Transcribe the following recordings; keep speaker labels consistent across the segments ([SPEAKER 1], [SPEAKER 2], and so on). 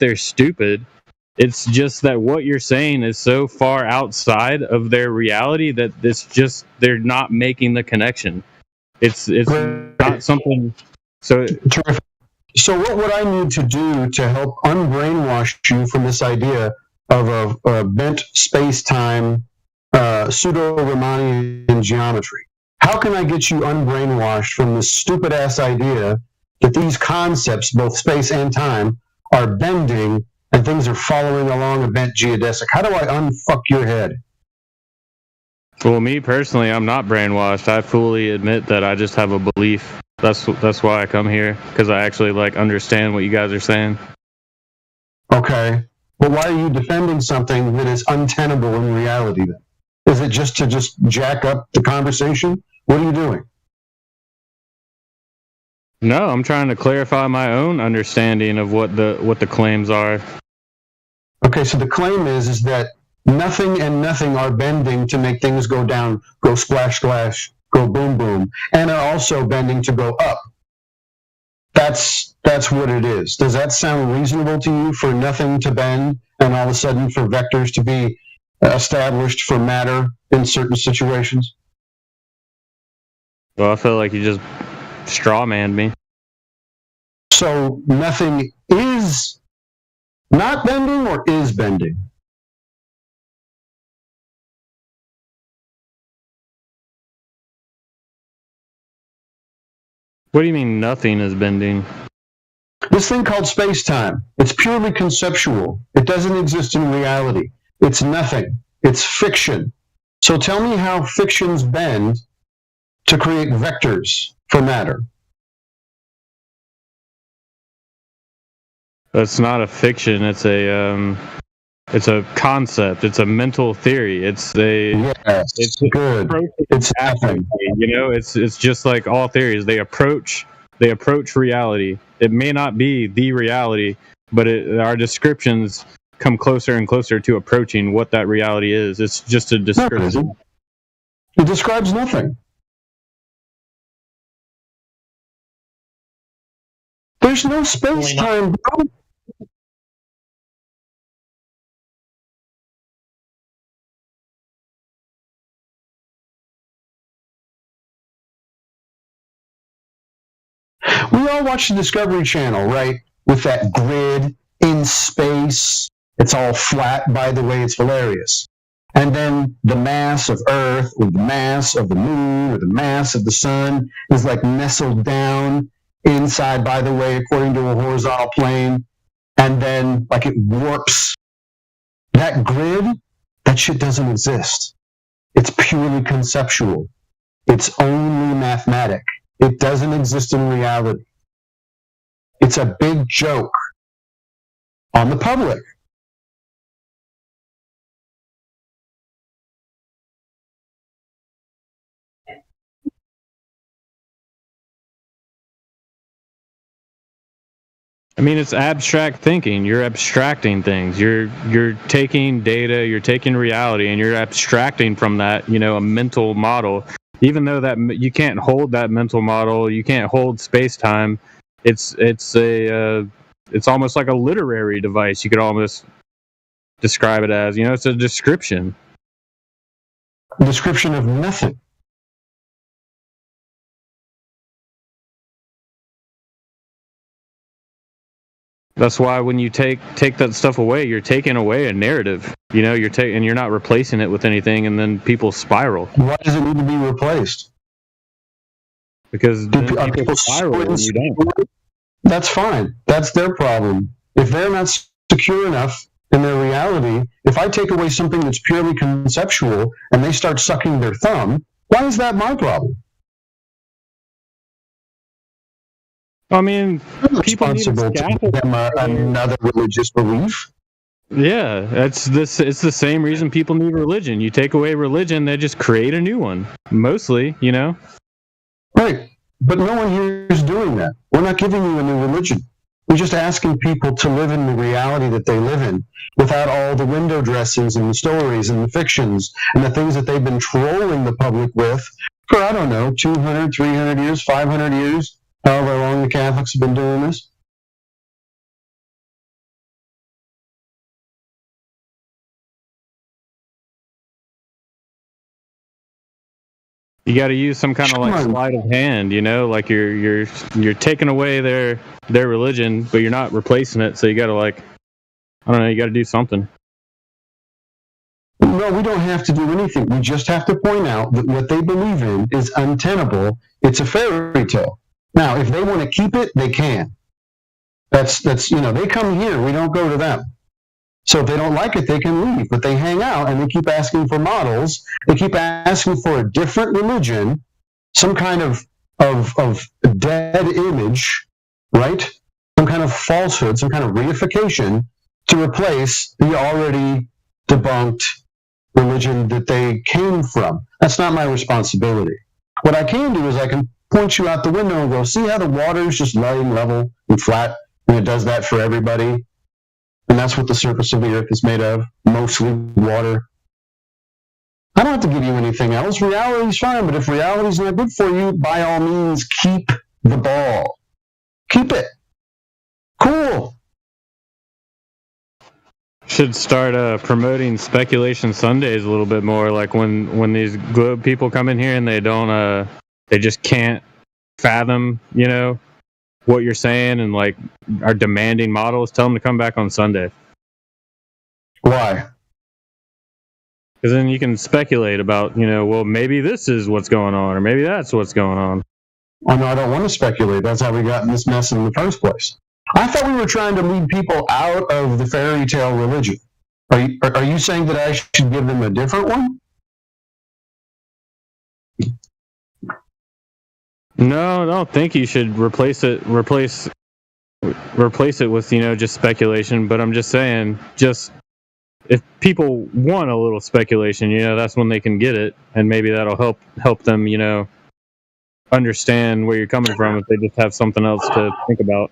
[SPEAKER 1] they're stupid. It's just that what you're saying is so far outside of their reality that they're not making the connection. It's not something. So
[SPEAKER 2] terrific. So what would I need to do to help unbrainwash you from this idea of a bent space-time pseudo-Riemannian geometry? How can I get you unbrainwashed from this stupid-ass idea that these concepts, both space and time, are bending and things are following along a bent geodesic? How do I unfuck your head?
[SPEAKER 1] Well, me personally, I'm not brainwashed. I fully admit that I just have a belief. That's why I come here, because I actually understand what you guys are saying.
[SPEAKER 2] Okay. Well, why are you defending something that is untenable in reality then? Is it just to jack up the conversation? What are you doing?
[SPEAKER 1] No, I'm trying to clarify my own understanding of what the claims are.
[SPEAKER 2] Okay, so the claim is that nothing and nothing are bending to make things go down, go splash, splash, go boom, boom, and are also bending to go up. That's what it is. Does that sound reasonable to you, for nothing to bend and all of a sudden for vectors to be established for matter in certain situations?
[SPEAKER 1] Well, I feel like you just strawmanned me.
[SPEAKER 2] So nothing is not bending or is bending?
[SPEAKER 1] What do you mean nothing is bending?
[SPEAKER 2] This thing called space-time, it's purely conceptual. It doesn't exist in reality. It's nothing. It's fiction. So tell me how fictions bend to create vectors for matter.
[SPEAKER 1] That's not a fiction. It's a concept. It's a mental theory. It's good. It's nothing. It's just like all theories. They approach reality. It may not be the reality, but our descriptions come closer and closer to approaching what that reality is. It's just a description.
[SPEAKER 2] No, it describes nothing. There's no space-time, bro. We all watch the Discovery Channel, right? With that grid in space. It's all flat, by the way. It's hilarious. And then the mass of Earth, or the mass of the moon, or the mass of the sun is like nestled down inside, by the way, according to a horizontal plane. And then like it warps. That grid, that shit doesn't exist. It's purely conceptual. It's only mathematic. It doesn't exist in reality. It's a big joke on the public.
[SPEAKER 1] I mean, it's abstract thinking. You're abstracting things. You're taking data, you're taking reality, and you're abstracting from that, a mental model. Even though that you can't hold that mental model, you can't hold space-time. It's almost like a literary device. You could almost describe it as, it's a description.
[SPEAKER 2] A description of nothing.
[SPEAKER 1] That's why when you take that stuff away, you're taking away a narrative. You're not replacing it with anything, and then people spiral.
[SPEAKER 2] Why does it need to be replaced?
[SPEAKER 1] Because people spiral when you don't.
[SPEAKER 2] That's fine. That's their problem. If they're not secure enough in their reality, if I take away something that's purely conceptual and they start sucking their thumb, why is that my problem?
[SPEAKER 1] I mean, people need
[SPEAKER 2] responsible to give them another religious belief.
[SPEAKER 1] Yeah, it's the same reason people need religion. You take away religion, they just create a new one. Mostly,
[SPEAKER 2] Right. But no one here is doing that. We're not giving you a new religion. We're just asking people to live in the reality that they live in without all the window dressings and the stories and the fictions and the things that they've been trolling the public with for, 200, 300 years, 500 years, however long the Catholics have been doing this.
[SPEAKER 1] You got to use some kind of like sleight of hand, you know, like you're taking away their religion, but you're not replacing it. So you got to like, I don't know, you got to do something.
[SPEAKER 2] No, we don't have to do anything. We just have to point out that what they believe in is untenable. It's a fairy tale. Now, if they want to keep it, they can. That's they come here. We don't go to them. So if they don't like it, they can leave. But they hang out and they keep asking for models. They keep asking for a different religion, some kind of dead image, right? Some kind of falsehood, some kind of reification to replace the already debunked religion that they came from. That's not my responsibility. What I can do is I can point you out the window and go, see how the water is just lying level and flat, and it does that for everybody? And that's what the surface of the earth is made of, mostly water. I don't have to give you anything else. Reality's fine, but if reality's not good for you, by all means, keep the ball. Keep it. Cool.
[SPEAKER 1] Should start promoting Speculation Sundays a little bit more. Like when these globe people come in here and they don't, they just can't fathom, you know, what you're saying and like are demanding models. Tell them to come back on Sunday.
[SPEAKER 2] Why?
[SPEAKER 1] Because then you can speculate about, you know, well, maybe this is what's going on, or maybe that's what's going on.
[SPEAKER 2] Oh, no, I don't want to speculate. That's how we got in this mess in the first place. I thought we were trying to lead people out of the fairy tale religion. Are you saying that I should give them a different one?
[SPEAKER 1] No, I don't think you should replace it with, you know, just speculation. But I'm just saying, just if people want a little speculation, you know, that's when they can get it, and maybe that'll help them, you know, understand where you're coming from if they just have something else to think about.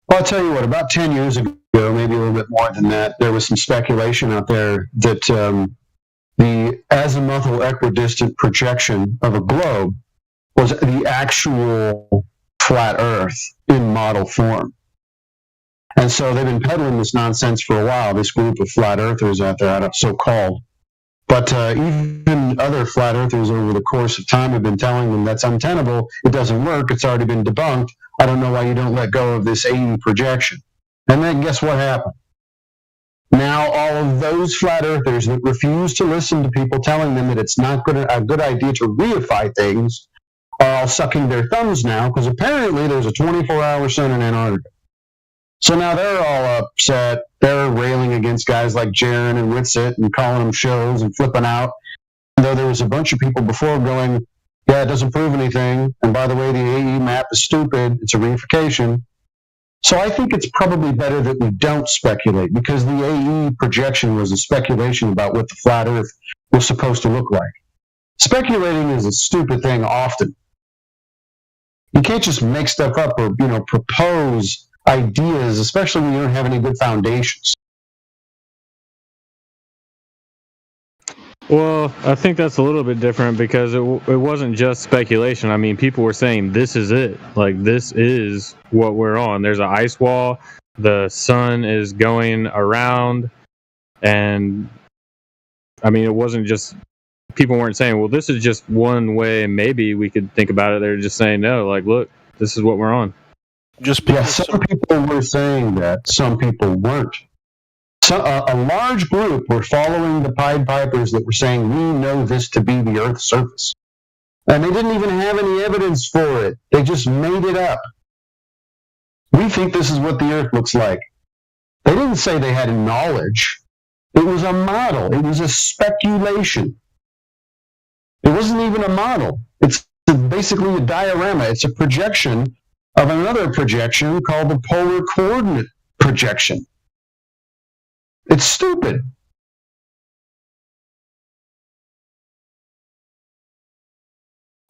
[SPEAKER 2] Well, I'll tell you what, about 10 years ago, maybe a little bit more than that, there was some speculation out there that the azimuthal equidistant projection of a globe was the actual flat Earth in model form. And so they've been peddling this nonsense for a while, this group of flat earthers out there, so-called. But even other flat earthers over the course of time have been telling them that's untenable, it doesn't work, it's already been debunked. I don't know why you don't let go of this AE projection. And then guess what happened? Now all of those flat earthers that refuse to listen to people telling them that it's not a good idea to reify things are all sucking their thumbs now because apparently there's a 24-hour sun in Antarctica. So now they're all upset. They're railing against guys like Jaron and Witsit and calling them shows and flipping out. Though there was a bunch of people before going, yeah, it doesn't prove anything. And by the way, the AE map is stupid. It's a reification. So I think it's probably better that we don't speculate because the AE projection was a speculation about what the flat Earth was supposed to look like. Speculating is a stupid thing often. You can't just make stuff up or, you know, propose ideas, especially when you don't have any good foundations.
[SPEAKER 1] Well, I think that's a little bit different because it wasn't just speculation. I mean, people were saying this is it. Like, this is what we're on. There's an ice wall. The sun is going around. And, I mean, it wasn't just, people weren't saying, well, this is just one way. Maybe we could think about it. They're just saying, no, like, look, this is what we're on.
[SPEAKER 2] Some people were saying that. Some people weren't. So, a large group were following the Pied Pipers that were saying, we know this to be the Earth's surface. And they didn't even have any evidence for it. They just made it up. We think this is what the Earth looks like. They didn't say they had knowledge. It was a model. It was a speculation. It wasn't even a model. It's basically a diorama. It's a projection of another projection called the polar coordinate projection. It's stupid.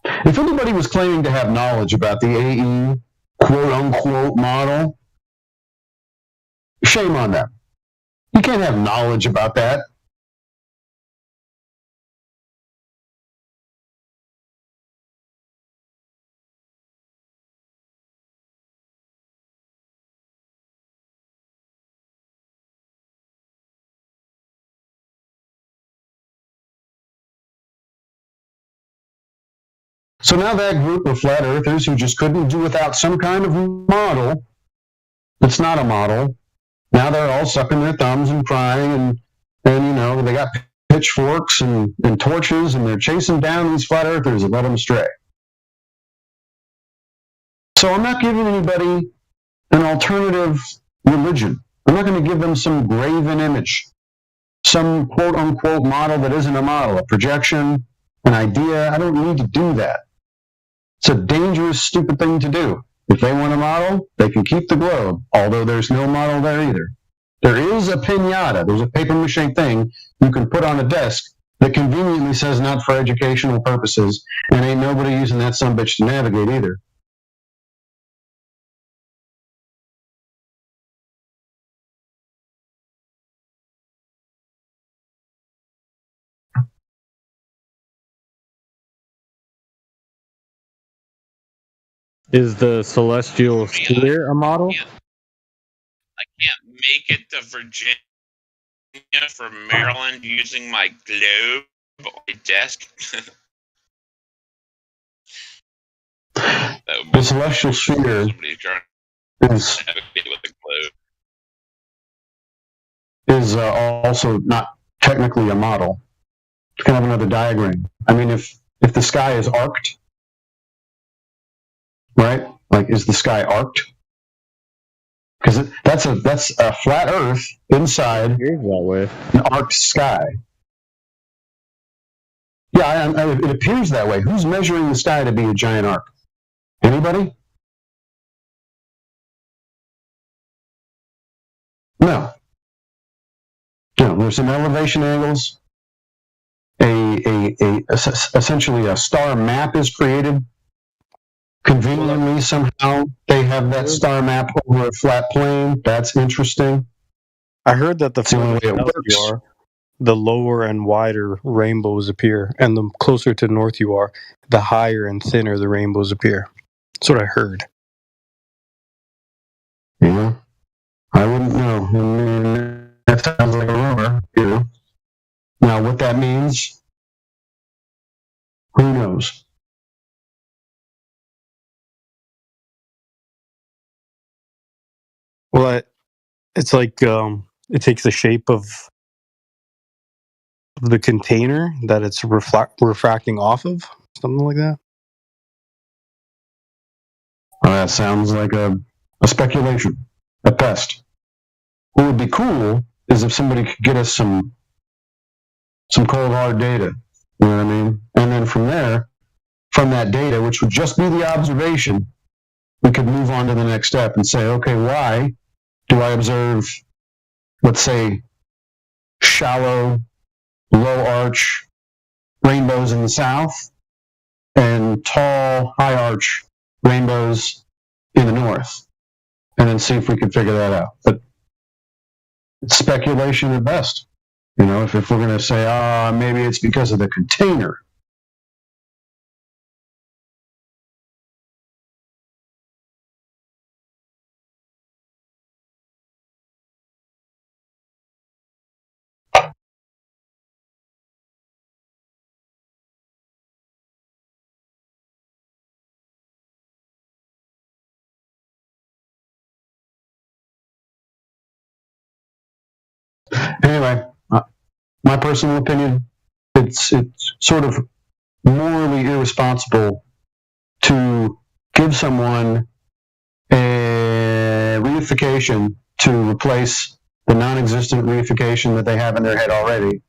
[SPEAKER 2] If anybody was claiming to have knowledge about the AE quote-unquote model, shame on them. You can't have knowledge about that. So now that group of flat earthers who just couldn't do without some kind of model that's not a model, now they're all sucking their thumbs and crying, and they got pitchforks and torches, and they're chasing down these flat earthers and let them astray. So I'm not giving anybody an alternative religion. I'm not going to give them some graven image, some quote unquote model that isn't a model, a projection, an idea. I don't need to do that. It's a dangerous, stupid thing to do. If they want a model, they can keep the globe, although there's no model there either. There is a pinata. There's a paper mache thing you can put on a desk that conveniently says not for educational purposes, and ain't nobody using that sumbitch to navigate either.
[SPEAKER 1] Is the celestial sphere a model?
[SPEAKER 3] I can't make it to Virginia from Maryland using my globe on my desk.
[SPEAKER 2] The celestial sphere is also not technically a model. It's kind of another diagram. I mean, if the sky is arced, right? Like, is the sky arced? Because that's a flat Earth inside an arced sky. Yeah, it appears that way. Who's measuring the sky to be a giant arc? Anybody? No. There's some elevation angles. Essentially a star map is created. Conveniently, somehow they have that star map over a flat plane. That's interesting.
[SPEAKER 4] I heard that the further south you are, the lower and wider rainbows appear, and the closer to north you are, the higher and thinner the rainbows appear. That's what I heard.
[SPEAKER 2] Yeah, I wouldn't know. I mean, that sounds like a rumor. Now, what that means, who knows?
[SPEAKER 4] Well, it's like it takes the shape of the container that it's refracting off of, something like that.
[SPEAKER 2] Well, that sounds like a speculation at best. What would be cool is if somebody could get us some cold hard data. You know what I mean? And then from there, from that data, which would just be the observation, we could move on to the next step and say, okay, why do I observe, let's say, shallow, low arch rainbows in the south and tall, high arch rainbows in the north? And then see if we can figure that out. But it's speculation at best. If we're going to say, maybe it's because of the container. Anyway, my personal opinion, it's sort of morally irresponsible to give someone a reification to replace the non-existent reification that they have in their head already,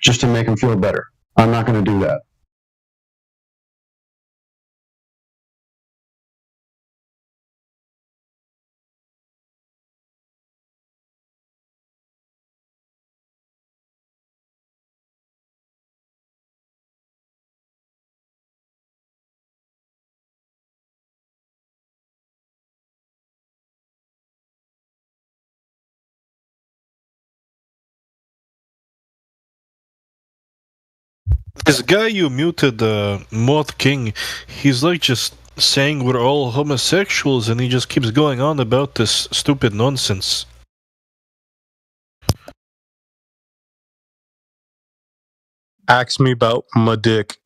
[SPEAKER 2] just to make them feel better. I'm not going to do that.
[SPEAKER 5] This guy you muted, Moth King, he's like just saying we're all homosexuals, and he just keeps going on about this stupid nonsense.
[SPEAKER 4] Ask me about my dick.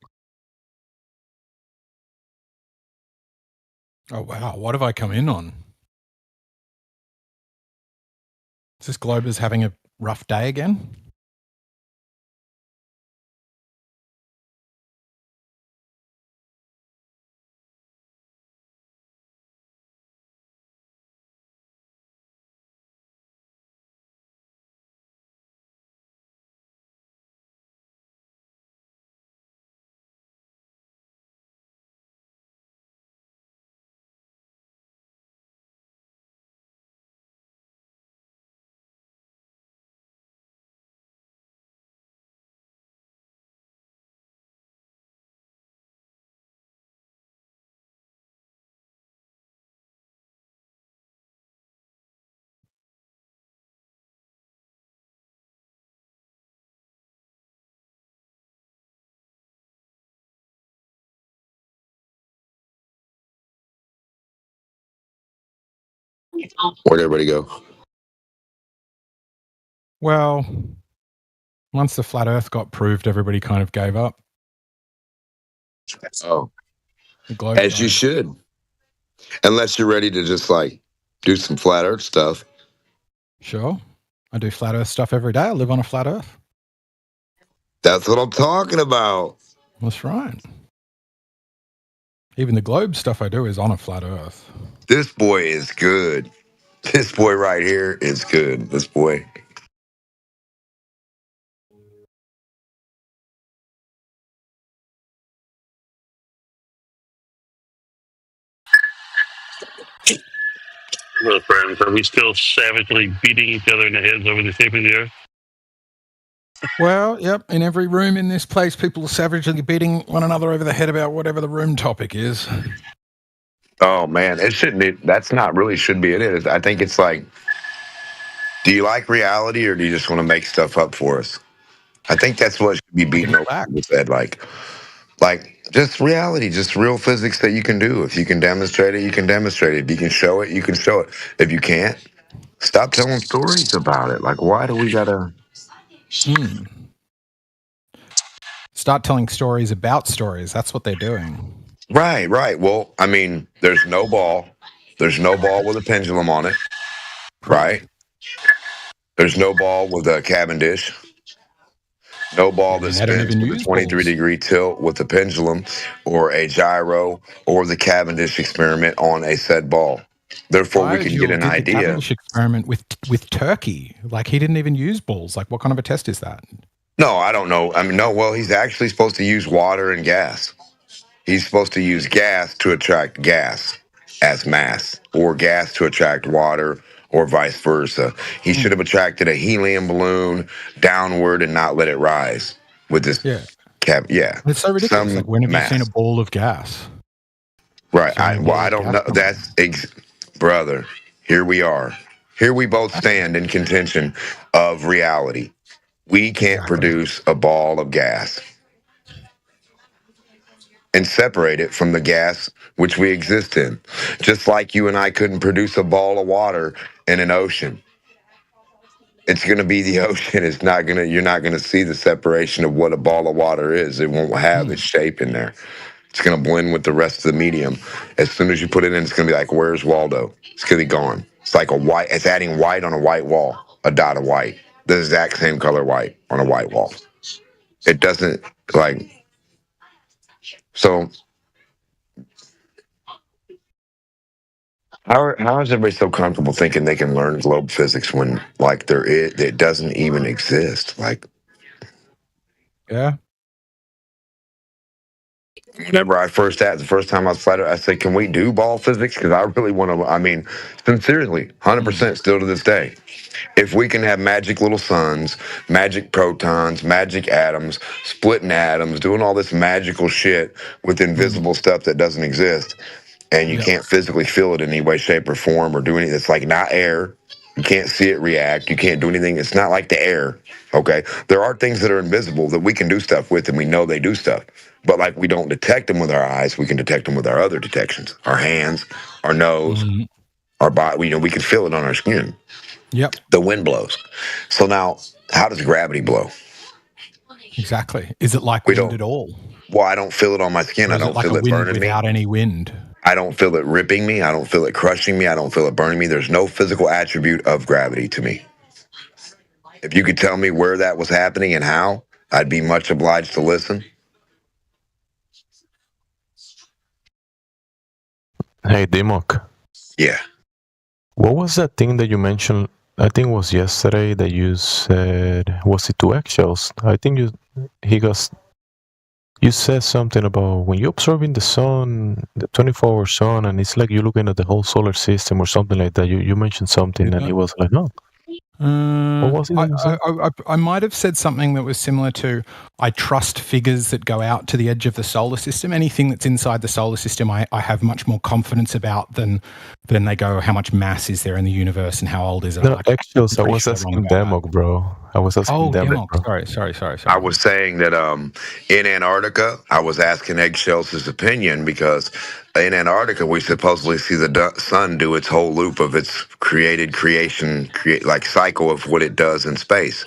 [SPEAKER 6] Oh, wow. What have I come in on? Is this Globers having a rough day again?
[SPEAKER 7] Where'd everybody go?
[SPEAKER 6] Well, once the flat Earth got proved, everybody kind of gave up.
[SPEAKER 7] Oh,
[SPEAKER 6] The globe
[SPEAKER 7] as you should. Unless you're ready to just like do some flat Earth stuff.
[SPEAKER 6] Sure. I do flat Earth stuff every day. I live on a flat Earth.
[SPEAKER 7] That's what I'm talking about.
[SPEAKER 6] That's right. Even the globe stuff I do is on a flat Earth.
[SPEAKER 7] This boy is good. This boy right here is good. This boy.
[SPEAKER 8] Hello, friends. Are we still savagely beating each other in the heads over the shape of the Earth?
[SPEAKER 6] Well, yep. In every room in this place, people are savagely beating one another over the head about whatever the room topic is.
[SPEAKER 7] Oh man, it shouldn't. That's not really should be it. I think it's like, do you like reality or do you just want to make stuff up for us? I think that's what should be beaten over with that. Like just reality, just real physics that you can do. If you can demonstrate it, you can demonstrate it. If you can show it, you can show it. If you can't, stop telling stories about it. Like, why do we gotta?
[SPEAKER 6] Start telling stories about stories. That's what they're doing.
[SPEAKER 7] Right. Well, I mean, there's no ball. There's no ball with a pendulum on it. Right. There's no ball with a Cavendish. No ball that spins with a 23-degree tilt with a pendulum or a gyro or the Cavendish experiment on a said ball. Therefore, we can get an idea.
[SPEAKER 6] The Cavendish experiment with turkey. Like, he didn't even use balls. Like, what kind of a test is that?
[SPEAKER 7] No, I don't know. I mean, no, well, he's actually supposed to use water and gas. He's supposed to use gas to attract gas as mass, or gas to attract water, or vice versa. He should have attracted a helium balloon downward and not let it rise with this cap. Yeah.
[SPEAKER 6] It's so ridiculous. Like, when have you seen a ball of gas?
[SPEAKER 7] Right. I don't know. That's brother. Here we are. Here we both stand in contention of reality. We can't produce a ball of gas and separate it from the gas which we exist in. Just like you and I couldn't produce a ball of water in an ocean. It's going to be the ocean. It's not going to, you're not going to see the separation of what a ball of water is. It won't have its shape in there. It's going to blend with the rest of the medium. As soon as you put it in, it's going to be like, where's Waldo? It's going to be gone. It's like a white, it's adding white on a white wall, a dot of white, the exact same color white on a white wall. It doesn't like, so how is everybody so comfortable thinking they can learn globe physics when like it doesn't even exist? Like,
[SPEAKER 6] yeah.
[SPEAKER 7] Whenever I first asked, the first time I was flat out, I said, can we do ball physics? Because I really want to, I mean, sincerely, 100% still to this day. If we can have magic little suns, magic protons, magic atoms, splitting atoms, doing all this magical shit with invisible stuff that doesn't exist, and you can't physically feel it in any way, shape, or form, or do anything, it's like not air. You can't see it react. You can't do anything. It's not like the air, okay? There are things that are invisible that we can do stuff with, and we know they do stuff. But like we don't detect them with our eyes, we can detect them with our other detections. Our hands, our nose, our body, we can feel it on our skin.
[SPEAKER 6] Yep.
[SPEAKER 7] The wind blows. So now, how does gravity blow?
[SPEAKER 6] Exactly. Is it like wind at all?
[SPEAKER 7] Well, I don't feel it on my skin. I don't feel it burning me.
[SPEAKER 6] Without any wind.
[SPEAKER 7] I don't feel it ripping me. I don't feel it crushing me. I don't feel it burning me. There's no physical attribute of gravity to me. If you could tell me where that was happening and how, I'd be much obliged to listen.
[SPEAKER 9] Hey, Dimok.
[SPEAKER 7] Yeah.
[SPEAKER 9] What was that thing that you mentioned? I think it was yesterday that you said, was it 2 eggshells? I think you said something about when you're observing the sun, the 24-hour sun, and it's like you're looking at the whole solar system or something like that. You mentioned something, and he was like, no. What was it?
[SPEAKER 6] I might have said something that was similar to, I trust figures that go out to the edge of the solar system. Anything that's inside the solar system, I have much more confidence about than they go, how much mass is there in the universe and how old is it?
[SPEAKER 9] No, eggshells. I was asking Demok, bro. I was asking Demok, bro.
[SPEAKER 6] Sorry.
[SPEAKER 7] I was saying that in Antarctica, I was asking Eggshells his opinion because in Antarctica, we supposedly see the sun do its whole loop of its cycle of what it does in space.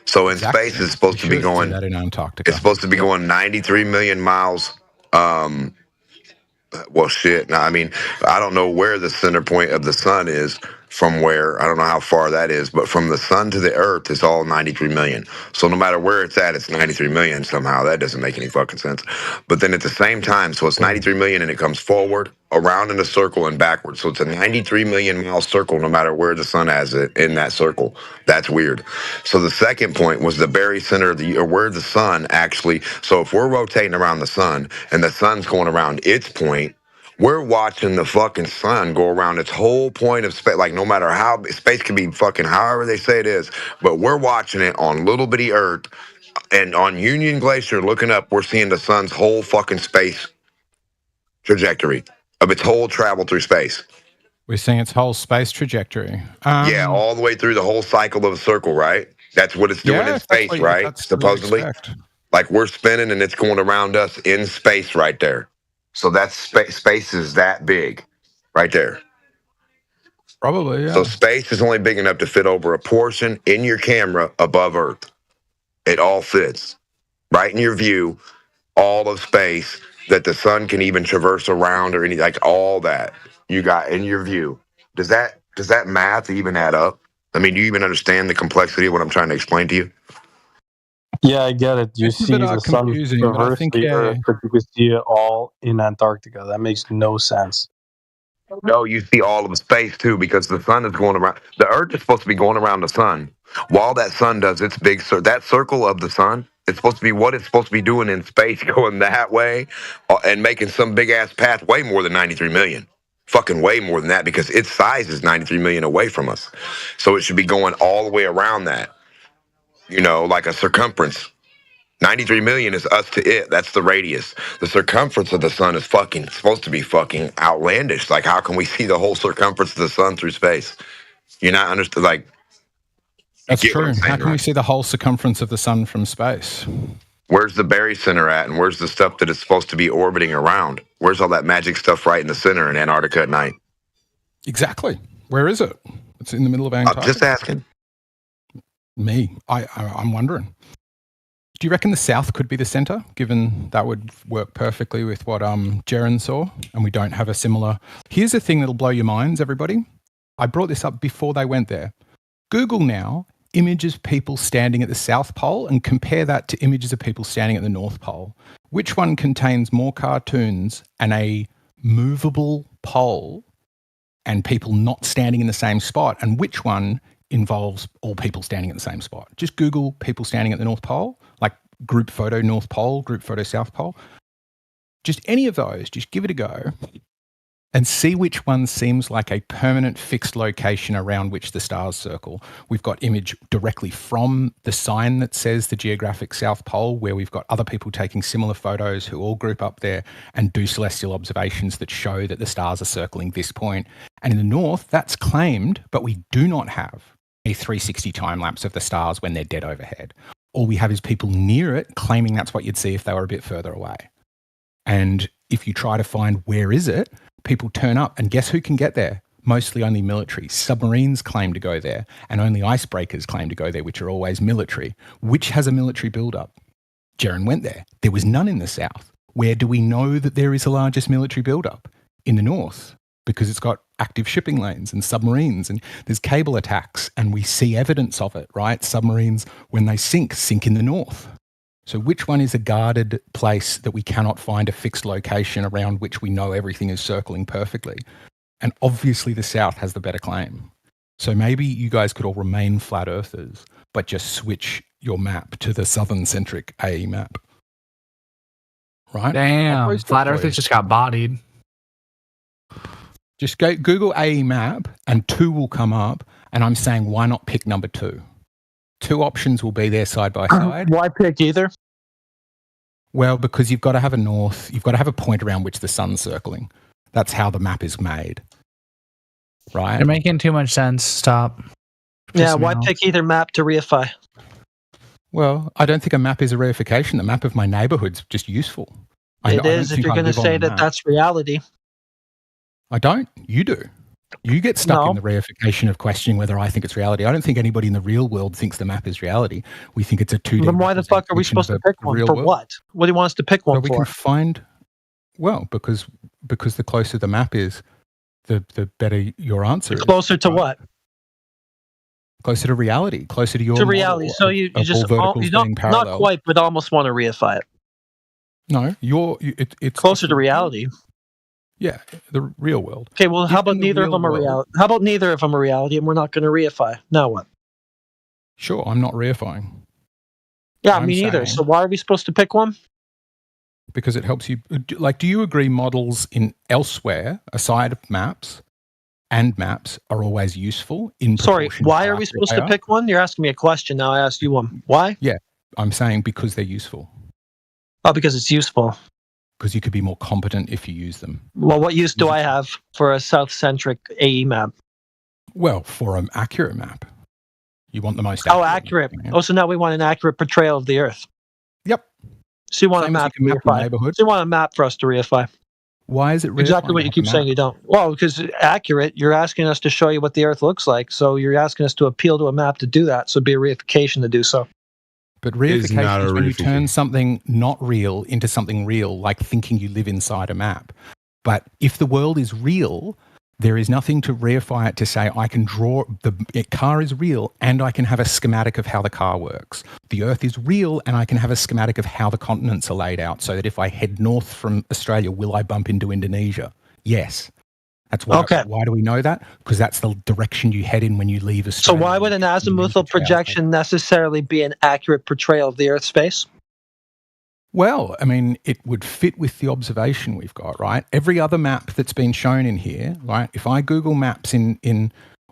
[SPEAKER 7] So in space, it's supposed to be going.
[SPEAKER 6] That in Antarctica.
[SPEAKER 7] It's supposed to be going 93 million miles. Well, shit. Now, I mean, I don't know where the center point of the sun is from where. I don't know how far that is, but from the sun to the earth, it's all 93 million. So no matter where it's at, it's 93 million somehow. That doesn't make any fucking sense. But then at the same time, so it's 93 million and it comes forward, around in a circle and backwards. So it's a 93 million mile circle no matter where the sun has it in that circle. That's weird. So the second point was the very center of or where the sun actually. So if we're rotating around the sun and the sun's going around its point, we're watching the fucking sun go around its whole point of space. Like, no matter how space can be fucking however they say it is, but we're watching it on little bitty Earth, and on Union Glacier looking up, we're seeing the sun's whole fucking space trajectory of its whole travel through space.
[SPEAKER 6] We're seeing its whole space trajectory.
[SPEAKER 7] Yeah, all the way through the whole cycle of a circle, right? That's what it's doing in space, right? Supposedly. Like, we're spinning and it's going around us in space right there. So that's space is that big right there.
[SPEAKER 6] Probably, yeah.
[SPEAKER 7] So space is only big enough to fit over a portion in your camera above Earth. It all fits right in your view, all of space that the sun can even traverse around or any, like all that you got in your view. Does that math even add up? I mean, do you even understand the complexity of what I'm trying to explain to you?
[SPEAKER 4] Yeah, I get it. You see the sun traverse the Earth, but you can see it all in Antarctica. That makes no sense.
[SPEAKER 7] No, you see all of space too, because the sun is going around. The Earth is supposed to be going around the sun, while that sun does its big that circle of the sun. It's supposed to be what it's supposed to be doing in space, going that way, and making some big ass path way more than 93 million. Fucking way more than that, because its size is 93 million away from us. So it should be going all the way around that. You know, like a circumference. 93 million is us to it. That's the radius. The circumference of the sun is supposed to be fucking outlandish. Like, how can we see the whole circumference of the sun through space? You're not understood. Like,
[SPEAKER 6] that's true. How can we see the whole circumference of the sun from space?
[SPEAKER 7] Where's the barycenter at, and where's the stuff that it's supposed to be orbiting around? Where's all that magic stuff right in the center in Antarctica at night?
[SPEAKER 6] Exactly. Where is it? It's in the middle of Antarctica.
[SPEAKER 7] I'm just asking.
[SPEAKER 6] I'm wondering. Do you reckon the South could be the center, given that would work perfectly with what Jaren saw, and we don't have a similar... Here's the thing that'll blow your minds, everybody. I brought this up before they went there. Google now images of people standing at the South Pole and compare that to images of people standing at the North Pole. Which one contains more cartoons and a movable pole and people not standing in the same spot, and which one involves all people standing at the same spot? Just Google people standing at the North Pole, like group photo North Pole, group photo South Pole. Just any of those, just give it a go and see which one seems like a permanent fixed location around which the stars circle. We've got image directly from the sign that says the geographic South Pole, where we've got other people taking similar photos who all group up there and do celestial observations that show that the stars are circling this point. And in the north, that's claimed, but we do not have a 360 time lapse of the stars when they're dead overhead. All we have is people near it claiming that's what you'd see if they were a bit further away. And if you try to find where is it, people turn up, and guess who can get there? Mostly only military. Submarines claim to go there, and only icebreakers claim to go there, which are always military. Which has a military build-up? Jaren went there. There was none in the south. Where do we know that there is the largest military build-up? in the north because it's got active shipping lanes and submarines and there's cable attacks and we see evidence of it, right? Submarines, when they sink in the north. So which one is a guarded place that we cannot find a fixed location around which we know everything is circling perfectly? And obviously the south has the better claim. So maybe you guys could all remain flat earthers, but just switch your map to the southern-centric AE map. Right?
[SPEAKER 10] Damn, flat earthers just got bodied.
[SPEAKER 6] Just go Google AE map and 2 will come up, and I'm saying why not pick number 2? 2 options will be there side by side.
[SPEAKER 11] Why pick either?
[SPEAKER 6] Well, because you've got to have a north, you've got to have a point around which the sun's circling. That's how the map is made. Right?
[SPEAKER 10] You're making too much sense. Stop.
[SPEAKER 11] Yeah, why pick either map to reify?
[SPEAKER 6] Well, I don't think a map is a reification. The map of my neighborhood's just useful.
[SPEAKER 11] It is if you're going to say that that's reality.
[SPEAKER 6] I don't. You do. You get stuck in the reification of questioning whether I think it's reality. I don't think anybody in the real world thinks the map is reality. We think it's a 2D.
[SPEAKER 11] Then why the fuck are we supposed to pick one? For what? What do you want us to pick one
[SPEAKER 6] for? We can find... Well, because the closer the map is, the better your answer is.
[SPEAKER 11] Closer to what?
[SPEAKER 6] Closer to reality. Closer to your
[SPEAKER 11] reality. So you just not quite, but almost want to reify it.
[SPEAKER 6] No, it's
[SPEAKER 11] closer to reality.
[SPEAKER 6] Yeah, the real world.
[SPEAKER 11] Okay, well, how about neither of them are reality? How about neither of them are reality, and we're not going to reify? Now what?
[SPEAKER 6] Sure, I'm not reifying.
[SPEAKER 11] Yeah, me neither. So why are we supposed to pick one?
[SPEAKER 6] Because it helps you. Like, do you agree models in elsewhere, aside of maps, and maps are always useful?
[SPEAKER 11] Sorry, why are we supposed to pick one? You're asking me a question. Now I asked you one. Why?
[SPEAKER 6] Yeah, I'm saying because they're useful.
[SPEAKER 11] Oh, because it's useful.
[SPEAKER 6] Because you could be more competent if you use them.
[SPEAKER 11] Well, what use do I have for a south-centric AE map?
[SPEAKER 6] Well, for an accurate map. You want the most
[SPEAKER 11] accurate. Oh, so now we want an accurate portrayal of the Earth.
[SPEAKER 6] Yep.
[SPEAKER 11] So you want a map to reify. So you want a map for us to reify.
[SPEAKER 6] Why is it
[SPEAKER 11] exactly what you keep saying you don't? Well, because accurate, you're asking us to show you what the Earth looks like. So you're asking us to appeal to a map to do that. So it'd be a reification to do so.
[SPEAKER 6] But reification is when you turn something not real into something real, like thinking you live inside a map. But if the world is real, there is nothing to reify it to say I can draw, the car is real and I can have a schematic of how the car works. The Earth is real and I can have a schematic of how the continents are laid out so that if I head north from Australia, will I bump into Indonesia? Yes. That's why. Okay. Why do we know that? Because that's the direction you head in when you leave Australia.
[SPEAKER 11] So why would an azimuthal projection necessarily be an accurate portrayal of the Earth's space?
[SPEAKER 6] Well, I mean, it would fit with the observation we've got, right? Every other map that's been shown in here, right? If I Google maps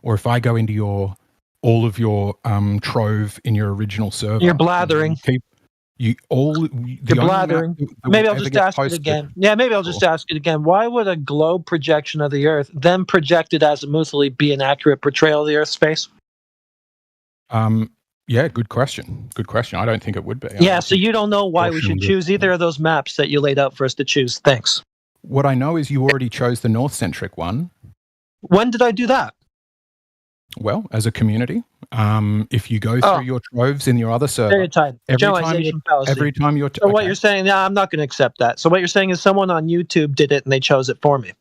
[SPEAKER 6] or if I go into all of your trove in your original server,
[SPEAKER 11] you're blathering.
[SPEAKER 6] You're
[SPEAKER 11] blathering. Maybe I'll just ask it again. Yeah, maybe I'll just ask it again. Why would a globe projection of the Earth, then projected azimuthally, be an accurate portrayal of the Earth's space?
[SPEAKER 6] Yeah, good question. Good question. I don't think it would be.
[SPEAKER 11] Yeah, so you don't know why we should choose either of those maps that you laid out for us to choose. Thanks.
[SPEAKER 6] What I know is you already chose the north-centric one.
[SPEAKER 11] When did I do that?
[SPEAKER 6] Well, as a community, if you go through your troves in your other server, every time you're...
[SPEAKER 11] So what you're saying, I'm not going to accept that. So what you're saying is someone on YouTube did it and they chose it for me.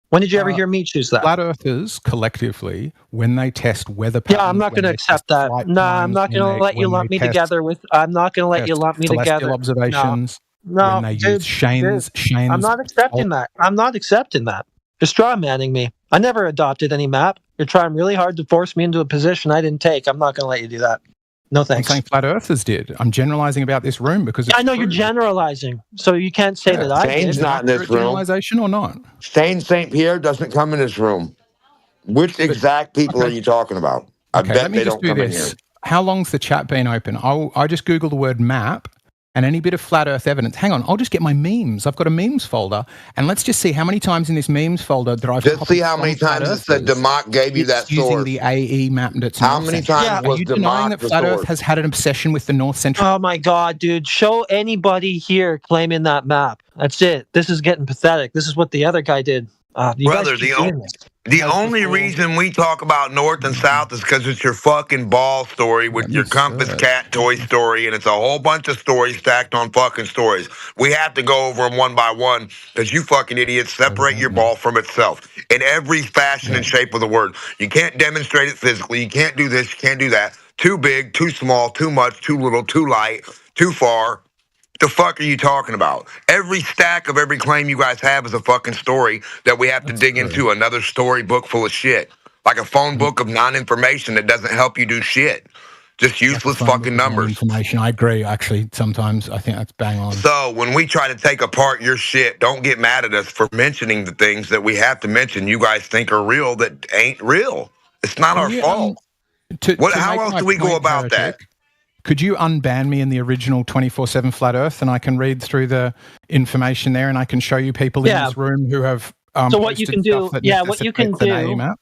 [SPEAKER 11] When did you ever hear me choose that?
[SPEAKER 6] Flat Earthers, collectively, when they test weather patterns...
[SPEAKER 11] Yeah, I'm not going to accept that. No, I'm not going to let you lump me together with... I'm not going to let you lump me together.
[SPEAKER 6] Observations.
[SPEAKER 11] No,
[SPEAKER 6] when they use Shane's...
[SPEAKER 11] I'm not accepting that. I'm not accepting that. You're straw manning me. I never adopted any map. You're trying really hard to force me into a position I didn't take. I'm not going to let you do that. No thanks.
[SPEAKER 6] I'm saying Flat Earthers did. I'm generalizing about this room because
[SPEAKER 11] I know you're generalizing, so you can't say that I did.
[SPEAKER 7] Shane's not in this room.
[SPEAKER 6] Generalization or not?
[SPEAKER 7] Shane St. Pierre doesn't come in this room. Which exact people are you talking about? I bet they don't come in here.
[SPEAKER 6] How long's the chat been open? I just Google the word map and any bit of flat Earth evidence. Hang on, I'll just get my memes. I've got a memes folder, and let's just see how many times in this memes folder that I've
[SPEAKER 7] just see how many times it said Democ gave you that source.
[SPEAKER 6] Using the AE map that's
[SPEAKER 7] how many times was
[SPEAKER 6] Are you denying that Flat Earth has had an obsession with the North Central?
[SPEAKER 11] Oh my God, dude! Show anybody here claiming that map. That's it. This is getting pathetic. This is what the other guy did.
[SPEAKER 7] Brother, the only reason we talk about North and South is because it's your fucking ball story with your Compass Cat toy story, and it's a whole bunch of stories stacked on fucking stories. We have to go over them one by one because you fucking idiots separate your ball from itself in every fashion and shape of the word. You can't demonstrate it physically. You can't do this. You can't do that. Too big, too small, too much, too little, too light, too far. The fuck are you talking about? Every stack of every claim you guys have is a fucking story that we have to dig into. Another storybook full of shit. Like a phone book of non-information that doesn't help you do shit. Just useless fucking numbers.
[SPEAKER 6] Information. I agree, actually. Sometimes I think that's bang on.
[SPEAKER 7] So when we try to take apart your shit, don't get mad at us for mentioning the things that we have to mention you guys think are real that ain't real. It's not our fault. How else do we go about that?
[SPEAKER 6] Could you unban me in the original 24/7 Flat Earth, and I can read through the information there, and I can show you people in this room who have.
[SPEAKER 11] So what you can do? What you can do?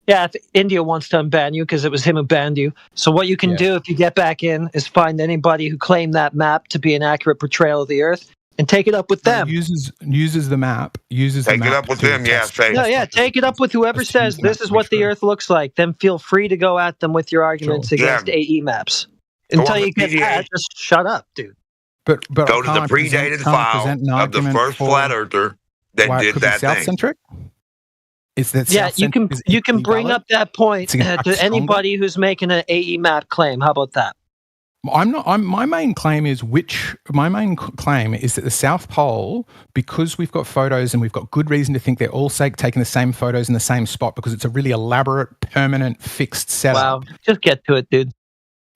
[SPEAKER 11] Yeah, if India wants to unban you because it was him who banned you. So what you can do if you get back in is find anybody who claimed that map to be an accurate portrayal of the Earth and take it up with them.
[SPEAKER 6] Uses the map.
[SPEAKER 7] Take it up with them.
[SPEAKER 11] Take it up with whoever says this is what the Earth looks like. Then feel free to go at them with your arguments against AE maps. Until you get that, just shut up, dude.
[SPEAKER 7] But go to the predated file of the first flat earther that did that thing.
[SPEAKER 6] Centric? Is that
[SPEAKER 11] you can bring up that point to anybody who's making an AE map claim. How about that?
[SPEAKER 6] My main claim is that the South Pole, because we've got photos and we've got good reason to think they're all taking the same photos in the same spot because it's a really elaborate, permanent, fixed setup.
[SPEAKER 11] Wow, just get to it, dude.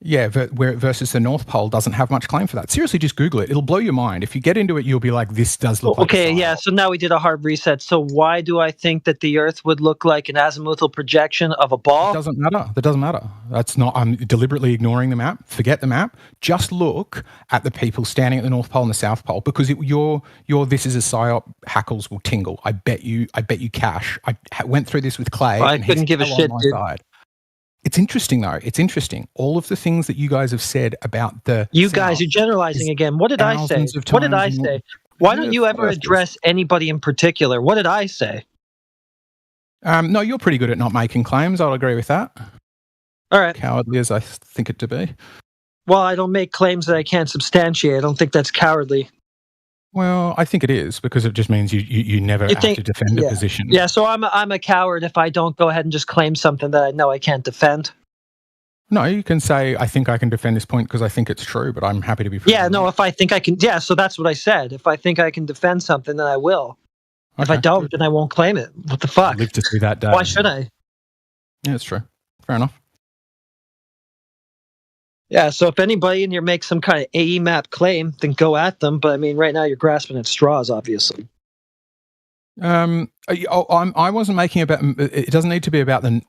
[SPEAKER 6] Yeah, versus the North Pole doesn't have much claim for that. Seriously, just Google it. It'll blow your mind. If you get into it, you'll be like, this does look like
[SPEAKER 11] okay, yeah, so now we did a hard reset. So why do I think that the Earth would look like an azimuthal projection of a ball?
[SPEAKER 6] It doesn't matter. That doesn't matter. That's not. I'm deliberately ignoring the map. Forget the map. Just look at the people standing at the North Pole and the South Pole because your this is a psyop. Hackles will tingle. I bet you cash. I went through this with Clay.
[SPEAKER 11] Well, I couldn't give a shit, dude.
[SPEAKER 6] It's interesting, though. It's interesting. All of the things that you guys have said about the...
[SPEAKER 11] You guys, you're generalizing again. What did I say? What did I say? Why don't you ever address anybody in particular? What did I say?
[SPEAKER 6] No, you're pretty good at not making claims. I'll agree with that.
[SPEAKER 11] All right.
[SPEAKER 6] Cowardly as I think it to be.
[SPEAKER 11] Well, I don't make claims that I can't substantiate. I don't think that's cowardly.
[SPEAKER 6] Well, I think it is because it just means you never have to defend a position.
[SPEAKER 11] Yeah, so I'm a coward if I don't go ahead and just claim something that I know I can't defend.
[SPEAKER 6] No, you can say, I think I can defend this point because I think it's true, but I'm happy to be...
[SPEAKER 11] Yeah, no, if I think I can... Yeah, so that's what I said. If I think I can defend something, then I will. Okay. If I don't, then I won't claim it. What the fuck?
[SPEAKER 6] I'll live to see that day.
[SPEAKER 11] Why should I?
[SPEAKER 6] Yeah, it's true. Fair enough.
[SPEAKER 11] Yeah, so if anybody in here makes some kind of AE map claim, then go at them. But I mean, right now you're grasping at straws, obviously.
[SPEAKER 6] I wasn't making about. It doesn't need to be about the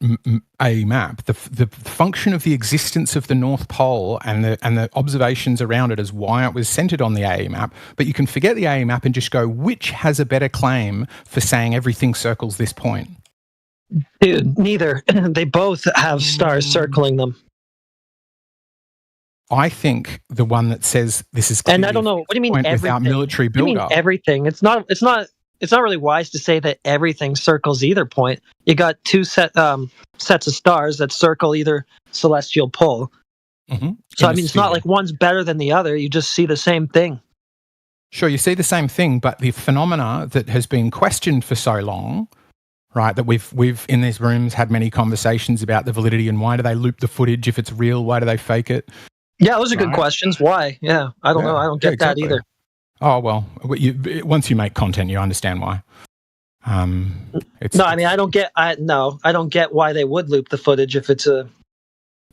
[SPEAKER 6] AE map. The function of the existence of the North Pole and the observations around it is why it was centered on the AE map. But you can forget the AE map and just go, which has a better claim for saying everything circles this point?
[SPEAKER 11] Dude, neither. They both have stars circling them.
[SPEAKER 6] I think the one that says this is clearly
[SPEAKER 11] and I don't know. What do you mean everything?
[SPEAKER 6] Without military build-up?
[SPEAKER 11] Everything. It's not really wise to say that everything circles either point. You got two sets of stars that circle either celestial pole. Mm-hmm. So I mean, it's not like one's better than the other. You just see the same thing.
[SPEAKER 6] Sure, you see the same thing, but the phenomena that has been questioned for so long, right? That we've in these rooms had many conversations about the validity and why do they loop the footage if it's real? Why do they fake it?
[SPEAKER 11] Yeah, those are good questions. Why? Yeah, I don't know. I don't get that either.
[SPEAKER 6] Oh, well, once you make content, you understand why.
[SPEAKER 11] I mean, I don't get why they would loop the footage if it's a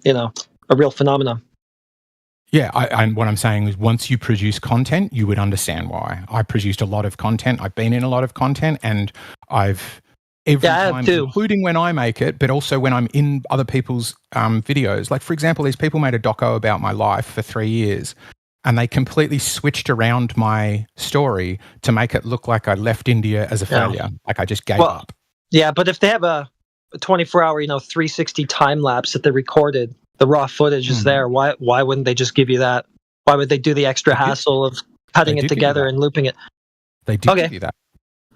[SPEAKER 11] real phenomenon.
[SPEAKER 6] Yeah, and what I'm saying is once you produce content, you would understand why. I produced a lot of content. I've been in a lot of content, and every time, including when I make it, but also when I'm in other people's videos. Like, for example, these people made a doco about my life for 3 years, and they completely switched around my story to make it look like I left India as a failure, like I just gave up.
[SPEAKER 11] Yeah, but if they have a 24-hour, 360 time lapse that they recorded, the raw footage is there. Why wouldn't they just give you that? Why would they do the extra hassle of cutting it together and looping it?
[SPEAKER 6] They did give you that.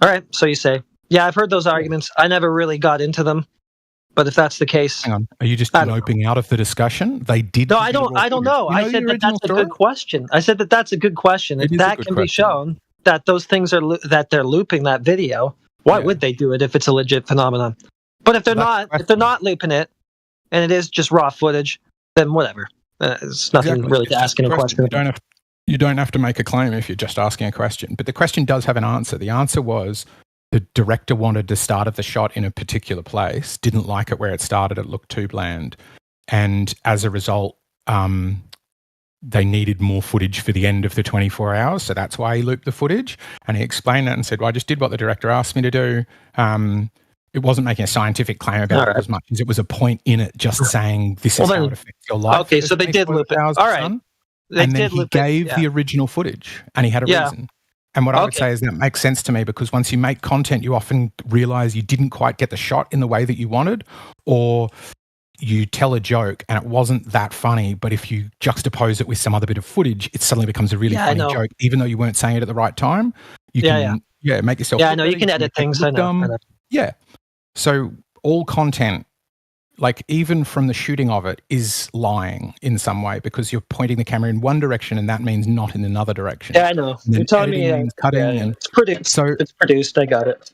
[SPEAKER 11] All right, so you say. Yeah, I've heard those arguments. I never really got into them. But if that's the case,
[SPEAKER 6] hang on, are you just noping out of the discussion? They did.
[SPEAKER 11] No, I don't know. I said that that's a good question. I said that that's a good question. If that can be shown that those things are that they're looping that video, why would they do it if it's a legit phenomenon? But if they're not looping it, and it is just raw footage, then whatever. It's nothing really to ask in a question.
[SPEAKER 6] You don't have to make a claim if you're just asking a question. But the question does have an answer. The answer was the director wanted the start of the shot in a particular place, didn't like it where it started, it looked too bland. And as a result, they needed more footage for the end of the 24 hours. So that's why he looped the footage. And he explained that and said, well, I just did what the director asked me to do. It wasn't making a scientific claim about it as much as it was a point in it, just saying this is how it affects your life.
[SPEAKER 11] Okay, so they did loop it. All right.
[SPEAKER 6] And then he gave the original footage, and he had a reason. And what I would say is that makes sense to me, because once you make content, you often realize you didn't quite get the shot in the way that you wanted, or you tell a joke and it wasn't that funny, but if you juxtapose it with some other bit of footage, it suddenly becomes a really funny joke, even though you weren't saying it at the right time. You can make yourself.
[SPEAKER 11] Yeah, I know. You can edit things. I know.
[SPEAKER 6] Yeah. So all content, like even from the shooting of it, is lying in some way, because you're pointing the camera in one direction and that means not in another direction.
[SPEAKER 11] Yeah, I know. You're telling me
[SPEAKER 6] cutting and
[SPEAKER 11] it's produced. So it's produced. I got it.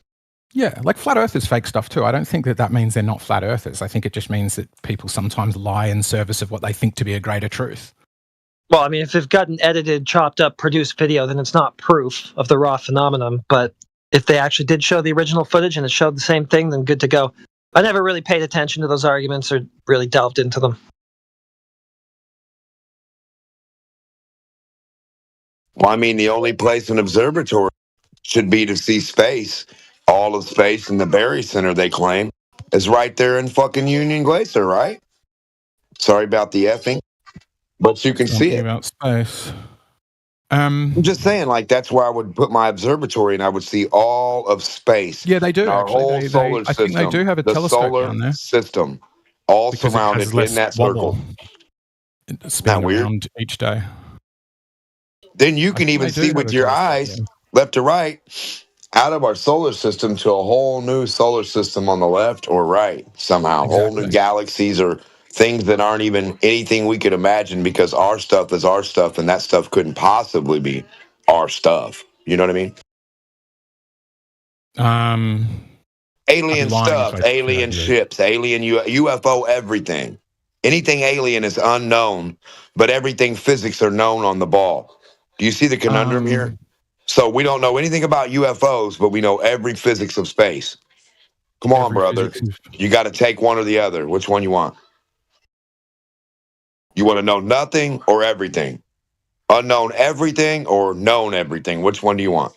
[SPEAKER 6] Yeah, like flat earthers fake stuff too. I don't think that means they're not flat earthers. I think it just means that people sometimes lie in service of what they think to be a greater truth.
[SPEAKER 11] Well, I mean, if they've got an edited, chopped up, produced video, then it's not proof of the raw phenomenon. But if they actually did show the original footage and it showed the same thing, then good to go. I never really paid attention to those arguments or really delved into them.
[SPEAKER 7] Well, I mean, the only place an observatory should be to see space, all of space in the Berry Center, they claim, is right there in fucking Union Glacier, right? Sorry about the effing, but you can see it.
[SPEAKER 6] About space.
[SPEAKER 7] I'm just saying, like, that's where I would put my observatory, and I would see all of space.
[SPEAKER 6] Yeah, they do.
[SPEAKER 7] Our whole solar system.
[SPEAKER 6] I think they do have a telescope down there.
[SPEAKER 7] System, all because surrounded in that circle.
[SPEAKER 6] Spinning around each day.
[SPEAKER 7] Then you can even see with your eyes, left to right, out of our solar system to a whole new solar system on the left or right somehow. Whole new galaxies or things that aren't even anything we could imagine, because our stuff is our stuff and that stuff couldn't possibly be our stuff. You know what I mean? Alien stuff, alien ships, alien UFO, everything. Anything alien is unknown, but everything physics are known on the ball. Do you see the conundrum here? So we don't know anything about UFOs, but we know every physics of space. Come on, brother. You got to take one or the other. Which one you want? You want to know nothing or everything? Unknown everything or known everything? Which one do you want?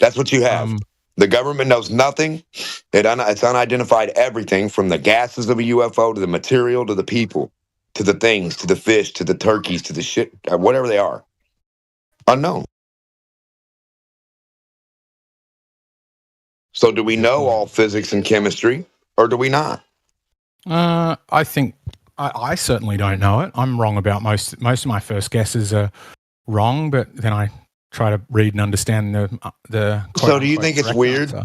[SPEAKER 7] That's what you have. The government knows nothing. It's unidentified everything, from the gases of a UFO to the material to the people to the things to the fish to the turkeys to the shit, whatever they are. Unknown. So do we know all physics and chemistry, or do we not?
[SPEAKER 6] I think I certainly don't know it. I'm wrong about most of my first guesses are wrong, but then I try to read and understand the
[SPEAKER 7] So do you think it's weird? Answer.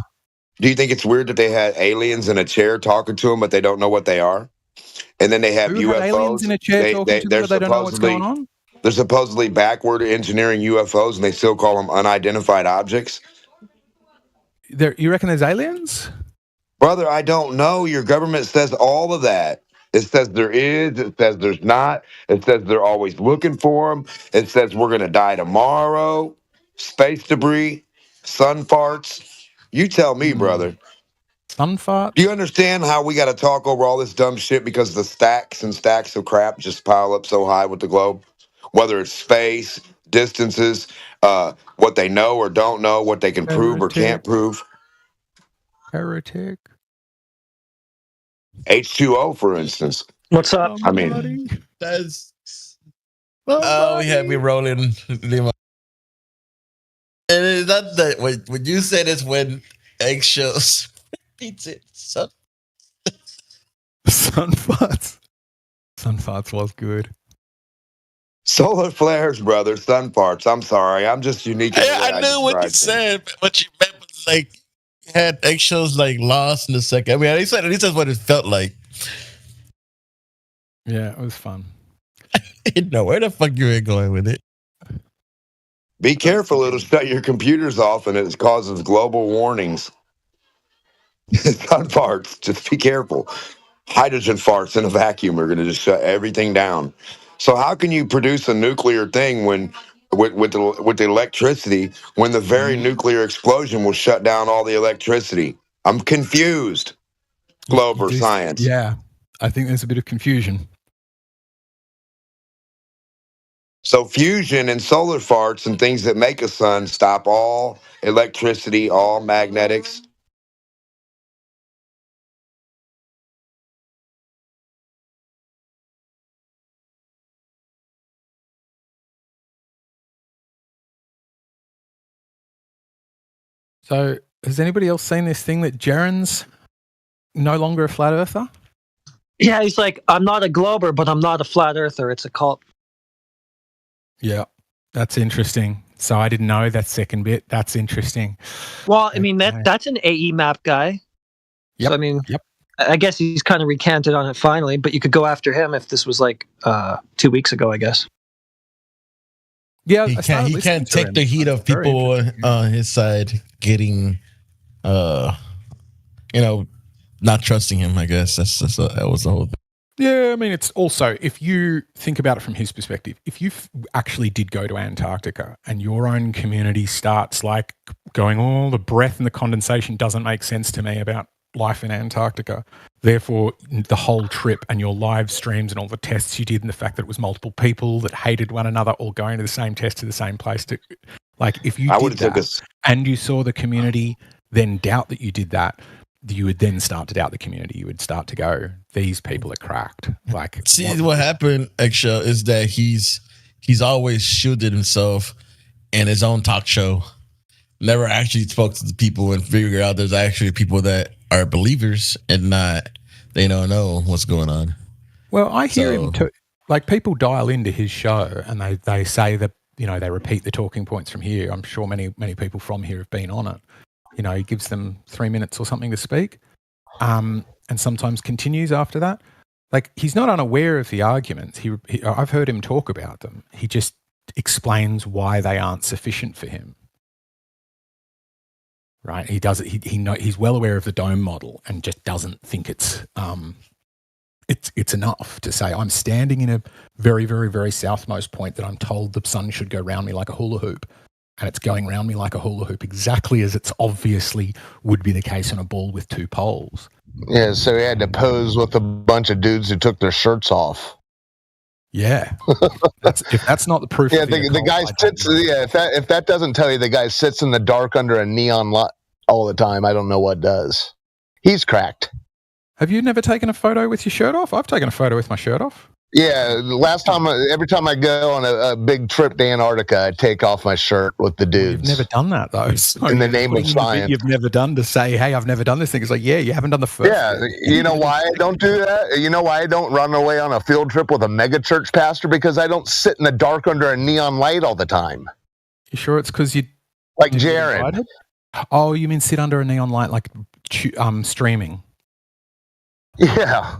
[SPEAKER 7] Do you think it's weird that they had aliens in a chair talking to them, but they don't know what they are? And then they have UFOs.
[SPEAKER 6] Aliens in a chair talking to them, but they don't know what's going on?
[SPEAKER 7] They're supposedly backward engineering UFOs, and they still call them unidentified objects.
[SPEAKER 6] You reckon there's aliens?
[SPEAKER 7] Brother, I don't know. Your government says all of that. It says there is. It says there's not. It says they're always looking for them. It says we're going to die tomorrow. Space debris, sun farts. You tell me, brother.
[SPEAKER 6] Sun farts?
[SPEAKER 7] Do you understand how we got to talk over all this dumb shit because the stacks and stacks of crap just pile up so high with the globe? Whether it's space, distances, what they know or don't know, what they can prove or can't prove.
[SPEAKER 6] Heretic.
[SPEAKER 7] H2O, for instance.
[SPEAKER 11] What's up?
[SPEAKER 7] I mean,
[SPEAKER 12] that's. Oh, we have me rolling, Lima. And is that the when you say this when eggshells repeats it? Sun
[SPEAKER 6] farts. Sun farts was good.
[SPEAKER 7] Solar flares, brother. Sun farts. I'm sorry. I'm just unique.
[SPEAKER 12] I knew what you said, but what you meant was like had eggshells like lost in a second. I mean, at least that's what it felt like.
[SPEAKER 6] Yeah, it was fun.
[SPEAKER 12] I didn't know where the fuck you were going with it.
[SPEAKER 7] Be careful, it'll shut your computers off and it causes global warnings. Gun farts, just be careful. Hydrogen farts in a vacuum are going to just shut everything down. So how can you produce a nuclear thing when with the electricity when the very nuclear explosion will shut down all the electricity? I'm confused. Glober science.
[SPEAKER 6] Yeah, I think there's a bit of confusion.
[SPEAKER 7] So fusion and solar farts and things that make a sun stop all electricity, all magnetics.
[SPEAKER 6] So has anybody else seen this thing that Jaren's no longer a flat earther?
[SPEAKER 11] Yeah, he's like, I'm not a glober, but I'm not a flat earther. It's a cult.
[SPEAKER 6] Yeah, that's interesting. So I didn't know that second bit. That's interesting.
[SPEAKER 11] Well, I mean, that's an AE map guy.
[SPEAKER 6] Yep.
[SPEAKER 11] So, I mean, I guess he's kind of recanted on it finally, but you could go after him if this was like 2 weeks ago, I guess.
[SPEAKER 6] Yeah,
[SPEAKER 12] he can't take the heat of people on his side getting, not trusting him. I guess that was the whole thing.
[SPEAKER 6] Yeah, I mean, it's also, if you think about it from his perspective, if you actually did go to Antarctica and your own community starts like going, oh, the breath and the condensation doesn't make sense to me about life in Antarctica. Therefore, the whole trip and your live streams and all the tests you did and the fact that it was multiple people that hated one another all going to the same test to the same place. Like, if you did that and you saw the community then doubt that you did that, you would then start to doubt the community. You would start to go, these people are cracked. Like,
[SPEAKER 12] see, what happened, Eggshell, is that he's always shielded himself in his own talk show. Never actually spoke to the people and figured out there's actually people that are believers and not, they don't know what's going on.
[SPEAKER 6] Well, I hear him too. Like, people dial into his show and they say that, they repeat the talking points from here. I'm sure many people from here have been on it. He gives them 3 minutes or something to speak, and sometimes continues after that. Like, he's not unaware of the arguments. I've heard him talk about them. He just explains why they aren't sufficient for him. Right? He does it. He's well aware of the dome model and just doesn't think it's enough to say, I'm standing in a very, very, very southmost point that I'm told the sun should go round me like a hula hoop. And it's going around me like a hula hoop, exactly as it's obviously would be the case on a ball with two poles.
[SPEAKER 13] Yeah, so he had to pose with a bunch of dudes who took their shirts off.
[SPEAKER 6] Yeah, if that's not the proof.
[SPEAKER 13] Yeah, the guy sits. Yeah, if that doesn't tell you the guy sits in the dark under a neon light all the time, I don't know what does. He's cracked.
[SPEAKER 6] Have you never taken a photo with your shirt off? I've taken a photo with my shirt off.
[SPEAKER 13] Yeah, every time I go on a big trip to Antarctica, I take off my shirt with the dudes.
[SPEAKER 6] You've never done that, though. So
[SPEAKER 13] in the name of science.
[SPEAKER 6] You've never done to say, hey, I've never done this thing. It's like, yeah, you haven't done the first.
[SPEAKER 13] Yeah, you know why I don't do that? You know why I don't run away on a field trip with a mega church pastor? Because I don't sit in the dark under a neon light all the time.
[SPEAKER 6] You sure it's because you...
[SPEAKER 13] Like Jared.
[SPEAKER 6] Oh, you mean sit under a neon light like streaming?
[SPEAKER 13] Yeah.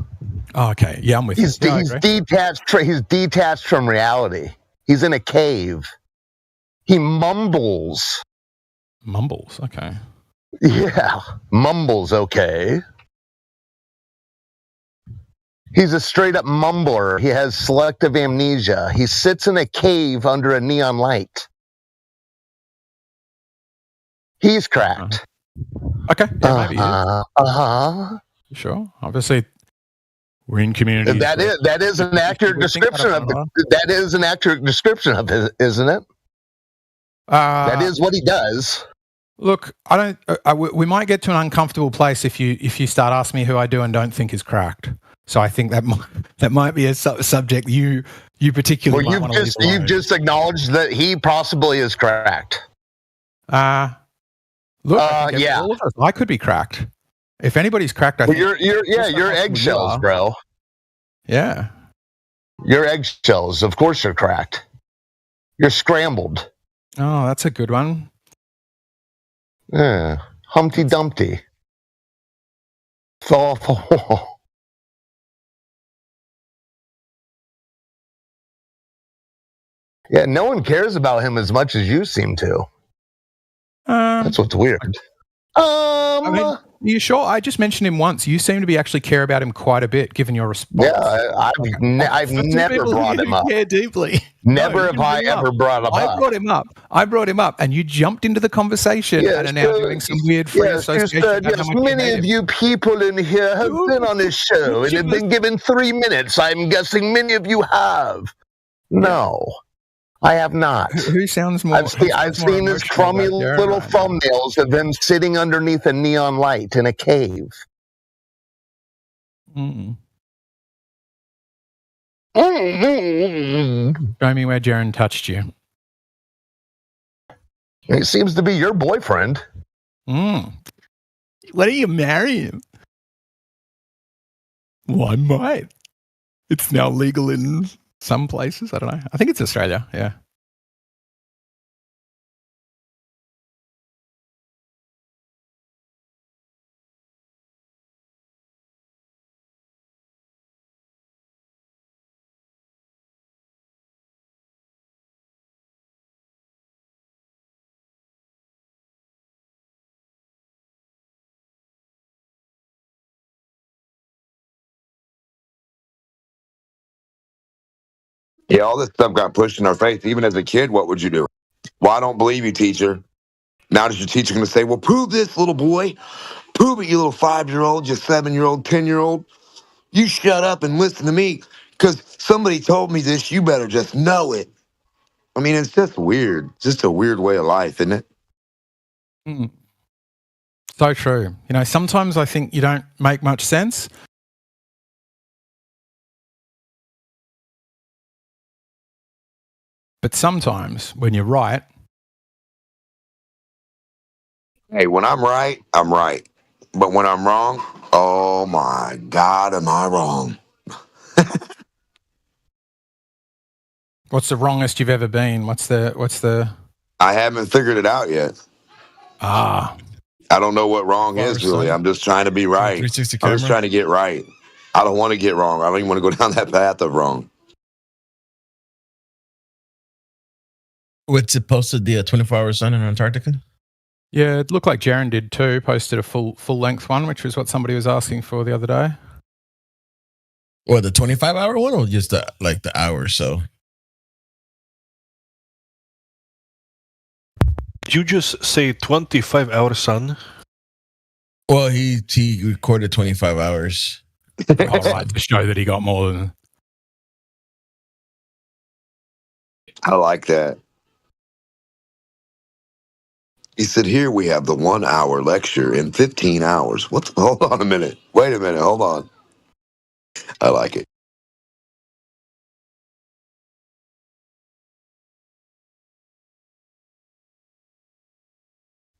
[SPEAKER 6] Oh, okay. Yeah, I'm with you.
[SPEAKER 13] He's detached. He's detached from reality. He's in a cave. He mumbles.
[SPEAKER 6] Mumbles. Okay.
[SPEAKER 13] Yeah, mumbles. Okay. He's a straight up mumbler. He has selective amnesia. He sits in a cave under a neon light. He's cracked.
[SPEAKER 6] Okay. Yeah, maybe. Sure. Obviously, we're in community.
[SPEAKER 13] That is an accurate description of it. That is an accurate description of it, isn't it? That is what he does.
[SPEAKER 6] Look, I don't. We might get to an uncomfortable place if you start asking me who I do and don't think is cracked. So I think that might be a subject you particularly.
[SPEAKER 13] Well, you've just acknowledged that he possibly is cracked.
[SPEAKER 6] Look, yeah, all of us, I could be cracked. If anybody's cracked, I think
[SPEAKER 13] you're eggshells, bro.
[SPEAKER 6] Yeah.
[SPEAKER 13] You're eggshells. Of course you're cracked. You're scrambled.
[SPEAKER 6] Oh, that's a good one.
[SPEAKER 13] Yeah. Humpty Dumpty fell off a wall. Yeah, no one cares about him as much as you seem to. That's what's weird.
[SPEAKER 6] I mean, are you sure? I just mentioned him once. You seem to be actually care about him quite a bit, given your response.
[SPEAKER 13] Yeah, I've never brought him up.
[SPEAKER 6] Care deeply.
[SPEAKER 13] Never have I ever brought him up.
[SPEAKER 6] I brought him up, and you jumped into the conversation and are now doing some weird free association.
[SPEAKER 13] Yes, many of you people in here have been on his show and have been given 3 minutes. I'm guessing many of you have. No. I have not.
[SPEAKER 6] Who sounds more?
[SPEAKER 13] I've seen his crummy little thumbnails of him sitting underneath a neon light in a cave.
[SPEAKER 6] Show me where Jaren touched you.
[SPEAKER 13] He seems to be your boyfriend.
[SPEAKER 6] Why don't you marry him? Well, I might. It's now legal in some places. I don't know. I think it's Australia. Yeah.
[SPEAKER 7] Yeah, all this stuff got pushed in our face. Even as a kid, what would you do? Well, I don't believe you, teacher. Now is your teacher going to say, well, prove this, little boy. Prove it, you little 5-year-old, you 7-year-old, 10-year-old. You shut up and listen to me because somebody told me this. You better just know it. I mean, it's just weird. It's just a weird way of life, isn't it?
[SPEAKER 6] So true. You know, sometimes I think you don't make much sense. But sometimes when you're right.
[SPEAKER 7] Hey, when I'm right, I'm right. But when I'm wrong, oh my God, am I wrong?
[SPEAKER 6] What's the wrongest you've ever been? What's the
[SPEAKER 7] I haven't figured it out yet.
[SPEAKER 6] I
[SPEAKER 7] don't know what wrong is, really. I'm just trying to be right.
[SPEAKER 12] 360
[SPEAKER 7] I'm just
[SPEAKER 12] camera.
[SPEAKER 7] trying to get right. I don't want to get wrong. I don't even want to go down that path of wrong.
[SPEAKER 12] What's it posted? The 24-hour sun in Antarctica?
[SPEAKER 6] Yeah, it looked like Jaren did too. Posted a full length one, which was what somebody was asking for the other day.
[SPEAKER 12] Or the 25-hour one, or just the hour or so?
[SPEAKER 5] Did you just say 25-hour sun?
[SPEAKER 12] Well, he recorded 25 hours.
[SPEAKER 6] All right, to show that he got more than.
[SPEAKER 7] I like that. He said, here we have the 1 hour lecture in 15 hours. What? Hold on a minute. Wait a minute. Hold on. I like it.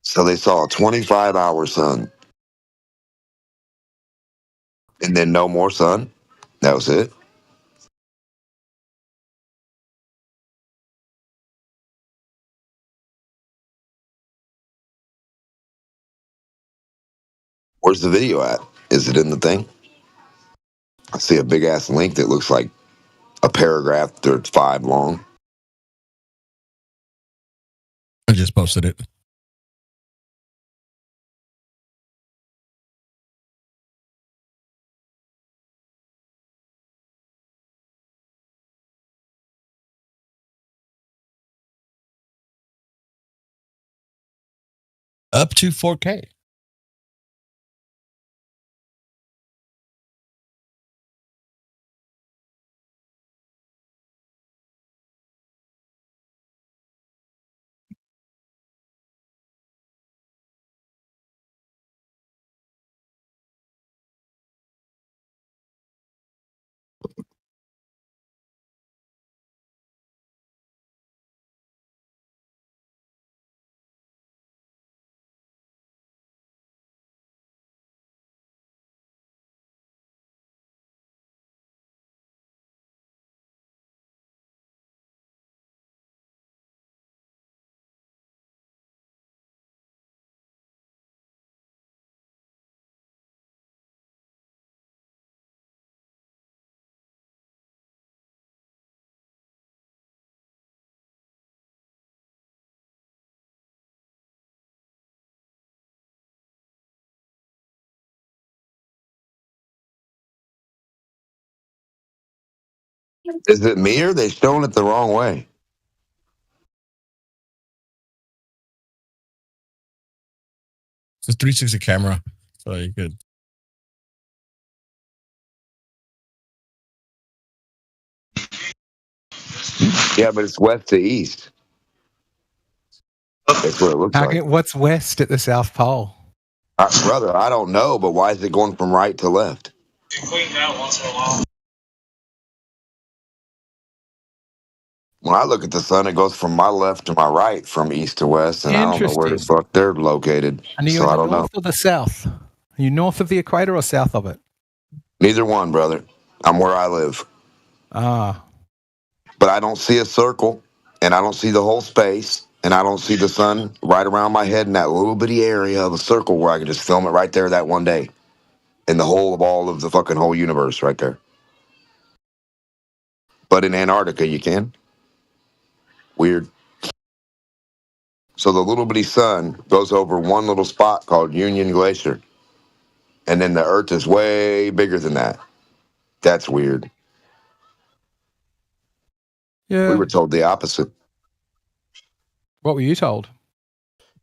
[SPEAKER 7] So they saw a 25-hour sun. And then no more sun. That was it. Where's the video at? Is it in the thing? I see a big ass link that looks like a paragraph that's 5 long.
[SPEAKER 12] I just posted it. Up to 4K.
[SPEAKER 7] Is it me or they showing it the wrong way?
[SPEAKER 12] It's a 360 camera, so you could.
[SPEAKER 7] Yeah, but it's west to east. That's what it looks like.
[SPEAKER 6] What's west at the South Pole?
[SPEAKER 7] Brother, I don't know, but why is it going from right to left?
[SPEAKER 3] Clean out once in a while.
[SPEAKER 7] When I look at the sun, it goes from my left to my right, from east to west, and I don't know where the fuck they're located.
[SPEAKER 6] And are you
[SPEAKER 7] so I
[SPEAKER 6] in the
[SPEAKER 7] don't know.
[SPEAKER 6] north or the south? Are you north of the equator or south of it?
[SPEAKER 7] Neither one, brother. I'm where I live.
[SPEAKER 6] Ah.
[SPEAKER 7] But I don't see a circle, and I don't see the whole space, and I don't see the sun right around my head in that little bitty area of a circle where I can just film it right there that one day. In the whole of all of the fucking whole universe right there. But in Antarctica, you can. Weird. So the little bitty sun goes over one little spot called Union Glacier. And then the Earth is way bigger than that. That's weird.
[SPEAKER 6] Yeah.
[SPEAKER 7] We were told the opposite.
[SPEAKER 6] What were you told?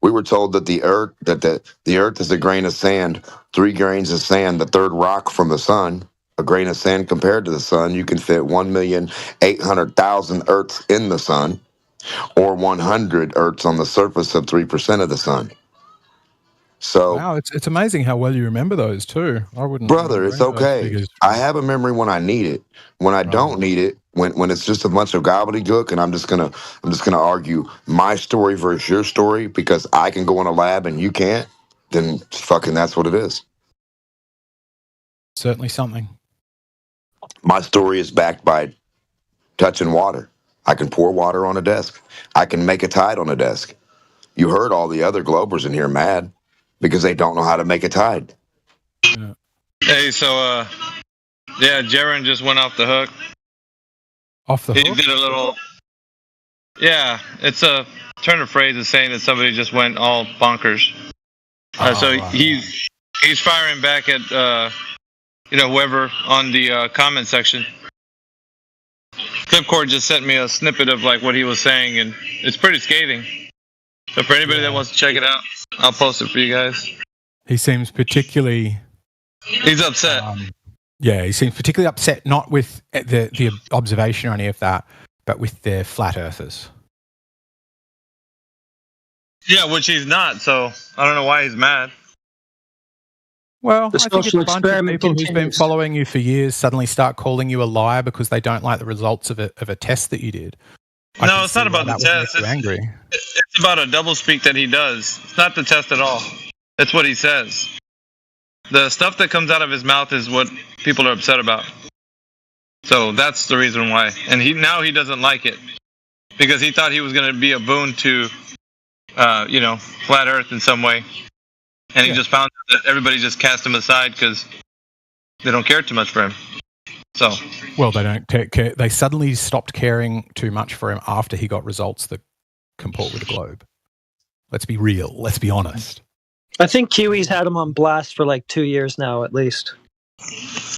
[SPEAKER 7] We were told that the Earth is a grain of sand, 3 grains of sand, the third rock from the sun. A grain of sand compared to the sun, you can fit 1,800,000 Earths in the sun, or 100 Earths on the surface of 3% of the sun. So,
[SPEAKER 6] wow, it's amazing how well you remember those too. I wouldn't.
[SPEAKER 7] brother, it's okay. I have a memory when I need it. When I don't need it, when it's just a bunch of gobbledygook, and I'm just gonna argue my story versus your story because I can go in a lab and you can't. Then fucking that's what it is.
[SPEAKER 6] Certainly something.
[SPEAKER 7] My story is backed by touching water. I can pour water on a desk. I can make a tide on a desk. You heard all the other Globers in here mad because they don't know how to make a tide.
[SPEAKER 6] Yeah.
[SPEAKER 14] Hey, so yeah, Jaren just went off the hook.
[SPEAKER 6] Off the hook?
[SPEAKER 14] He did a little. Yeah, it's a turn of phrase is saying that somebody just went all bonkers. So he's firing back at whoever on the comment section. Clipcord just sent me a snippet of like what he was saying, and it's pretty scathing. So for anybody that wants to check it out, I'll post it for you guys.
[SPEAKER 6] He seems particularly.
[SPEAKER 14] He's upset.
[SPEAKER 6] Yeah, he seems particularly upset, not with the observation or any of that, but with the flat earthers.
[SPEAKER 14] Yeah, which he's not. So I don't know why he's mad.
[SPEAKER 6] Well,
[SPEAKER 11] The
[SPEAKER 6] I think it's a
[SPEAKER 11] social
[SPEAKER 6] bunch of
[SPEAKER 11] experiment
[SPEAKER 6] people who's been
[SPEAKER 11] continues.
[SPEAKER 6] following you for years suddenly start calling you a liar because they don't like the results of a test that you did.
[SPEAKER 14] No, it's not about the test.
[SPEAKER 6] It's angry.
[SPEAKER 14] It's about a doublespeak that he does. It's not the test at all. That's what he says. The stuff that comes out of his mouth is what people are upset about. So that's the reason why. And now he doesn't like it because he thought he was going to be a boon to, flat Earth in some way. And he just found that everybody just cast him aside because they don't care too much for him. So,
[SPEAKER 6] well, they don't care. They suddenly stopped caring too much for him after he got results that comport with the globe. Let's be real. Let's be honest.
[SPEAKER 11] I think Kiwi's had him on blast for like 2 years now, at least.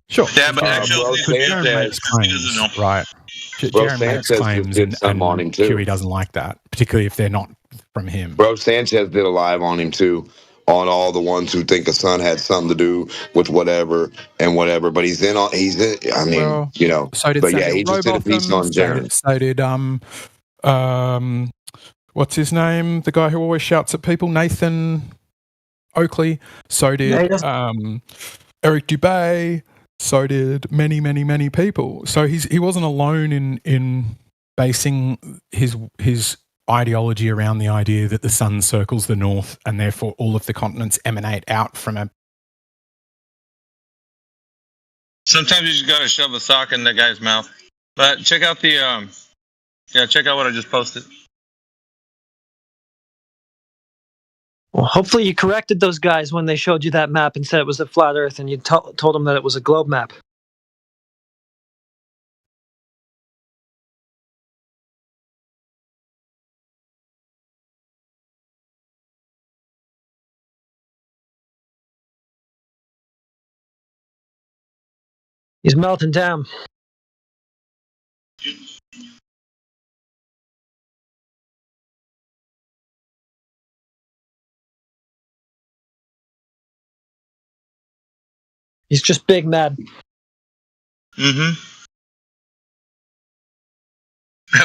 [SPEAKER 6] Sure.
[SPEAKER 14] Yeah, but actually,
[SPEAKER 6] Jeremy makes claims, right? Jeremy makes claims, and Kiwi doesn't like that, particularly if they're not from him.
[SPEAKER 7] Bro Sanchez did a live on him too, on all the ones who think the sun had something to do with whatever and whatever. But he's in. So did
[SPEAKER 6] but
[SPEAKER 7] yeah, he just did a piece on Jaren.
[SPEAKER 6] So did what's his name? The guy who always shouts at people, Nathan Oakley. So did Eric Dubay. So did many, many, many people. So he wasn't alone in basing his ideology around the idea that the sun circles the north and therefore all of the continents emanate out from a.
[SPEAKER 14] Sometimes you just gotta shove a sock in the guy's mouth. But check out the check out what I just posted.
[SPEAKER 11] Well, hopefully you corrected those guys when they showed you that map and said it was a flat Earth, and you told them that it was a globe map. He's melting down. He's just big mad.
[SPEAKER 14] Mm-hmm.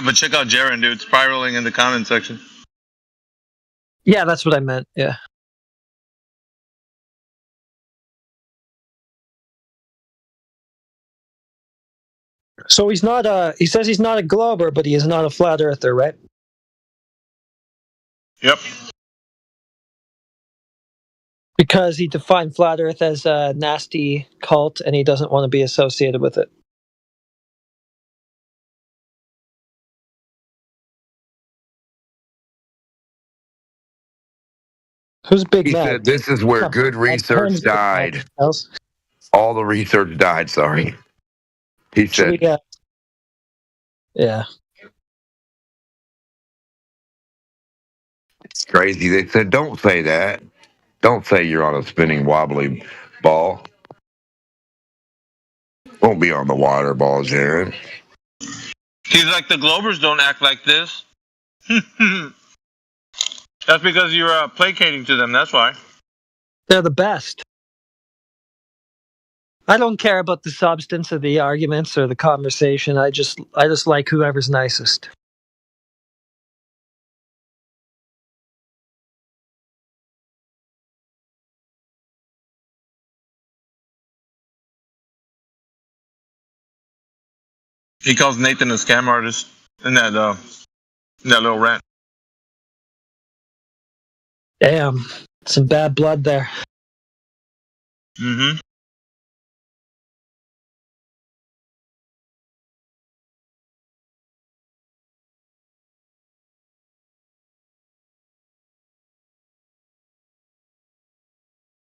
[SPEAKER 14] But check out Jaren, dude. Spiraling in the comment section.
[SPEAKER 11] Yeah, that's what I meant. Yeah. So he's not he says he's not a glober, but he is not a flat earther, right?
[SPEAKER 14] Yep.
[SPEAKER 11] Because he defined flat earth as a nasty cult and he doesn't want to be associated with it. Who's big
[SPEAKER 7] He
[SPEAKER 11] mad?
[SPEAKER 7] said this is where good research died. All the research died, sorry. He said.
[SPEAKER 11] Yeah.
[SPEAKER 7] It's crazy. They said, don't say that. Don't say you're on a spinning wobbly ball. Won't be on the water ball, Jaren.
[SPEAKER 14] He's like, the Globers don't act like this. That's because you're placating to them, that's why.
[SPEAKER 11] They're the best. I don't care about the substance of the arguments or the conversation. I just like whoever's nicest.
[SPEAKER 14] He calls Nathan a scam artist in that little rant.
[SPEAKER 11] Damn, some bad blood there.
[SPEAKER 14] Mm-hmm.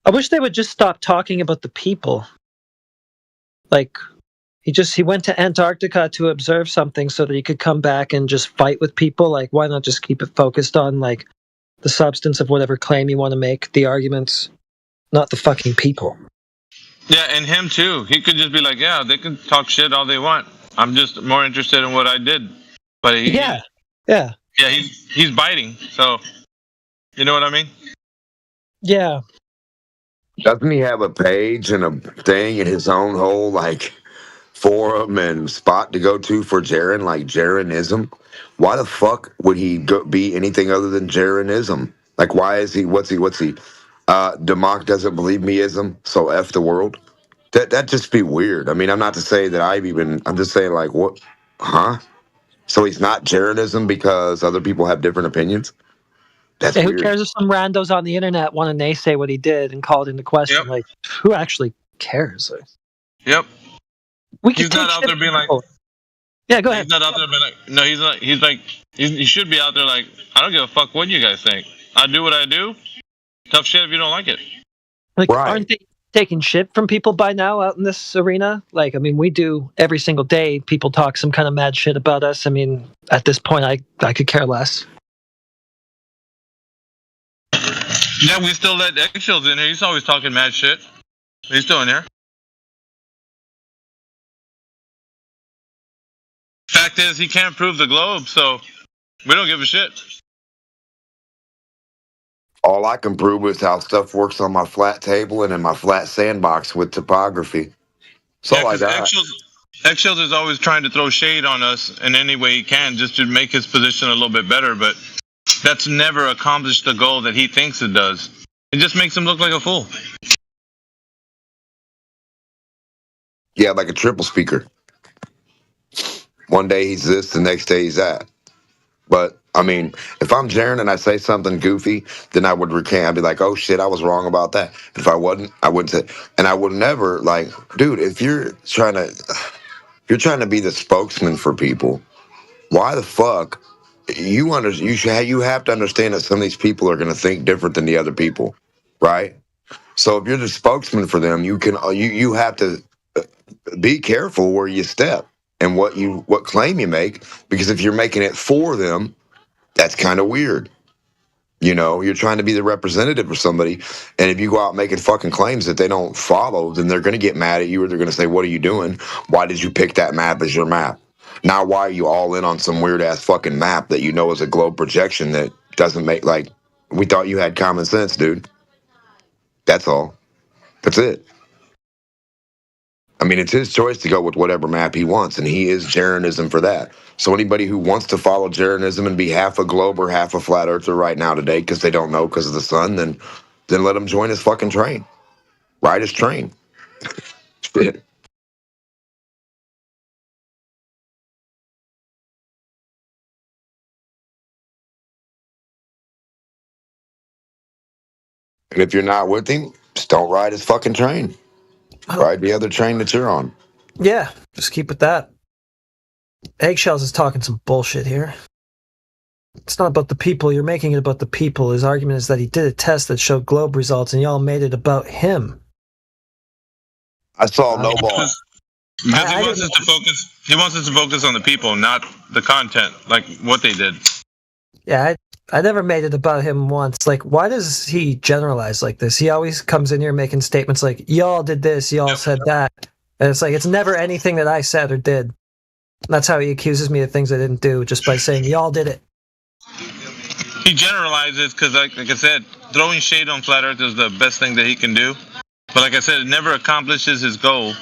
[SPEAKER 11] I wish they would just stop talking about the people. Like, he went to Antarctica to observe something so that he could come back and just fight with people. Like, why not just keep it focused on, like, the substance of whatever claim you want to make, the arguments, not the fucking people.
[SPEAKER 14] Yeah, and him too. He could just be like, yeah, they can talk shit all they want. I'm just more interested in what I did. But
[SPEAKER 11] yeah,
[SPEAKER 14] he's biting. So, you know what I mean?
[SPEAKER 11] Yeah.
[SPEAKER 7] Doesn't he have a page and a thing in his own whole, like, forum and spot to go to for Jaren, like Jarenism? Why the fuck would he be anything other than Jarenism? Like, why is he, what's he? Democ doesn't believe me-ism, so F the world? That'd just be weird. I mean, I'm not to say that I'm just saying, like, what, huh? So he's not Jarenism because other people have different opinions? That's
[SPEAKER 11] who
[SPEAKER 7] weird.
[SPEAKER 11] cares if some randos on the internet want to naysay what he did and call it into question? Yep. Like, who actually cares?
[SPEAKER 14] Yep.
[SPEAKER 11] He's
[SPEAKER 14] not out there being like,
[SPEAKER 11] yeah, go ahead.
[SPEAKER 14] He's not out there being like, no, he's not. He's like, he should be out there like, I don't give a fuck what you guys think. I do what I do. Tough shit if you don't like it.
[SPEAKER 11] Like, aren't they taking shit from people by now out in this arena? Like, I mean, we do every single day. People talk some kind of mad shit about us. I mean, at this point, I could care less.
[SPEAKER 14] Yeah, we still let Eggshells in here. He's always talking mad shit. He's still in here. Fact is, he can't prove the globe, so we don't give a shit.
[SPEAKER 7] All I can prove is how stuff works on my flat table and in my flat sandbox with topography. So
[SPEAKER 14] yeah, Eggshells is always trying to throw shade on us in any way he can just to make his position a little bit better, but that's never accomplished the goal that he thinks it does. It just makes him look like a fool.
[SPEAKER 7] Yeah, like a triple speaker. One day he's this, the next day he's that. But, I mean, if I'm Jaren and I say something goofy, then I would recant. I'd be like, oh, shit, I was wrong about that. If I wasn't, I wouldn't say. And I would never, like, dude, if you're trying to be the spokesman for people, why the fuck? You have to understand that some of these people are going to think different than the other people, right? So if you're the spokesman for them, you have to be careful where you step and what claim you make, because if you're making it for them, that's kind of weird. You know, you're trying to be the representative for somebody, and if you go out making fucking claims that they don't follow, then they're going to get mad at you, or they're going to say, what are you doing? Why did you pick that map as your map? Now, why are you all in on some weird ass fucking map that you know is a globe projection that doesn't make, like, we thought you had common sense, dude. That's all. That's it. I mean, it's his choice to go with whatever map he wants, and he is Jeranism for that. So anybody who wants to follow Jeranism and be half a globe or half a flat earther right now today because they don't know because of the sun, then let him join his fucking train. Ride his train. Shit. And if you're not with him, just don't ride his fucking train. Ride the other train that you're on.
[SPEAKER 11] Yeah, just keep with that. Eggshells is talking some bullshit here. It's not about the people. You're making it about the people. His argument is that he did a test that showed globe results, and y'all made it about him.
[SPEAKER 7] I saw no ball.
[SPEAKER 14] Because he wants us to focus. He wants us to focus on the people, not the content, like what they did.
[SPEAKER 11] Yeah, I never made it about him once. Like, why does he generalize like this? He always comes in here making statements like, y'all did this, y'all said that. And it's like, it's never anything that I said or did. That's how he accuses me of things I didn't do, just by saying, y'all did it.
[SPEAKER 14] He generalizes because, like I said, throwing shade on Flat Earth is the best thing that he can do. But like I said, it never accomplishes his goal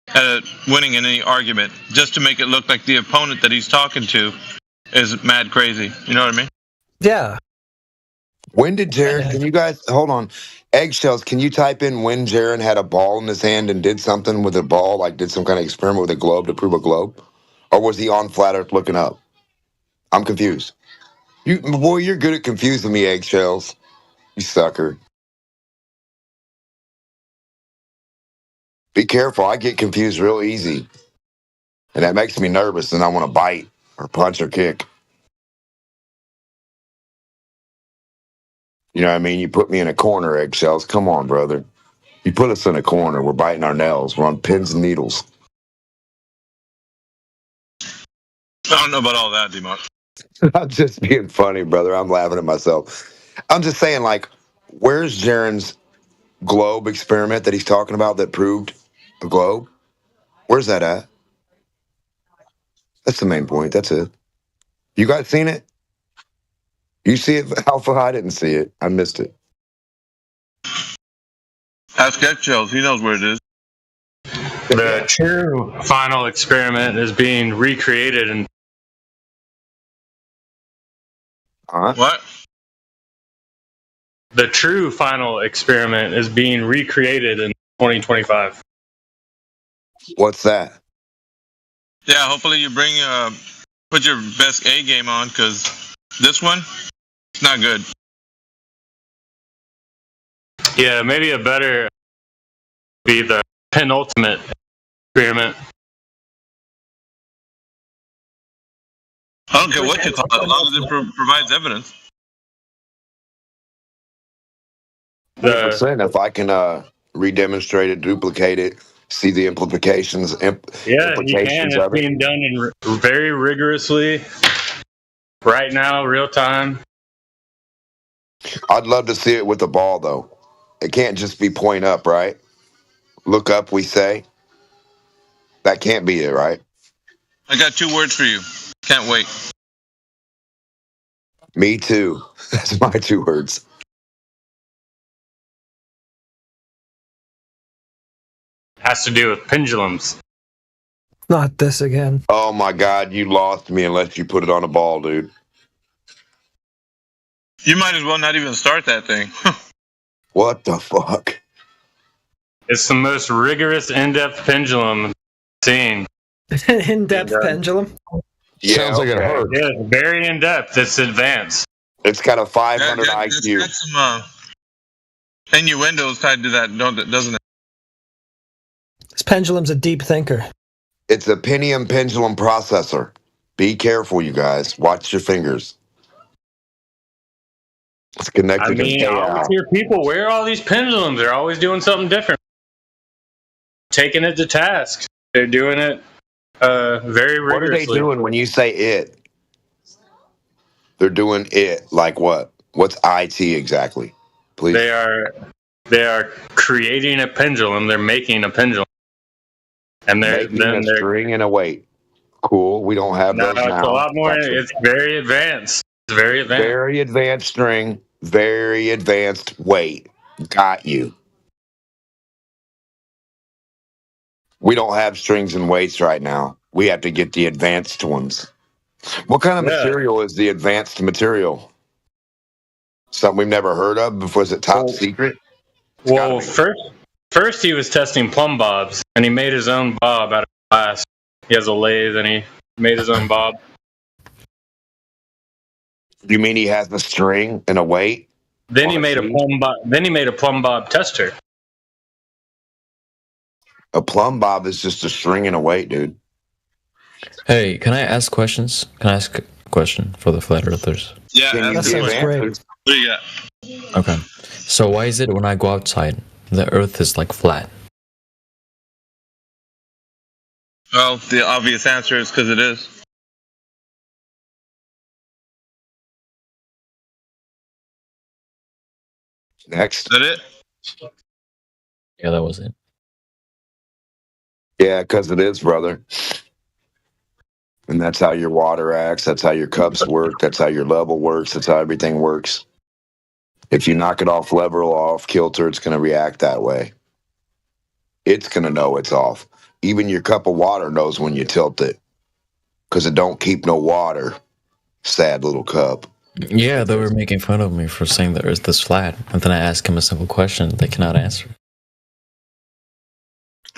[SPEAKER 14] at winning in any argument, just to make it look like the opponent that he's talking to is mad crazy. You know what I mean?
[SPEAKER 11] Yeah.
[SPEAKER 7] When did Jaren, can you guys, hold on, Eggshells, can you type in when Jaren had a ball in his hand and did something with a ball, like did some kind of experiment with a globe to prove a globe? Or was he on Flat Earth looking up? I'm confused. Boy, you're good at confusing me, Eggshells. You sucker. Be careful, I get confused real easy. And that makes me nervous and I want to bite or punch or kick. You know what I mean? You put me in a corner, Eggshells. Come on, brother. You put us in a corner. We're biting our nails. We're on pins and needles.
[SPEAKER 14] I don't know about all that, D-Mark.
[SPEAKER 7] I'm just being funny, brother. I'm laughing at myself. I'm just saying, like, where's Jaren's globe experiment that he's talking about that proved a globe? Where's that at? That's the main point. That's it. You guys seen it? You see it, Alpha? I didn't see it. I missed it.
[SPEAKER 14] Ask Eggshells. He knows where it is.
[SPEAKER 1] The true final experiment is being recreated in.
[SPEAKER 14] What?
[SPEAKER 1] The true final experiment is being recreated in 2025.
[SPEAKER 7] What's that?
[SPEAKER 14] Yeah, hopefully you put your best A game on, because this one, it's not good.
[SPEAKER 1] Yeah, maybe a better be the penultimate experiment.
[SPEAKER 14] I don't care what you call it, as long as it provides evidence.
[SPEAKER 7] 100%. If I can re-demonstrate it, duplicate it, see the implications.
[SPEAKER 1] Yeah, you can. It's being done in very rigorously right now, real time.
[SPEAKER 7] I'd love to see it with the ball, though. It can't just be point up, right? Look up, we say. That can't be it, right?
[SPEAKER 14] I got 2 words for you. Can't wait.
[SPEAKER 7] Me too. That's my 2 words.
[SPEAKER 1] Has to do with pendulums.
[SPEAKER 11] Not this again.
[SPEAKER 7] Oh my God, you lost me unless you put it on a ball, dude.
[SPEAKER 14] You might as well not even start that thing.
[SPEAKER 7] What the fuck?
[SPEAKER 1] It's the most rigorous in-depth pendulum seen.
[SPEAKER 11] In-depth pendulum?
[SPEAKER 7] Yeah, sounds like it hurts.
[SPEAKER 1] Yeah, it's very in-depth. It's advanced.
[SPEAKER 7] It's got a 500 IQ.
[SPEAKER 14] It's got some innuendos tied to that, doesn't it?
[SPEAKER 11] This pendulum's a deep thinker.
[SPEAKER 7] It's a Pentium pendulum processor. Be careful, you guys. Watch your fingers. It's connected
[SPEAKER 1] I always hear people wear all these pendulums. They're always doing something different. Taking it to task. They're doing it very rigorously.
[SPEAKER 7] What are they doing when you say it? They're doing it like what? What's IT exactly? Please.
[SPEAKER 1] They are creating a pendulum. They're making a pendulum. And they're
[SPEAKER 7] string and a weight. Cool. We don't have
[SPEAKER 15] No,
[SPEAKER 7] those now.
[SPEAKER 15] it's a lot more. It's very advanced. It's very advanced.
[SPEAKER 7] Very advanced string. Very advanced weight. Got you. We don't have strings and weights right now. We have to get the advanced ones. What kind of material is the advanced material? Something we've never heard of before? Is it top secret?
[SPEAKER 15] Well, first he was testing plumb bobs, and he made his own bob out of glass. He has a lathe, and he made his own bob.
[SPEAKER 7] You mean he has a string and a weight?
[SPEAKER 15] Then he made a plumb bob. Then he made a plumb bob tester.
[SPEAKER 7] A plumb bob is just a string and a weight, dude.
[SPEAKER 16] Hey, can I ask questions? Can I ask a question for the flat earthers?
[SPEAKER 14] Yeah,
[SPEAKER 11] that sounds great.
[SPEAKER 14] What do you got?
[SPEAKER 16] Okay. So why is it when I go outside, the earth is like flat?
[SPEAKER 14] Well, the obvious answer is because it is.
[SPEAKER 7] Next.
[SPEAKER 14] Is that it?
[SPEAKER 16] Yeah, that was it.
[SPEAKER 7] Yeah, because it is, brother. And that's how your water acts. That's how your cups work. That's how your level works. That's how everything works. If you knock it off level or off kilter, it's going to react that way. It's going to know it's off. Even your cup of water knows when you tilt it. Because it don't keep no water. Sad little cup.
[SPEAKER 16] Yeah, they were making fun of me for saying the earth is flat. And then I asked them a simple question they cannot answer.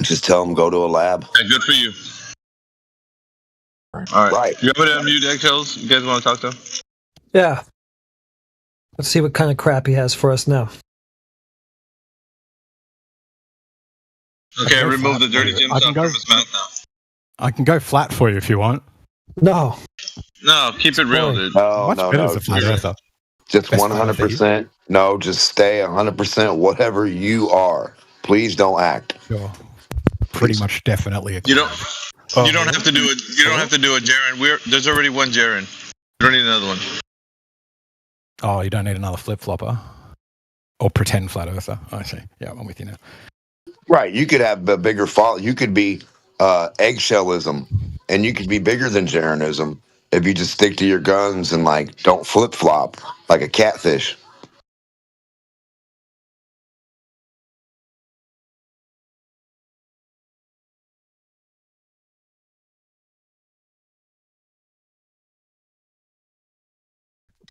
[SPEAKER 7] Just tell them go to a lab.
[SPEAKER 14] Yeah, good for you. All right. You have to unmute eggshells. You guys want to talk to him?
[SPEAKER 11] Yeah. Let's see what kind of crap he has for us now.
[SPEAKER 14] Okay, remove the dirty Jim stuff from his mouth now.
[SPEAKER 6] I can go flat for you if you want.
[SPEAKER 11] No.
[SPEAKER 14] No, keep it real, dude.
[SPEAKER 7] No,
[SPEAKER 6] Much
[SPEAKER 7] no,
[SPEAKER 6] better
[SPEAKER 7] no.
[SPEAKER 6] as a flat earther.
[SPEAKER 7] Just
[SPEAKER 6] Best
[SPEAKER 7] 100%. No, just stay 100% whatever you are. Please don't act.
[SPEAKER 6] Sure. Pretty much definitely.
[SPEAKER 14] You don't have to do it. You don't have to do it, Jaren. There's already one Jaren. You don't need another one.
[SPEAKER 6] Oh, you don't need another flip flopper or pretend flat earther. I see. Yeah, I'm with you now.
[SPEAKER 7] Right. You could have a bigger fall. You could be eggshellism, and you could be bigger than Jarenism if you just stick to your guns and like don't flip flop like a catfish.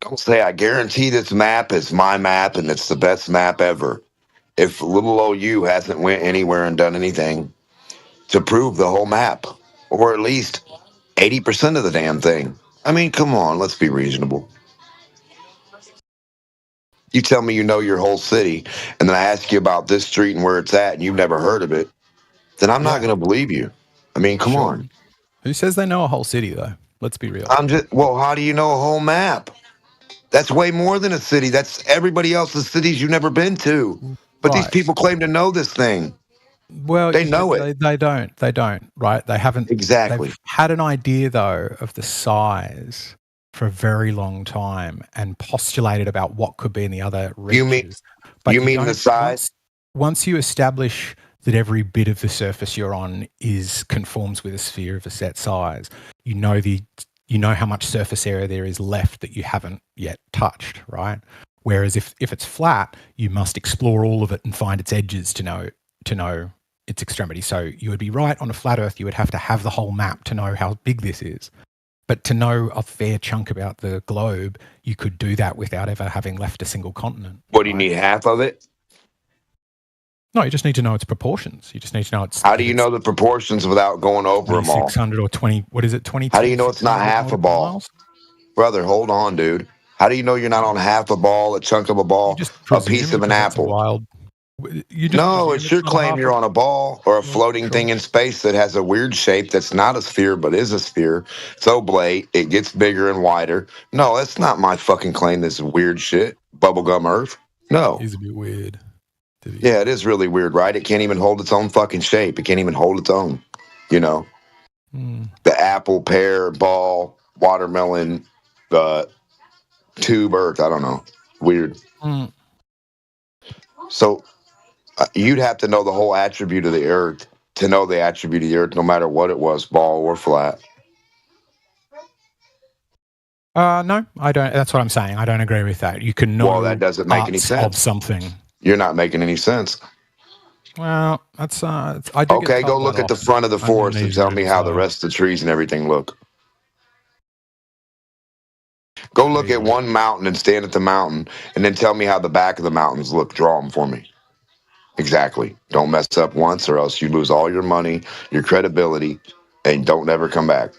[SPEAKER 7] Don't say, I guarantee this map is my map and it's the best map ever. If little old you hasn't went anywhere and done anything to prove the whole map, or at least 80% of the damn thing. I mean, come on, let's be reasonable. You tell me you know your whole city, and then I ask you about this street and where it's at, and you've never heard of it, then I'm not going to believe you. I mean, come on.
[SPEAKER 6] Who says they know a whole city, though? Let's be real.
[SPEAKER 7] Well, how do you know a whole map? That's way more than a city. That's everybody else's cities you've never been to. But these people claim to know this thing.
[SPEAKER 6] Well,
[SPEAKER 7] they know it.
[SPEAKER 6] They don't. They don't, right? They haven't.
[SPEAKER 7] Exactly.
[SPEAKER 6] They've had an idea, though, of the size for a very long time and postulated about what could be in the other reaches.
[SPEAKER 7] You mean the size?
[SPEAKER 6] Once you establish that every bit of the surface you're on conforms with a sphere of a set size, you know how much surface area there is left that you haven't yet touched, right? Whereas if it's flat, you must explore all of it and find its edges to know its extremity. So you would be right on a flat Earth, you would have to have the whole map to know how big this is. But to know a fair chunk about the globe, you could do that without ever having left a single continent.
[SPEAKER 7] What, do you need half of it?
[SPEAKER 6] No, you just need to know its proportions. You just need to know its...
[SPEAKER 7] How do you know the proportions without going over them all?
[SPEAKER 6] 600 or 20... What is it, 20?
[SPEAKER 7] How do you know it's not half a ball?
[SPEAKER 6] Miles?
[SPEAKER 7] Brother, hold on, dude. How do you know you're not on half a ball, a chunk of a ball, a piece of an apple? No, it's your claim you're on a ball or a floating thing in space that has a weird shape that's not a sphere but is a sphere. It's oblate. It gets bigger and wider. No, that's not my fucking claim. This weird shit. Bubblegum Earth. No.
[SPEAKER 6] He's a bit weird.
[SPEAKER 7] Yeah, it is really weird, right? It can't even hold its own fucking shape. It can't even hold its own. You know? The apple, pear, ball, watermelon, tube Earth. I don't know. Weird. So you'd have to know the whole attribute of the Earth to know the attribute of the Earth, no matter what it was, ball or flat.
[SPEAKER 6] No, I don't. That's what I'm saying. I don't agree with that. You can know.
[SPEAKER 7] Well, that doesn't make any sense.
[SPEAKER 6] Of something.
[SPEAKER 7] You're not making any sense.
[SPEAKER 6] Well, that's I do.
[SPEAKER 7] Okay, go look at the front of the forest and tell me how the rest of the trees and everything look. Go look at one mountain and stand at the mountain, and then tell me how the back of the mountains look. Draw them for me. Exactly. Don't mess up once, or else you lose all your money, your credibility, and don't ever come back.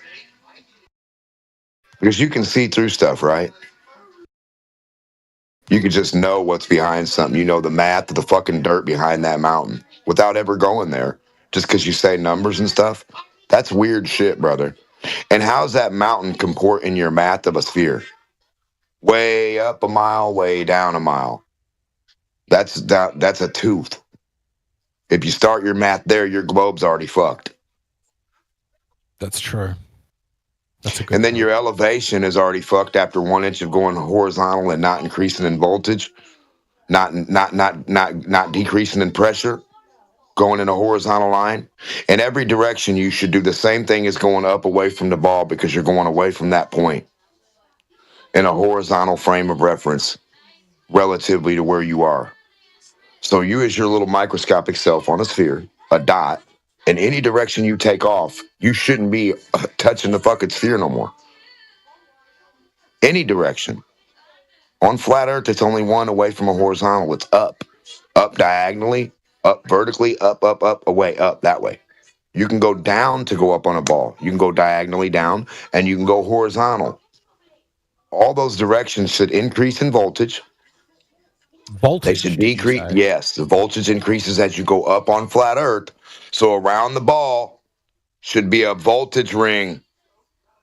[SPEAKER 7] Because you can see through stuff, right? You can just know what's behind something. You know the math of the fucking dirt behind that mountain without ever going there. Just because you say numbers and stuff. That's weird shit, brother. And how's that mountain comport in your math of a sphere? Way up a mile, way down a mile. That's a tooth. If you start your math there, your globe's already fucked.
[SPEAKER 6] That's true. That's a good
[SPEAKER 7] and then your elevation is already fucked after 1 inch of going horizontal and not increasing in voltage, not decreasing in pressure, going in a horizontal line. In every direction, you should do the same thing as going up away from the ball because you're going away from that point in a horizontal frame of reference relatively to where you are. So you as your little microscopic self on a sphere, a dot, in any direction you take off, you shouldn't be touching the fucking sphere no more. Any direction. On flat Earth, it's only one away from a horizontal. It's up. Up diagonally, up vertically, up, away, up, that way. You can go down to go up on a ball. You can go diagonally down, and you can go horizontal. All those directions should increase in voltage. They should decrease. Yes, the voltage increases as you go up on flat Earth. So around the ball should be a voltage ring,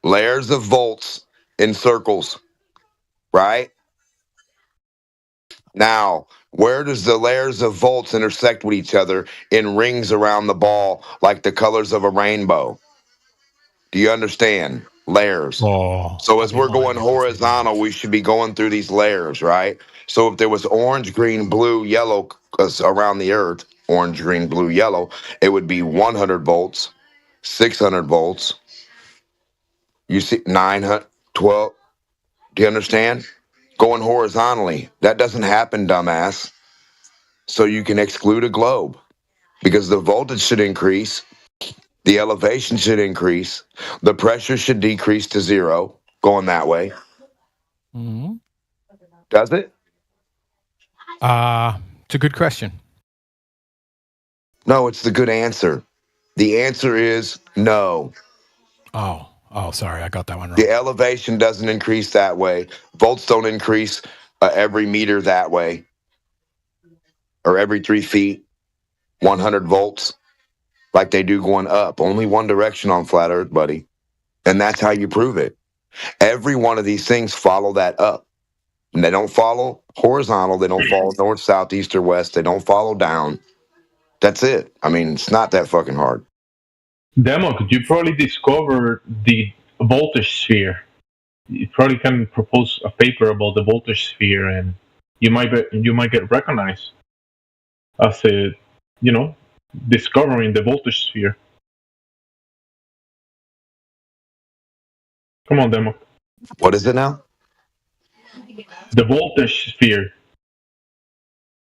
[SPEAKER 7] layers of volts in circles, right? Now, where does the layers of volts intersect with each other in rings around the ball like the colors of a rainbow? Do you understand? Layers. So as we're going horizontal, we should be going through these layers, right? So if there was orange, green, blue, yellow around the Earth, orange, green, blue, yellow, it would be 100 volts, 600 volts. You see 900, 12. Do you understand? Going horizontally. That doesn't happen, dumbass. So you can exclude a globe because the voltage should increase. The elevation should increase. The pressure should decrease to zero, going that way.
[SPEAKER 6] Mm-hmm.
[SPEAKER 7] Does it?
[SPEAKER 6] It's a good question.
[SPEAKER 7] No, it's the good answer. The answer is no.
[SPEAKER 6] Oh, sorry, I got that one wrong.
[SPEAKER 7] The elevation doesn't increase that way. Volts don't increase every meter that way. Or every 3 feet, 100 volts. Like they do going up. Only one direction on flat Earth, buddy. And that's how you prove it. Every one of these things follow that up. And they don't follow horizontal. They don't follow north, south, east, or west. They don't follow down. That's it. I mean, it's not that fucking hard.
[SPEAKER 17] Demo, could you probably discover the voltage sphere? You probably can propose a paper about the voltage sphere, and you might get recognized as a, discovering the voltage sphere. Come on, Demo.
[SPEAKER 7] What is it now?
[SPEAKER 17] The voltage sphere.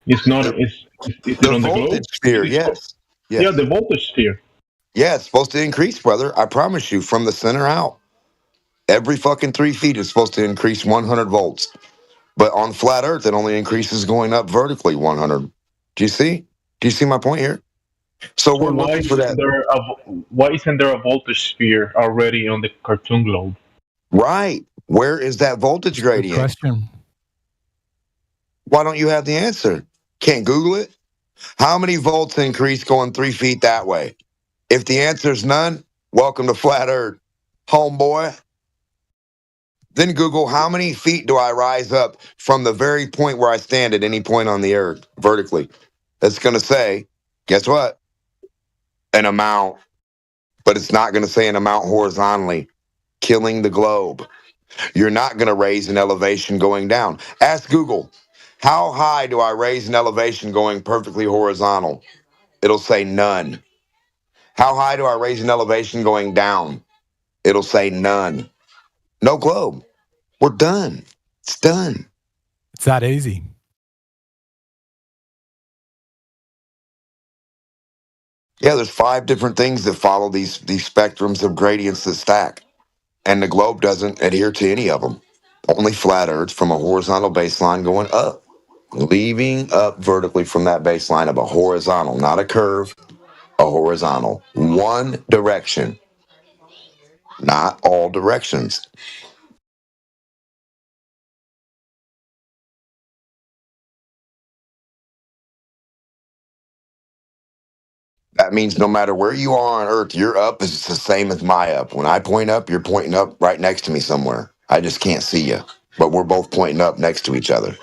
[SPEAKER 17] It's not. It's
[SPEAKER 7] the voltage sphere. Yes.
[SPEAKER 17] Yeah, the voltage sphere.
[SPEAKER 7] Yeah, it's supposed to increase, brother. I promise you, from the center out. Every fucking 3 feet is supposed to increase 100 volts. But on flat Earth, it only increases going up vertically 100. Do you see? Do you see my point here? So we're looking for that.
[SPEAKER 17] Why isn't there a voltage sphere already on the cartoon globe?
[SPEAKER 7] Right. Where is that voltage gradient?
[SPEAKER 6] Good question.
[SPEAKER 7] Why don't you have the answer? Can't Google it? How many volts increase going 3 feet that way? If the answer is none, welcome to flat Earth, homeboy. Then Google, how many feet do I rise up from the very point where I stand at any point on the Earth vertically? It's going to say, guess what? An amount. But it's not going to say an amount horizontally, killing the globe. You're not going to raise an elevation going down. Ask Google, how high do I raise an elevation going perfectly horizontal? It'll say none. How high do I raise an elevation going down? It'll say none. No globe. We're done. It's done.
[SPEAKER 6] It's that easy.
[SPEAKER 7] Yeah, there's 5 different things that follow these spectrums of gradients that stack, and the globe doesn't adhere to any of them. Only flat Earth from a horizontal baseline going up, leaving up vertically from that baseline of a horizontal, not a curve, a horizontal, one direction, not all directions. That means no matter where you are on Earth, your up is the same as my up. When I point up, you're pointing up right next to me somewhere. I just can't see you, but we're both pointing up next to each other.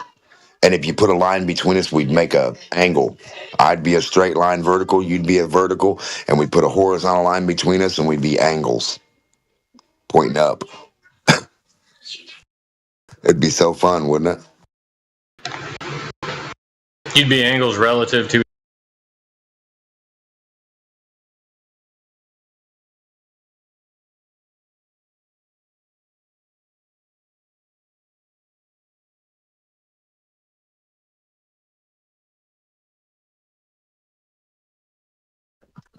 [SPEAKER 7] And if you put a line between us, we'd make a angle. I'd be a straight line vertical, you'd be a vertical, and we'd put a horizontal line between us, and we'd be angles pointing up. It'd be so fun, wouldn't it?
[SPEAKER 15] You'd be angles relative to.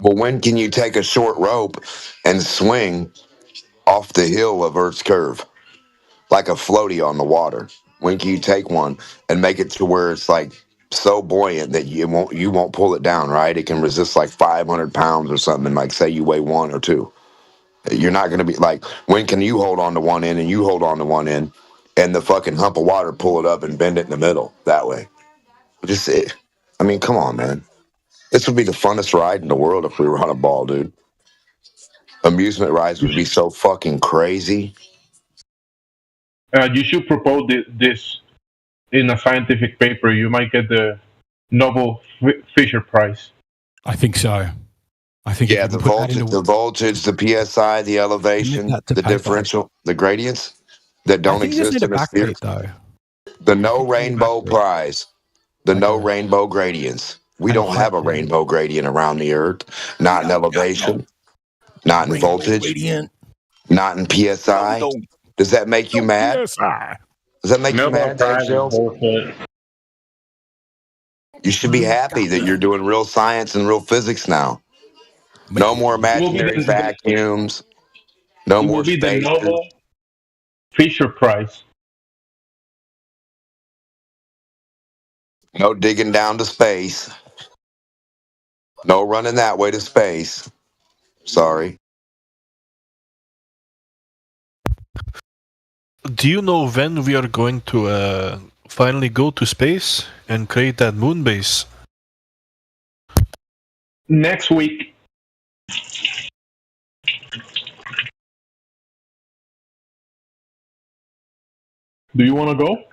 [SPEAKER 7] Well, when can you take a short rope and swing off the hill of Earth's curve like a floaty on the water? When can you take one and make it to where it's like so buoyant that you won't pull it down, right? It can resist like 500 pounds or something. Like say you weigh 1 or 2, you're not going to be like, when can you hold on to one end and you hold on to one end and the fucking hump of water pull it up and bend it in the middle that way? Just it. I mean, come on, man. This would be the funnest ride in the world if we were on a ball, dude. Amusement rides would be so fucking crazy.
[SPEAKER 17] You should propose this in a scientific paper. You might get the Nobel Fisher Prize.
[SPEAKER 6] I think so. I think
[SPEAKER 7] the voltage, the psi, the elevation, the differential, the gradients that don't exist in a sphere. The no rainbow prize, the no rainbow gradients. We don't have a rainbow gradient around the Earth. Not in elevation, not in voltage, not in psi. Does that make you mad? Does that make you mad, Eggshells? You should be happy that you're doing real science and real physics now. No more imaginary vacuums. No more space.
[SPEAKER 17] It will be the Nobel Fisher Prize.
[SPEAKER 7] No digging down to space. No running that way to space. Sorry.
[SPEAKER 5] Do you know when we are going to finally go to space and create that moon base?
[SPEAKER 17] Next week. Do you want to go?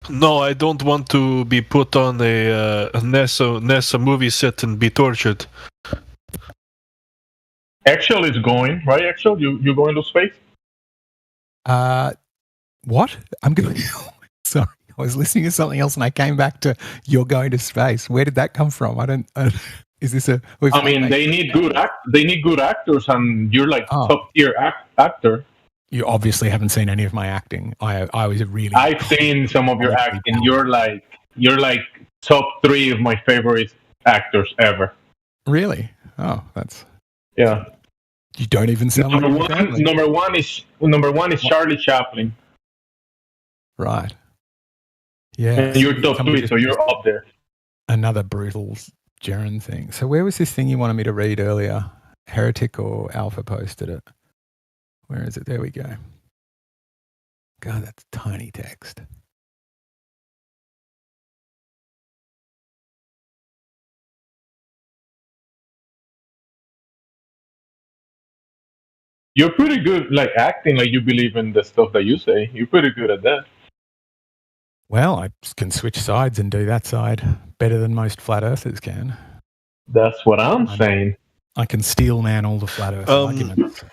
[SPEAKER 5] No, I don't want to be put on a NASA movie set and be tortured.
[SPEAKER 17] Axel is going, right? Axel, you going to space?
[SPEAKER 6] What? I'm going. Sorry, I was listening to something else, and I came back to you're going to space. Where did that come from? I don't. Is this a?
[SPEAKER 17] I mean, they need good actors, and you're like top tier actor.
[SPEAKER 6] You obviously haven't seen any of my acting. I was a really.
[SPEAKER 17] I've seen some of your acting. You're like top 3 of my favorite actors ever.
[SPEAKER 6] Really? Oh, that's.
[SPEAKER 17] Yeah.
[SPEAKER 6] You don't even sound
[SPEAKER 17] number one is Charlie Chaplin.
[SPEAKER 6] Right. Yeah.
[SPEAKER 17] And you're top 3, so you're up there.
[SPEAKER 6] Another brutal Jaren thing. So where was this thing you wanted me to read earlier? Heretic or Alpha posted it. Where is it? There we go. God, that's tiny text.
[SPEAKER 17] You're pretty good, like acting like you believe in the stuff that you say. You're pretty good at that.
[SPEAKER 6] Well, I can switch sides and do that side better than most flat earthers can.
[SPEAKER 17] That's what I'm saying.
[SPEAKER 6] I can steel man all the flat earth arguments.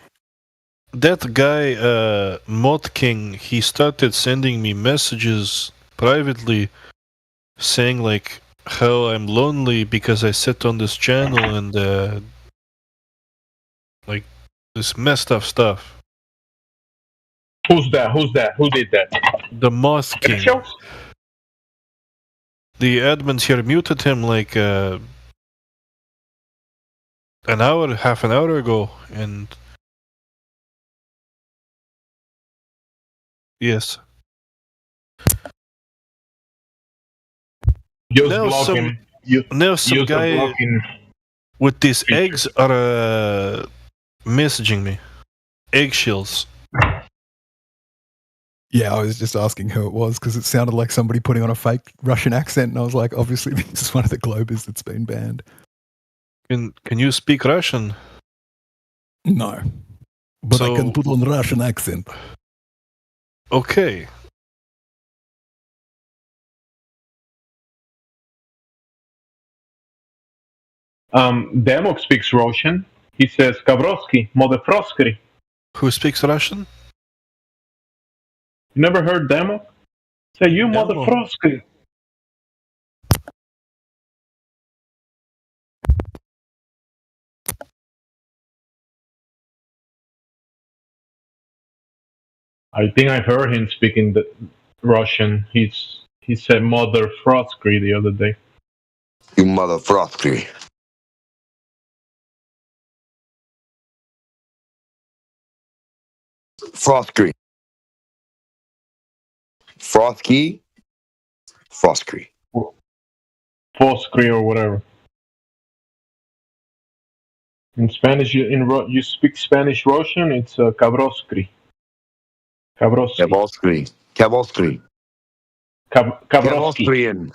[SPEAKER 5] That guy, Mod King, he started sending me messages privately saying like how I'm lonely because I sit on this channel and like this messed up stuff.
[SPEAKER 17] Who's that? Who did that?
[SPEAKER 5] The Moth King. The admins here muted him like half an hour ago, and yes. Now some guy with these eggs are messaging me. Eggshells.
[SPEAKER 6] Yeah, I was just asking who it was because it sounded like somebody putting on a fake Russian accent, and I was like, obviously this is one of the Globers that's been banned.
[SPEAKER 5] Can you speak Russian?
[SPEAKER 6] No, but I can put on Russian accent.
[SPEAKER 5] Okay.
[SPEAKER 17] Demok speaks Russian. He says Kavrovsky, Modefroskry.
[SPEAKER 5] Who speaks Russian?
[SPEAKER 17] You never heard Demok? Say, you Modefroskry. I think I heard him speaking the Russian. He said Mother Frosky the other day.
[SPEAKER 7] You Mother Frosky. Frosky. Frosky. Frosky.
[SPEAKER 17] Frosky or whatever. In Spanish, you speak Spanish Russian. It's Kavrovsky.
[SPEAKER 7] Kavrovsky. Kavrovsky.
[SPEAKER 17] Kavrovsky.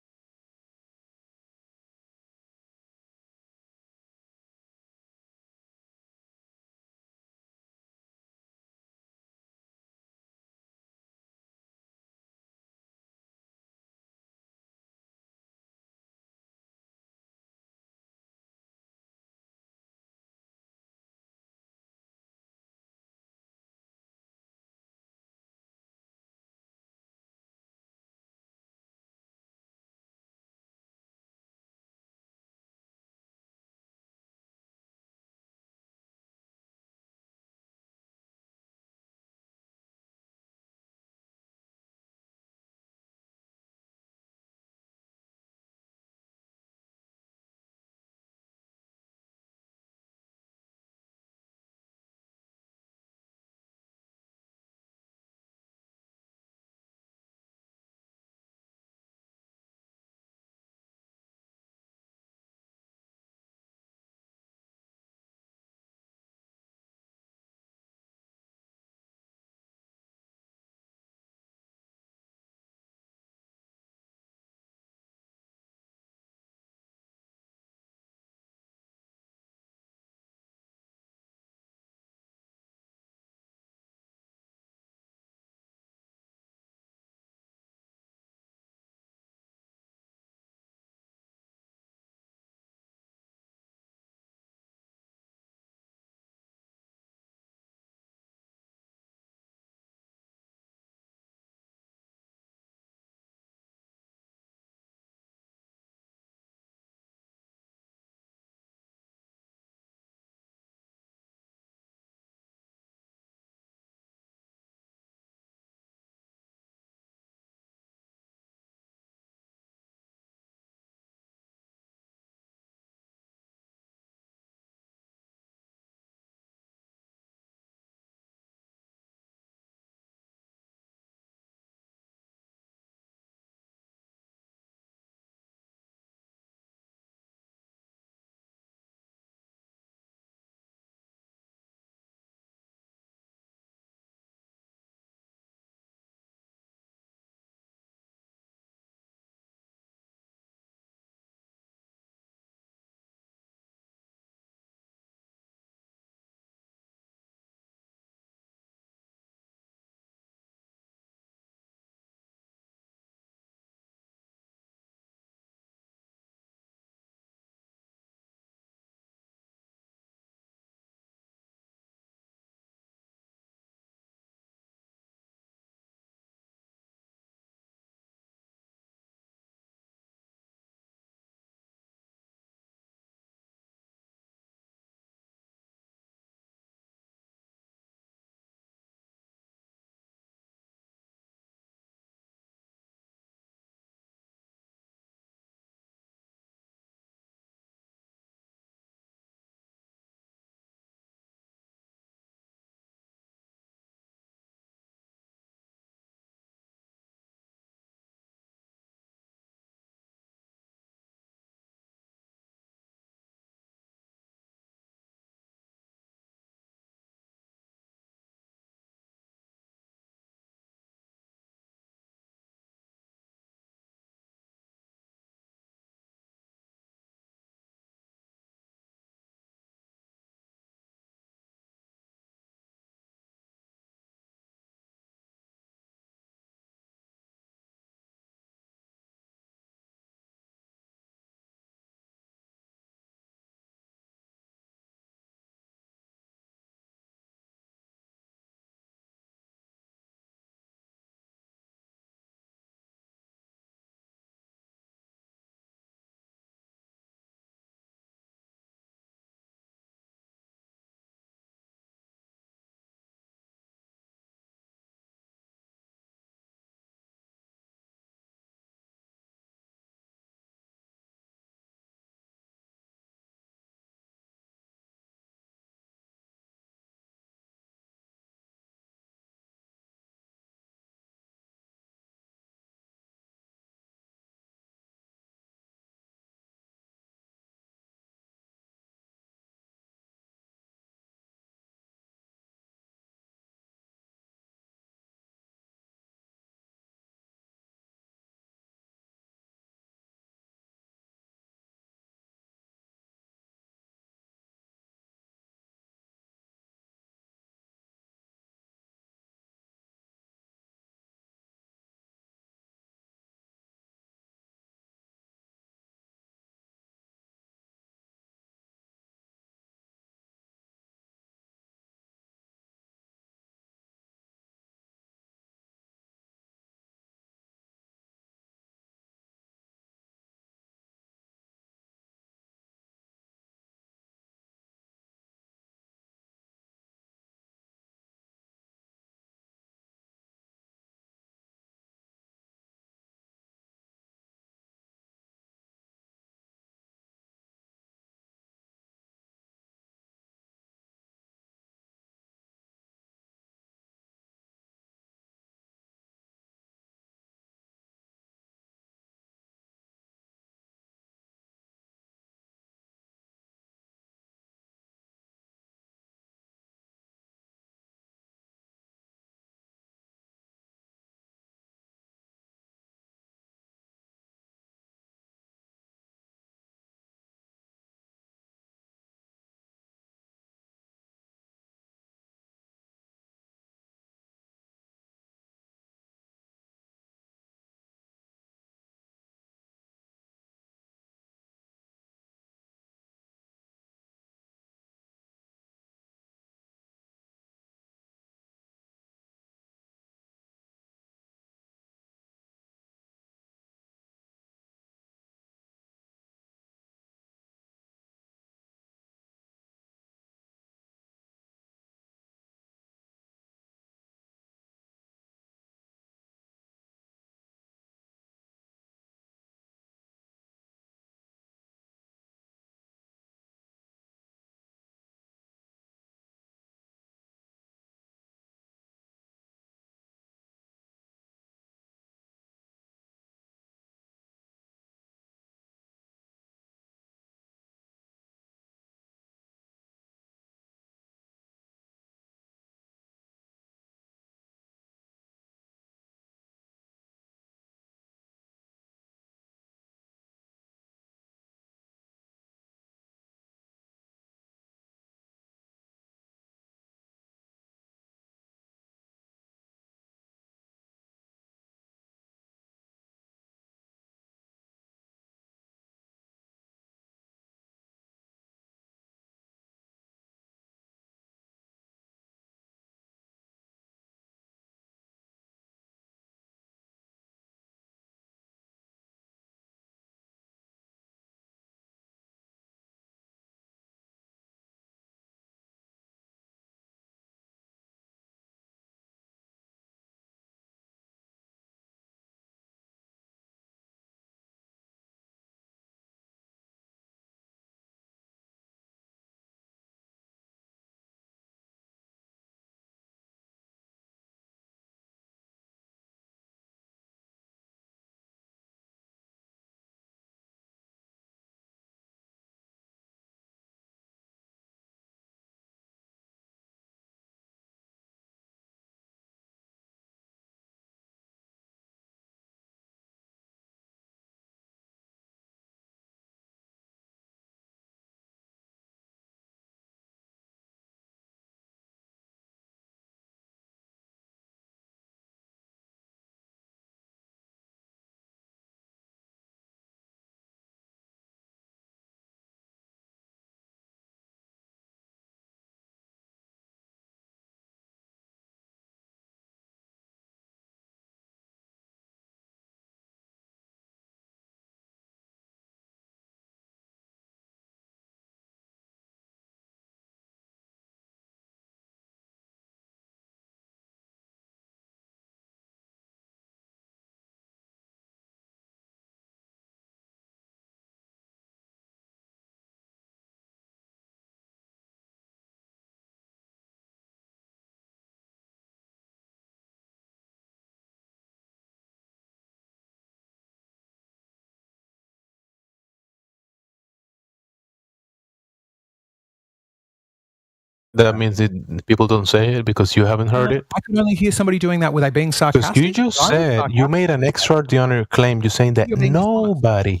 [SPEAKER 9] That means that people don't say it because you haven't heard it?
[SPEAKER 6] I could only hear somebody doing that. Were they being
[SPEAKER 9] Because
[SPEAKER 6] sarcastic?
[SPEAKER 9] you just said, you made an extraordinary claim. You're saying that nobody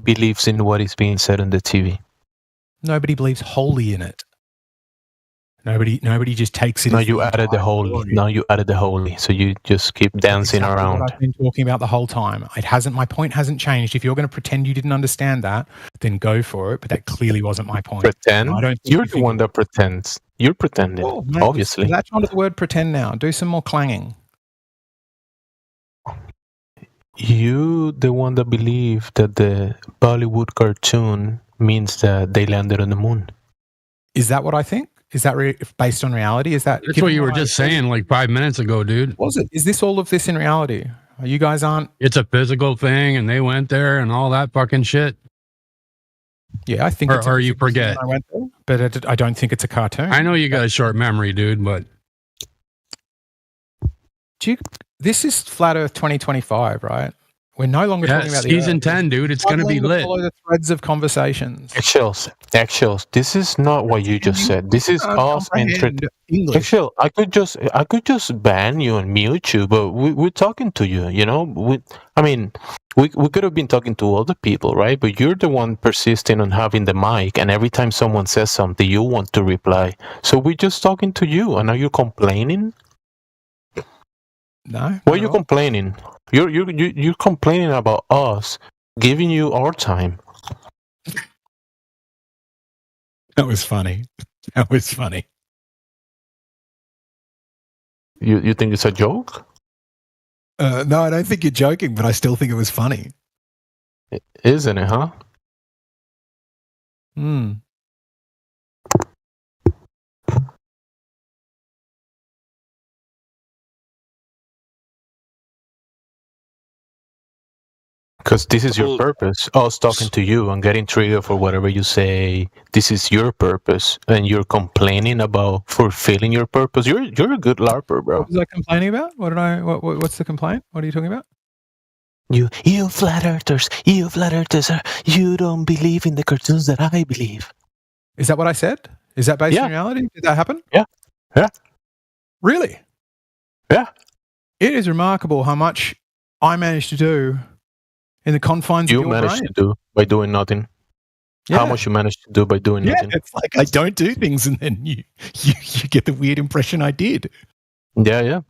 [SPEAKER 9] believes in what is being said on the TV.
[SPEAKER 6] Nobody believes wholly in it. Nobody just takes it.
[SPEAKER 9] No,
[SPEAKER 6] as
[SPEAKER 9] you
[SPEAKER 6] the
[SPEAKER 9] added the
[SPEAKER 6] entire
[SPEAKER 9] holy.
[SPEAKER 6] story.
[SPEAKER 9] No, you added the holy. So you just keep dancing
[SPEAKER 6] Exactly
[SPEAKER 9] around.
[SPEAKER 6] what I've been talking about the whole time. My point hasn't changed. If you're going to pretend you didn't understand that, then go for it. But that clearly wasn't my point.
[SPEAKER 9] Pretend?
[SPEAKER 6] I don't think
[SPEAKER 9] You're the one that pretends. You're pretending,
[SPEAKER 6] mate,
[SPEAKER 9] obviously.
[SPEAKER 6] Latch onto the word pretend now. Do some more clanging.
[SPEAKER 9] You, the one that believe that the Bollywood cartoon means that they landed on the moon.
[SPEAKER 6] Is that what I think? Is that based on reality? Is that
[SPEAKER 18] That's what you were just saying like 5 minutes ago, dude.
[SPEAKER 6] Was it? Is this all of this in reality? You guys aren't.
[SPEAKER 18] It's a physical thing, and they went there and all that fucking shit.
[SPEAKER 6] Yeah, I think.
[SPEAKER 18] Or you forget.
[SPEAKER 6] I went there, but I don't think it's a cartoon.
[SPEAKER 18] I know you got a short memory, dude, but
[SPEAKER 6] this is Flat Earth 2025, right? We're no longer talking about the
[SPEAKER 18] season 10, dude. It's going to be lit.
[SPEAKER 6] Follow the threads of conversations.
[SPEAKER 9] Actuals, this is not what you just said. This is us Actual, I could just ban you and mute you, but we're talking to you. You know, we could have been talking to other people, right? But you're the one persisting on having the mic, and every time someone says something, you want to reply. So we're just talking to you, and now you're complaining.
[SPEAKER 6] No.
[SPEAKER 9] Why are you complaining? You're complaining about us giving you our time.
[SPEAKER 6] That was funny. That was funny.
[SPEAKER 9] You think it's a joke?
[SPEAKER 6] No, I don't think you're joking, but I still think it was funny.
[SPEAKER 9] Isn't it, huh?
[SPEAKER 6] Hmm.
[SPEAKER 9] Because this is your purpose. Us talking to you and getting triggered for whatever you say. This is your purpose, and you're complaining about fulfilling your purpose. You're a good LARPer, bro.
[SPEAKER 6] What was I complaining about? What's the complaint? What are you talking about?
[SPEAKER 9] You flat earthers, you don't believe in the cartoons that I believe.
[SPEAKER 6] Is that what I said? Is that based on reality? Did that happen?
[SPEAKER 9] Yeah.
[SPEAKER 6] Really?
[SPEAKER 9] Yeah.
[SPEAKER 6] It is remarkable how much I managed to do in the confines of your brain.
[SPEAKER 9] You managed to do by doing nothing.
[SPEAKER 6] Yeah.
[SPEAKER 9] How much you managed to do by doing nothing.
[SPEAKER 6] It's like I don't do things, and then you get the weird impression I did.
[SPEAKER 9] Yeah.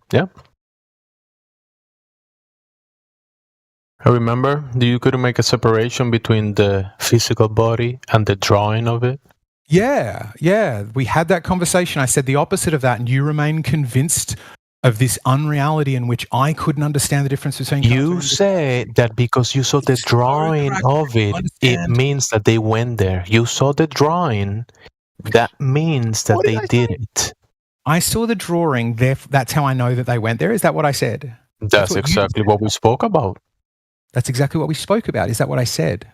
[SPEAKER 9] I remember you couldn't make a separation between the physical body and the drawing of it.
[SPEAKER 6] Yeah. We had that conversation. I said the opposite of that, and you remain convinced of this unreality in which I couldn't understand the difference between.
[SPEAKER 9] You said that because you saw the drawing of it, it means that they went there. You saw the drawing, that means that they did it.
[SPEAKER 6] I saw the drawing. That's how I know that they went there. Is that what I said?
[SPEAKER 9] That's exactly what we spoke about.
[SPEAKER 6] That's exactly what we spoke about. Is that what I said?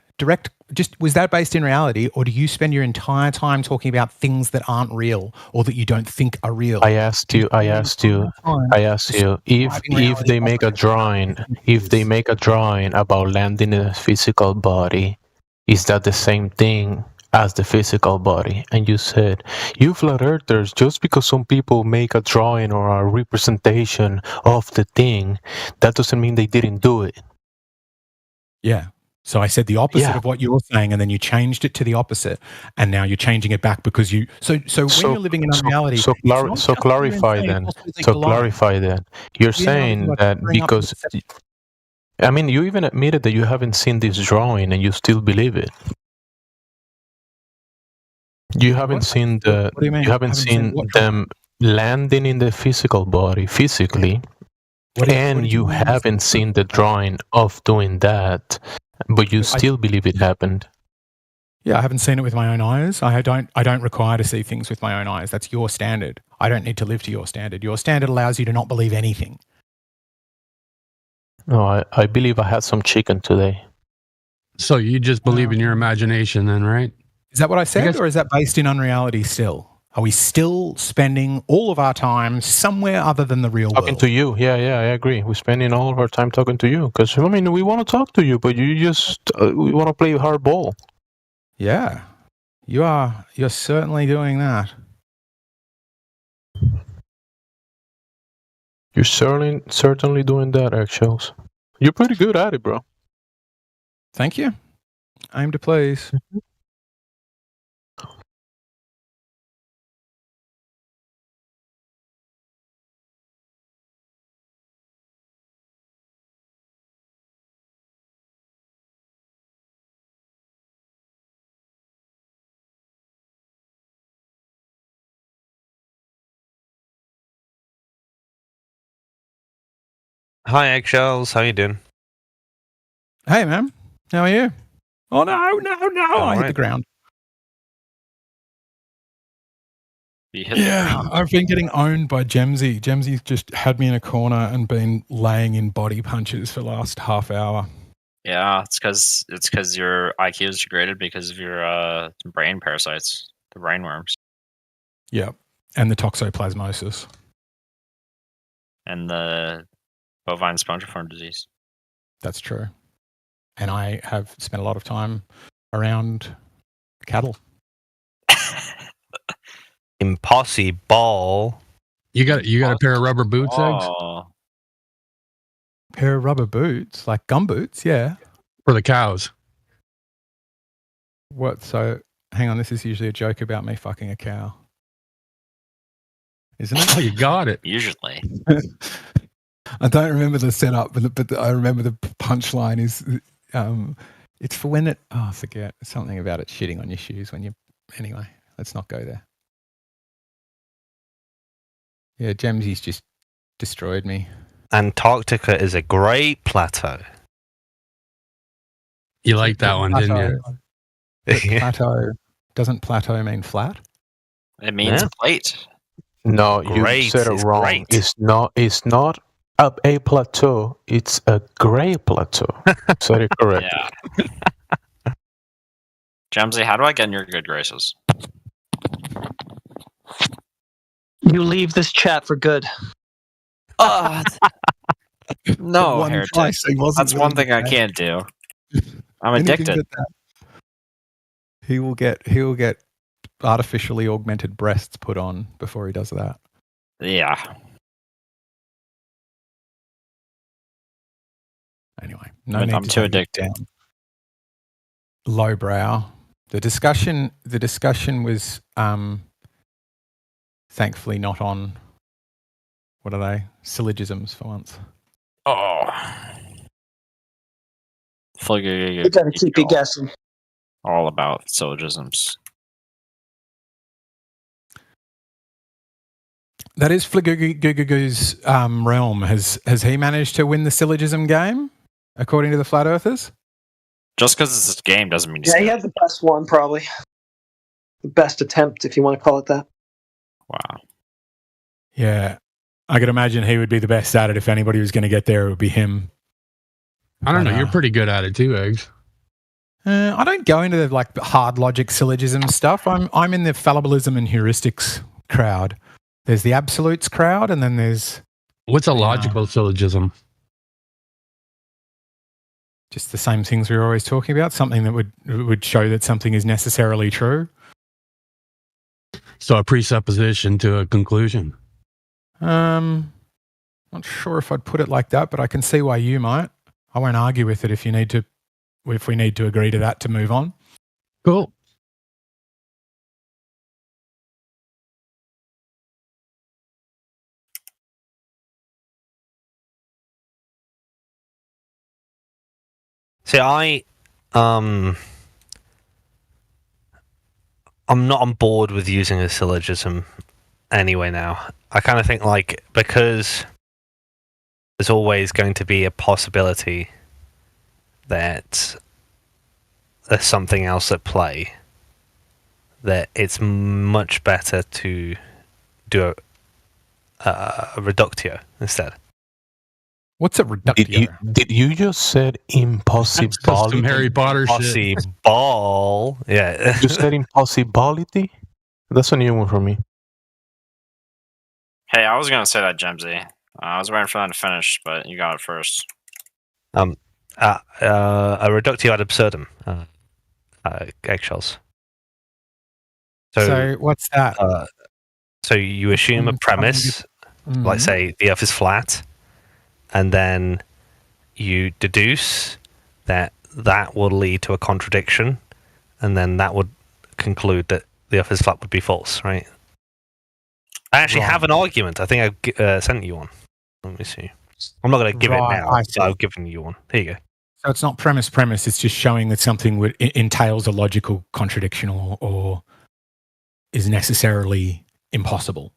[SPEAKER 6] Was that based in reality, or do you spend your entire time talking about things that aren't real or that you don't think are real?
[SPEAKER 9] I asked you if they make a drawing about landing in a physical body, is that the same thing as the physical body? And you said, you flat earthers, just because some people make a drawing or a representation of the thing, that doesn't mean they didn't do it.
[SPEAKER 6] Yeah. So I said the opposite of what you were saying, and then you changed it to the opposite, and now you're changing it back because you. So when you're living in unreality.
[SPEAKER 9] So clarify then. You're saying that because. I mean, you even admitted that you haven't seen this drawing, and you still believe it. You haven't seen the.
[SPEAKER 6] What do you mean?
[SPEAKER 9] You haven't seen them landing in the physical body physically, and you haven't seen the drawing of doing that. But you still believe it happened.
[SPEAKER 6] Yeah, I haven't seen it with my own eyes. I don't require to see things with my own eyes. That's your standard. I don't need to live to your standard. Your standard allows you to not believe anything.
[SPEAKER 9] No, I believe I had some chicken today.
[SPEAKER 18] So you just believe in your imagination then, right?
[SPEAKER 6] Is that what I said, or is that based in unreality still? Are we still spending all of our time somewhere other than the real world?
[SPEAKER 9] Talking to you. Yeah, I agree. We're spending all of our time talking to you. Because, I mean, we want to talk to you, but you just, we want to play hardball.
[SPEAKER 6] Yeah. You're certainly doing that.
[SPEAKER 9] You're certainly doing that, Eggshells. You're pretty good at it, bro.
[SPEAKER 6] Thank you. Aim to please.
[SPEAKER 19] Hi, Eggshells. How you doing?
[SPEAKER 6] Hey, man. How are you? Oh, no. I hit the ground. Yeah, I've been getting owned by Gemsy. Gemsy's just had me in a corner and been laying in body punches for the last half hour.
[SPEAKER 20] Yeah, it's because your IQ is degraded because of your brain parasites, the brain worms,
[SPEAKER 6] Yep. And the toxoplasmosis.
[SPEAKER 20] and the bovine spongiform disease.
[SPEAKER 6] That's true. And I have spent a lot of time around cattle.
[SPEAKER 19] Impossible.
[SPEAKER 18] You got a pair of rubber boots, Eggs?
[SPEAKER 6] Pair of rubber boots, like gum boots, yeah.
[SPEAKER 18] For the cows.
[SPEAKER 6] What? So, hang on. This is usually a joke about me fucking a cow, isn't it?
[SPEAKER 18] Oh, you got it.
[SPEAKER 20] Usually.
[SPEAKER 6] I don't remember the setup, but I remember the punchline is, it's for when it. Oh, I forget something about it shitting on your shoes when you. Anyway, let's not go there. Yeah, Gemsy's just destroyed me.
[SPEAKER 19] Antarctica is a great plateau.
[SPEAKER 18] You like that one, didn't you?
[SPEAKER 6] Plateau. Doesn't plateau mean flat?
[SPEAKER 20] It means plate.
[SPEAKER 9] No,
[SPEAKER 19] Great
[SPEAKER 9] you said it
[SPEAKER 19] is
[SPEAKER 9] wrong.
[SPEAKER 19] great.
[SPEAKER 9] It's not a plateau. It's a grey plateau. Said it correctly.
[SPEAKER 20] Yeah. Gemsy, how do I get in your good graces?
[SPEAKER 11] You leave this chat for good.
[SPEAKER 20] No,
[SPEAKER 6] One
[SPEAKER 20] heretic.
[SPEAKER 6] twice, he wasn't
[SPEAKER 20] That's one
[SPEAKER 6] willing
[SPEAKER 20] thing
[SPEAKER 6] to
[SPEAKER 20] I
[SPEAKER 6] pay.
[SPEAKER 20] can't do. I'm
[SPEAKER 6] Anything
[SPEAKER 20] addicted.
[SPEAKER 6] but that. He will get artificially augmented breasts put on before he does that.
[SPEAKER 20] Yeah.
[SPEAKER 6] Anyway,
[SPEAKER 20] I'm too addicted.
[SPEAKER 6] Lowbrow. The discussion was thankfully not on, what are they? Syllogisms for once.
[SPEAKER 20] Oh.
[SPEAKER 11] You gotta keep you guessing.
[SPEAKER 20] All about syllogisms.
[SPEAKER 6] That is Fligugugugug's realm. Has he managed to win the syllogism game, according to the Flat Earthers?
[SPEAKER 20] Just because it's a game doesn't mean
[SPEAKER 11] Yeah, he had the best one, probably. The best attempt, if you want to call it that.
[SPEAKER 20] Wow.
[SPEAKER 6] Yeah. I could imagine he would be the best at it. If anybody was going to get there, it would be him.
[SPEAKER 18] I don't know. You're pretty good at it too, Eggs.
[SPEAKER 6] I don't go into the hard logic syllogism stuff. I'm in the fallibilism and heuristics crowd. There's the absolutes crowd, and then there's
[SPEAKER 18] what's a logical syllogism?
[SPEAKER 6] Just the same things we were always talking about. Something that would show that something is necessarily true.
[SPEAKER 18] So a presupposition to a conclusion.
[SPEAKER 6] Not sure if I'd put it like that, but I can see why you might. I won't argue with it if we need to agree to that to move on.
[SPEAKER 18] Cool.
[SPEAKER 19] See, I'm not on board with using a syllogism anyway now. I kind of think because there's always going to be a possibility that there's something else at play, that it's much better to do a reductio instead.
[SPEAKER 6] What's a reductio?
[SPEAKER 9] Did you just said impossibility?
[SPEAKER 18] Some Harry Potter shit.
[SPEAKER 19] Impossible. Yeah.
[SPEAKER 9] You said impossibility? That's a new one for me.
[SPEAKER 20] Hey, I was going to say that, Gemsy. I was waiting for that to finish, but you got it first.
[SPEAKER 19] A reductio ad absurdum. Eggshells.
[SPEAKER 6] So what's that?
[SPEAKER 19] So you assume a premise, like say the Earth is flat, and then you deduce that will lead to a contradiction, and then that would conclude that the Earth is flat would be false, right? I actually have an argument. I think I sent you one. Let me see. I'm not going to give it now, so I've given you one. Here you go.
[SPEAKER 6] So it's not premise. It's just showing that something entails a logical contradiction or is necessarily impossible.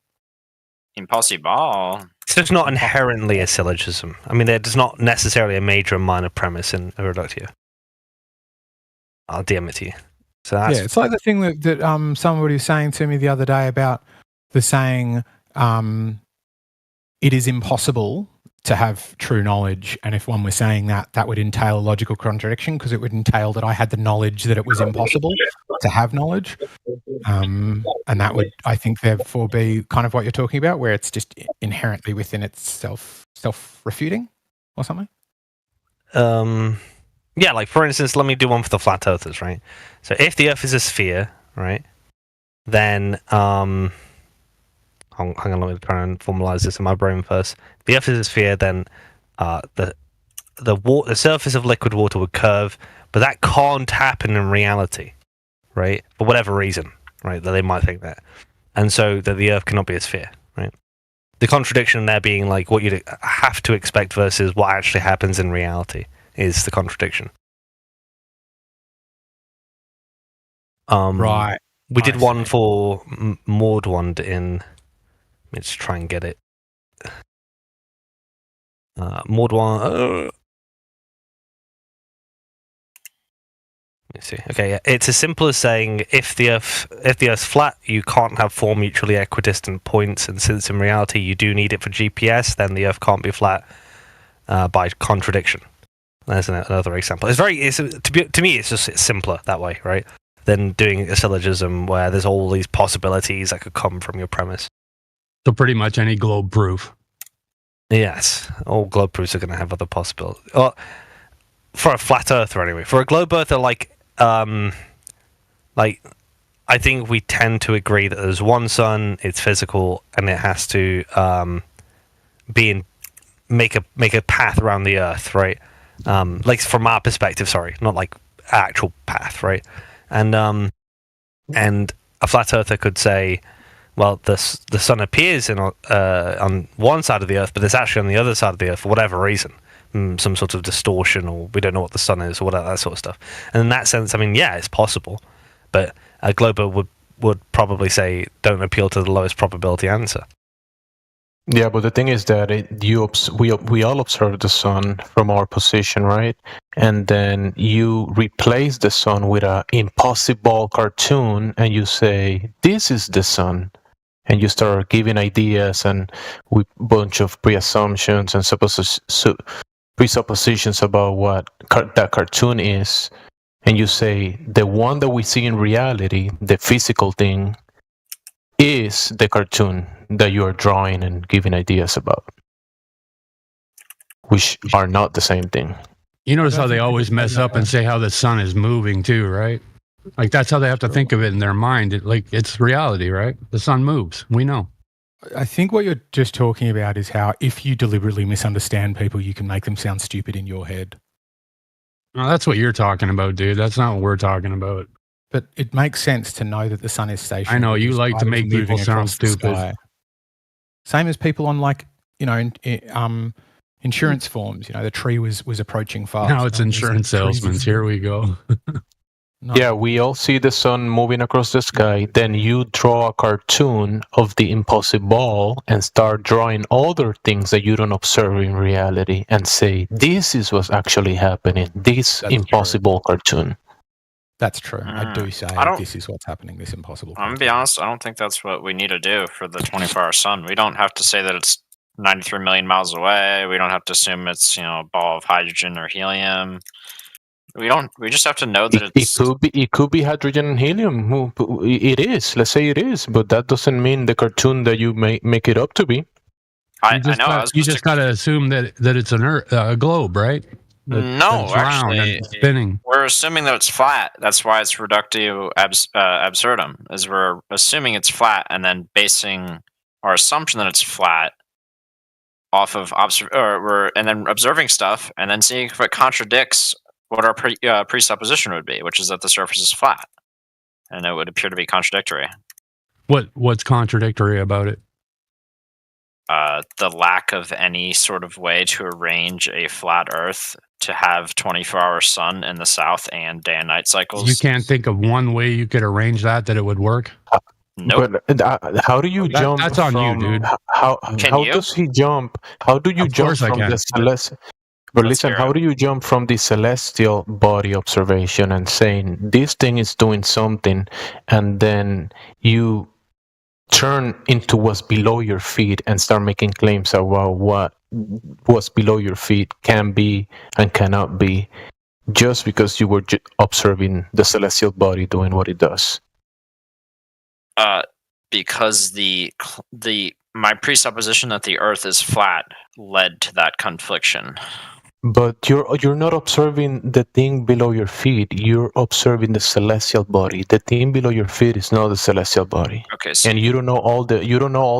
[SPEAKER 20] Impossible.
[SPEAKER 19] So it's not inherently a syllogism. I mean, there's not necessarily a major and minor premise in a reductio. I'll DM it to you. So that's
[SPEAKER 6] it's like the thing that somebody was saying to me the other day about the saying, it is impossible to have true knowledge, and if one was saying that would entail a logical contradiction because it would entail that I had the knowledge that it was impossible to have knowledge, and that would, I think, therefore be kind of what you're talking about, where it's just inherently within itself self-refuting or something.
[SPEAKER 19] Yeah, like for instance, let me do one for the flat earthers, right? So if the Earth is a sphere, right, then hang on, let me try and formalize this in my brain first. If the Earth is a sphere, then the surface of liquid water would curve, but that can't happen in reality, right? For whatever reason, right? That they might think that, and so that the Earth cannot be a sphere, right? The contradiction there being like what you'd have to expect versus what actually happens in reality is the contradiction.
[SPEAKER 6] Right.
[SPEAKER 19] We did one for Mordwand in. Let's try and get it. Mordwand. Let's see. Okay, yeah. It's as simple as saying if the Earth's flat, you can't have four mutually equidistant points, and since in reality you do need it for GPS, then the Earth can't be flat by contradiction. There's another example. To me, it's just simpler that way, right? Than doing a syllogism where there's all these possibilities that could come from your premise.
[SPEAKER 18] So pretty much any globe proof.
[SPEAKER 19] Yes, all globe proofs are going to have other possibilities. For a flat earther, anyway. For a globe earther, I think we tend to agree that there's one sun, it's physical, and it has to make a path around the Earth, right? Like from our perspective, sorry, not like actual path, right? And a flat earther could say, well, the sun appears on one side of the Earth, but it's actually on the other side of the Earth for whatever reason, some sort of distortion, or we don't know what the sun is, or whatever, that sort of stuff. And in that sense, I mean, yeah, it's possible, but a glober would probably say, don't appeal to the lowest probability answer.
[SPEAKER 9] Yeah, but the thing is that we all observe the sun from our position, right? And then you replace the sun with an impossible cartoon, and you say, "This is the sun," and you start giving ideas and with a bunch of pre-assumptions and presuppositions about what that cartoon is, and you say the one that we see in reality, the physical thing, is the cartoon that you are drawing and giving ideas about, which are not the same thing.
[SPEAKER 18] You notice how they always mess up and say how the sun is moving too, right? Like that's how they have to think of it in their mind. It's reality, right? The sun moves. We know.
[SPEAKER 6] I think what you're just talking about is how if you deliberately misunderstand people, you can make them sound stupid in your head.
[SPEAKER 18] No, that's what you're talking about, dude. That's not what we're talking about.
[SPEAKER 6] But it makes sense to know that the sun is stationary.
[SPEAKER 18] I know, you like to make people sound stupid.
[SPEAKER 6] Same as people on insurance forms. The tree was approaching fast.
[SPEAKER 18] Now it's insurance salesmen. Here we go.
[SPEAKER 9] No. Yeah, we all see the sun moving across the sky. Then you draw a cartoon of the impossible and start drawing other things that you don't observe in reality and say, this is what's actually happening. This impossible cartoon.
[SPEAKER 6] That's true. I do say this is what's happening, this impossible.
[SPEAKER 20] I'm going to be honest, I don't think that's what we need to do for the 24-hour sun. We don't have to say that it's 93 million miles away. We don't have to assume it's, a ball of hydrogen or helium. We just have to know that
[SPEAKER 9] it could be hydrogen and helium. It is. Let's say it is, but that doesn't mean the cartoon that you make it up to be.
[SPEAKER 18] You just got to assume that it's a globe, right?
[SPEAKER 20] No,
[SPEAKER 18] round
[SPEAKER 20] actually,
[SPEAKER 18] and spinning.
[SPEAKER 20] we're assuming that it's flat. That's why it's reductio absurdum. Is we're assuming it's flat and then basing our assumption that it's flat off of and then observing stuff and then seeing if it contradicts what our presupposition would be, which is that the surface is flat, and it would appear to be contradictory.
[SPEAKER 18] What's contradictory about it?
[SPEAKER 20] The lack of any sort of way to arrange a flat Earth to have 24-hour sun in the south and day and night cycles.
[SPEAKER 18] You can't think of one way you could arrange that it would work?
[SPEAKER 20] Nope.
[SPEAKER 9] But how do you jump?
[SPEAKER 18] That's on you, dude.
[SPEAKER 9] How does he jump? How do you jump from the celestial? But listen, how do you jump from the celestial body observation and saying this thing is doing something, and then you turn into what's below your feet and start making claims about what what's below your feet can be and cannot be, just because you were observing the celestial body doing what it does?
[SPEAKER 20] Because my presupposition that the Earth is flat led to that confliction.
[SPEAKER 9] But you're not observing the thing below your feet. You're observing the celestial body. The thing below your feet is not the celestial body.
[SPEAKER 20] Okay, so
[SPEAKER 9] and you don't know all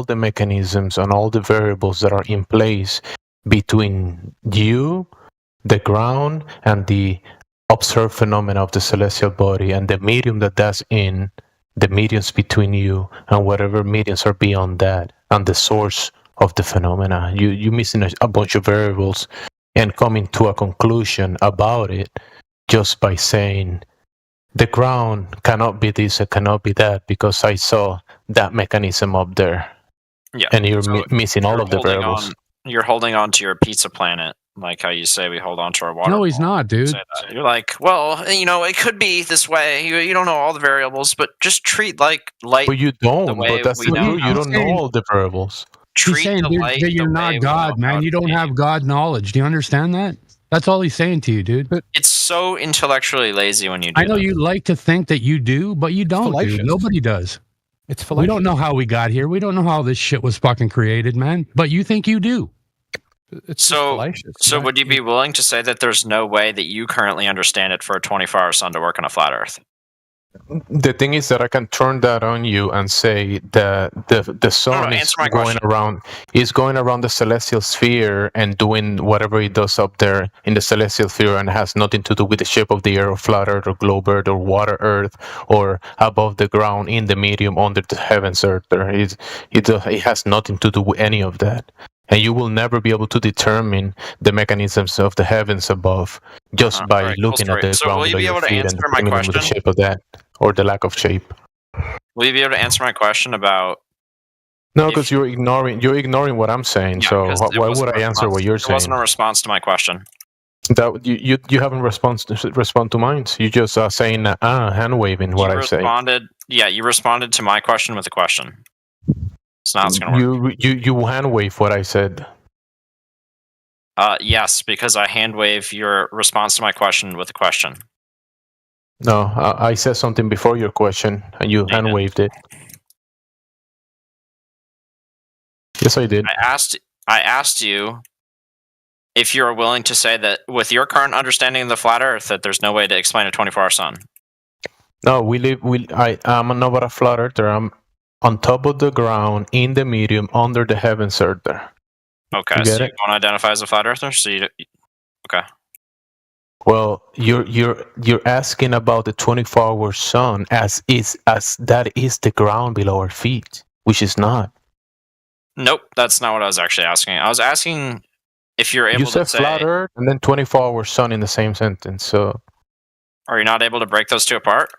[SPEAKER 9] the mechanisms and all the variables that are in place between you, the ground, and the observed phenomena of the celestial body, and the medium that's in, the mediums between you and whatever mediums are beyond that, and the source of the phenomena. You're missing a bunch of variables and coming to a conclusion about it just by saying the ground cannot be this, it cannot be that, because I saw that mechanism up there.
[SPEAKER 20] Yeah.
[SPEAKER 9] And you're missing all of the variables.
[SPEAKER 20] You're holding on to your pizza planet, like how you say we hold on to our water.
[SPEAKER 18] No, he's not, dude.
[SPEAKER 20] You're like, well, it could be this way. You don't know all the variables, but just treat like light.
[SPEAKER 9] But you don't. But that's the truth. You don't know all the variables.
[SPEAKER 18] He's saying that you're not God, man. You don't have God knowledge. Do you understand that? That's all he's saying to you, dude. But
[SPEAKER 20] it's so intellectually lazy when you do
[SPEAKER 18] I know you like to think that you do, but you don't, dude. Nobody does.
[SPEAKER 6] It's fallacious.
[SPEAKER 18] We don't know how we got here. We don't know how this shit was fucking created, man. But you think you do.
[SPEAKER 20] So would you be willing to say that there's no way that you currently understand it for a 24-hour sun to work on a flat Earth?
[SPEAKER 9] The thing is that I can turn that on you and say that the sun is going around the celestial sphere and doing whatever it does up there in the celestial sphere, and has nothing to do with the shape of the Earth, or flat Earth, or globe Earth, or water Earth, or above the ground, in the medium, under the heavens Earth. It has nothing to do with any of that. And you will never be able to determine the mechanisms of the heavens above just by looking at the ground below your feet and determining the shape of that, or the lack of shape.
[SPEAKER 20] Will you be able to answer my question about?
[SPEAKER 9] No, because you're ignoring what I'm saying. So why would I answer what you're saying?
[SPEAKER 20] It wasn't a response to my question.
[SPEAKER 9] That you haven't respond to mine. You just saying hand waving what I say.
[SPEAKER 20] Yeah, you responded to my question with a question. So now it's gonna work.
[SPEAKER 9] You hand wave what I said.
[SPEAKER 20] Yes, because I hand wave your response to my question with a question.
[SPEAKER 9] No, I said something before your question, and you hand waved it. Yes, I did.
[SPEAKER 20] I asked you if you're willing to say that with your current understanding of the flat Earth, that there's no way to explain a 24-hour sun.
[SPEAKER 9] No, I'm not a flat earther. I'm on top of the ground, in the medium, under the heavens Earth there.
[SPEAKER 20] Okay, so you want to identify as a flat earther? Okay.
[SPEAKER 9] Well, you're asking about the 24-hour sun as that is the ground below our feet, which is not.
[SPEAKER 20] Nope, that's not what I was actually asking. I was asking if you're able to say... You said
[SPEAKER 9] flat Earth and then 24-hour sun in the same sentence, so...
[SPEAKER 20] Are you not able to break those two apart?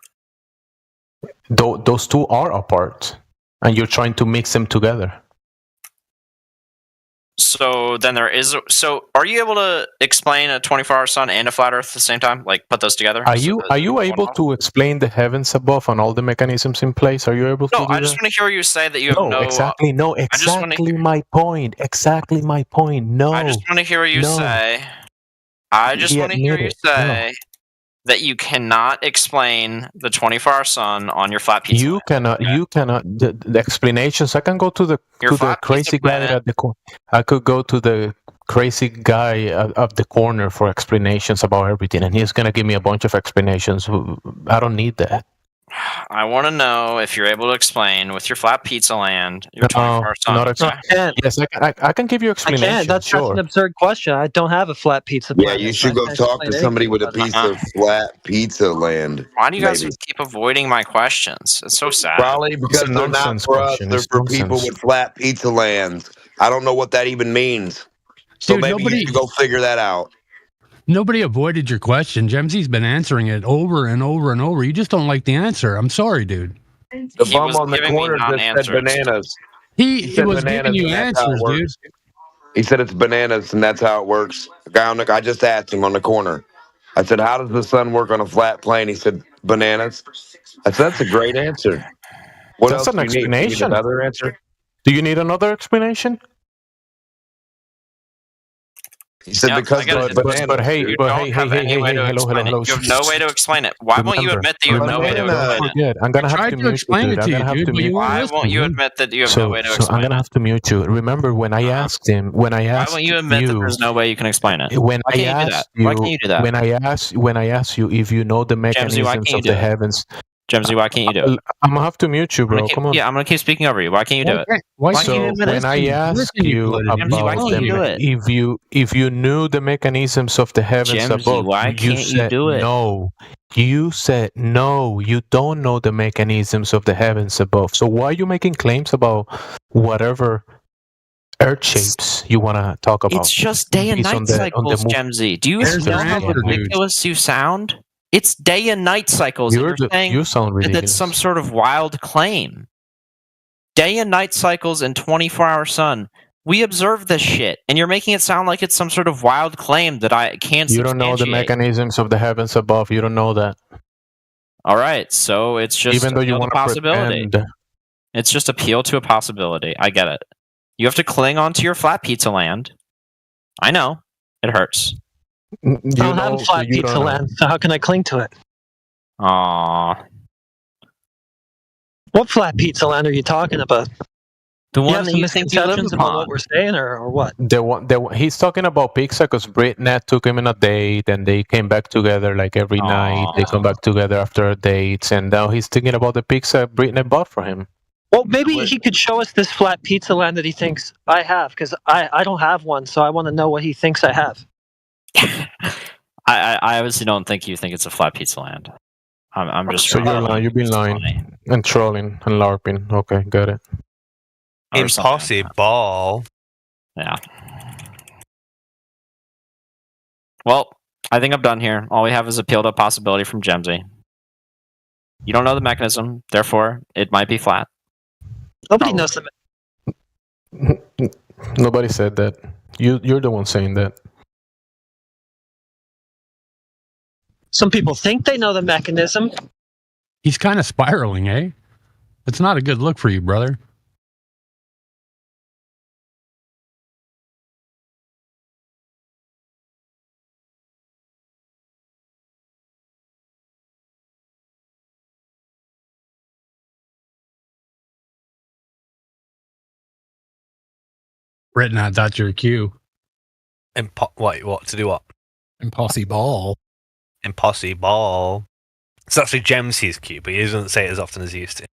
[SPEAKER 9] Those two are apart, and you're trying to mix them together.
[SPEAKER 20] So then So are you able to explain a 24-hour sun and a flat Earth at the same time? Like put those together?
[SPEAKER 9] Are you able to explain the heavens above and all the mechanisms in place? Are you able to?
[SPEAKER 20] No, I just want to hear you say that you have no.
[SPEAKER 9] Exactly. No, exactly my point. Exactly my point. No.
[SPEAKER 20] I just want to hear you say. I just want to hear you say that you cannot explain the 24-hour sun on your flat pizza.
[SPEAKER 9] You cannot. The explanations. I can go to the crazy guy at the corner. I could go to the crazy guy up the corner for explanations about everything, and he's gonna give me a bunch of explanations. I don't need that.
[SPEAKER 20] I want to know if you're able to explain with your flat pizza land, your 24-hour sun.
[SPEAKER 9] Not yes, I can give you explanations.
[SPEAKER 11] I can't. That's an absurd question. I don't have a flat pizza
[SPEAKER 7] Yeah,
[SPEAKER 11] planet.
[SPEAKER 7] you should go talk to somebody with a piece of flat pizza land.
[SPEAKER 20] Why do you guys keep avoiding my questions? It's so sad.
[SPEAKER 7] Probably because they're not for us. They're for people with flat pizza lands. I don't know what that even means. So
[SPEAKER 18] Dude,
[SPEAKER 7] maybe you should go figure that out.
[SPEAKER 18] Nobody avoided your question. Gemsy's been answering it over and over and over. You just don't like the answer. I'm sorry, dude.
[SPEAKER 7] The bum on the corner just said bananas.
[SPEAKER 18] He was giving you answers, dude.
[SPEAKER 7] He said it's bananas, and that's how it works. The guy I just asked him on the corner. I said, how does the sun work on a flat plane? He said, bananas. I said, that's a great answer. What
[SPEAKER 9] That's
[SPEAKER 7] else
[SPEAKER 9] an
[SPEAKER 7] do you need? Do you need
[SPEAKER 9] explanation.
[SPEAKER 7] another answer?
[SPEAKER 9] Do you need another explanation?
[SPEAKER 7] He said because
[SPEAKER 9] but hey, hello.
[SPEAKER 20] You have no way to explain it. Why won't you admit that you have no way to explain it?
[SPEAKER 9] I'm gonna have to mute you, dude.
[SPEAKER 20] Why won't you admit that you have no way to explain it?
[SPEAKER 9] I'm gonna have to mute you. Remember when I asked him,
[SPEAKER 20] why won't you admit that there's no way you can explain it?
[SPEAKER 9] When
[SPEAKER 20] Why can't you do that?
[SPEAKER 9] When I asked you if you know the mechanisms of the heavens.
[SPEAKER 20] Gemsy, why can't you do it?
[SPEAKER 9] I'm gonna have to mute you, bro. Come on.
[SPEAKER 20] Yeah, I'm gonna keep speaking over you. Why can't you do it?
[SPEAKER 9] When I ask you about if you knew the mechanisms of the heavens above, you said no. You said no. You don't know the mechanisms of the heavens above. So why are you making claims about whatever earth shapes you want to talk about?
[SPEAKER 20] It's just day and night cycles, Gemsy. Do you know how ridiculous you sound? It's day and night cycles. You're saying
[SPEAKER 9] you sound ridiculous.
[SPEAKER 20] That's some sort of wild claim. Day and night cycles and 24-hour sun. We observe this shit, and you're making it sound like it's some sort of wild claim that I can't.
[SPEAKER 9] You don't know the mechanisms of the heavens above. You don't know that.
[SPEAKER 20] All right, so it's just
[SPEAKER 9] even though you want
[SPEAKER 20] a possibility. It's just appeal to a possibility. I get it. You have to cling onto your flat pizza land. I know it hurts.
[SPEAKER 11] I don't have a flat pizza land, so how can I cling to it?
[SPEAKER 20] Aww.
[SPEAKER 11] What flat pizza land are you talking about?
[SPEAKER 20] The
[SPEAKER 11] you
[SPEAKER 20] one
[SPEAKER 11] have
[SPEAKER 20] that
[SPEAKER 11] some
[SPEAKER 20] you think you live
[SPEAKER 11] misconceptions about what we're saying, or what?
[SPEAKER 9] He's talking about pizza because Britnett took him on a date, and they came back together like every night. They come back together after dates, and now he's thinking about the pizza Britnett bought for him.
[SPEAKER 11] Well, maybe he could show us this flat pizza land that he thinks I have, because I don't have one, so I want to know what he thinks I have.
[SPEAKER 20] I obviously don't think you think it's a flat pizza land. I'm just.
[SPEAKER 9] So you're lying. You've been lying and trolling and larping. Okay, got it.
[SPEAKER 19] Impossible.
[SPEAKER 20] Yeah. Well, I think I'm done here. All we have is appeal to a possibility from Gemsy. You don't know the mechanism, therefore it might be flat.
[SPEAKER 11] Nobody knows the.
[SPEAKER 9] Nobody said that. You're the one saying that.
[SPEAKER 11] Some people think they know the mechanism.
[SPEAKER 18] He's kind of spiraling, eh? It's not a good look for you, brother. Britnett, that's your cue.
[SPEAKER 19] Wait, what? To do what?
[SPEAKER 6] Impossible.
[SPEAKER 19] Impossible. It's actually Gemsy's cue, but he doesn't say it as often as he used to.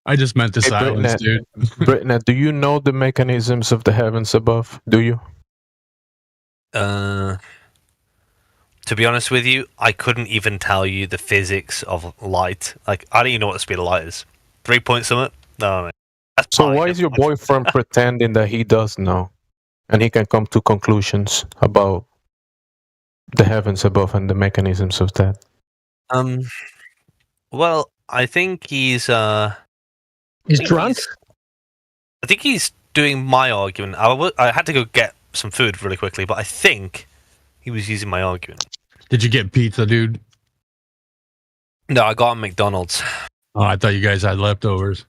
[SPEAKER 18] I just meant the silence, dude.
[SPEAKER 9] Britnett, do you know the mechanisms of the heavens above? Do you?
[SPEAKER 19] To be honest with you, I couldn't even tell you the physics of light. Like, I don't even know what the speed of light is. 3 point something? No, man.
[SPEAKER 9] So why is your boyfriend pretending that he does know, and he can come to conclusions about the heavens above and the mechanisms of that?
[SPEAKER 19] Well, I think he's
[SPEAKER 11] drunk.
[SPEAKER 19] I think he's doing my argument. I had to go get some food really quickly, but I think he was using my argument.
[SPEAKER 18] Did you get pizza, dude?
[SPEAKER 19] No, I got a McDonald's.
[SPEAKER 18] Oh, I thought you guys had leftovers.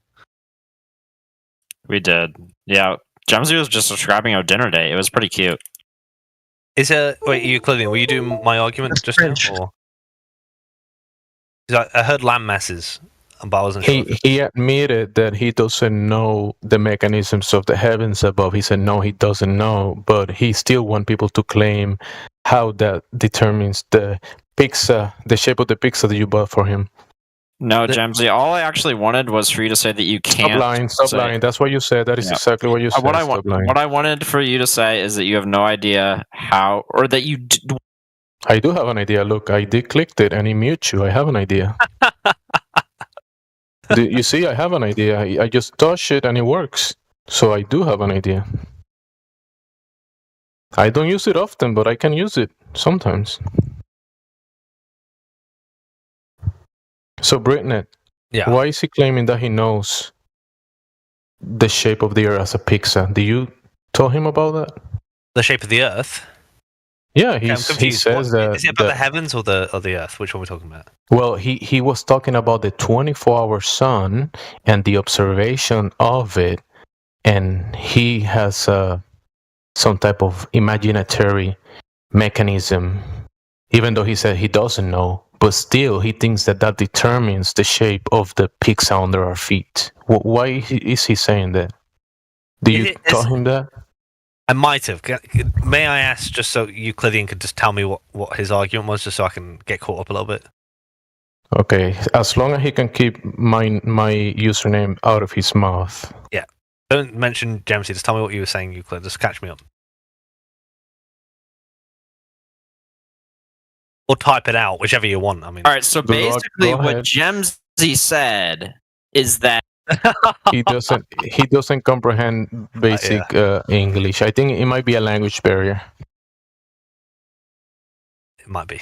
[SPEAKER 20] We did. Yeah, Gemsy was just describing our dinner date. It was pretty cute.
[SPEAKER 19] Wait, you Clothing? Were you doing my argument just now? Or? I heard lamb messes. but I wasn't sure.
[SPEAKER 9] He admitted that he doesn't know the mechanisms of the heavens above. He said no, he doesn't know, but he still wants people to claim how that determines the pizza, the shape of the pizza that you bought for him.
[SPEAKER 20] No, Jamsey. All I actually wanted was for you to say that you can't.
[SPEAKER 9] Stop lying. That's what you said. That is exactly what you said.
[SPEAKER 20] What I wanted for you to say is that you have no idea how, or that you.
[SPEAKER 9] I do have an idea. Look, I did clicked it and it mutes you. I have an idea. You see, I have an idea. I just touch it and it works. So I do have an idea. I don't use it often, but I can use it sometimes. So, Britnet, why is he claiming that he knows the shape of the Earth as a pizza? Do you tell him about that?
[SPEAKER 19] The shape of the Earth?
[SPEAKER 9] Yeah, he says that.
[SPEAKER 19] Is it about the heavens or the Earth? Which one are we talking about?
[SPEAKER 9] Well, he was talking about the 24-hour sun and the observation of it, and he has some type of imaginatory mechanism, even though he said he doesn't know, but still he thinks that determines the shape of the pizza under our feet. Why is he saying that? Do you tell him that?
[SPEAKER 19] I might have. May I ask, just so Euclidean could just tell me what his argument was, just so I can get caught up a little bit?
[SPEAKER 9] Okay, as long as he can keep my username out of his mouth.
[SPEAKER 19] Yeah. Don't mention Jamesy, just tell me what you were saying, Euclid. Just catch me up. Or type it out, whichever you want. I mean,
[SPEAKER 20] all right, so basically what Jamsy said is that
[SPEAKER 9] he doesn't comprehend basic English. I think it might be a language barrier.
[SPEAKER 19] It might be.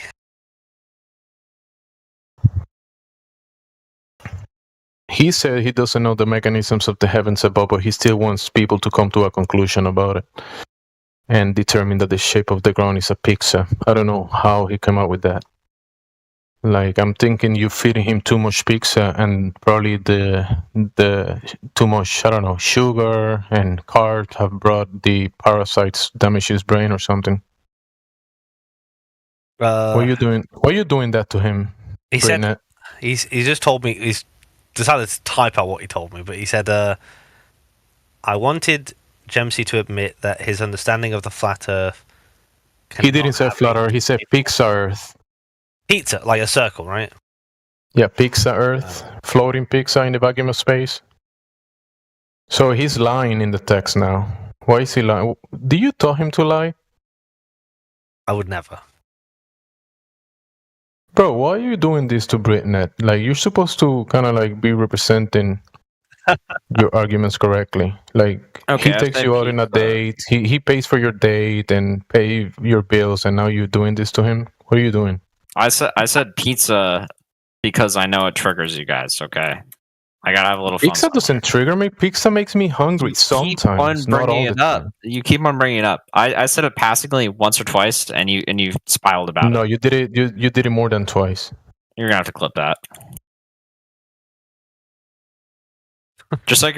[SPEAKER 9] He said he doesn't know the mechanisms of the heavens above, but he still wants people to come to a conclusion about it and determine that the shape of the ground is a pizza. I don't know how he came up with that. Like, I'm thinking you feeding him too much pizza and probably the too much, I don't know, sugar and carbs have brought the parasites, damage his brain or something. Why are you doing that to him?
[SPEAKER 19] He said he's just told me, he's decided to type out what he told me, but he said I wanted Jamsy to admit that his understanding of the flat Earth.
[SPEAKER 9] He didn't say flat Earth. He said pizza Earth.
[SPEAKER 19] Pizza, like a circle, right?
[SPEAKER 9] Yeah, pizza Earth, floating pizza in the vacuum of space. So he's lying in the text now. Why is he lying? Do you tell him to lie?
[SPEAKER 19] I would never.
[SPEAKER 9] Bro, why are you doing this to Britnet? Like, you're supposed to kind of like be representing your arguments correctly. Like, he takes you out on a date, he pays for your date and pay your bills, and now you're doing this to him? What are you doing?
[SPEAKER 20] I said pizza because I know it triggers you guys, okay? I gotta have a little fun.
[SPEAKER 9] Pizza doesn't trigger me. Pizza makes me hungry sometimes. Not all the time.
[SPEAKER 20] You keep on bringing it up. I said it passingly once or twice, and you spiraled about it.
[SPEAKER 9] No, you did it. You did it more than twice.
[SPEAKER 20] You're gonna have to clip that. Just like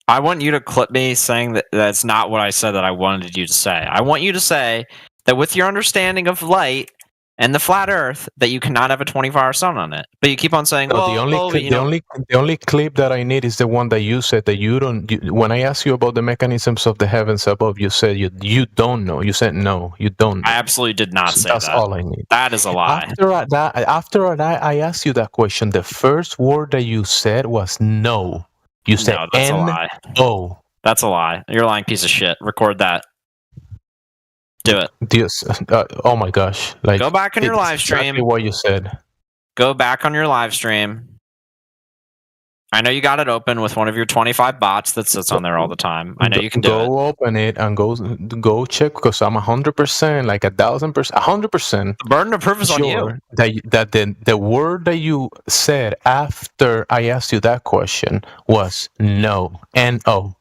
[SPEAKER 20] I want you to clip me saying that that's not what I said that I wanted you to say. I want you to say that with your understanding of light and the flat Earth, that you cannot have a 24-hour sun on it. But you keep on saying,
[SPEAKER 9] no, the only clip that I need is the one that you said that you don't. When I asked you about the mechanisms of the heavens above, you said you don't know. You said no, you don't know.
[SPEAKER 20] I absolutely did not say that.
[SPEAKER 9] That's all I need.
[SPEAKER 20] That is a lie.
[SPEAKER 9] After that, I asked you that question. The first word that you said was no. You said
[SPEAKER 20] no, that's a lie.
[SPEAKER 9] Oh,
[SPEAKER 20] that's a lie. You're a lying piece of shit. Record that. Do it.
[SPEAKER 9] Yes. Oh my gosh! Like,
[SPEAKER 20] go back on your live stream.
[SPEAKER 9] Exactly what you said.
[SPEAKER 20] Go back on your live stream. I know you got it open with one of your 25 bots that sits on there all the time. I know you can do it.
[SPEAKER 9] Go open it and go check, because I'm 100%, like 1,000%, 100%.
[SPEAKER 20] The burden of proof is on you.
[SPEAKER 9] That the word that you said after I asked you that question was no. N-O.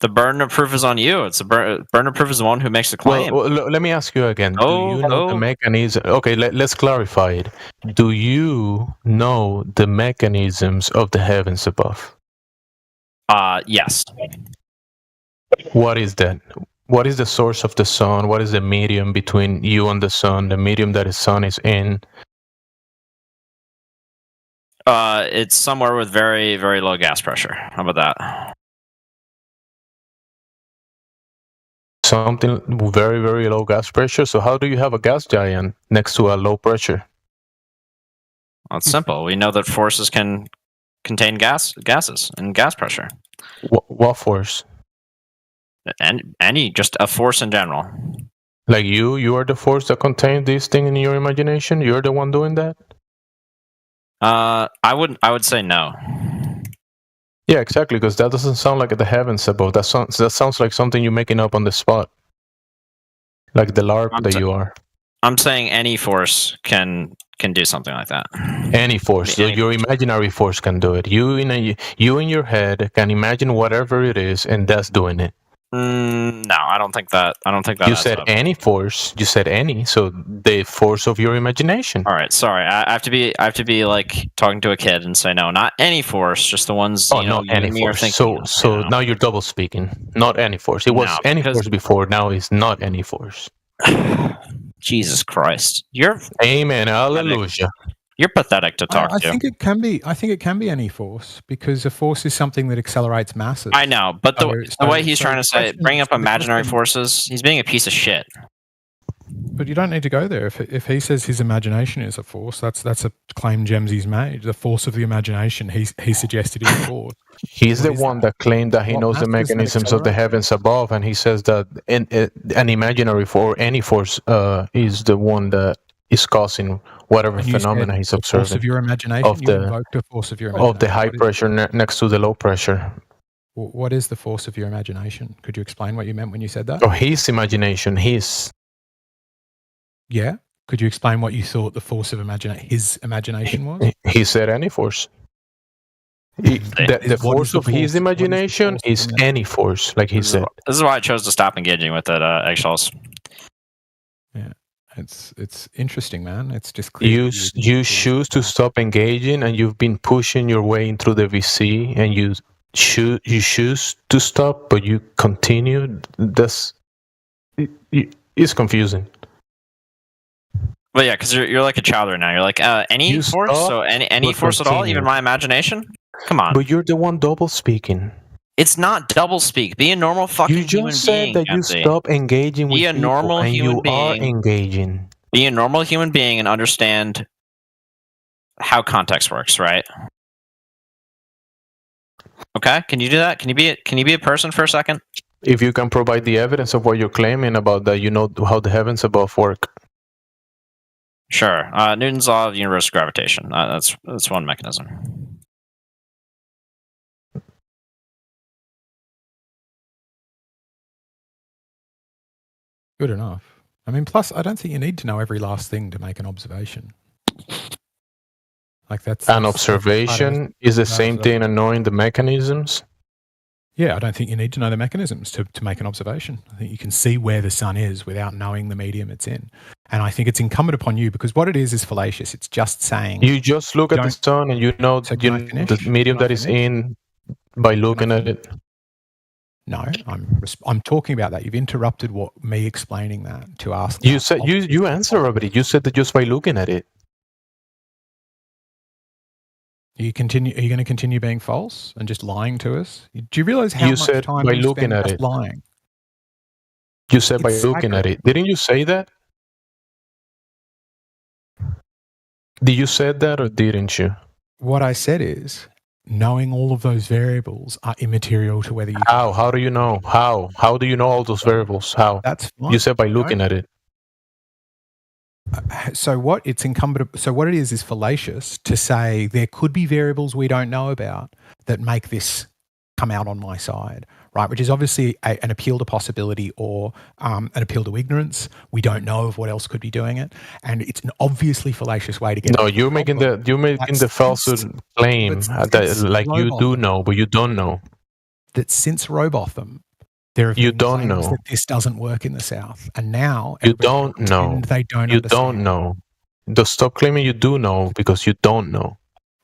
[SPEAKER 20] The burden of proof is on you. It's the burden of proof is the one who makes the claim.
[SPEAKER 9] Well, let me ask you again. Do you know the mechanism? Okay, let's clarify it. Do you know the mechanisms of the heavens above?
[SPEAKER 20] Yes.
[SPEAKER 9] What is that? What is the source of the sun? What is the medium between you and the sun? The medium that the sun is in?
[SPEAKER 20] It's somewhere with very, very low gas pressure. How about that?
[SPEAKER 9] Something very, very low gas pressure. So how do you have a gas giant next to a low pressure?
[SPEAKER 20] Well, it's simple. We know that forces can contain gases and gas pressure.
[SPEAKER 9] What force?
[SPEAKER 20] And just a force in general.
[SPEAKER 9] Like you are the force that contains this thing in your imagination? You're the one doing that?
[SPEAKER 20] I would say no.
[SPEAKER 9] Yeah, exactly, because that doesn't sound like the heavens above. That sounds like something you're making up on the spot. Like the LARP that you are.
[SPEAKER 20] I'm saying any force can do something like that.
[SPEAKER 9] Any force. So your imaginary force can do it. You in your head can imagine whatever it is, and that's doing it.
[SPEAKER 20] No, I don't think that.
[SPEAKER 9] You said any force. You said any. So the force of your imagination.
[SPEAKER 20] All right. Sorry, I have to be like talking to a kid and say no, not any force, just the ones
[SPEAKER 9] not any force. So now you're double speaking. Not any force. It was any force before. Now it's not any force.
[SPEAKER 20] Jesus Christ! You're
[SPEAKER 9] Amen. Hallelujah.
[SPEAKER 20] You're pathetic to talk to.
[SPEAKER 6] I think it can be any force, because a force is something that accelerates masses.
[SPEAKER 20] I know, but the way he's trying to say, bring up imaginary forces, he's being a piece of shit.
[SPEAKER 6] But you don't need to go there. If he says his imagination is a force, that's a claim Gemsy's made. The force of the imagination, he suggested is a force.
[SPEAKER 9] He's the one that claimed that he knows the mechanisms of the heavens above, and he says that an imaginary force, any force, is the one that is causing whatever phenomena he's observing.
[SPEAKER 6] Force of your imagination. You invoked a force of your imagination.
[SPEAKER 9] Of the high pressure next to the low pressure.
[SPEAKER 6] What is the force of your imagination? Could you explain what you meant when you said that?
[SPEAKER 9] Oh, his imagination.
[SPEAKER 6] Yeah. Could you explain what you thought the force of his imagination was?
[SPEAKER 9] He said any force. The force of his imagination is any force, like he said.
[SPEAKER 20] This is why I chose to stop engaging with it, Eggshells.
[SPEAKER 6] Yeah, it's interesting, man. It's just clear.
[SPEAKER 9] You choose to stop engaging, and you've been pushing your way into the VC, and you choose to stop, but you continue. It's confusing.
[SPEAKER 20] Well, yeah, because you're like a child right now. You're like any force, so any force at all, even my imagination. Come on.
[SPEAKER 9] But you're the one double speaking.
[SPEAKER 20] It's not double speak. Be a normal fucking human being.
[SPEAKER 9] You just said that you stop engaging with people,
[SPEAKER 20] normal
[SPEAKER 9] and
[SPEAKER 20] human
[SPEAKER 9] you
[SPEAKER 20] being.
[SPEAKER 9] are engaging.
[SPEAKER 20] Be a normal human being and understand how context works, right? Okay, can you do that? Can you be a person for a second?
[SPEAKER 9] If you can provide the evidence of what you're claiming about that, you know how the heavens above work.
[SPEAKER 20] Sure. Newton's law of universal gravitation. That's one mechanism.
[SPEAKER 6] Good enough. I mean, plus, I don't think you need to know every last thing to make an observation. Like that's
[SPEAKER 9] an observation is the same thing as knowing the mechanisms.
[SPEAKER 6] Yeah, I don't think you need to know the mechanisms to make an observation. I think you can see where the sun is without knowing the medium it's in. And I think it's incumbent upon you, because what it is fallacious. It's just saying...
[SPEAKER 9] You just look at the sun and you know the medium that is in by looking at it.
[SPEAKER 6] No, I'm talking about that. You've interrupted me explaining that to ask...
[SPEAKER 9] You said you answered already. You said that just by looking at it.
[SPEAKER 6] Are you going to continue being false and just lying to us? Do you realize how much time
[SPEAKER 9] by
[SPEAKER 6] you
[SPEAKER 9] looking
[SPEAKER 6] spend
[SPEAKER 9] at
[SPEAKER 6] just
[SPEAKER 9] it.
[SPEAKER 6] lying?
[SPEAKER 9] You said by looking at it. Didn't you say that? Did you say that or didn't you?
[SPEAKER 6] What I said is, knowing all of those variables are immaterial to whether you...
[SPEAKER 9] How do you know? How do you know all those variables? How?
[SPEAKER 6] That's fine.
[SPEAKER 9] You said by looking at it.
[SPEAKER 6] So what it is fallacious to say there could be variables we don't know about that make this come out on my side, right? Which is obviously an appeal to possibility or an appeal to ignorance. We don't know of what else could be doing it, and it's an obviously fallacious way to get.
[SPEAKER 9] No, you're making the falsehood claim that like you do know, but you don't know.
[SPEAKER 6] That since Robotham, there have been claims that this doesn't work in the South, and now
[SPEAKER 9] you don't know.
[SPEAKER 6] They don't.
[SPEAKER 9] You don't know. Stop claiming you do know, because you don't know.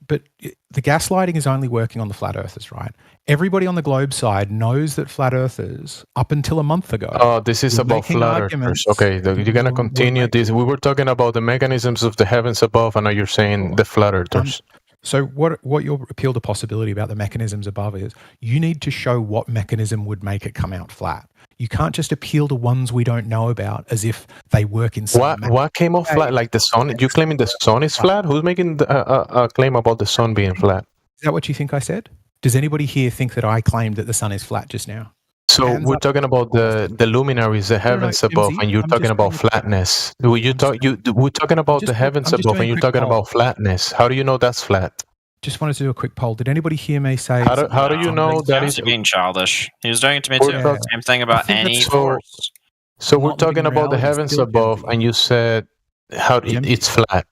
[SPEAKER 6] But the gaslighting is only working on the flat earthers, right? Everybody on the globe side knows that flat earthers, up until a month ago...
[SPEAKER 9] Oh, this is about flat earthers. Okay, you're going to continue this. We were talking about the mechanisms of the heavens above, and now you're saying the flat earthers.
[SPEAKER 6] So what your appeal to possibility about the mechanisms above is, you need to show what mechanism would make it come out flat. You can't just appeal to ones we don't know about as if they work in some
[SPEAKER 9] What came off flat? Like the sun? You claiming the sun is flat? Who's making a claim about the sun being flat?
[SPEAKER 6] Is that what you think I said? Does anybody here think that I claimed that the sun is flat just now?
[SPEAKER 9] So we're talking about the luminaries, the heavens above, and you're talking about flatness. We're talking about the heavens above, and you're talking about flatness. How do you know that's flat?
[SPEAKER 6] Just wanted to do a quick poll. Did anybody hear me say?
[SPEAKER 9] How do you know that
[SPEAKER 20] He's being childish. He was doing it to me too. Same thing about any force.
[SPEAKER 9] So we're talking about the heavens above, and you said it's flat.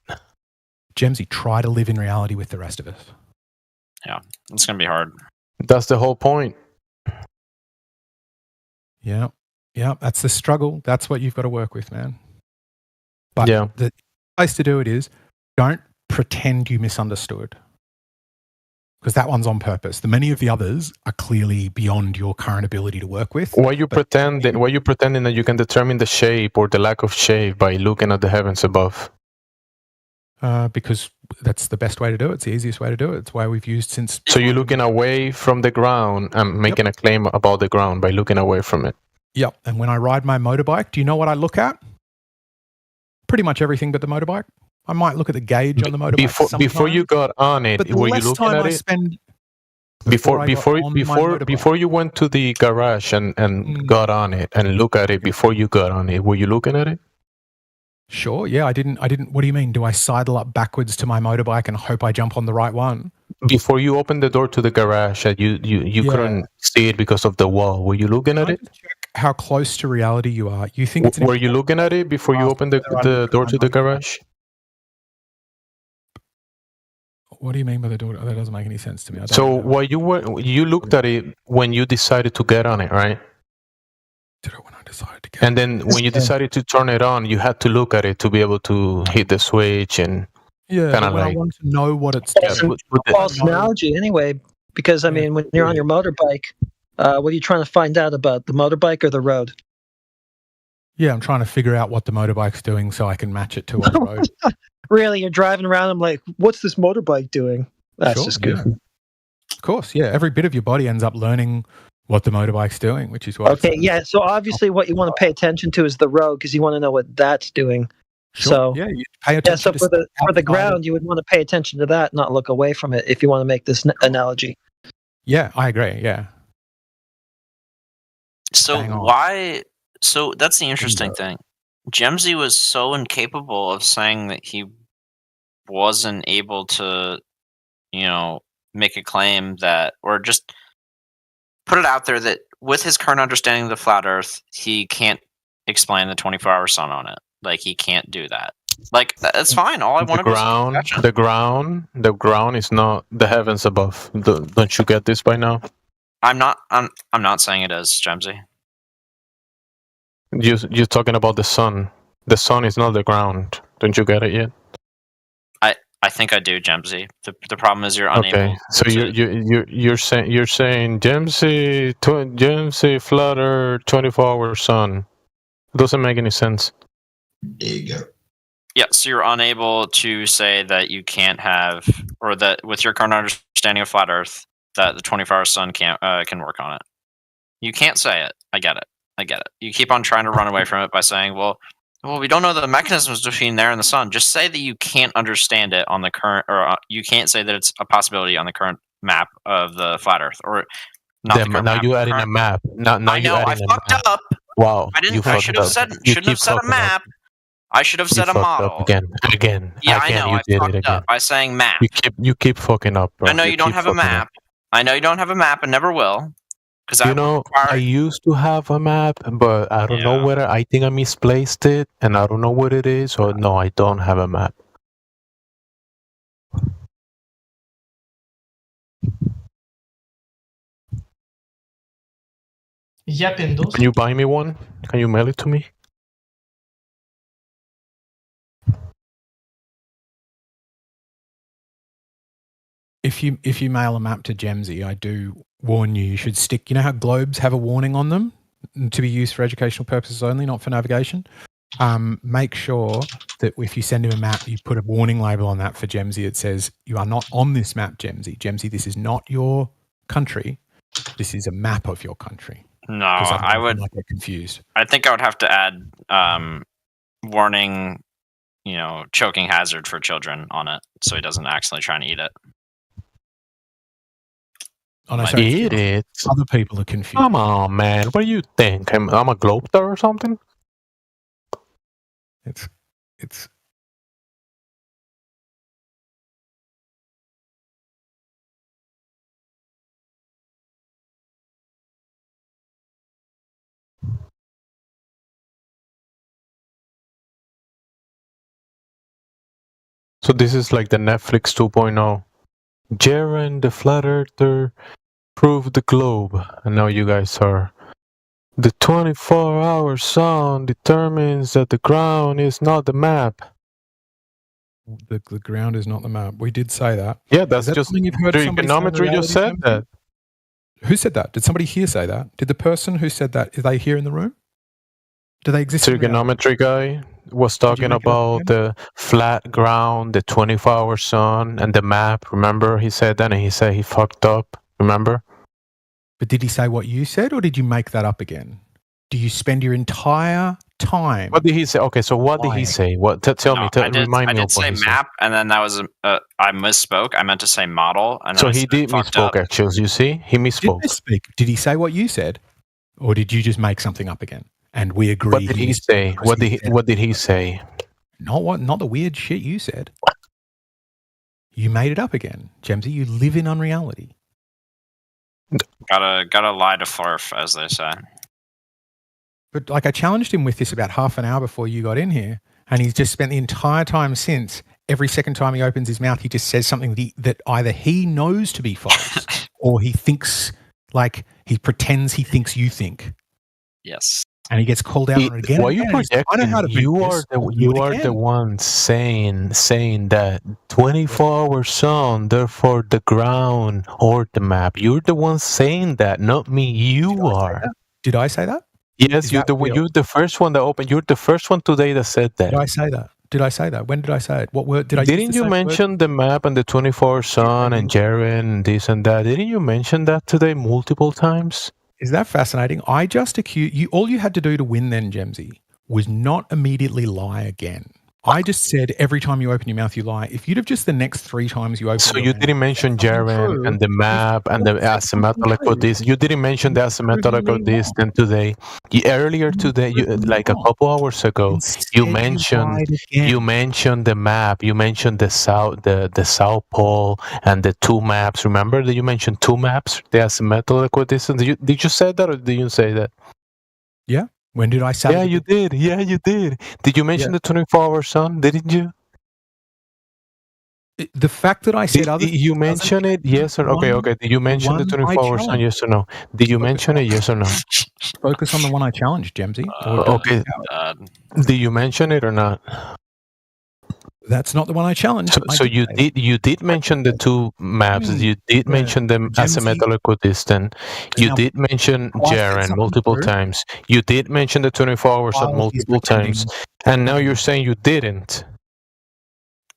[SPEAKER 6] Gemsy, try to live in reality with the rest of us.
[SPEAKER 20] Yeah, it's gonna be hard.
[SPEAKER 9] That's the whole point.
[SPEAKER 6] Yeah, that's the struggle. That's what you've got to work with, man. But the place to do it is, don't pretend you misunderstood. Because that one's on purpose. The many of the others are clearly beyond your current ability to work with.
[SPEAKER 9] Why you pretending that you can determine the shape or the lack of shape by looking at the heavens above?
[SPEAKER 6] Because that's the best way to do it. It's the easiest way to do it. It's why we've used since.
[SPEAKER 9] So you're looking away from the ground and making a claim about the ground by looking away from it.
[SPEAKER 6] Yep. And when I ride my motorbike, do you know what I look at? Pretty much everything but the motorbike. I might look at the gauge on the motorbike.
[SPEAKER 9] Before you got on it, were you looking at it? Before you went to the garage and got on it and look at it before you got on it, were you looking at it?
[SPEAKER 6] Sure. Yeah, I didn't. What do you mean? Do I sidle up backwards to my motorbike and hope I jump on the right one?
[SPEAKER 9] Before you opened the door to the garage, you couldn't see it because of the wall. Were you looking at it?
[SPEAKER 6] Check how close to reality you are. You think it's
[SPEAKER 9] were you looking at it before you opened the door to the garage?
[SPEAKER 6] What do you mean by the door? That doesn't make any sense to me.
[SPEAKER 9] So you looked at it when you decided to get on it, right?
[SPEAKER 6] Did it when I decided to get
[SPEAKER 9] and then when you decided to turn it on, you had to look at it to be able to hit the switch and
[SPEAKER 6] kind of like. I want to know what it's doing.
[SPEAKER 11] False analogy, anyway, because I mean, when you're on your motorbike, what are you trying to find out about, the motorbike or the road?
[SPEAKER 6] Yeah, I'm trying to figure out what the motorbike's doing so I can match it to on the road.
[SPEAKER 11] Really, you're driving around. I'm like, what's this motorbike doing? That's just good.
[SPEAKER 6] Yeah. Of course, yeah. Every bit of your body ends up learning what the motorbike's doing, which is what.
[SPEAKER 11] Okay, yeah. So obviously, what you want to pay attention to is the road because you want to know what that's doing.
[SPEAKER 6] Sure. So
[SPEAKER 11] yeah,
[SPEAKER 6] you pay attention.
[SPEAKER 11] So for the ground, you would want to pay attention to that, not look away from it. If you want to make this analogy.
[SPEAKER 6] Yeah, I agree. Yeah.
[SPEAKER 20] So why? So that's the interesting thing. Gemsy was so incapable of saying that he wasn't able to, make a claim that, or just put it out there that with his current understanding of the flat Earth, he can't explain the 24-hour sun on it. Like, he can't do that. Like, that's fine. All I want to
[SPEAKER 9] the ground is not the heavens above. Don't you get this by now?
[SPEAKER 20] I'm not saying it is, Gemsy.
[SPEAKER 9] You're talking about the sun. The sun is not the ground. Don't you get it yet?
[SPEAKER 20] I think I do, Gemsy. The problem is you're unable.
[SPEAKER 9] Okay, so you're saying Gemsy flat Earth 24-hour sun. It doesn't make any sense.
[SPEAKER 13] There you go.
[SPEAKER 20] Yeah, so you're unable to say that you can't have, or that with your current understanding of flat Earth, that the 24-hour sun can work on it. You can't say it. I get it. You keep on trying to run away from it by saying, well, we don't know the mechanisms between there and the sun. Just say that you can't understand it on the current, or you can't say that it's a possibility on the current map of the flat Earth, or not.
[SPEAKER 9] Now you're adding a map. Now
[SPEAKER 20] I know. I fucked up.
[SPEAKER 9] Wow.
[SPEAKER 20] I should have said. Shouldn't have said a map. I should have said a model.
[SPEAKER 9] Again.
[SPEAKER 20] Yeah, I know. I fucked up by saying map.
[SPEAKER 9] You keep fucking up, bro.
[SPEAKER 20] I know you don't have a map. I know you don't have a map and never will.
[SPEAKER 9] I used to have a map, but I don't know whether I think I misplaced it, and I don't know what it is, or no, I don't have a map. Can you buy me one? Can you mail it to me?
[SPEAKER 6] If you mail a map to Gemsy, I do warn you. You should stick. You know how globes have a warning on them to be used for educational purposes only, not for navigation. make sure that if you send him a map, you put a warning label on that for Gemsy. It says, you are not on this map, Gemsy. Gemsy, this is not your country. This is a map of your country.
[SPEAKER 20] No, I would.
[SPEAKER 6] Might get confused.
[SPEAKER 20] I think I would have to add warning, choking hazard for children on it, so he doesn't accidentally try and eat it.
[SPEAKER 9] Eat it.
[SPEAKER 6] Other people are confused.
[SPEAKER 9] Come on, man. What do you think? I'm a globetrotter or something?
[SPEAKER 6] It's.
[SPEAKER 9] So this is like the Netflix 2.0. Jaren, the flat earther, proved the globe. And now you guys are. The 24-hour sun determines that the ground is not the map.
[SPEAKER 6] The ground is not the map. We did say that.
[SPEAKER 9] Yeah, that's
[SPEAKER 6] that
[SPEAKER 9] just
[SPEAKER 6] something you've heard
[SPEAKER 9] trigonometry just said that.
[SPEAKER 6] Who said that? Did somebody here say that? Did the person who said that, are they here in the room? Do they exist?
[SPEAKER 9] Trigonometry guy was talking about the flat ground, the 24-hour sun, and the map. Remember, he said that, and he said he fucked up. Remember?
[SPEAKER 6] But did he say what you said, or did you make that up again? Do you spend your entire time?
[SPEAKER 9] What did he say? Okay, so what did he say? What? Tell me. Remind me
[SPEAKER 20] I
[SPEAKER 9] of
[SPEAKER 20] did
[SPEAKER 9] what
[SPEAKER 20] say
[SPEAKER 9] he
[SPEAKER 20] map, and then that was I misspoke. I meant to say model, and
[SPEAKER 9] so
[SPEAKER 20] then
[SPEAKER 9] he did misspoke. Actually, you see, he misspoke.
[SPEAKER 6] Did he say what you said, or did you just make something up again? And we agree.
[SPEAKER 9] What did he say? What did he say?
[SPEAKER 6] Not the weird shit you said. You made it up again, Gemsy. You live in unreality.
[SPEAKER 20] Gotta lie to Farf, as they say.
[SPEAKER 6] But I challenged him with this about half an hour before you got in here, and he's just spent the entire time since. Every second time he opens his mouth, he just says something that either he knows to be false, or he thinks, like he pretends he thinks you think.
[SPEAKER 20] Yes.
[SPEAKER 6] And he gets called out on it again.
[SPEAKER 9] Why are you projecting? You are the one saying that 24-hour sun, therefore the ground or the map. You're the one saying that, not me. You are.
[SPEAKER 6] Did I say that?
[SPEAKER 9] Yes, you're the first one that opened. You're the first one today that said that.
[SPEAKER 6] Did I say that? When did I say it? What word did I?
[SPEAKER 9] Didn't you mention the map and the 24-hour sun and Jaren and this and that? Didn't you mention that today multiple times?
[SPEAKER 6] Is that fascinating? I just accused you. All you had to do to win then, Gemsy, was not immediately lie again. I just said every time you open your mouth, you lie. If you'd have just the next 3 times you open
[SPEAKER 9] so you didn't mention Jaren and the map and the asymmetrical distance. You didn't mention the asymmetrical distance today. Earlier today, like a couple hours ago, you mentioned the map. You mentioned the South Pole and the 2 maps. Remember that you mentioned 2 maps, the asymmetrical distance. Did you say that or did you say that?
[SPEAKER 6] Yeah. When did I say
[SPEAKER 9] that? You did. Yeah, you did. Did you mention the 24-hour sun? Didn't you?
[SPEAKER 6] The fact that I said
[SPEAKER 9] did you mention it? Yes or okay. Did you mention the 24-hour sun? Yes or no? Did you mention it? Yes or no?
[SPEAKER 6] Focus on the one I challenged, Gemsy.
[SPEAKER 9] Okay. Did you mention it or not?
[SPEAKER 6] That's not the one I challenged.
[SPEAKER 9] So you did mention the 2 maps. You did mention the asymmetrical distance. You did mention Jaren multiple times. You did mention the 24-hour sun multiple times. And now you're saying you didn't.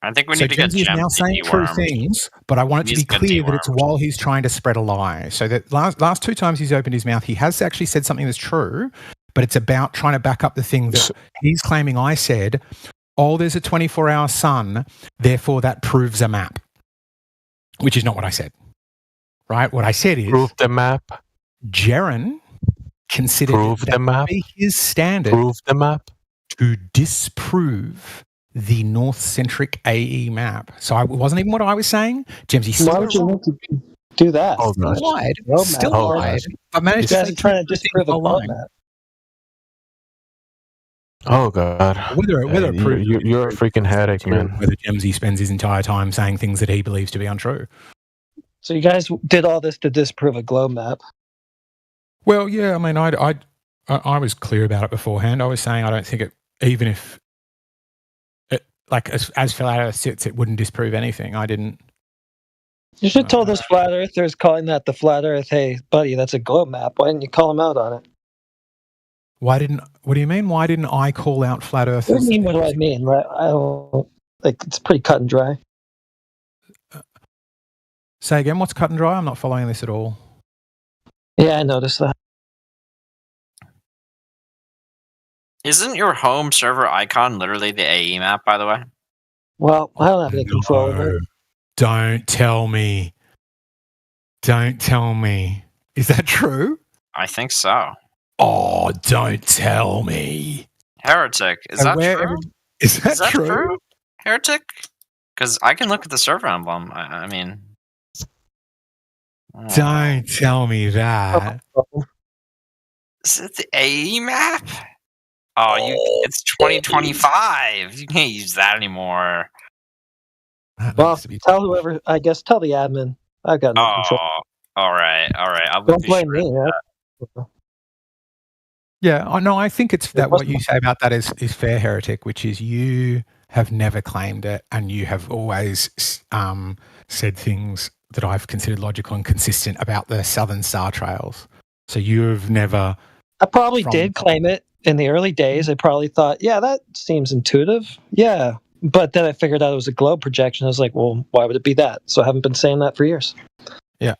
[SPEAKER 20] I think we need to get
[SPEAKER 6] Gemsy is now saying true things, but I want it to be clear that it's while he's trying to spread a lie. So that last 2 times he's opened his mouth, he has actually said something that's true, but it's about trying to back up the thing that he's claiming I said. Oh, there's a 24-hour sun, therefore that proves a map, which is not what I said, right? What I said is...
[SPEAKER 9] Prove the map.
[SPEAKER 6] Jaren considered that be his standard
[SPEAKER 9] the map.
[SPEAKER 6] To disprove the North-centric AE map. So it wasn't even what I was saying. Gemsy,
[SPEAKER 11] why would you want to do that?
[SPEAKER 6] Still lied. I managed to
[SPEAKER 11] trying to disprove a map.
[SPEAKER 9] Oh God!
[SPEAKER 6] Whether
[SPEAKER 9] you're a freaking headache, man.
[SPEAKER 6] Whether Gemsy spends his entire time saying things that he believes to be untrue.
[SPEAKER 11] So you guys did all this to disprove a globe map?
[SPEAKER 6] Well, yeah. I mean, I was clear about it beforehand. I was saying I don't think it, even if, as Flat Earth sits, it wouldn't disprove anything. I didn't.
[SPEAKER 11] You should have told those flat earthers calling that the flat Earth, hey, buddy, that's a globe map. Why didn't you call them out on it?
[SPEAKER 6] What do you mean? Why didn't I call out flat Earth?
[SPEAKER 11] What do I mean? I don't like. It's pretty cut and dry.
[SPEAKER 6] Say again. What's cut and dry? I'm not following this at all.
[SPEAKER 11] Yeah, I noticed that.
[SPEAKER 20] Isn't your home server icon literally the AE map, by the way?
[SPEAKER 11] Well, I don't have any control over it.
[SPEAKER 6] Don't tell me. Don't tell me. Is that true?
[SPEAKER 20] I think so.
[SPEAKER 6] Oh, don't tell me.
[SPEAKER 20] Heretic. Is that true?
[SPEAKER 6] Is that true?
[SPEAKER 20] Heretic? Because I can look at the server emblem. I mean...
[SPEAKER 6] Don't tell me that.
[SPEAKER 20] Is it the AE map? Oh, it's 2025. You can't use that anymore.
[SPEAKER 11] Well, tell whoever. I guess tell the admin. I've got no control.
[SPEAKER 20] All right.
[SPEAKER 11] Don't blame me.
[SPEAKER 6] Yeah, I think it's that what you say about that is fair, Heretic, which is you have never claimed it, and you have always said things that I've considered logical and consistent about the Southern Star Trails. So you've never.
[SPEAKER 11] I probably did claim it in the early days. I probably thought, yeah, that seems intuitive. Yeah. But then I figured out it was a globe projection. I was like, well, why would it be that? So I haven't been saying that for years.
[SPEAKER 6] Yeah.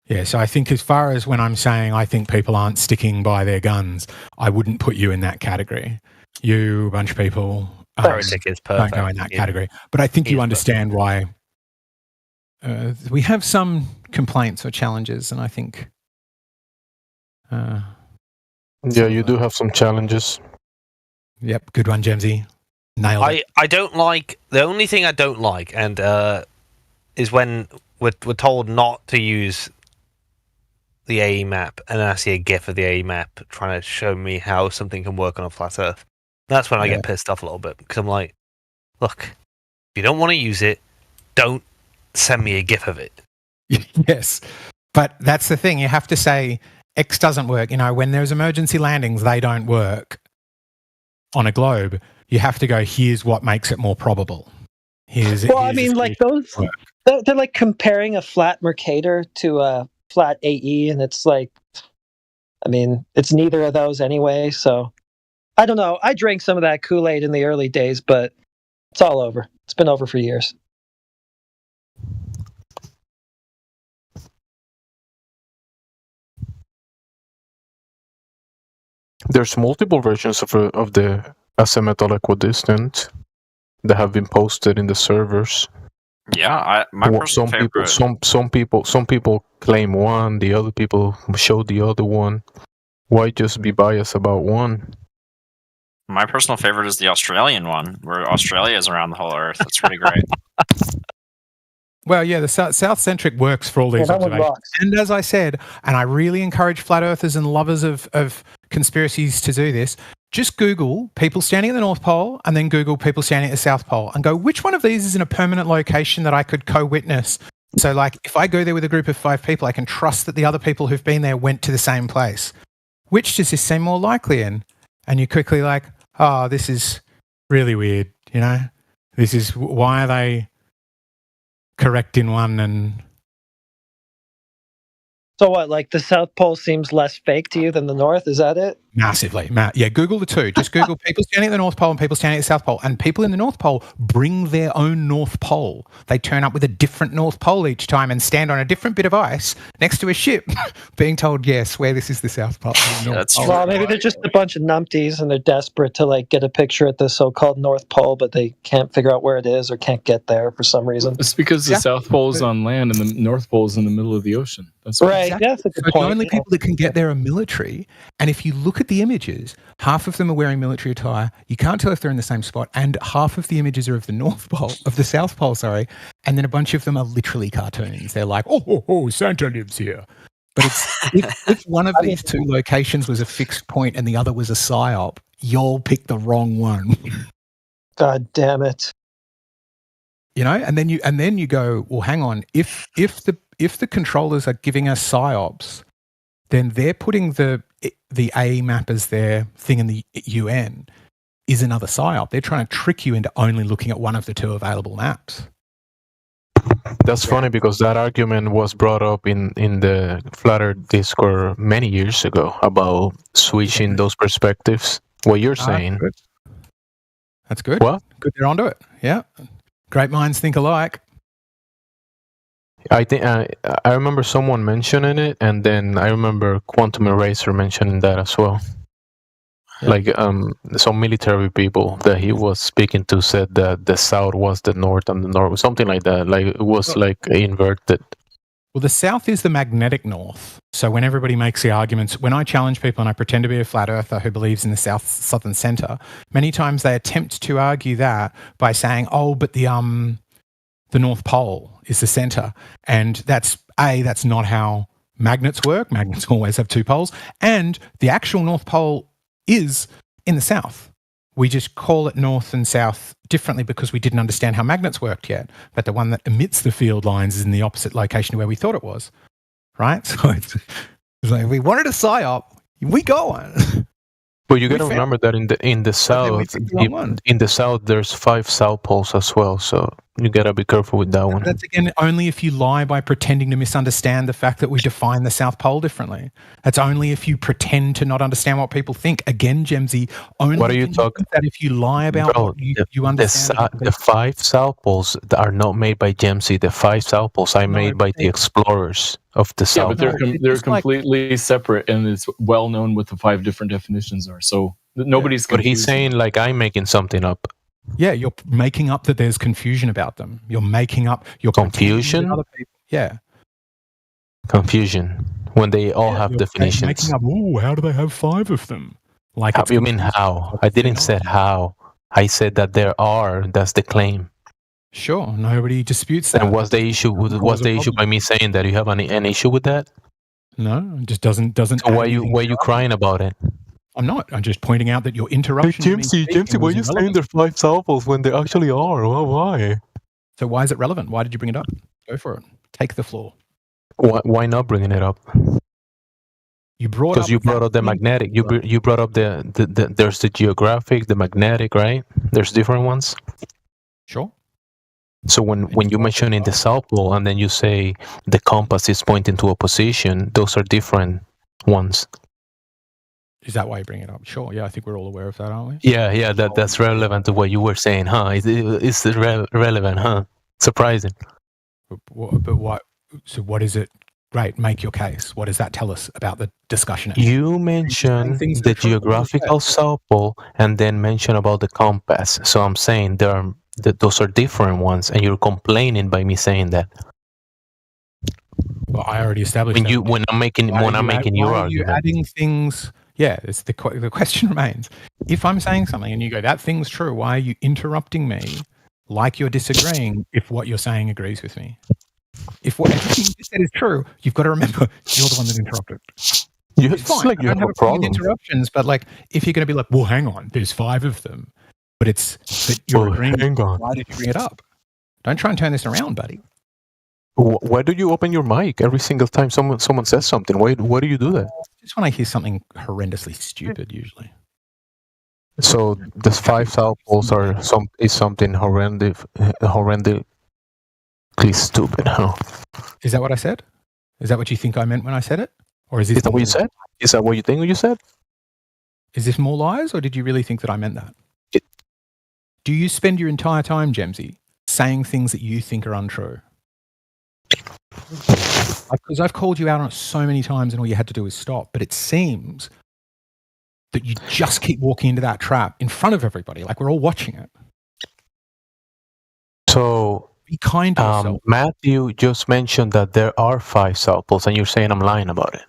[SPEAKER 6] Yeah, so I think as far as when I'm saying I think people aren't sticking by their guns, I wouldn't put you in that category. You, a bunch of people,
[SPEAKER 19] Heretic is perfect.
[SPEAKER 6] Don't go in that category. But I think you understand why we have some complaints or challenges, and I think...
[SPEAKER 9] yeah, you do have some challenges.
[SPEAKER 6] Yep, good one, Gemsy. Nailed it.
[SPEAKER 19] I don't like... The only thing I don't like and is when we're told not to use the AE map, and then I see a GIF of the AE map trying to show me how something can work on a flat Earth. That's when I get pissed off a little bit, because I'm like, look, if you don't want to use it, don't send me a GIF of it.
[SPEAKER 6] Yes, but that's the thing. You have to say X doesn't work. You know, when there's emergency landings, they don't work on a globe. You have to go, here's what makes it more probable. Here's
[SPEAKER 11] like those, they're like comparing a flat Mercator to a flat AE, and it's like, I mean, it's neither of those anyway, so I don't know. I drank some of that Kool-Aid in the early days, but it's all over. It's been over for years.
[SPEAKER 9] There's multiple versions of the azimuthal equidistant that have been posted in the servers.
[SPEAKER 20] Yeah, my personal favorite.
[SPEAKER 9] Some people claim one, the other people show the other one. Why just be biased about one?
[SPEAKER 20] My personal favorite is the Australian one, where Australia is around the whole Earth. That's pretty great.
[SPEAKER 6] Well, yeah, the South-centric works for all these observations. And as I said, and I really encourage flat earthers and lovers of conspiracies to do this, just Google people standing at the North Pole and then Google people standing at the South Pole and go, which one of these is in a permanent location that I could co-witness? So, like, if I go there with a group of 5 people, I can trust that the other people who've been there went to the same place. Which does this seem more likely in? And you're quickly like, oh, this is really weird, you know? This is, why are they correct in one and...
[SPEAKER 11] So what, like the South Pole seems less fake to you than the North? Is that it?
[SPEAKER 6] Massively. Yeah, Google the two. Just Google people standing at the North Pole and people standing at the South Pole. And people in the North Pole bring their own North Pole. They turn up with a different North Pole each time and stand on a different bit of ice next to a ship being told, yes, where this is the South Pole.
[SPEAKER 11] That's true. Well, maybe they're just a bunch of numpties and they're desperate to like get a picture at the so-called North Pole, but they can't figure out where it is or can't get there for some reason.
[SPEAKER 21] It's because the South Pole is on land and the North Pole is in the middle of the ocean. That's
[SPEAKER 11] right. Exactly. That's a good point.
[SPEAKER 6] The only people that can get there are military. And if you look at the images, half of them are wearing military attire. You can't tell if they're in the same spot. And half of the images are of the North Pole, of the South Pole, sorry. And then a bunch of them are literally cartoons. They're like, oh, Santa lives here. But it's, if one of these two locations was a fixed point and the other was a psyop, you'll pick the wrong one.
[SPEAKER 11] God damn it.
[SPEAKER 6] You know, and then you go, well, hang on. If the controllers are giving us psyops, then they're putting the A map as their thing in the UN is another psyop. They're trying to trick you into only looking at one of the two available maps.
[SPEAKER 9] That's funny because that argument was brought up in the Flat Earth Discord many years ago about switching those perspectives. What you're saying.
[SPEAKER 6] That's good.
[SPEAKER 9] What?
[SPEAKER 6] Good, they're onto it. Yeah. Great minds think alike.
[SPEAKER 9] I think I remember someone mentioning it, and then I remember Quantum Eraser mentioning that as well. Yeah. Like some military people that he was speaking to said that the south was the north and the north, something like that. Like it was like inverted.
[SPEAKER 6] Well, the south is the magnetic north. So when everybody makes the arguments, when I challenge people and I pretend to be a flat earther who believes in the southern center, many times they attempt to argue that by saying, "Oh, but the North Pole is the center," and that's not how magnets work. Magnets always have two poles, and the actual North Pole is in the south. We just call it north and south differently because we didn't understand how magnets worked yet. But the one that emits the field lines is in the opposite location to where we thought it was, right? So it's like, if we wanted a psyop, we go on.
[SPEAKER 9] But you got to remember that in the south, in the south, there's 5 south poles as well. So you got to be careful with that one.
[SPEAKER 6] That's again only if you lie by pretending to misunderstand the fact that we define the South Pole differently. That's only if you pretend to not understand what people think. Again, Gemsy, only
[SPEAKER 9] what are you talking
[SPEAKER 6] that if you lie about what you understand.
[SPEAKER 9] The 5 south poles are not made by Gemsy. The 5 south poles are made by the explorers of the south.
[SPEAKER 21] Yeah, but they're completely separate, and it's well known what the 5 different definitions are. So nobody's.
[SPEAKER 9] But he's saying like I'm making something up.
[SPEAKER 6] Yeah, you're making up that there's confusion about them. You're making up your
[SPEAKER 9] confusion.
[SPEAKER 6] Other people. Yeah,
[SPEAKER 9] confusion when they all have definitions.
[SPEAKER 6] Making up. Oh, how do they have 5 of them? Like,
[SPEAKER 9] how, you mean how? I didn't say how. I said that there are. That's the claim.
[SPEAKER 6] Sure, nobody disputes that.
[SPEAKER 9] And what's the issue? What's the issue by me saying that? You have an issue with that?
[SPEAKER 6] No, it just doesn't.
[SPEAKER 9] So why are you crying about it?
[SPEAKER 6] I'm not. I'm just pointing out that your interruption.
[SPEAKER 9] Hey, Jamesy, why are you saying there are 5 samples when there actually are? Why?
[SPEAKER 6] So why is it relevant? Why did you bring it up? Go for it. Take the floor.
[SPEAKER 9] Why not bringing it up?
[SPEAKER 6] You brought
[SPEAKER 9] because you brought up the magnetic. You brought up the there's the geographic, the magnetic, right? There's different ones.
[SPEAKER 6] Sure.
[SPEAKER 9] So when you mention in the South Pole and then you say the compass is pointing to a position, those are different ones.
[SPEAKER 6] Is that why you bring it up? Sure. Yeah, I think we're all aware of that, aren't we?
[SPEAKER 9] Yeah. That's relevant to what you were saying, huh? It's relevant, huh? Surprising.
[SPEAKER 6] But what? So what is it? Right, make your case. What does that tell us about the discussion?
[SPEAKER 9] You mentioned the geographical South Pole and then mention about the compass. So I'm saying those are different ones, and you're complaining by me saying that.
[SPEAKER 6] Well, I already established
[SPEAKER 9] when I'm making your argument.
[SPEAKER 6] You're adding things. Yeah, it's the question remains. If I'm saying something and you go, that thing's true, why are you interrupting me like you're disagreeing if what you're saying agrees with me? If what everything you said is true, you've got to remember you're the one that interrupted. It's fine.
[SPEAKER 9] Like
[SPEAKER 6] I don't have a problem with interruptions, but like if you're going to be like, well, hang on, there's 5 of them, but you're agreeing.
[SPEAKER 9] Hang on.
[SPEAKER 6] Why did you bring it up? Don't try and turn this around, buddy.
[SPEAKER 9] Why do you open your mic every single time someone says something? Why do you do that?
[SPEAKER 6] Just when I hear something horrendously stupid, usually.
[SPEAKER 9] So the 5 South Poles is something horrendously stupid, huh?
[SPEAKER 6] Is that what I said? Is that what you think I meant when I said it? Or is
[SPEAKER 9] that what you said? Is that what you think you said?
[SPEAKER 6] Is this more lies, or did you really think that I meant that? Do you spend your entire time, Gemsy, saying things that you think are untrue? Because I've called you out on it so many times and all you had to do is stop. But it seems that you just keep walking into that trap in front of everybody, like we're all watching it.
[SPEAKER 9] So,
[SPEAKER 6] be kind to yourself.
[SPEAKER 9] Matthew just mentioned that there are 5 South Poles, and you're saying I'm lying about it.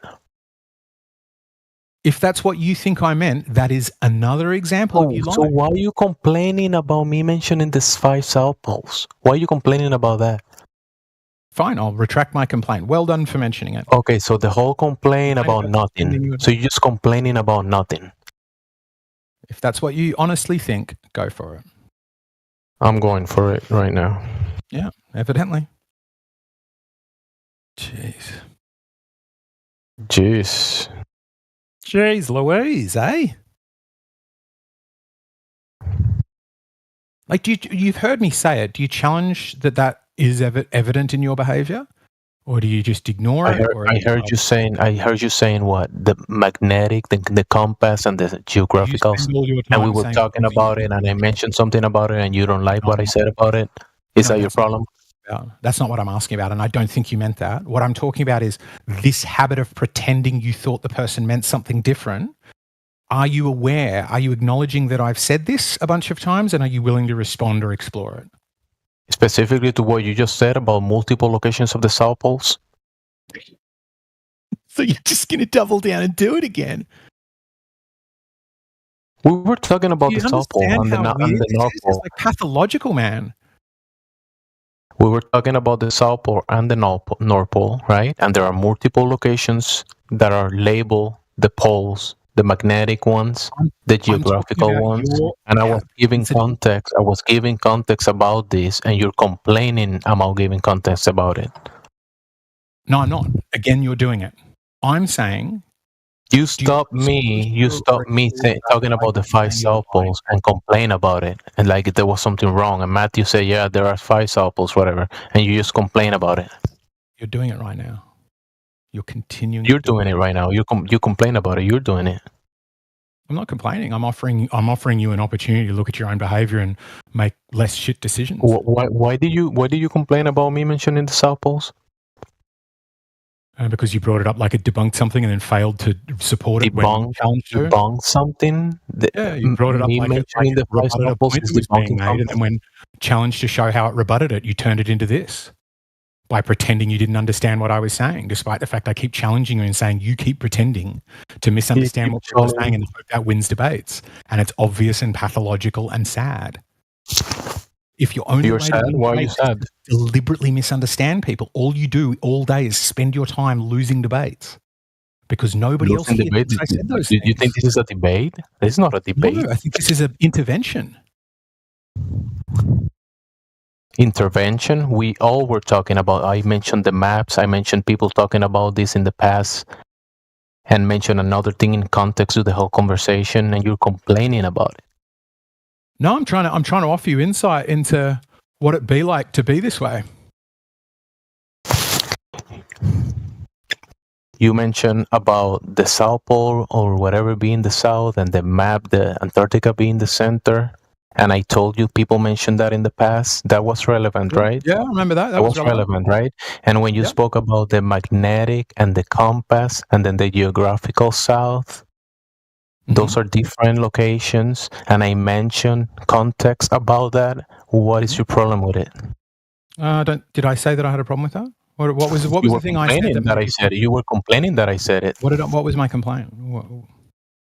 [SPEAKER 6] If that's what you think I meant, that is another example of you lying.
[SPEAKER 9] So why are you complaining about me mentioning this 5 South Poles? Why are you complaining about that?
[SPEAKER 6] Fine, I'll retract my complaint. Well done for mentioning it.
[SPEAKER 9] Okay, so the whole complaint about nothing. So you're just complaining about nothing.
[SPEAKER 6] If that's what you honestly think, go for it.
[SPEAKER 9] I'm going for it right now.
[SPEAKER 6] Yeah, evidently. Jeez. Jeez Louise, eh? Like, you've heard me say it. Do you challenge that is evident in your behavior, or do you just ignore it?
[SPEAKER 9] I heard you saying what the magnetic, the compass, and the geographical. And we were talking about it, and I mentioned something about it, and you don't like what I said about it. Is that your problem?
[SPEAKER 6] That's not what I'm asking about, and I don't think you meant that. What I'm talking about is this habit of pretending you thought the person meant something different. Are you aware? Are you acknowledging that I've said this a bunch of times, and are you willing to respond or explore it?
[SPEAKER 9] Specifically to what you just said about multiple locations of the South Poles?
[SPEAKER 6] So you're just going to double down and do it again?
[SPEAKER 9] We were talking about the South Pole and the North Pole.
[SPEAKER 6] It's like pathological, man.
[SPEAKER 9] We were talking about the South Pole and the North Pole, right? And there are multiple locations that are labeled the poles, the magnetic ones, the geographical ones. And I was giving context. I was giving context about this, and you're complaining about giving context about it.
[SPEAKER 6] No, I'm not. Again, you're doing it. I'm saying...
[SPEAKER 9] You stopped me talking about the 5 South Poles and complain about it, and like there was something wrong. And Matthew said, "Yeah, there are 5 South Poles, whatever," and you just complain about it.
[SPEAKER 6] You're doing it right now. You're continuing.
[SPEAKER 9] You're doing it right now. You complain about it. You're doing it.
[SPEAKER 6] I'm not complaining. I'm offering you an opportunity to look at your own behavior and make less shit decisions.
[SPEAKER 9] Why did you complain about me mentioning the South Poles?
[SPEAKER 6] Because you brought it up like it debunked something and then failed to support it when you challenged her.
[SPEAKER 9] Debunked something?
[SPEAKER 6] Yeah, you brought it up like it rebutted a point that was being made, and then when challenged to show how it rebutted it, you turned it into this by pretending you didn't understand what I was saying, despite the fact I keep challenging you and saying you keep pretending to misunderstand what people are saying, and that wins debates. And it's obvious and pathological and sad. If you're only
[SPEAKER 9] sad, why are you sad?
[SPEAKER 6] Deliberately misunderstand people. All you do all day is spend your time losing debates because nobody else thinks I said those things.
[SPEAKER 9] You think this is a debate? This is not a debate.
[SPEAKER 6] No, I think this is an intervention.
[SPEAKER 9] Intervention? We all were talking about. I mentioned the maps. I mentioned people talking about this in the past, and mentioned another thing in context to the whole conversation, and you're complaining about it.
[SPEAKER 6] No, I'm trying to offer you insight into what it'd be like to be this way.
[SPEAKER 9] You mentioned about the South Pole or whatever being the south, and the map, the Antarctica being the center. And I told you people mentioned that in the past. That was relevant, right?
[SPEAKER 6] Yeah, I remember that.
[SPEAKER 9] That was relevant, right? And when you spoke about the magnetic and the compass and then the geographical south, those are different locations, and I mentioned context about that. What is your problem with it?
[SPEAKER 6] Did I say that I had a problem with that? What was the thing I said?
[SPEAKER 9] That I said it. You were complaining that I said it.
[SPEAKER 6] What was my complaint?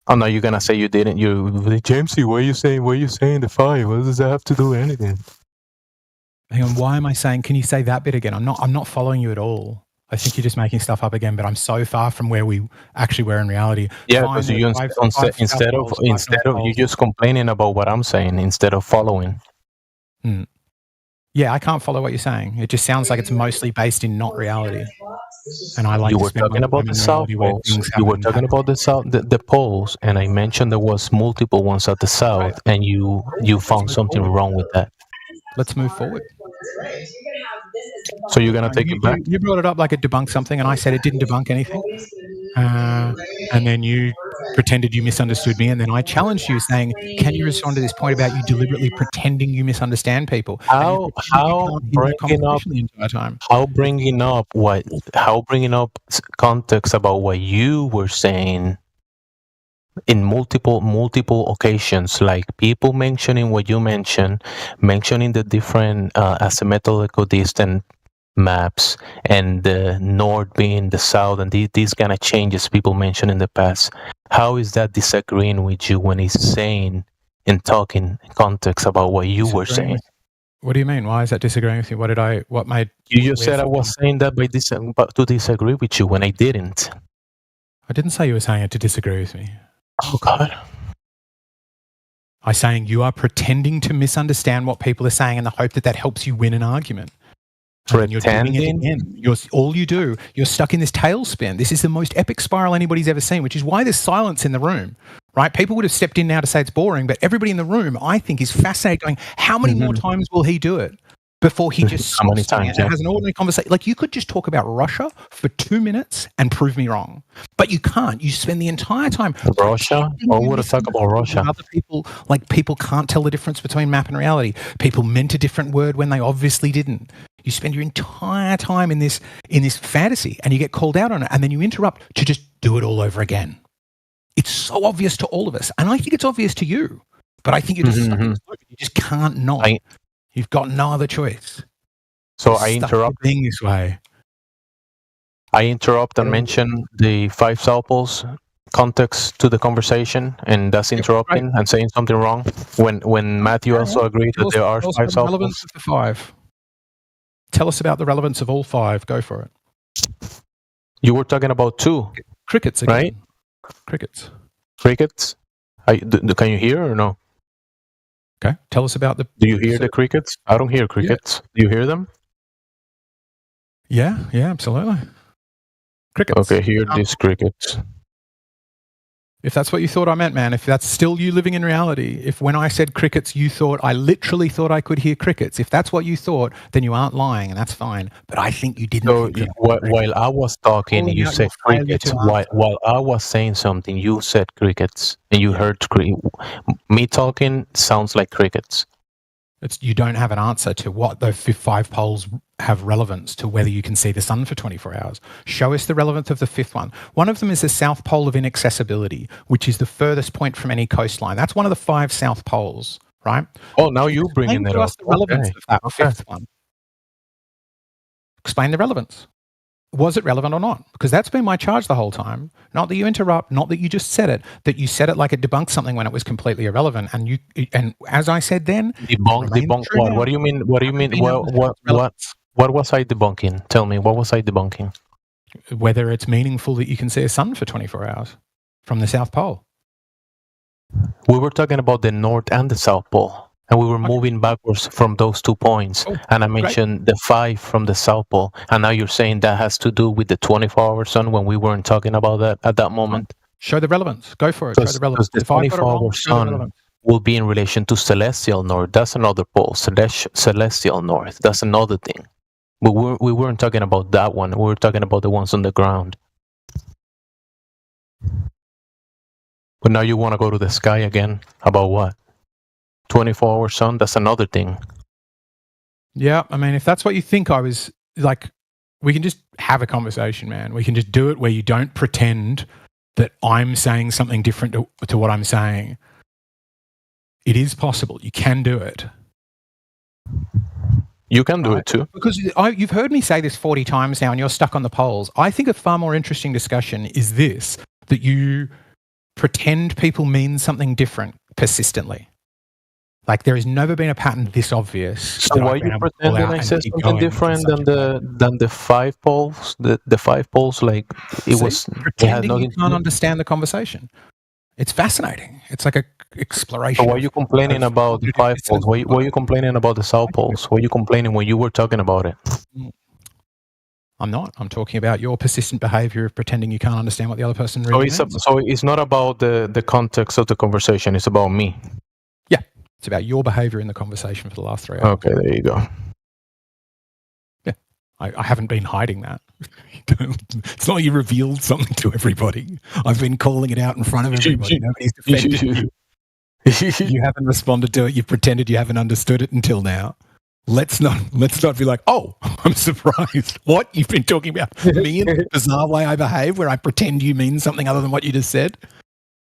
[SPEAKER 9] Oh no, you're gonna say you didn't. Jamesy, what are you saying the 5? What does that have to do with anything?
[SPEAKER 6] Hang on, why am I saying? Can you say that bit again? I'm not following you at all. I think you're just making stuff up again, but I'm so far from where we actually were in reality.
[SPEAKER 9] Yeah, because instead of you just complaining about what I'm saying instead of following.
[SPEAKER 6] Yeah, I can't follow what you're saying. It just sounds like it's mostly based in not reality. And I like.
[SPEAKER 9] You were talking about the South Poles. You were talking about the poles, and I mentioned there was multiple ones at the south, and you found something wrong with that.
[SPEAKER 6] Let's move forward.
[SPEAKER 9] So you're gonna take it back?
[SPEAKER 6] You brought it up like it debunked something, and I said it didn't debunk anything. And then you pretended you misunderstood me, and then I challenged you, saying, "Can you respond to this point about you deliberately pretending you misunderstand people?"
[SPEAKER 9] How bringing up context about what you were saying in multiple occasions, like people mentioning what you mentioned, mentioning the different asymmetrical distance maps, and the north being the south, and these kind of changes people mentioned in the past. How is that disagreeing with you when he's saying and talking in context about what you were saying?
[SPEAKER 6] What do you mean? Why is that disagreeing with you? What made
[SPEAKER 9] you just said I was saying that to disagree with you when I didn't?
[SPEAKER 6] I didn't say you were saying it to disagree with me.
[SPEAKER 9] Oh God.
[SPEAKER 6] I'm saying you are pretending to misunderstand what people are saying in the hope that helps you win an argument. And you're doing it again. All you do, you're stuck in this tailspin. This is the most epic spiral anybody's ever seen, which is why there's silence in the room, right? People would have stepped in now to say it's boring, but everybody in the room, I think, is fascinated going, how many more times will he do it? before he just
[SPEAKER 9] How many
[SPEAKER 6] stops doing
[SPEAKER 9] times,
[SPEAKER 6] it and
[SPEAKER 9] yeah.
[SPEAKER 6] has an ordinary conversation. Like, you could just talk about Russia for 2 minutes and prove me wrong, but you can't. You spend the entire time
[SPEAKER 9] Russia? Why would I talk about Russia?
[SPEAKER 6] Other people, like, people can't tell the difference between map and reality. People meant a different word when they obviously didn't. You spend your entire time in this fantasy, and you get called out on it, and then you interrupt to just do it all over again. It's so obvious to all of us, and I think it's obvious to you. But I think you're just stuck in this loop. You just can't not. You've got no other choice.
[SPEAKER 9] So
[SPEAKER 6] You're
[SPEAKER 9] I
[SPEAKER 6] stuck
[SPEAKER 9] interrupt.
[SPEAKER 6] being this way.
[SPEAKER 9] I interrupt and mention the 5 South Poles context to the conversation, and that's interrupting and saying something wrong. When Matthew also agreed that there are
[SPEAKER 6] Tell us
[SPEAKER 9] 5
[SPEAKER 6] about the
[SPEAKER 9] South
[SPEAKER 6] relevance
[SPEAKER 9] Poles.
[SPEAKER 6] of the 5. Tell us about the relevance of all 5. Go for it.
[SPEAKER 9] You were talking about 2.
[SPEAKER 6] Crickets again.
[SPEAKER 9] Right?
[SPEAKER 6] Crickets.
[SPEAKER 9] Crickets? Can you hear or no?
[SPEAKER 6] Okay. Tell us about the...
[SPEAKER 9] Do you hear the crickets? I don't hear crickets. Do you hear them?
[SPEAKER 6] Yeah, absolutely. Crickets.
[SPEAKER 9] Okay, hear these crickets.
[SPEAKER 6] If that's what you thought I meant, man, if that's still you living in reality, if when I said crickets, you thought I literally thought I could hear crickets, if that's what you thought, then you aren't lying, and that's fine. But I think you didn't.
[SPEAKER 9] So while I was talking, you said crickets. While I was saying something, you said crickets, and you heard me talking sounds like crickets.
[SPEAKER 6] You don't have an answer to what the 5 poles have relevance to whether you can see the sun for 24 hours. Show us the relevance of the 5th one. One of them is the south pole of inaccessibility, which is the furthest point from any coastline. That's one of the 5 south poles, right?
[SPEAKER 9] Oh, now you're bringing it up.
[SPEAKER 6] Explain to us the relevance of that 5th one. Explain the relevance. Was it relevant or not? Because that's been my charge the whole time. Not that you interrupt, not that you just said it, that you said it like it debunked something when it was completely irrelevant. And as I said then,
[SPEAKER 9] debunk what? What do you mean? What do you mean? What was I debunking? Tell me, what was I debunking?
[SPEAKER 6] Whether it's meaningful that you can see a sun for 24 hours from the South Pole.
[SPEAKER 9] We were talking about the North and the South Pole. And we were moving backwards from those 2 points. And I mentioned the 5 from the South Pole. And now you're saying that has to do with the 24-hour sun when we weren't talking about that at that moment.
[SPEAKER 6] Show the relevance. Go for it. Show the relevance.
[SPEAKER 9] Because the 24-hour sun will be in relation to celestial north. That's another pole. Celestial north. That's another thing. But we weren't talking about that one. We were talking about the ones on the ground. But now you want to go to the sky again. About what? 24-hour sun, that's another thing.
[SPEAKER 6] Yeah, I mean, if that's what you think I was, like, we can just have a conversation, man. We can just do it where you don't pretend that I'm saying something different to what I'm saying. It is possible. You can do it.
[SPEAKER 9] You can do it too.
[SPEAKER 6] Because you've heard me say this 40 times now and you're stuck on the polls. I think a far more interesting discussion is this, that you pretend people mean something different persistently. Like, there has never been a pattern this obvious.
[SPEAKER 9] So why you pretending I said something different than the 5 poles? The 5 poles, like
[SPEAKER 6] pretending you can't understand the conversation. It's fascinating. It's like a exploration.
[SPEAKER 9] So why are you complaining about the 5 poles? Why are you complaining about the South Poles? Why are you complaining when you were talking about it?
[SPEAKER 6] I'm not. I'm talking about your persistent behavior of pretending you can't understand what the other person really means.
[SPEAKER 9] So it's not about the context of the conversation. It's about me.
[SPEAKER 6] It's about your behavior in the conversation for the last 3 hours.
[SPEAKER 9] Okay, there you go.
[SPEAKER 6] Yeah, I haven't been hiding that. It's not like you revealed something to everybody. I've been calling it out in front of everybody. Nobody's defended you. You haven't responded to it. You've pretended you haven't understood it until now. Let's not be like, oh, I'm surprised. What? You've been talking about me and the bizarre way I behave where I pretend you mean something other than what you just said?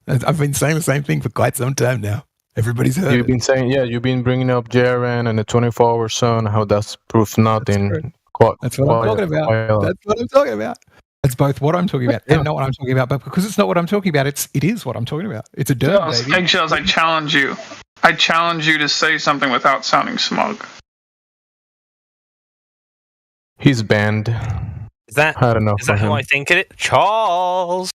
[SPEAKER 6] I've been saying the same thing for quite some time now. Everybody's heard
[SPEAKER 9] You've been saying, you've been bringing up Jaren and the 24-hour sun, how that's proof nothing.
[SPEAKER 6] That's what I'm talking about. That's what I'm talking about. That's both what I'm talking about and not what I'm talking about. But because it's not what I'm talking about, it is what I'm talking about. It's a dirt, baby.
[SPEAKER 2] Eggshells, I challenge you. I challenge you to say something without sounding smug.
[SPEAKER 9] He's banned.
[SPEAKER 19] Is that?
[SPEAKER 9] I don't know.
[SPEAKER 19] Is that who I think it is? Charles.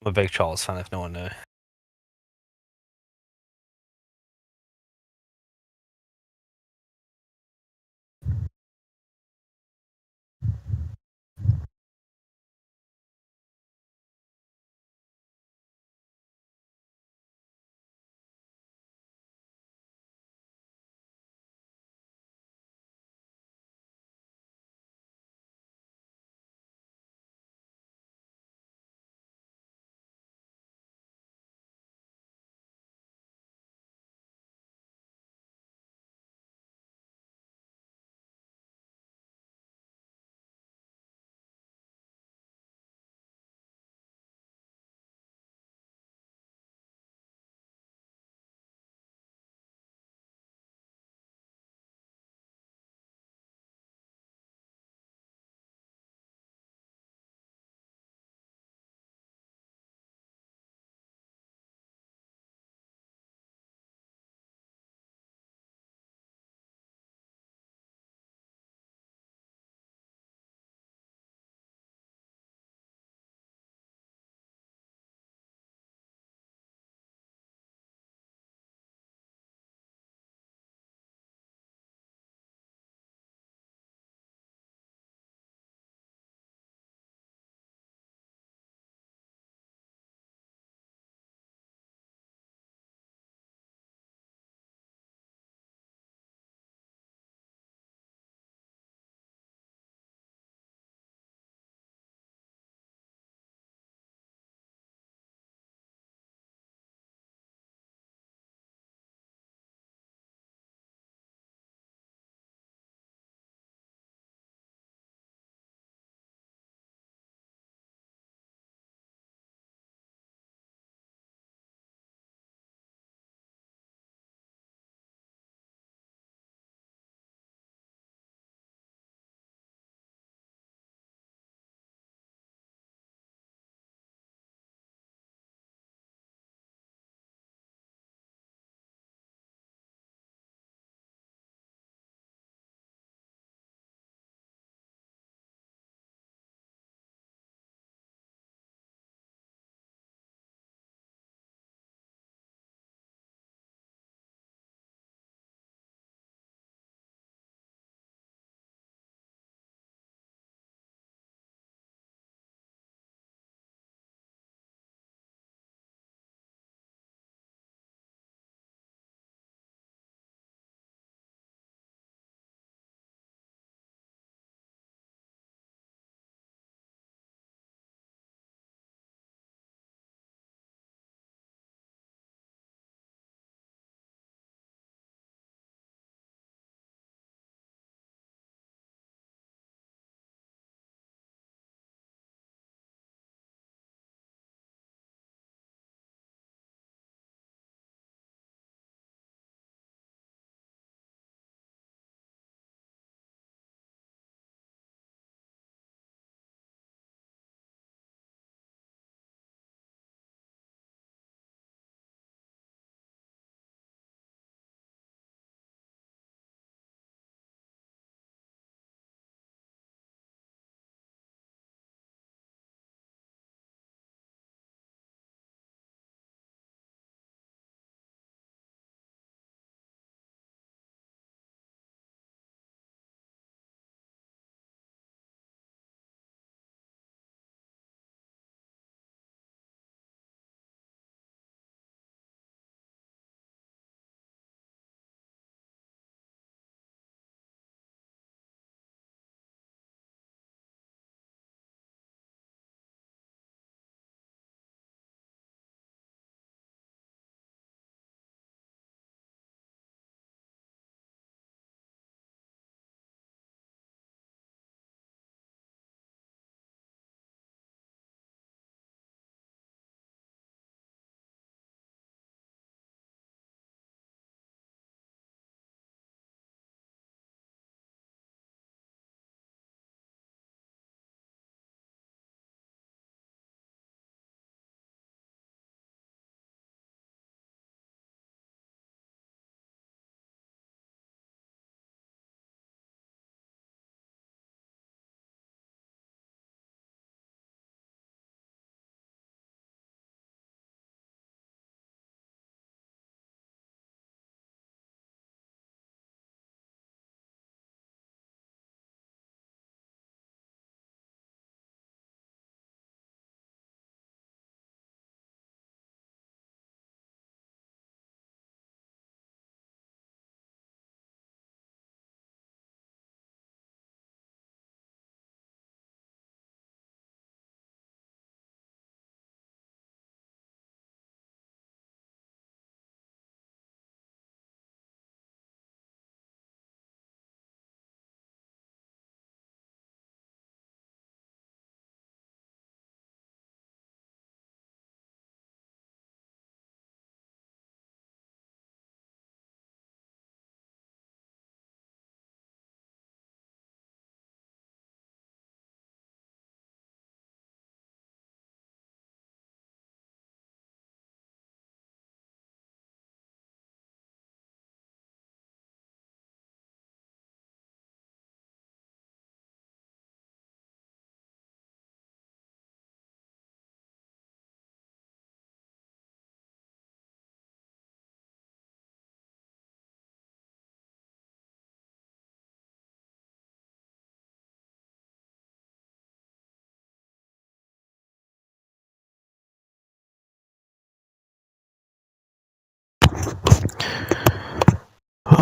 [SPEAKER 19] I'm a big Charles fan, if no one knew.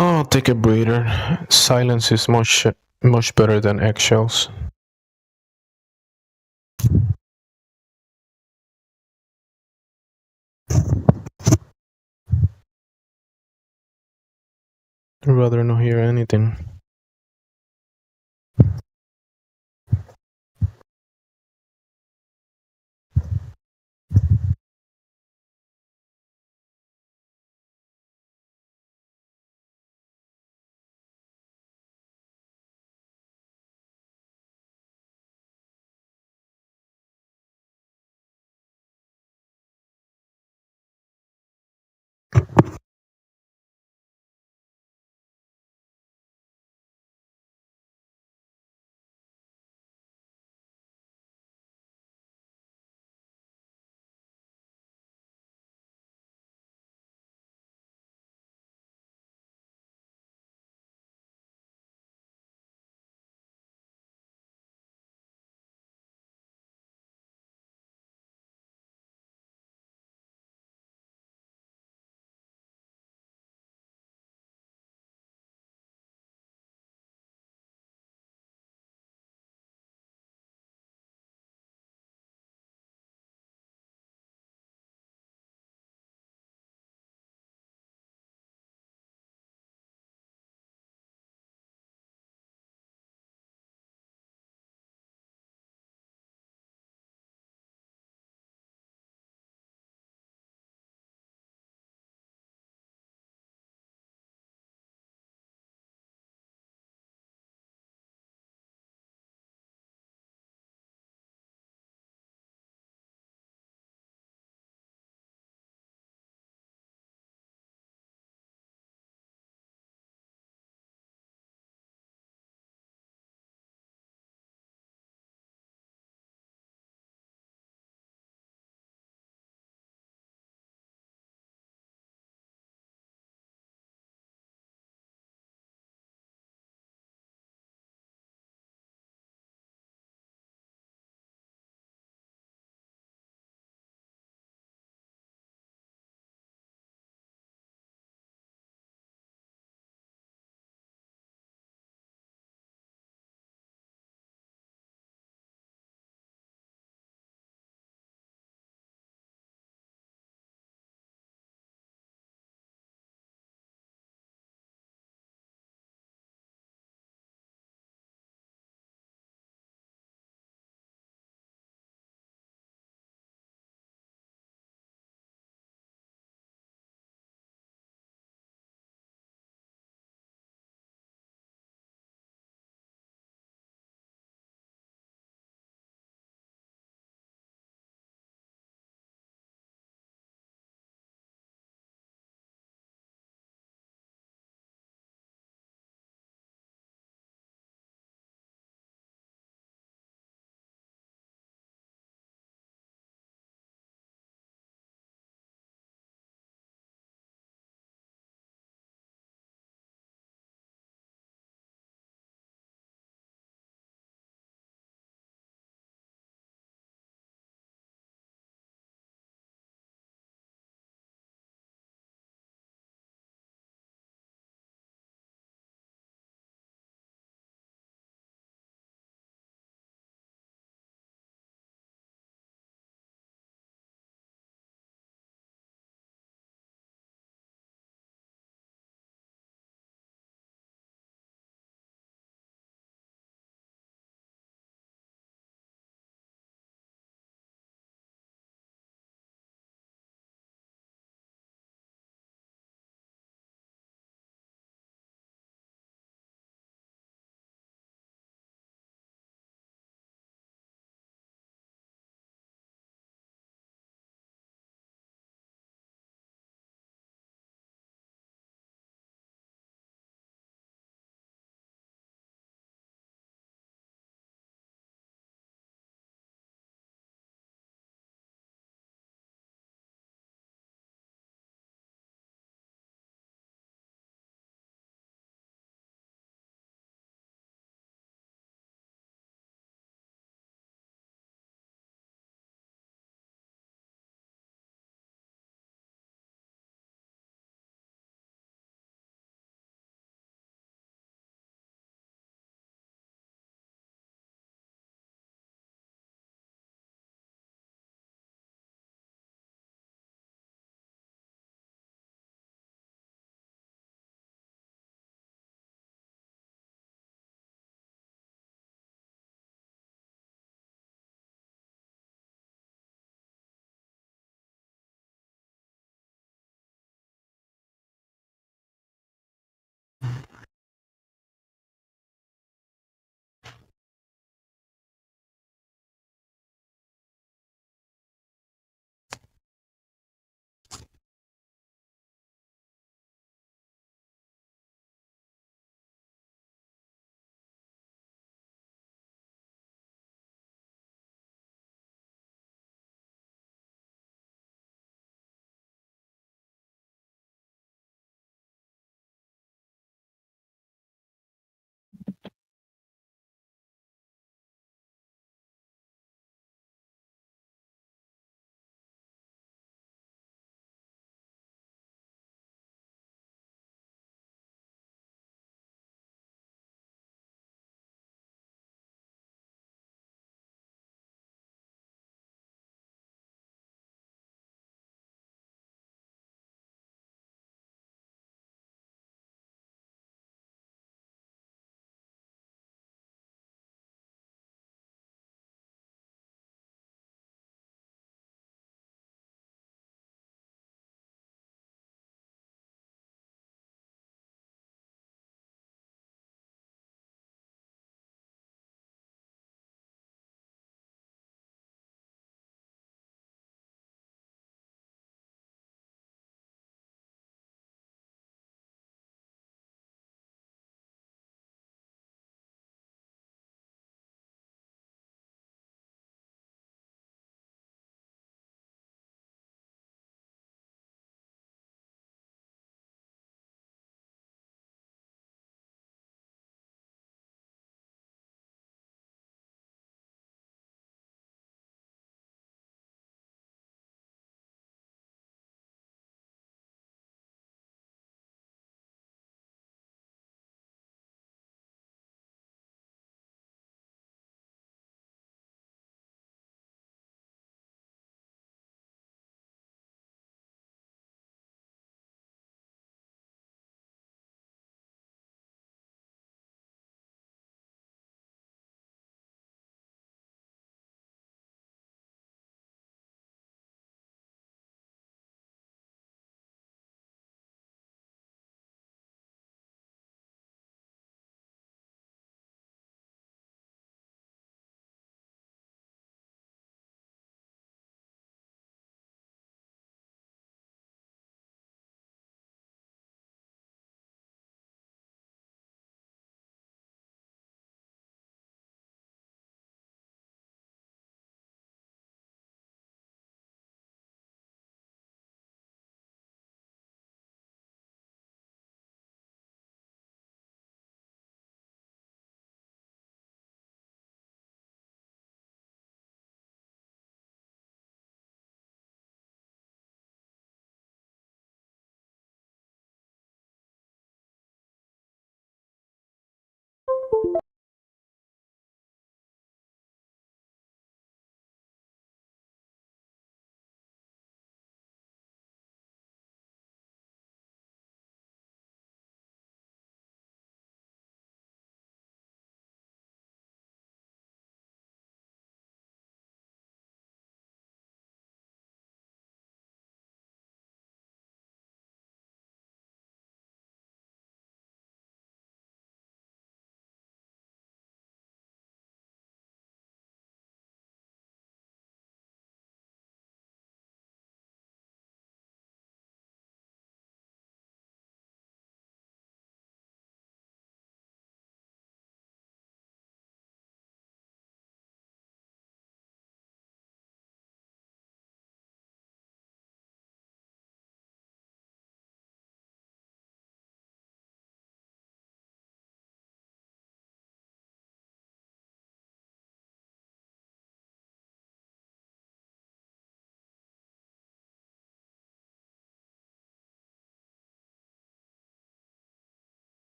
[SPEAKER 9] Oh, take a breather. Silence is much better than eggshells. I'd rather not hear anything.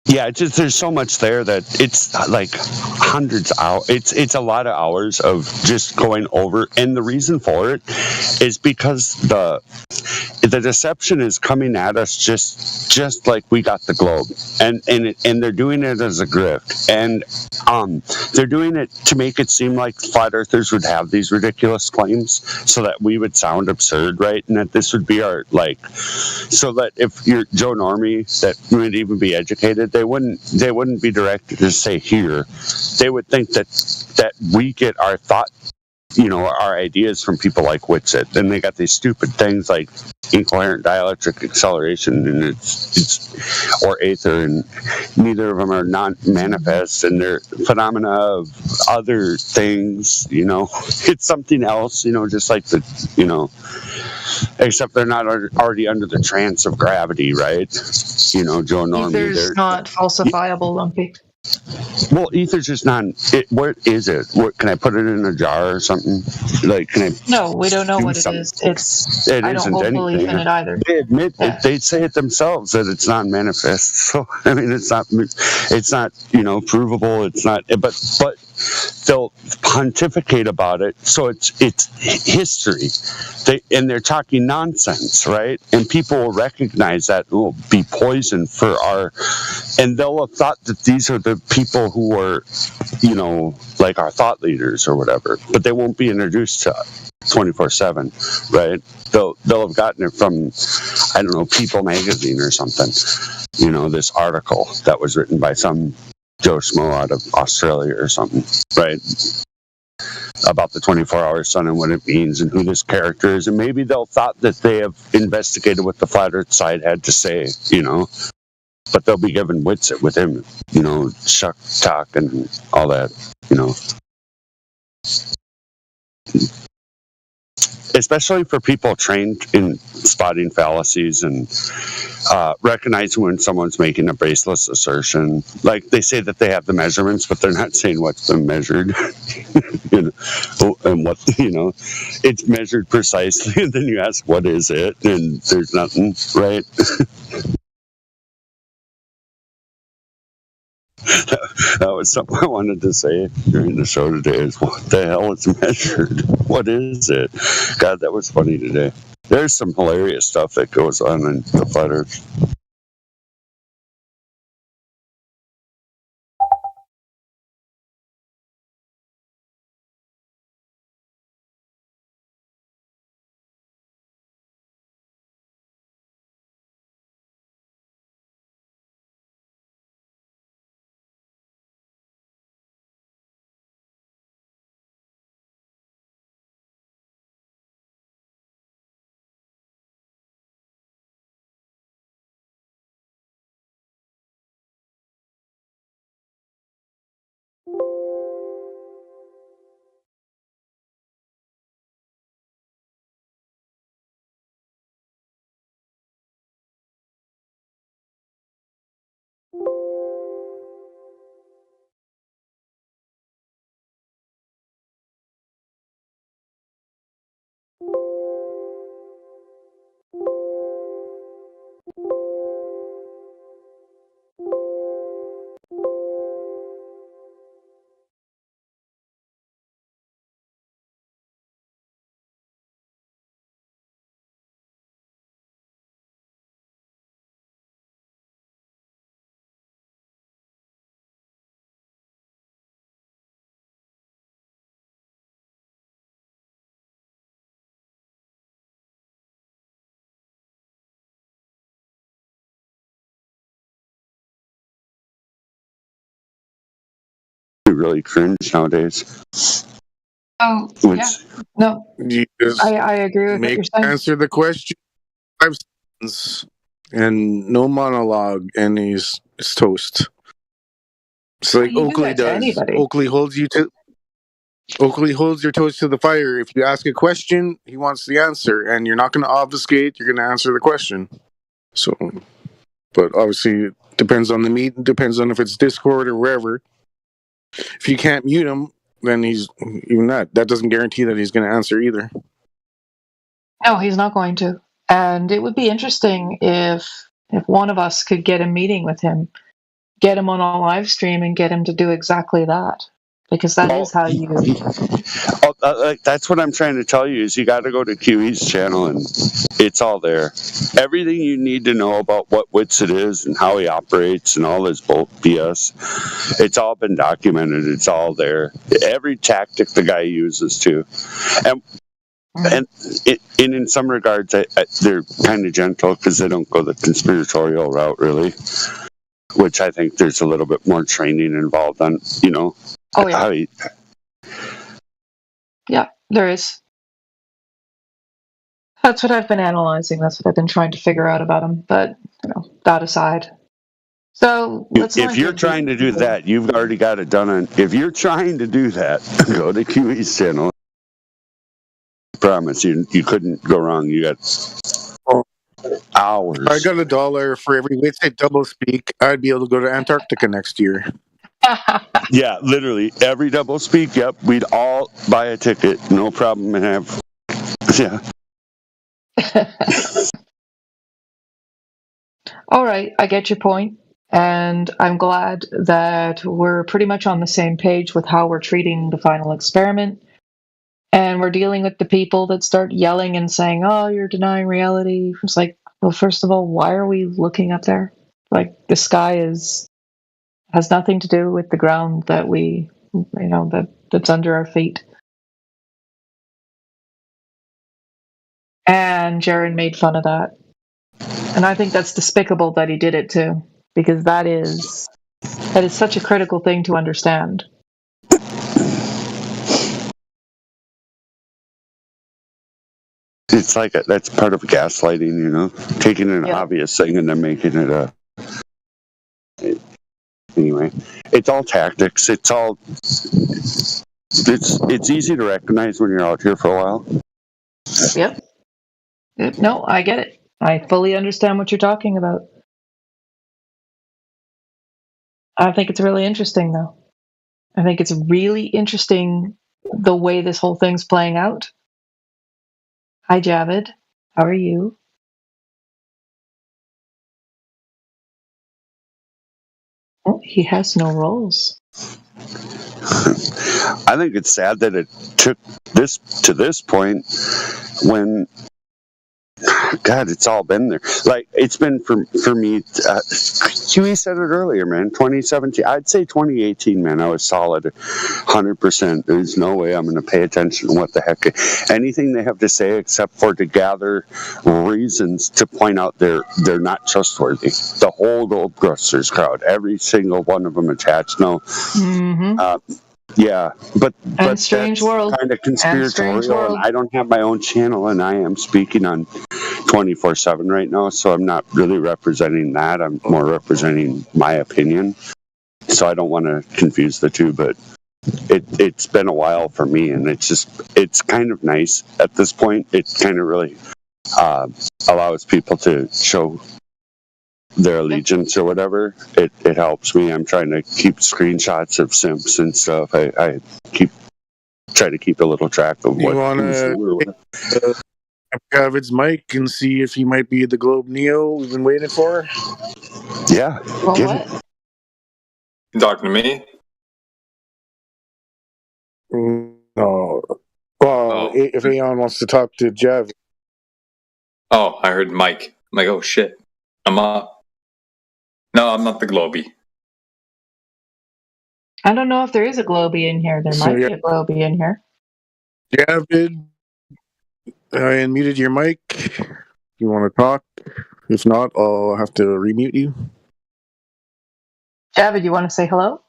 [SPEAKER 8] yeah, just there's so much there that it's like hundreds of hours. It's a lot of hours of just going over, and the reason for it is because the deception is coming at us just like we got the globe, and they're doing it as a grift, and they're doing it to make it seem like flat earthers would have these ridiculous claims, so that we would sound absurd, right? And that this would be our so that if you're Joe Normie that would even be educated, they wouldn't be directed to say here. They would think that we get our thought, our ideas from people like Witsit. And they got these stupid things like incoherent dielectric acceleration, and it's or Aether, and neither of them are non-manifest, and they're phenomena of other things. It's something else. Just like except they're not already under the trance of gravity, right? Joe Normie.
[SPEAKER 22] Ether's not falsifiable, Lumpy.
[SPEAKER 8] Well, ether's just not. What is it? What can I put it in a jar or something? Can I?
[SPEAKER 22] No, we don't know what it is. I don't hold belief in it either.
[SPEAKER 8] They admit it. They say it themselves that it's non-manifest. So I mean, it's not provable. It's not. But they'll pontificate about it. So it's history. They're talking nonsense, right? And people will recognize that will be poison for and they'll have thought that these are the people who are, like our thought leaders or whatever, but they won't be introduced to 24/7, right? They'll have gotten it from, I don't know, People magazine or something. This article that was written by some Joe Schmo out of Australia or something, right? About the 24-hour sun and what it means and who this character is. And maybe they'll thought that they have investigated what the flat earth side had to say, but they'll be given Witsit with him, Chuck Talk and all that, Especially for people trained in spotting fallacies and recognizing when someone's making a baseless assertion. Like they say that they have the measurements, but they're not saying what's been measured. And what, it's measured precisely. And then you ask, what is it? And there's nothing, right? That was something I wanted to say during the show today is what the hell is measured? What is it? God, that was funny today. There's some hilarious stuff that goes on in the flat earth. Really cringe nowadays.
[SPEAKER 22] Oh, yeah. No, I agree with what you're saying.
[SPEAKER 23] Answer the question 5 seconds and no monologue, and it's toast. It's like Oakley does. Oakley holds your toast to the fire. If you ask a question, he wants the answer, and you're not going to obfuscate. You're going to answer the question. So, but obviously, it depends on the meet. It depends on if it's Discord or wherever. If you can't mute him, then he's even that doesn't guarantee that he's going to answer either.
[SPEAKER 22] No, he's not going to. And it would be interesting if one of us could get a meeting with him get him on a live stream and get him to do exactly that, because that is how you.
[SPEAKER 8] That's what I'm trying to tell you is you got to go to QE's channel and it's all there. Everything you need to know about what Witsit is and how he operates and all his BS, it's all been documented. It's all there. Every tactic the guy uses too, and in some regards they're kind of gentle because they don't go the conspiratorial route really, which I think there's a little bit more training involved on,
[SPEAKER 22] Oh yeah.
[SPEAKER 8] how he,
[SPEAKER 22] Yeah, there is. That's what I've been analyzing. That's what I've been trying to figure out about him. But that aside, so let's.
[SPEAKER 8] If you're trying to do that, you've already got it done. If you're trying to do that, go to QE's channel. I promise you couldn't go wrong. You got hours.
[SPEAKER 23] I got $1 for every Witsit double speak. I'd be able to go to Antarctica next year.
[SPEAKER 8] Yeah, literally every double speak. Yep, we'd all buy a ticket, no problem, and have. Yeah.
[SPEAKER 22] All right, I get your point, and I'm glad that we're pretty much on the same page with how we're treating the final experiment, and we're dealing with the people that start yelling and saying, "Oh, you're denying reality." It's like, well, first of all, why are we looking up there? Like, the sky has nothing to do with the ground that that's under our feet. And Jaren made fun of that. And I think that's despicable that he did it too, because that is such a critical thing to understand.
[SPEAKER 8] It's like that's part of gaslighting, taking an obvious thing and then making it a. Anyway, it's all tactics. It's all. It's easy to recognize when you're out here for a while.
[SPEAKER 22] Yep. No, I get it. I fully understand what you're talking about. I think it's really interesting, though. I think it's really interesting the way this whole thing's playing out. Hi, Javid. How are you? Oh, he has no roles.
[SPEAKER 8] I think it's sad that it took this to this point when. God, it's all been there. Like, it's been for me. QE said it earlier, man. 2017. I'd say 2018, man. I was solid, 100%. There's no way I'm going to pay attention to what the heck anything they have to say, except for to gather reasons to point out they're not trustworthy. The whole Goldgrusters crowd, every single one of them attached. No.
[SPEAKER 22] Mm-hmm.
[SPEAKER 8] Yeah, but
[SPEAKER 22] Strange World
[SPEAKER 8] kind of conspiratorial, and I don't have my own channel, and I am speaking on 24/7 right now, so I'm not really representing that. I'm more representing my opinion, so I don't want to confuse the two. But it's been a while for me, and it's kind of nice at this point. It kind of really allows people to show their allegiance or whatever. It helps me. I'm trying to keep screenshots of simps and stuff. I try to keep a little track of what.
[SPEAKER 23] You want to Javid's mic and see if he might be the Globe Neo we've been waiting for?
[SPEAKER 8] Yeah.
[SPEAKER 22] What?
[SPEAKER 4] You talking to me?
[SPEAKER 23] No. Well, if Aeon wants to talk to Javid.
[SPEAKER 4] Oh, I heard Mike. I'm like, oh shit. I'm up. No, I'm not the Globey.
[SPEAKER 22] I don't know if there is a Globey in here. There might be a Globey in here.
[SPEAKER 23] Javid, I unmuted your mic. You want to talk? If not, I'll have to remute you.
[SPEAKER 22] Javid, you want to say hello?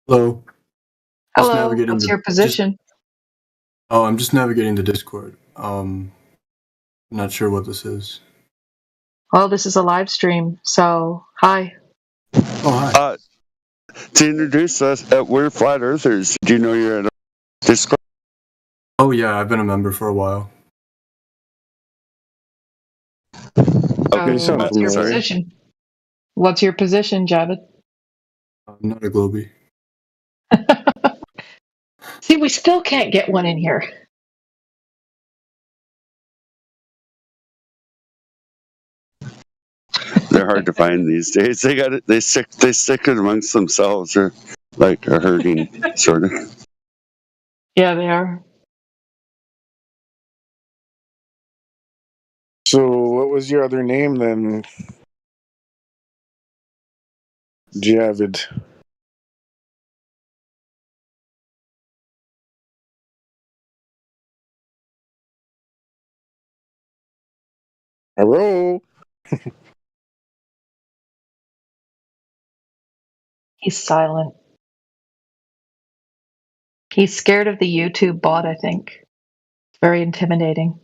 [SPEAKER 10] Hello.
[SPEAKER 22] Hello. What's your position?
[SPEAKER 10] I'm just navigating the Discord. Not sure what this is.
[SPEAKER 22] Well, this is a live stream, so hi.
[SPEAKER 10] Oh, hi.
[SPEAKER 8] To introduce us, we're Flat Earthers. Do you know you're at a Discord?
[SPEAKER 10] Oh, yeah, I've been a member for a while.
[SPEAKER 22] Okay, so what's your position? What's your position, Javid?
[SPEAKER 10] I'm not a Globey.
[SPEAKER 22] See, we still can't get one in here.
[SPEAKER 8] They're hard to find these days. They got it. They stick it amongst themselves, or like a herding sort of.
[SPEAKER 22] Yeah, they are.
[SPEAKER 23] So, what was your other name then, Javid? Hello?
[SPEAKER 22] He's silent. He's scared of the YouTube bot, I think. Very intimidating.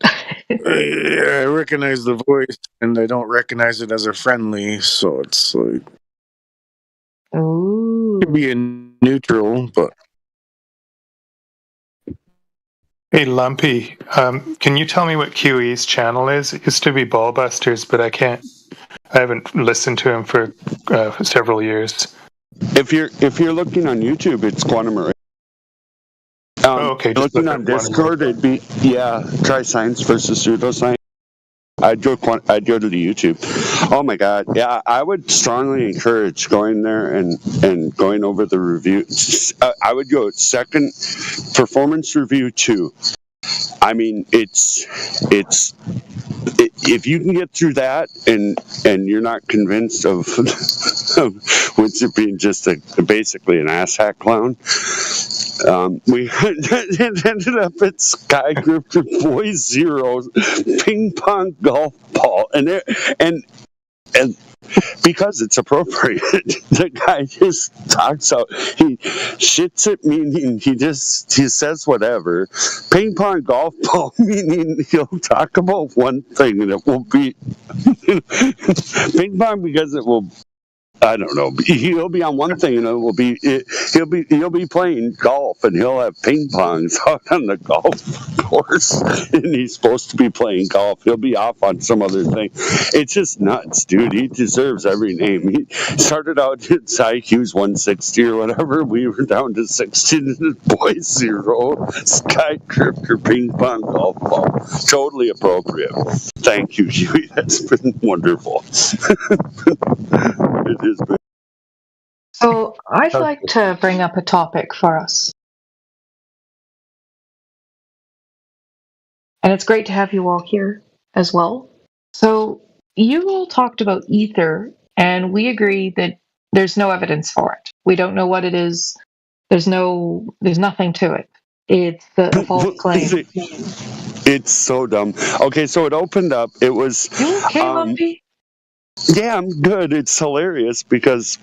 [SPEAKER 23] I recognize the voice, and I don't recognize it as a friendly, so it's like...
[SPEAKER 22] Ooh.
[SPEAKER 23] Could be a neutral, but...
[SPEAKER 1] Hey, Lumpy, can you tell me what QE's channel is? It used to be Ballbusters, but I haven't listened to him for several years.
[SPEAKER 8] If you're looking on YouTube, it's Quantum Array.
[SPEAKER 1] Okay.
[SPEAKER 8] Looking on Discord, it'd be try science versus pseudoscience. I'd go to the YouTube. Oh my God, yeah, I would strongly encourage going there and going over the review. I would go second performance review 2. I mean, if you can get through that and you're not convinced of Winston being just basically an asshat clown, we ended up at Sky Group to Boys Zero ping pong golf ball, and because it's appropriate, the guy just talks out. He shits it, meaning he says whatever. Ping pong golf ball, meaning he'll talk about one thing and it will be ping pong because it will. I don't know. He'll be on one thing, and it will be he'll be playing golf, and he'll have ping pongs out on the golf course, and he's supposed to be playing golf. He'll be off on some other thing. It's just nuts, dude. He deserves every name. He started out at IQ's 160 or whatever. We were down to 16 Boys Zero. Sky Drifter ping pong golf ball. Totally appropriate. Thank you, Huey. That's been wonderful. It has been.
[SPEAKER 22] So I'd like to bring up a topic for us. And it's great to have you all here as well. So you all talked about ether, and we agree that there's no evidence for it. We don't know what it is. There's nothing to it. It's a false claim.
[SPEAKER 8] It's so dumb. Okay, so it opened up. It was.
[SPEAKER 22] You okay, Lumpy?
[SPEAKER 8] Yeah, I'm good. It's hilarious because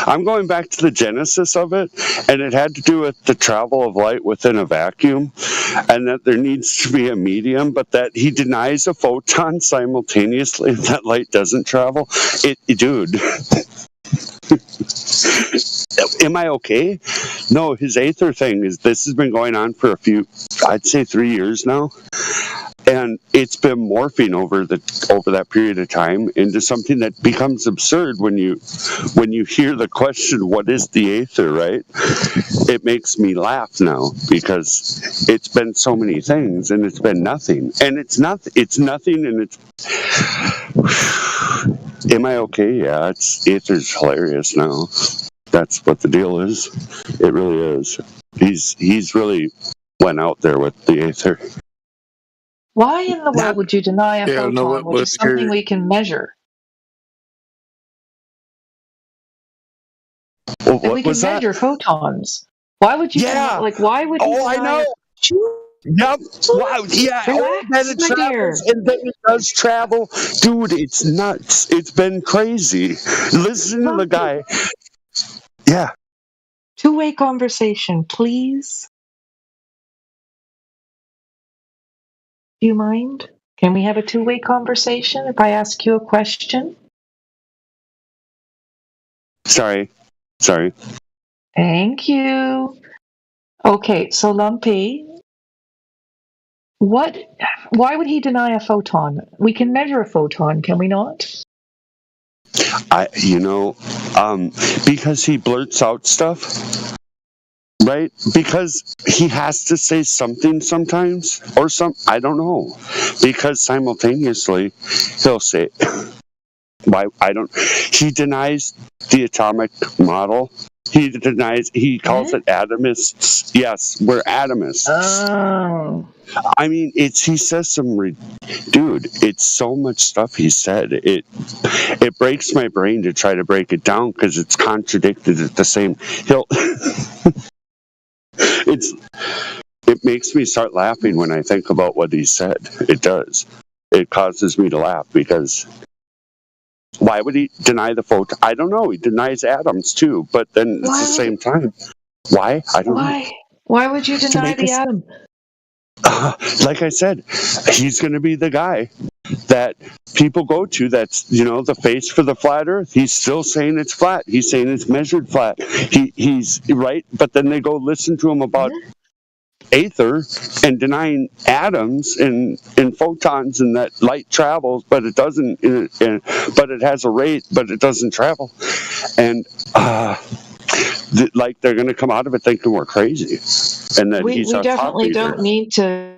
[SPEAKER 8] I'm going back to the genesis of it, and it had to do with the travel of light within a vacuum, and that there needs to be a medium, but that he denies a photon simultaneously. That light doesn't travel. Dude. Am I okay? No, his aether thing this has been going on for I'd say 3 years now. And it's been morphing over that period of time into something that becomes absurd when you hear the question, what is the aether, right? It makes me laugh now because it's been so many things and it's been nothing. And it's nothing and it's am I okay? Yeah, aether's hilarious now. That's what the deal is. It really is. He's really went out there with the aether.
[SPEAKER 22] Why in the world would you deny a photon, which is something we can measure?
[SPEAKER 8] Well,
[SPEAKER 22] we can measure photons. Why would you? Why would you?
[SPEAKER 8] Oh, I know. Yep. Wow. Yeah.
[SPEAKER 22] Relax,
[SPEAKER 8] it travels, and then it does travel, dude. It's nuts. It's been crazy. Listen to the guy. Yeah.
[SPEAKER 22] Two-way conversation, please. Do you mind? Can we have a two-way conversation if I ask you a question?
[SPEAKER 8] Sorry.
[SPEAKER 22] Thank you. Okay, so Lumpy, why would he deny a photon? We can measure a photon, can we not?
[SPEAKER 8] Because he blurts out stuff. right? Because he has to say something sometimes, or I don't know. Because simultaneously, he'll say, "Why I don't." He denies the atomic model. He calls it atomists. Yes, we're atomists.
[SPEAKER 22] Oh.
[SPEAKER 8] I mean, he says dude, it's so much stuff he said. It breaks my brain to try to break it down because it's contradicted at the same. It makes me start laughing when I think about what he said. It does. It causes me to laugh because why would he deny the photon? I don't know. He denies atoms too, but then at the same time, why? I don't know.
[SPEAKER 22] Why would you deny the atom?
[SPEAKER 8] Like I said, he's going to be the guy that people go to. That's the face for the flat Earth. He's still saying it's flat. He's saying it's measured flat. He's right, but then they go listen to him about aether and denying atoms and photons and that light travels, but it doesn't. But it has a rate, but it doesn't travel. And like they're going to come out of it thinking we're crazy, and that
[SPEAKER 22] We definitely don't need to.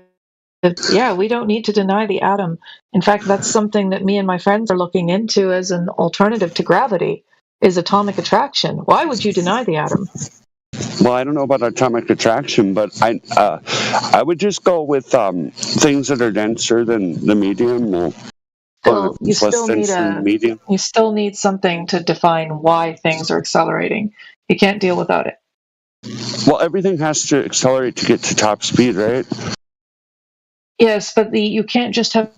[SPEAKER 22] Yeah, we don't need to deny the atom. In fact, that's something that me and my friends are looking into as an alternative to gravity, is atomic attraction. Why would you deny the atom?
[SPEAKER 8] Well, I don't know about atomic attraction, but I would just go with things that are denser than the medium.
[SPEAKER 22] You still need something to define why things are accelerating. You can't deal without it.
[SPEAKER 8] Well, everything has to accelerate to get to top speed, right?
[SPEAKER 22] Yes, but you can't just have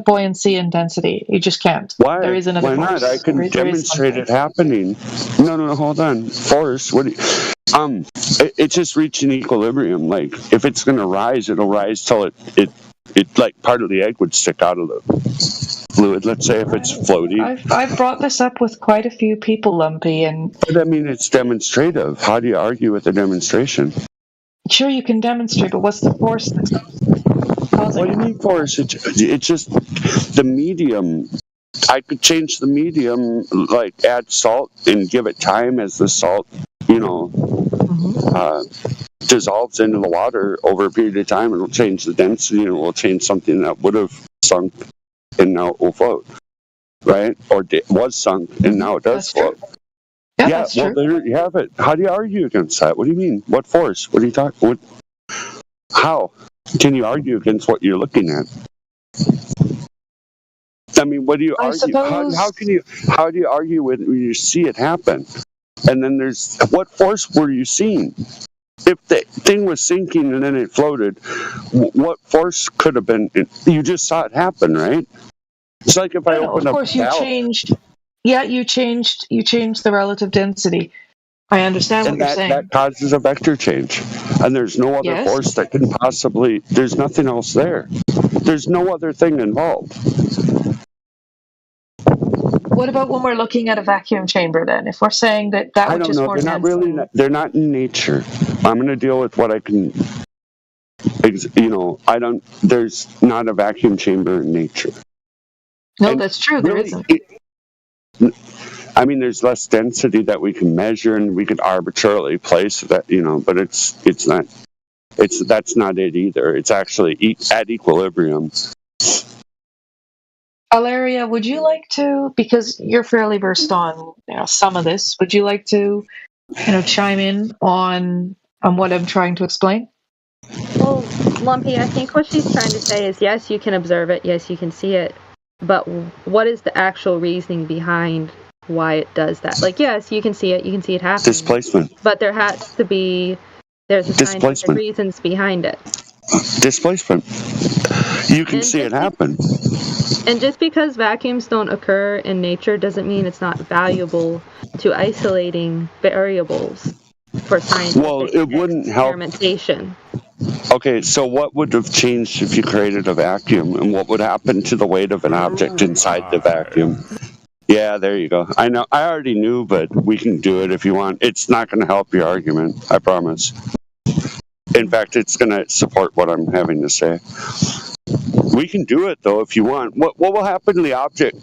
[SPEAKER 22] buoyancy and density. You just can't.
[SPEAKER 8] Why?
[SPEAKER 22] There is another
[SPEAKER 8] Why not?
[SPEAKER 22] force.
[SPEAKER 8] I can demonstrate it happening. No, hold on. Force. What? It's just reaching equilibrium. Like if it's going to rise, it'll rise till it like part of the egg would stick out of the fluid. Let's say if it's floating.
[SPEAKER 22] I've brought this up with quite a few people, Lumpy, and.
[SPEAKER 8] But I mean, it's demonstrative. How do you argue with a demonstration?
[SPEAKER 22] Sure, you can demonstrate, but what's the force that's causing
[SPEAKER 8] What do you mean force? It's just the medium. I could change the medium, like add salt and give it time as the salt, dissolves into the water over a period of time. It'll change the density and it will change something that would have sunk and now it will float, right? Or was sunk and now it does float.
[SPEAKER 22] Yeah, that's
[SPEAKER 8] well,
[SPEAKER 22] true.
[SPEAKER 8] there you have it. How do you argue against that? What do you mean? What force? What are you talking? How can you argue against what you're looking at? I mean, what do you argue? How do you argue when you see it happen? And then there's what force were you seeing? If the thing was sinking and then it floated, what force could have been? You just saw it happen, right? It's like if I open up.
[SPEAKER 22] Of course, you changed. Yeah, you changed the relative density. I understand what you're saying.
[SPEAKER 8] That causes a vector change, and there's no other force that can possibly. There's nothing else there. There's no other thing involved.
[SPEAKER 22] What about when we're looking at a vacuum chamber? Then, if we're saying that would just force.
[SPEAKER 8] They're not really. They're not in nature. I'm going to deal with what I can. I don't. There's not a vacuum chamber in nature.
[SPEAKER 22] No, that's true. There isn't.
[SPEAKER 8] I mean, there's less density that we can measure, and we could arbitrarily place that, but it's not. That's not it either. It's actually at equilibrium.
[SPEAKER 22] Valeria, would you like to, because you're fairly versed on some of this, would you like to, chime in on what I'm trying to explain?
[SPEAKER 3] Well, Lumpy, I think what she's trying to say is yes, you can observe it, yes, you can see it, but what is the actual reasoning behind why it does that? Like, yes, you can see it happen.
[SPEAKER 8] Displacement.
[SPEAKER 3] But there's a scientific reasons behind it.
[SPEAKER 8] Displacement. You can see it happen.
[SPEAKER 3] And just because vacuums don't occur in nature doesn't mean it's not valuable to isolating variables for scientific
[SPEAKER 8] it wouldn't
[SPEAKER 3] experimentation.
[SPEAKER 8] Okay, so what would have changed if you created a vacuum, and what would happen to the weight of an object inside the vacuum? Yeah, there you go. I know. I already knew, but we can do it if you want. It's not going to help your argument, I promise. In fact, it's going to support what I'm having to say. We can do it, though, if you want. What will happen to the object,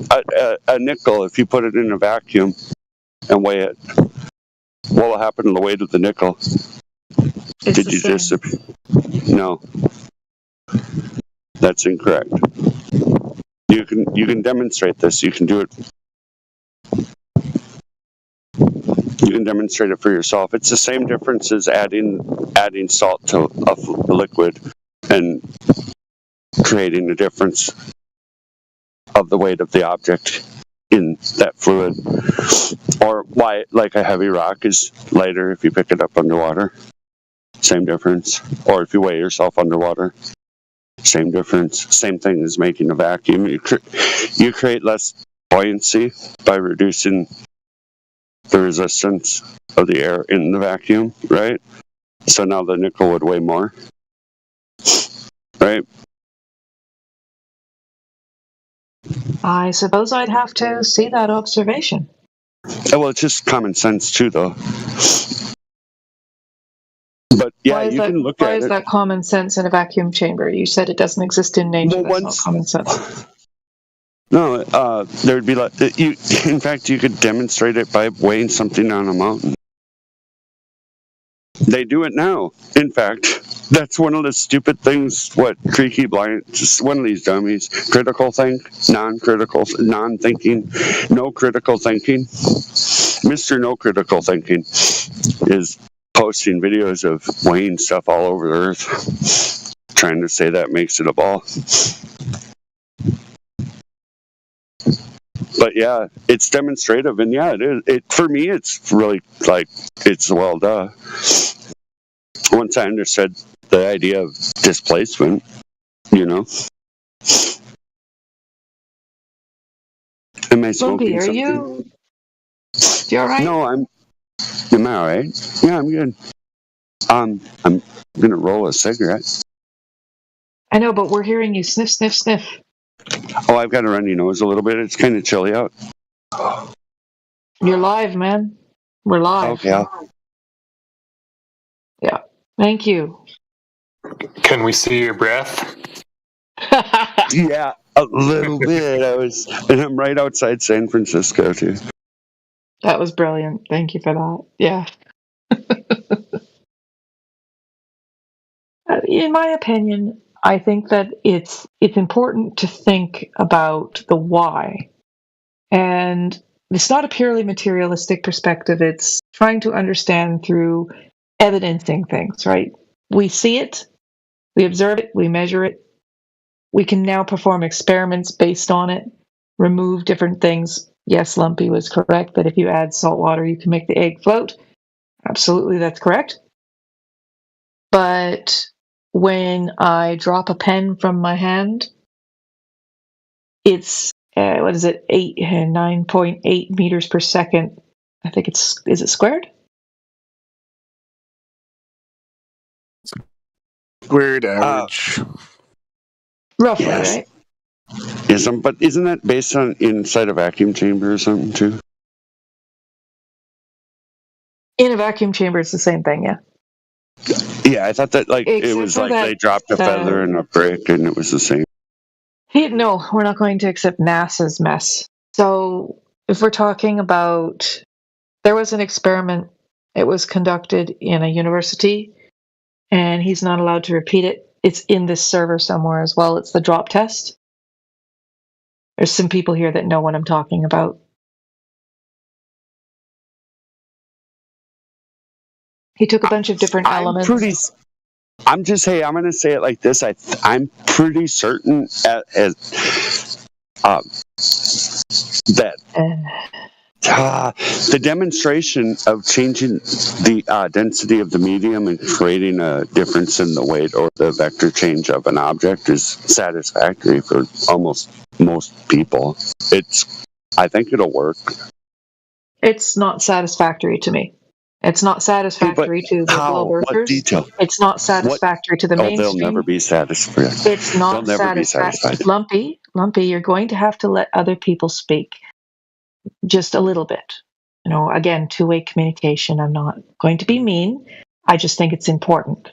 [SPEAKER 8] a nickel, if you put it in a vacuum and weigh it? What will happen to the weight of the nickel? Did you just? No, that's incorrect. You can demonstrate this. You can do it. You can demonstrate it for yourself. It's the same difference as adding salt to a liquid and creating the difference of the weight of the object in that fluid. Or why, like a heavy rock is lighter if you pick it up underwater. Same difference. Or if you weigh yourself underwater. Same difference. Same thing as making a vacuum. You create less buoyancy by reducing the resistance of the air in the vacuum, right? So now the nickel would weigh more, right?
[SPEAKER 22] I suppose I'd have to see that observation.
[SPEAKER 8] Well, it's just common sense too, though. But yeah, you can look at it.
[SPEAKER 22] Why is that common sense in a vacuum chamber? You said it doesn't exist in nature. That's not common sense.
[SPEAKER 8] No, there would be like you. In fact, you could demonstrate it by weighing something on a mountain. They do it now. In fact, that's one of the stupid things. What Creaky Blind? Just one of these dummies. Critical think, non-critical, non-thinking, no critical thinking. Mr. No Critical Thinking is posting videos of weighing stuff all over the earth, trying to say that makes it a ball. But yeah, it's demonstrative, and yeah, it is. For me, it's really like it's well, duh. Once I understood the idea of displacement, you know. Am I smoking
[SPEAKER 22] Lumpy,
[SPEAKER 8] something?
[SPEAKER 22] You all right?
[SPEAKER 8] No, am I all right? Yeah, I'm good. I'm gonna roll a cigarette.
[SPEAKER 22] I know, but we're hearing you sniff, sniff, sniff.
[SPEAKER 8] Oh, I've got a runny nose a little bit. It's kind of chilly out.
[SPEAKER 22] You're live, man. We're live.
[SPEAKER 8] Okay.
[SPEAKER 22] Yeah. Thank you.
[SPEAKER 1] Can we see your breath?
[SPEAKER 8] Yeah, a little bit. And I'm right outside San Francisco too.
[SPEAKER 22] That was brilliant. Thank you for that. Yeah. In my opinion, I think that it's important to think about the why. And it's not a purely materialistic perspective. It's trying to understand through evidencing things, right? We see it, we observe it, we measure it. We can now perform experiments based on it, remove different things. Yes, Lumpy was correct that if you add salt water, you can make the egg float. Absolutely, that's correct. But when I drop a pen from my hand, it's, 9.8 meters per second. I think is it squared?
[SPEAKER 23] Squared average.
[SPEAKER 22] Roughly,
[SPEAKER 8] Yes.
[SPEAKER 22] right?
[SPEAKER 8] But isn't that based on inside a vacuum chamber or something too?
[SPEAKER 22] In a vacuum chamber, it's the same thing, yeah.
[SPEAKER 8] Yeah, I thought that it
[SPEAKER 22] Except
[SPEAKER 8] was
[SPEAKER 22] for
[SPEAKER 8] like
[SPEAKER 22] that,
[SPEAKER 8] they dropped a feather and a brick and it was the same.
[SPEAKER 22] No, we're not going to accept NASA's mess. So if we're talking about, there was an experiment, it was conducted in a university, and he's not allowed to repeat it. It's in this server somewhere as well. It's the drop test. There's some people here that know what I'm talking about. He took a bunch of different elements.
[SPEAKER 8] I'm going to say it like this. I'm pretty certain that the demonstration of changing the density of the medium and creating a difference in the weight or the vector change of an object is satisfactory for almost most people. I think it'll work.
[SPEAKER 22] It's not satisfactory to me. It's not satisfactory to the globe earthers.
[SPEAKER 8] What detail?
[SPEAKER 22] It's not satisfactory to the mainstream.
[SPEAKER 8] They'll never be satisfied.
[SPEAKER 22] It's not satisfactory. Lumpy, you're going to have to let other people speak just a little bit. Again, two-way communication. I'm not going to be mean. I just think it's important.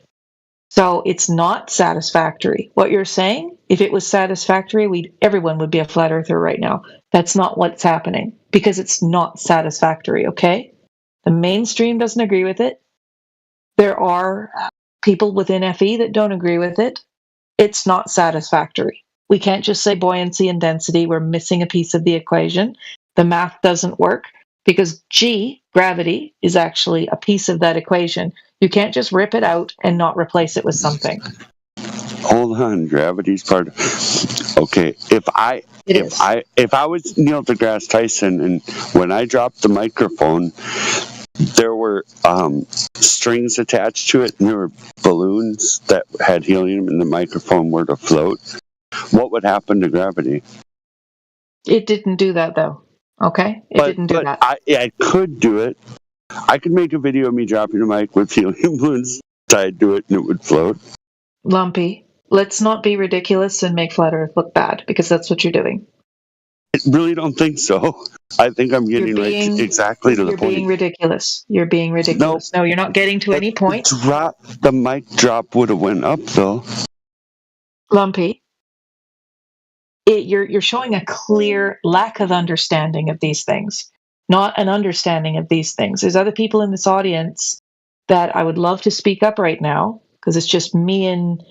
[SPEAKER 22] So it's not satisfactory. What you're saying, if it was satisfactory, everyone would be a flat earther right now. That's not what's happening because it's not satisfactory, okay? The mainstream doesn't agree with it. There are people within FE that don't agree with it. It's not satisfactory. We can't just say buoyancy and density, we're missing a piece of the equation. The math doesn't work because G, gravity, is actually a piece of that equation. You can't just rip it out and not replace it with something.
[SPEAKER 8] Hold on, gravity's part of. Okay, if I was Neil deGrasse Tyson and when I dropped the microphone, there were strings attached to it and there were balloons that had helium and the microphone were to float, what would happen to gravity?
[SPEAKER 22] It didn't do that though. Okay? It didn't do that.
[SPEAKER 8] I could do it. I could make a video of me dropping a mic with helium balloons tied to it and it would float.
[SPEAKER 22] Lumpy, let's not be ridiculous and make Flat Earth look bad, because that's what you're doing.
[SPEAKER 8] I really don't think so. I think I'm getting exactly to the point.
[SPEAKER 22] You're being ridiculous. You're being ridiculous. No, you're not getting to any point.
[SPEAKER 8] The mic drop would have went up though.
[SPEAKER 22] Lumpy, you're showing a clear lack of understanding of these things, not an understanding of these things. There's other people in this audience that I would love to speak up right now, because it's just me and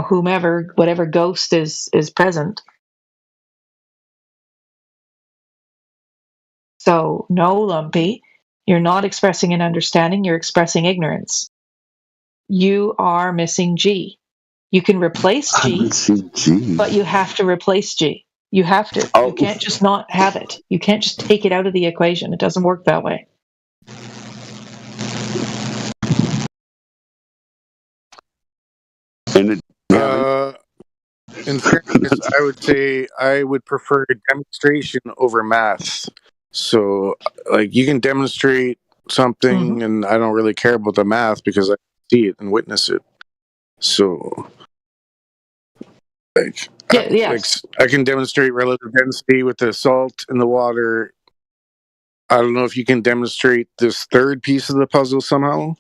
[SPEAKER 22] whomever, whatever ghost is present. So no, Lumpy, you're not expressing an understanding, you're expressing ignorance. You are missing G. You can replace G, but you have to replace G. You have to. You can't just not have it. You can't just take it out of the equation. It doesn't work that way.
[SPEAKER 23] In fairness, I would say I would prefer demonstration over math. So, like, you can demonstrate something, and I don't really care about the math because I see it and witness it. So, like, I can demonstrate relative density with the salt in the water. I don't know if you can demonstrate this third piece of the puzzle somehow.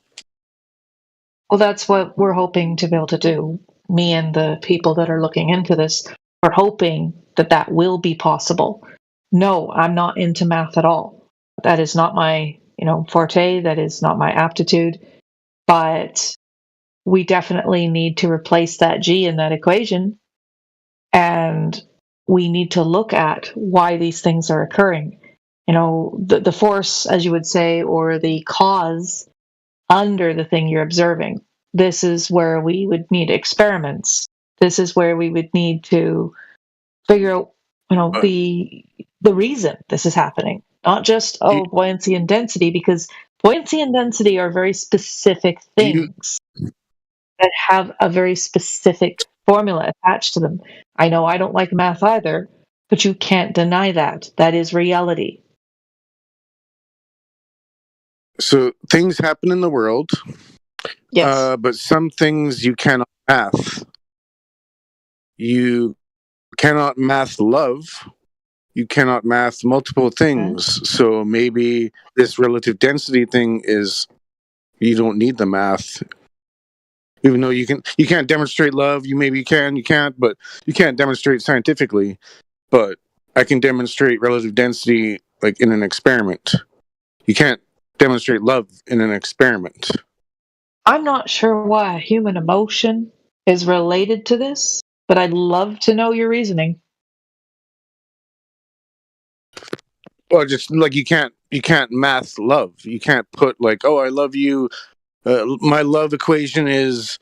[SPEAKER 22] Well, that's what we're hoping to be able to do. Me and the people that are looking into this are hoping that that will be possible. No, I'm not into math at all. That is not my, forte. That is not my aptitude. But we definitely need to replace that G in that equation. And we need to look at why these things are occurring. The force, as you would say, or the cause under the thing you're observing. This is where we would need experiments. This is where we would need to figure out, the reason this is happening. Not just, buoyancy and density, because buoyancy and density are very specific things that have a very specific formula attached to them. I know I don't like math either, but you can't deny that. That is reality.
[SPEAKER 23] So things happen in the world, but some things you cannot math. You cannot math love. You cannot math multiple things. So maybe this relative density thing is you don't need the math. Even though you can't demonstrate love. You can't, but you can't demonstrate scientifically. But I can demonstrate relative density like in an experiment. You can't demonstrate love in an experiment.
[SPEAKER 22] I'm not sure why human emotion is related to this, but I'd love to know your reasoning.
[SPEAKER 23] Well, just like you can't math love. You can't put like, oh, I love you. My love equation is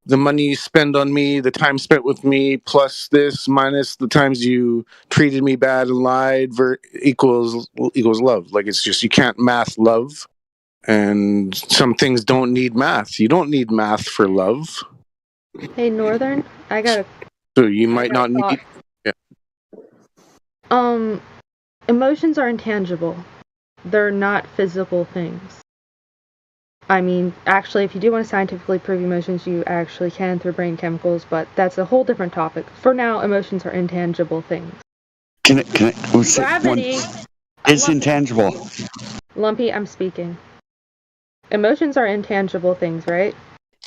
[SPEAKER 23] the money you spend on me, the time spent with me, plus this minus the times you treated me bad and lied equals love. Like, it's just, you can't math love. And some things don't need math. You don't need math for love.
[SPEAKER 3] Hey, Northern, I got a...
[SPEAKER 23] So you might not need... Yeah.
[SPEAKER 3] Emotions are intangible. They're not physical things. I mean, actually, if you do want to scientifically prove emotions, you actually can through brain chemicals, but that's a whole different topic. For now, emotions are intangible things.
[SPEAKER 8] Can I say
[SPEAKER 3] Gravity
[SPEAKER 8] is intangible.
[SPEAKER 3] Lumpy, I'm speaking. Emotions are intangible things, right?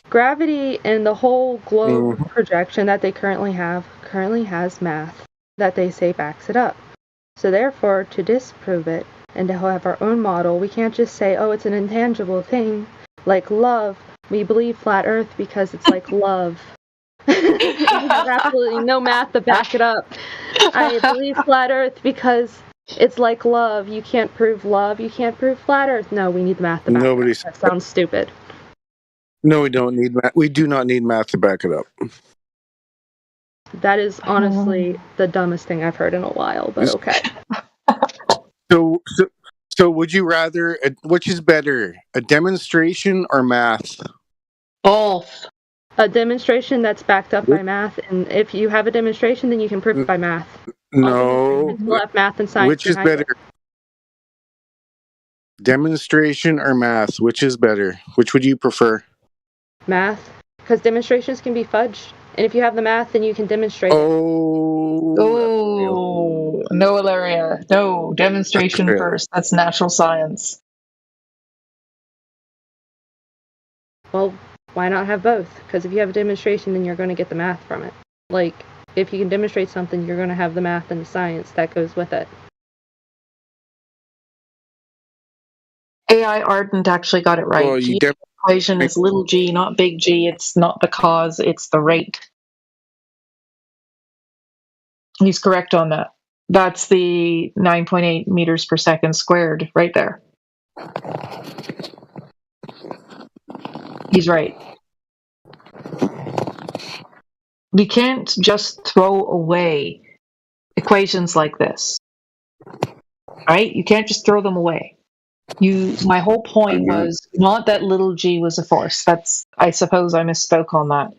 [SPEAKER 3] Gravity and the whole globe projection that they currently has math that they say backs it up. So therefore, to disprove it and to have our own model, we can't just say, oh, it's an intangible thing, like love. We believe flat Earth because it's like love. We have absolutely no math to back it up. I believe flat Earth because it's like love. You can't prove love. You can't prove flat Earth. No, we need math to back it up. That sounds stupid.
[SPEAKER 23] No, we don't need math. We do not need math to back it up.
[SPEAKER 3] That is honestly the dumbest thing I've heard in a while, but okay.
[SPEAKER 23] So would you rather, which is better, a demonstration or math?
[SPEAKER 22] Both.
[SPEAKER 3] A demonstration that's backed up by math, and if you have a demonstration, then you can prove it by math.
[SPEAKER 23] No.
[SPEAKER 3] We'll have math and science.
[SPEAKER 23] Which is better? Demonstration or math? Which is better? Which would you prefer?
[SPEAKER 3] Math, because demonstrations can be fudged, and if you have the math, then you can demonstrate.
[SPEAKER 22] Oh, no, Ilaria. No, demonstration first. That's natural science.
[SPEAKER 3] Well, why not have both? Because if you have a demonstration, then you're going to get the math from it. Like, if you can demonstrate something, you're going to have the math and the science that goes with it.
[SPEAKER 22] AI Ardent actually got it right.
[SPEAKER 23] Well,
[SPEAKER 22] The equation is little g, not big G. It's not the cause, it's the rate. He's correct on that. That's the 9.8 meters per second squared right there. He's right. You can't just throw away equations like this. Right? You can't just throw them away. My whole point was not that little g was a force. I suppose I misspoke on that.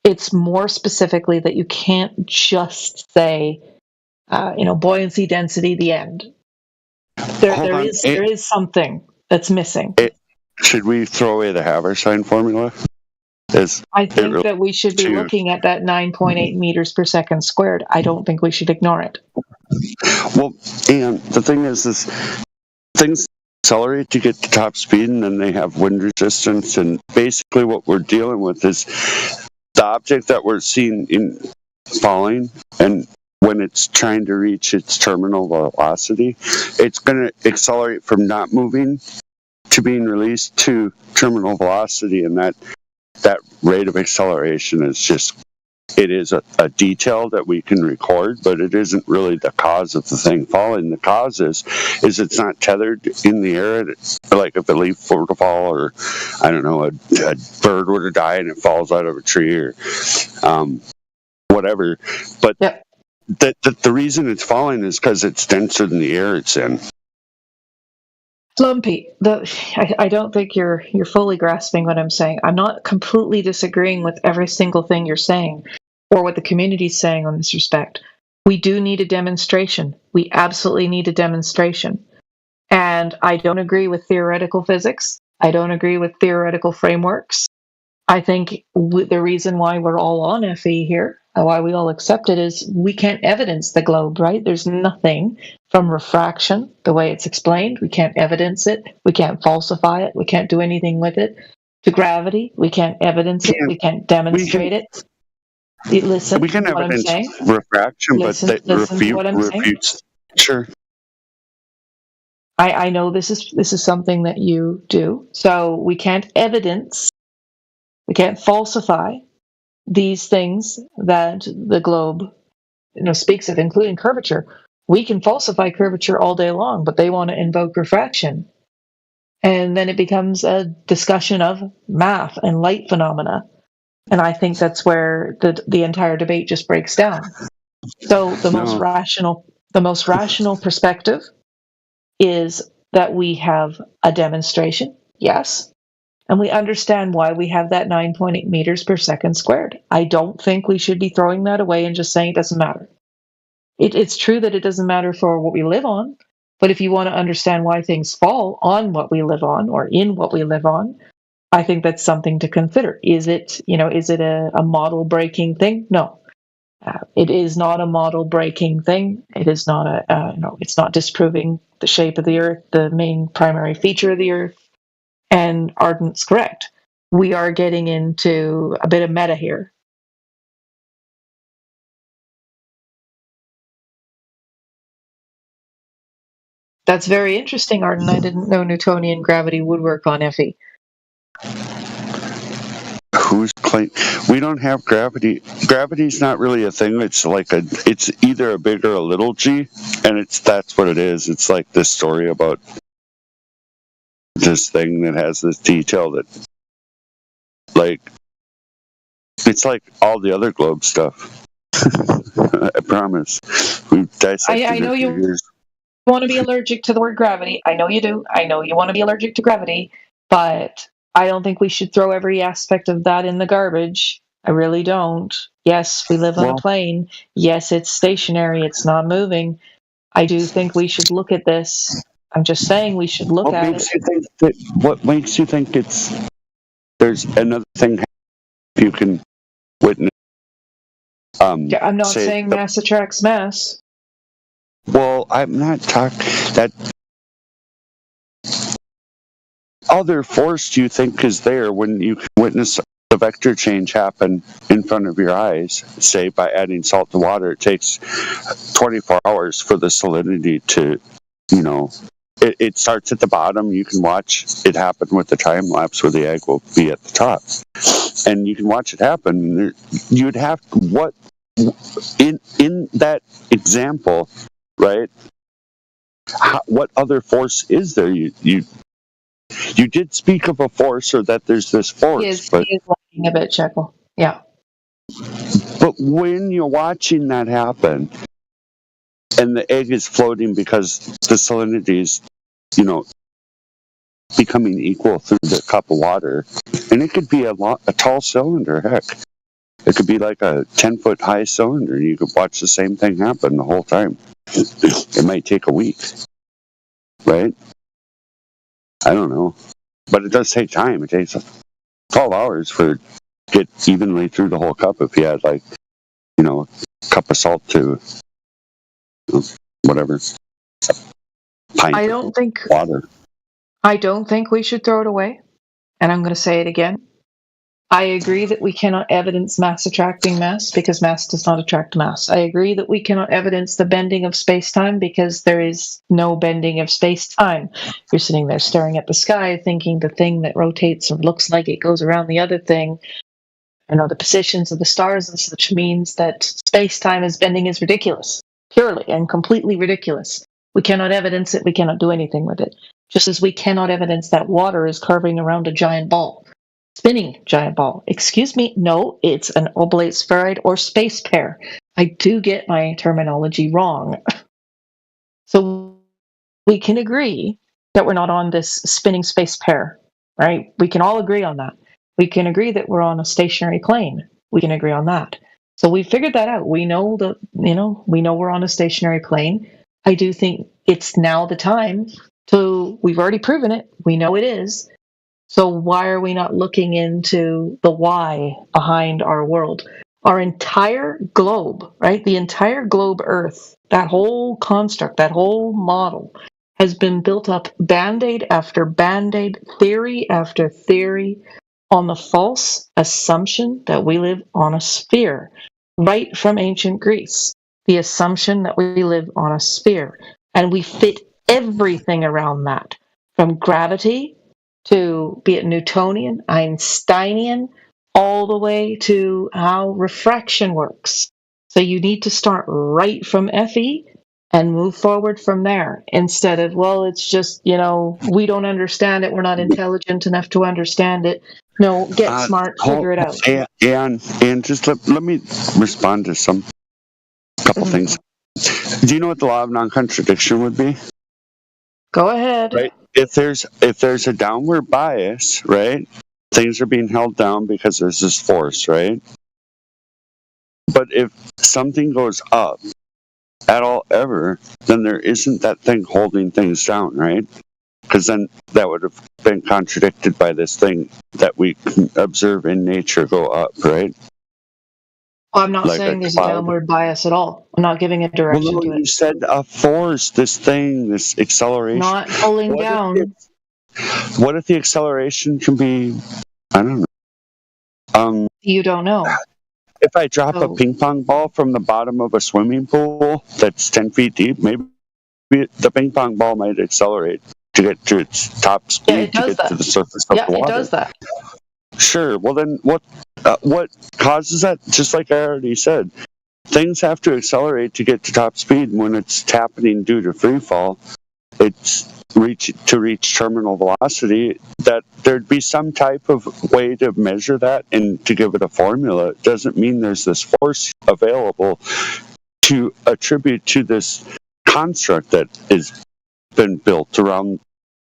[SPEAKER 22] It's more specifically that you can't just say, buoyancy, density, the end. There is something that's missing.
[SPEAKER 8] Should we throw away the Haversine formula?
[SPEAKER 22] I think that we should be looking at that 9.8 meters per second squared. I don't think we should ignore it.
[SPEAKER 8] Well, and the thing is things accelerate to get to top speed, and then they have wind resistance, and basically what we're dealing with is the object that we're seeing in falling, and when it's trying to reach its terminal velocity, it's going to accelerate from not moving to being released to terminal velocity, and that rate of acceleration is it is a detail that we can record, but it isn't really the cause of the thing falling. The cause is it's not tethered in the air. Like if a leaf were to fall, or I don't know, a bird were to die and it falls out of a tree, or whatever. But the reason it's falling is because it's denser than the air it's in.
[SPEAKER 22] Lumpy, I don't think you're fully grasping what I'm saying. I'm not completely disagreeing with every single thing you're saying or what the community's saying on this respect. We do need a demonstration. We absolutely need a demonstration. And I don't agree with theoretical physics. I don't agree with theoretical frameworks. I think the reason why we're all on FE here, why we all accept it, is we can't evidence the globe, right? There's nothing from refraction, the way it's explained. We can't evidence it. We can't falsify it. We can't do anything with it. To gravity, we can't evidence it. We can't demonstrate it. Listen,
[SPEAKER 8] we can evidence refraction, but that refutes. Sure.
[SPEAKER 22] I know this is something that you do. So we can't evidence. We can't falsify these things that the globe, speaks of, including curvature. We can falsify curvature all day long, but they want to invoke refraction. And then it becomes a discussion of math and light phenomena. And I think that's where the entire debate just breaks down. So the most rational perspective is that we have a demonstration, yes, and we understand why we have that 9.8 meters per second squared. I don't think we should be throwing that away and just saying it doesn't matter. It's true that it doesn't matter for what we live on, but if you want to understand why things fall on what we live on or in what we live on, I think that's something to consider. Is it a model breaking thing? No. It is not a model breaking thing. It is not it's not disproving the shape of the Earth, the main primary feature of the Earth. And Ardent's correct. We are getting into a bit of meta here. That's very interesting, Ardent. I didn't know Newtonian gravity would work on FE.
[SPEAKER 8] Who's claim? We don't have gravity. Gravity's not really a thing. It's like it's either a big or a little g, and that's what it is. It's like this story about this thing that has this detail that, like, it's like all the other globe stuff. I promise. We've dissected
[SPEAKER 22] I know
[SPEAKER 8] it for
[SPEAKER 22] you
[SPEAKER 8] years.
[SPEAKER 22] want to be allergic to the word gravity. I know you do. I know you want to be allergic to gravity, but I don't think we should throw every aspect of that in the garbage. I really don't. Yes, we live on a plane. Yes, it's stationary. It's not moving. I do think we should look at this. I'm just saying we should look at it.
[SPEAKER 8] What makes you think there's another thing you can witness?
[SPEAKER 22] I'm not saying mass attracts mass.
[SPEAKER 8] Well, I'm not talking that. Other force do you think is there when you witness the vector change happen in front of your eyes? Say by adding salt to water, it takes 24 hours for the salinity to, it starts at the bottom. You can watch it happen with the time lapse where the egg will be at the top, and you can watch it happen. You'd have what in that example, right? What other force is there? You did speak of a force, or that there's this force,
[SPEAKER 22] He is lacking a bit, Checkle. Yeah.
[SPEAKER 8] But when you're watching that happen, and the egg is floating because the salinity is, becoming equal through the cup of water, and it could be a tall cylinder, heck. It could be like a 10-foot high cylinder, and you could watch the same thing happen the whole time. It might take a week, right? I don't know. But it does take time. It takes 12 hours for it to get evenly through the whole cup if you had, like, a cup of salt to whatever. Pint
[SPEAKER 22] I don't think
[SPEAKER 8] water.
[SPEAKER 22] I don't think we should throw it away. And I'm going to say it again. I agree that we cannot evidence mass attracting mass because mass does not attract mass. I agree that we cannot evidence the bending of space-time because there is no bending of space-time. You're sitting there staring at the sky thinking the thing that rotates or looks like it goes around the other thing, the positions of the stars and such, means that space-time is bending is ridiculous. Purely and completely ridiculous. We cannot evidence it. We cannot do anything with it. Just as we cannot evidence that water is curving around a giant ball. Spinning giant ball. Excuse me, no, it's an oblate spheroid or space pear. I do get my terminology wrong. So we can agree that we're not on this spinning space pear, right? We can all agree on that. We can agree that we're on a stationary plane. We can agree on that. So we figured that out. We know that, we know we're on a stationary plane. I do think it's now the time we've already proven it. We know it is. So why are we not looking into the why behind our world? Our entire globe, right? The entire globe Earth, that whole construct, that whole model has been built up Band-Aid after Band-Aid, theory after theory, on the false assumption that we live on a sphere. Right from ancient Greece, the assumption that we live on a sphere. And we fit everything around that, from gravity to, be it Newtonian, Einsteinian, all the way to how refraction works. So you need to start right from FE and move forward from there, instead of, well, it's just, we don't understand it, we're not intelligent enough to understand it. No, get smart, figure it out.
[SPEAKER 8] And just let me respond to some couple things. Do you know what the law of non-contradiction would be?
[SPEAKER 22] Go ahead.
[SPEAKER 8] Right. If there's a downward bias, right? Things are being held down because there's this force, right? But if something goes up at all ever, then there isn't that thing holding things down, right? Because then that would have been contradicted by this thing that we can observe in nature go up, right?
[SPEAKER 22] Well, I'm not saying there's a downward bias at all. I'm not giving a direction to it.
[SPEAKER 8] You said a force, this thing, this acceleration.
[SPEAKER 22] Not pulling down.
[SPEAKER 8] What if the acceleration can be, I don't know.
[SPEAKER 22] You don't know.
[SPEAKER 8] If I drop a ping pong ball from the bottom of a swimming pool that's 10 feet deep, maybe the ping pong ball might accelerate to get to its top speed
[SPEAKER 22] Yeah, it
[SPEAKER 8] to
[SPEAKER 22] does
[SPEAKER 8] get to the surface of
[SPEAKER 22] Yeah,
[SPEAKER 8] the
[SPEAKER 22] it
[SPEAKER 8] water.
[SPEAKER 22] does that.
[SPEAKER 8] Sure. Well, then what causes that? Just like I already said, things have to accelerate to get to top speed. When it's happening due to free fall, it's to reach terminal velocity. That there'd be some type of way to measure that and to give it a formula. It doesn't mean there's this force available to attribute to this construct that has been built around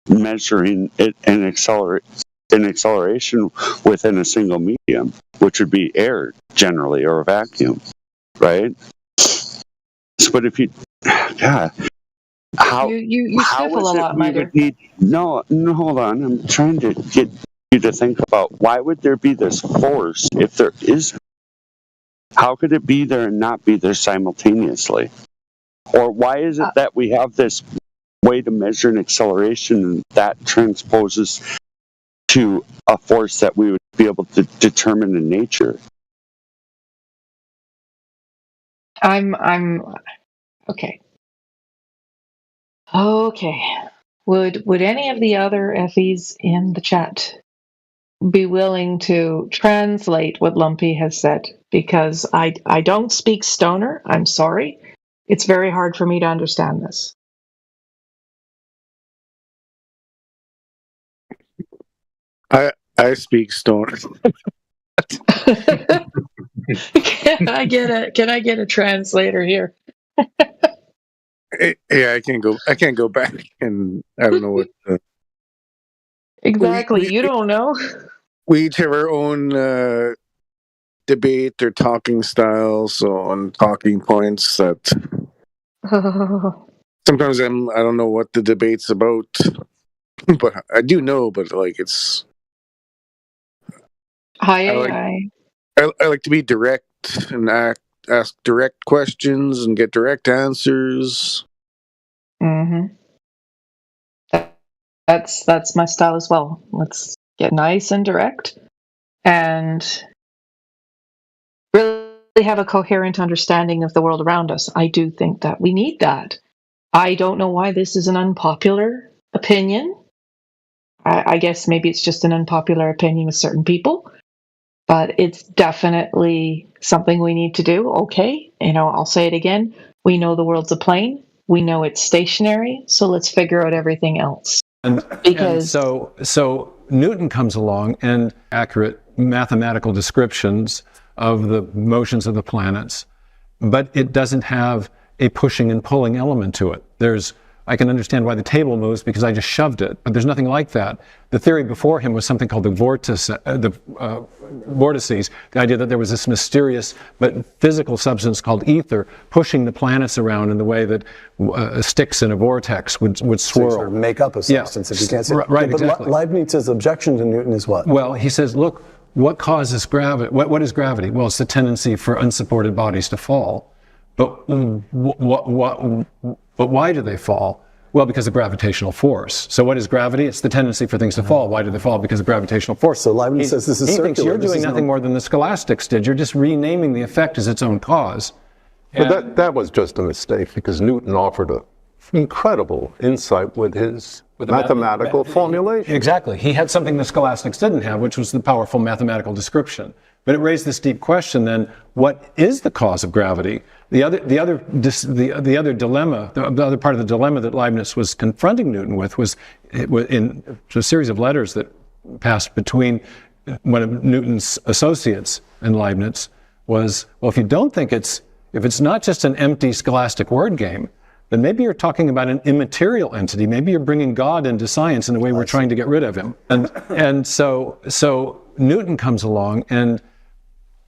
[SPEAKER 8] measuring it and acceleration within a single medium, which would be air generally or a vacuum, right? So, but if you, yeah, how
[SPEAKER 22] you
[SPEAKER 8] how
[SPEAKER 22] sniffle
[SPEAKER 8] is
[SPEAKER 22] a
[SPEAKER 8] it
[SPEAKER 22] lot,
[SPEAKER 8] we
[SPEAKER 22] my dear.
[SPEAKER 8] would need? No, hold on. I'm trying to get you to think about why would there be this force if there isn't? How could it be there and not be there simultaneously? Or why is it that we have this way to measure an acceleration and that transposes to a force that we would be able to determine in nature?
[SPEAKER 22] I'm okay. Okay. Would any of the other FEs in the chat be willing to translate what Lumpy has said? Because I don't speak Stoner. I'm sorry. It's very hard for me to understand this.
[SPEAKER 23] I speak Stoner.
[SPEAKER 22] Can I get a translator here?
[SPEAKER 23] Yeah, I can't go back, and I don't know what.
[SPEAKER 22] Exactly, you don't know.
[SPEAKER 23] We each have our own debate or talking styles on talking points that sometimes I don't know what the debate's about, but I do know. But like it's, I like to be direct and ask direct questions and get direct answers.
[SPEAKER 22] Mm-hmm. That's my style as well. Let's get nice and direct and really have a coherent understanding of the world around us. I do think that we need that. I don't know why this is an unpopular opinion. I guess maybe it's just an unpopular opinion with certain people, but it's definitely something we need to do. Okay, I'll say it again. We know the world's a plane. We know it's stationary. So let's figure out everything else.
[SPEAKER 12] And so Newton comes along and accurate mathematical descriptions of the motions of the planets, but it doesn't have a pushing and pulling element to it. I can understand why the table moves because I just shoved it, but there's nothing like that. The theory before him was something called the vortices, the idea that there was this mysterious but physical substance called ether pushing the planets around in the way that sticks in a vortex would swirl.
[SPEAKER 14] So you sort of make up a substance if you can't say it.
[SPEAKER 12] Right,
[SPEAKER 14] but
[SPEAKER 12] exactly.
[SPEAKER 14] Leibniz's objection to Newton is what?
[SPEAKER 12] Well, he says, look, what causes gravity? What is gravity? Well, it's the tendency for unsupported bodies to fall. But why do they fall? Well, because of gravitational force. So what is gravity? It's the tendency for things to fall. Why do they fall? Because of gravitational force.
[SPEAKER 14] So Leibniz says this is circular.
[SPEAKER 12] He thinks you're doing nothing more than the scholastics did. You're just renaming the effect as its own cause.
[SPEAKER 16] But that was just a mistake because Newton offered an incredible insight with his mathematical formulation.
[SPEAKER 12] Exactly. He had something the scholastics didn't have, which was the powerful mathematical description. But it raised this deep question then, what is the cause of gravity? The other dilemma, the other part of the dilemma that Leibniz was confronting Newton with was in a series of letters that passed between one of Newton's associates and Leibniz was, well, if it's not just an empty scholastic word game, then maybe you're talking about an immaterial entity. Maybe you're bringing God into science in the way we're trying to get rid of him. And so Newton comes along and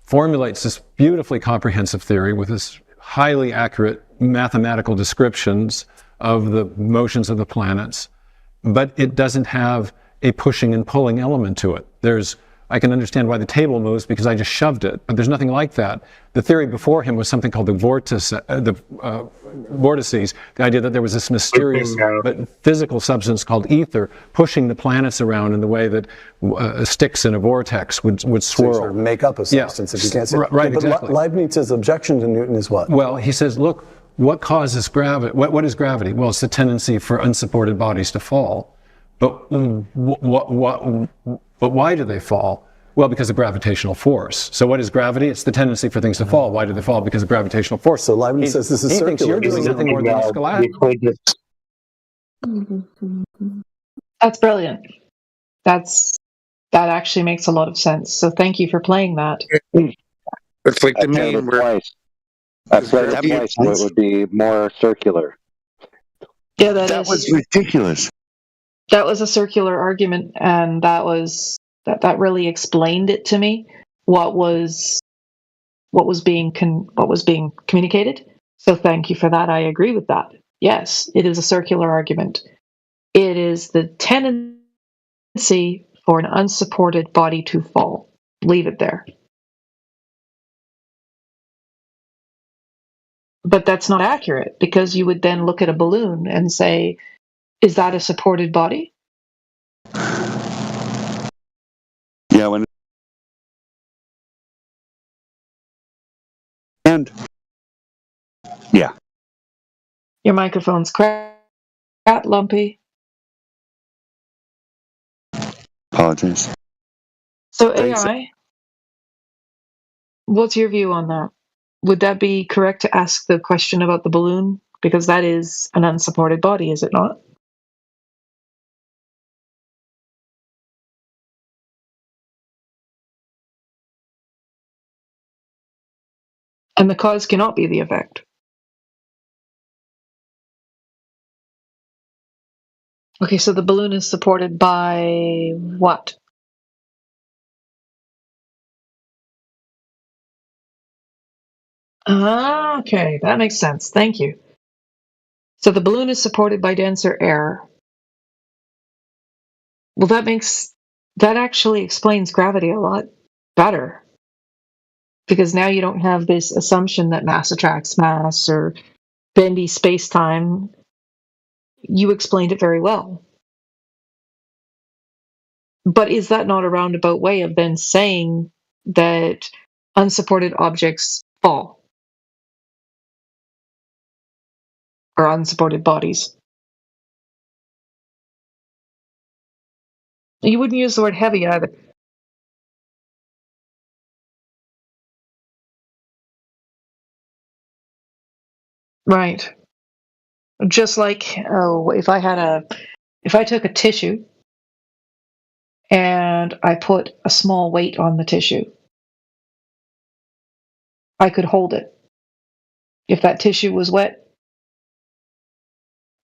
[SPEAKER 12] formulates this beautifully comprehensive theory with this highly accurate mathematical descriptions of the motions of the planets, but it doesn't have a pushing and pulling element to it. I can understand why the table moves because I just shoved it, but there's nothing like that. The theory before him was something called the vortices, the idea that there was this mysterious but physical substance called ether pushing the planets around in the way that sticks in a vortex would swirl.
[SPEAKER 14] So you sort of make up a substance if you can't say it.
[SPEAKER 12] Right,
[SPEAKER 14] But
[SPEAKER 12] exactly.
[SPEAKER 14] Leibniz's objection to Newton is what?
[SPEAKER 12] Well, he says, look, what causes gravity? What is gravity? Well, it's the tendency for unsupported bodies to fall. But why do they fall? Well, because of gravitational force. So what is gravity? It's the tendency for things to fall. Why do they fall? Because of gravitational force.
[SPEAKER 14] So Leibniz says this is circular.
[SPEAKER 12] He thinks you're doing nothing more than scholastic.
[SPEAKER 22] That's brilliant. That actually makes a lot of sense. So thank you for playing that.
[SPEAKER 23] It's like the meme where
[SPEAKER 5] I've played it twice, so it would be more circular.
[SPEAKER 22] Yeah,
[SPEAKER 5] that was ridiculous.
[SPEAKER 22] That was a circular argument, and that really explained it to me. What was being communicated. So thank you for that. I agree with that. Yes, it is a circular argument. It is the tendency for an unsupported body to fall. Leave it there. But that's not accurate, because you would then look at a balloon and say, is that a supported body?
[SPEAKER 8] Yeah, yeah.
[SPEAKER 22] Your microphone's cracked, Lumpy.
[SPEAKER 8] Apologies.
[SPEAKER 22] So AI, what's your view on that? Would that be correct to ask the question about the balloon? Because that is an unsupported body, is it not? And the cause cannot be the effect. Okay, so the balloon is supported by what? Okay, that makes sense. Thank you. So the balloon is supported by denser air. Well, that actually explains gravity a lot better. Because now you don't have this assumption that mass attracts mass or bendy space-time. You explained it very well. But is that not a roundabout way of then saying that unsupported objects fall? Or unsupported bodies? You wouldn't use the word heavy either. Right. Just like, if I took a tissue and I put a small weight on the tissue, I could hold it. If that tissue was wet,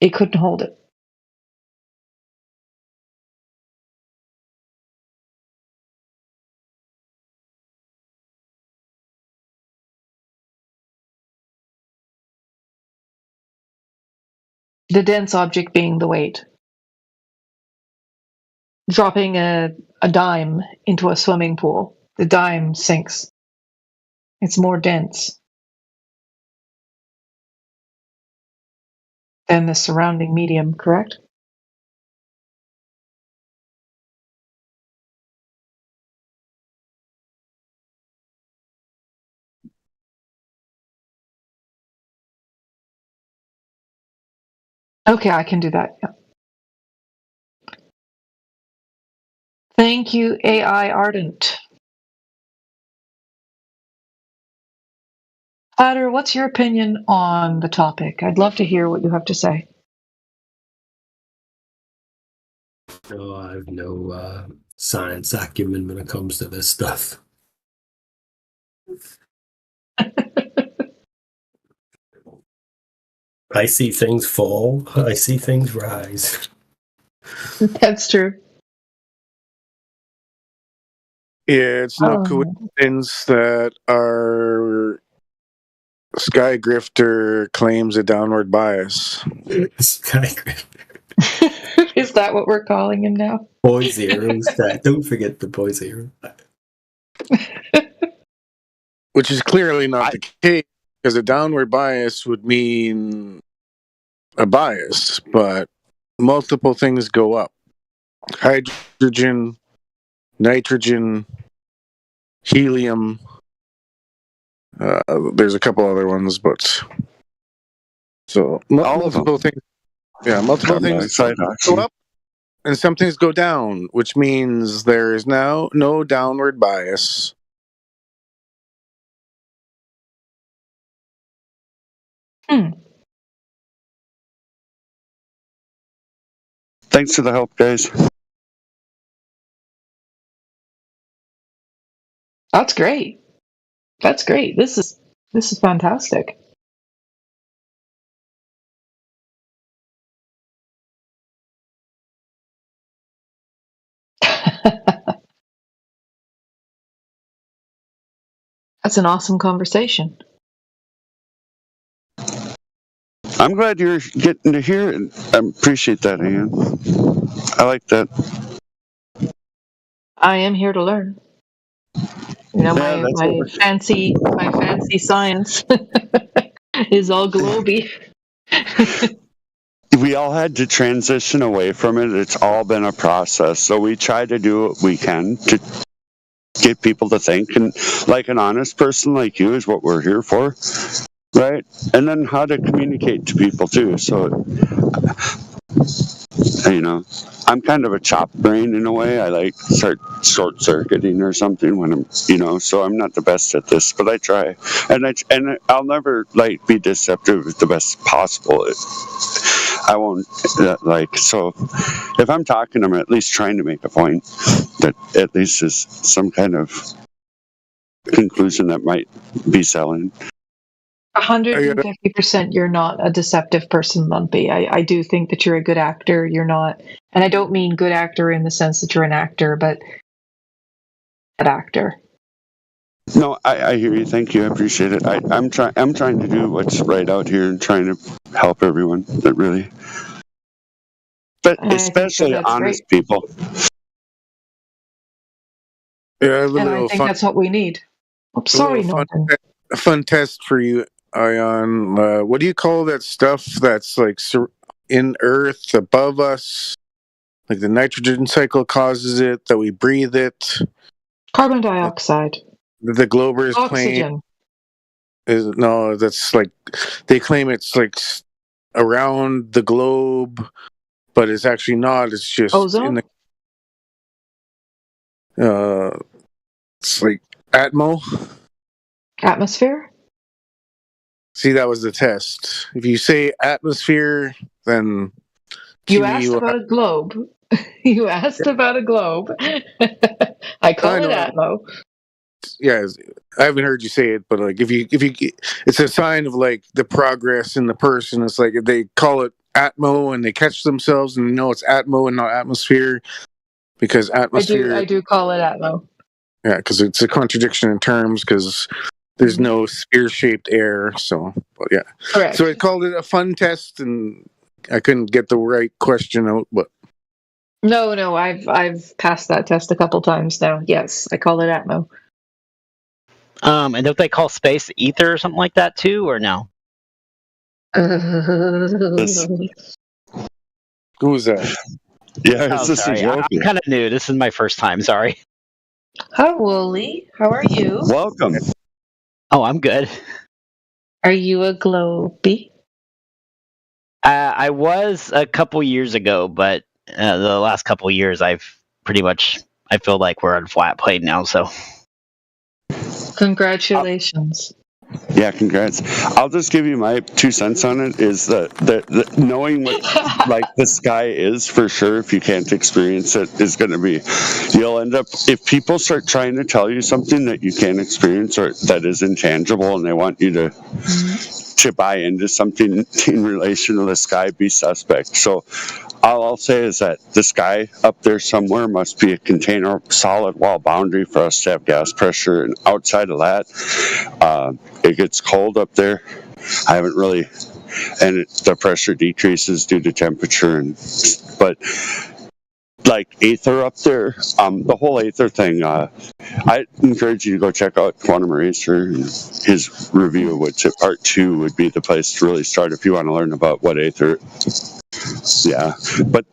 [SPEAKER 22] it couldn't hold it. The dense object being the weight. Dropping a dime into a swimming pool, the dime sinks. It's more dense than the surrounding medium, correct? Okay, I can do that. Yeah. Thank you, AI Ardent. Adder, what's your opinion on the topic? I'd love to hear what you have to say.
[SPEAKER 15] No, I have no science acumen when it comes to this stuff. I see things fall, I see things rise.
[SPEAKER 22] That's true.
[SPEAKER 23] Yeah, it's no coincidence that our sky grifter claims a downward bias.
[SPEAKER 15] Sky grifter.
[SPEAKER 22] Is that what we're calling him now?
[SPEAKER 15] Boy Zero. Don't forget the Boy Zero.
[SPEAKER 23] Which is clearly not the case, because a downward bias would mean a bias, but multiple things go up. Hydrogen, nitrogen, helium. There's a couple other ones, but So multiple things. Yeah, multiple things go up and some things go down, which means there is now no downward bias.
[SPEAKER 8] Thanks for the help, guys.
[SPEAKER 22] That's great. That's great. This is fantastic. That's an awesome conversation.
[SPEAKER 8] I'm glad you're getting to hear it. I appreciate that, Ian. I like that.
[SPEAKER 22] I am here to learn. You know, my fancy science is all globy.
[SPEAKER 8] We all had to transition away from it. It's all been a process. So we try to do what we can to get people to think. And like an honest person like you is what we're here for. Right? And then how to communicate to people too. So, you know, I'm kind of a chop brain in a way. I like start short circuiting or something when I'm, you know, so I'm not the best at this, but I try. And I'll never like be deceptive the best possible. I won't so if I'm talking, I'm at least trying to make a point that at least is some kind of conclusion that might be selling.
[SPEAKER 22] 150% you're not a deceptive person, Lumpy. I do think that you're a good actor. You're not, and I don't mean good actor in the sense that you're an actor, but an actor.
[SPEAKER 8] No, I hear you. Thank you. I appreciate it. I'm trying to do what's right out here and trying to help everyone that really, but especially honest people.
[SPEAKER 23] Yeah,
[SPEAKER 22] and I think that's what we need. I'm sorry, Norman.
[SPEAKER 23] A fun test for you, Ion. What do you call that stuff that's like in Earth above us? Like the nitrogen cycle causes it, that we breathe it.
[SPEAKER 22] Carbon dioxide.
[SPEAKER 23] The Globers
[SPEAKER 22] Oxygen.
[SPEAKER 23] claim that's like they claim it's like around the globe, but it's actually not. It's just
[SPEAKER 22] ozone?
[SPEAKER 23] in the it's like
[SPEAKER 22] atmosphere.
[SPEAKER 23] See, that was the test. If you say atmosphere, then
[SPEAKER 22] you asked about a globe. You asked about a globe. I call it Atmo.
[SPEAKER 23] Yeah, I haven't heard you say it, but like if you, it's a sign of like the progress in the person. It's like if they call it Atmo and they catch themselves and know it's Atmo and not atmosphere, because atmosphere.
[SPEAKER 22] I do call it Atmo.
[SPEAKER 23] Yeah, because it's a contradiction in terms because there's no spear-shaped air. So, but yeah.
[SPEAKER 22] Correct.
[SPEAKER 23] So I called it a fun test, and I couldn't get the right question out, but.
[SPEAKER 22] No, I've passed that test a couple times now. Yes, I call it Atmo.
[SPEAKER 7] And don't they call space ether or something like that too, or no?
[SPEAKER 23] Who's that?
[SPEAKER 8] Yeah,
[SPEAKER 7] sorry. I'm kind of new. This is my first time. Sorry.
[SPEAKER 22] Hi, Wooly. How are you?
[SPEAKER 8] Welcome.
[SPEAKER 7] Oh, I'm good.
[SPEAKER 22] Are you a globey?
[SPEAKER 7] I was a couple years ago, but the last couple years, I've pretty much. I feel like we're on flat plate now. So,
[SPEAKER 22] congratulations.
[SPEAKER 8] Yeah, congrats. I'll just give you my 2 cents on it. Is the knowing what like the sky is for sure. If you can't experience it, is going to be. You'll end up if people start trying to tell you something that you can't experience or that is intangible, and they want you to buy into something in relation to the sky, be suspect. So all I'll say is that the sky up there somewhere must be a container, solid wall boundary for us to have gas pressure. And outside of that, it gets cold up there. I haven't really, and the pressure decreases due to temperature. But like Aether up there, the whole Aether thing, I encourage you to go check out Quantum Eraser and his review, which part 2 would be the place to really start if you want to learn about what Aether. Yeah, but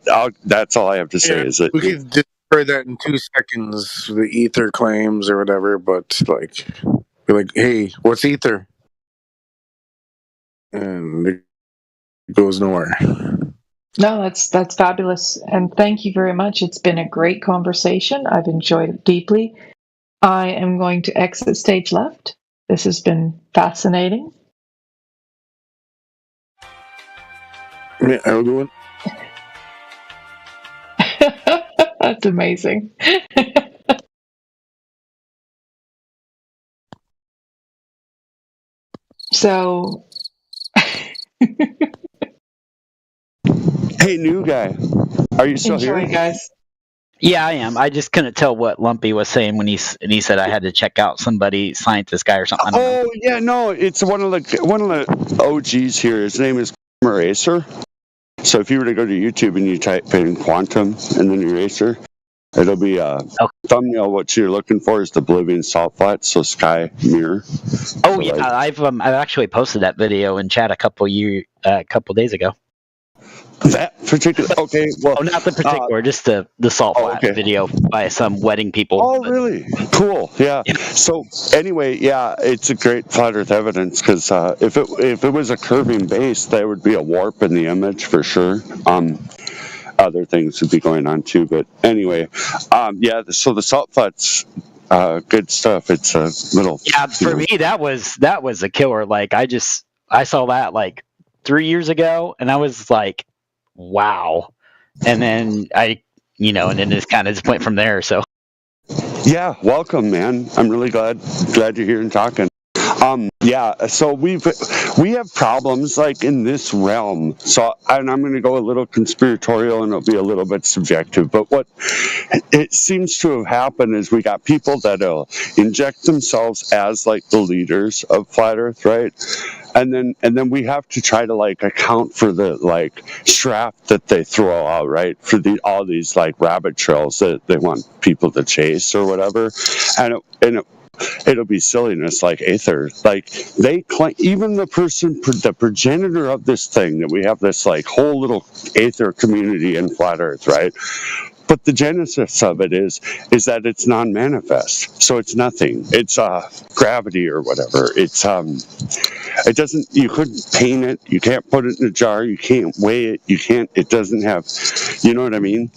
[SPEAKER 8] that's all I have to say. Is that
[SPEAKER 23] we could destroy that in 2 seconds? The ether claims or whatever, but like, be like, hey, what's ether? And goes nowhere.
[SPEAKER 22] No, that's fabulous, and thank you very much. It's been a great conversation. I've enjoyed it deeply. I am going to exit stage left. This has been fascinating.
[SPEAKER 23] Yeah, I'll go in.
[SPEAKER 22] That's amazing. So,
[SPEAKER 8] Hey, new guy, are you still
[SPEAKER 22] enjoy,
[SPEAKER 8] here?
[SPEAKER 22] guys.
[SPEAKER 7] Yeah, I am. I just couldn't tell what Lumpy was saying when he said I had to check out somebody, scientist guy or something. I don't know.
[SPEAKER 8] Oh yeah, no, it's one of the OGs here. His name is Eraser. So if you were to go to YouTube and you type in quantum and then eraser, it'll be a thumbnail. What you're looking for is the Bolivian salt flat, so sky mirror.
[SPEAKER 7] Oh
[SPEAKER 8] So,
[SPEAKER 7] yeah,
[SPEAKER 8] like,
[SPEAKER 7] I've actually posted that video in chat a couple days ago.
[SPEAKER 8] that particular well,
[SPEAKER 7] oh, not the particular, just the salt flat video by some wedding people.
[SPEAKER 8] Oh, really? Cool. Yeah. So anyway, yeah, it's a great flat Earth evidence because if it was a curving base, there would be a warp in the image for sure. Other things would be going on too, but anyway, yeah. So the salt flats, good stuff. It's a little.
[SPEAKER 7] Yeah, for me that was a killer. Like I saw that like 3 years ago, and I was like, wow. And then and then it's kind of just went from there. So.
[SPEAKER 8] Yeah, welcome, man. I'm really glad you're here and talking. Yeah, so we have problems like in this realm. So, and I'm going to go a little conspiratorial and it'll be a little bit subjective. But what it seems to have happened is we got people that'll inject themselves as like the leaders of Flat Earth, right? And then we have to try to like account for the like strap that they throw out, right? For all these like rabbit trails that they want people to chase or whatever, it'll be silliness like Aether. Like they claim, even the progenitor of this thing, that we have this like whole little Aether community in Flat Earth, right? But the genesis of it is that it's non-manifest, so it's nothing. It's gravity or whatever. It's it doesn't. You couldn't paint it. You can't put it in a jar. You can't weigh it. You can't. It doesn't have. You know what I mean?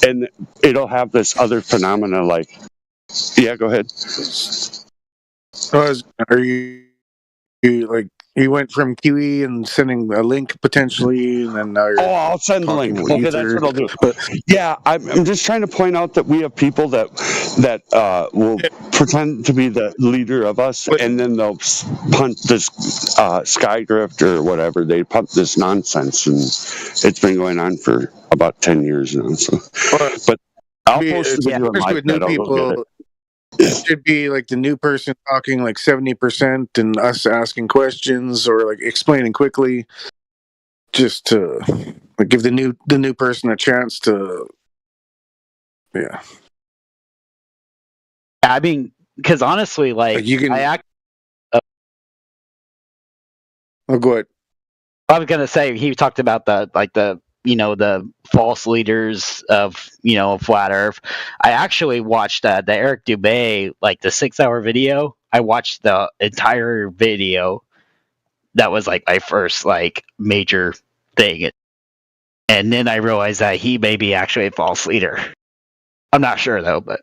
[SPEAKER 8] And it'll have this other phenomena like. Yeah, go ahead.
[SPEAKER 23] Are you like you went from QE and sending a link potentially, and then now you're
[SPEAKER 8] I'll send the link. Okay, that's what I'll do. Yeah, I'm just trying to point out that we have people that will pretend to be the leader of us, and then they'll punt this Skydrift or whatever. They pump this nonsense, and it's been going on for about 10 years now. So, but I'll post the video on my
[SPEAKER 23] with new people. It should be like the new person talking like 70% and us asking questions or like explaining quickly, just to like give the new person a chance to. Yeah.
[SPEAKER 7] I mean, because honestly, like
[SPEAKER 23] you can.
[SPEAKER 7] Oh,
[SPEAKER 23] go ahead.
[SPEAKER 7] I was gonna say he talked about the false leaders of Flat Earth. I actually watched the Eric Dubé, like the 6-hour video. I watched the entire video. That was like my first like major thing, and then I realized that he may be actually a false leader. I'm not sure though, but.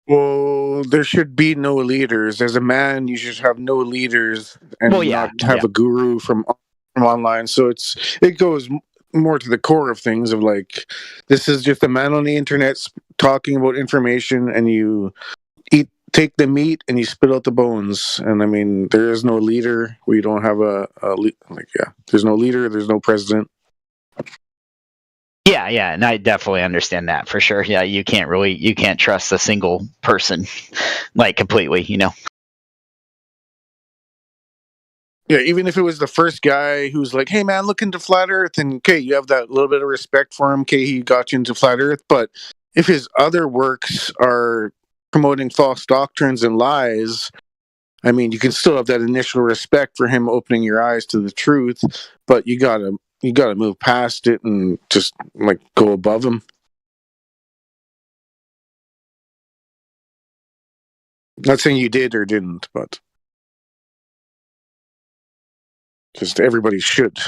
[SPEAKER 23] Well, there should be no leaders. As a man, you should have no leaders and not have a guru from online. So it goes more to the core of things of like, this is just a man on the internet talking about information, and you take the meat and you spit out the bones. And I mean, there is no leader. We don't have there's no leader. There's no president.
[SPEAKER 7] Yeah, and I definitely understand that for sure. Yeah, you can't trust a single person, like completely,
[SPEAKER 23] Yeah, even if it was the first guy who's like, "Hey man, look into Flat Earth," and okay, you have that little bit of respect for him. Okay, he got you into Flat Earth, but if his other works are promoting false doctrines and lies, I mean, you can still have that initial respect for him opening your eyes to the truth, but you gotta move past it and just like go above him. Not saying you did or didn't, but Because everybody should.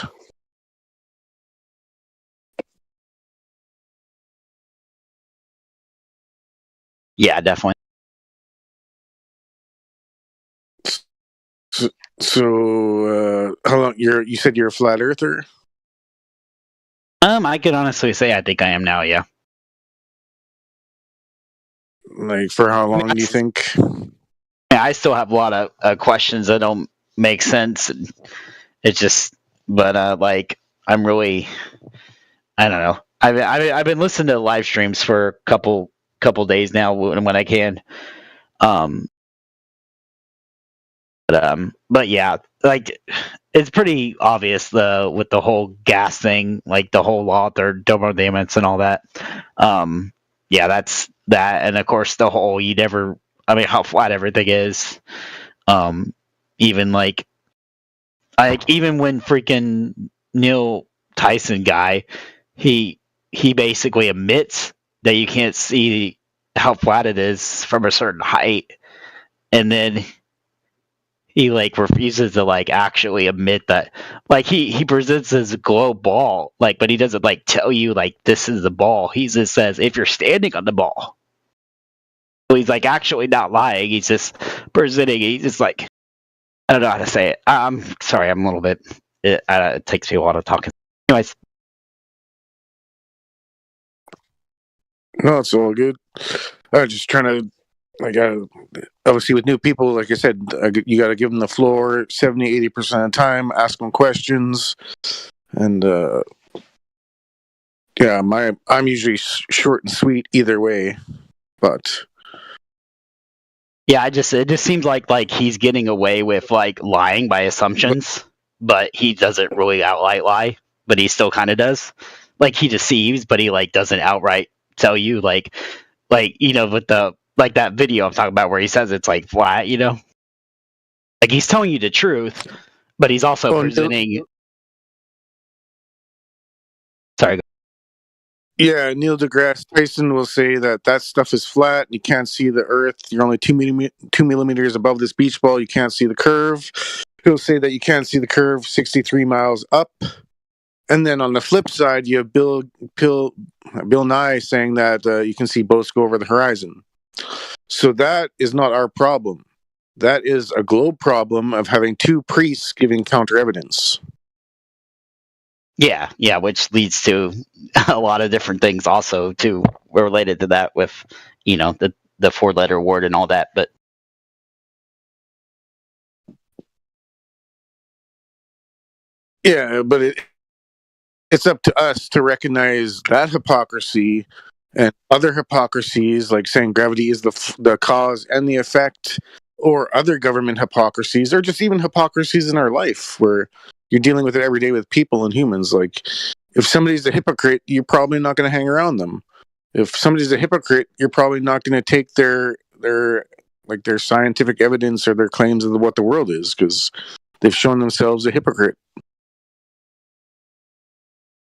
[SPEAKER 7] Yeah, definitely.
[SPEAKER 23] So, how long? You said you're a flat earther?
[SPEAKER 7] I could honestly say I think I am now. Yeah.
[SPEAKER 23] Like, for how long do you think?
[SPEAKER 7] Yeah, I still have a lot of questions that don't make sense. It's just, but like I'm really, I don't know. I've been listening to live streams for a couple days now when I can. But yeah, like it's pretty obvious with the whole gas thing, like the whole law, their thermodynamics and all that. Yeah, that's that, and of course the whole how flat everything is. Even like even when freaking Neil Tyson guy, he basically admits that you can't see how flat it is from a certain height, and then he like refuses to like actually admit that. Like he presents his globe ball, like, but he doesn't like tell you like this is the ball. He just says if you're standing on the ball. So he's like actually not lying. He's just presenting. He's just like, I don't know how to say it. I'm sorry. I'm a little bit. It takes me a while to talk. Anyways.
[SPEAKER 23] No, it's all good. I'm just trying to, like, obviously with new people, like I said, you got to give them the floor 70-80% of the time, ask them questions, and yeah, I'm usually short and sweet either way, but
[SPEAKER 7] yeah, it just seems like he's getting away with like lying by assumptions, but he doesn't really outright lie, but he still kind of does. Like he deceives, but he like doesn't outright tell you like with the like that video I'm talking about where he says it's like flat, like he's telling you the truth, but he's also presenting. Sorry.
[SPEAKER 23] Yeah, Neil deGrasse Tyson will say that stuff is flat. You can't see the Earth. You're only 2 millimeters above this beach ball. You can't see the curve. He'll say that you can't see the curve 63 miles up. And then on the flip side, you have Bill Nye saying that you can see boats go over the horizon. So that is not our problem. That is a globe problem of having two priests giving counter evidence.
[SPEAKER 7] Yeah, which leads to a lot of different things also too related to that with, the 4-letter word and all that. But
[SPEAKER 23] yeah, but it's up to us to recognize that hypocrisy and other hypocrisies, like saying gravity is the cause and the effect, or other government hypocrisies, or just even hypocrisies in our life where you're dealing with it every day with people and humans. Like, if somebody's a hypocrite, you're probably not going to hang around them. If somebody's a hypocrite, you're probably not going to take their scientific evidence or their claims of what the world is, because they've shown themselves a hypocrite.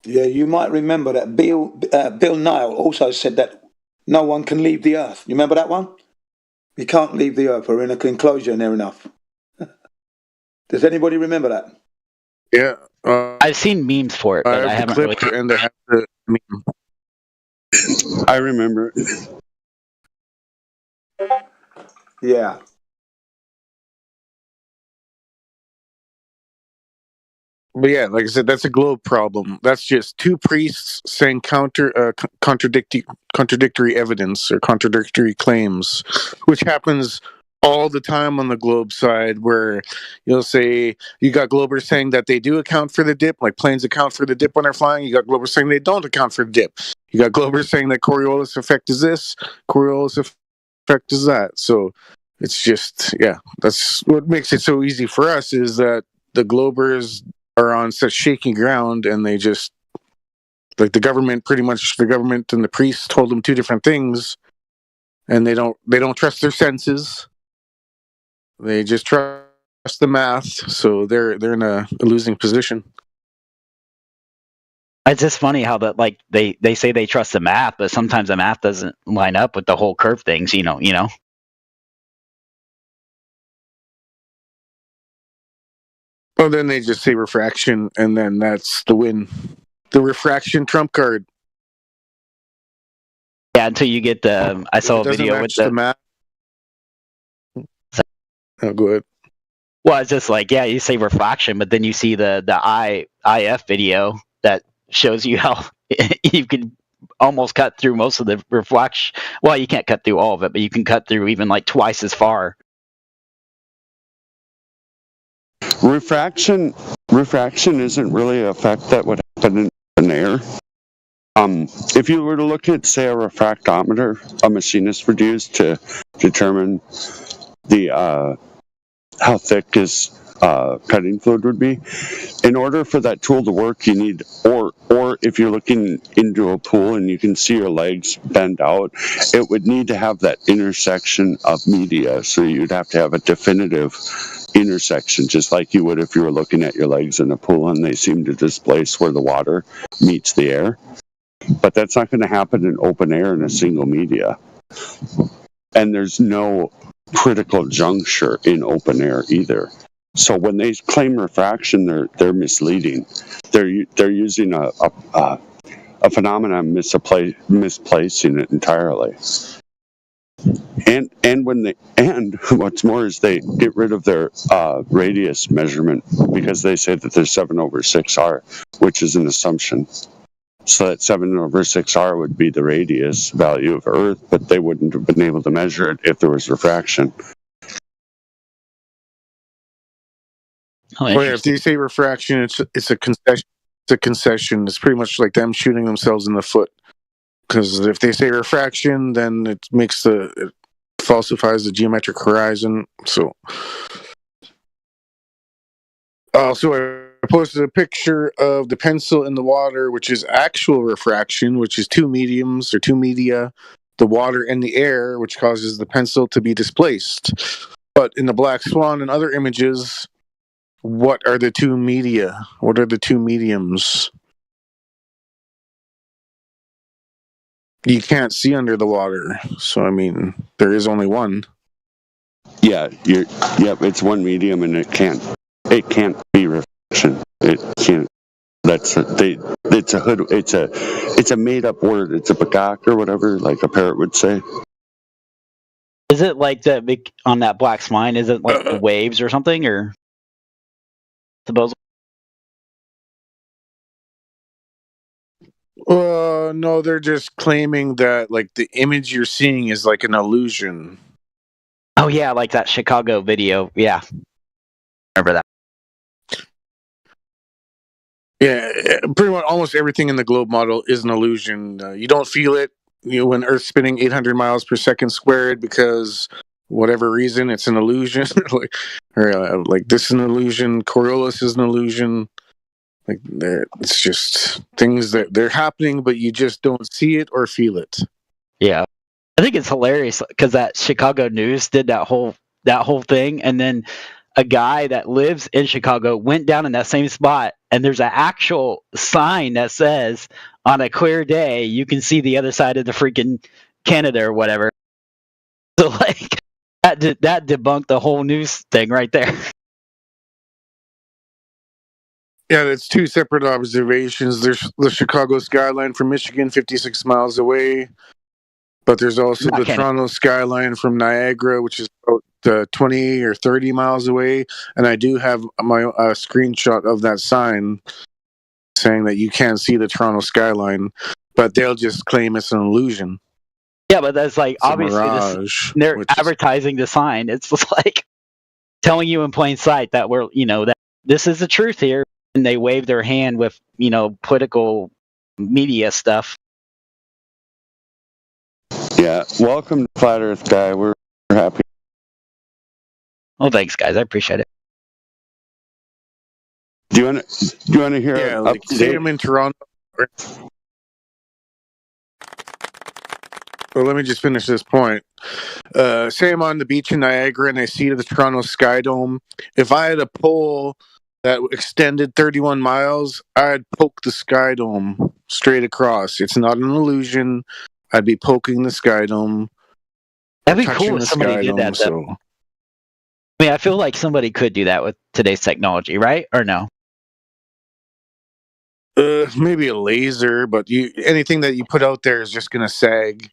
[SPEAKER 13] Yeah, you might remember that Bill Nye also said that no one can leave the Earth. You remember that one? We can't leave the Earth. We're in an enclosure near enough. Does anybody remember that?
[SPEAKER 23] Yeah,
[SPEAKER 7] I've seen memes for it, but I haven't really.
[SPEAKER 23] And I have the meme.
[SPEAKER 8] I remember.
[SPEAKER 13] Yeah.
[SPEAKER 23] But yeah, like I said, that's a globe problem. That's just two priests saying contradictory evidence or contradictory claims, which happens all the time on the globe side, where you'll say you got Globers saying that they do account for the dip, like planes account for the dip when they're flying. You got Globers saying they don't account for the dip. You got Globers saying that Coriolis effect is this, Coriolis effect is that. So it's just, yeah, that's what makes it so easy for us, is that the Globers are on such shaky ground, and they just, like, the government and the priests told them two different things, and they don't trust their senses. They just trust the math, so they're in a losing position.
[SPEAKER 7] It's just funny how that, like, they say they trust the math, but sometimes the math doesn't line up with the whole curve things, you know.
[SPEAKER 23] Well, then they just say refraction, and then that's the win. The refraction trump card.
[SPEAKER 7] Yeah, until you get the. I saw a video with
[SPEAKER 23] the map. Oh, go ahead.
[SPEAKER 7] Well, it's just like, yeah, you say refraction, but then you see the IF video that shows you how you can almost cut through most of the reflection. Well, you can't cut through all of it, but you can cut through even like twice as far.
[SPEAKER 8] Refraction isn't really an effect that would happen in open air. If you were to look at, say, a refractometer a machinist would use to determine the how thick his cutting fluid would be, in order for that tool to work, you need, or if you're looking into a pool and you can see your legs bend out, it would need to have that intersection of media. So you'd have to have a definitive intersection, just like you would if you were looking at your legs in a pool and they seem to displace where the water meets the air. But that's not going to happen in open air in a single media. And there's no critical juncture in open air either. So when they claim refraction, they're misleading. They're using a phenomenon, misplacing it entirely. And what's more is they get rid of their radius measurement because they say that there's 7/6R, which is an assumption. So that 7/6R would be the radius value of Earth, but they wouldn't have been able to measure it if there was refraction.
[SPEAKER 23] Well, yeah, if they say refraction, it's a concession. It's a concession. It's pretty much like them shooting themselves in the foot. Because if they say refraction, then it falsifies the geometric horizon. So, also I posted a picture of the pencil in the water, which is actual refraction, which is two mediums or two media, the water and the air, which causes the pencil to be displaced. But in the Black Swan and other images, what are the two media? What are the two mediums? You can't see under the water, so I mean, there is only one.
[SPEAKER 8] Yeah, it's one medium, and it can't be refraction. It can't. It's a made up word. It's a bagak or whatever, like a parrot would say.
[SPEAKER 7] Is it like that big on that Black Swan? Is it like the waves or something, or suppose?
[SPEAKER 23] No, they're just claiming that like the image you're seeing is like an illusion.
[SPEAKER 7] Oh yeah, like that Chicago video. Yeah, remember that.
[SPEAKER 23] Yeah, pretty much almost everything in the globe model is an illusion. You don't feel it, when Earth's spinning 800 miles per second squared because whatever reason it's an illusion. like this is an illusion. Coriolis is an illusion. Like it's just things that they're happening, but you just don't see it or feel it.
[SPEAKER 7] Yeah, I think it's hilarious because that Chicago News did that whole thing, and then a guy that lives in Chicago went down in that same spot, and there's an actual sign that says, "On a clear day, you can see the other side of the freaking Canada or whatever." So like that debunked the whole news thing right there.
[SPEAKER 23] Yeah, that's two separate observations. There's the Chicago skyline from Michigan, 56 miles away. But there's also the Toronto skyline from Niagara, which is about 20 or 30 miles away. And I do have my screenshot of that sign saying that you can't see the Toronto skyline, but they'll just claim it's an illusion.
[SPEAKER 7] Yeah, but that's like, obviously they're advertising the sign. It's just like telling you in plain sight that that this is the truth here. And they wave their hand with, political media stuff.
[SPEAKER 8] Yeah, welcome to Flat Earth Guy. We're happy.
[SPEAKER 7] Oh, thanks, guys. I appreciate it.
[SPEAKER 8] Do you want to hear?
[SPEAKER 23] Yeah, like say I'm in Toronto. Well, let me just finish this point. Say I'm on the beach in Niagara and I see the Toronto Sky Dome. If I had a pole that extended 31 miles, I'd poke the Sky Dome straight across. It's not an illusion. I'd be poking the Sky Dome.
[SPEAKER 7] That'd be cool if somebody did that.
[SPEAKER 23] So.
[SPEAKER 7] I mean, I feel like somebody could do that with today's technology, right? Or no?
[SPEAKER 23] Maybe a laser, but anything that you put out there is just gonna sag.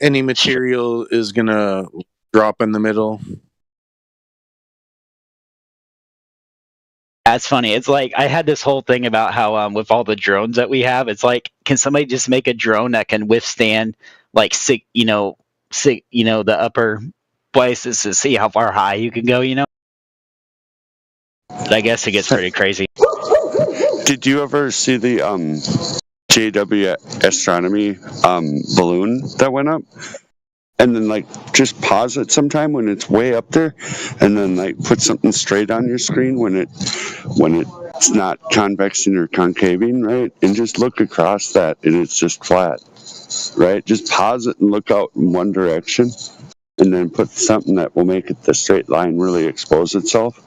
[SPEAKER 23] Any material is gonna drop in the middle.
[SPEAKER 7] That's funny. It's like I had this whole thing about how with all the drones that we have, it's like, can somebody just make a drone that can withstand like the upper places to see how far high you can go, But I guess it gets pretty crazy.
[SPEAKER 8] Did you ever see the JW Astronomy balloon that went up? And then just pause it sometime when it's way up there, and then put something straight on your screen when it's not convexing or concaving, right? And just look across that, and it's just flat, right? Just pause it and look out in one direction, and then put something that will make the straight line really expose itself.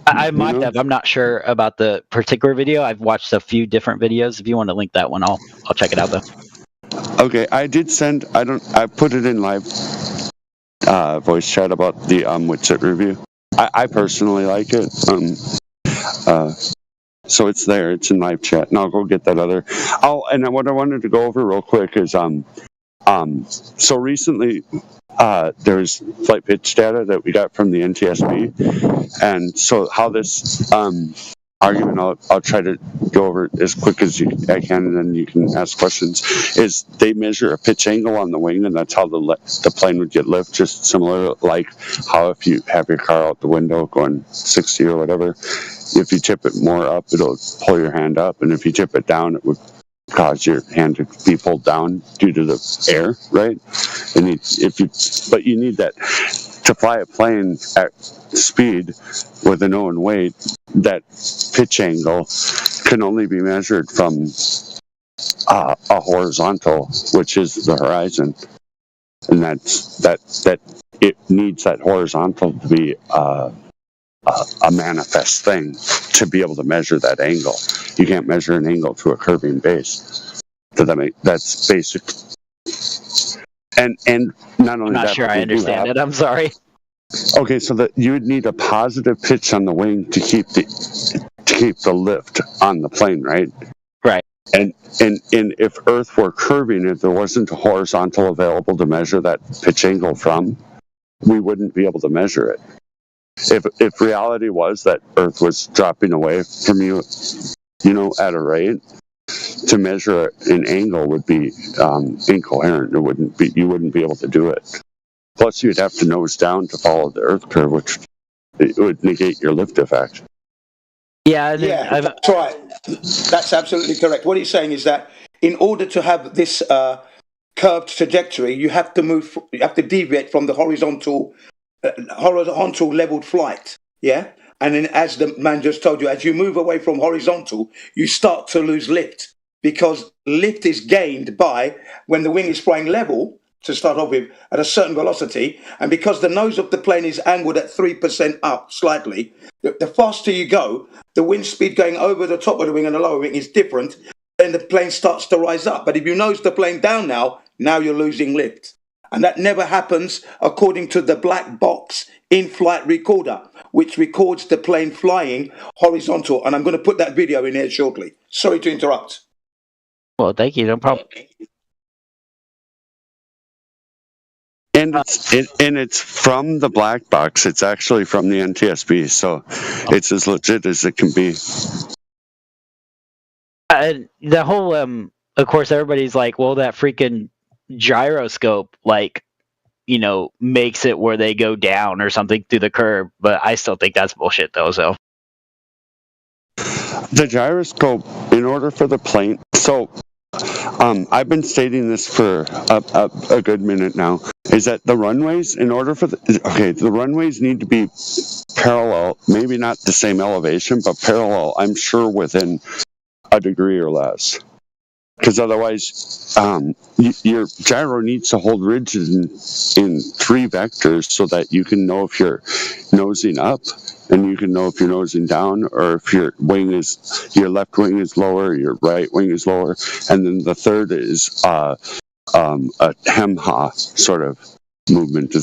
[SPEAKER 7] I might have. I'm not sure about the particular video. I've watched a few different videos. If you want to link that one, I'll check it out though.
[SPEAKER 8] Okay, I did send. I put it in live voice chat about the Witsit review. I personally like it. So it's there. It's in live chat, and I'll go get that other. And what I wanted to go over real quick is so recently there's flight pitch data that we got from the NTSB, and so how this argument, I'll try to go over it as quick as I can, and then you can ask questions, is they measure a pitch angle on the wing, and that's how the plane would get lift, just similar like how if you have your car out the window going 60 or whatever, if you tip it more up, it'll pull your hand up, and if you tip it down, it would cause your hand to be pulled down due to the air, right? And but you need that to fly a plane at speed with a known weight. That pitch angle can only be measured from a horizontal, which is the horizon, and that it needs that horizontal to be a manifest thing to be able to measure that angle. You can't measure an angle to a curving base. That's basic. And not only
[SPEAKER 7] I'm not
[SPEAKER 8] that,
[SPEAKER 7] sure I understand it. I'm sorry.
[SPEAKER 8] Okay, so that you would need a positive pitch on the wing to keep the lift on the plane, right?
[SPEAKER 7] Right.
[SPEAKER 8] And if Earth were curving, if there wasn't a horizontal available to measure that pitch angle from, we wouldn't be able to measure it. If reality was that Earth was dropping away from you, at a rate, to measure an angle would be incoherent. You wouldn't be able to do it. Plus, you'd have to nose down to follow the Earth curve, which it would negate your lift effect.
[SPEAKER 7] Yeah,
[SPEAKER 13] that's right. That's absolutely correct. What he's saying is that in order to have this curved trajectory, you have to deviate from the horizontal leveled flight. Yeah. And then, as the man just told you, as you move away from horizontal, you start to lose lift, because lift is gained by when the wing is flying level to start off with at a certain velocity. And because the nose of the plane is angled at 3% up slightly, the faster you go, the wind speed going over the top of the wing and the lower wing is different. Then the plane starts to rise up. But if you nose the plane down now you're losing lift. And that never happens according to the black box in-flight recorder, which records the plane flying horizontal. And I'm going to put that video in here shortly. Sorry to interrupt.
[SPEAKER 7] Well, thank you. No problem.
[SPEAKER 8] And it's from the black box. It's actually from the NTSB, so it's as legit as it can be.
[SPEAKER 7] The whole, of course, everybody's like, well, that freaking gyroscope, makes it where they go down or something through the curve, but I still think that's bullshit though. So
[SPEAKER 8] the gyroscope, in order for the plane, I've been stating this for a good minute now, is that the runways, the runways need to be parallel, maybe not the same elevation, but parallel, I'm sure within a degree or less. Because otherwise, your gyro needs to hold rigid in 3 vectors so that you can know if you're nosing up, and you can know if you're nosing down, or if your left wing is lower, your right wing is lower, and then the third is a hem-ha sort of movement?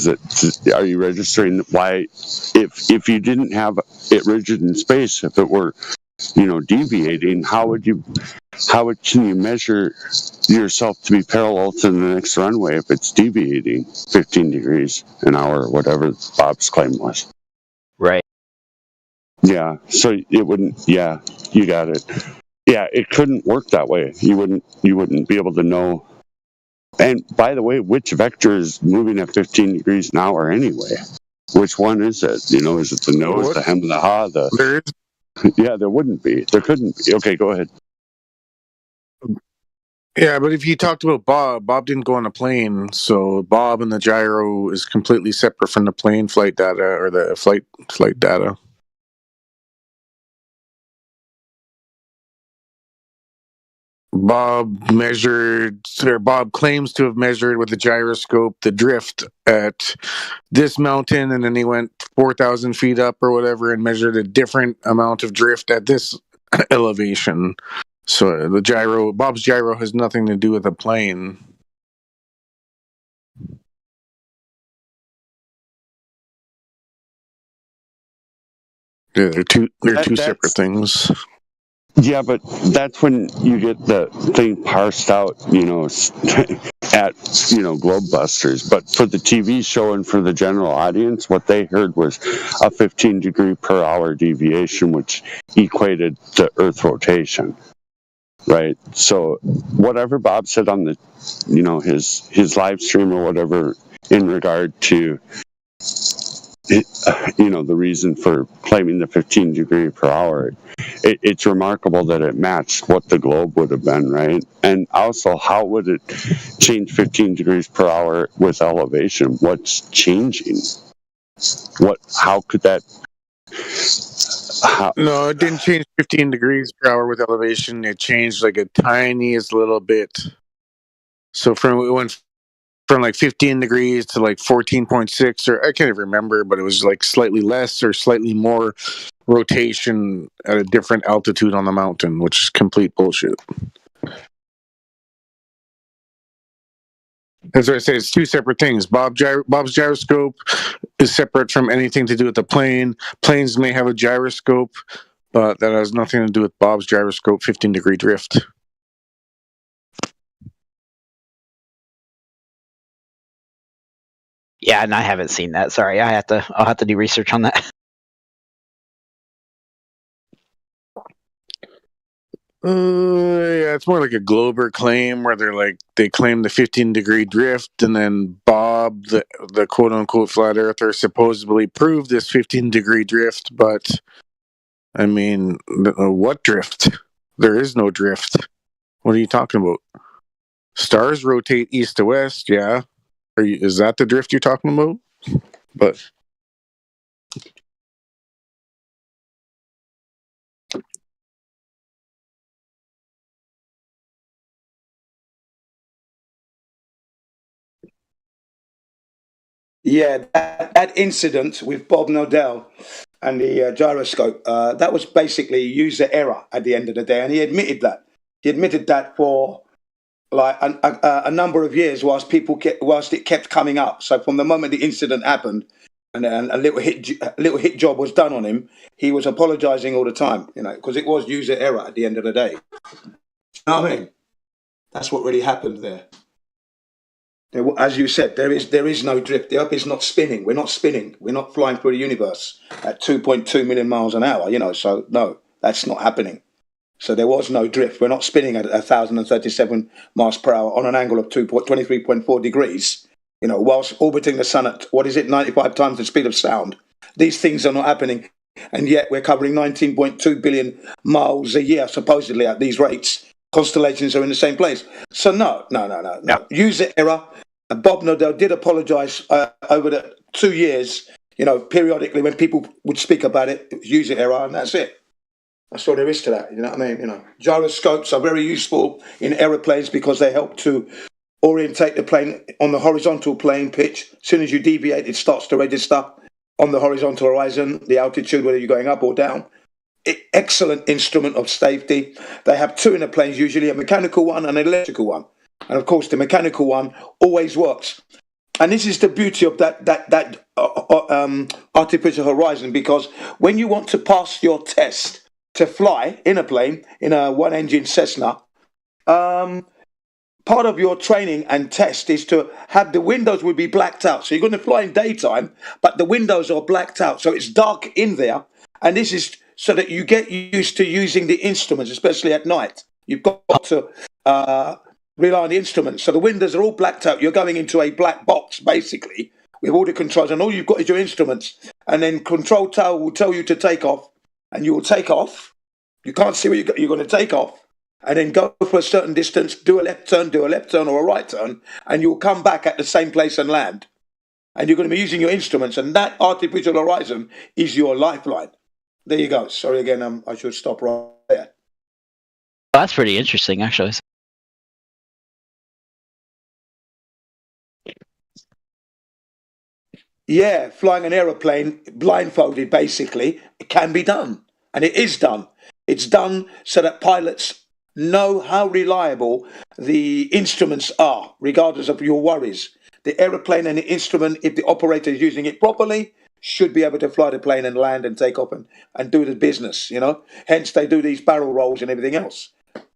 [SPEAKER 8] Are you registering why, if you didn't have it rigid in space, if it were, deviating, can you measure yourself to be parallel to the next runway if it's deviating 15 degrees an hour or whatever Bob's claim was?
[SPEAKER 7] Right.
[SPEAKER 8] Yeah, so it wouldn't. Yeah, you got it. Yeah, it couldn't work that way. You wouldn't be able to know. And by the way, which vector is moving at 15 degrees an hour anyway? Which one is it? Is it the nose, the hem, the ha? Yeah, there wouldn't be. There couldn't be. Okay, go ahead.
[SPEAKER 23] Yeah, but if you talked about Bob didn't go on a plane, so Bob and the gyro is completely separate from the plane flight data or the flight data. Bob claims to have measured with a gyroscope the drift at this mountain, and then he went 4,000 feet up or whatever and measured a different amount of drift at this elevation. So Bob's gyro has nothing to do with the plane. Yeah, they're two separate things.
[SPEAKER 8] Yeah, but that's when you get the thing parsed out, at, Globebusters. But for the TV show and for the general audience, what they heard was a 15 degree per hour deviation, which equated to Earth rotation. Right. So whatever Bob said on the, his live stream or whatever in regard to, the reason for claiming the 15 degree per hour, it's remarkable that it matched what the globe would have been, right? And also, how would it change 15 degrees per hour with elevation? What's changing? How could that?
[SPEAKER 23] No, it didn't change 15 degrees per hour with elevation. It changed like a tiniest little bit. So it went from like 15 degrees to like 14.6, or I can't even remember, but it was like slightly less or slightly more rotation at a different altitude on the mountain, which is complete bullshit. That's what I say. It's two separate things. Bob's gyroscope is separate from anything to do with the plane. Planes may have a gyroscope, but that has nothing to do with Bob's gyroscope 15 degree drift.
[SPEAKER 7] Yeah, and I haven't seen that. Sorry, I'll have to do research on that.
[SPEAKER 23] Yeah, it's more like a Glober claim where they claim the 15 degree drift, and then Bob, the quote unquote flat earther, supposedly proved this 15 degree drift. But I mean, what drift? There is no drift. What are you talking about? Stars rotate east to west, yeah. Is that the drift you're talking about? But
[SPEAKER 13] yeah, that incident with Bob Nodell and the gyroscope, that was basically user error at the end of the day, and he admitted that. He admitted that for like a number of years whilst it kept coming up. So from the moment the incident happened and a little hit job was done on him, he was apologising all the time, because it was user error at the end of the day. You know what I mean? That's what really happened there. As you said, there is no drift. The Earth is not spinning. We're not spinning. We're not flying through the universe at 2.2 million miles an hour. So no, that's not happening. So there was no drift. We're not spinning at 1,037 miles per hour on an angle of 23.4 degrees, whilst orbiting the sun at, 95 times the speed of sound. These things are not happening. And yet we're covering 19.2 billion miles a year, supposedly at these rates. Constellations are in the same place. So no. User error. Bob Nodell did apologise over the 2 years, periodically when people would speak about it. It was user error, and that's it. That's all there is to that. You know what I mean? Gyroscopes are very useful in aeroplanes because they help to orientate the plane on the horizontal plane pitch. As soon as you deviate, it starts to register on the horizontal horizon, the altitude, whether you're going up or down. Excellent instrument of safety. They have two in the planes, usually a mechanical one and an electrical one. And of course, the mechanical one always works And this is the beauty of that artificial horizon, because when you want to pass your test to fly in a plane, in a one-engine Cessna, part of your training and test is to have the windows will be blacked out. So you're going to fly in daytime, but the windows are blacked out. So it's dark in there. And this is so that you get used to using the instruments, especially at night. You've got to rely on the instruments. So the windows are all blacked out. You're going into a black box, basically, with all the controls. And all you've got is your instruments. And then control tower will tell you to take off. And you will take off. You can't see where you're going to take off. And then go for a certain distance, do a left turn or a right turn, and you'll come back at the same place and land. And you're going to be using your instruments, and that artificial horizon is your lifeline. There you go. Sorry again, I should stop right there.
[SPEAKER 7] That's pretty interesting, actually.
[SPEAKER 13] Yeah, flying an aeroplane blindfolded, basically, it can be done. And it is done. It's done so that pilots know how reliable the instruments are, regardless of your worries. The aeroplane and the instrument, if the operator is using it properly, should be able to fly the plane and land and take off and do the business, you know. Hence, they do these barrel rolls and everything else,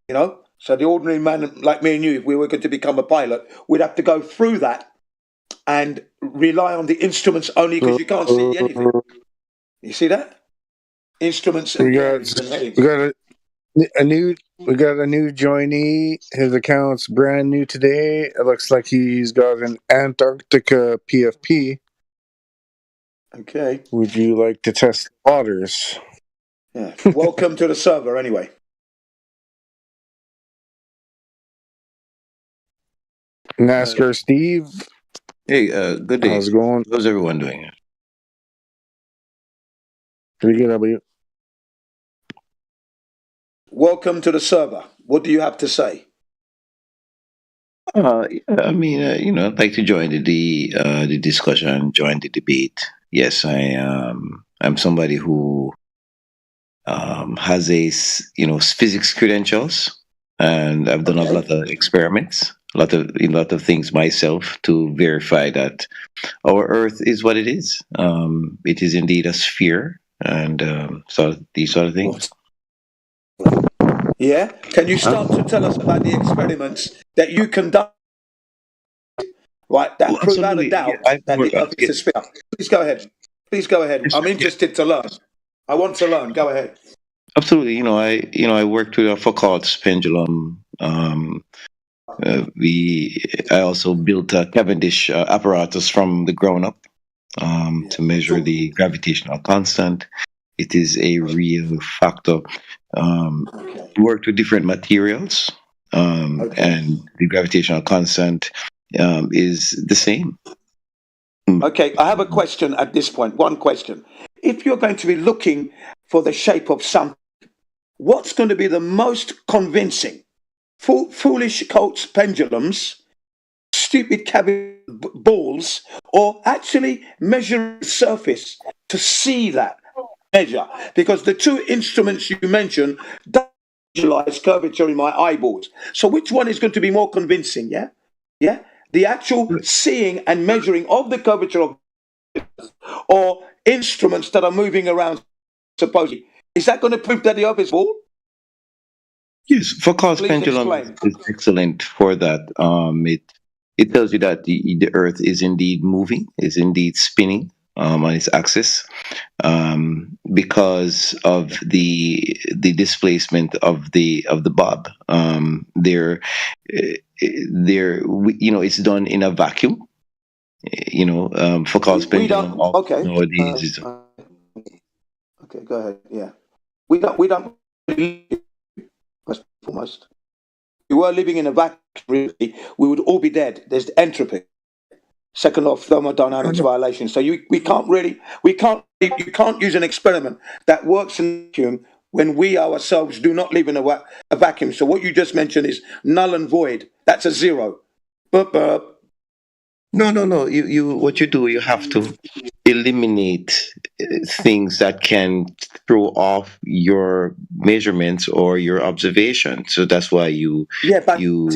[SPEAKER 13] you know. So the ordinary man like me and you, if we were going to become a pilot, we'd have to go through that and rely on the instruments only, because you can't see anything. You see that? Instruments.
[SPEAKER 23] We got a new joinee. His account's brand new today. It looks like he's got an Antarctica PFP.
[SPEAKER 13] Okay.
[SPEAKER 23] Would you like to test the waters?
[SPEAKER 13] Yeah. Welcome to the server, anyway.
[SPEAKER 23] NASCAR Steve.
[SPEAKER 17] Hey, good day.
[SPEAKER 23] How's it going?
[SPEAKER 17] How's everyone doing?
[SPEAKER 23] Pretty good. How about you?
[SPEAKER 13] Welcome to the server. What do you have to say?
[SPEAKER 17] I mean, I'd like to join the discussion, join the debate. Yes, I'm somebody who has physics credentials, and I've done a lot of experiments, a lot of things myself to verify that our Earth is what it is. It is indeed a sphere, and so these sort of things.
[SPEAKER 13] Yeah? Can you start to tell us about the experiments that you conduct, right, that prove without a doubt that the Earth is a sphere? Please go ahead. Please go ahead. I'm interested to learn. I want to learn. Go ahead.
[SPEAKER 17] Absolutely. I worked with a Foucault's pendulum. I also built a Cavendish apparatus from the ground up to measure the gravitational constant. It is a real factor. Worked with different materials, and the gravitational constant is the same.
[SPEAKER 13] Okay, I have a question at this point. One question. If you're going to be looking for the shape of something, what's going to be the most convincing? Foolish Colts pendulums, stupid Cavendish balls, or actually measure the surface to see that measure? Because the two instruments you mentioned don't visualize curvature in my eyeballs. So which one is going to be more convincing? Yeah. The actual seeing and measuring of the curvature of, or instruments that are moving around, supposedly. Is that going to prove that the Earth is ball?
[SPEAKER 17] Yes, Foucault's pendulum is excellent for that. It tells you that the Earth is indeed moving, is indeed spinning on its axis, because of the displacement of the bob. It's done in a vacuum. Foucault's pendulum. Nowadays
[SPEAKER 13] okay, go ahead. Yeah, we don't. First and foremost, if we were living in a vacuum, really, we would all be dead. There's entropy. Second law of thermodynamics violation. So you can't use an experiment that works in a vacuum when we ourselves do not live in a vacuum. So what you just mentioned is null and void. That's a zero. Burp, burp.
[SPEAKER 17] No. What you do, you have to eliminate things that can throw off your measurements or your observation. So that's why you
[SPEAKER 13] but
[SPEAKER 17] you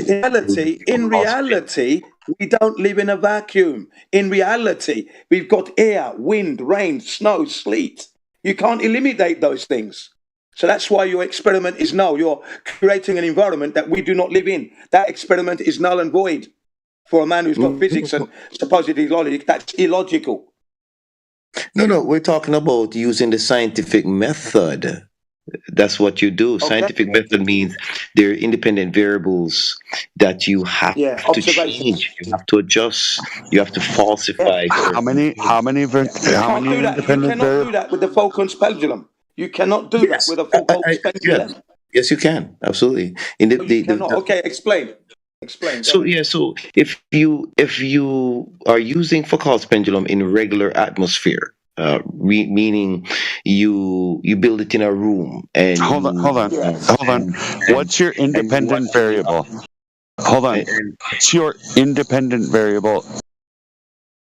[SPEAKER 13] in reality, we don't live in a vacuum. In reality, we've got air, wind, rain, snow, sleet. You can't eliminate those things. So that's why your experiment is null. You're creating an environment that we do not live in. That experiment is null and void. For a man who's got physics and supposedly logic, that's illogical.
[SPEAKER 17] No, we're talking about using the scientific method. That's what you do. Okay. Scientific method means there are independent variables that you have to change. You have to adjust. You have to falsify.
[SPEAKER 8] How many independent variables?
[SPEAKER 13] You cannot do that with the Falcon's pendulum. You cannot do that with a Falcon's pendulum.
[SPEAKER 17] Yes, you can. Absolutely.
[SPEAKER 13] Okay, explain.
[SPEAKER 17] So if you are using Foucault's pendulum in regular atmosphere, meaning you build it in a room and
[SPEAKER 8] hold on. What's your independent variable? Hold on. What's your independent variable?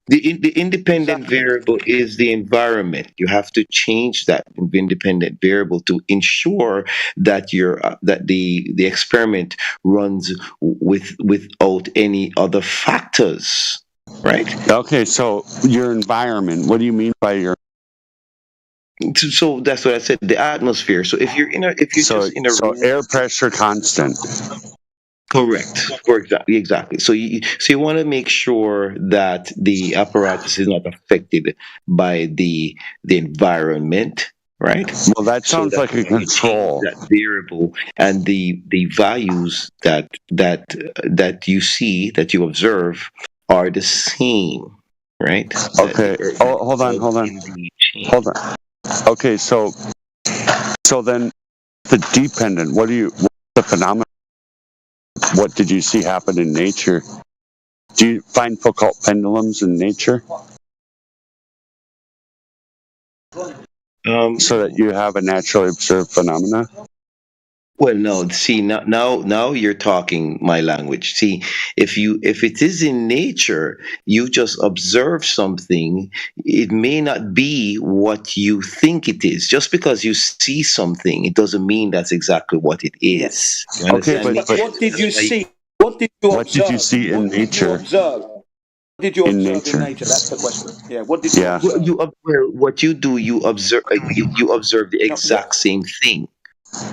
[SPEAKER 17] The independent variable is the environment. You have to change that independent variable to ensure that the experiment runs without any other factors, right?
[SPEAKER 8] Okay, so your environment. What do you mean by your?
[SPEAKER 17] So that's what I said. The atmosphere. So if you're just in a room,
[SPEAKER 8] air pressure constant.
[SPEAKER 17] Correct. Exactly. So you want to make sure that the apparatus is not affected by the environment, right?
[SPEAKER 8] Well, that sounds like a control.
[SPEAKER 17] That variable and the values that you see, that you observe, are the same, right?
[SPEAKER 8] Okay. Hold on. Okay, so then the dependent. What's the phenomenon? What did you see happen in nature? Do you find Foucault pendulums in nature? So that you have a naturally observed phenomena?
[SPEAKER 17] Well, no. See, now you're talking my language. See, if it is in nature, you just observe something. It may not be what you think it is. Just because you see something, it doesn't mean that's exactly what it is.
[SPEAKER 8] Okay, but
[SPEAKER 13] what did you see? What did you observe?
[SPEAKER 8] What did you see in nature?
[SPEAKER 13] What did you observe in nature? That's the question. Yeah. What did you observe?
[SPEAKER 17] What you do, you observe. You observe the exact same thing.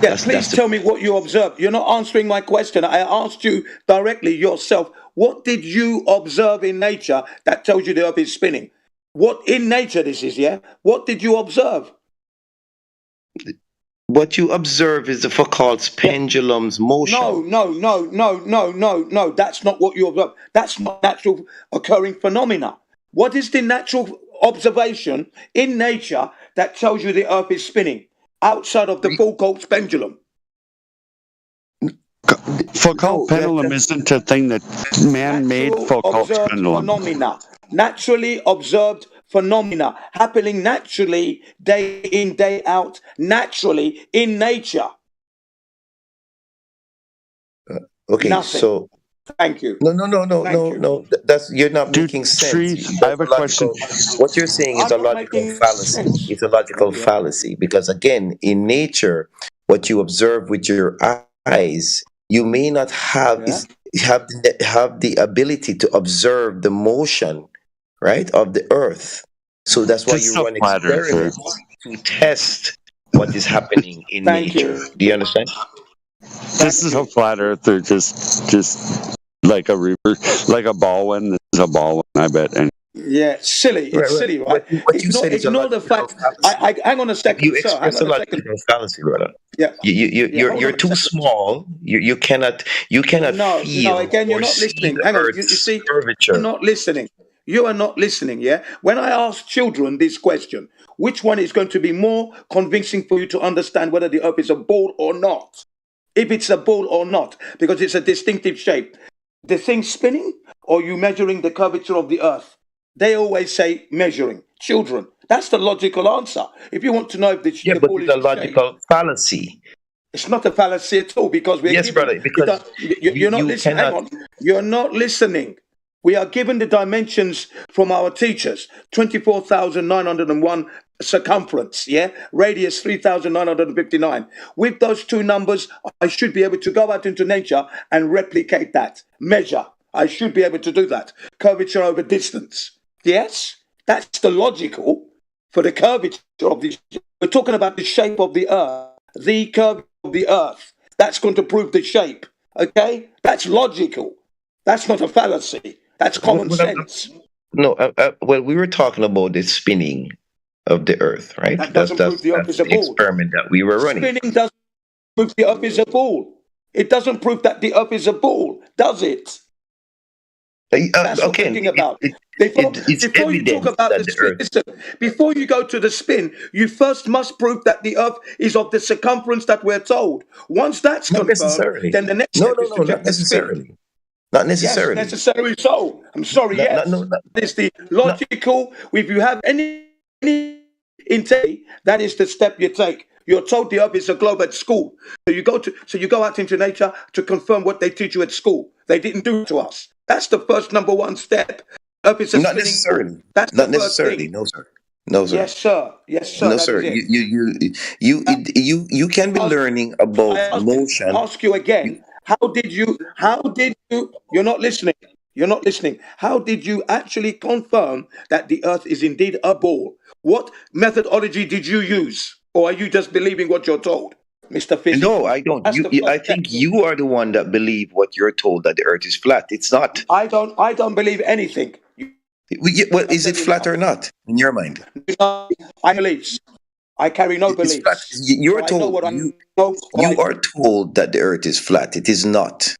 [SPEAKER 13] Yeah, please tell me what you observed. You're not answering my question. I asked you directly yourself. What did you observe in nature that tells you the earth is spinning? What in nature this is, yeah? What did you observe?
[SPEAKER 17] What you observe is the Foucault's pendulum's motion.
[SPEAKER 13] No. That's not what you observe. That's not natural occurring phenomena. What is the natural observation in nature that tells you the earth is spinning? Outside of the Foucault's pendulum.
[SPEAKER 8] Foucault pendulum isn't a thing that man made. Foucault's pendulum.
[SPEAKER 13] Phenomena, naturally observed phenomena happening naturally, day in, day out, naturally in nature.
[SPEAKER 17] Okay,
[SPEAKER 13] Nothing.
[SPEAKER 17] so
[SPEAKER 13] thank you.
[SPEAKER 17] No. That's you're not making sense.
[SPEAKER 8] I have a question.
[SPEAKER 17] What you're saying is a logical fallacy. It's a logical fallacy because again, in nature, what you observe with your eyes, you may not have have the ability to observe the motion, right, of the earth. So that's why you run experiments to test what is happening in nature. Do you understand?
[SPEAKER 8] This is a flat earther, just like a Baldwin. This is a Baldwin, I bet. And
[SPEAKER 13] yeah, silly. It's silly, right?
[SPEAKER 17] What you said is
[SPEAKER 13] ignore the fact. I hang on a second.
[SPEAKER 17] You express a logical fallacy, brother.
[SPEAKER 13] Yeah.
[SPEAKER 17] You're too small. You cannot feel.
[SPEAKER 13] No. Again, you're not listening. Hang on. You see, you're not listening. You are not listening. Yeah. When I ask children this question, which one is going to be more convincing for you to understand whether the earth is a ball or not? If it's a ball or not, because it's a distinctive shape. The thing spinning, or you measuring the curvature of the earth? They always say measuring. Children. That's the logical answer. If you want to know if the ball is
[SPEAKER 17] a logical fallacy.
[SPEAKER 13] It's not a fallacy at all because we're
[SPEAKER 17] brother. Because
[SPEAKER 13] you're not listening. Hang on. You're not listening. We are given the dimensions from our teachers. 24,901 circumference, yeah? Radius 3,959. With those two numbers, I should be able to go out into nature and replicate that, measure. I should be able to do that. Curvature over distance. Yes? That's the logical for the curvature of the... We're talking about the shape of the Earth, the curve of the Earth. That's going to prove the shape, okay? That's logical. That's not a fallacy. That's common sense.
[SPEAKER 17] No, well, we were talking about the spinning of the Earth, right?
[SPEAKER 13] That doesn't prove the Earth is a ball.
[SPEAKER 17] Experiment that we were running.
[SPEAKER 13] Spinning doesn't prove the Earth is a ball. It doesn't prove that the Earth is a ball, does it? That's what we're thinking about. Before you talk about the spin, listen, before you go to the spin, you first must prove that the Earth is of the circumference that we're told. Once that's confirmed, then the next step is to check the spin.
[SPEAKER 17] Not necessarily.
[SPEAKER 13] Yes, necessarily so. I'm sorry, yes. It's the logical, if you have any integrity, that is the step you take. You're told the Earth is a globe at school. So you go out into nature to confirm what they teach you at school. They didn't do it to us. That's the first number one step. Earth is a
[SPEAKER 17] not
[SPEAKER 13] spinning
[SPEAKER 17] necessarily.
[SPEAKER 13] ball. That's
[SPEAKER 17] Not
[SPEAKER 13] the first
[SPEAKER 17] necessarily.
[SPEAKER 13] thing.
[SPEAKER 17] No, sir. No, sir.
[SPEAKER 13] Yes, sir. Yes, sir.
[SPEAKER 17] No,
[SPEAKER 13] That
[SPEAKER 17] sir.
[SPEAKER 13] is it.
[SPEAKER 17] You can be learning about motion.
[SPEAKER 13] Ask you again. How did you, you're not listening. You're not listening. How did you actually confirm that the Earth is indeed a ball? What methodology did you use? Or are you just believing what you're told, Mr. Physics?
[SPEAKER 17] No, I don't. I think you are the one that believe what you're told, that the Earth is flat. It's not.
[SPEAKER 13] I don't believe anything.
[SPEAKER 17] Well, is it flat or not in your mind?
[SPEAKER 13] I believe. I carry no beliefs.
[SPEAKER 17] You're told. You are told that the Earth is flat. It is not.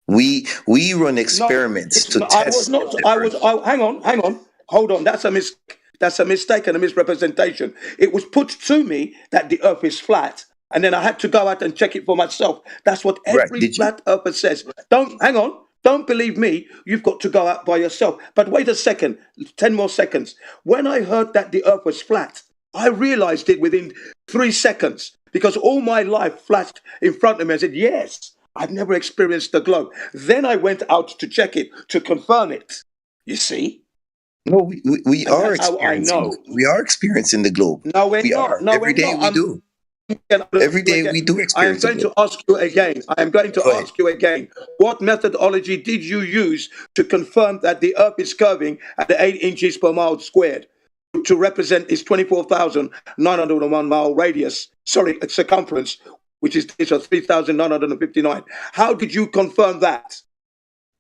[SPEAKER 17] We run experiments to test.
[SPEAKER 13] Hang on. Hold on. That's a mistake. That's a mistake and a misrepresentation. It was put to me that the Earth is flat, and then I had to go out and check it for myself. That's what every flat earther says. Don't believe me. You've got to go out by yourself. But wait a second. 10 more seconds. When I heard that the Earth was flat, I realized it within 3 seconds, because all my life flashed in front of me. I said, yes, I've never experienced the globe. Then I went out to check it, to confirm it. You see?
[SPEAKER 17] No, we are experiencing. We are experiencing the globe.
[SPEAKER 13] No, we're not. No,
[SPEAKER 17] every day we do. Every day we do experience.
[SPEAKER 13] I am going to ask you again. Ask you again. What methodology did you use to confirm that the Earth is curving at the 8 inches per mile squared to represent its 24,901 mile radius? Sorry, circumference, which is 3,959. How did you confirm that?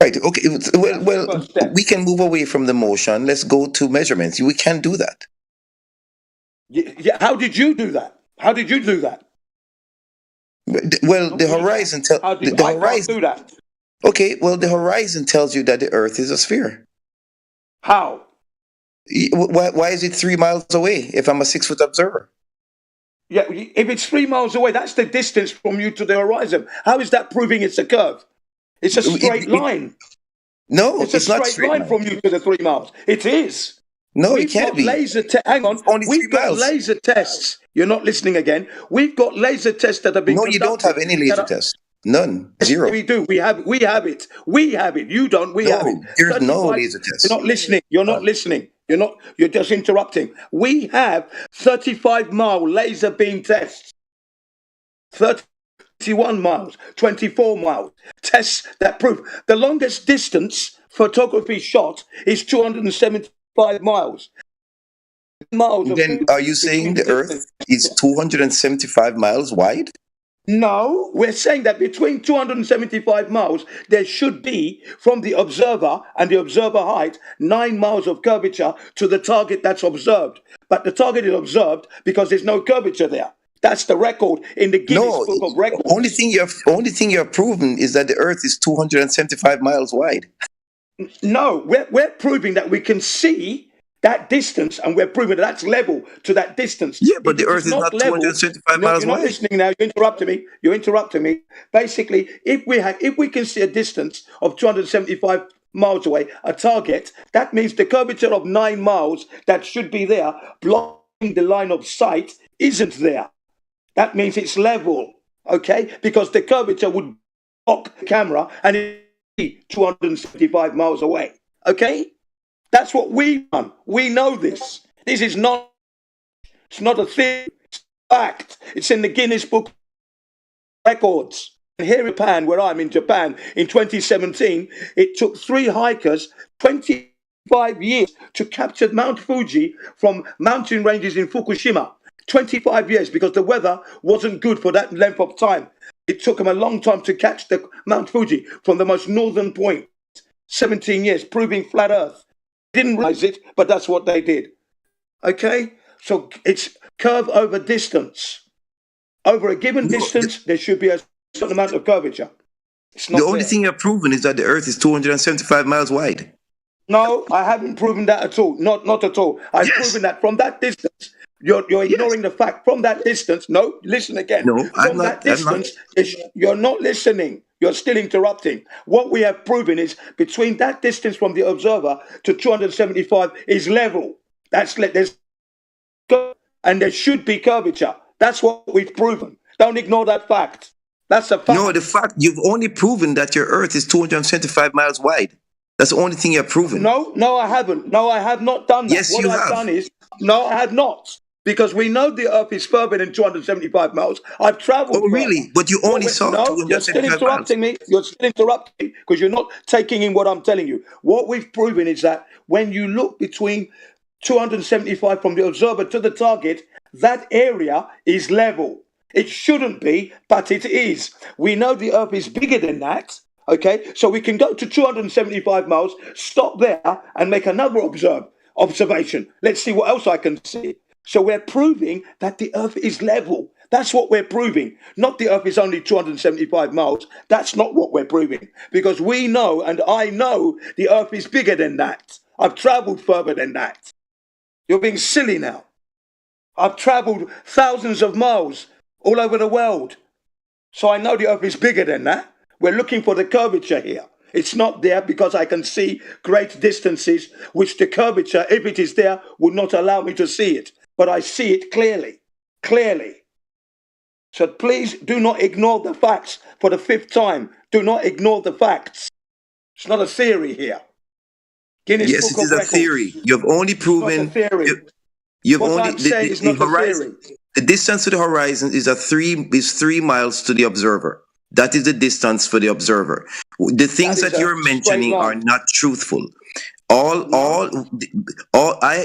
[SPEAKER 17] Right. Okay. Well, we can move away from the motion. Let's go to measurements. We can do that.
[SPEAKER 13] Yeah. How did you do that? How did you do that?
[SPEAKER 17] Well, the horizon tells the horizon.
[SPEAKER 13] Do that.
[SPEAKER 17] Okay. Well, the horizon tells you that the Earth is a sphere.
[SPEAKER 13] How?
[SPEAKER 17] Why is it 3 miles away if I'm a 6-foot observer?
[SPEAKER 13] Yeah. If it's 3 miles away, that's the distance from you to the horizon. How is that proving it's a curve? It's a straight line.
[SPEAKER 17] No,
[SPEAKER 13] it's not straight line from you to the 3 miles. It is.
[SPEAKER 17] No, it can't be.
[SPEAKER 13] Hang on. We've got laser tests. You're not listening again. We've got laser tests that have been conducted.
[SPEAKER 17] No, you don't have any laser tests. None. Zero.
[SPEAKER 13] We do. We have it. We have it. You don't. We have it.
[SPEAKER 17] There's no laser tests.
[SPEAKER 13] You're not listening. You're not listening. You're just interrupting. We have 35-mile laser beam tests. 31 miles, 24 miles. Tests that prove the longest distance photography shot is 275 miles.
[SPEAKER 17] Then are you saying the Earth is 275 miles wide?
[SPEAKER 13] No, we're saying that between 275 miles, there should be, from the observer and the observer height, 9 miles of curvature to the target that's observed. But the target is observed because there's no curvature there. That's the record in the Guinness Book of Records.
[SPEAKER 17] Only thing you have proven is that the Earth is 275 miles wide.
[SPEAKER 13] No, we're proving that we can see that distance, and we're proving that that's level to that distance.
[SPEAKER 17] Yeah, but the Earth is not 275 miles
[SPEAKER 13] wide. You're not listening now. You're interrupting me. Basically, if we can see a distance of 275 miles away, a target, that means the curvature of 9 miles that should be there, blocking the line of sight, isn't there. That means it's level, okay? Because the curvature would block the camera and it's 275 miles away, okay? That's what we've done. We know this. This is not It's not a theory. It's a fact. It's in the Guinness Book of Records. And here in Japan, where I'm in Japan, in 2017, it took 3 hikers 25 years to capture Mount Fuji from mountain ranges in Fukushima. 25 years, because the weather wasn't good for that length of time. It took them a long time to catch the Mount Fuji from the most northern point. 17 years, proving flat Earth. Didn't realize it, but that's what they did. Okay? So it's curve over distance. Over a given distance, there should be a certain amount of curvature. It's not
[SPEAKER 17] the only thing you're proven is that the Earth is 275 miles wide.
[SPEAKER 13] No, I haven't proven that at all. Not at all. I've proven that from that distance. You're ignoring the fact. From that distance, no, listen again.
[SPEAKER 17] No,
[SPEAKER 13] from that distance, you're not listening. You're still interrupting. What we have proven is between that distance from the observer to 275 is level. There's and there should be curvature. That's what we've proven. Don't ignore that fact. That's a fact.
[SPEAKER 17] No, the fact you've only proven that your Earth is 275 miles wide. That's the only thing you've proven.
[SPEAKER 13] No, I haven't. No, I have not done that.
[SPEAKER 17] Yes,
[SPEAKER 13] what
[SPEAKER 17] you
[SPEAKER 13] I've
[SPEAKER 17] have.
[SPEAKER 13] done is, no, I have not. Because we know the Earth is further than 275 miles. I've traveled.
[SPEAKER 17] Oh, really? But you only saw
[SPEAKER 13] No,
[SPEAKER 17] 275
[SPEAKER 13] you're still interrupting me. You're still interrupting me because you're not taking in what I'm telling you. What we've proven is that when you look between 275 from the observer to the target, that area is level. It shouldn't be, but it is. We know the Earth is bigger than that. Okay, so we can go to 275 miles, stop there, and make another observation. Let's see what else I can see. So we're proving that the Earth is level. That's what we're proving. Not the Earth is only 275 miles. That's not what we're proving. Because we know, and I know, the Earth is bigger than that. I've traveled further than that. You're being silly now. I've traveled thousands of miles all over the world. So I know the Earth is bigger than that. We're looking for the curvature here. It's not there because I can see great distances, which the curvature, if it is there, would not allow me to see it. But I see it clearly. Clearly. So please do not ignore the facts for the 5th time. Do not ignore the facts. It's not a theory here. Guinness
[SPEAKER 17] yes,
[SPEAKER 13] Book
[SPEAKER 17] it is
[SPEAKER 13] of
[SPEAKER 17] a
[SPEAKER 13] Records.
[SPEAKER 17] theory. You've only proven.
[SPEAKER 13] It's not a theory.
[SPEAKER 17] You've
[SPEAKER 13] What
[SPEAKER 17] only
[SPEAKER 13] I'm saying is not a
[SPEAKER 17] horizon.
[SPEAKER 13] theory.
[SPEAKER 17] The distance to the horizon is 3 miles to the observer. That is the distance for the observer. The things that you're mentioning are not truthful.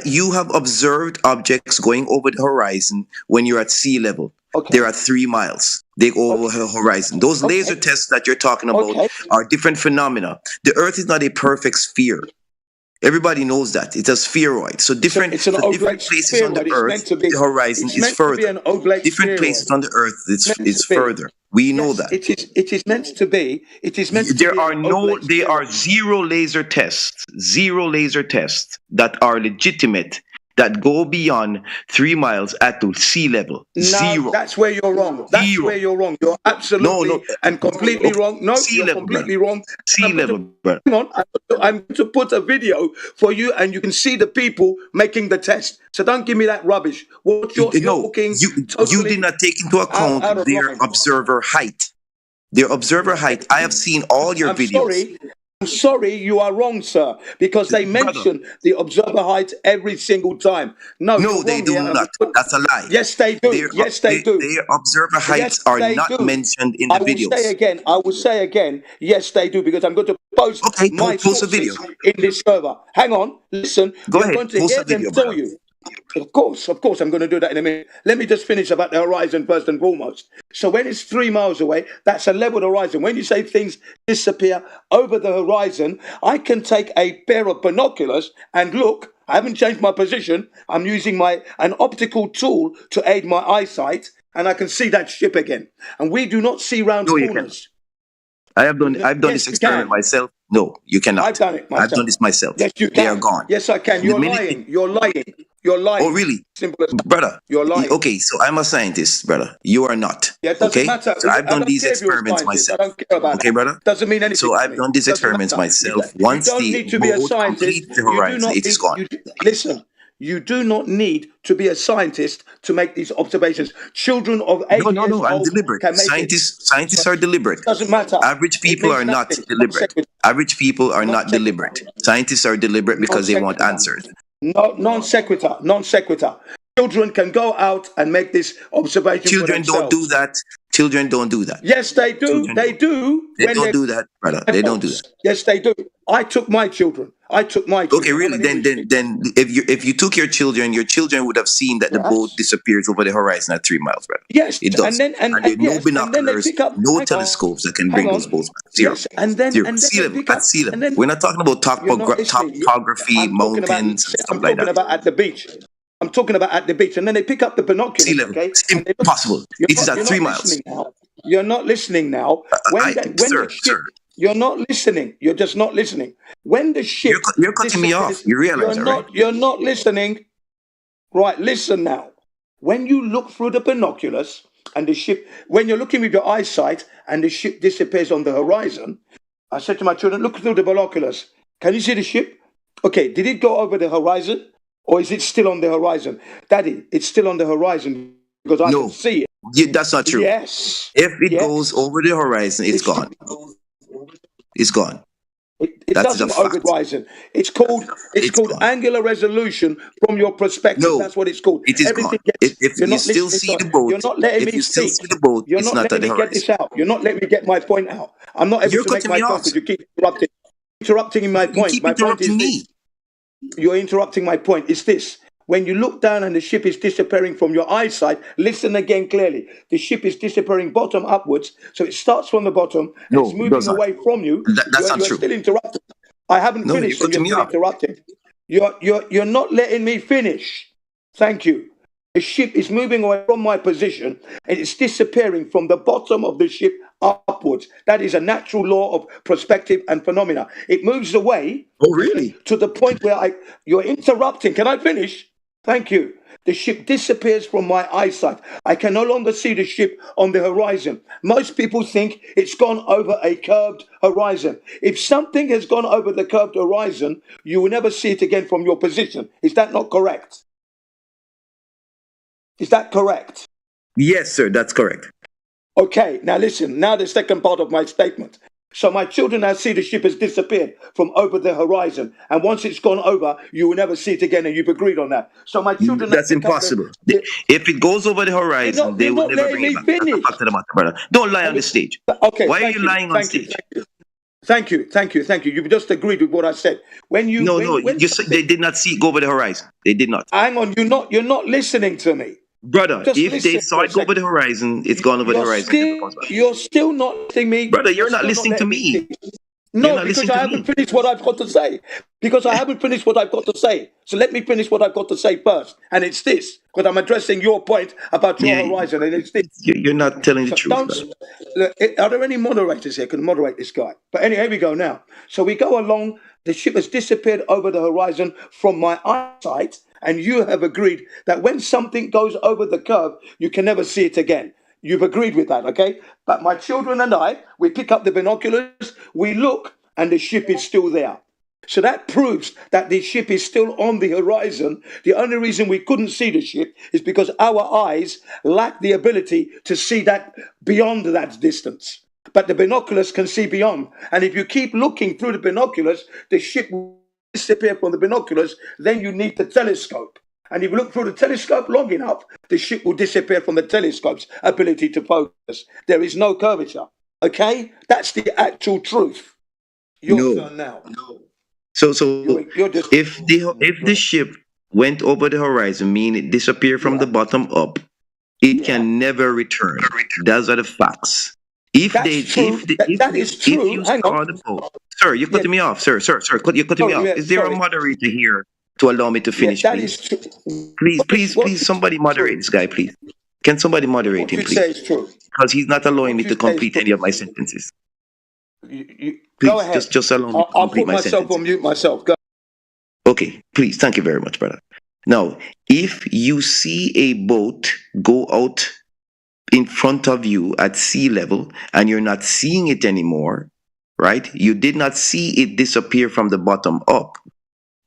[SPEAKER 17] You have observed objects going over the horizon when you're at sea level. Okay. They're at 3 miles. They go over the horizon. Those laser tests that you're talking about are different phenomena. The Earth is not a perfect sphere. Everybody knows that. It's a spheroid. So different places on the Earth, the horizon is further. Different places on the Earth, it's further. We know that.
[SPEAKER 13] It is meant to be. It is meant to be.
[SPEAKER 17] There are zero laser tests that are legitimate that go beyond 3 miles at the sea level.
[SPEAKER 13] No,
[SPEAKER 17] Zero.
[SPEAKER 13] That's where you're wrong. That's where you're wrong. You're absolutely and completely wrong. No, you're completely wrong.
[SPEAKER 17] Sea level, bro.
[SPEAKER 13] Hang on. I'm going to put a video for you and you can see the people making the test. So don't give me that rubbish. What you're talking...
[SPEAKER 17] You did not take into account their observer height. Their observer height. I have seen all your videos.
[SPEAKER 13] I'm sorry, you are wrong, sir, because they mention the observer height every single time. No,
[SPEAKER 17] they do not. That's a lie.
[SPEAKER 13] Yes, they do. Yes, they do.
[SPEAKER 17] Their observer heights are not mentioned in the videos.
[SPEAKER 13] I will say again, yes, they do, because I'm going to post my sources in this server. Hang on, listen. You're going to hear them tell you. Of course, I'm going to do that in a minute. Let me just finish about the horizon first and foremost. So when it's 3 miles away, that's a leveled horizon. When you say things disappear over the horizon, I can take a pair of binoculars and look. I haven't changed my position. I'm using an optical tool to aid my eyesight, and I can see that ship again. And we do not see round corners.
[SPEAKER 17] I've done this experiment myself. No, you cannot.
[SPEAKER 13] I've done it myself.
[SPEAKER 17] I've done this myself.
[SPEAKER 13] Yes, you can.
[SPEAKER 17] They are gone.
[SPEAKER 13] Yes, I can. You're lying. You're lying. You're lying.
[SPEAKER 17] Oh, really?
[SPEAKER 13] Simple as
[SPEAKER 17] brother.
[SPEAKER 13] You're lying.
[SPEAKER 17] Okay, so I'm a scientist, brother. You are not.
[SPEAKER 13] Yeah, it doesn't matter.
[SPEAKER 17] So I've done these experiments myself.
[SPEAKER 13] I don't care about
[SPEAKER 17] okay, brother?
[SPEAKER 13] Doesn't mean anything.
[SPEAKER 17] So I've done these experiments myself. Once
[SPEAKER 13] you don't need to be a scientist.
[SPEAKER 17] The horizon, it is gone.
[SPEAKER 13] Listen. You do not need to be a scientist to make these observations. Children of 8 years old
[SPEAKER 17] I'm deliberate. Scientists are deliberate.
[SPEAKER 13] Doesn't matter.
[SPEAKER 17] Average people are not deliberate. Average people are not deliberate. Scientists are deliberate because they want answers.
[SPEAKER 13] No, non sequitur. children can go out and make this observation.
[SPEAKER 17] Children don't do that. Children don't do that.
[SPEAKER 13] Yes, they do.
[SPEAKER 17] Children
[SPEAKER 13] They do.
[SPEAKER 17] They don't do that, brother. They don't do that.
[SPEAKER 13] Yes, they do. I took my children.
[SPEAKER 17] Okay, really? Then, if you took your children would have seen that the boat disappears over the horizon at 3 miles, brother.
[SPEAKER 13] Yes,
[SPEAKER 17] it does.
[SPEAKER 13] and
[SPEAKER 17] there's no binoculars, no telescopes that can bring those boats back. Zero.
[SPEAKER 13] Yes, and then
[SPEAKER 17] Sea level. At sea level. We're not talking about topography, mountains, and stuff like that.
[SPEAKER 13] I'm talking about at the beach. I'm talking about at the beach, and then they pick up the binoculars.
[SPEAKER 17] Sea level.
[SPEAKER 13] Okay?
[SPEAKER 17] It's impossible. It is at 3 miles.
[SPEAKER 13] You're not listening now.
[SPEAKER 17] Sir.
[SPEAKER 13] You're not listening. You're just not listening. When the ship,
[SPEAKER 17] you're cutting me off. You realize that, right?
[SPEAKER 13] You're not listening. Right, listen now. When you look through the binoculars and the ship, when you're looking with your eyesight and the ship disappears on the horizon, I said to my children, look through the binoculars. Can you see the ship? Okay, did it go over the horizon or is it still on the horizon? Daddy, it's still on the horizon because I can see it.
[SPEAKER 17] Yeah, that's not true.
[SPEAKER 13] Yes.
[SPEAKER 17] If it goes over the horizon, it's gone. It's gone.
[SPEAKER 13] It doesn't go over the horizon. It's called angular resolution from your perspective.
[SPEAKER 17] No,
[SPEAKER 13] that's what it's called.
[SPEAKER 17] It is gone. If you still see the boat,
[SPEAKER 13] you're not letting me
[SPEAKER 17] still see the boat,
[SPEAKER 13] you're
[SPEAKER 17] it's
[SPEAKER 13] not
[SPEAKER 17] not at
[SPEAKER 13] letting
[SPEAKER 17] the
[SPEAKER 13] me get this
[SPEAKER 17] horizon.
[SPEAKER 13] out. You're not letting me get my point out. I'm not able
[SPEAKER 17] You're
[SPEAKER 13] to make
[SPEAKER 17] cutting
[SPEAKER 13] my
[SPEAKER 17] me
[SPEAKER 13] point
[SPEAKER 17] off.
[SPEAKER 13] because you keep interrupting my point.
[SPEAKER 17] keep
[SPEAKER 13] My point is
[SPEAKER 17] interrupting
[SPEAKER 13] this. You're interrupting my point. It's this. When you look down and the ship is disappearing from your eyesight, listen again clearly. The ship is disappearing bottom upwards. So it starts from the bottom and it's moving away from you.
[SPEAKER 17] That's not
[SPEAKER 13] you're
[SPEAKER 17] true.
[SPEAKER 13] Still interrupting. I haven't
[SPEAKER 17] No,
[SPEAKER 13] finished,
[SPEAKER 17] you're
[SPEAKER 13] and you're
[SPEAKER 17] cutting
[SPEAKER 13] still interrupting. You're not letting me finish. Thank you. The ship is moving away from my position and it's disappearing from the bottom of the ship upwards. That is a natural law of perspective and phenomena. It moves away.
[SPEAKER 17] Oh, really?
[SPEAKER 13] To the point where you're interrupting. Can I finish? Thank you. The ship disappears from my eyesight. I can no longer see the ship on the horizon. Most people think it's gone over a curved horizon. If something has gone over the curved horizon, you will never see it again from your position. Is that not correct? Is that correct?
[SPEAKER 17] Yes, sir, that's correct.
[SPEAKER 13] Okay, now listen. Now the second part of my statement. So my children now see the ship has disappeared from over the horizon. And once it's gone over, you will never see it again. And you've agreed on that. So my children...
[SPEAKER 17] That's impossible. If it goes over the horizon, they will never bring it back. That's the fact of the matter, brother. Don't lie on the stage.
[SPEAKER 13] Okay.
[SPEAKER 17] Why are you lying on stage?
[SPEAKER 13] Thank you. You've just agreed with what I said.
[SPEAKER 17] You said they did not see it go over the horizon. They did not.
[SPEAKER 13] Hang on, you're not listening to me.
[SPEAKER 17] Brother, if they saw it go over the horizon, it's gone over the horizon.
[SPEAKER 13] You're still not listening to me.
[SPEAKER 17] Brother, you're not listening to me.
[SPEAKER 13] No, because I haven't finished what I've got to say. So let me finish what I've got to say first. And it's this, because I'm addressing your point about your horizon, and it's this.
[SPEAKER 17] You're not telling the truth.
[SPEAKER 13] Are there any moderators here who can moderate this guy? But anyway, here we go now. So we go along. The ship has disappeared over the horizon from my eyesight, and you have agreed that when something goes over the curve, you can never see it again. You've agreed with that, okay? But my children and I, we pick up the binoculars, we look, and the ship is still there. So that proves that the ship is still on the horizon. The only reason we couldn't see the ship is because our eyes lack the ability to see that beyond that distance. But the binoculars can see beyond. And if you keep looking through the binoculars, the ship will disappear from the binoculars. Then you need the telescope. And if you look through the telescope long enough, the ship will disappear from the telescope's ability to focus. There is no curvature. Okay? That's the actual truth. Your turn now.
[SPEAKER 17] So if the ship went over the horizon, meaning it disappeared from the bottom up, it can never return. Those are the facts. That is true. Sir, you're cutting me off. Sir, you're cutting me off. Is there a moderator here to allow me to finish, please? Please, somebody moderate this guy, please. Can somebody moderate him, please? Because he's not allowing me to complete any of my sentences. Please,
[SPEAKER 13] go ahead.
[SPEAKER 17] Just allow me to
[SPEAKER 13] I'll
[SPEAKER 17] complete
[SPEAKER 13] put
[SPEAKER 17] my
[SPEAKER 13] myself
[SPEAKER 17] sentences.
[SPEAKER 13] on mute myself. Go.
[SPEAKER 17] Okay, please. Thank you very much, brother. Now, if you see a boat go out in front of you at sea level and you're not seeing it anymore, right? You did not see it disappear from the bottom up.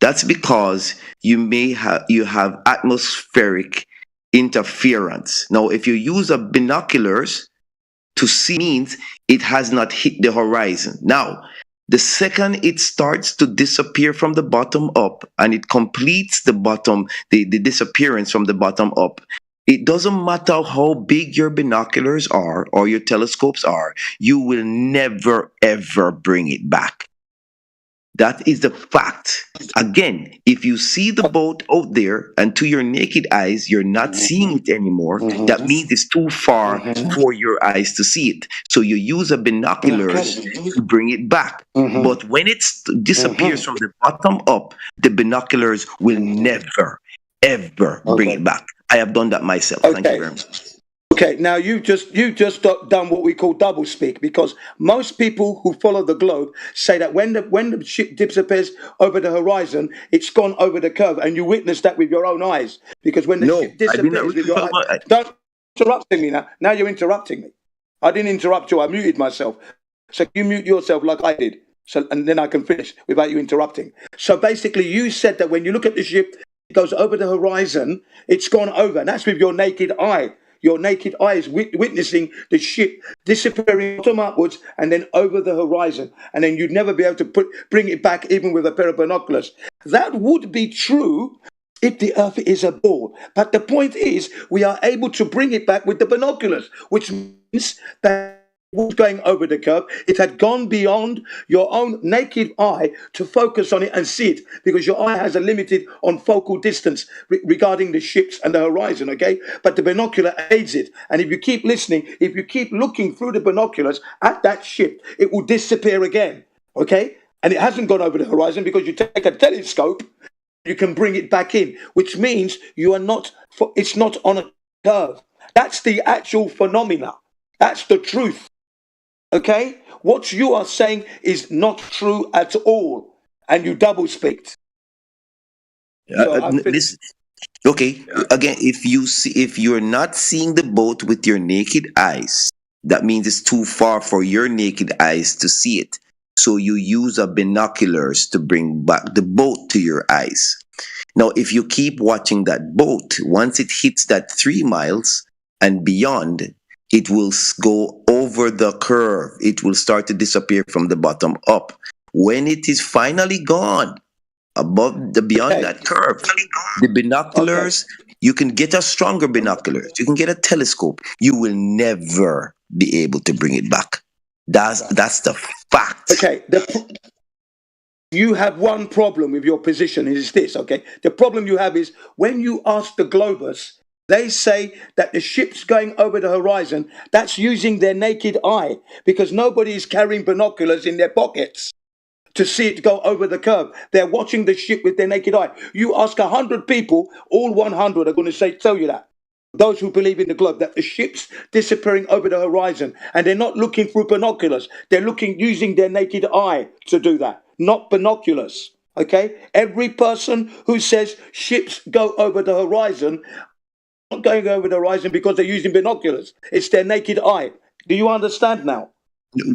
[SPEAKER 17] That's because you have atmospheric interference. Now, if you use a binoculars to see, means it has not hit the horizon. Now, The second it starts to disappear from the bottom up and it completes the disappearance from the bottom up, it doesn't matter how big your binoculars are or your telescopes are, you will never ever bring it back. That is the fact. Again, if you see the boat out there and to your naked eyes, you're not seeing it anymore, that means it's too far for your eyes to see it. So you use a binoculars to bring it back. But when it disappears from the bottom up, the binoculars will never, ever bring it back. I have done that myself. Thank you very much.
[SPEAKER 13] Okay, now you just done what we call double speak, because most people who follow the globe say that when the ship disappears over the horizon, it's gone over the curve, and you witness that with your own eyes. Because when the ship disappears with your eyes, don't interrupt me now. Now you're interrupting me. I didn't interrupt you. I muted myself. So you mute yourself like I did. So and then I can finish without you interrupting. So basically, you said that when you look at the ship, it goes over the horizon. It's gone over, and that's with your naked eye. Your naked eye is witnessing the ship disappearing bottom upwards and then over the horizon. And then you'd never be able to bring it back even with a pair of binoculars. That would be true if the Earth is a ball. But the point is, we are able to bring it back with the binoculars, which means that it was going over the curve. It had gone beyond your own naked eye to focus on it and see it, because your eye has a limited on focal distance regarding the ships and the horizon, okay? But the binocular aids it. And if you keep listening, if you keep looking through the binoculars at that ship, it will disappear again, okay? And it hasn't gone over the horizon because you take a telescope, you can bring it back in, which means you are not, it's not on a curve. That's the actual phenomena. That's the truth. Okay? What you are saying is not true at all, and you double speaked.
[SPEAKER 17] Listen. Okay, again, if you're not seeing the boat with your naked eyes, that means it's too far for your naked eyes to see it. So you use a binoculars to bring back the boat to your eyes. Now, if you keep watching that boat, once it hits that 3 miles and beyond, it will go over the curve. It will start to disappear from the bottom up. When it is finally gone, beyond that curve, the binoculars, you can get a stronger binoculars. You can get a telescope. You will never be able to bring it back. That's the fact.
[SPEAKER 13] Okay. You have one problem with your position is this, okay? The problem you have is when you ask the Globus, they say that the ship's going over the horizon. That's using their naked eye, because nobody is carrying binoculars in their pockets to see it go over the curve. They're watching the ship with their naked eye. You ask 100 people, all 100 are going to tell you that. Those who believe in the globe, that the ship's disappearing over the horizon, and they're not looking through binoculars. They're using their naked eye to do that, not binoculars. Okay? Every person who says ships go over the horizon, not going over the horizon because they're using binoculars. It's their naked eye. Do you understand now?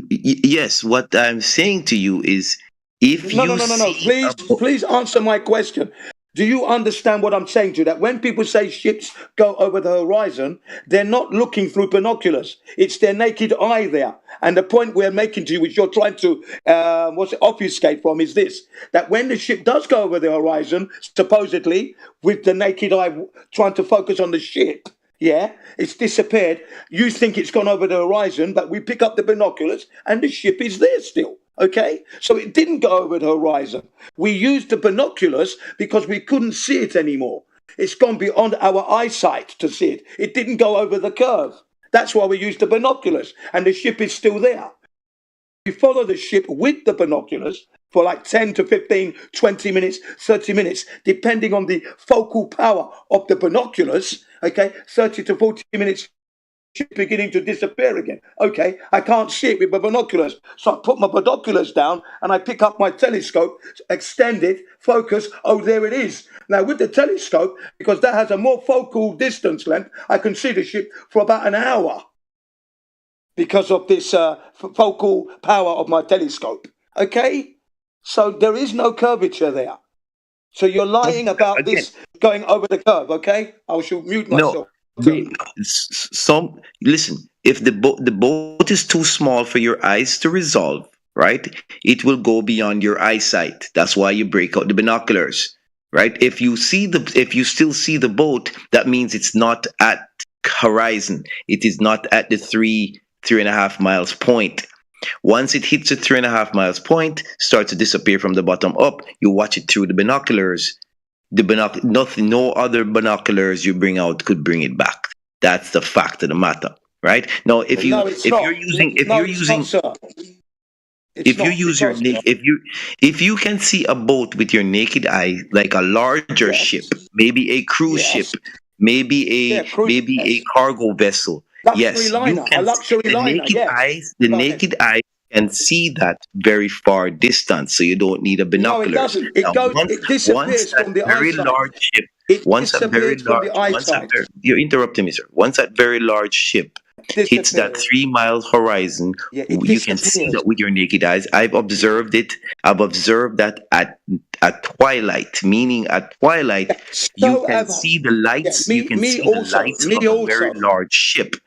[SPEAKER 17] Yes. What I'm saying to you is, if
[SPEAKER 13] No. Please answer my question. Do you understand what I'm saying to you? That when people say ships go over the horizon, they're not looking through binoculars. It's their naked eye there. And the point we're making to you, which you're trying to obfuscate from, is this: that when the ship does go over the horizon, supposedly with the naked eye trying to focus on the ship, it's disappeared. You think it's gone over the horizon, but we pick up the binoculars and the ship is there still. Okay, so it didn't go over the horizon. We used the binoculars because we couldn't see it anymore. It's gone beyond our eyesight to see it. It didn't go over the curve. That's why we used the binoculars, and the ship is still there. You follow the ship with the binoculars for like 10 to 15, 20 minutes, 30 minutes, depending on the focal power of the binoculars. Okay, 30 to 40 minutes. Beginning to disappear again. Okay, I can't see it with my binoculars. So I put my binoculars down and I pick up my telescope, extend it, focus. Oh, there it is. Now with the telescope, because that has a more focal distance length, I can see the ship for about an hour because of this focal power of my telescope. Okay, so there is no curvature there. So you're lying about this going over the curve. Okay, I shall mute myself.
[SPEAKER 17] No. Listen, if the boat is too small for your eyes to resolve, right? It will go beyond your eyesight. That's why you break out the binoculars, right? If you still see the boat, that means it's not at horizon. It is not at the 3.5 miles point. Once it hits the 3.5 miles point, starts to disappear from the bottom up, you watch it through the binoculars. No other binoculars you bring out could bring it back. That's the fact of the matter, right? Now, if you can see a boat with your naked eye, like a larger ship, maybe a cruise ship, maybe a cargo vessel, yes, you can see the naked eye can see that very far distance, so you don't need a binocular.
[SPEAKER 13] No, it doesn't. It disappears from the eyesight.
[SPEAKER 17] You're interrupting me, sir. Once that very large ship hits that 3 mile horizon, you can see that with your naked eyes. I've observed it. I've observed that at twilight, meaning at twilight, you can see the lights. You can see the lights of a very large ship.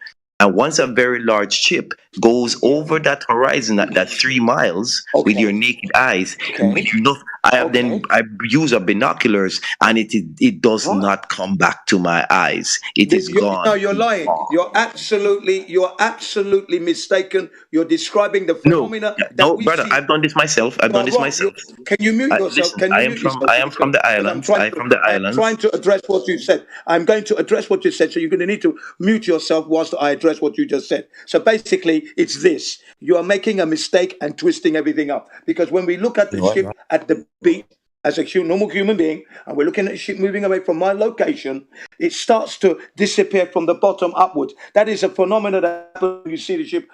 [SPEAKER 17] And once a very large ship goes over that horizon at that 3 miles with your naked eyes, I use a binoculars, and it does not come back to my eyes. It is gone.
[SPEAKER 13] No, you're lying. You're absolutely mistaken. You're describing the phenomena.
[SPEAKER 17] No, brother, I've done this myself.
[SPEAKER 13] Can you mute yourself?
[SPEAKER 17] Listen, I am from the islands. I'm
[SPEAKER 13] trying to address what you said. I'm going to address what you said, so you're going to need to mute yourself whilst I address what you just said. So basically, it's this. You are making a mistake and twisting everything up. Because when we look at the ship at the beach, as a normal human being, and we're looking at the ship moving away from my location, it starts to disappear from the bottom upwards. That is a phenomenon that happens when you see the ship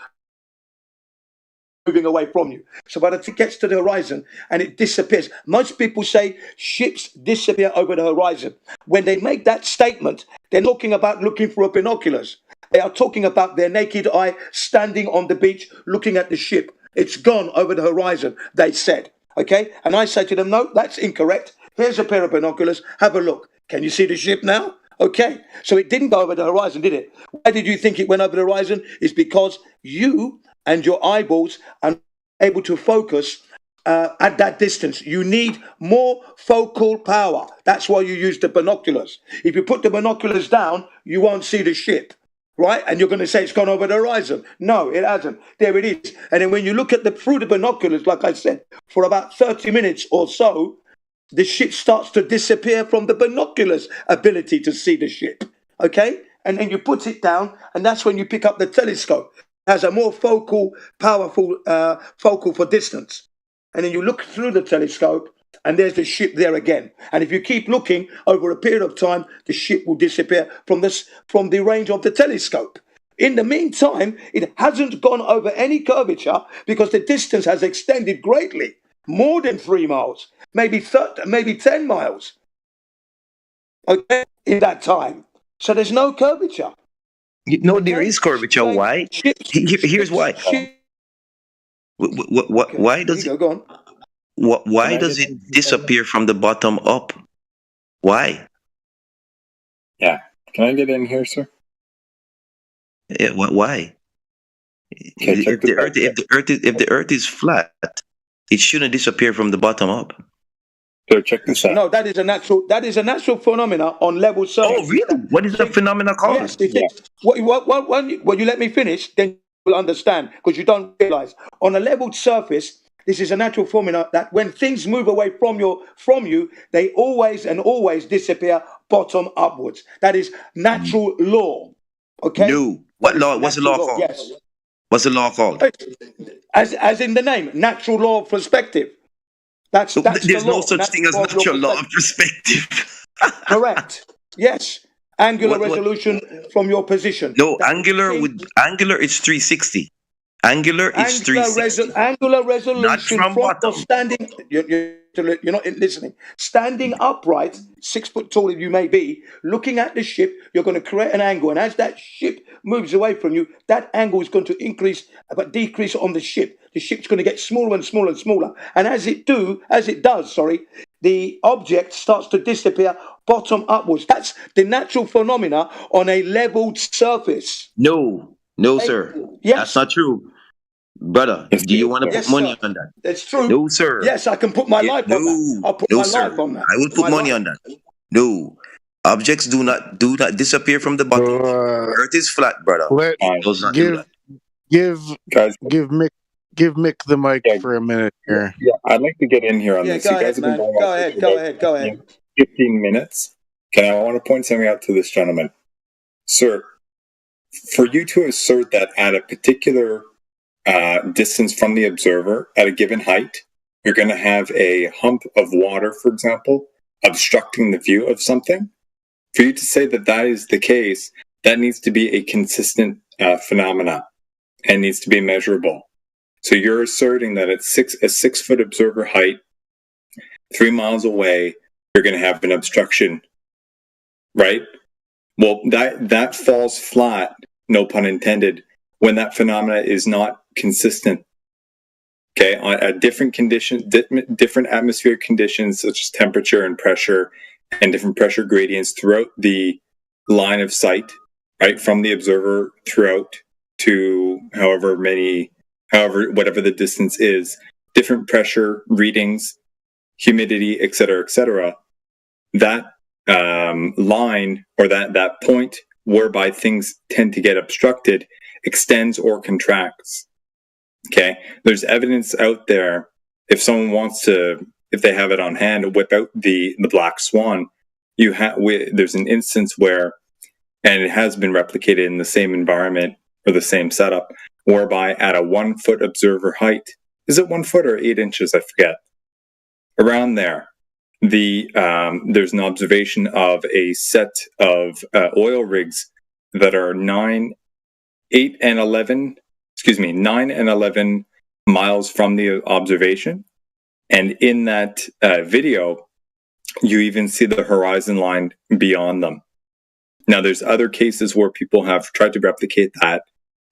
[SPEAKER 13] moving away from you. So by the time it gets to the horizon and it disappears, most people say ships disappear over the horizon. When they make that statement, they're talking about looking for binoculars. They are talking about their naked eye standing on the beach looking at the ship. It's gone over the horizon, they said. Okay? And I say to them, no, that's incorrect. Here's a pair of binoculars. Have a look. Can you see the ship now? Okay. So it didn't go over the horizon, did it? Why did you think it went over the horizon? It's because you and your eyeballs are able to focus at that distance. You need more focal power. That's why you use the binoculars. If you put the binoculars down, you won't see the ship. Right? And you're going to say it's gone over the horizon. No, it hasn't. There it is. And then when you look at through the binoculars, like I said, for about 30 minutes or so, the ship starts to disappear from the binoculars' ability to see the ship. Okay? And then you put it down, and that's when you pick up the telescope. It has a more focal for distance. And then you look through the telescope, and there's the ship there again. And if you keep looking over a period of time, the ship will disappear from the range of the telescope. In the meantime, it hasn't gone over any curvature because the distance has extended greatly, more than 3 miles, maybe 10 miles. Okay, in that time. So there's no curvature.
[SPEAKER 17] No, there is curvature. Why? Here's why. Why does it?
[SPEAKER 13] Go on.
[SPEAKER 17] Why does it disappear from the bottom up? Why?
[SPEAKER 4] Yeah. Can I get in here, sir?
[SPEAKER 17] Yeah, why? If the Earth is flat, it shouldn't disappear from the bottom up.
[SPEAKER 4] So check this out.
[SPEAKER 13] No, that is a natural phenomena on level surface.
[SPEAKER 17] Oh, really? What is the phenomena called?
[SPEAKER 13] Yes, it is. When you let me finish, then you'll understand, because you don't realize. On a leveled surface, this is a natural phenomena that when things move away from you, they always disappear bottom upwards. That is natural law. Okay?
[SPEAKER 17] No. What law? What's the law called?
[SPEAKER 13] Yes.
[SPEAKER 17] What's the law called?
[SPEAKER 13] As in the name, natural law of perspective. That's
[SPEAKER 17] there's no such thing as natural law of perspective.
[SPEAKER 13] Correct. Yes. Angular resolution from your position.
[SPEAKER 17] No, angular is 360. Angular is 360.
[SPEAKER 13] Angular resolution
[SPEAKER 17] not from bottom.
[SPEAKER 13] Standing. You're not listening. Standing upright, 6 foot tall as you may be, looking at the ship, you're going to create an angle, and as that ship moves away from you, that angle is going to increase but decrease on the ship. The ship's going to get smaller and smaller and smaller, and as it does, the object starts to disappear bottom upwards. That's the natural phenomena on a leveled surface.
[SPEAKER 17] No, sir.
[SPEAKER 13] Yes.
[SPEAKER 17] That's not true. Brother, do you want to
[SPEAKER 13] Yes,
[SPEAKER 17] put money
[SPEAKER 13] sir.
[SPEAKER 17] on that?
[SPEAKER 13] That's true.
[SPEAKER 17] No, sir.
[SPEAKER 13] Yes, I can put my life on that. I'll put
[SPEAKER 17] No,
[SPEAKER 13] my
[SPEAKER 17] sir.
[SPEAKER 13] life on that.
[SPEAKER 17] I will put money on that. No. Objects do not disappear from the bottom. Earth is flat, brother. It does not do that.
[SPEAKER 23] Give Mick the mic for a minute here.
[SPEAKER 4] Yeah, I'd like to get in here on
[SPEAKER 13] Yeah,
[SPEAKER 4] this.
[SPEAKER 13] go
[SPEAKER 4] You guys
[SPEAKER 13] ahead,
[SPEAKER 4] have been
[SPEAKER 13] man.
[SPEAKER 4] going on
[SPEAKER 13] Go
[SPEAKER 4] for
[SPEAKER 13] ahead.
[SPEAKER 4] about 15 minutes. Okay, I want to point something out to this gentleman. Sir, for you to assert that at a particular distance from the observer, at a given height, you're going to have a hump of water, for example, obstructing the view of something. For you to say that that is the case, that needs to be a consistent phenomena and needs to be measurable. So you're asserting that at a 6 foot observer height, 3 miles away, you're going to have an obstruction, right? Well, that falls flat, no pun intended, when that phenomena is not consistent. Okay, at different conditions, different atmospheric conditions such as temperature and pressure, and different pressure gradients throughout the line of sight, right, from the observer throughout to whatever the distance is, different pressure readings, humidity, etc., that line or that point whereby things tend to get obstructed extends or contracts. Okay, there's evidence out there. If someone wants to, if they have it on hand, whip out the black swan. There's an instance where, and it has been replicated in the same environment or the same setup, whereby at a 1 foot observer height, is it 1 foot or 8 inches? I forget. Around there, there's an observation of a set of oil rigs that are 9 and 11 miles from the observation. And in that video, you even see the horizon line beyond them. Now, there's other cases where people have tried to replicate that,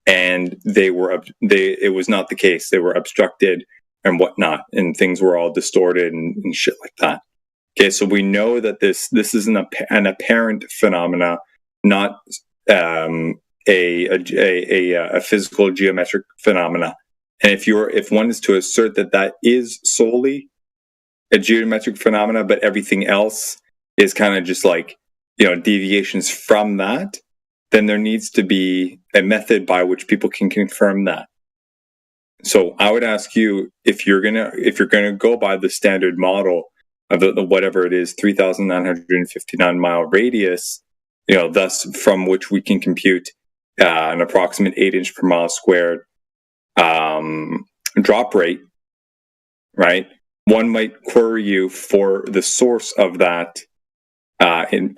[SPEAKER 4] and it was not the case. They were obstructed and whatnot, and things were all distorted and shit like that. Okay, so we know that this is an apparent phenomena, not a physical geometric phenomena. And if one is to assert that is solely a geometric phenomena, but everything else is kind of just like, deviations from that, then there needs to be a method by which people can confirm that. So I would ask you, if you're gonna go by the standard model of the whatever it is, 3,959 mile radius, thus from which we can compute an approximate 8 inch per mile squared drop rate, right? One might query you for the source of that in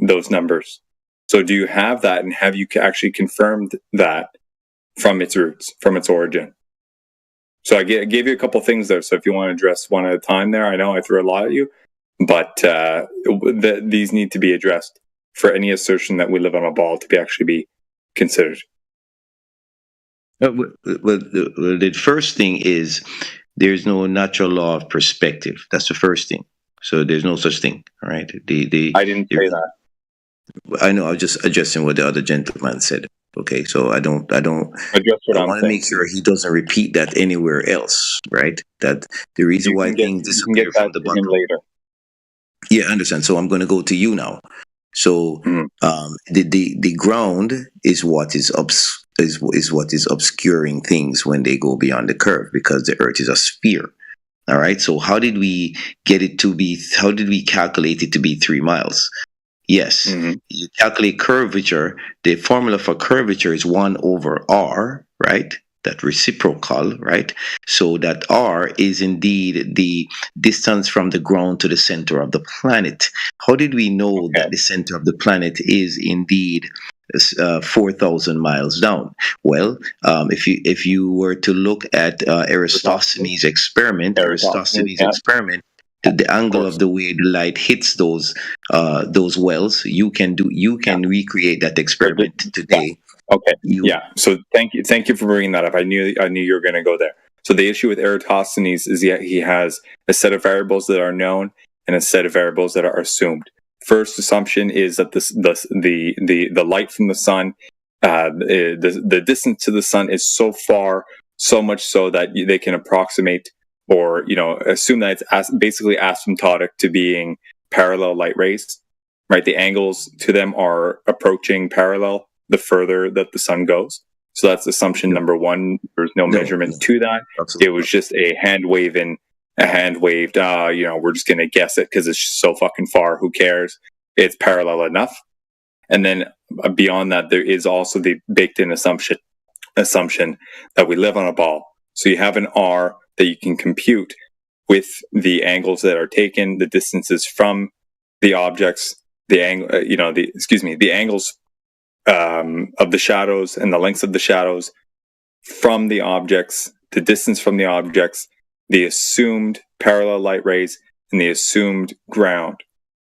[SPEAKER 4] those numbers. So do you have that, and have you actually confirmed that from its roots, from its origin? So I gave you a couple things there. So if you want to address one at a time there, I know I threw a lot at you, but these need to be addressed for any assertion that we live on a ball to actually be considered.
[SPEAKER 17] Well, the first thing is there's no natural law of perspective. That's the first thing. So there's no such thing, all right?
[SPEAKER 4] I didn't say that.
[SPEAKER 17] I know. I was just adjusting what the other gentleman said. Okay, so I don't. I want to make sure he doesn't repeat that anywhere else, right? That the reason why things disappear from the bottom later. Yeah, I understand. So I'm going to go to you now. So the ground is what is what is obscuring things when they go beyond the curve, because the Earth is a sphere. All right. So how did we get it to be? How did we calculate it to be 3 miles? Yes, you calculate curvature. The formula for curvature is 1 over r, right? That reciprocal, right? So that r is indeed the distance from the ground to the center of the planet. How did we know that the center of the planet is indeed 4,000 miles down? Well, if you were to look at Eratosthenes' experiment, the angle of the way the light hits those wells, you can recreate that experiment today.
[SPEAKER 4] Okay. So thank you for bringing that up. I knew you were going to go there. So the issue with Eratosthenes is he has a set of variables that are known and a set of variables that are assumed. First assumption is that the light from the sun, the distance to the sun is so far so much so that they can approximate or assume that it's basically asymptotic to being parallel light rays, right? The angles to them are approaching parallel the further that the sun goes. So that's assumption number one. There's no measurement to that. Absolutely. It was just a hand waved, we're just going to guess it because it's just so fucking far. Who cares? It's parallel enough. And then beyond that, there is also the baked in assumption that we live on a ball. So you have an R that you can compute with the angles that are taken, the distances from the objects, the angles of the shadows and the lengths of the shadows from the objects, the distance from the objects, the assumed parallel light rays, and the assumed ground.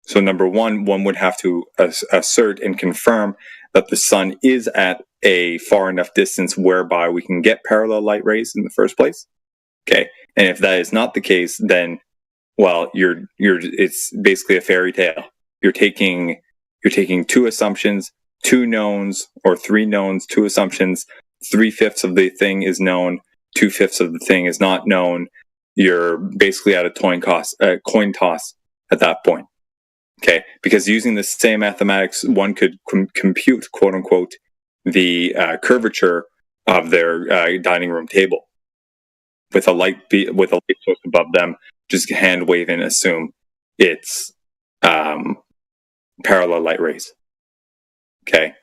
[SPEAKER 4] So number one would have to assert and confirm that the sun is at a far enough distance whereby we can get parallel light rays in the first place. Okay, and if that is not the case, then it's basically a fairy tale. You're taking two assumptions, two knowns, or three knowns, two assumptions. 3/5 of the thing is known, 2/5 of the thing is not known. You're basically at a coin toss at that point. Okay, because using the same mathematics, one could compute, quote unquote, the curvature of their dining room table with a light source above them. Just hand wave and assume it's parallel light rays. Okay,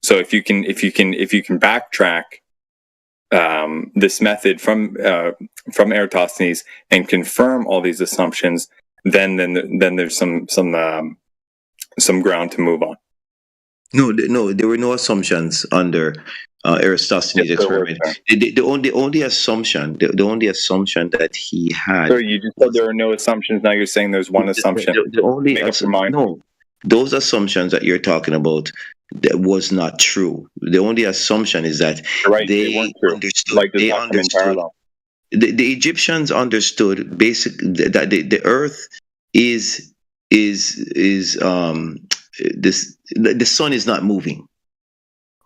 [SPEAKER 4] so if you can backtrack this method from Eratosthenes and confirm all these assumptions, then there's some ground to move on.
[SPEAKER 17] No, there were no assumptions under Eratosthenes' experiment. The only assumption that he had.
[SPEAKER 4] So you just said there are no assumptions. Now you're saying there's one assumption.
[SPEAKER 17] Those assumptions that you're talking about, that was not true. The only assumption is that they understood. They understood. The Egyptians understood basically that the Earth is the sun is not moving,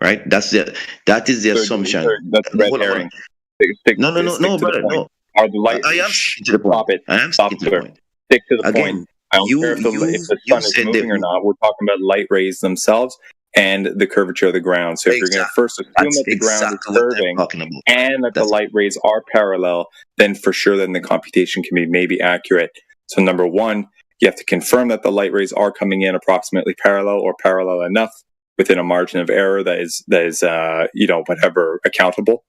[SPEAKER 17] right? That is the assumption.
[SPEAKER 4] That's red herring.
[SPEAKER 17] No, brother, no.
[SPEAKER 4] Are the light?
[SPEAKER 17] I am sticking to the point.
[SPEAKER 4] Stick to the point. I don't care if the sun is moving or not. We're talking about light rays themselves and the curvature of the ground. So if you're going to first assume that the ground is curving and that the light rays are parallel, then for sure, then the computation can be maybe accurate. So number one, you have to confirm that the light rays are coming in approximately parallel or parallel enough within a margin of error that is whatever accountable.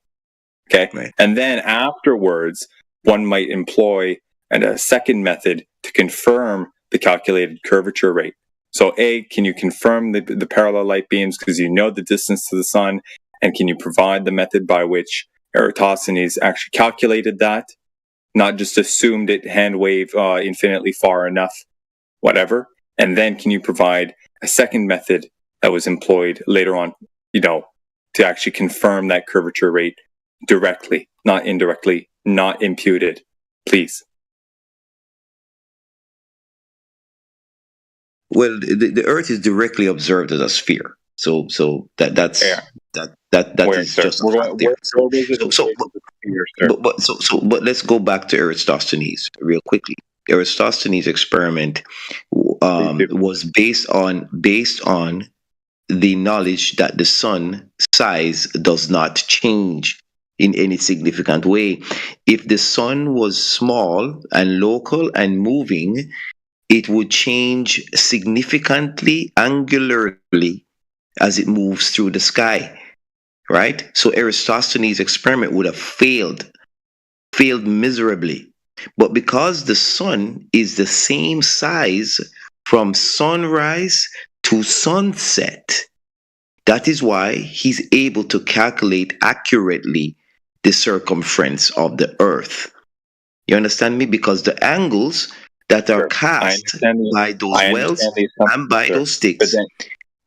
[SPEAKER 4] Okay, right. And then afterwards, one might employ a second method to confirm the calculated curvature rate. So A, can you confirm the parallel light beams because you know the distance to the sun, and can you provide the method by which Eratosthenes actually calculated that, not just assumed it hand wave infinitely far enough, whatever. And then can you provide a second method that was employed later on, to actually confirm that curvature rate directly, not indirectly, not imputed, please.
[SPEAKER 17] Well, the Earth is directly observed as a sphere, so that's just a fact there. But let's go back to Eratosthenes real quickly. Eratosthenes' experiment was based on the knowledge that the sun size does not change in any significant way. If the sun was small and local and moving, it would change significantly angularly as it moves through the sky, right? So Eratosthenes' experiment would have failed miserably. But because the sun is the same size from sunrise to sunset, that is why he's able to calculate accurately the circumference of the Earth. You understand me? Because the angles that are cast by those wells and by those sticks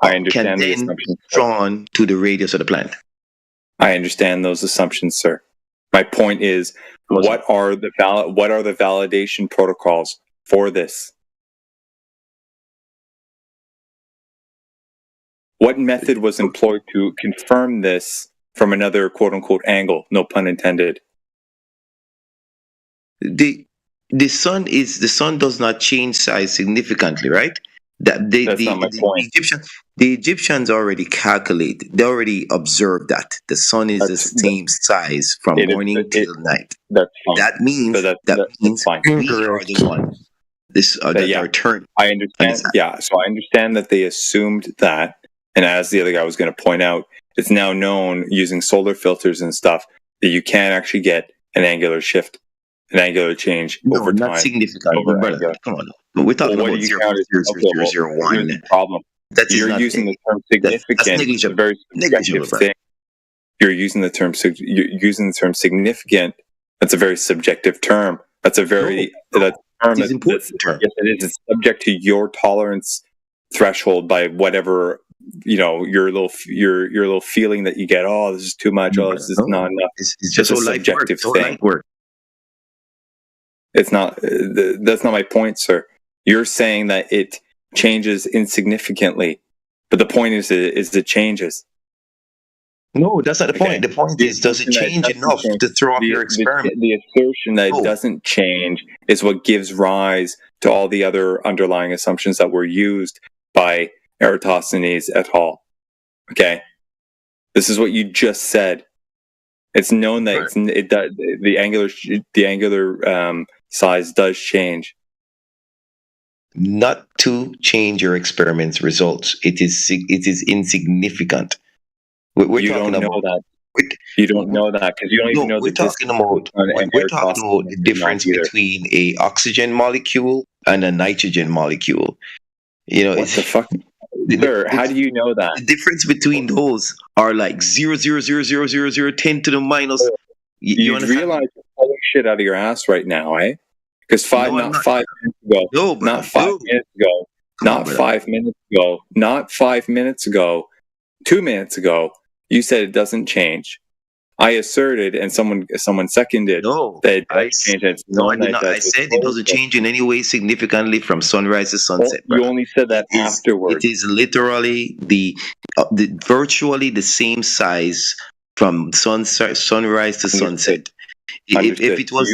[SPEAKER 17] can then be drawn to the radius of the planet.
[SPEAKER 4] I understand those assumptions, sir. My point is, what are the validation protocols for this? What method was employed to confirm this from another quote unquote angle, no pun intended.
[SPEAKER 17] The sun does not change size significantly, right? That's not my point. The Egyptians already calculate. They already observed that the sun is the same size from morning till night.
[SPEAKER 4] That's fine.
[SPEAKER 17] That means
[SPEAKER 4] fine.
[SPEAKER 17] we are the ones. That are turned.
[SPEAKER 4] I understand. Yeah, so I understand that they assumed that, and as the other guy was going to point out, it's now known using solar filters and stuff that you can actually get an angular shift, an angular change over time.
[SPEAKER 17] Not significant. Come on. We're talking about 0.0001.
[SPEAKER 4] The problem. You're using the term significant. That's negligible. A very subjective thing. You're using the term significant. That's a very subjective term. That's a very
[SPEAKER 17] it's an important term.
[SPEAKER 4] Yes, it is. It's subject to your tolerance threshold by whatever your little feeling that you get. Oh, this is too much. Oh, this is not enough.
[SPEAKER 17] It's just a subjective thing.
[SPEAKER 4] It's not. That's not my point, sir. You're saying that it changes insignificantly, but the point is it changes.
[SPEAKER 17] No, that's not the point. The point is, does it change enough to throw off your experiment?
[SPEAKER 4] The assertion that it doesn't change is what gives rise to all the other underlying assumptions that were used by Eratosthenes et al. Okay, this is what you just said. It's known that the angular size does change.
[SPEAKER 17] Not to change your experiment's results. It is insignificant.
[SPEAKER 4] You don't know that because you don't even know.
[SPEAKER 17] We're talking about the difference between a oxygen molecule and a nitrogen molecule.
[SPEAKER 4] What the fuck? Sir, how do you know that?
[SPEAKER 17] The difference between those are like 0.0000010 to the minus.
[SPEAKER 4] You realize you're pulling shit out of your ass right now, eh? Because 5 minutes ago, not 5 minutes ago, 2 minutes ago, you said it doesn't change. I asserted, and someone seconded that it does change. I
[SPEAKER 17] said it doesn't change in any way significantly from sunrise to sunset.
[SPEAKER 4] You only said that afterwards.
[SPEAKER 17] It is literally virtually the same size from sunrise to sunset. If it was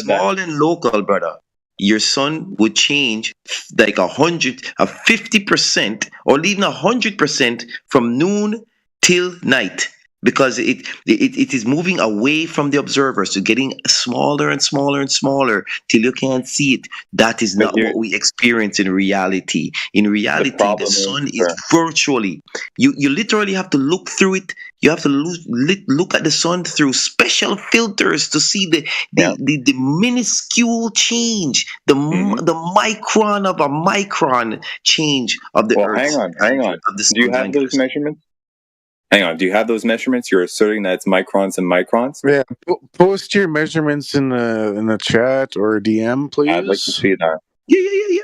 [SPEAKER 17] small and local, brother, your sun would change like 50%, or even 100% from noon till night, because it is moving away from the observers, so getting smaller and smaller and smaller till you can't see it. That is not what we experience in reality. In reality, the sun is virtually, you literally have to look through it. You have to look at the sun through special filters to see the minuscule change, the micron of a micron change of the Earth.
[SPEAKER 4] Hang on. Do you have those measurements? Hang on. Do you have those measurements? You're asserting that it's microns and microns?
[SPEAKER 23] Yeah. Post your measurements in the chat or DM, please.
[SPEAKER 4] I'd like to see that.
[SPEAKER 17] Yeah.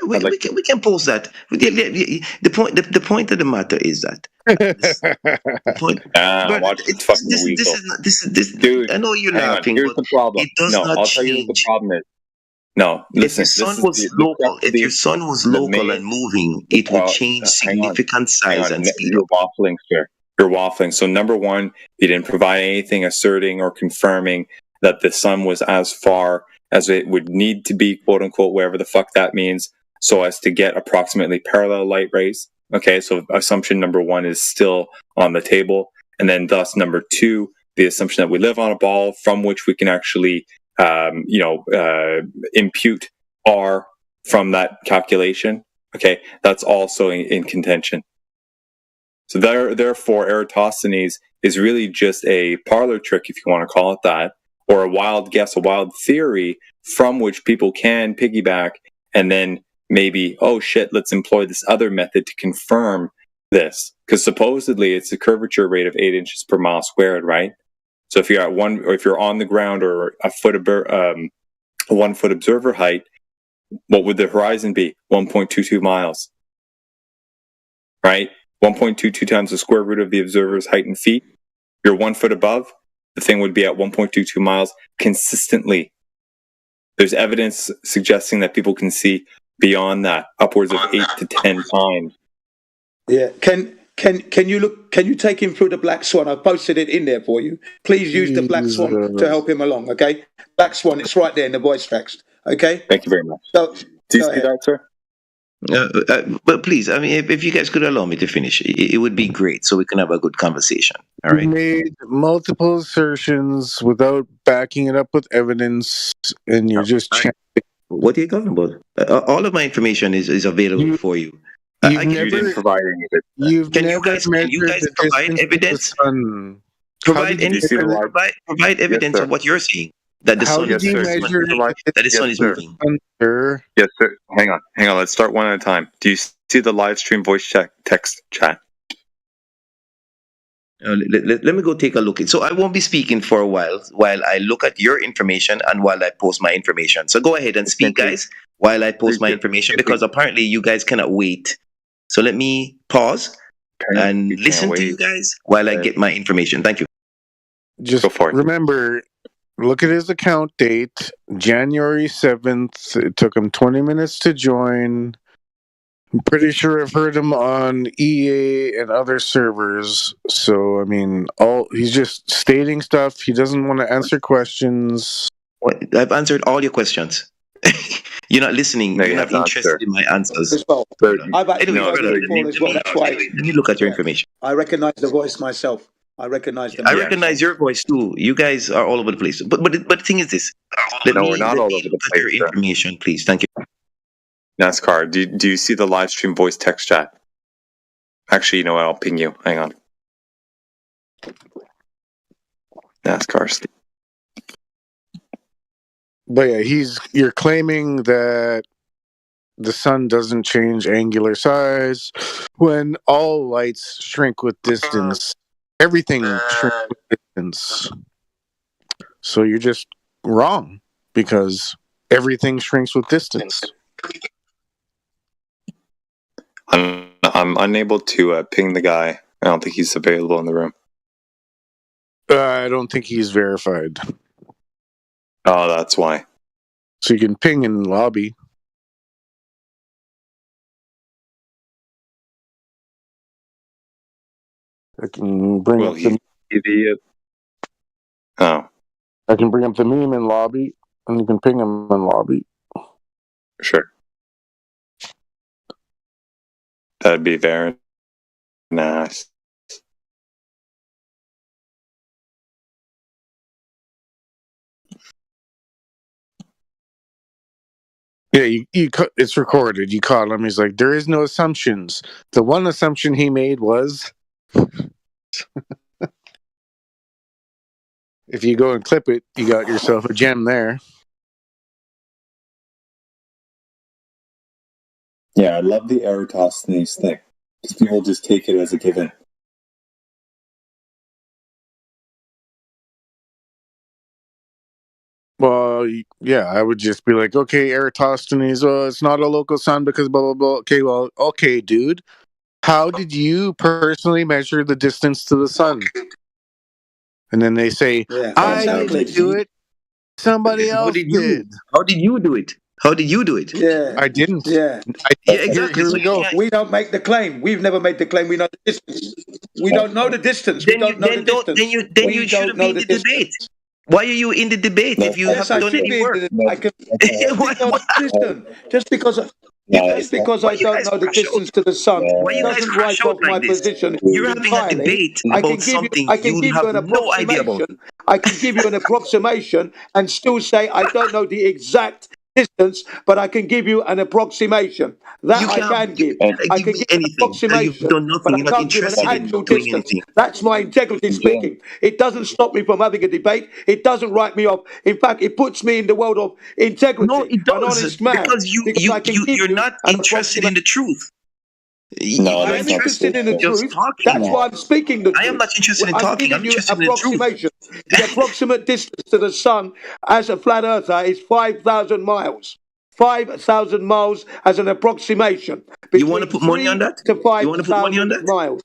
[SPEAKER 17] We can post that. The point of the matter is that.
[SPEAKER 4] Watch this fucking weasel. Dude,
[SPEAKER 17] I know you're laughing.
[SPEAKER 4] Here's the problem.
[SPEAKER 17] It does not
[SPEAKER 4] I'll
[SPEAKER 17] change.
[SPEAKER 4] tell you what the problem is. No, listen.
[SPEAKER 17] If your sun was local and moving, it would change significant size and speed.
[SPEAKER 4] You're waffling, sir. You're waffling. So number one, you didn't provide anything asserting or confirming that the sun was as far as it would need to be, quote unquote, wherever the fuck that means, so as to get approximately parallel light rays. Okay, so assumption number one is still on the table. And then thus number two, the assumption that we live on a ball from which we can actually, impute R from that calculation. Okay, that's also in contention. So therefore, Eratosthenes is really just a parlor trick, if you want to call it that, or a wild guess, a wild theory from which people can piggyback and then maybe, oh shit, let's employ this other method to confirm this. Because supposedly it's a curvature rate of 8 inches per mile squared, right? So if you're at if you're on the ground or a 1 foot observer height, what would the horizon be? 1.22 miles, right? 1.22 times the square root of the observer's height in feet. You're 1 foot above, the thing would be at 1.22 miles consistently. There's evidence suggesting that people can see beyond that, upwards of 8 to 10 times.
[SPEAKER 13] Yeah, Can you take him through the Black Swan? I've posted it in there for you. Please use the Black Swan to help him along, okay? Black Swan, it's right there in the voice text, okay?
[SPEAKER 4] Thank you very much.
[SPEAKER 13] So,
[SPEAKER 4] do you see that, sir?
[SPEAKER 17] But please, I mean, if you guys could allow me to finish, it would be great so we can have a good conversation. All right.
[SPEAKER 23] You made multiple assertions without backing it up with evidence, and you're just chanting.
[SPEAKER 17] What are you talking about? All of my information is available for you.
[SPEAKER 23] You
[SPEAKER 17] didn't
[SPEAKER 23] provide any evidence.
[SPEAKER 17] Can you guys provide evidence? Provide evidence of what you're seeing. That the sun, the sun is moving.
[SPEAKER 4] Yes, sir. Hang on. Let's start one at a time. Do you see the live stream voice text chat?
[SPEAKER 17] Let me go take a look. So I won't be speaking for a while I look at your information and while I post my information. So go ahead and speak, guys, while I post my information, because apparently you guys cannot wait. So let me pause and listen to you guys while I get my information. Thank you.
[SPEAKER 23] Just remember, look at his account date, January 7th. It took him 20 minutes to join. I'm pretty sure I've heard him on EA and other servers. So, I mean, he's just stating stuff. He doesn't want to answer questions.
[SPEAKER 17] I've answered all your questions. You're not listening. You're not interested in my answers. Let me look at your information.
[SPEAKER 13] I recognize the voice myself. I recognize
[SPEAKER 17] your voice too. You guys are all over the place. But the thing is this.
[SPEAKER 4] We're not all over the place.
[SPEAKER 17] Your information, please. Thank you.
[SPEAKER 4] NASCAR, do you see the live stream voice text chat? Actually, you know what? I'll ping you. Hang on. NASCAR.
[SPEAKER 23] But yeah, you're claiming that the sun doesn't change angular size when all lights shrink with distance. Everything shrinks with distance. So you're just wrong because everything shrinks with distance.
[SPEAKER 4] I'm unable to ping the guy. I don't think he's available in the room.
[SPEAKER 23] I don't think he's verified.
[SPEAKER 4] Oh, that's why.
[SPEAKER 23] So you can ping in lobby. I can bring up the
[SPEAKER 4] idiot. Oh.
[SPEAKER 23] I can bring up the meme in lobby, and you can ping him in lobby.
[SPEAKER 4] Sure. That'd be very nice.
[SPEAKER 23] Yeah, it's recorded. You caught him. He's like, there is no assumptions. The one assumption he made was, if you go and clip it, you got yourself a gem there.
[SPEAKER 4] Yeah, I love the Eratosthenes thing. People just take it as a given.
[SPEAKER 23] Well, yeah, I would just be like, okay, Eratosthenes, it's not a local sun because blah, blah, blah. Okay, well, okay, dude. How did you personally measure the distance to the sun? And then they say, I didn't do it. Somebody else did.
[SPEAKER 17] How did you do it?
[SPEAKER 13] Yeah.
[SPEAKER 23] I didn't.
[SPEAKER 13] Yeah.
[SPEAKER 17] Exactly.
[SPEAKER 23] Here we go.
[SPEAKER 13] We don't make the claim. We've never made the claim. We know the distance. We don't know the distance. We don't know the distance.
[SPEAKER 17] Then you shouldn't be in the debate. Why are you in the debate if you haven't done any work?
[SPEAKER 13] Just because I don't know the distance to the sun, doesn't write off my position.
[SPEAKER 17] You're having a debate about something you have no idea about.
[SPEAKER 13] I can give you an approximation and still say I don't know the exact distance, but I can give you an approximation. That I can give. I can give an approximation, but I can't give an actual distance. That's my integrity speaking. It doesn't stop me from having a debate. It doesn't write me off. In fact, it puts me in the world of integrity.
[SPEAKER 17] No, it doesn't.
[SPEAKER 13] An honest man.
[SPEAKER 17] Because you're not interested in the truth.
[SPEAKER 13] I am interested in the truth. That's why I'm speaking the truth.
[SPEAKER 17] I am not interested in talking. I'm interested in the truth.
[SPEAKER 13] The approximate distance to the sun as a flat earther is 5,000 miles. 5,000 miles as an approximation.
[SPEAKER 17] You want to put money on that?
[SPEAKER 13] To 5,000 miles.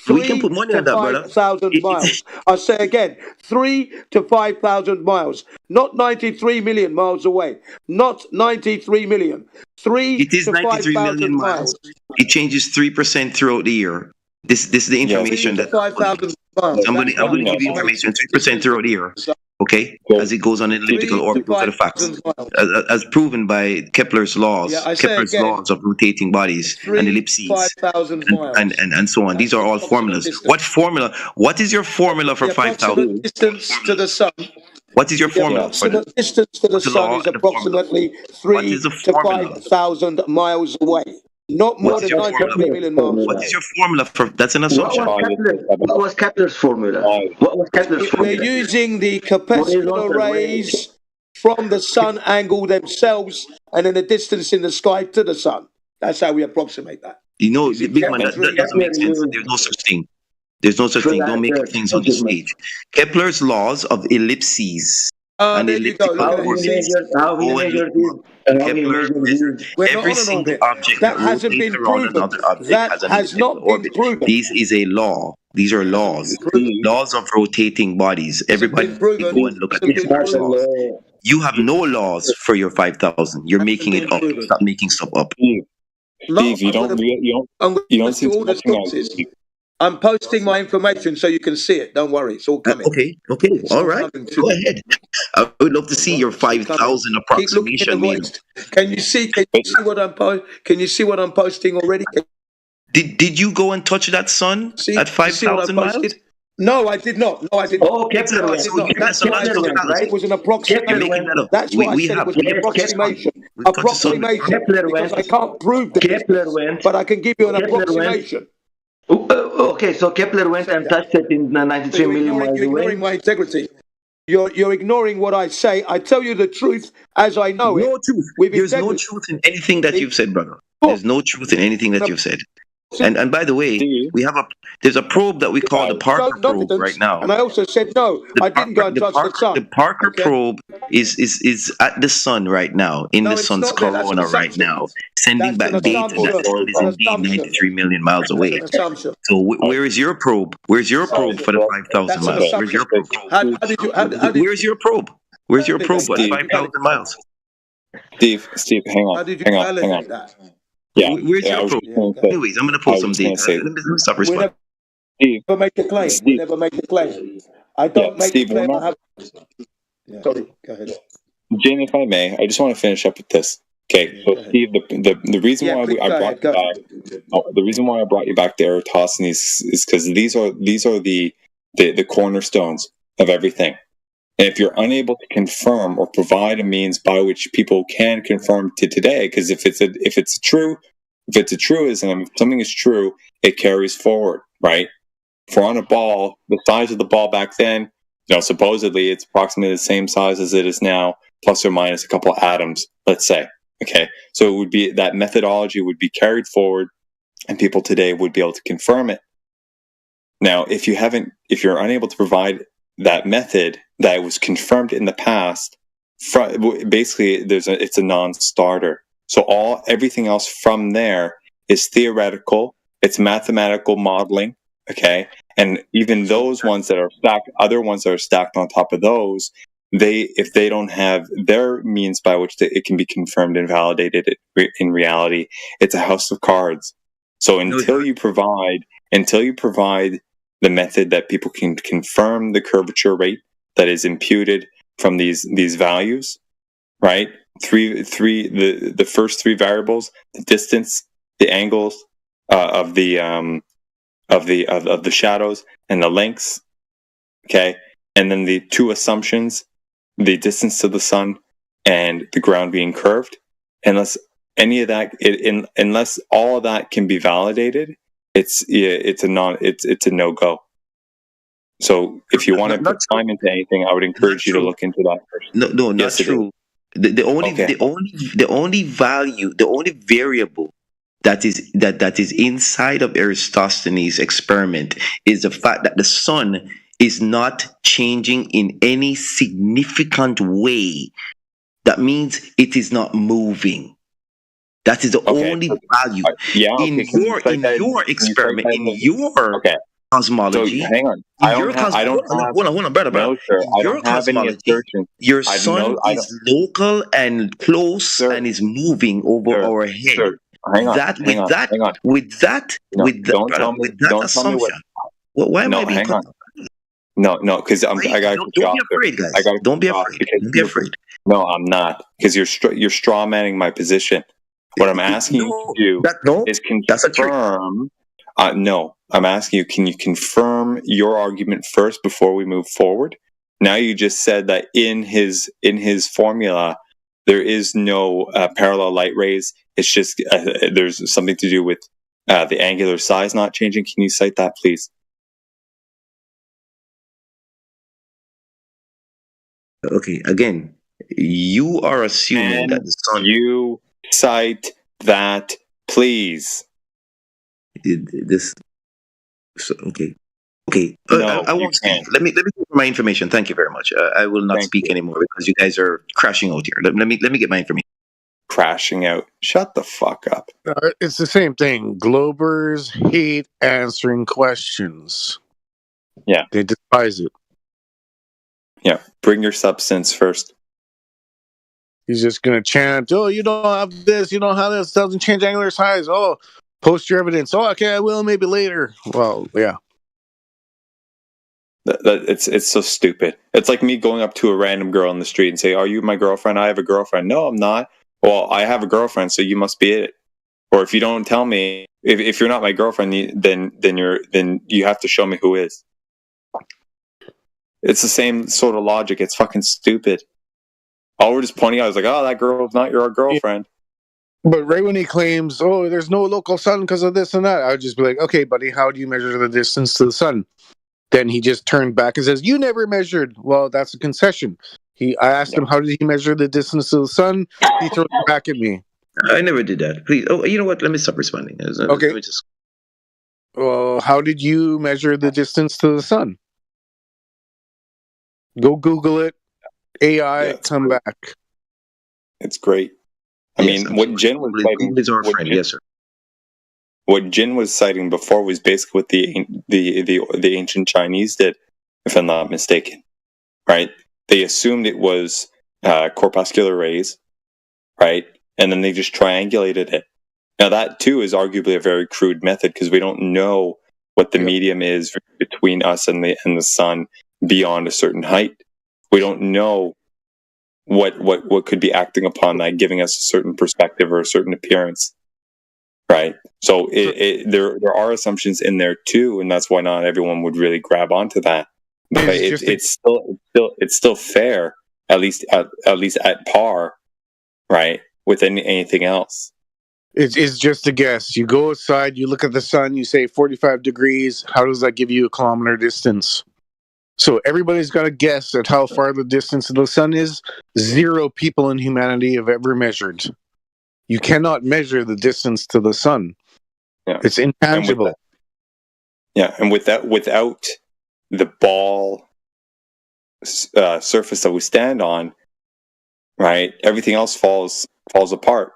[SPEAKER 17] We can put money on that, brother.
[SPEAKER 13] 5,000 miles. I say again, 3,000 to 5,000 miles. Not 93 million miles away. Not 93 million. 3
[SPEAKER 17] it is
[SPEAKER 13] to
[SPEAKER 17] 93 million
[SPEAKER 13] 5,000
[SPEAKER 17] miles. It changes 3% throughout the year. This is the information that
[SPEAKER 13] 5,000 miles.
[SPEAKER 17] I'm going to give you information 3% throughout the year, okay? As it goes on an elliptical orbit to the facts, as proven by Kepler's laws,
[SPEAKER 13] Yeah, I say
[SPEAKER 17] Kepler's
[SPEAKER 13] again,
[SPEAKER 17] laws of rotating bodies and ellipses,
[SPEAKER 13] 5,000 miles.
[SPEAKER 17] and so on. These are all formulas. What formula? What is your formula for
[SPEAKER 13] The
[SPEAKER 17] 5,000?
[SPEAKER 13] approximate distance to the sun.
[SPEAKER 17] What is your
[SPEAKER 13] The
[SPEAKER 17] formula for that?
[SPEAKER 13] approximate distance to the
[SPEAKER 17] What's the
[SPEAKER 13] sun
[SPEAKER 17] law
[SPEAKER 13] is
[SPEAKER 17] and the formula?
[SPEAKER 13] approximately
[SPEAKER 17] What
[SPEAKER 13] 3
[SPEAKER 17] is the
[SPEAKER 13] to
[SPEAKER 17] formula?
[SPEAKER 13] 5,000 miles away. Not more
[SPEAKER 17] What is
[SPEAKER 13] than
[SPEAKER 17] your
[SPEAKER 13] 93
[SPEAKER 17] formula?
[SPEAKER 13] million miles
[SPEAKER 17] What
[SPEAKER 13] away.
[SPEAKER 17] is your formula for? That's an assumption.
[SPEAKER 11] What was Kepler's formula? What was Kepler's
[SPEAKER 13] We're
[SPEAKER 11] formula?
[SPEAKER 13] using the corpuscular rays from the sun angle themselves and then the distance in the sky to the sun. That's how we approximate that.
[SPEAKER 17] You know, the big man, that doesn't make sense. There's no such thing. There's no such thing. Don't make up things on the stage. Kepler's laws of ellipses and elliptical orbits. Kepler, every single object that rotates around another object has an elliptical orbit. This is a law. These are laws. Laws of rotating bodies. Everybody go and look at Kepler's laws. You have no laws for your 5,000. You're making it up. Stop making stuff up.
[SPEAKER 13] Steve, you don't see all the sources. I'm posting my information so you can see it. Don't worry, it's all coming.
[SPEAKER 17] Okay, all right. Go ahead. I would love to see your 5,000 approximation.
[SPEAKER 13] Can you see what I'm Can you see what I'm posting already?
[SPEAKER 17] Did you go and touch that sun at 5,000 miles?
[SPEAKER 13] No, I did not. No, I did not.
[SPEAKER 11] Oh, Kepler went.
[SPEAKER 13] It was an approximation. That's why I said it was an approximation. Approximation. Because I can't prove the distance, but I can give you an approximation.
[SPEAKER 11] Okay, so Kepler went and touched it in 93 million miles away.
[SPEAKER 13] You're ignoring my integrity. You're ignoring what I say. I tell you the truth as I know it.
[SPEAKER 17] No truth. There's no truth in anything that you've said, brother. There's no truth in anything that you've said. And by the way, there's a probe that we call the Parker probe right now.
[SPEAKER 13] And I also said no. I didn't go and touch the sun.
[SPEAKER 17] The Parker probe is at the sun right now, in the sun's corona right now, sending back data that the sun is indeed 93 million miles away. So where is your probe? Where's your probe for the 5,000 miles? Where's your probe? Where's your probe? Where's your probe at 5,000 miles?
[SPEAKER 18] Steve, hang on. Hang on. Yeah.
[SPEAKER 17] Where's your probe? Anyways, I'm going to pull some data. Let me stop responding.
[SPEAKER 13] Never make the claim. We never make the claim. I don't make the claim. Sorry, go ahead.
[SPEAKER 18] Jane, if I may, I just want to finish up with this. Okay, so Steve, the reason why I brought you back, the reason why I brought you back to Eratosthenes is because these are the cornerstones of everything. And if you're unable to confirm or provide a means by which people can confirm to today, because if it's a truism, if something is true, it carries forward, right? If we're on a ball, the size of the ball back then, supposedly it's approximately the same size as it is now, plus or minus a couple of atoms, let's say. Okay, so it would be that methodology would be carried forward, and people today would be able to confirm it. Now, if you're unable to provide that method that was confirmed in the past, basically it's a non-starter. So everything else from there is theoretical. It's mathematical modeling. Okay, and even those ones that are stacked, other ones that are stacked on top of those, if they don't have their means by which it can be confirmed and validated in reality, it's a house of cards. So until you provide the method that people can confirm the curvature rate that is imputed from these values, right? The first three variables: the distance, the angles of the shadows, and the lengths. Okay, and then the two assumptions: the distance to the sun and the ground being curved. Unless any of that, unless all of that can be validated, it's a no-go. So if you want to put time into anything, I would encourage you to look into that first.
[SPEAKER 17] No, not true. The only variable that is inside of Eratosthenes' experiment is the fact that the sun is not changing in any significant way. That means it is not moving. That is the only value. In your experiment, in your cosmology.
[SPEAKER 18] So, hang on.
[SPEAKER 17] Hold on, brother.
[SPEAKER 18] No, sir. I
[SPEAKER 17] Your
[SPEAKER 18] don't have any
[SPEAKER 17] cosmology,
[SPEAKER 18] assertion.
[SPEAKER 17] your sun is local and close and is moving over our head.
[SPEAKER 18] hang on.
[SPEAKER 11] With that assumption. Why am I being?
[SPEAKER 18] No, because I got to.
[SPEAKER 11] Don't be afraid, guys. Don't be afraid. Don't be afraid.
[SPEAKER 18] No, I'm not, because you're straw manning my position. What I'm asking you to do is confirm. No, I'm asking you, can you confirm your argument first before we move forward? Now you just said that in his formula there is no parallel light rays. It's just there's something to do with the angular size not changing. Can you cite that, please?
[SPEAKER 11] Okay, again, you are assuming that the sun.
[SPEAKER 18] You cite that, please.
[SPEAKER 11] Okay. I won't speak. Let me get my information. Thank you very much. I will not speak anymore because you guys are crashing out here. Let me get my information.
[SPEAKER 18] Crashing out. Shut the fuck up.
[SPEAKER 23] It's the same thing. Globers hate answering questions.
[SPEAKER 18] Yeah.
[SPEAKER 23] They despise it.
[SPEAKER 18] Yeah. Bring your substance first.
[SPEAKER 23] He's just going to chant, oh, you don't have this, you don't have this, doesn't change angular size. Oh, post your evidence. Oh, okay, I will, maybe later. Well, yeah.
[SPEAKER 18] It's so stupid. It's like me going up to a random girl in the street and say, are you my girlfriend? I have a girlfriend. No, I'm not. Well, I have a girlfriend, so you must be it. Or if you don't tell me, if you're not my girlfriend, then you have to show me who is. It's the same sort of logic. It's fucking stupid. All we're just pointing out is like, oh, that girl's not your girlfriend.
[SPEAKER 23] But right when he claims, oh, there's no local sun because of this and that, I would just be like, okay, buddy, how do you measure the distance to the sun? Then he just turned back and says, you never measured. Well, that's a concession. I asked him, how did he measure the distance to the sun? He throws it back at me.
[SPEAKER 11] I never did that. Please. Oh, you know what? Let me stop responding.
[SPEAKER 23] Okay. Well, how did you measure the distance to the sun? Go Google it. AI, come back.
[SPEAKER 18] It's great. I mean, what Jin was citing.
[SPEAKER 11] Yes, sir.
[SPEAKER 18] What Jin was citing before was basically what the ancient Chinese did, if I'm not mistaken. Right? They assumed it was corpuscular rays, right? And then they just triangulated it. Now that too is arguably a very crude method because we don't know what the medium is between us and the sun beyond a certain height. We don't know what could be acting upon that, giving us a certain perspective or a certain appearance, right? So there are assumptions in there too, and that's why not everyone would really grab onto that. But it's still fair, at least at par, right, with anything else.
[SPEAKER 23] It's just a guess. You go outside, you look at the sun, you say 45 degrees. How does that give you a kilometer distance? So everybody's got to guess at how far the distance of the sun is. 0 people in humanity have ever measured. You cannot measure the distance to the sun.
[SPEAKER 18] Yeah.
[SPEAKER 23] It's intangible.
[SPEAKER 18] And without the ball surface that we stand on, right, everything else falls apart.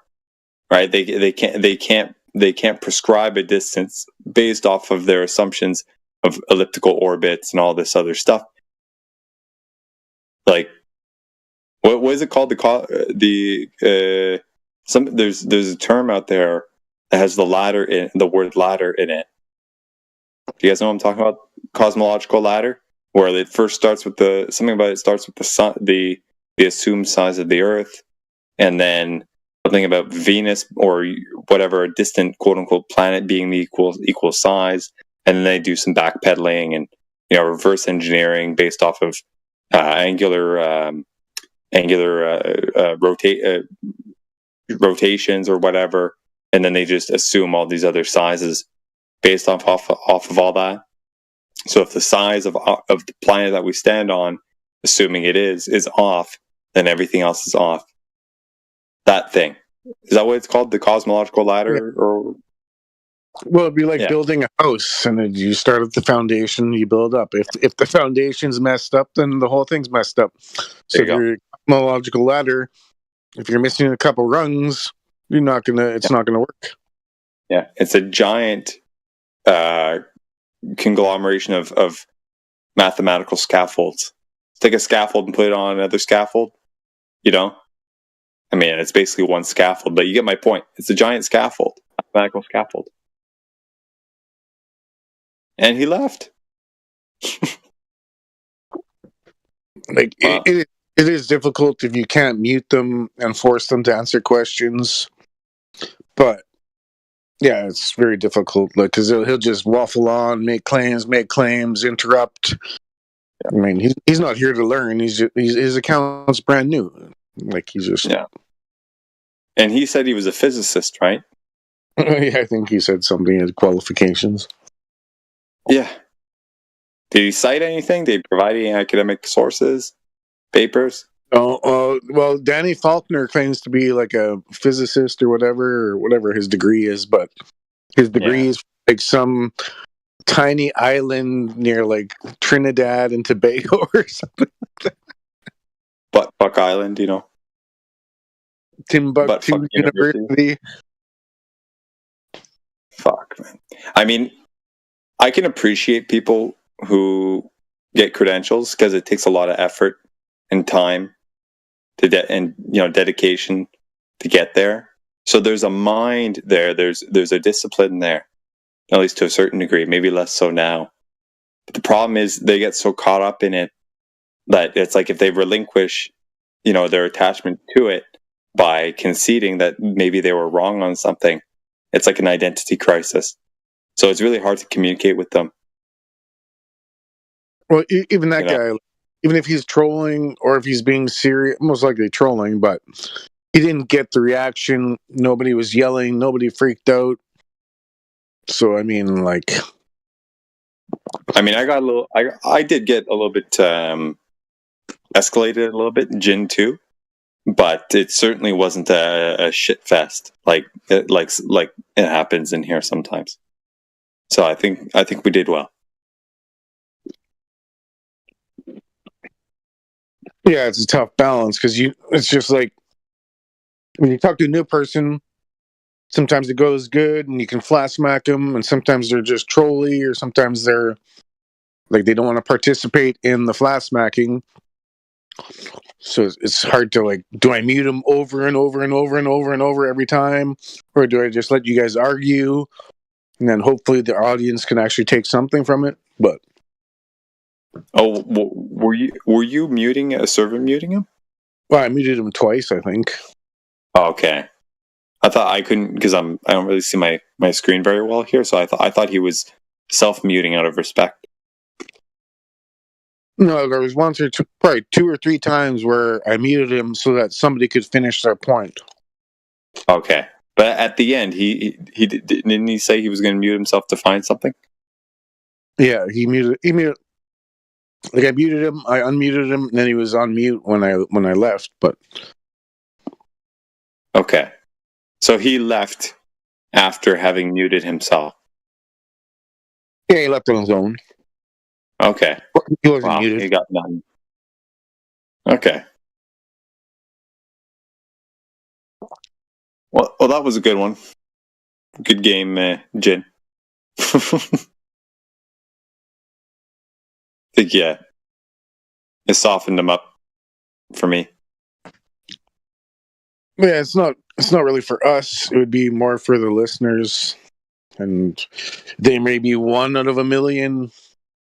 [SPEAKER 18] Right? They can't prescribe a distance based off of their assumptions of elliptical orbits and all this other stuff. Like, what is it called? There's a term out there that has the word ladder in it. Do you guys know what I'm talking about? Cosmological ladder, where it first starts with the sun, the assumed size of the Earth, and then something about Venus or whatever, a distant quote unquote planet being the equal size. And then they do some backpedaling and reverse engineering based off of angular rotations or whatever, and then they just assume all these other sizes based off of all that. So if the size of the planet that we stand on, assuming it is off, then everything else is off. That thing, is that what it's called? The cosmological ladder, or?
[SPEAKER 23] Well, it'd be like building a house, and then you start at the foundation, you build up. If the foundation's messed up, then the whole thing's messed up. So if you're a cosmological ladder, if you're missing a couple rungs, it's not gonna work.
[SPEAKER 18] Yeah, it's a giant conglomeration of mathematical scaffolds. Take a scaffold and put it on another scaffold, I mean, it's basically one scaffold, but you get my point. It's a giant scaffold, mathematical scaffold. And he left.
[SPEAKER 23] Like it is difficult if you can't mute them and force them to answer questions, but yeah, it's very difficult. Like, because he'll just waffle on, make claims, interrupt. I mean, he's not here to learn. His account's brand new. Like, he's just
[SPEAKER 18] And he said he was a physicist, right?
[SPEAKER 23] Yeah, I think he said something as qualifications.
[SPEAKER 18] Yeah. Did he cite anything? Did he provide any academic sources, papers?
[SPEAKER 23] Oh, well, Danny Faulkner claims to be like a physicist or whatever his degree is, but his degree is like some tiny island near like Trinidad and Tobago or something like that.
[SPEAKER 18] Buttfuck Island, you know.
[SPEAKER 23] Timbuktu University.
[SPEAKER 18] Fuck, man. I mean, I can appreciate people who get credentials because it takes a lot of effort and time and dedication to get there. So there's a mind there. There's a discipline there, at least to a certain degree. Maybe less so now. But the problem is they get so caught up in it that it's like if they relinquish, their attachment to it by conceding that maybe they were wrong on something, it's like an identity crisis. So it's really hard to communicate with them.
[SPEAKER 23] Well, even that guy, even if he's trolling or if he's being serious, most likely trolling, but he didn't get the reaction. Nobody was yelling. Nobody freaked out. So, I mean, like...
[SPEAKER 18] I mean, I did get a little bit escalated a little bit in Gin 2, but it certainly wasn't a shit fest like it happens in here sometimes. So I think we did well.
[SPEAKER 23] Yeah, it's a tough balance because it's just like when you talk to a new person, sometimes it goes good and you can flat smack them, and sometimes they're just trolly, or sometimes they're like they don't want to participate in the flat smacking. So it's hard to like, do I mute them over and over and over and over and over every time, or do I just let you guys argue, and then hopefully the audience can actually take something from it? But
[SPEAKER 18] were you muting a servant muting him?
[SPEAKER 23] Well, I muted him twice, I think.
[SPEAKER 18] Oh, okay. I thought I couldn't because I don't really see my screen very well here, so I thought he was self-muting out of respect.
[SPEAKER 23] No, there was probably two or three times where I muted him so that somebody could finish their point.
[SPEAKER 18] Okay, but at the end, he didn't he say he was going to mute himself to find something?
[SPEAKER 23] Yeah, he muted. Like I muted him, I unmuted him, and then he was on mute when I left. But
[SPEAKER 18] okay, so he left after having muted himself.
[SPEAKER 23] Yeah, he left on his own.
[SPEAKER 18] Okay,
[SPEAKER 23] he wasn't muted.
[SPEAKER 18] He got none. Okay. Well, that was a good one. Good game, Jin. I think it softened him up for me.
[SPEAKER 23] Yeah, it's not really for us. It would be more for the listeners, and they may be one out of a million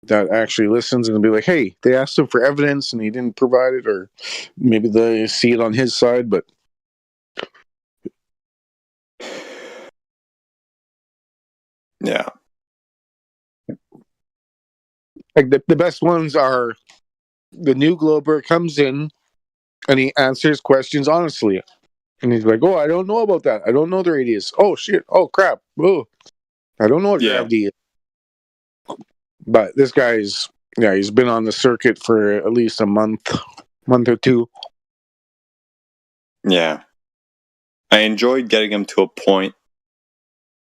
[SPEAKER 23] that actually listens and be like, hey, they asked him for evidence and he didn't provide it, or maybe they see it on his side, but
[SPEAKER 18] yeah.
[SPEAKER 23] Like the best ones are the new Glober comes in and he answers questions honestly. And he's like, oh, I don't know about that. I don't know the radius. Oh, shit. Oh, crap. Oh, I don't know what gravity is. But this guy's, he's been on the circuit for at least a month or two.
[SPEAKER 18] Yeah. I enjoyed getting him to a point,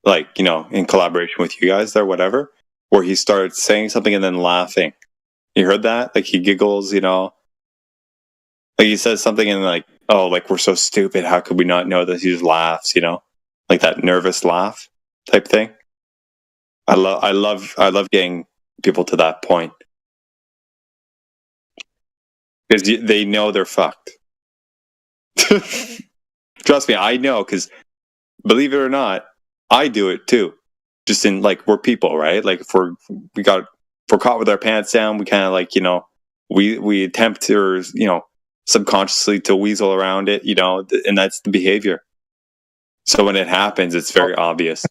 [SPEAKER 18] like, in collaboration with you guys there, whatever, where he started saying something and then laughing. You heard that? Like, he giggles, like he says something and like, oh, like, we're so stupid. How could we not know this? He just laughs, like that nervous laugh type thing. I love getting people to that point because they know they're fucked. Trust me, I know, because believe it or not, I do it too. Just in like, we're people, right? Like if we're caught with our pants down, we kind of like, we attempt to, subconsciously to weasel around it, and that's the behavior. So when it happens, it's very obvious.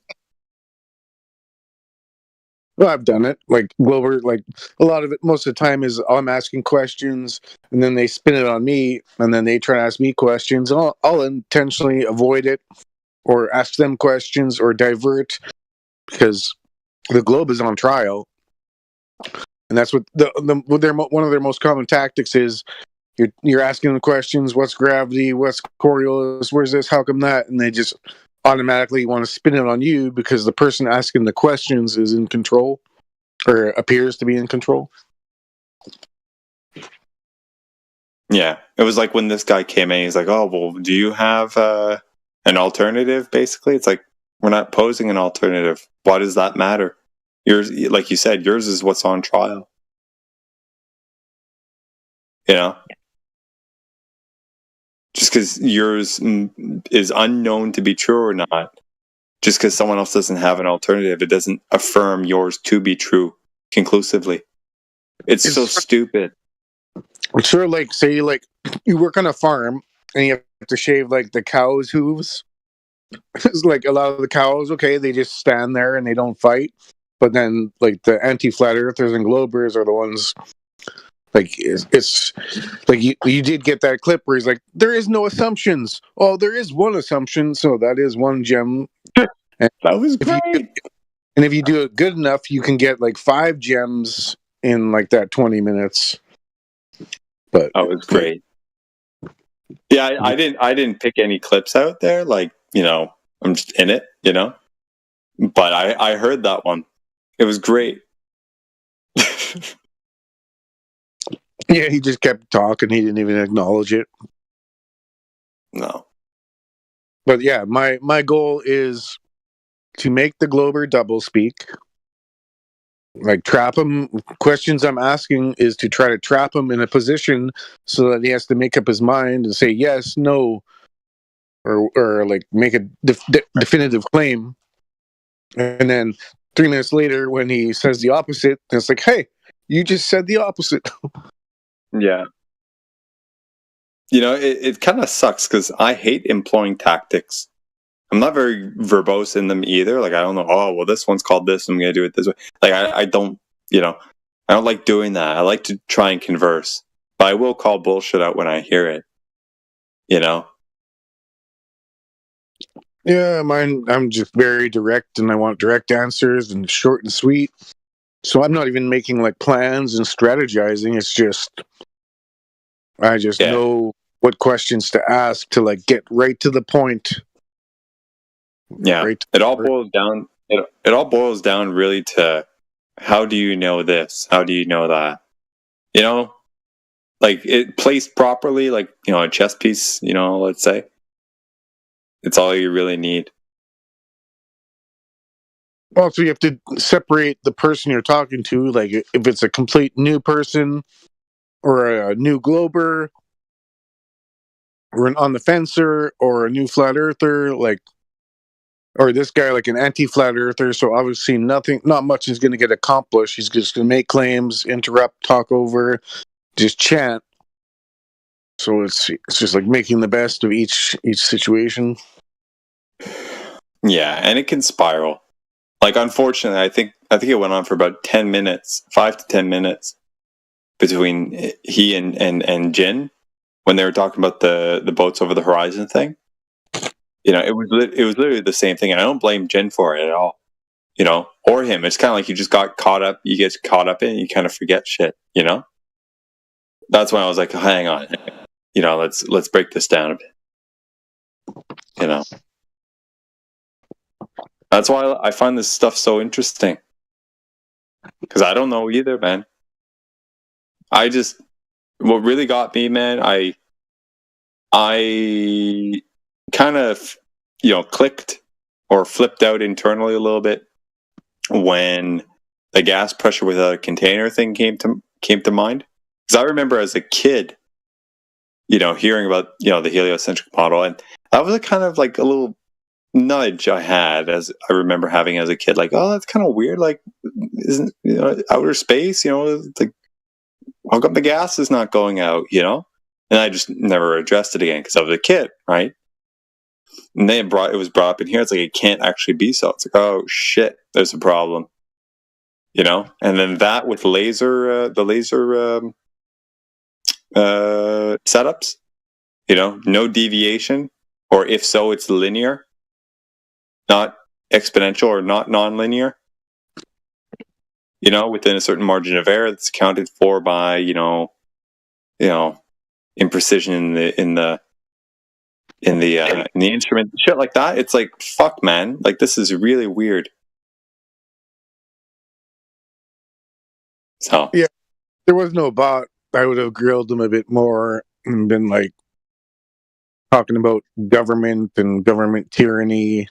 [SPEAKER 23] Well, I've done it. Like Wilbur, like a lot of it, most of the time is I'm asking questions, and then they spin it on me, and then they try to ask me questions. I'll intentionally avoid it, or ask them questions, or divert, because the globe is on trial, and that's what one of their most common tactics is. You're asking them questions. What's gravity? What's Coriolis? Where's this? How come that? And they just automatically want to spin it on you because the person asking the questions is in control or appears to be in control.
[SPEAKER 18] Yeah, it was like when this guy came in, he's like, oh, well, do you have an alternative, basically? It's like, we're not posing an alternative. Why does that matter? Yours, like you said, yours is what's on trial. Just because yours is unknown to be true or not, just because someone else doesn't have an alternative, it doesn't affirm yours to be true conclusively. It's so stupid.
[SPEAKER 23] It's sort of like, say, like you work on a farm and you have to shave like the cows' hooves. It's like a lot of the cows, okay, they just stand there and they don't fight. But then, like the anti-flat earthers and globers are the ones. Like it's like you did get that clip where he's like, there is no assumptions. Oh, there is one assumption, so that is one gem. And
[SPEAKER 18] that was great.
[SPEAKER 23] And if you do it good enough, you can get like 5 gems in like that 20 minutes. But
[SPEAKER 18] that was great. Yeah, I didn't pick any clips out there. Like, I'm just in it, But I heard that one. It was great.
[SPEAKER 23] Yeah, he just kept talking. He didn't even acknowledge it.
[SPEAKER 18] No.
[SPEAKER 23] But yeah, my goal is to make the Glober double speak. Like trap him. Questions I'm asking is to try to trap him in a position so that he has to make up his mind and say yes, no, or like make a definitive claim. And then 3 minutes later, when he says the opposite, it's like, hey, you just said the opposite.
[SPEAKER 18] Yeah. It kind of sucks because I hate employing tactics. I'm not very verbose in them either. Like, I don't know, oh, well, this one's called this, I'm going to do it this way. Like, I don't, I don't like doing that. I like to try and converse. But I will call bullshit out when I hear it.
[SPEAKER 23] Yeah, I'm just very direct, and I want direct answers and short and sweet. So I'm not even making like plans and strategizing. It's just I just know what questions to ask to like get right to the point.
[SPEAKER 18] Yeah, it all boils down. It all boils down really to how do you know this? How do you know that? Like it placed properly, like a chess piece. Let's say it's all you really need.
[SPEAKER 23] Also, you have to separate the person you're talking to. Like if it's a complete new person or a new glober or an on the fencer or a new flat earther, like, or this guy like an anti-flat earther. So obviously not much is going to get accomplished. He's just going to make claims, interrupt, talk over, just chant. So it's just like making the best of each situation.
[SPEAKER 18] Yeah, and it can spiral. Like, unfortunately, I think it went on for about 10 minutes, 5 to 10 minutes between he and Jin when they were talking about the boats over the horizon thing. It was literally the same thing, and I don't blame Jin for it at all. Or him. It's kind of like you just got caught up. You get caught up in it, and you kind of forget shit. That's when I was like, hang on, let's break this down a bit. That's why I find this stuff so interesting. Because I don't know either, man. What really got me, man, I kind of, clicked or flipped out internally a little bit when the gas pressure without a container thing came to mind. Because I remember as a kid, hearing about, the heliocentric model, and That was a kind of like a little nudge I had as I remember having as a kid. Like, oh, that's kind of weird. Like, isn't outer space? Like, how come the gas is not going out? And I just never addressed it again because I was a kid, right? And it was brought up in here. It's like it can't actually be so. It's like, oh shit, there's a problem. And then that with the laser setups, no deviation, or if so, it's linear, not exponential or not nonlinear. Within a certain margin of error that's accounted for by imprecision in the instrument, shit like that. It's like, fuck, man, like this is really weird. So
[SPEAKER 23] yeah, there was no bot. I would have grilled them a bit more and been like talking about government and government tyranny.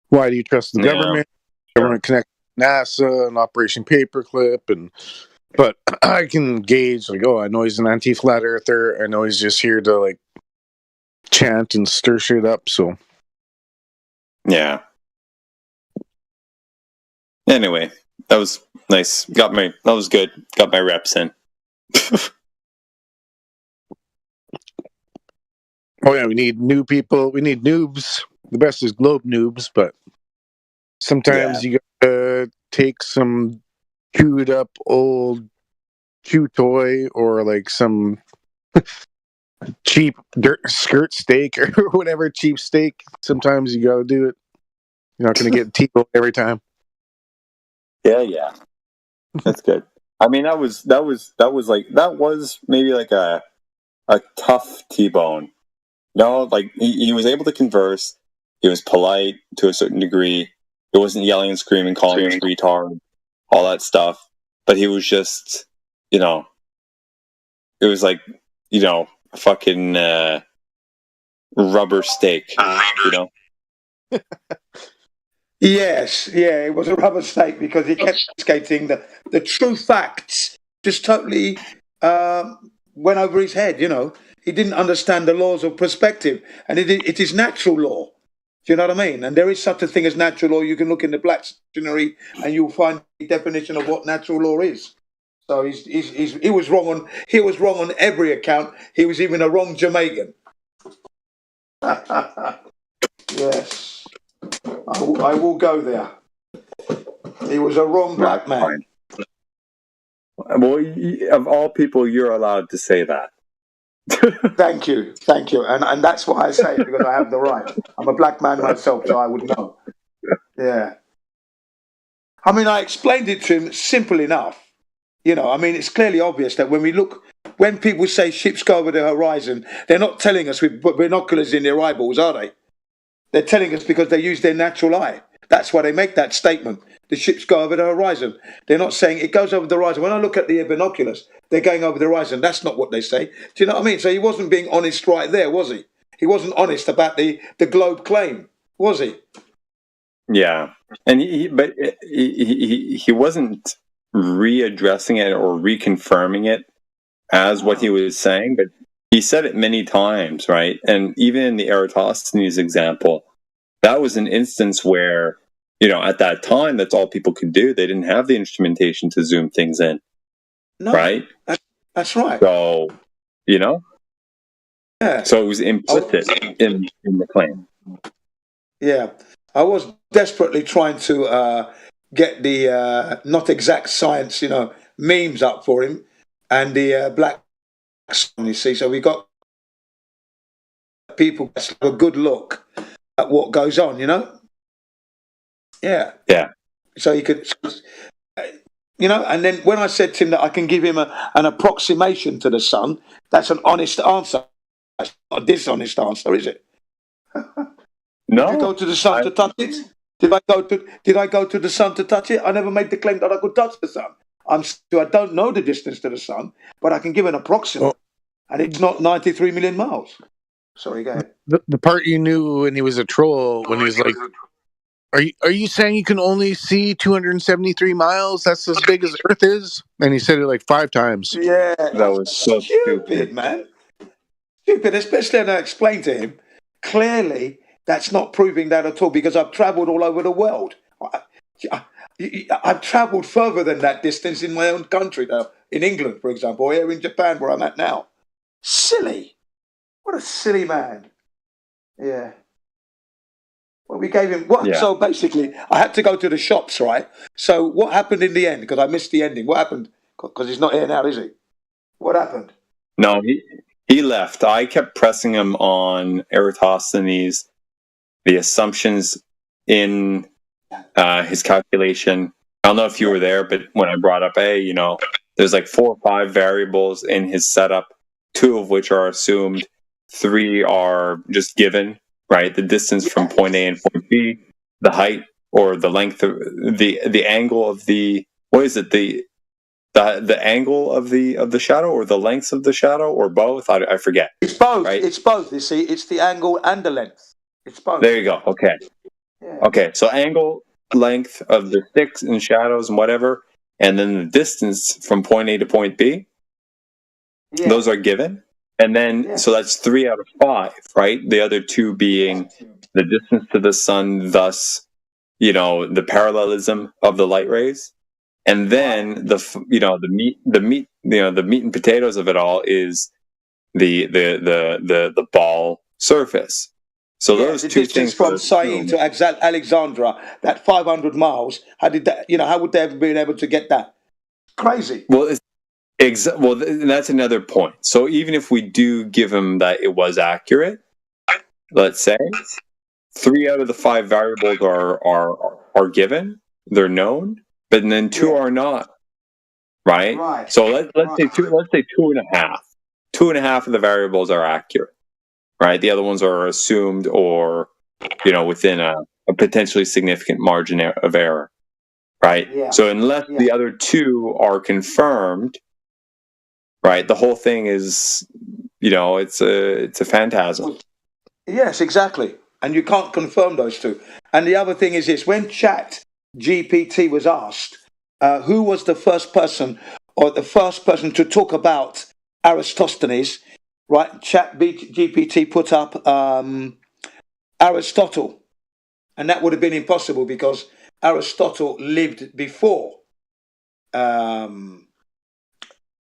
[SPEAKER 23] Why do you trust the government? Government connect NASA and Operation Paperclip, but I can gauge like, I know he's an anti-flat earther. I know he's just here to like chant and stir shit up. So
[SPEAKER 18] yeah. Anyway, that was nice. That was good. Got my reps in.
[SPEAKER 23] Oh yeah, we need new people. We need noobs. The best is globe noobs, but sometimes you gotta take some chewed up old chew toy or like some cheap skirt steak or whatever cheap steak. Sometimes you gotta do it. You're not gonna get T-bone every time.
[SPEAKER 18] Yeah. That's good. I mean, that was maybe like a tough T-bone. Like he was able to converse. He was polite to a certain degree. He wasn't yelling and screaming, calling us retard, all that stuff. But he was just, it was like, a fucking rubber steak,
[SPEAKER 13] Yes, yeah, it was a rubber steak because he kept skating the true facts. Just totally went over his head, He didn't understand the laws of perspective, and it is natural law. Do you know what I mean? And there is such a thing as natural law. You can look in the Black's Dictionary, and you'll find the definition of what natural law is. So he was wrong on every account. He was even a wrong Jamaican. Yes, I will go there. He was a wrong black man.
[SPEAKER 18] Well, of all people, you're allowed to say that.
[SPEAKER 13] Thank you, and that's why I say it, because I have the right. I'm a black man myself, so I would know. Yeah. I mean, I explained it to him simple enough. I mean, it's clearly obvious that when people say ships go over the horizon, they're not telling us with binoculars in their eyeballs, are they? They're telling us because they use their natural eye. That's why they make that statement. The ships go over the horizon. They're not saying it goes over the horizon. When I look at the binoculars, they're going over the horizon. That's not what they say. Do you know what I mean? So he wasn't being honest right there, was he? He wasn't honest about the globe claim, was he?
[SPEAKER 18] Yeah, and he wasn't readdressing it or reconfirming it as what he was saying, but he said it many times, right? And even in the Eratosthenes example, that was an instance where, at that time, that's all people could do. They didn't have the instrumentation to zoom things in, right?
[SPEAKER 13] That's right.
[SPEAKER 18] So,
[SPEAKER 13] Yeah.
[SPEAKER 18] So it was implicit in the claim.
[SPEAKER 13] Yeah. I was desperately trying to get the not exact science, memes up for him, and the black sun, you see. So we got people have a good look at what goes on, Yeah. So he could, and then when I said to him that I can give him an approximation to the sun, that's an honest answer. That's not a dishonest answer, is it?
[SPEAKER 18] No.
[SPEAKER 13] Did you go to the sun to touch it? Did I go to the sun to touch it? I never made the claim that I could touch the sun. I don't know the distance to the sun, but I can give an approximate, and it's not 93 million miles. Sorry, go ahead.
[SPEAKER 23] The part you knew when he was a troll, when he was like, Are you saying you can only see 273 miles? That's as big as Earth is? And he said it like 5 times.
[SPEAKER 13] Yeah,
[SPEAKER 18] that was so
[SPEAKER 13] stupid, man. Stupid, especially when I explained to him clearly that's not proving that at all, because I've travelled all over the world. I've travelled further than that distance in my own country, though, in England, for example, or here in Japan, where I'm at now. Silly. What a silly man. Yeah. Well, we gave him what? Yeah. So basically, I had to go to the shops, right? So what happened in the end? Because I missed the ending. What happened? Because he's not here now, is he? What happened?
[SPEAKER 18] No, he left. I kept pressing him on Eratosthenes, the assumptions in his calculation. I don't know if you were there, but when I brought up there's like 4 or 5 variables in his setup, 2 of which are assumed, 3 are just given, right? The distance from point A and point B, the height or the length of the angle of the, what is it? The angle of the shadow, or the length of the shadow, or both? I forget.
[SPEAKER 13] It's both. Right? It's both. You see, it's the angle and the length. It's both.
[SPEAKER 18] There you go. Okay. Yeah. Okay. So angle, length of the sticks and shadows and whatever, and then the distance from point A to point B. Yeah. Those are given. And then, so that's 3 out of 5, right? The other 2 being the distance to the sun, thus, the parallelism of the light rays. And then the meat and potatoes of it all is the ball surface. So those 2 things
[SPEAKER 13] from Syene to Alexandra, that 500 miles. How did that? How would they have been able to get that? Crazy.
[SPEAKER 18] Well, that's another point. So even if we do give him that it was accurate, let's say 3 out of the 5 variables are given, they're known, but then 2 are not, right? So let's say 2.5. 2.5 of the variables are accurate, right? The other ones are assumed or within a potentially significant margin of error, right? Yeah. So unless the other 2 are confirmed, right, the whole thing is, it's a phantasm.
[SPEAKER 13] Yes, exactly. And you can't confirm those 2. And the other thing is this: when ChatGPT was asked who was the first person to talk about Aristophanes, right? ChatGPT put up Aristotle, and that would have been impossible because Aristotle lived before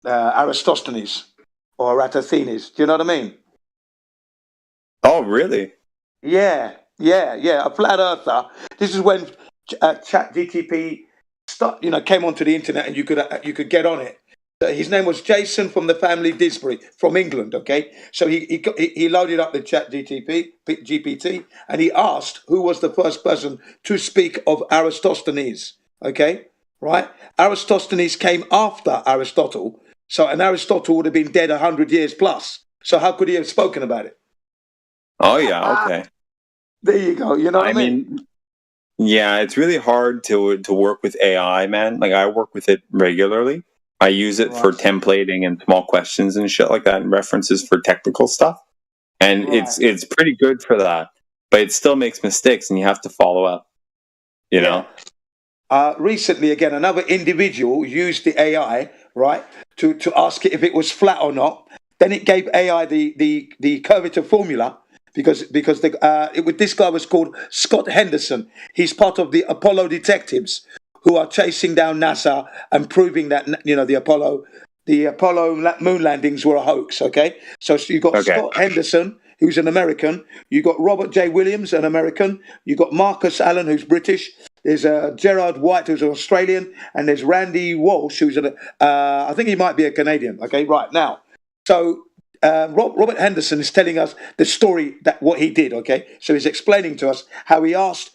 [SPEAKER 13] Aristophanes or Eratosthenes. Do you know what I mean?
[SPEAKER 18] Oh, really?
[SPEAKER 13] Yeah. A flat earther. This is when ChatGPT came onto the internet, and you could get on it. His name was Jason from the family Disbury from England. Okay, so he loaded up the GPT, and he asked who was the first person to speak of Aristophanes. Okay, right? Aristophanes came after Aristotle, and Aristotle would have been dead 100 years plus. So how could he have spoken about it?
[SPEAKER 18] Oh yeah, okay.
[SPEAKER 13] There you go. You know what I mean?
[SPEAKER 18] Yeah, it's really hard to work with AI, man. Like, I work with it regularly. I use it for templating and small questions and shit like that, and references for technical stuff. And it's pretty good for that. But it still makes mistakes, and you have to follow up. You know?
[SPEAKER 13] Recently, again, another individual used the AI, right, to ask it if it was flat or not. Then it gave AI the curvature formula. Because this guy was called Scott Henderson. He's part of the Apollo detectives who are chasing down NASA and proving that the Apollo moon landings were a hoax. Okay, so you got Scott Henderson, who's an American. You got Robert J. Williams, an American. You got Marcus Allen, who's British. There's Gerard White, who's an Australian, and there's Randy Walsh, who's I think he might be a Canadian. Okay, right now, so. Robert Henderson is telling us the story what he did. Okay, so he's explaining to us how he asked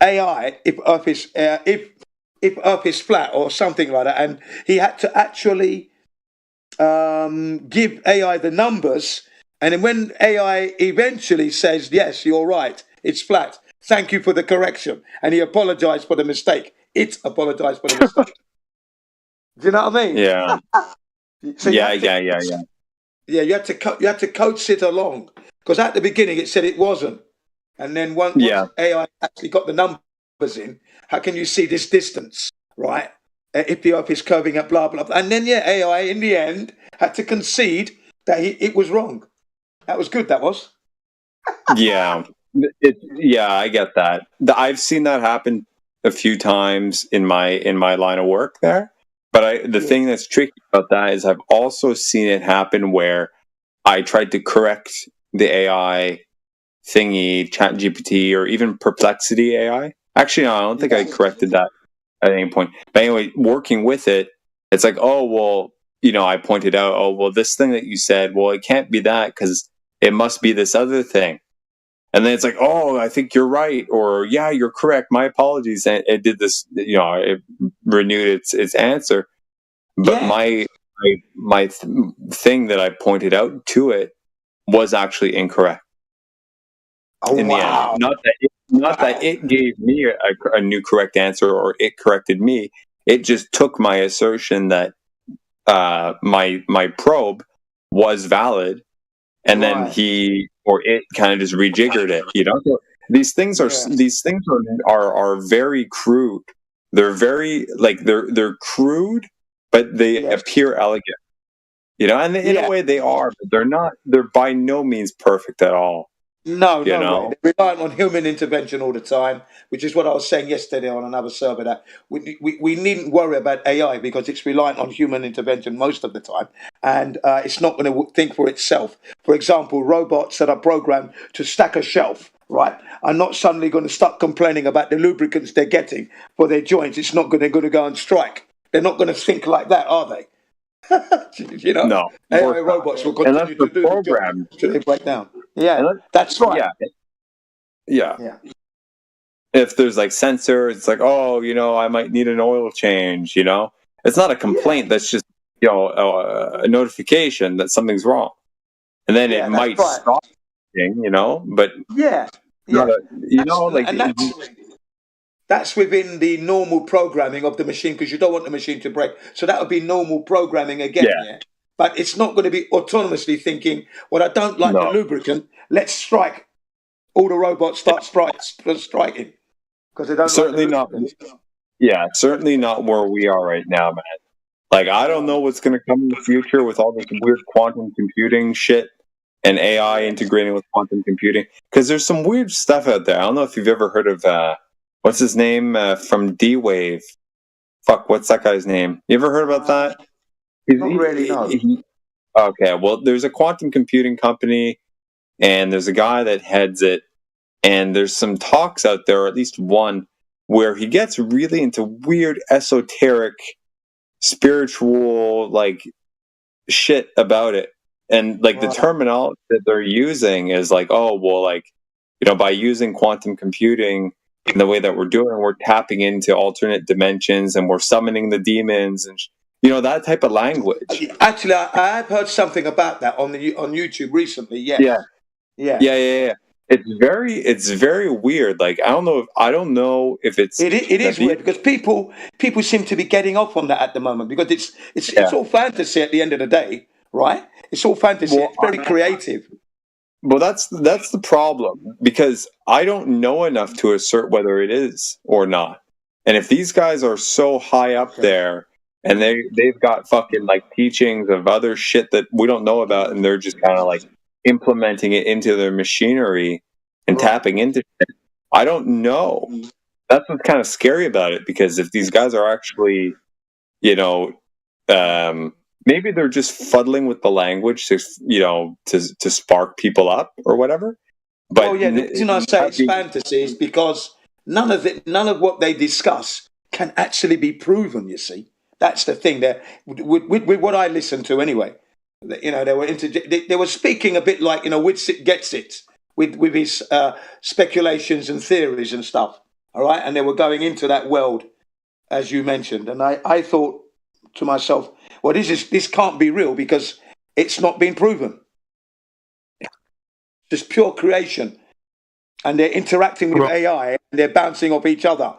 [SPEAKER 13] AI if Earth is flat or something like that, and he had to actually give AI the numbers, and then when AI eventually says yes, you're right, it's flat. Thank you for the correction, and he apologized for the mistake. It apologized for the mistake. Do you know what I mean?
[SPEAKER 18] Yeah.
[SPEAKER 13] So
[SPEAKER 18] yeah.
[SPEAKER 13] Yeah, you had to coach it along, because at the beginning it said it wasn't, and then once AI actually got the numbers in, how can you see this distance, right? If the Earth is curving up, blah blah blah, and then AI in the end had to concede that it was wrong. That was good. That was.
[SPEAKER 18] Yeah, I get that. I've seen that happen a few times in my line of work there. But the thing that's tricky about that is I've also seen it happen where I tried to correct the AI thingy, ChatGPT, or even Perplexity AI. Actually, no, I don't think I corrected that at any point. But anyway, working with it, it's like, oh, well, I pointed out, oh, well, this thing that you said, well, it can't be that because it must be this other thing. And then it's like, oh, I think you're right, or yeah, you're correct. My apologies. And it did this, it renewed its answer. But my thing that I pointed out to it was actually incorrect.
[SPEAKER 13] Oh,
[SPEAKER 18] in the end, not that it gave me a new correct answer or it corrected me. It just took my assertion that my probe was valid, and then it kind of just rejiggered it. So these things are very crude. They're very they're crude, but they appear elegant. And in a way they are, but they're by no means perfect at all.
[SPEAKER 13] No. They're relying on human intervention all the time, which is what I was saying yesterday on another server, that we needn't worry about AI because it's reliant on human intervention most of the time, and it's not going to think for itself. For example, robots that are programmed to stack a shelf, right, are not suddenly going to start complaining about the lubricants they're getting for their joints. It's not they're going to go and strike. They're not going to think like that, are they?
[SPEAKER 18] No.
[SPEAKER 13] AI robots will continue to do the job until they break down. Yeah, that's right.
[SPEAKER 18] Yeah. If there's sensors, it's like, oh, I might need an oil change. It's not a complaint. That's just a notification that something's wrong, and then it might stop. But
[SPEAKER 13] that's within the normal programming of the machine, because you don't want the machine to break. So that would be normal programming again. Yeah. But it's not going to be autonomously thinking, well, I don't like the lubricant, let's strike. All the robots start striking because they don't
[SPEAKER 18] certainly like the lubricant. Certainly not where we are right now, man. I don't know what's going to come in the future with all this weird quantum computing shit and AI integrating with quantum computing, because there's some weird stuff out there. I don't know if you've ever heard of what's his name from D-Wave. Fuck, what's that guy's name? You ever heard about that?
[SPEAKER 13] Not really, no.
[SPEAKER 18] Okay, well, there's a quantum computing company, and there's a guy that heads it, and there's some talks out there, or at least one, where he gets really into weird, esoteric, spiritual, shit about it. And, the terminology that they're using is by using quantum computing in the way that we're doing, we're tapping into alternate dimensions, and we're summoning the demons, and that type of language.
[SPEAKER 13] Actually, I've heard something about that on YouTube recently. Yeah.
[SPEAKER 18] It's very weird. I don't know if it's.
[SPEAKER 13] It is weird because people seem to be getting off on that at the moment, because it's all fantasy at the end of the day, right? It's all fantasy. It's very creative.
[SPEAKER 18] Well, that's the problem, because I don't know enough to assert whether it is or not. And if these guys are so high up there, and they've got fucking teachings of other shit that we don't know about, and they're just kind of implementing it into their machinery and tapping into it, I don't know. That's what's kind of scary about it, because if these guys are actually, maybe they're just fuddling with the language to spark people up or whatever. But
[SPEAKER 13] the reason I say it's fantasy is because none of what they discuss can actually be proven. You see, that's the thing. That with what I listened to anyway, they were speaking a bit like Witsit gets it with his speculations and theories and stuff. All right, and they were going into that world, as you mentioned, and I thought to myself, well, this can't be real because it's not been proven. Just pure creation, and they're interacting with AI, and they're bouncing off each other.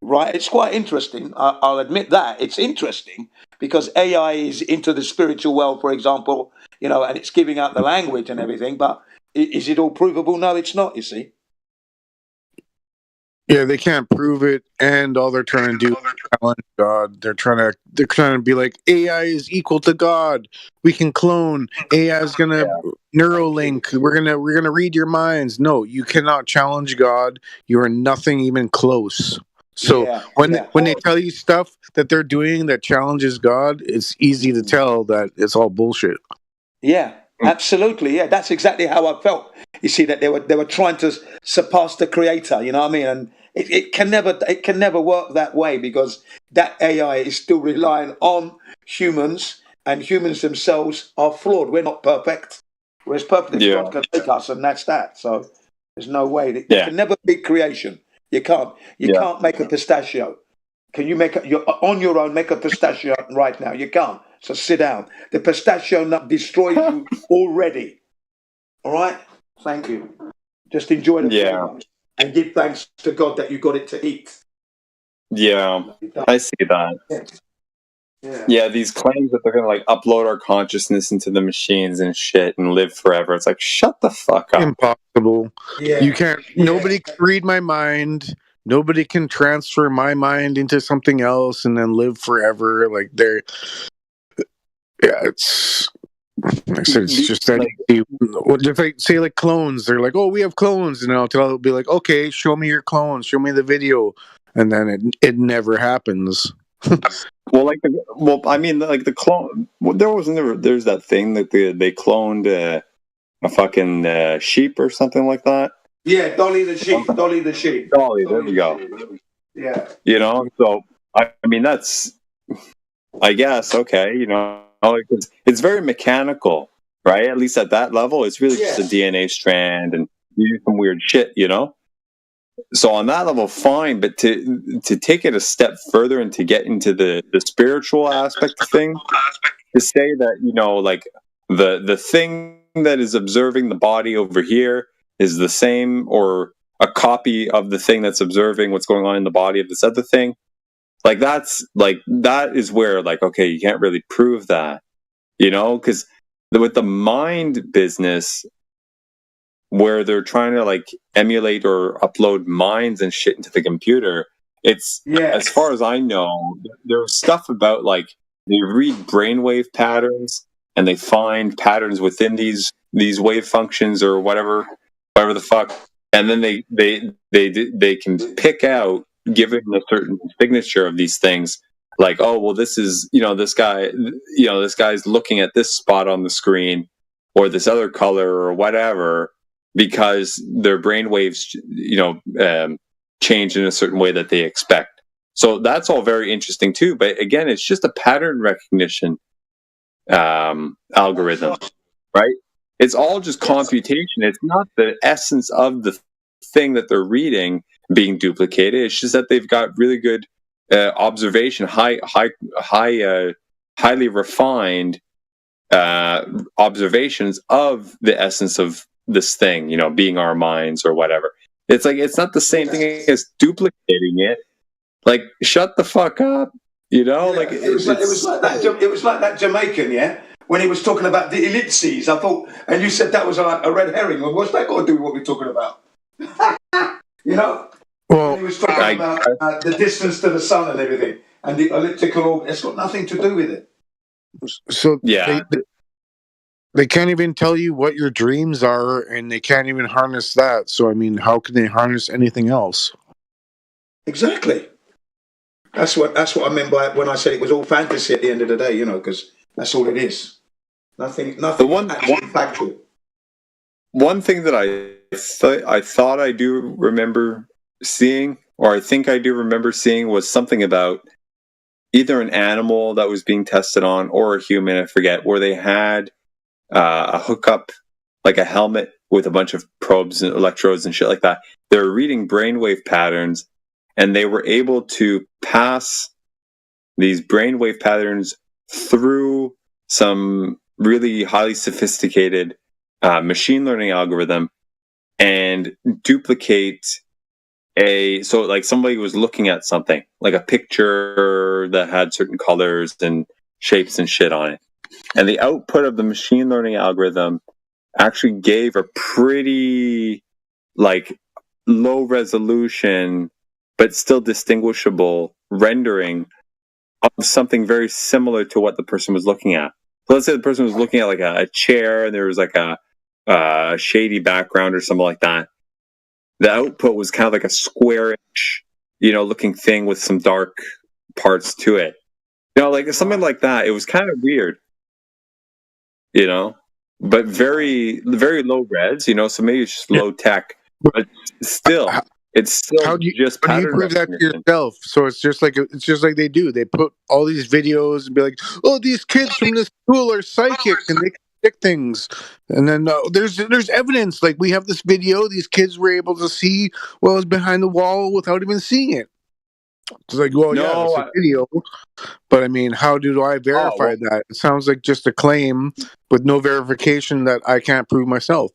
[SPEAKER 13] Right? It's quite interesting. I'll admit that it's interesting because AI is into the spiritual world, for example, and it's giving out the language and everything. But is it all provable? No, it's not. You see.
[SPEAKER 23] Yeah, they can't prove it, and all they're trying to do is challenge God. They're trying to be like, AI is equal to God. We can clone. AI is gonna Neuralink. We're gonna read your minds. No, you cannot challenge God. You are nothing even close. So when they tell you stuff that they're doing that challenges God, it's easy to tell that it's all bullshit.
[SPEAKER 13] Yeah, absolutely. Yeah, that's exactly how I felt. You see that they were trying to surpass the Creator. You know what I mean? And it can never work that way, because that AI is still relying on humans, and humans themselves are flawed. We're not perfect. We're as perfect as God can make us, and that's that. So there's no way that you can never beat creation. You can't. You can't make a pistachio. Can you you're on your own, make a pistachio right now? You can't. So sit down. The pistachio nut destroys you already. All right? Thank you. Just enjoy the flavor and give thanks to God that you got it to eat.
[SPEAKER 18] Yeah, I see that. Yeah, these claims that they're going to like upload our consciousness into the machines and shit and live forever. It's like, shut the fuck up.
[SPEAKER 23] Impossible. You can't. Nobody can read my mind. Nobody can transfer my mind into something else and then live forever. Like it's. Like I said, it's just that. If I say like clones, they're like, "Oh, we have clones," and I'll be like, "Okay, show me your clones. Show me the video," and then it never happens.
[SPEAKER 18] Well, I mean, like the clone. There's that thing that they cloned a fucking sheep or something like that.
[SPEAKER 13] Yeah, Dolly the sheep. Dolly the sheep.
[SPEAKER 18] Dolly, there we go.
[SPEAKER 13] Yeah.
[SPEAKER 18] You know, so I mean that's, I guess, okay. You know, like it's very mechanical, right? At least at that level, it's really just a DNA strand and you do some weird shit, you know. So on that level, fine, but to take it a step further and to get into the spiritual aspect of things, to say that, you know, like the thing that is observing the body over here is the same or a copy of the thing that's observing what's going on in the body of this other thing, like that is where, like, okay, you can't really prove that, you know, because with the mind business, where they're trying to like emulate or upload minds and shit into the computer, it's as far as I know, there's stuff about like they read brainwave patterns and they find patterns within these wave functions or whatever the fuck, and then they can pick out, given a certain signature of these things, like, oh well, this is, you know, this guy's looking at this spot on the screen or this other color or whatever, because their brain waves, you know, change in a certain way that they expect. So that's all very interesting too. But again, it's just a pattern recognition algorithm, right? It's all just computation. It's not the essence of the thing that they're reading being duplicated. It's just that they've got really good observation, highly refined observations of the essence of this thing, you know, being our minds or whatever. It's like, it's not the same thing as duplicating it. Like, shut the fuck up, you know. Like it was like
[SPEAKER 13] that Jamaican, when he was talking about the ellipses. I thought, and you said that was like a red herring. Well, what's that got to do with what we're talking about? You know. Well, he was talking about the distance to the sun and everything, and the elliptical. It's got nothing to do with it.
[SPEAKER 23] So they can't even tell you what your dreams are, and they can't even harness that. So I mean, how can they harness anything else?
[SPEAKER 13] Exactly. That's what I meant by when I said it was all fantasy at the end of the day, you know, because that's all it is. Nothing actually factual.
[SPEAKER 18] One thing that I thought I do remember seeing, or I think I do remember seeing, was something about either an animal that was being tested on or a human, I forget, where they had a hookup, like a helmet with a bunch of probes and electrodes and shit like that. They were reading brainwave patterns, and they were able to pass these brainwave patterns through some really highly sophisticated machine learning algorithm and duplicate so like somebody was looking at something, like a picture that had certain colors and shapes and shit on it. And the output of the machine learning algorithm actually gave a pretty like low resolution, but still distinguishable rendering of something very similar to what the person was looking at. So let's say the person was looking at like a chair, and there was like a shady background or something like that, the output was kind of like a squarish, looking thing with some dark parts to it. Like something like that. It was kind of weird, but very, very low res, so maybe it's just low tech, but still, it's still
[SPEAKER 23] how do you
[SPEAKER 18] pattern
[SPEAKER 23] prove that to
[SPEAKER 18] recognition.
[SPEAKER 23] yourself? So it's just like they do. They put all these videos and be like, "Oh, these kids from this school are psychic and they can predict things." And then there's evidence. Like, we have this video. These kids were able to see what was behind the wall without even seeing it. It's like, well, yeah, it's a video, but I mean, how do I verify that? It sounds like just a claim with no verification that I can't prove myself.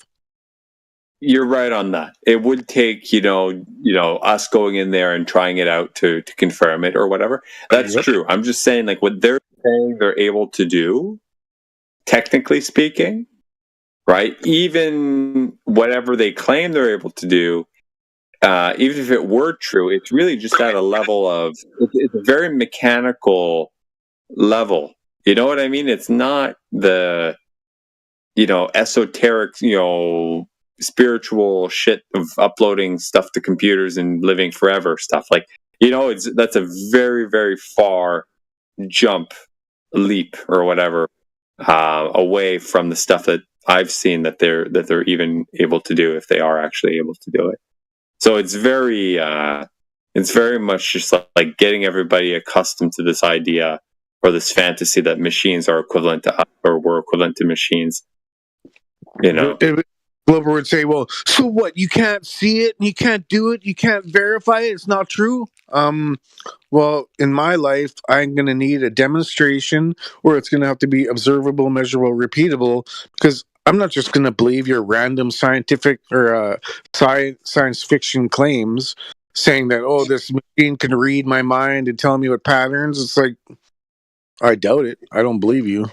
[SPEAKER 18] You're right on that. It would take, us going in there and trying it out to confirm it or whatever. That's true. I'm just saying, like, what they're saying they're able to do, technically speaking, right? Even whatever they claim they're able to do, even if it were true, it's really just at a level of, it's a very mechanical level. You know what I mean? It's not the, esoteric, spiritual shit of uploading stuff to computers and living forever stuff. Like, that's a very, very far leap or whatever, away from the stuff that I've seen that they're even able to do, if they are actually able to do it. So it's very much just like getting everybody accustomed to this idea or this fantasy that machines are equivalent to us, or we're equivalent to machines.
[SPEAKER 23] Glover would say, "Well, so what? You can't see it, and you can't do it, you can't verify it. It's not true." Well, in my life, I'm going to need a demonstration, or it's going to have to be observable, measurable, repeatable, because I'm not just going to believe your random scientific or science fiction claims saying that, oh, this machine can read my mind and tell me what patterns. It's like, I doubt it. I don't believe you.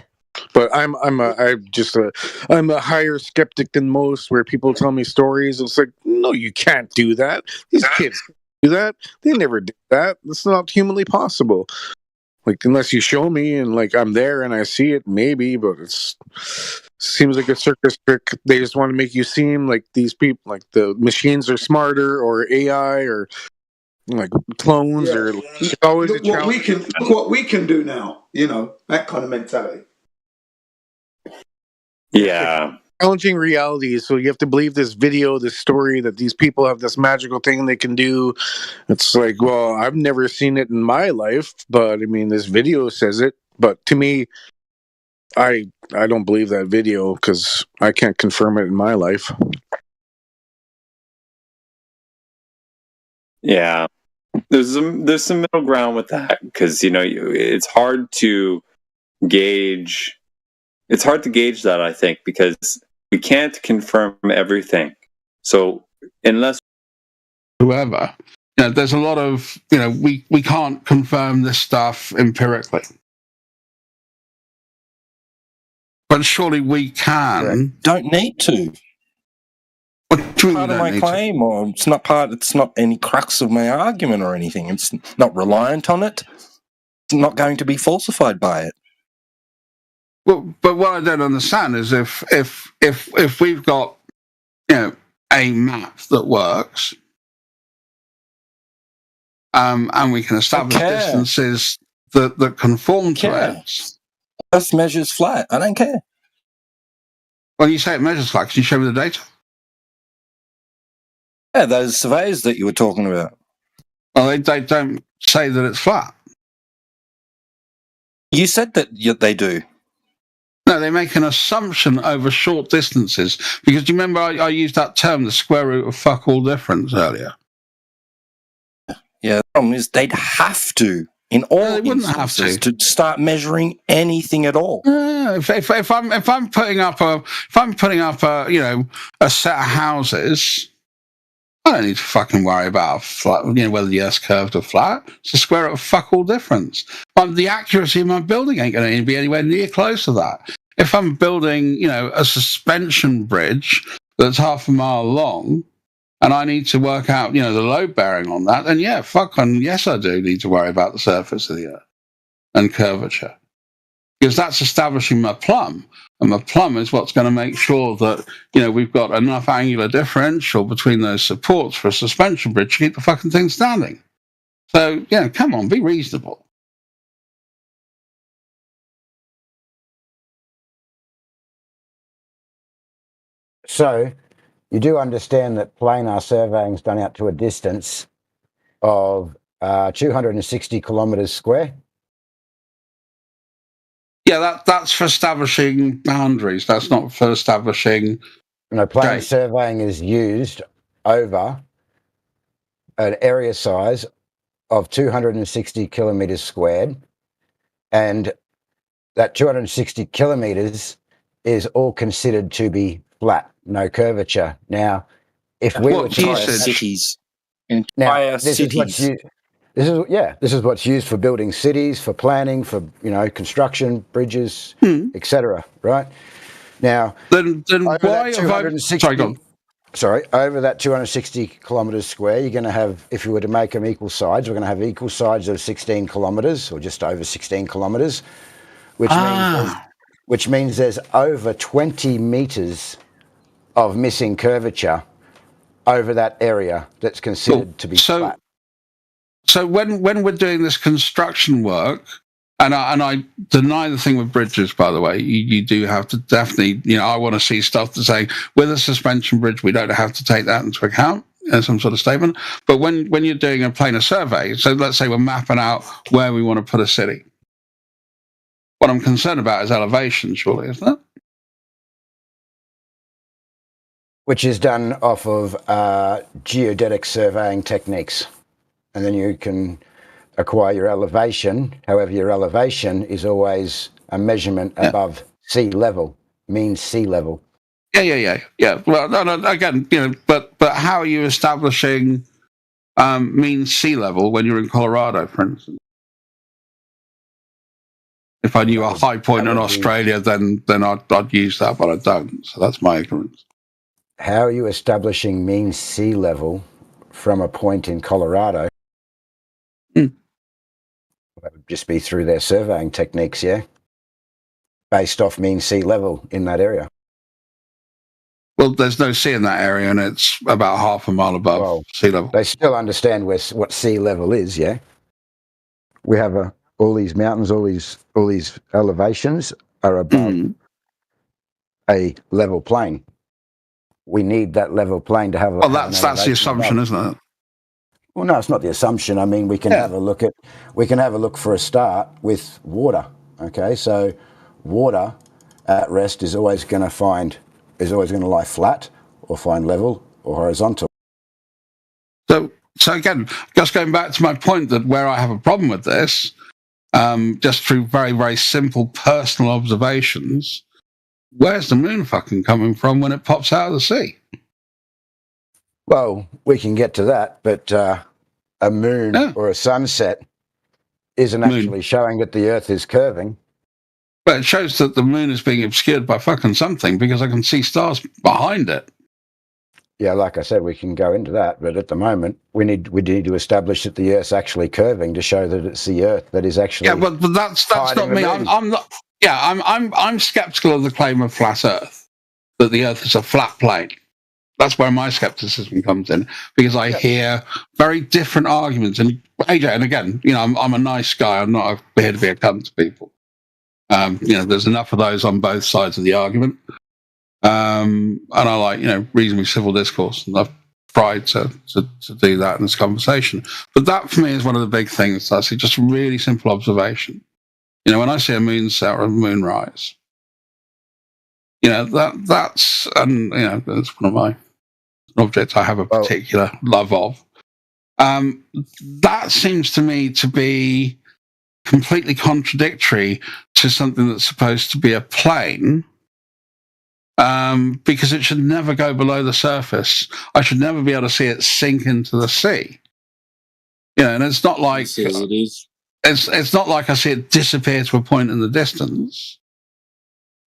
[SPEAKER 23] But I'm a higher skeptic than most, where people tell me stories. It's like, no, you can't do that. These kids do that. They never did that. It's not humanly possible. Like, unless you show me and like I'm there and I see it, maybe. But it seems like a circus trick. They just want to make you seem like these people, like the machines are smarter, or AI, or like clones, or it's always a challenge.
[SPEAKER 13] What we can do now, that kind of mentality.
[SPEAKER 18] Yeah.
[SPEAKER 23] Challenging reality. So you have to believe this video, this story, that these people have this magical thing they can do. It's like, well, I've never seen it in my life, but I mean, this video says it. But to me, I don't believe that video because I can't confirm it in my life.
[SPEAKER 18] Yeah. There's some middle ground with that, because it's hard to gauge. It's hard to gauge that, I think, because we can't confirm everything. So unless
[SPEAKER 6] whoever, there's a lot of, we can't confirm this stuff empirically. But surely we can.
[SPEAKER 20] Don't need to.
[SPEAKER 6] What do you
[SPEAKER 20] part of my claim, or it's not any crux of my argument or anything. It's not reliant on it. It's not going to be falsified by it.
[SPEAKER 6] Well, but what I don't understand is if we've got a map that works, and we can establish distances that conform to it.
[SPEAKER 20] Earth measures flat. I don't care.
[SPEAKER 6] Well, you say it measures flat. Can you show me the data?
[SPEAKER 20] Yeah, those surveys that you were talking about.
[SPEAKER 6] Well, they don't say that it's flat.
[SPEAKER 20] You said that they do.
[SPEAKER 6] No, they make an assumption over short distances. Because do you remember I used that term, the square root of fuck all difference, earlier?
[SPEAKER 20] Yeah, the problem is they'd have to, in all instances, to start measuring anything at all.
[SPEAKER 6] If I'm putting up a set of houses, I don't need to fucking worry about whether the Earth's curved or flat. It's the square root of fuck all difference. But the accuracy of my building ain't going to be anywhere near close to that. If I'm building, a suspension bridge that's half a mile long, and I need to work out, the load bearing on that, then yes, I do need to worry about the surface of the Earth and curvature. because that's establishing my plumb. And my plumb is what's going to make sure that, we've got enough angular differential between those supports for a suspension bridge to keep the fucking thing standing. So, come on, be reasonable.
[SPEAKER 2] So, you do understand that planar surveying is done out to a distance of 260 kilometres square?
[SPEAKER 6] Yeah, that's for establishing boundaries. That's not for establishing...
[SPEAKER 2] planar surveying is used over an area size of 260 kilometres squared, and that 260 kilometres is all considered to be flat, no curvature. Now, if we were to
[SPEAKER 20] cities,
[SPEAKER 2] this is what's used for building cities, for planning, for construction, bridges, etc. Right now,
[SPEAKER 6] then why have I?
[SPEAKER 2] Sorry, over that 260 kilometres square, you're going to have, if you were to make them equal sides, we're going to have equal sides of 16 kilometres, or just over 16 kilometres, which means there's over 20 metres of missing curvature over that area that's considered to be flat.
[SPEAKER 6] So when we're doing this construction work, and I deny the thing with bridges, by the way, you do have to definitely, I want to see stuff to say, with a suspension bridge, we don't have to take that into account as some sort of statement. But when you're doing a planar survey, so let's say we're mapping out where we want to put a city, what I'm concerned about is elevation, surely, isn't it?
[SPEAKER 2] Which is done off of geodetic surveying techniques. And then you can acquire your elevation. However, your elevation is always a measurement above sea level, means sea level.
[SPEAKER 6] Yeah. Well, no, again, but how are you establishing mean sea level when you're in Colorado, for instance? If I knew a high point in Australia, then I'd use that, but I don't. So that's my ignorance.
[SPEAKER 2] How are you establishing mean sea level from a point in Colorado? That would just be through their surveying techniques, based off mean sea level in that area.
[SPEAKER 6] Well, there's no sea in that area, and it's about half a mile above sea level.
[SPEAKER 2] They still understand what sea level is, We have all these mountains, all these elevations are above a level plane. We need that level plane to have.
[SPEAKER 6] Well, that's the assumption, isn't it?
[SPEAKER 2] Well, no, it's not the assumption. I mean, we can have a look for a start with water. Okay, so water at rest is always going to lie flat or find level or horizontal.
[SPEAKER 6] So again, just going back to my point that where I have a problem with this, just through very, very simple personal observations, where's the moon fucking coming from when it pops out of the sea?
[SPEAKER 2] Well, we can get to that, but a moon or a sunset isn't actually showing that the Earth is curving.
[SPEAKER 6] But it shows that the moon is being obscured by fucking something because I can see stars behind it.
[SPEAKER 2] Yeah, like I said, we can go into that, but at the moment, we need to establish that the Earth's actually curving to show that it's the Earth that is actually.
[SPEAKER 6] Yeah, but that's not me. I'm not. Yeah, I'm skeptical of the claim of flat Earth, that the Earth is a flat plane. That's where my skepticism comes in, because I hear very different arguments. And AJ, and again, I'm a nice guy. I'm not here to be a cunt to people. There's enough of those on both sides of the argument. And I like, reasonably civil discourse, and I've tried to do that in this conversation. But that for me is one of the big things. I see just really simple observation. When I see a moon set or a moon rise, that's one of my objects I have a particular love of. That seems to me to be completely contradictory to something that's supposed to be a plane, because it should never go below the surface. I should never be able to see it sink into the sea. And it's not like it's not like I see it disappear to a point in the distance.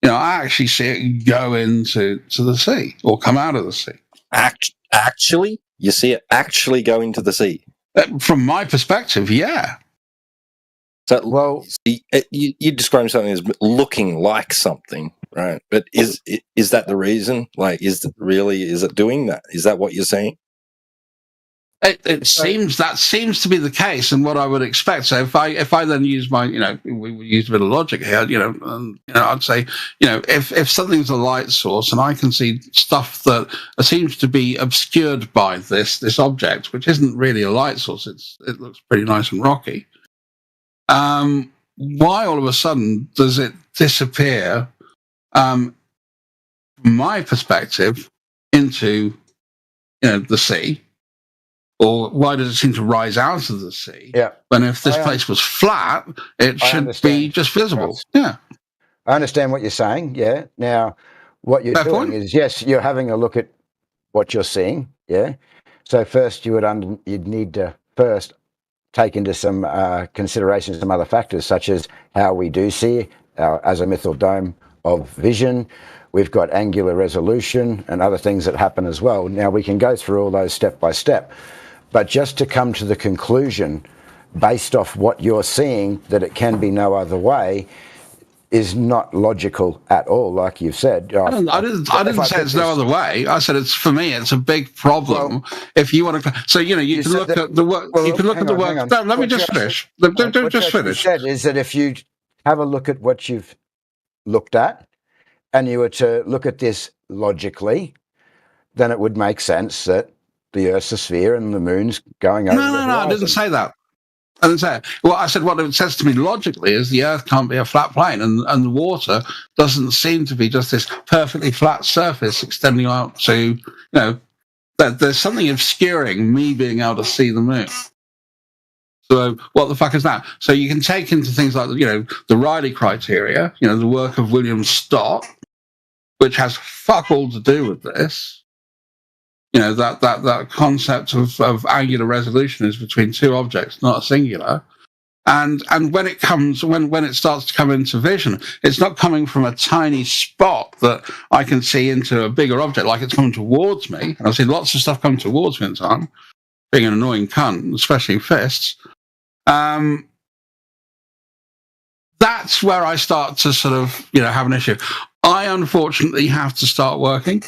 [SPEAKER 6] I actually see it go into the sea or come out of the sea.
[SPEAKER 20] Actually, you see it actually go into the sea.
[SPEAKER 6] From my perspective, yeah.
[SPEAKER 20] So, well, you describe something as looking like something, right? But is that the reason? Like, is it doing that? Is that what you're saying?
[SPEAKER 6] It seems to be the case, and what I would expect. So if I then use my, we use a bit of logic here, I'd say, if something's a light source and I can see stuff that seems to be obscured by this object, which isn't really a light source, it looks pretty nice and rocky. Why all of a sudden does it disappear? From my perspective, into the sea. Or why does it seem to rise out of the sea?
[SPEAKER 2] Yeah.
[SPEAKER 6] When if this place was flat, it should be just visible. Yeah.
[SPEAKER 2] I understand what you're saying. Yeah. Now, what you're doing is, yes, you're having a look at what you're seeing. Yeah. So first, you'd need to first take into some consideration some other factors, such as how we do see our azimuthal dome of vision. We've got angular resolution and other things that happen as well. Now, we can go through all those step by step. But just to come to the conclusion, based off what you're seeing, that it can be no other way, is not logical at all, like you've said.
[SPEAKER 6] I didn't say it's no other way. I said for me, it's a big problem. If you want to, so you can look at the work. You can look at the work. No, let me just finish. Don't just finish.
[SPEAKER 2] What you said is that if you have a look at what you've looked at, and you were to look at this logically, then it would make sense that the Earth's a sphere and the Moon's going over.
[SPEAKER 6] No, I didn't say that. I didn't say it. Well, I said what it says to me logically is the Earth can't be a flat plane, and the water doesn't seem to be just this perfectly flat surface extending out to, that there's something obscuring me being able to see the Moon. So what the fuck is that? So you can take into things like, the Rayleigh criteria, the work of William Stott, which has fuck all to do with this. That concept of angular resolution is between two objects, not a singular. And when it starts to come into vision, it's not coming from a tiny spot that I can see into a bigger object, like it's coming towards me. And I've seen lots of stuff come towards me at the time, being an annoying cunt, especially fists. That's where I start to sort of, have an issue. I unfortunately have to start working.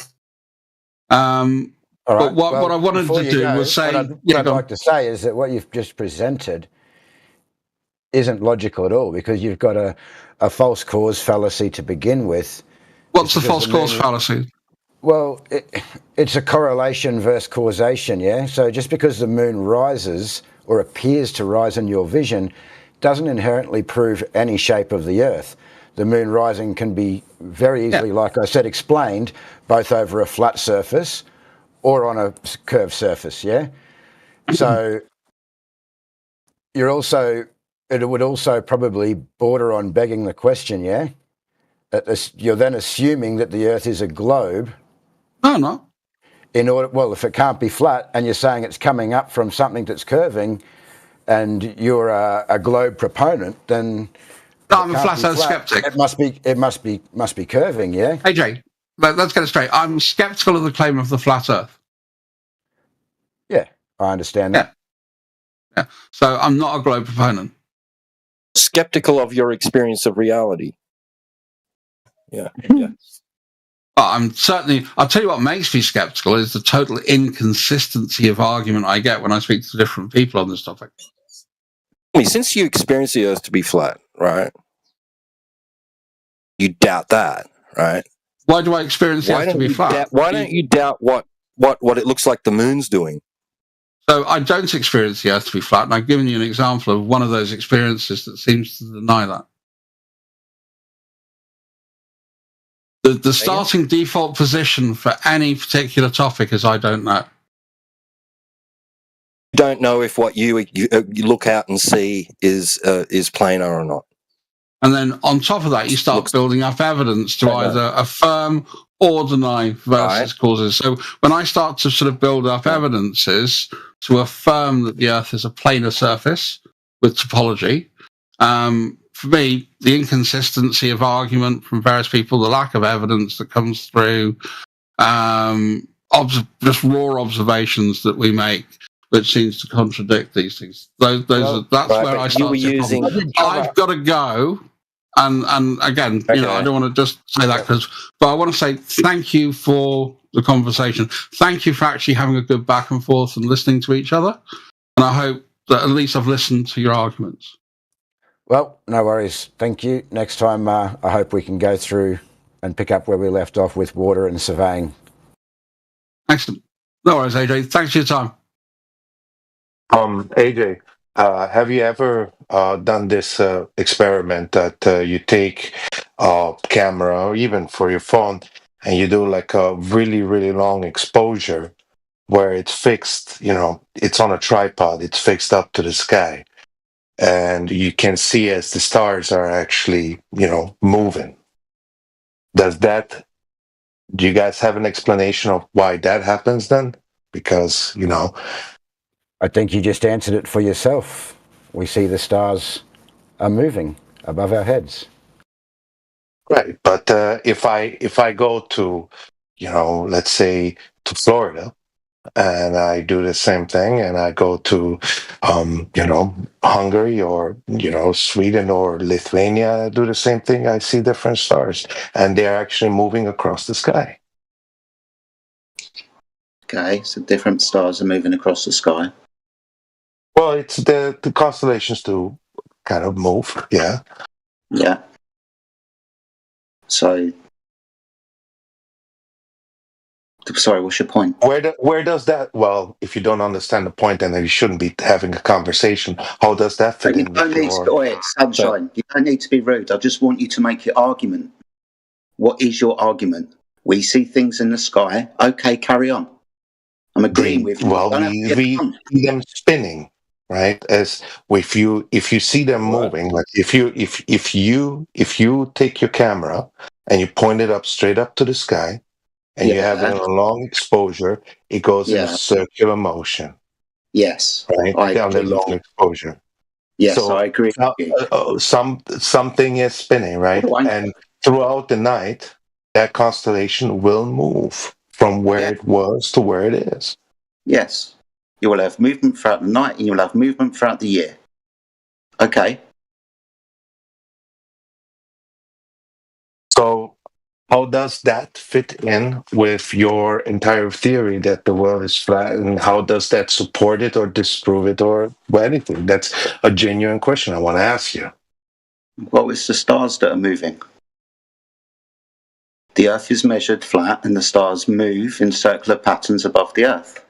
[SPEAKER 2] All right.
[SPEAKER 6] But what I wanted to do was say...
[SPEAKER 2] What I'd like to say is that what you've just presented isn't logical at all, because you've got a false cause fallacy to begin with.
[SPEAKER 6] What's the false cause fallacy?
[SPEAKER 2] Well, it's a correlation versus causation, yeah? So just because the Moon rises or appears to rise in your vision doesn't inherently prove any shape of the Earth. The Moon rising can be very easily, like I said, explained both over a flat surface or on a curved surface, yeah? So it would also probably border on begging the question, yeah? You're then assuming that the Earth is a globe.
[SPEAKER 6] No.
[SPEAKER 2] If it can't be flat and you're saying it's coming up from something that's curving and you're a globe proponent, then...
[SPEAKER 6] No, I'm a flat Earth skeptic.
[SPEAKER 2] It must be curving, yeah?
[SPEAKER 6] AJ, let's get it straight. I'm skeptical of the claim of the flat Earth.
[SPEAKER 2] Yeah, I understand that.
[SPEAKER 6] Yeah. So I'm not a globe proponent.
[SPEAKER 20] Skeptical of your experience of reality. Yeah.
[SPEAKER 6] I'm certainly... I'll tell you what makes me skeptical is the total inconsistency of argument I get when I speak to different people on this topic.
[SPEAKER 20] Since you experience the Earth to be flat, right? You doubt that, right?
[SPEAKER 6] Why do I experience the Earth to be flat?
[SPEAKER 20] Why don't you doubt what it looks like the Moon's doing?
[SPEAKER 6] So I don't experience the Earth to be flat, and I've given you an example of one of those experiences that seems to deny that. The starting default position for any particular topic is I don't know.
[SPEAKER 20] You don't know if what you look out and see is planar or not.
[SPEAKER 6] And then on top of that, you start building up evidence to either affirm or deny versus causes. So when I start to sort of build up evidences to affirm that the Earth is a planar surface with topology, for me, the inconsistency of argument from various people, the lack of evidence that comes through, just raw observations that we make, which seems to contradict these things. That's where I start to see problems. I've got to go. And again, I don't want to just say that but I want to say thank you for the conversation. Thank you for actually having a good back and forth and listening to each other. And I hope that at least I've listened to your arguments.
[SPEAKER 2] Well, no worries. Thank you. Next time, I hope we can go through and pick up where we left off with water and surveying.
[SPEAKER 6] Excellent. No worries, AJ. Thanks for your time.
[SPEAKER 16] AJ, have you ever done this experiment that you take a camera or even for your phone and you do like a really, really long exposure where it's fixed, it's on a tripod, it's fixed up to the sky, and you can see as the stars are actually, moving. Do you guys have an explanation of why that happens then? Because,
[SPEAKER 2] I think you just answered it for yourself. We see the stars are moving above our heads.
[SPEAKER 16] Right, but if I go to, let's say to Florida, and I do the same thing, and I go to, Hungary or Sweden or Lithuania, I do the same thing. I see different stars, and they're actually moving across the sky.
[SPEAKER 17] Okay, so different stars are moving across the sky.
[SPEAKER 16] Well, it's the constellations do kind of move, yeah.
[SPEAKER 17] Yeah. So, sorry, what's your point?
[SPEAKER 16] Where does that? Well, if you don't understand the point, then you shouldn't be having a conversation. How does that fit in?
[SPEAKER 17] Sunshine. You don't need to be rude. I just want you to make your argument. What is your argument? We see things in the sky. Okay, carry on. I'm agreeing with you.
[SPEAKER 16] Well, we see them spinning, right? As if you see them moving, like if you take your camera and you point it straight up to the sky, and you have it in a long exposure, it goes in a circular motion.
[SPEAKER 17] Yes,
[SPEAKER 16] right, down the long exposure.
[SPEAKER 17] Yes, so I agree.
[SPEAKER 16] Something is spinning, right? And throughout the night, that constellation will move from where it was to where it is.
[SPEAKER 17] Yes. You will have movement throughout the night and you will have movement throughout the year. Okay.
[SPEAKER 16] So how does that fit in with your entire theory that the world is flat, and how does that support it or disprove it or anything? That's a genuine question I want to ask you.
[SPEAKER 17] Well, it's the stars that are moving. The Earth is measured flat and the stars move in circular patterns above the Earth.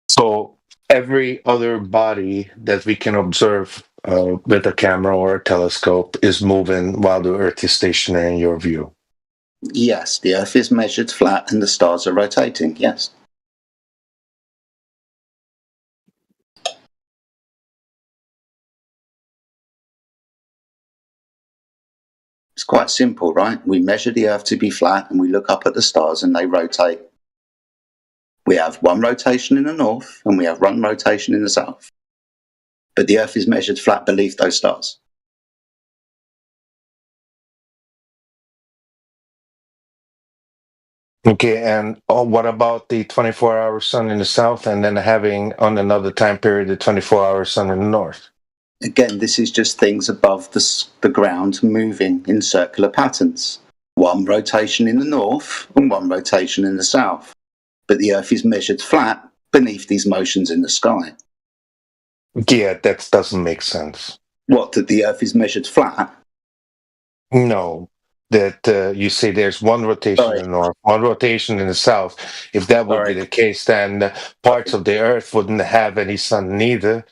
[SPEAKER 16] So every other body that we can observe with a camera or a telescope is moving while the Earth is stationary in your view?
[SPEAKER 17] Yes, the Earth is measured flat and the stars are rotating, yes. It's quite simple, right? We measure the Earth to be flat and we look up at the stars and they rotate. We have one rotation in the north and we have one rotation in the south. But the Earth is measured flat beneath those stars.
[SPEAKER 16] Okay, and what about the 24-hour sun in the south and then having on another time period the 24-hour sun in the north?
[SPEAKER 17] Again, this is just things above the ground moving in circular patterns. One rotation in the north and one rotation in the south. But the Earth is measured flat beneath these motions in the sky.
[SPEAKER 16] Yeah, that doesn't make sense.
[SPEAKER 17] What, that the Earth is measured flat?
[SPEAKER 16] No, that you say there's one rotation in the north, one rotation in the south. If that would be the case, then parts of the Earth wouldn't have any sun neither.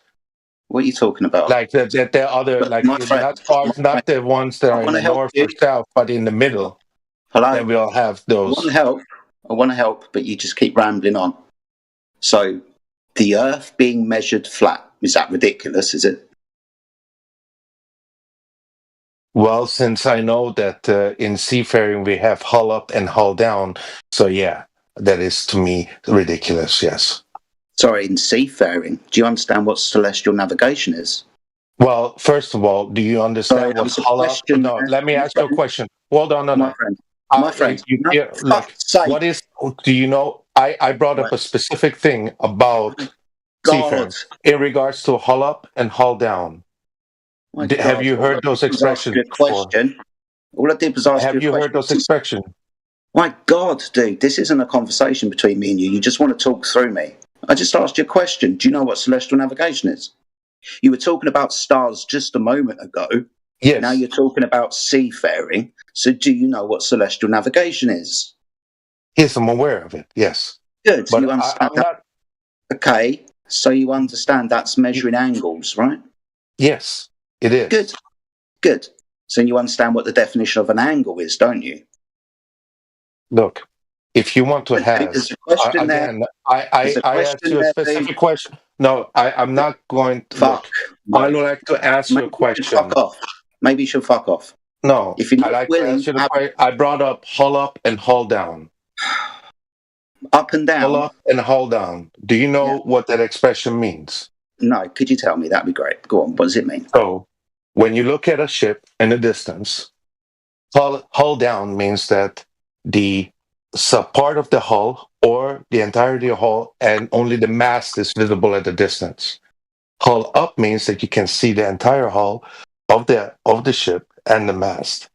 [SPEAKER 17] What are you talking about?
[SPEAKER 16] Like that the other, like not the ones that are in the north or south, but in the middle.
[SPEAKER 17] Hello?
[SPEAKER 16] Then we all have those.
[SPEAKER 17] I want to help, but you just keep rambling on. So, the Earth being measured flat, is that ridiculous, is it?
[SPEAKER 16] Well, since I know that in seafaring we have hull up and hull down, so yeah, that is to me ridiculous, yes.
[SPEAKER 17] Sorry, in seafaring, do you understand what celestial navigation is?
[SPEAKER 16] Well, first of all, do you understand what's hull up? No, let me ask you a question. Hold on,
[SPEAKER 11] my friend.
[SPEAKER 16] What is? Do you know? I brought up a specific thing about seafaring in regards to hull up and hull down. Have you heard those expressions before?
[SPEAKER 11] All I did was ask you a question.
[SPEAKER 16] Have you heard those expressions?
[SPEAKER 11] My God, dude, this isn't a conversation between me and you. You just want to talk through me. I just asked you a question. Do you know what celestial navigation is? You were talking about stars just a moment ago.
[SPEAKER 16] Yes.
[SPEAKER 11] Now you're talking about seafaring. So do you know what celestial navigation is?
[SPEAKER 16] Yes, I'm aware of it. Yes.
[SPEAKER 11] Good.
[SPEAKER 16] But
[SPEAKER 11] you understand that? Okay. So you understand that's measuring angles, right?
[SPEAKER 16] Yes, it is.
[SPEAKER 11] Good. Good. So you understand what the definition of an angle is, don't you?
[SPEAKER 16] Look, if you want to have, again, I asked you a specific question. No, I'm not going to. Look, I would like to ask you a question.
[SPEAKER 11] Fuck off. Maybe you should fuck off.
[SPEAKER 16] No,
[SPEAKER 11] if you're
[SPEAKER 16] I like to ask you the question. I brought up hull up and hull down.
[SPEAKER 11] Up and down?
[SPEAKER 16] Hull up and hull down. Do you know what that expression means?
[SPEAKER 11] No, could you tell me? That'd be great. Go on, what does it mean?
[SPEAKER 16] So, when you look at a ship in the distance, hull down means that the part of the hull or the entirety of the hull and only the mast is visible at a distance. Hull up means that you can see the entire hull of the ship and the mast.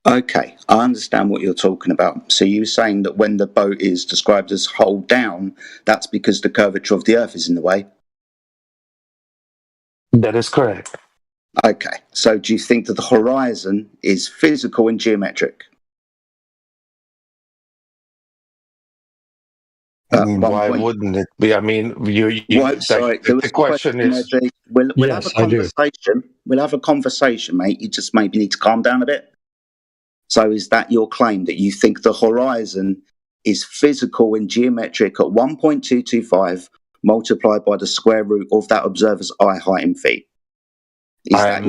[SPEAKER 11] Okay, I understand what you're talking about. So you're saying that when the boat is described as hull down, that's because the curvature of the Earth is in the way?
[SPEAKER 16] That is correct.
[SPEAKER 11] Okay, so do you think that the horizon is physical and geometric?
[SPEAKER 16] Why wouldn't it be? I mean, the question is.
[SPEAKER 11] We'll have a conversation. We'll have a conversation, mate. You just maybe need to calm down a bit. So is that your claim that you think the horizon is physical and geometric at 1.225 multiplied by the square root of that observer's eye height in feet?
[SPEAKER 16] I'm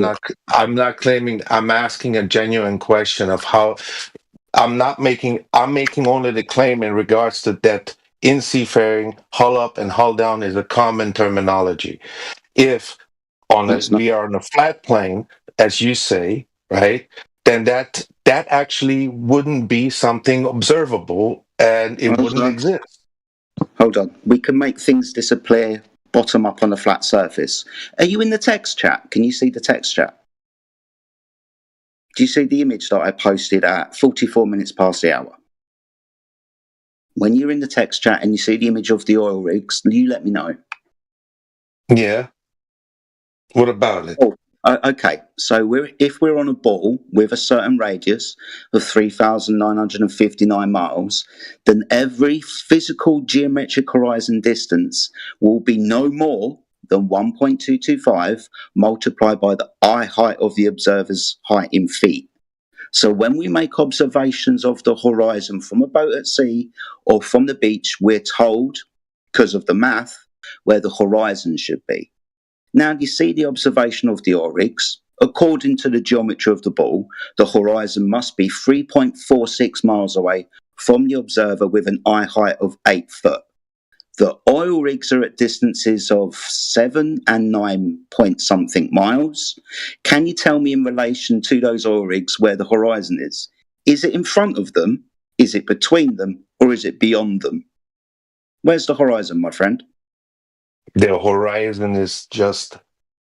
[SPEAKER 16] not claiming. I'm asking a genuine question of how. I'm making only the claim in regards to that. In seafaring, hull up and hull down is a common terminology. If we are on a flat plane, as you say, right, then that actually wouldn't be something observable and it wouldn't exist.
[SPEAKER 11] Hold on. We can make things disappear bottom up on a flat surface. Are you in the text chat? Can you see the text chat? Do you see the image that I posted at 44 minutes past the hour? When you're in the text chat and you see the image of the oil rigs, you let me know.
[SPEAKER 16] Yeah. What about it?
[SPEAKER 11] Okay, so if we're on a ball with a certain radius of 3,959 miles, then every physical geometric horizon distance will be no more than 1.225 multiplied by the eye height of the observer's height in feet. So when we make observations of the horizon from a boat at sea or from the beach, we're told, because of the math, where the horizon should be. Now, you see the observation of the oil rigs. According to the geometry of the ball, the horizon must be 3.46 miles away from the observer with an eye height of 8 foot. The oil rigs are at distances of 7 and 9 point something miles. Can you tell me in relation to those oil rigs where the horizon is? Is it in front of them? Is it between them? Or is it beyond them? Where's the horizon, my friend?
[SPEAKER 16] The horizon is just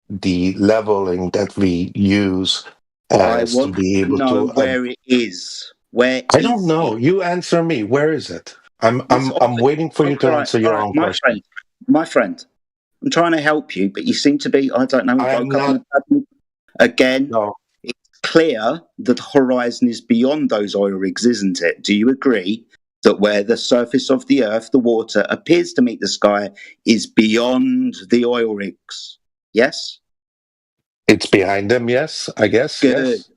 [SPEAKER 16] the leveling that we use to be able to
[SPEAKER 11] where it is.
[SPEAKER 16] I don't know. You answer me. Where is it? I'm waiting for you to answer your own question.
[SPEAKER 11] My friend, I'm trying to help you, but you seem to be, I don't know, again.
[SPEAKER 16] No.
[SPEAKER 11] It's clear that the horizon is beyond those oil rigs, isn't it? Do you agree that where the surface of the earth, the water, appears to meet the sky is beyond the oil rigs? Yes?
[SPEAKER 16] It's behind them, yes, I guess.
[SPEAKER 11] Good.
[SPEAKER 16] Yes.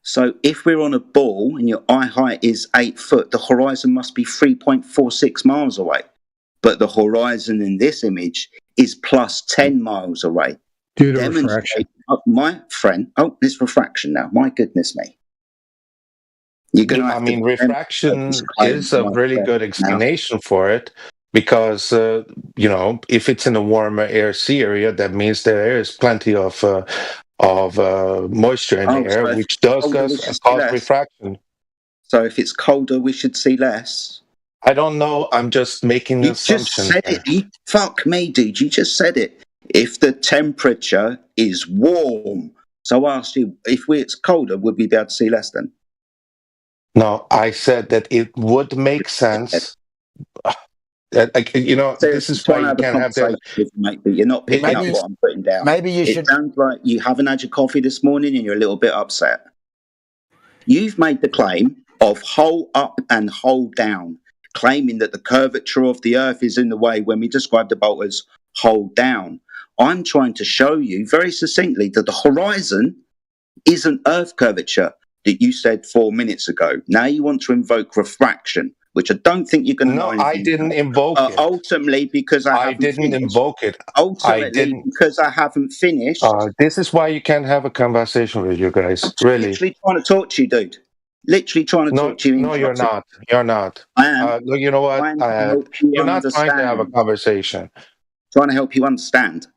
[SPEAKER 11] So if we're on a ball and your eye height is 8 foot, the horizon must be 3.46 miles away. But the horizon in this image is plus 10 miles away.
[SPEAKER 12] Due to refraction.
[SPEAKER 11] My friend, it's refraction now. My goodness me.
[SPEAKER 16] Refraction is a really good explanation for it because, if it's in a warmer air sea area, that means there is plenty of moisture in the air, which does cause refraction.
[SPEAKER 11] So if it's colder, we should see less.
[SPEAKER 16] I don't know. I'm just making an
[SPEAKER 11] You
[SPEAKER 16] assumption.
[SPEAKER 11] just said it. Fuck me, dude. You just said it. If the temperature is warm. So I asked you, if it's colder, would we be able to see less then?
[SPEAKER 16] No, I said that it would make sense. This is why you can't have that.
[SPEAKER 11] Mate, but you're not picking up what I'm putting down.
[SPEAKER 2] Maybe you should.
[SPEAKER 11] It sounds like you haven't had your coffee this morning and you're a little bit upset. You've made the claim of hole up and hole down, claiming that the curvature of the Earth is in the way when we describe the bolt as hole down. I'm trying to show you very succinctly that the horizon isn't Earth curvature that you said 4 minutes ago. Now you want to invoke refraction, which I don't think you're going to know.
[SPEAKER 16] No, I didn't invoke it.
[SPEAKER 11] Ultimately, because I didn't
[SPEAKER 16] invoke it.
[SPEAKER 11] Ultimately, because I haven't finished.
[SPEAKER 16] This is why you can't have a conversation with you guys. Really.
[SPEAKER 11] Literally trying to talk to you, dude. Literally trying to talk to you.
[SPEAKER 16] No, you're not. You're not.
[SPEAKER 11] I am.
[SPEAKER 16] Look, you know what? You're not trying to have a conversation.
[SPEAKER 11] Trying to help you understand.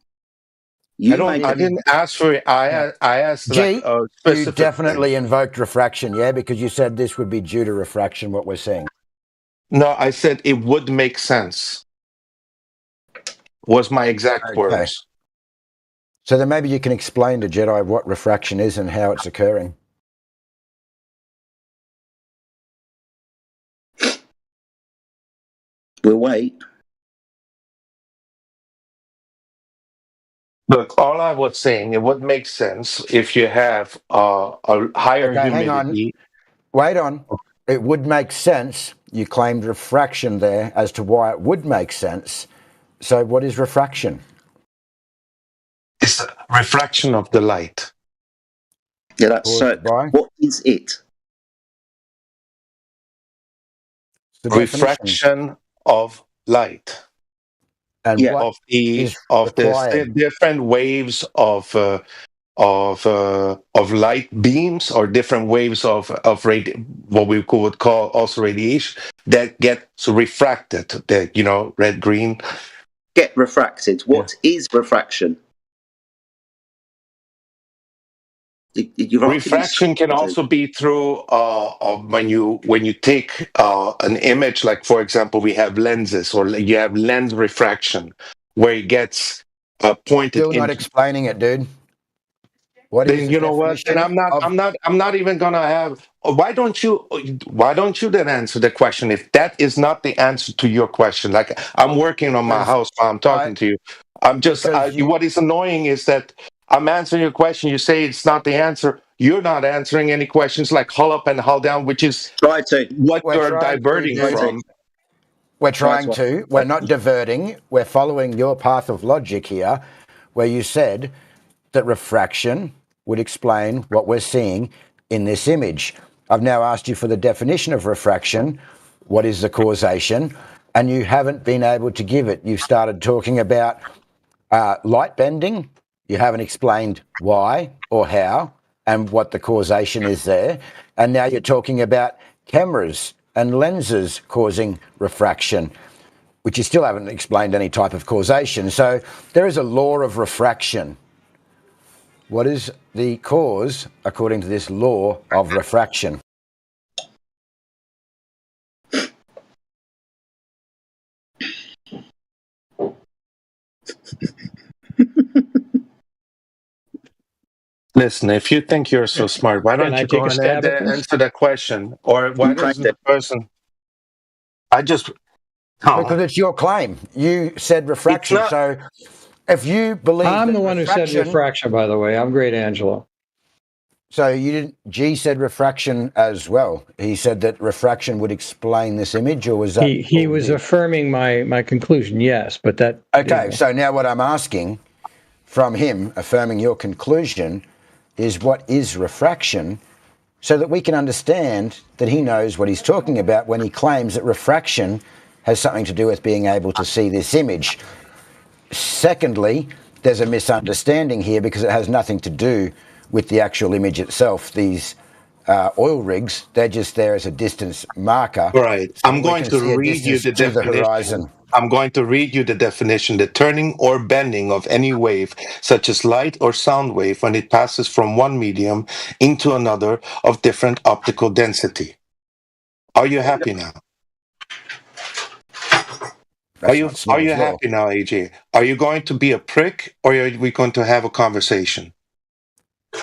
[SPEAKER 16] I didn't ask for it. I asked
[SPEAKER 2] G,
[SPEAKER 16] specific
[SPEAKER 2] you definitely invoked refraction, yeah? Because you said this would be due to refraction, what we're seeing.
[SPEAKER 16] No, I said it would make sense. Was my exact words.
[SPEAKER 2] So then maybe you can explain to Jedi what refraction is and how it's occurring.
[SPEAKER 11] We'll wait.
[SPEAKER 16] Look, all I was saying, it would make sense if you have a higher humidity.
[SPEAKER 2] Hang on. Wait on. It would make sense. You claimed refraction there as to why it would make sense. So what is refraction?
[SPEAKER 16] It's a refraction of the light.
[SPEAKER 11] Yeah, that's so. What is it?
[SPEAKER 16] Refraction of light.
[SPEAKER 2] And
[SPEAKER 16] of the different waves of light beams, or different waves of what we would call also radiation that get refracted. That red, green.
[SPEAKER 11] Get refracted. What is refraction?
[SPEAKER 16] Refraction can also be through when you take an image, like for example, we have lenses, or you have lens refraction, where it gets pointed.
[SPEAKER 2] Still not explaining it, dude. What is
[SPEAKER 16] you know what? Then I'm not even gonna have. Why don't you then answer the question if that is not the answer to your question? Like, I'm working on my house while I'm talking to you. I'm just. What is annoying is that I'm answering your question. You say it's not the answer. You're not answering any questions like hull up and hull down, which is what you're diverting from.
[SPEAKER 2] We're trying to. We're not diverting. We're following your path of logic here, where you said that refraction would explain what we're seeing in this image. I've now asked you for the definition of refraction. What is the causation? And you haven't been able to give it. You've started talking about light bending. You haven't explained why or how and what the causation is there. And now you're talking about cameras and lenses causing refraction, which you still haven't explained any type of causation. So there is a law of refraction. What is the cause according to this law of refraction?
[SPEAKER 16] Listen, if you think you're so smart, why don't you go ahead and answer that question? Or why doesn't the person...
[SPEAKER 2] Because it's your claim. You said refraction. So if you believe...
[SPEAKER 9] I'm the one who said refraction, by the way. I'm great, Angelo.
[SPEAKER 2] So you didn't... G said refraction as well. He said that refraction would explain this image, or was that...
[SPEAKER 9] He was affirming my conclusion, yes, but that...
[SPEAKER 2] Okay, so now what I'm asking from him, affirming your conclusion, is what is refraction, so that we can understand that he knows what he's talking about when he claims that refraction has something to do with being able to see this image. Secondly, there's a misunderstanding here because it has nothing to do with the actual image itself. These oil rigs, they're just there as a distance marker.
[SPEAKER 16] Right. I'm going to read you the definition. I'm going to read you the definition: the turning or bending of any wave, such as light or sound wave, when it passes from one medium into another of different optical density. Are you happy now? Are you happy now, AJ? Are you going to be a prick, or are we going to have a conversation?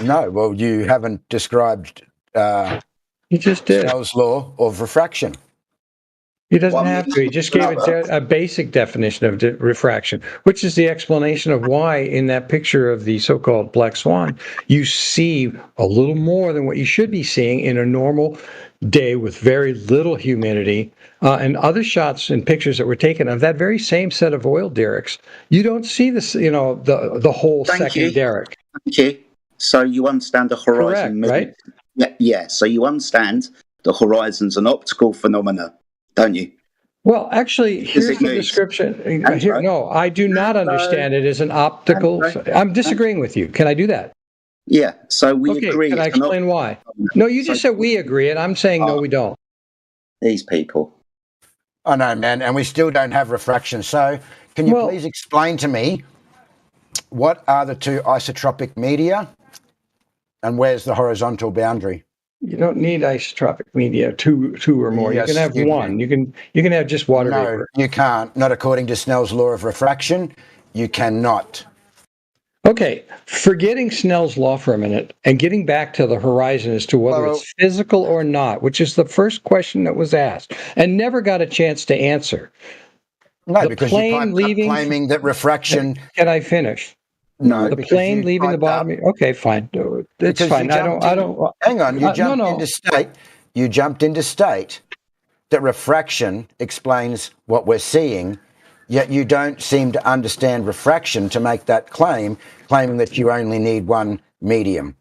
[SPEAKER 2] No, well, you haven't described
[SPEAKER 9] you just did.
[SPEAKER 2] Snell's law of refraction.
[SPEAKER 9] He doesn't have to. He just gave a basic definition of refraction, which is the explanation of why in that picture of the so-called black swan, you see a little more than what you should be seeing in a normal day with very little humidity. And other shots and pictures that were taken of that very same set of oil derricks, you don't see this, the whole second derrick.
[SPEAKER 11] Thank you. So you understand the horizon,
[SPEAKER 9] correct,
[SPEAKER 11] right? Yeah. So you understand the horizon's an optical phenomena, don't you?
[SPEAKER 9] Well, actually, here's the description. No, I do not understand it as an optical. I'm disagreeing with you. Can I do that?
[SPEAKER 11] Yeah. So we agree.
[SPEAKER 9] Can I explain why? No, you just said we agree, and I'm saying no, we don't.
[SPEAKER 11] These people.
[SPEAKER 2] I know, man, and we still don't have refraction. So can you please explain to me what are the two isotropic media and where's the horizontal boundary?
[SPEAKER 9] You don't need isotropic media, two or more.
[SPEAKER 2] Yes,
[SPEAKER 9] you can have one. You can have just water vapor.
[SPEAKER 2] No, you can't. Not according to Snell's law of refraction. You cannot.
[SPEAKER 9] Okay, forgetting Snell's law for a minute and getting back to the horizon as to whether it's physical or not, which is the first question that was asked and never got a chance to answer.
[SPEAKER 2] No, because you claiming that refraction.
[SPEAKER 9] Can I finish?
[SPEAKER 2] No,
[SPEAKER 9] the plane leaving the bottom. Okay, fine. It's fine. I don't.
[SPEAKER 2] Hang on. You jumped into state. You jumped into state that refraction explains what we're seeing, yet you don't seem to understand refraction to make that claim, claiming that you only need one medium.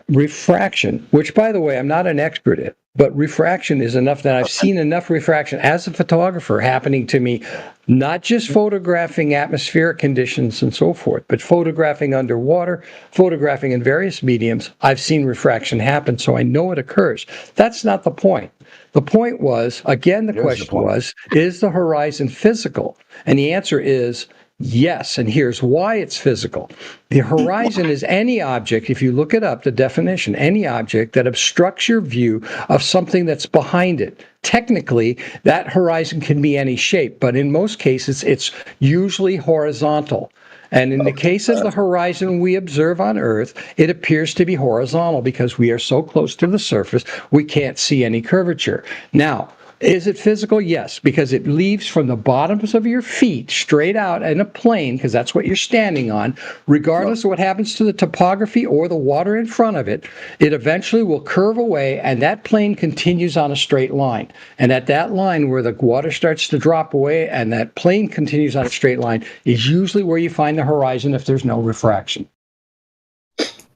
[SPEAKER 9] Refraction, which, by the way, I'm not an expert at, but refraction is enough that I've seen enough refraction as a photographer happening to me, not just photographing atmospheric conditions and so forth, but photographing underwater, photographing in various mediums. I've seen refraction happen, so I know it occurs. That's not the point. The point was, again, the question was, is the horizon physical? And the answer is yes, and here's why it's physical. The horizon is any object, if you look it up, the definition, any object that obstructs your view of something that's behind it. Technically, that horizon can be any shape, but in most cases, it's usually horizontal. And in the case of the horizon we observe on Earth, it appears to be horizontal because we are so close to the surface, we can't see any curvature. Now, is it physical? Yes, because it leaves from the bottoms of your feet straight out in a plane, because that's what you're standing on, regardless of what happens to the topography or the water in front of it, it eventually will curve away and that plane continues on a straight line. And at that line where the water starts to drop away and that plane continues on a straight line is usually where you find the horizon if there's no refraction.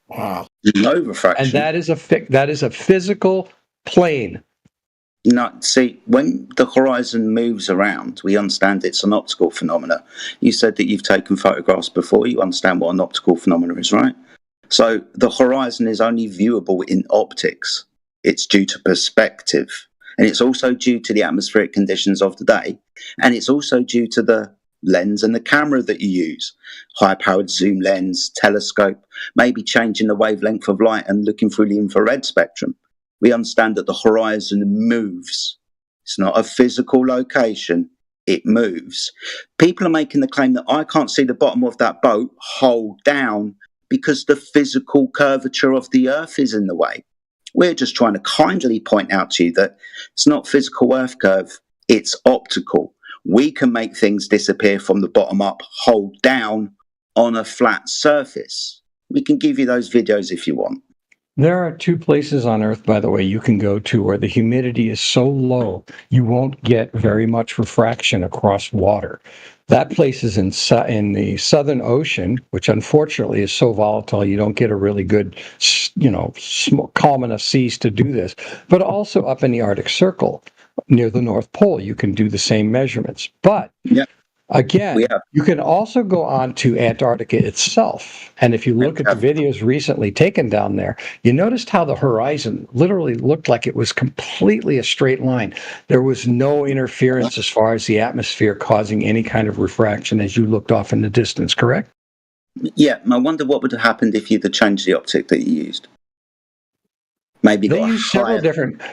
[SPEAKER 11] Wow. No refraction.
[SPEAKER 9] And that is a physical plane.
[SPEAKER 11] No, see, when the horizon moves around, we understand it's an optical phenomena. You said that you've taken photographs before. You understand what an optical phenomena is, right? So the horizon is only viewable in optics. It's due to perspective. And it's also due to the atmospheric conditions of the day. And it's also due to the lens and the camera that you use. High-powered zoom lens, telescope, maybe changing the wavelength of light and looking through the infrared spectrum. We understand that the horizon moves. It's not a physical location. It moves. People are making the claim that I can't see the bottom of that boat, hold down, because the physical curvature of the Earth is in the way. We're just trying to kindly point out to you that it's not physical Earth curve, it's optical. We can make things disappear from the bottom up, hold down on a flat surface. We can give you those videos if you want.
[SPEAKER 9] There are two places on Earth, by the way, you can go to where the humidity is so low, you won't get very much refraction across water. That place is in the Southern Ocean, which unfortunately is so volatile, you don't get a really good, calm enough seas to do this. But also up in the Arctic Circle, near the North Pole, you can do the same measurements. But again, you can also go on to Antarctica itself. And if you look at the videos recently taken down there, you noticed how the horizon literally looked like it was completely a straight line. There was no interference as far as the atmosphere causing any kind of refraction as you looked off in the distance, correct?
[SPEAKER 11] Yeah, and I wonder what would have happened if you'd have changed the optic that you used. Maybe
[SPEAKER 9] they
[SPEAKER 11] got a
[SPEAKER 9] used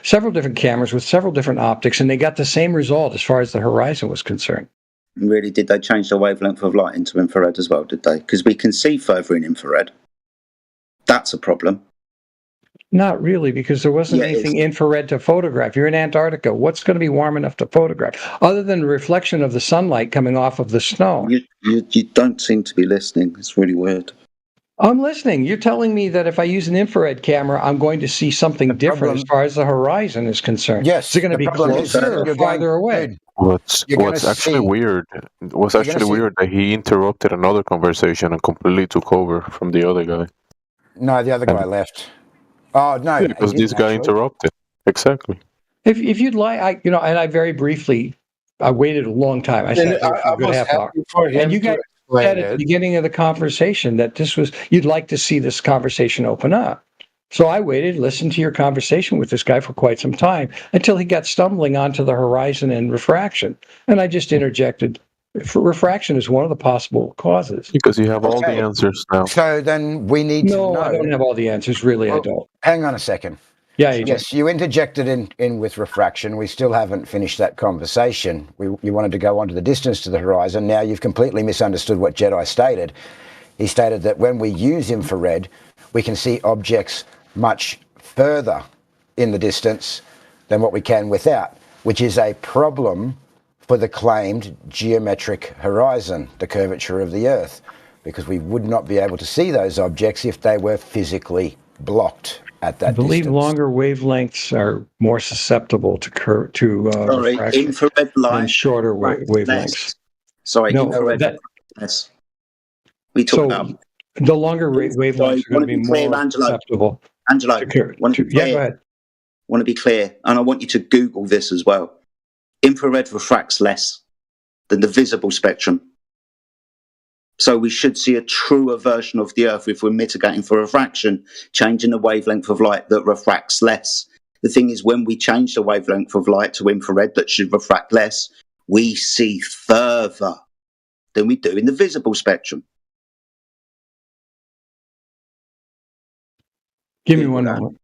[SPEAKER 9] several different cameras with several different optics, and they got the same result as far as the horizon was concerned.
[SPEAKER 11] Really, did they change the wavelength of light into infrared as well? Did they? Because we can see further in infrared. That's a problem.
[SPEAKER 9] Not really, because there wasn't anything infrared to photograph. You're in Antarctica. What's going to be warm enough to photograph, other than the reflection of the sunlight coming off of the snow?
[SPEAKER 11] You don't seem to be listening. It's really weird.
[SPEAKER 9] I'm listening. You're telling me that if I use an infrared camera, I'm going to see something different as far as the horizon is concerned.
[SPEAKER 2] Yes.
[SPEAKER 9] Is it going to be closer or farther away?
[SPEAKER 10] What's actually weird that he interrupted another conversation and completely took over from the other guy.
[SPEAKER 2] No, the other guy left. Oh no,
[SPEAKER 10] yeah, because this guy interrupted. Exactly.
[SPEAKER 9] If you'd like, and I very briefly, I waited a long time. I sat there for a good half hour, and you guys said at the beginning of the conversation that you'd like to see this conversation open up. So I waited, listened to your conversation with this guy for quite some time until he got stumbling onto the horizon and refraction, and I just interjected. Refraction is one of the possible causes.
[SPEAKER 10] Because you have all the answers now.
[SPEAKER 2] So then we need to know.
[SPEAKER 9] No, I don't have all the answers. Really, I don't.
[SPEAKER 2] Hang on a second.
[SPEAKER 9] Yeah,
[SPEAKER 2] yes, you interjected in with refraction. We still haven't finished that conversation. You wanted to go on to the distance to the horizon. Now you've completely misunderstood what Jedi stated. He stated that when we use infrared, we can see objects much further in the distance than what we can without, which is a problem for the claimed geometric horizon, the curvature of the Earth, because we would not be able to see those objects if they were physically blocked at that distance.
[SPEAKER 9] I believe longer wavelengths are more susceptible to refraction
[SPEAKER 11] infrared light
[SPEAKER 9] than shorter wavelengths.
[SPEAKER 11] Infrared less. We talk about
[SPEAKER 9] the longer wavelengths are going to be more susceptible.
[SPEAKER 11] Angelo, go ahead. Want to be clear, and I want you to Google this as well. Infrared refracts less than the visible spectrum. So we should see a truer version of the Earth if we're mitigating for refraction, changing the wavelength of light that refracts less. The thing is, when we change the wavelength of light to infrared that should refract less, we see further than we do in the visible spectrum.
[SPEAKER 9] Give me one moment.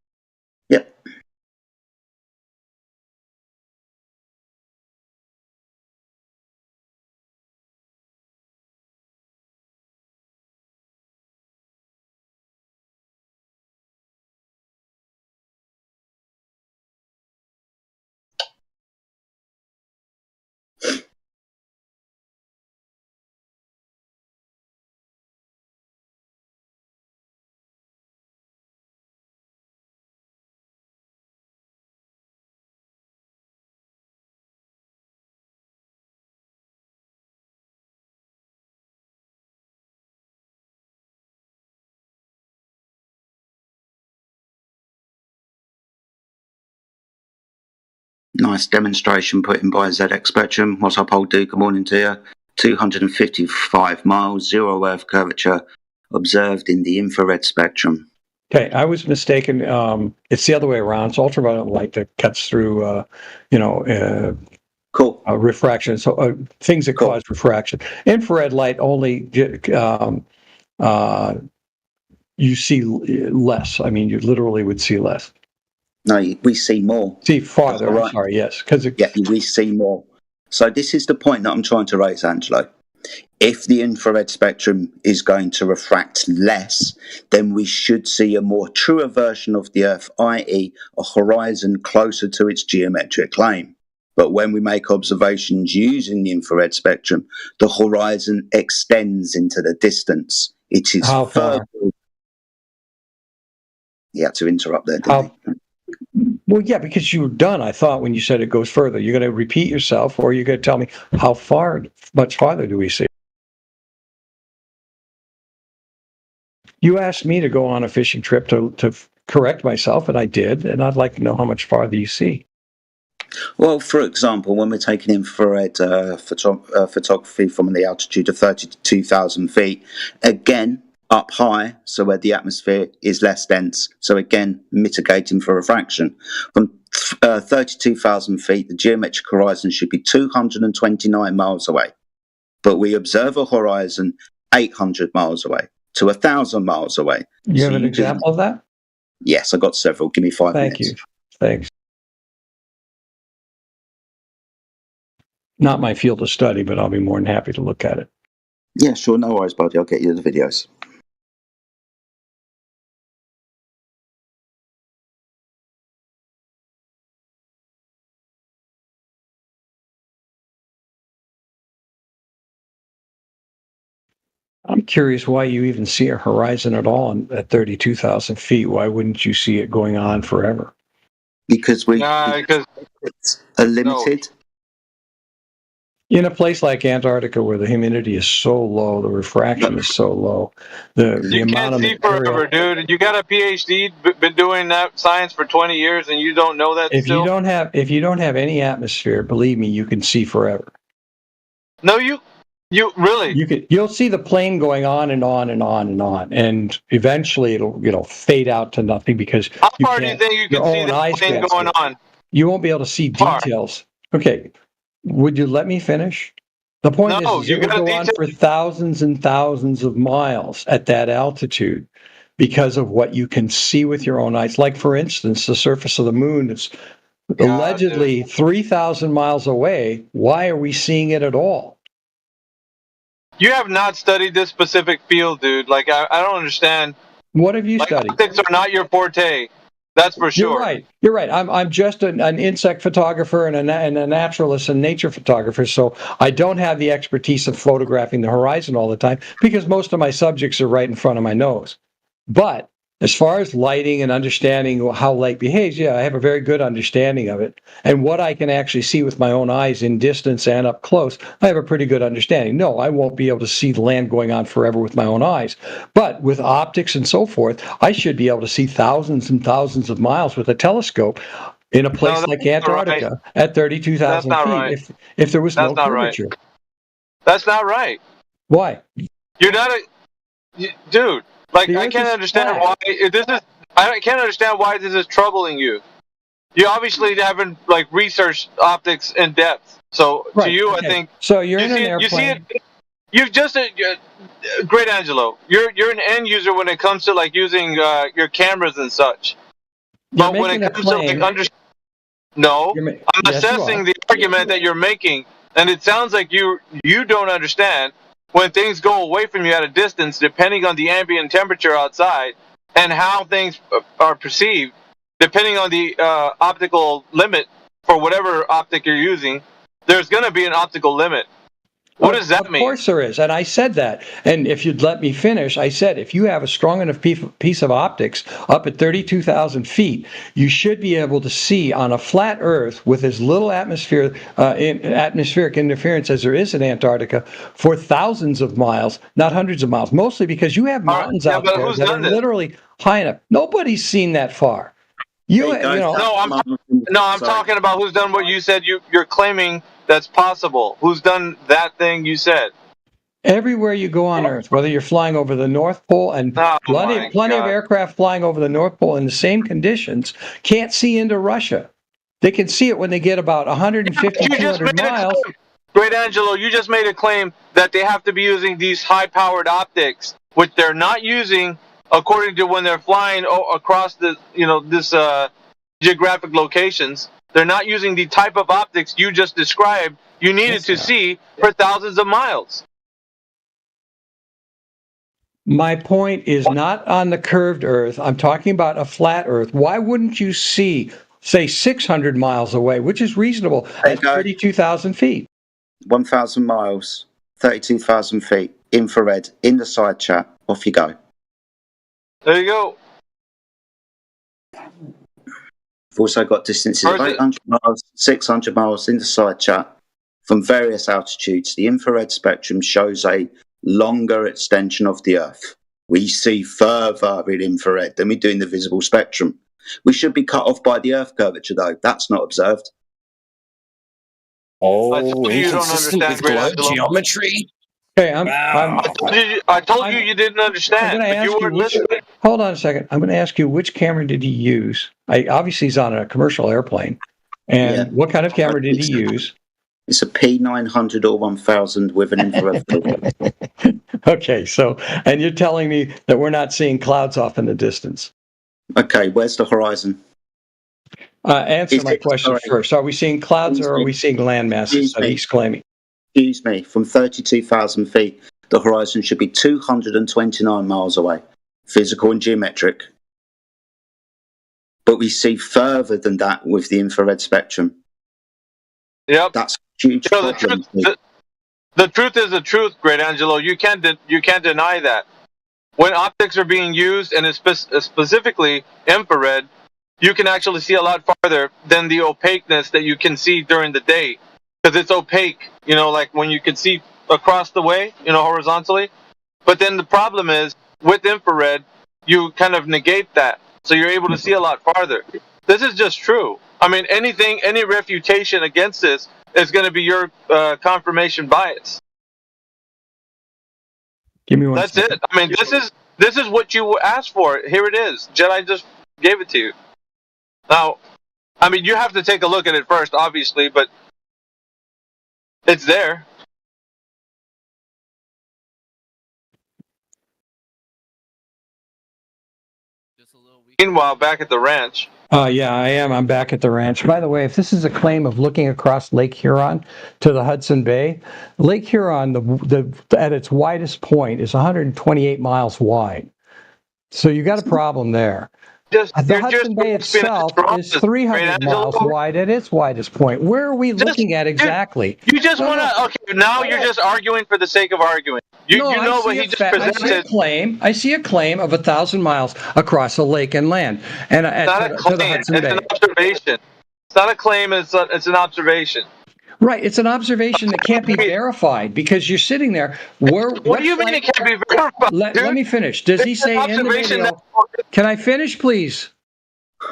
[SPEAKER 11] Yep. Nice demonstration put in by ZX Spectrum. What's up, old dude? Good morning to you. 255 miles, zero Earth curvature observed in the infrared spectrum.
[SPEAKER 9] Okay, I was mistaken. It's the other way around. It's ultraviolet light that cuts through, refraction. So things that cause refraction. Infrared light only you see less. I mean, you literally would see less.
[SPEAKER 11] No, we see more.
[SPEAKER 9] See farther. Right. I'm sorry. Yes,
[SPEAKER 11] we see more. So this is the point that I'm trying to raise, Angelo. If the infrared spectrum is going to refract less, then we should see a more truer version of the Earth, i.e. a horizon closer to its geometric claim. But when we make observations using the infrared spectrum, the horizon extends into the distance. It is
[SPEAKER 9] how far?
[SPEAKER 11] You had to interrupt there, didn't you?
[SPEAKER 9] Well, yeah, because you were done, I thought, when you said it goes further. You're going to repeat yourself, or you're going to tell me how much farther do we see? You asked me to go on a fishing trip to correct myself, and I did, and I'd like to know how much farther you see.
[SPEAKER 11] Well, for example, when we're taking infrared photography from the altitude of 32,000 feet, again, up high, so where the atmosphere is less dense, so again, mitigating for refraction. From 32,000 feet, the geometric horizon should be 229 miles away. But we observe a horizon 800 miles away to 1,000 miles away.
[SPEAKER 9] You have an example of that?
[SPEAKER 11] Yes, I got several. Give me 5
[SPEAKER 9] Thank
[SPEAKER 11] minutes.
[SPEAKER 9] you. Thanks. Not my field of study, but I'll be more than happy to look at it.
[SPEAKER 11] Yeah, sure. No worries, buddy. I'll get you the videos.
[SPEAKER 9] I'm curious why you even see a horizon at all at 32,000 feet. Why wouldn't you see it going on forever?
[SPEAKER 11] Because
[SPEAKER 1] because
[SPEAKER 11] it's a limited.
[SPEAKER 9] In a place like Antarctica, where the humidity is so low, the refraction is so low, the
[SPEAKER 1] you
[SPEAKER 9] amount
[SPEAKER 1] can't
[SPEAKER 9] of
[SPEAKER 1] see
[SPEAKER 9] material.
[SPEAKER 1] forever, dude. You got a PhD, been doing that science for 20 years, and you don't know that
[SPEAKER 9] If
[SPEAKER 1] still?
[SPEAKER 9] you don't have any atmosphere, believe me, you can see forever.
[SPEAKER 1] No, you really.
[SPEAKER 9] You'll see the plane going on and on and on and on, and eventually it'll fade out to nothing because
[SPEAKER 1] How far do you think you
[SPEAKER 9] your
[SPEAKER 1] can see
[SPEAKER 9] own
[SPEAKER 1] the
[SPEAKER 9] eyes
[SPEAKER 1] plane
[SPEAKER 9] can't
[SPEAKER 1] going
[SPEAKER 9] see it.
[SPEAKER 1] on?
[SPEAKER 9] You won't be able to see details. Okay, would you let me finish? The point
[SPEAKER 1] No,
[SPEAKER 9] is
[SPEAKER 1] you
[SPEAKER 9] it would
[SPEAKER 1] gotta
[SPEAKER 9] go on for thousands and thousands of miles at that altitude because of what you can see with your own eyes. Like, for instance, the surface of the moon is allegedly 3,000 miles away. Why are we seeing it at all?
[SPEAKER 1] You have not studied this specific field, dude. Like, I don't understand.
[SPEAKER 9] What have you studied?
[SPEAKER 1] Optics are not your forte. That's for sure.
[SPEAKER 9] You're right. You're right. I'm just an insect photographer and a naturalist and nature photographer, so I don't have the expertise of photographing the horizon all the time because most of my subjects are right in front of my nose. But as far as lighting and understanding how light behaves, yeah, I have a very good understanding of it. And what I can actually see with my own eyes in distance and up close, I have a pretty good understanding. No, I won't be able to see the land going on forever with my own eyes. But with optics and so forth, I should be able to see thousands and thousands of miles with a telescope in a place like Antarctica at 32,000 feet
[SPEAKER 1] right.
[SPEAKER 9] if there was
[SPEAKER 1] That's
[SPEAKER 9] no
[SPEAKER 1] not right.
[SPEAKER 9] curvature.
[SPEAKER 1] That's not right.
[SPEAKER 9] Why?
[SPEAKER 1] You're not dude. Like,
[SPEAKER 9] The
[SPEAKER 1] I
[SPEAKER 9] Earth
[SPEAKER 1] can't
[SPEAKER 9] is
[SPEAKER 1] understand
[SPEAKER 9] flat.
[SPEAKER 1] why this is. I can't understand why this is troubling you. You obviously haven't researched optics in depth. So to you,
[SPEAKER 9] okay.
[SPEAKER 1] I think.
[SPEAKER 9] So you're in an
[SPEAKER 1] You see
[SPEAKER 9] airplane.
[SPEAKER 1] it. You've just great, Angelo. You're an end user when it comes to using your cameras and such.
[SPEAKER 9] You're
[SPEAKER 1] But when
[SPEAKER 9] making
[SPEAKER 1] it
[SPEAKER 9] a
[SPEAKER 1] comes to
[SPEAKER 9] claim.
[SPEAKER 1] no,
[SPEAKER 9] You're
[SPEAKER 1] I'm
[SPEAKER 9] yes, you
[SPEAKER 1] assessing
[SPEAKER 9] are.
[SPEAKER 1] the argument that you're making, and it sounds like you don't understand when things go away from you at a distance, depending on the ambient temperature outside and how things are perceived, depending on the optical limit for whatever optic you're using. There's going to be an optical limit. What does that mean?
[SPEAKER 9] Of course there is, and I said that. And if you'd let me finish, I said if you have a strong enough piece of optics up at 32,000 feet, you should be able to see on a flat Earth with as little atmospheric interference as there is in Antarctica for thousands of miles, not hundreds of miles. Mostly because you have mountains out there that are literally high enough. Nobody's seen that far.
[SPEAKER 1] I'm talking about who's done what you said. You're claiming that's possible. Who's done that thing you said?
[SPEAKER 9] Everywhere you go on Earth, whether you're flying over the North Pole and plenty of aircraft flying over the North Pole in the same conditions, can't see into Russia. They can see it when they get about 150, 200 miles.
[SPEAKER 1] Great Angelo, you just made a claim that they have to be using these high-powered optics, which they're not using according to when they're flying across this geographic locations. They're not using the type of optics you just described you needed to see for thousands of miles.
[SPEAKER 9] My point is not on the curved Earth. I'm talking about a flat Earth. Why wouldn't you see, say, 600 miles away, which is reasonable, at 32,000 feet?
[SPEAKER 11] 1,000 miles, 32,000 feet, infrared, in the side chat. Off you go.
[SPEAKER 1] There you go.
[SPEAKER 11] We've also got distances of 800 miles, 600 miles in the side chat from various altitudes. The infrared spectrum shows a longer extension of the Earth. We see further in infrared than we do in the visible spectrum. We should be cut off by the Earth curvature, though. That's not observed.
[SPEAKER 20] Oh,
[SPEAKER 1] you don't understand
[SPEAKER 20] globe geometry.
[SPEAKER 9] Okay,
[SPEAKER 1] I told you you didn't understand. But you weren't listening.
[SPEAKER 9] Hold on a second. I'm going to ask you, which camera did he use? Obviously, he's on a commercial airplane. And what kind of camera did he use?
[SPEAKER 11] It's a P900 or 1000 with an infrared filter.
[SPEAKER 9] Okay, and you're telling me that we're not seeing clouds off in the distance?
[SPEAKER 11] Okay, where's the horizon?
[SPEAKER 9] Answer my question first. Are we seeing clouds or are we seeing land masses that he's claiming?
[SPEAKER 11] Excuse me, from 32,000 feet, the horizon should be 229 miles away, physical and geometric. But we see further than that with the infrared spectrum.
[SPEAKER 1] Yep.
[SPEAKER 11] That's a huge problem.
[SPEAKER 1] The truth is the truth, Great Angelo. You can't deny that. When optics are being used, and it's specifically infrared, you can actually see a lot farther than the opaqueness that you can see during the day. Because it's opaque, like when you can see across the way, horizontally. But then the problem is, with infrared, you kind of negate that. So you're able to see a lot farther. This is just true. I mean, any refutation against this is going to be your confirmation bias.
[SPEAKER 9] Give me one
[SPEAKER 1] That's
[SPEAKER 9] second.
[SPEAKER 1] it. I mean, this is what you asked for. Here it is. Jedi just gave it to you. Now, I mean, you have to take a look at it first, obviously, but it's there. Meanwhile, back at the ranch.
[SPEAKER 9] Yeah, I am. I'm back at the ranch. By the way, if this is a claim of looking across Lake Huron to the Hudson Bay, Lake Huron, at its widest point, is 128 miles wide. So you got a problem there. The Hudson Bay itself is 300 miles wide at its widest point. Where are we looking at exactly?
[SPEAKER 1] You just want to. Okay, now you're just arguing for the sake of arguing. You know what he just presented.
[SPEAKER 9] I see a claim of 1,000 miles across a lake and land, and
[SPEAKER 1] it's not a claim. It's an observation. It's not a claim. It's an observation.
[SPEAKER 9] Right, it's an observation that can't be verified because you're sitting there.
[SPEAKER 1] What do you mean it can't be verified?
[SPEAKER 9] Let me finish. Does he say in the video? Can I finish, please?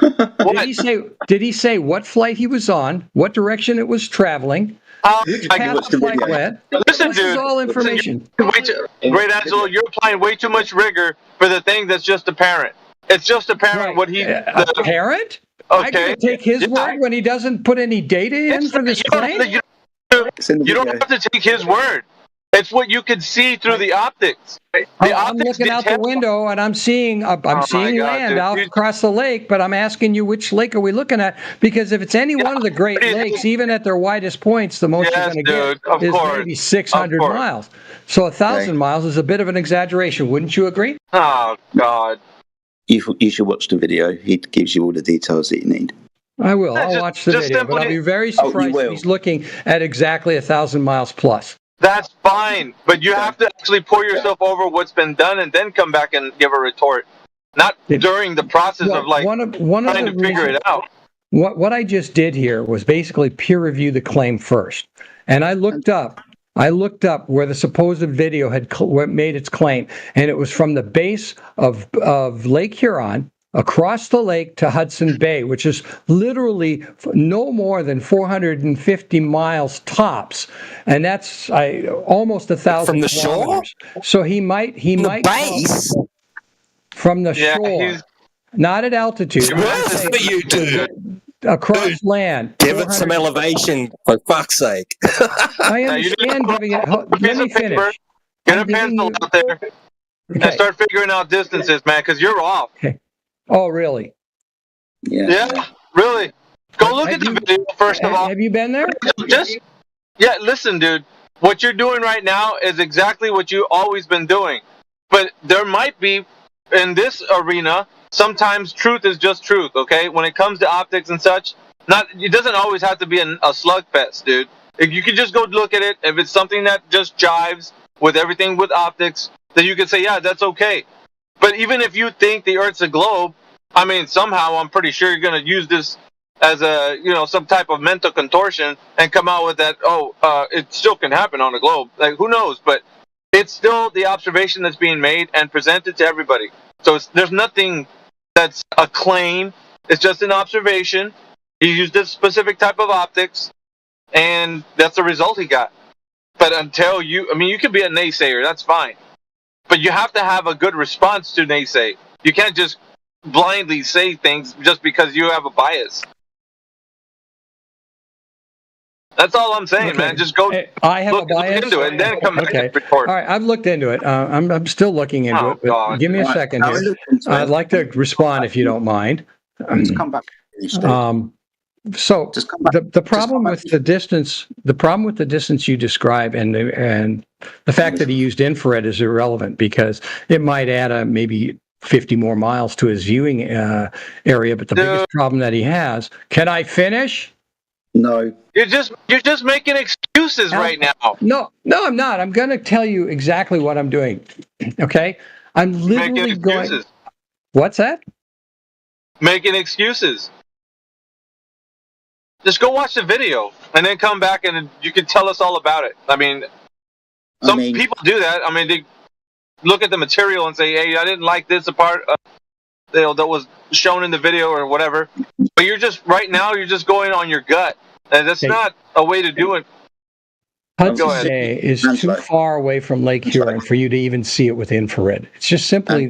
[SPEAKER 9] Did he say what flight he was on, what direction it was traveling, which path the flight went?
[SPEAKER 1] Listen,
[SPEAKER 9] this
[SPEAKER 1] dude.
[SPEAKER 9] is all information.
[SPEAKER 1] Great Angelo, you're applying way too much rigor for the thing that's just apparent. It's just apparent what he.
[SPEAKER 9] Apparent?
[SPEAKER 1] Okay.
[SPEAKER 9] I can take his word when he doesn't put any data in for this claim?
[SPEAKER 1] You don't have to take his word. It's what you can see through the optics.
[SPEAKER 9] I'm looking out the window and I'm seeing land out across the lake, but I'm asking you which lake are we looking at? Because if it's any one of the Great Lakes, even at their widest points, the most you're going to get is maybe 600 miles. So 1,000 miles is a bit of an exaggeration, wouldn't you agree?
[SPEAKER 1] Oh, God.
[SPEAKER 11] You should watch the video. It gives you all the details that you need.
[SPEAKER 9] I will. I'll watch the video, but I'll be very surprised if he's looking at exactly 1,000 miles plus.
[SPEAKER 1] That's fine, but you have to actually pour yourself over what's been done and then come back and give a retort. Not during the process of trying to figure it out.
[SPEAKER 9] What I just did here was basically peer review the claim first, and I looked up where the supposed video had made its claim, and it was from the base of Lake Huron across the lake to Hudson Bay, which is literally no more than 450 miles tops, and that's almost 1,000
[SPEAKER 20] from the
[SPEAKER 9] kilometers.
[SPEAKER 20] shore.
[SPEAKER 9] So he might
[SPEAKER 20] base
[SPEAKER 9] from the shore, not at altitude.
[SPEAKER 20] Worse for you, dude.
[SPEAKER 9] Across land.
[SPEAKER 20] Give it some elevation, for fuck's sake.
[SPEAKER 9] I understand giving it. Let me finish.
[SPEAKER 1] Get a pencil out there and start figuring out distances, man, because you're off.
[SPEAKER 9] Okay. Oh, really?
[SPEAKER 1] Yeah, really. Go look at the video first of all.
[SPEAKER 9] Have you been there?
[SPEAKER 1] Listen, dude. What you're doing right now is exactly what you've always been doing. But there might be, in this arena, sometimes truth is just truth, okay? When it comes to optics and such, it doesn't always have to be a slugfest, dude. If you can just go look at it, if it's something that just jives with everything with optics, then you can say, yeah, that's okay. But even if you think the Earth's a globe, I mean, somehow I'm pretty sure you're going to use this as some type of mental contortion and come out with that, it still can happen on a globe. Like, who knows? But it's still the observation that's being made and presented to everybody. So there's nothing that's a claim. It's just an observation. He used this specific type of optics, and that's the result he got. But until you could be a naysayer, that's fine. But you have to have a good response to naysay. You can't just blindly say things just because you have a bias. That's all I'm saying, man. Just go
[SPEAKER 9] I have
[SPEAKER 1] look
[SPEAKER 9] a bias.
[SPEAKER 1] into it and then come back and report.
[SPEAKER 9] All right, I've looked into it. I'm still looking into it, but
[SPEAKER 1] God.
[SPEAKER 9] give me a second here. I'd like to respond if you don't mind.
[SPEAKER 11] Just come back.
[SPEAKER 9] So the problem with the distance, you describe, and the fact that he used infrared is irrelevant because it might add maybe 50 more miles to his viewing area. But the biggest problem that he has. Can I finish?
[SPEAKER 11] No.
[SPEAKER 1] You're just making excuses right now.
[SPEAKER 9] No, I'm not. I'm going to tell you exactly what I'm doing. Okay, I'm literally going. What's that?
[SPEAKER 1] Making excuses. Just go watch the video and then come back and you can tell us all about it. I mean, some people do that. I mean, they look at the material and say, "Hey, I didn't like this part that was shown in the video or whatever." But you're just going on your gut, and that's not a way to do it.
[SPEAKER 9] Hudson Bay is too far away from Lake Huron for you to even see it with infrared. It's just simply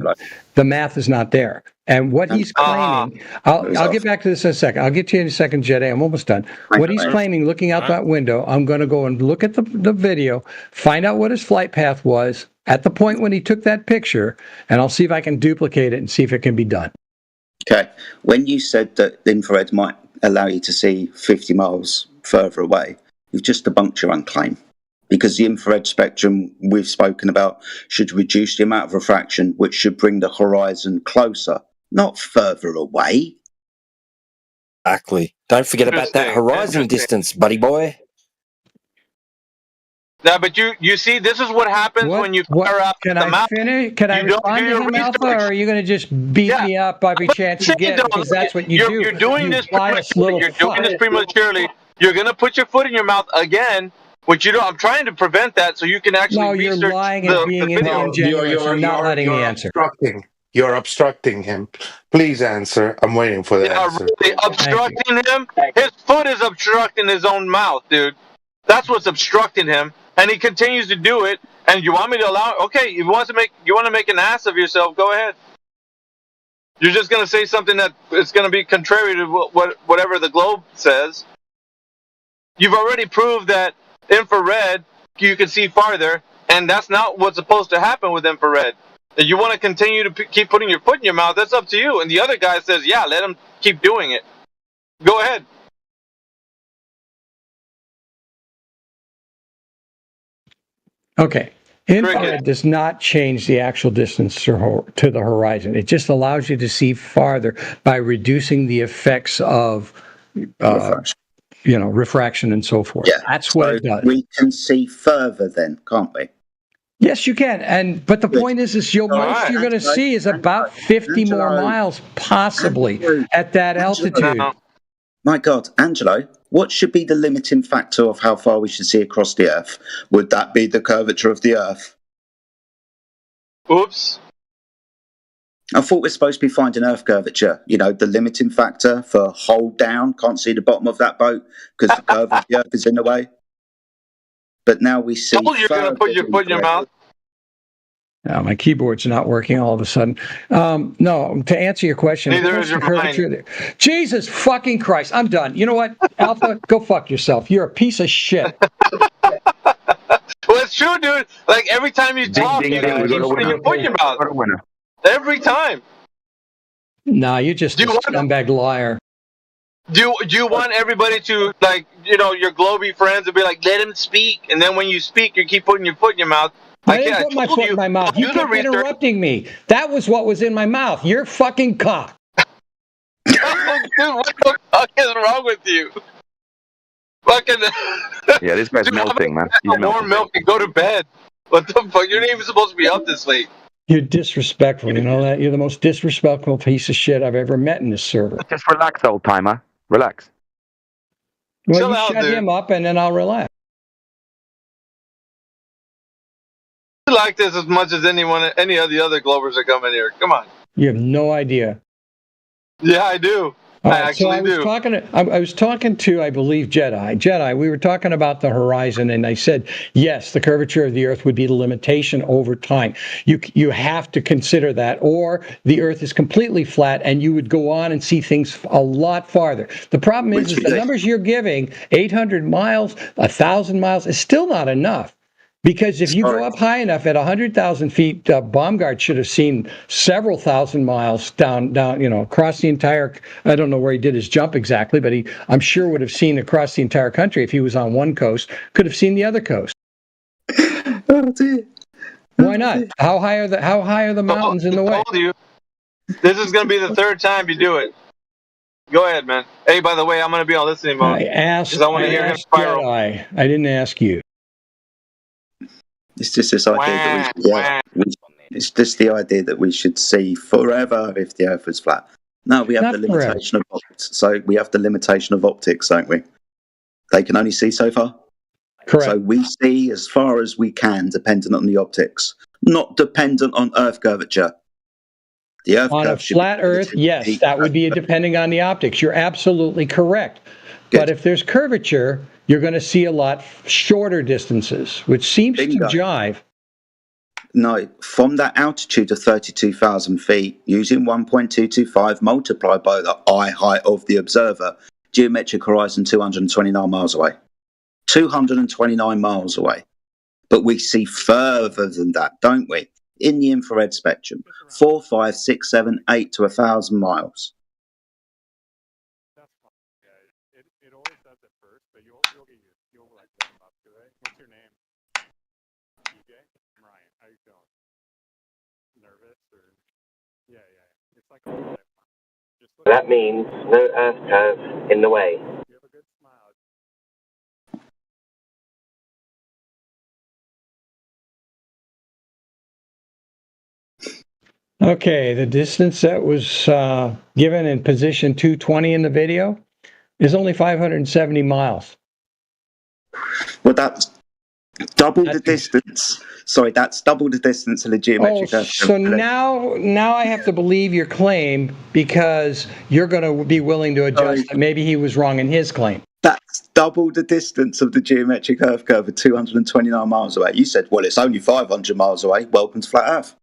[SPEAKER 9] the math is not there. And what he's claiming, I'll get back to this in a second. I'll get to you in a second, Jedi. I'm almost done. What he's claiming, looking out that window, I'm going to go and look at the video, find out what his flight path was at the point when he took that picture, and I'll see if I can duplicate it and see if it can be done.
[SPEAKER 11] Okay. When you said that the infrared might allow you to see 50 miles further away, you've just debunked your own claim. Because the infrared spectrum we've spoken about should reduce the amount of refraction, which should bring the horizon closer, not further away.
[SPEAKER 20] Exactly. Don't forget about that horizon distance, buddy boy.
[SPEAKER 1] Yeah, but you see, this is what happens when you fire out the mouth.
[SPEAKER 9] Can I respond to him, Alpha, or are you going to just beat me up every chance you get? Because that's what you do.
[SPEAKER 1] You're doing this prematurely. You're going to put your foot in your mouth again, which you don't. I'm trying to prevent that so you can actually research
[SPEAKER 9] you're lying and being ingenuous and not letting me answer.
[SPEAKER 16] You're obstructing him. Please answer. I'm waiting for the answer.
[SPEAKER 1] Really obstructing him? His foot is obstructing his own mouth, dude. That's what's obstructing him, and he continues to do it. And you want me to allow? Okay, you want to make an ass of yourself? Go ahead. You're just going to say something that is going to be contrary to whatever the globe says. You've already proved that infrared you can see farther, and that's not what's supposed to happen with infrared. If you want to continue to keep putting your foot in your mouth, that's up to you. And the other guy says, yeah, let him keep doing it. Go ahead.
[SPEAKER 9] Okay. Infrared does not change the actual distance to the horizon. It just allows you to see farther by reducing the effects of refraction and so forth.
[SPEAKER 11] Yeah,
[SPEAKER 9] that's what it does.
[SPEAKER 11] We can see further then, can't we?
[SPEAKER 9] Yes, you can. But the point is most you're going to see is about 50 more miles, possibly, at that altitude.
[SPEAKER 11] My God, Angelo, what should be the limiting factor of how far we should see across the Earth? Would that be the curvature of the Earth?
[SPEAKER 1] Oops.
[SPEAKER 11] I thought we're supposed to be finding Earth curvature. You know, the limiting factor for hold down, can't see the bottom of that boat because the curve of the Earth is in the way. But now we see.
[SPEAKER 1] You're going to put your foot in your mouth.
[SPEAKER 9] No, my keyboard's not working all of a sudden. No, to answer your question.
[SPEAKER 1] Neither is your mind.
[SPEAKER 9] Jesus fucking Christ. I'm done. You know what, Alpha? Go fuck yourself. You're a piece of shit.
[SPEAKER 1] Well, it's true, dude. Like, every time you talk, you're putting your foot in your mouth. Every time.
[SPEAKER 9] Nah, you're just a scumbag liar.
[SPEAKER 1] Do you want everybody to, like, your Globey friends to be like, let him speak, and then when you speak, you keep putting your foot in your mouth?
[SPEAKER 9] I didn't put my foot in my mouth. You kept interrupting me. That was what was in my mouth. You're fucking cock.
[SPEAKER 1] Dude, what the fuck is wrong with you? Fucking.
[SPEAKER 3] Yeah, this guy's melting, man. He's
[SPEAKER 1] warm milk and go to bed. What the fuck? You're not even supposed to be up this late.
[SPEAKER 9] You're disrespectful. You know that? You're the most disrespectful piece of shit I've ever met in this server.
[SPEAKER 3] Just relax, old timer. Relax.
[SPEAKER 9] Well, you shut him up, and then I'll relax.
[SPEAKER 1] I like this as much as any of the other Globers that come in here. Come on.
[SPEAKER 9] You have no idea.
[SPEAKER 1] Yeah, I do.
[SPEAKER 9] All right, so I was talking to, I believe, Jedi. We were talking about the horizon, and I said, yes, the curvature of the Earth would be the limitation over time. You have to consider that, or the Earth is completely flat, and you would go on and see things a lot farther. The problem is the numbers you're giving, 800 miles, 1,000 miles, is still not enough. Because if you go up high enough at 100,000 feet, Baumgart should have seen several thousand miles down, across the entire. I don't know where he did his jump exactly, but I'm sure would have seen across the entire country if he was on one coast. Could have seen the other coast.
[SPEAKER 11] Oh dear.
[SPEAKER 9] Why not? How high are the mountains in the way?
[SPEAKER 1] I told you, this is going to be the third time you do it. Go ahead, man. Hey, by the way, I'm going to be on listening mode.
[SPEAKER 9] I asked Jedi. I didn't ask you.
[SPEAKER 11] It's just this idea it's just the idea that we should see forever if the Earth was flat. No, we have the limitation of optics. So we have the limitation of optics, don't we? They can only see so far.
[SPEAKER 9] Correct.
[SPEAKER 11] So we see as far as we can, dependent on the optics, not dependent on Earth curvature. The Earth
[SPEAKER 9] on a flat Earth, yes, that would be depending on the optics. You're absolutely correct. Good. But if there's curvature, you're going to see a lot shorter distances, which seems to jive.
[SPEAKER 11] No, from that altitude of 32,000 feet, using 1.225 multiplied by the eye height of the observer, geometric horizon 229 miles away. 229 miles away. But we see further than that, don't we? In the infrared spectrum, 4, 5, 6, 7, 8 to 1,000 miles.
[SPEAKER 5] That means no Earth curve in the way.
[SPEAKER 9] Okay, the distance that was given in position 220 in the video is only 570 miles.
[SPEAKER 11] Well, that's double the distance. Sorry, that's double the distance of the geometric Earth.
[SPEAKER 9] So now I have to believe your claim because you're going to be willing to adjust that maybe he was wrong in his claim.
[SPEAKER 11] That's double the distance of the geometric Earth curve of 229 miles away. You said, well, it's only 500 miles away. Welcome to Flat Earth.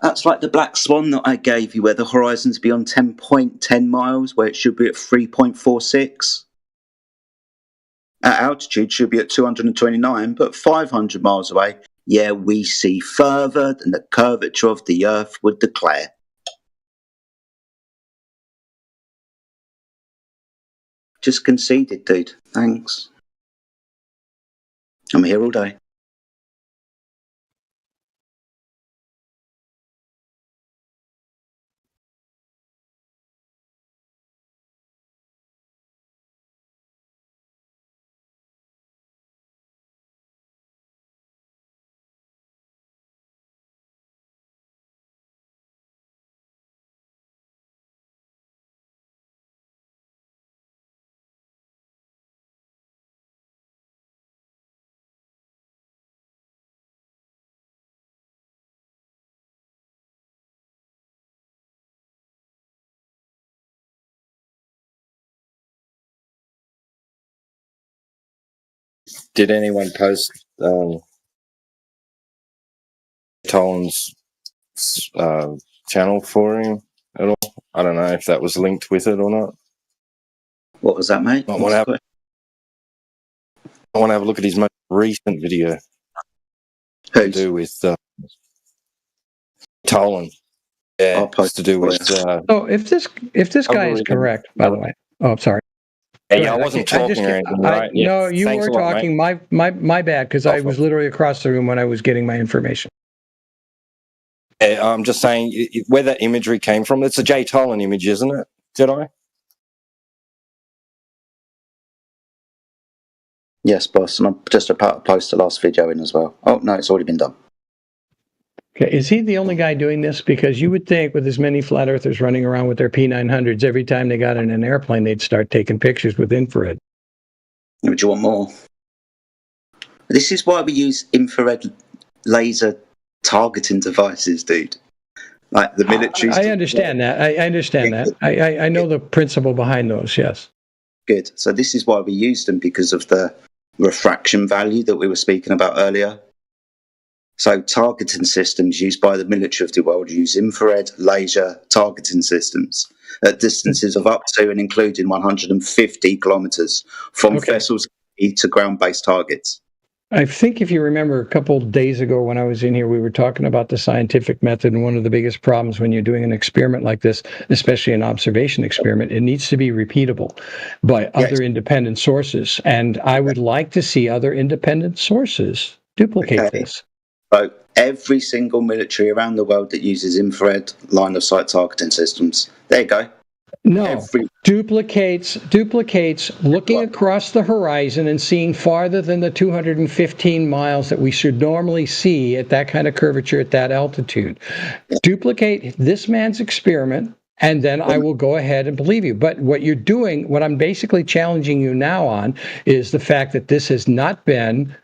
[SPEAKER 11] That's like the black swan that I gave you, where the horizon's beyond 10.10 miles, where it should be at 3.46. At altitude, should be at 229, but 500 miles away, yeah, we see further than the curvature of the Earth would declare. Just conceded, dude. Thanks. I'm here all day.
[SPEAKER 20] Did anyone post Tolan's channel for him at all? I don't know if that was linked with it or not.
[SPEAKER 11] What was that, mate?
[SPEAKER 20] I want to have a look at his most recent video. To do with Tolan. Yeah, to do with.
[SPEAKER 9] So if this guy is correct, by the way. Oh, I'm sorry.
[SPEAKER 20] Hey, I wasn't talking or anything, right?
[SPEAKER 9] No, you were talking. My bad, because I was literally across the room when I was getting my information.
[SPEAKER 20] I'm just saying where that imagery came from. It's a Jay Tolan image, isn't it? Did I?
[SPEAKER 11] Yes, boss. And I'm just about to post the last video in as well. Oh, no, it's already been done.
[SPEAKER 9] Okay, is he the only guy doing this? Because you would think with as many flat earthers running around with their P900s, every time they got in an airplane, they'd start taking pictures with infrared.
[SPEAKER 11] Would you want more? This is why we use infrared laser targeting devices, dude. Like the military.
[SPEAKER 9] I understand that. I understand that. I know the principle behind those. Yes.
[SPEAKER 11] Good. So this is why we used them, because of the refraction value that we were speaking about earlier. So targeting systems used by the military of the world use infrared laser targeting systems at distances of up to and including 150 kilometers from vessels to ground-based targets.
[SPEAKER 9] I think if you remember a couple of days ago when I was in here, we were talking about the scientific method, and one of the biggest problems when you're doing an experiment like this, especially an observation experiment, it needs to be repeatable by other independent sources. And I would like to see other independent sources duplicate this.
[SPEAKER 11] So every single military around the world that uses infrared line of sight targeting systems, there you go.
[SPEAKER 9] No, duplicates looking across the horizon and seeing farther than the 215 miles that we should normally see at that kind of curvature at that altitude. Duplicate this man's experiment, and then I will go ahead and believe you. But what you're doing, what I'm basically challenging you now on, is the fact that this has not been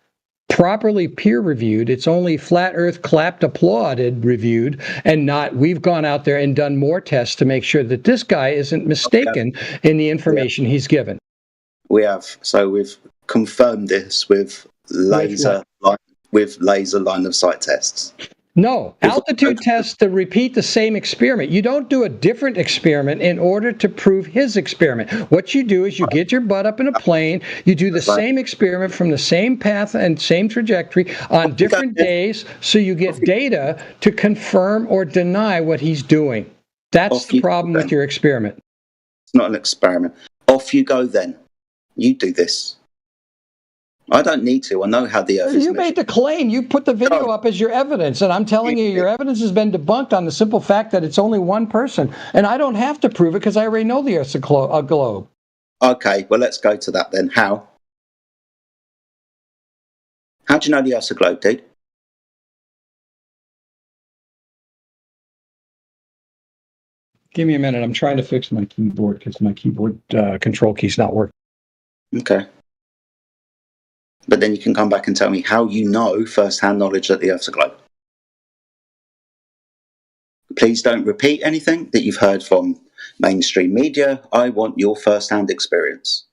[SPEAKER 9] properly peer-reviewed. It's only flat earth clapped, applauded, reviewed, and not we've gone out there and done more tests to make sure that this guy isn't mistaken in the information he's given.
[SPEAKER 11] We have. So we've confirmed this with laser line of sight tests.
[SPEAKER 9] No, altitude tests to repeat the same experiment. You don't do a different experiment in order to prove his experiment. What you do is you get your butt up in a plane, you do the same experiment from the same path and same trajectory on different days, so you get data to confirm or deny what he's doing. That's the problem with your experiment.
[SPEAKER 11] It's not an experiment. Off you go then. You do this. I don't need to. I know how the Earth is.
[SPEAKER 9] You made the claim. You put the video up as your evidence, and I'm telling you, your evidence has been debunked on the simple fact that it's only one person, and I don't have to prove it because I already know the Earth's a globe.
[SPEAKER 11] Okay, well, let's go to that then. How? How do you know the Earth's a globe, dude?
[SPEAKER 9] Give me a minute. I'm trying to fix my keyboard because my keyboard control key's not working.
[SPEAKER 11] Okay. But then you can come back and tell me how you know first-hand knowledge that the Earth's a globe. Please don't repeat anything that you've heard from mainstream media. I want your first-hand experience.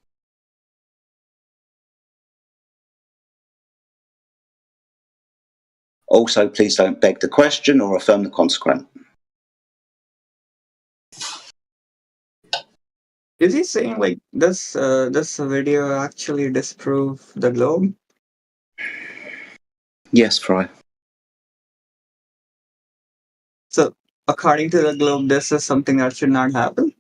[SPEAKER 11] Also, please don't beg the question or affirm the consequent.
[SPEAKER 14] Is he saying like this video actually disprove the globe?
[SPEAKER 11] Yes, Fry.
[SPEAKER 14] So according to the globe, this is something that should not happen?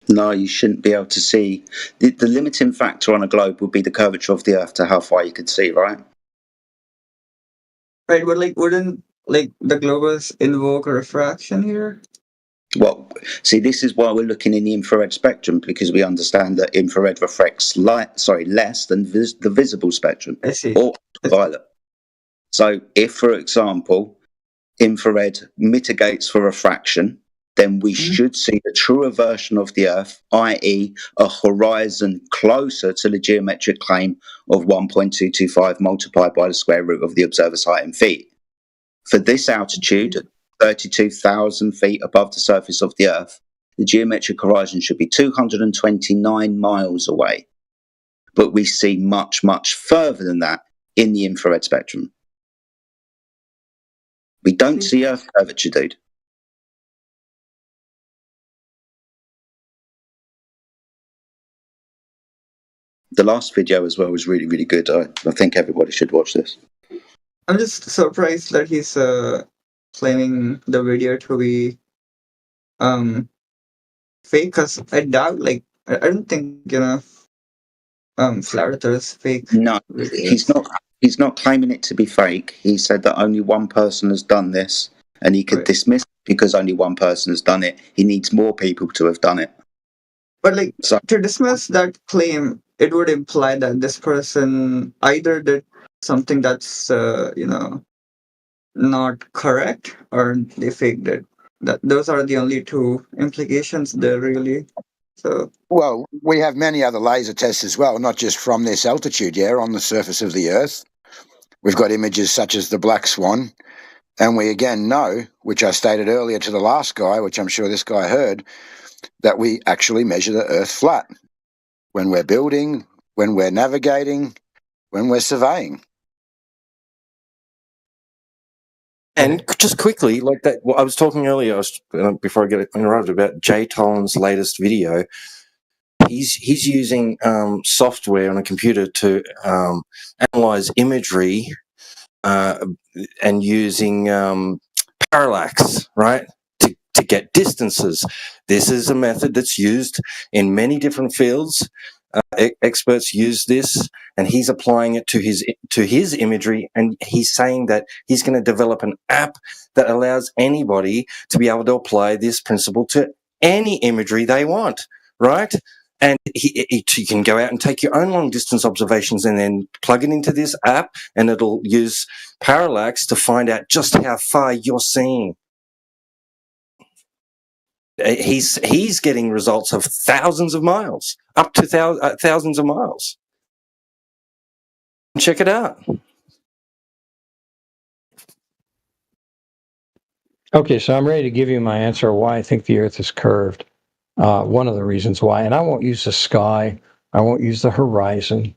[SPEAKER 11] No, you shouldn't be able to see. The limiting factor on a globe would be the curvature of the Earth to how far you could see, right?
[SPEAKER 14] Right, but like wouldn't like the globes invoke refraction here?
[SPEAKER 11] Well, see, this is why we're looking in the infrared spectrum, because we understand that infrared refracts less than the visible spectrum, or ultraviolet. So if, for example, infrared mitigates for refraction, then we should see the truer version of the Earth, i.e. a horizon closer to the geometric claim of 1.225 multiplied by the square root of the observer's height in feet. For this altitude, 32,000 feet above the surface of the Earth, the geometric horizon should be 229 miles away. But we see much, much further than that in the infrared spectrum. We don't see Earth curvature, dude. The last video as well was really, really good. I think everybody should watch this.
[SPEAKER 14] I'm just surprised that he's claiming the video to be fake, because I doubt, like, I don't think, Flat Earth is fake.
[SPEAKER 11] No, he's not claiming it to be fake. He said that only one person has done this, and he could dismiss it because only one person has done it. He needs more people to have done it.
[SPEAKER 14] But like, to dismiss that claim, it would imply that this person either did something that's not correct, or they faked it. Those are the only two implications there, really. So
[SPEAKER 2] well, we have many other laser tests as well, not just from this altitude, on the surface of the Earth. We've got images such as the Black Swan, And we again know, which I stated earlier to the last guy, which I'm sure this guy heard, that we actually measure the Earth flat when we're building, when we're navigating, when we're surveying.
[SPEAKER 20] And just quickly, like that, well, I was talking earlier, before I get interrupted, about Jay Tolan's latest video. He's using software on a computer to analyze imagery and using parallax, right, to get distances. This is a method that's used in many different fields. Experts use this, and he's applying it to his imagery, and he's saying that he's going to develop an app that allows anybody to be able to apply this principle to any imagery they want, right? And you can go out and take your own long-distance observations and then plug it into this app, and it'll use parallax to find out just how far you're seeing. He's getting results of thousands of miles, up to thousands of miles. Check it out.
[SPEAKER 9] Okay, so I'm ready to give you my answer why I think the Earth is curved. One of the reasons why, and I won't use the sky, I won't use the horizon,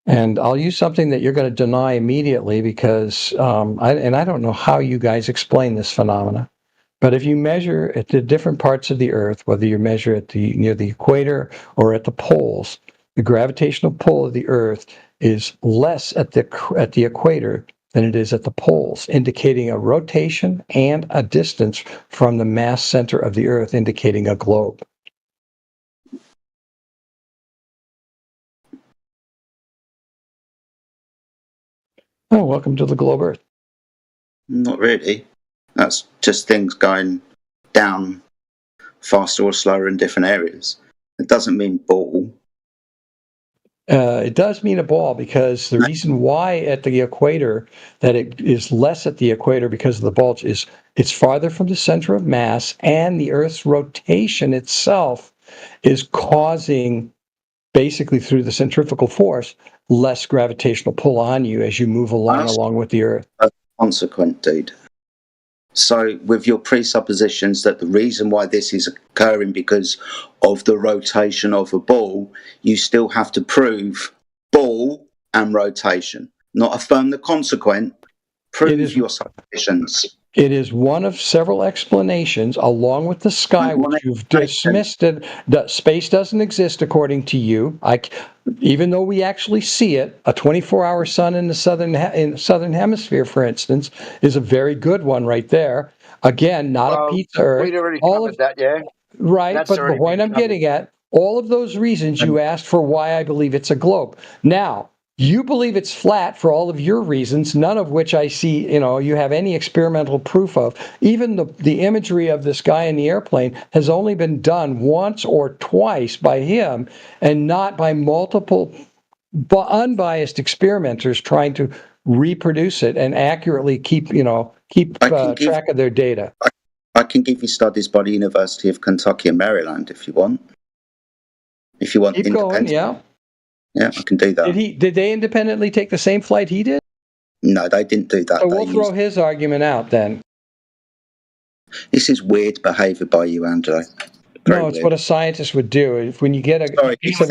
[SPEAKER 9] and I'll use something that you're going to deny immediately because I don't know how you guys explain this phenomena. But if you measure at the different parts of the Earth, whether you measure at near the equator or at the poles, the gravitational pull of the Earth is less at the equator than it is at the poles, indicating a rotation and a distance from the mass center of the Earth, indicating a globe. Oh, welcome to the globe Earth.
[SPEAKER 11] Not really. That's just things going down faster or slower in different areas. It doesn't mean ball.
[SPEAKER 9] It does mean a ball because the reason why at the equator that it is less at the equator because of the bulge is it's farther from the center of mass, and the Earth's rotation itself is causing, basically through the centrifugal force, less gravitational pull on you as you move along with the Earth.
[SPEAKER 11] That's consequent, dude. So with your presuppositions that the reason why this is occurring because of the rotation of a ball, you still have to prove ball and rotation, not affirm the consequent, prove your suppositions.
[SPEAKER 9] It is one of several explanations, along with the sky, which you've dismissed. That space doesn't exist according to you. Even though we actually see it, a 24-hour sun in the southern hemisphere, for instance, is a very good one right there. Again, not a pizza Earth.
[SPEAKER 2] We'd already covered that, yeah.
[SPEAKER 9] Right,
[SPEAKER 2] That's
[SPEAKER 9] but the
[SPEAKER 2] already
[SPEAKER 9] point
[SPEAKER 2] been
[SPEAKER 9] I'm getting at, all of those reasons you asked for why I believe it's a globe. Now, you believe it's flat for all of your reasons, none of which I see, you have any experimental proof of. Even the imagery of this guy in the airplane has only been done once or twice by him and not by multiple unbiased experimenters trying to reproduce it and accurately keep track of their data.
[SPEAKER 11] I can give you studies by the University of Kentucky and Maryland if you want. If you want
[SPEAKER 9] Keep going, yeah.
[SPEAKER 11] Yeah, I can do that.
[SPEAKER 9] Did they independently take the same flight he did?
[SPEAKER 11] No, they didn't do that.
[SPEAKER 9] So we'll throw his argument out then. This
[SPEAKER 11] is weird behaviour by you, Angelo.
[SPEAKER 9] No, it's what a scientist would do. When you get a piece of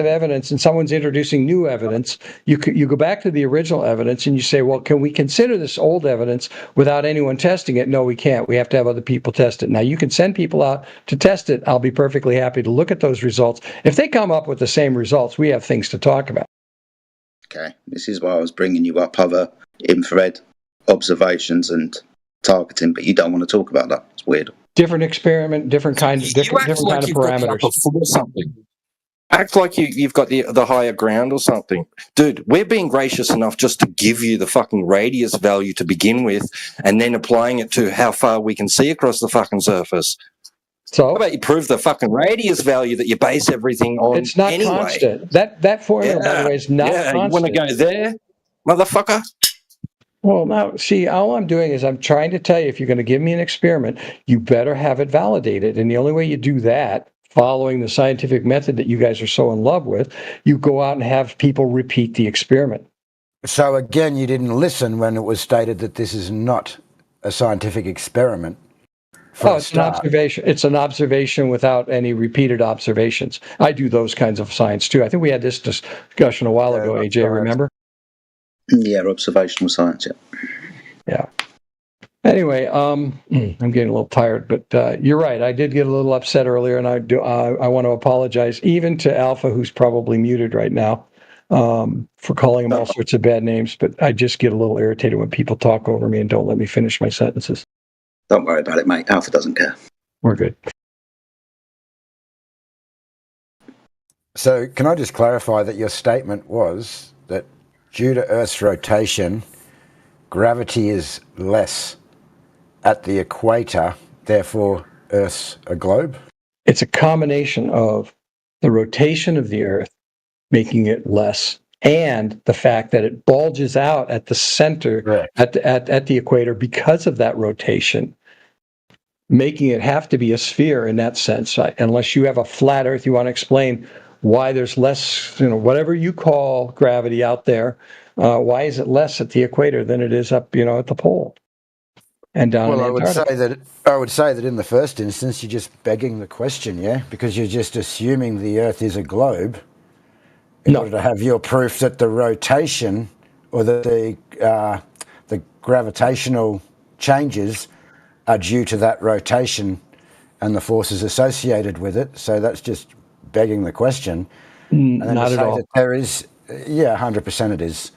[SPEAKER 9] evidence, and someone's introducing new evidence, you go back to the original evidence and you say, well, can we consider this old evidence without anyone testing it? No, we can't. We have to have other people test it. Now, you can send people out to test it. I'll be perfectly happy to look at those results. If they come up with the same results, we have things to talk about.
[SPEAKER 11] Okay, this is why I was bringing you up other infrared observations and targeting, but you don't want to talk about that. It's weird.
[SPEAKER 9] Different experiment, different kind of parameters.
[SPEAKER 20] Act like you've got the higher ground or something. Dude, we're being gracious enough just to give you the fucking radius value to begin with and then applying it to how far we can see across the fucking surface.
[SPEAKER 9] So
[SPEAKER 20] how about you prove the fucking radius value that you base everything on?
[SPEAKER 9] It's not
[SPEAKER 20] anyway.
[SPEAKER 9] Constant. That formula, by the way, is not constant.
[SPEAKER 20] You want to go there, motherfucker?
[SPEAKER 9] Well, now, see, all I'm doing is I'm trying to tell you, if you're going to give me an experiment, you better have it validated. And the only way you do that, following the scientific method that you guys are so in love with, you go out and have people repeat the experiment.
[SPEAKER 2] So again, you didn't listen when it was stated that this is not a scientific experiment.
[SPEAKER 9] It's an observation. It's an observation without any repeated observations. I do those kinds of science too. I think we had this discussion a while ago, AJ, remember?
[SPEAKER 11] Yeah, observational science,
[SPEAKER 9] Yeah. Anyway, I'm getting a little tired, but you're right. I did get a little upset earlier, and I want to apologize even to Alpha, who's probably muted right now, for calling him all sorts of bad names. But I just get a little irritated when people talk over me and don't let me finish my sentences.
[SPEAKER 11] Don't worry about it, mate. Alpha doesn't care.
[SPEAKER 9] We're good.
[SPEAKER 2] So can I just clarify that your statement was that due to Earth's rotation, gravity is less at the equator, therefore Earth's a globe?
[SPEAKER 9] It's a combination of the rotation of the Earth, making it less, and the fact that it bulges out at the center, at the equator because of that rotation, making it have to be a sphere in that sense. Unless you have a flat Earth, you want to explain why there's less, whatever you call gravity out there, why is it less at the equator than it is up, at the pole and down in Antarctica?
[SPEAKER 2] I would say that in the first instance, you're just begging the question, yeah? Because you're just assuming the Earth is a globe in order to have your proof that the rotation or that the gravitational changes are due to that rotation and the forces associated with it. So that's just begging the question. And then
[SPEAKER 9] Not
[SPEAKER 2] to
[SPEAKER 9] at
[SPEAKER 2] say
[SPEAKER 9] all.
[SPEAKER 2] that there is, 100% it is.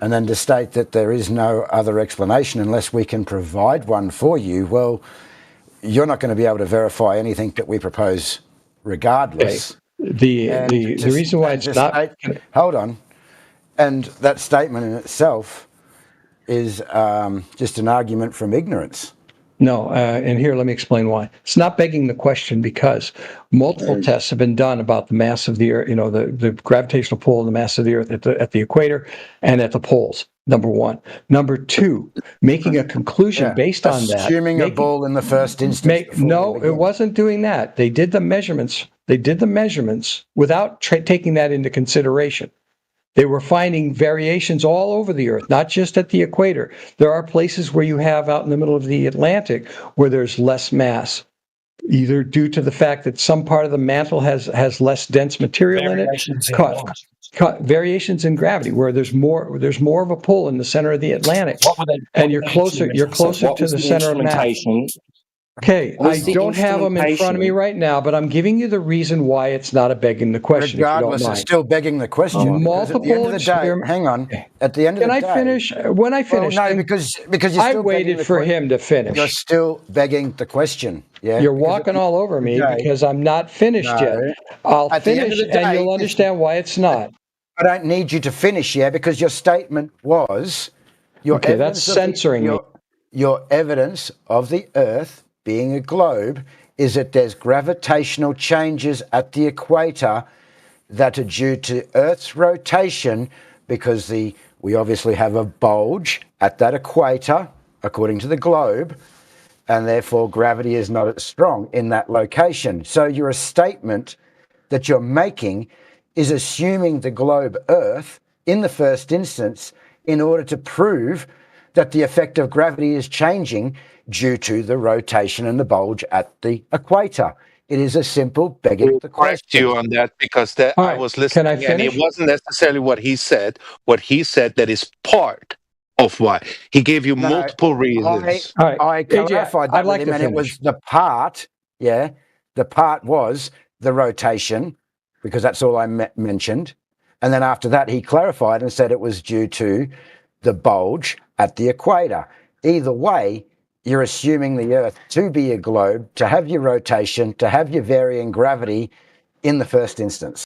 [SPEAKER 2] And then to state that there is no other explanation unless we can provide one for you, well, you're not going to be able to verify anything that we propose regardless.
[SPEAKER 9] Okay. The reason why it's not...
[SPEAKER 2] Hold on. And that statement in itself is just an argument from ignorance.
[SPEAKER 9] No, and here, let me explain why. It's not begging the question because multiple tests have been done about the mass of the Earth, the gravitational pull and the mass of the Earth at the equator and at the poles, number one. Number two, making a conclusion based on that.
[SPEAKER 2] Assuming a ball in the first instance.
[SPEAKER 9] No, it wasn't doing that. They did the measurements. Without taking that into consideration. They were finding variations all over the Earth, not just at the equator. There are places where you have out in the middle of the Atlantic where there's less mass, either due to the fact that some part of the mantle has less dense material in it. Variations in gravity, where there's more of a pull in the center of the Atlantic, and you're closer to the center of mass. Okay, I don't have them in front of me right now, but I'm giving you the reason why it's not a begging the question.
[SPEAKER 2] Regardless,
[SPEAKER 9] if you don't mind.
[SPEAKER 2] It's still begging the question.
[SPEAKER 9] Multiple
[SPEAKER 2] at the end of the day, hang on. At the end of the day,
[SPEAKER 9] can I finish? When I finish,
[SPEAKER 2] well, no, because you're still
[SPEAKER 9] I waited for him to finish.
[SPEAKER 2] You're still begging the question. Yeah,
[SPEAKER 9] you're walking all over me because I'm not finished yet. I'll finish, and you'll understand why it's not.
[SPEAKER 2] I don't need you to finish yet because your statement was
[SPEAKER 9] okay. That's censoring me.
[SPEAKER 2] Your evidence of the Earth being a globe is that there's gravitational changes at the equator that are due to Earth's rotation because we obviously have a bulge at that equator, according to the globe, and therefore gravity is not as strong in that location. So your statement that you're making is assuming the globe Earth in the first instance in order to prove that the effect of gravity is changing due to the rotation and the bulge at the equator. It is a simple begging the question.
[SPEAKER 16] You on that because I was listening and it wasn't necessarily what he said. What he said that is part of why he gave you multiple reasons.
[SPEAKER 2] I clarified that with him, and it was the part. Yeah, the part was the rotation because that's all I mentioned, and then after that he clarified and said it was due to the bulge at the equator. Either way, you're assuming the Earth to be a globe, to have your rotation, to have your varying gravity in the first instance.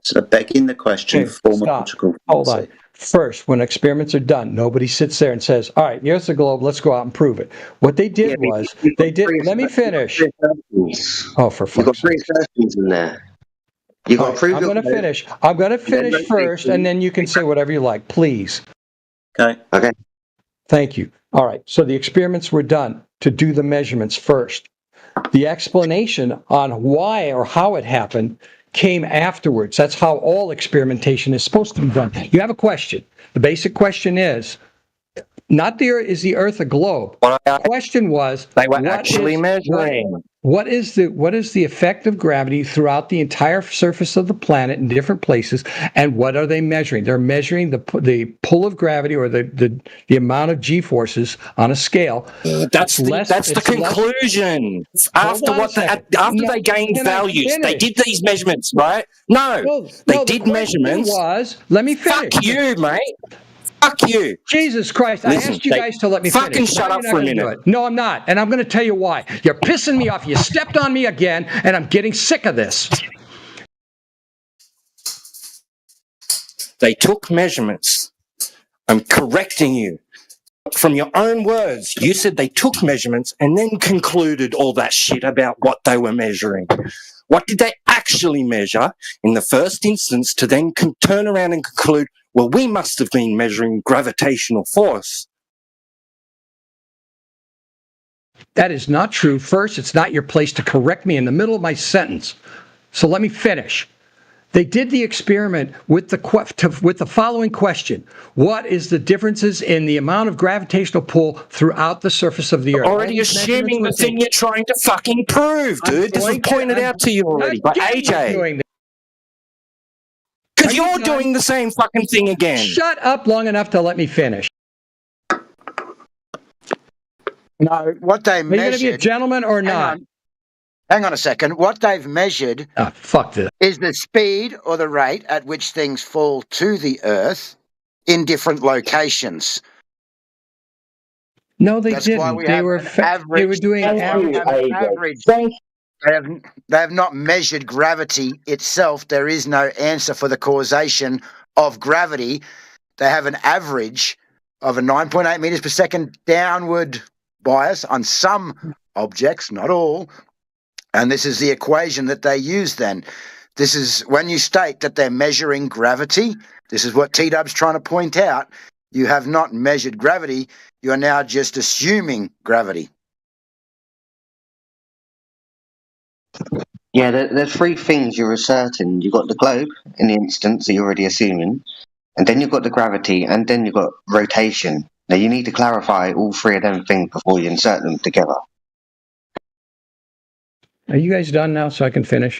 [SPEAKER 11] So begging the question, logical.
[SPEAKER 9] Hold on. First, when experiments are done, nobody sits there and says, all right, here's the globe, let's go out and prove it. What they did was, let me finish. Oh, for fuck's sake.
[SPEAKER 5] You've got 3 questions in there. I'm
[SPEAKER 9] going to finish. I'm going to finish first, and then you can say whatever you like, please.
[SPEAKER 11] Okay.
[SPEAKER 9] Thank you. All right. So the experiments were done to do the measurements first. The explanation on why or how it happened came afterwards. That's how all experimentation is supposed to be done. You have a question. The basic question is, not is the Earth a globe? The question was,
[SPEAKER 20] they were actually measuring.
[SPEAKER 9] What is the effect of gravity throughout the entire surface of the planet in different places, and what are they measuring? They're measuring the pull of gravity, or the amount of g-forces on a scale.
[SPEAKER 20] That's the conclusion. After they gained values, they did these measurements, right? No, they did measurements.
[SPEAKER 9] Let me finish.
[SPEAKER 20] Fuck you, mate. Fuck you.
[SPEAKER 9] Jesus Christ, I asked you guys to let me finish.
[SPEAKER 20] Fucking shut up for a minute.
[SPEAKER 9] No, I'm not. And I'm going to tell you why. You're pissing me off. You stepped on me again, and I'm getting sick of this.
[SPEAKER 20] They took measurements. I'm correcting you. From your own words, you said they took measurements and then concluded all that shit about what they were measuring. What did they actually measure in the first instance to then turn around and conclude, well, we must have been measuring gravitational force?
[SPEAKER 9] That is not true. First, it's not your place to correct me in the middle of my sentence. So let me finish. They did the experiment with the following question. What is the differences in the amount of gravitational pull throughout the surface of the Earth?
[SPEAKER 20] Already assuming the thing you're trying to fucking prove, dude. This was pointed out to you already by AJ. Because you're doing the same fucking thing again.
[SPEAKER 9] Shut up long enough to let me finish.
[SPEAKER 2] No, what they measured...
[SPEAKER 9] Are you going to be a gentleman or not?
[SPEAKER 2] Hang on a second. What they've measured
[SPEAKER 9] fuck this.
[SPEAKER 2] Is the speed or the rate at which things fall to the Earth in different locations.
[SPEAKER 9] No, they didn't. They were doing
[SPEAKER 2] average. They have not measured gravity itself. There is no answer for the causation of gravity. They have an average of a 9.8 meters per second downward bias on some objects, not all. And this is the equation that they use then. This is when you state that they're measuring gravity. This is what T-Dub's trying to point out. You have not measured gravity. You are now just assuming gravity.
[SPEAKER 5] Yeah, there's three things you're asserting. You've got the globe in the instance that you're already assuming, and then you've got the gravity, and then you've got rotation. Now you need to clarify all three of them things before you insert them together.
[SPEAKER 9] Are you guys done now so I can finish?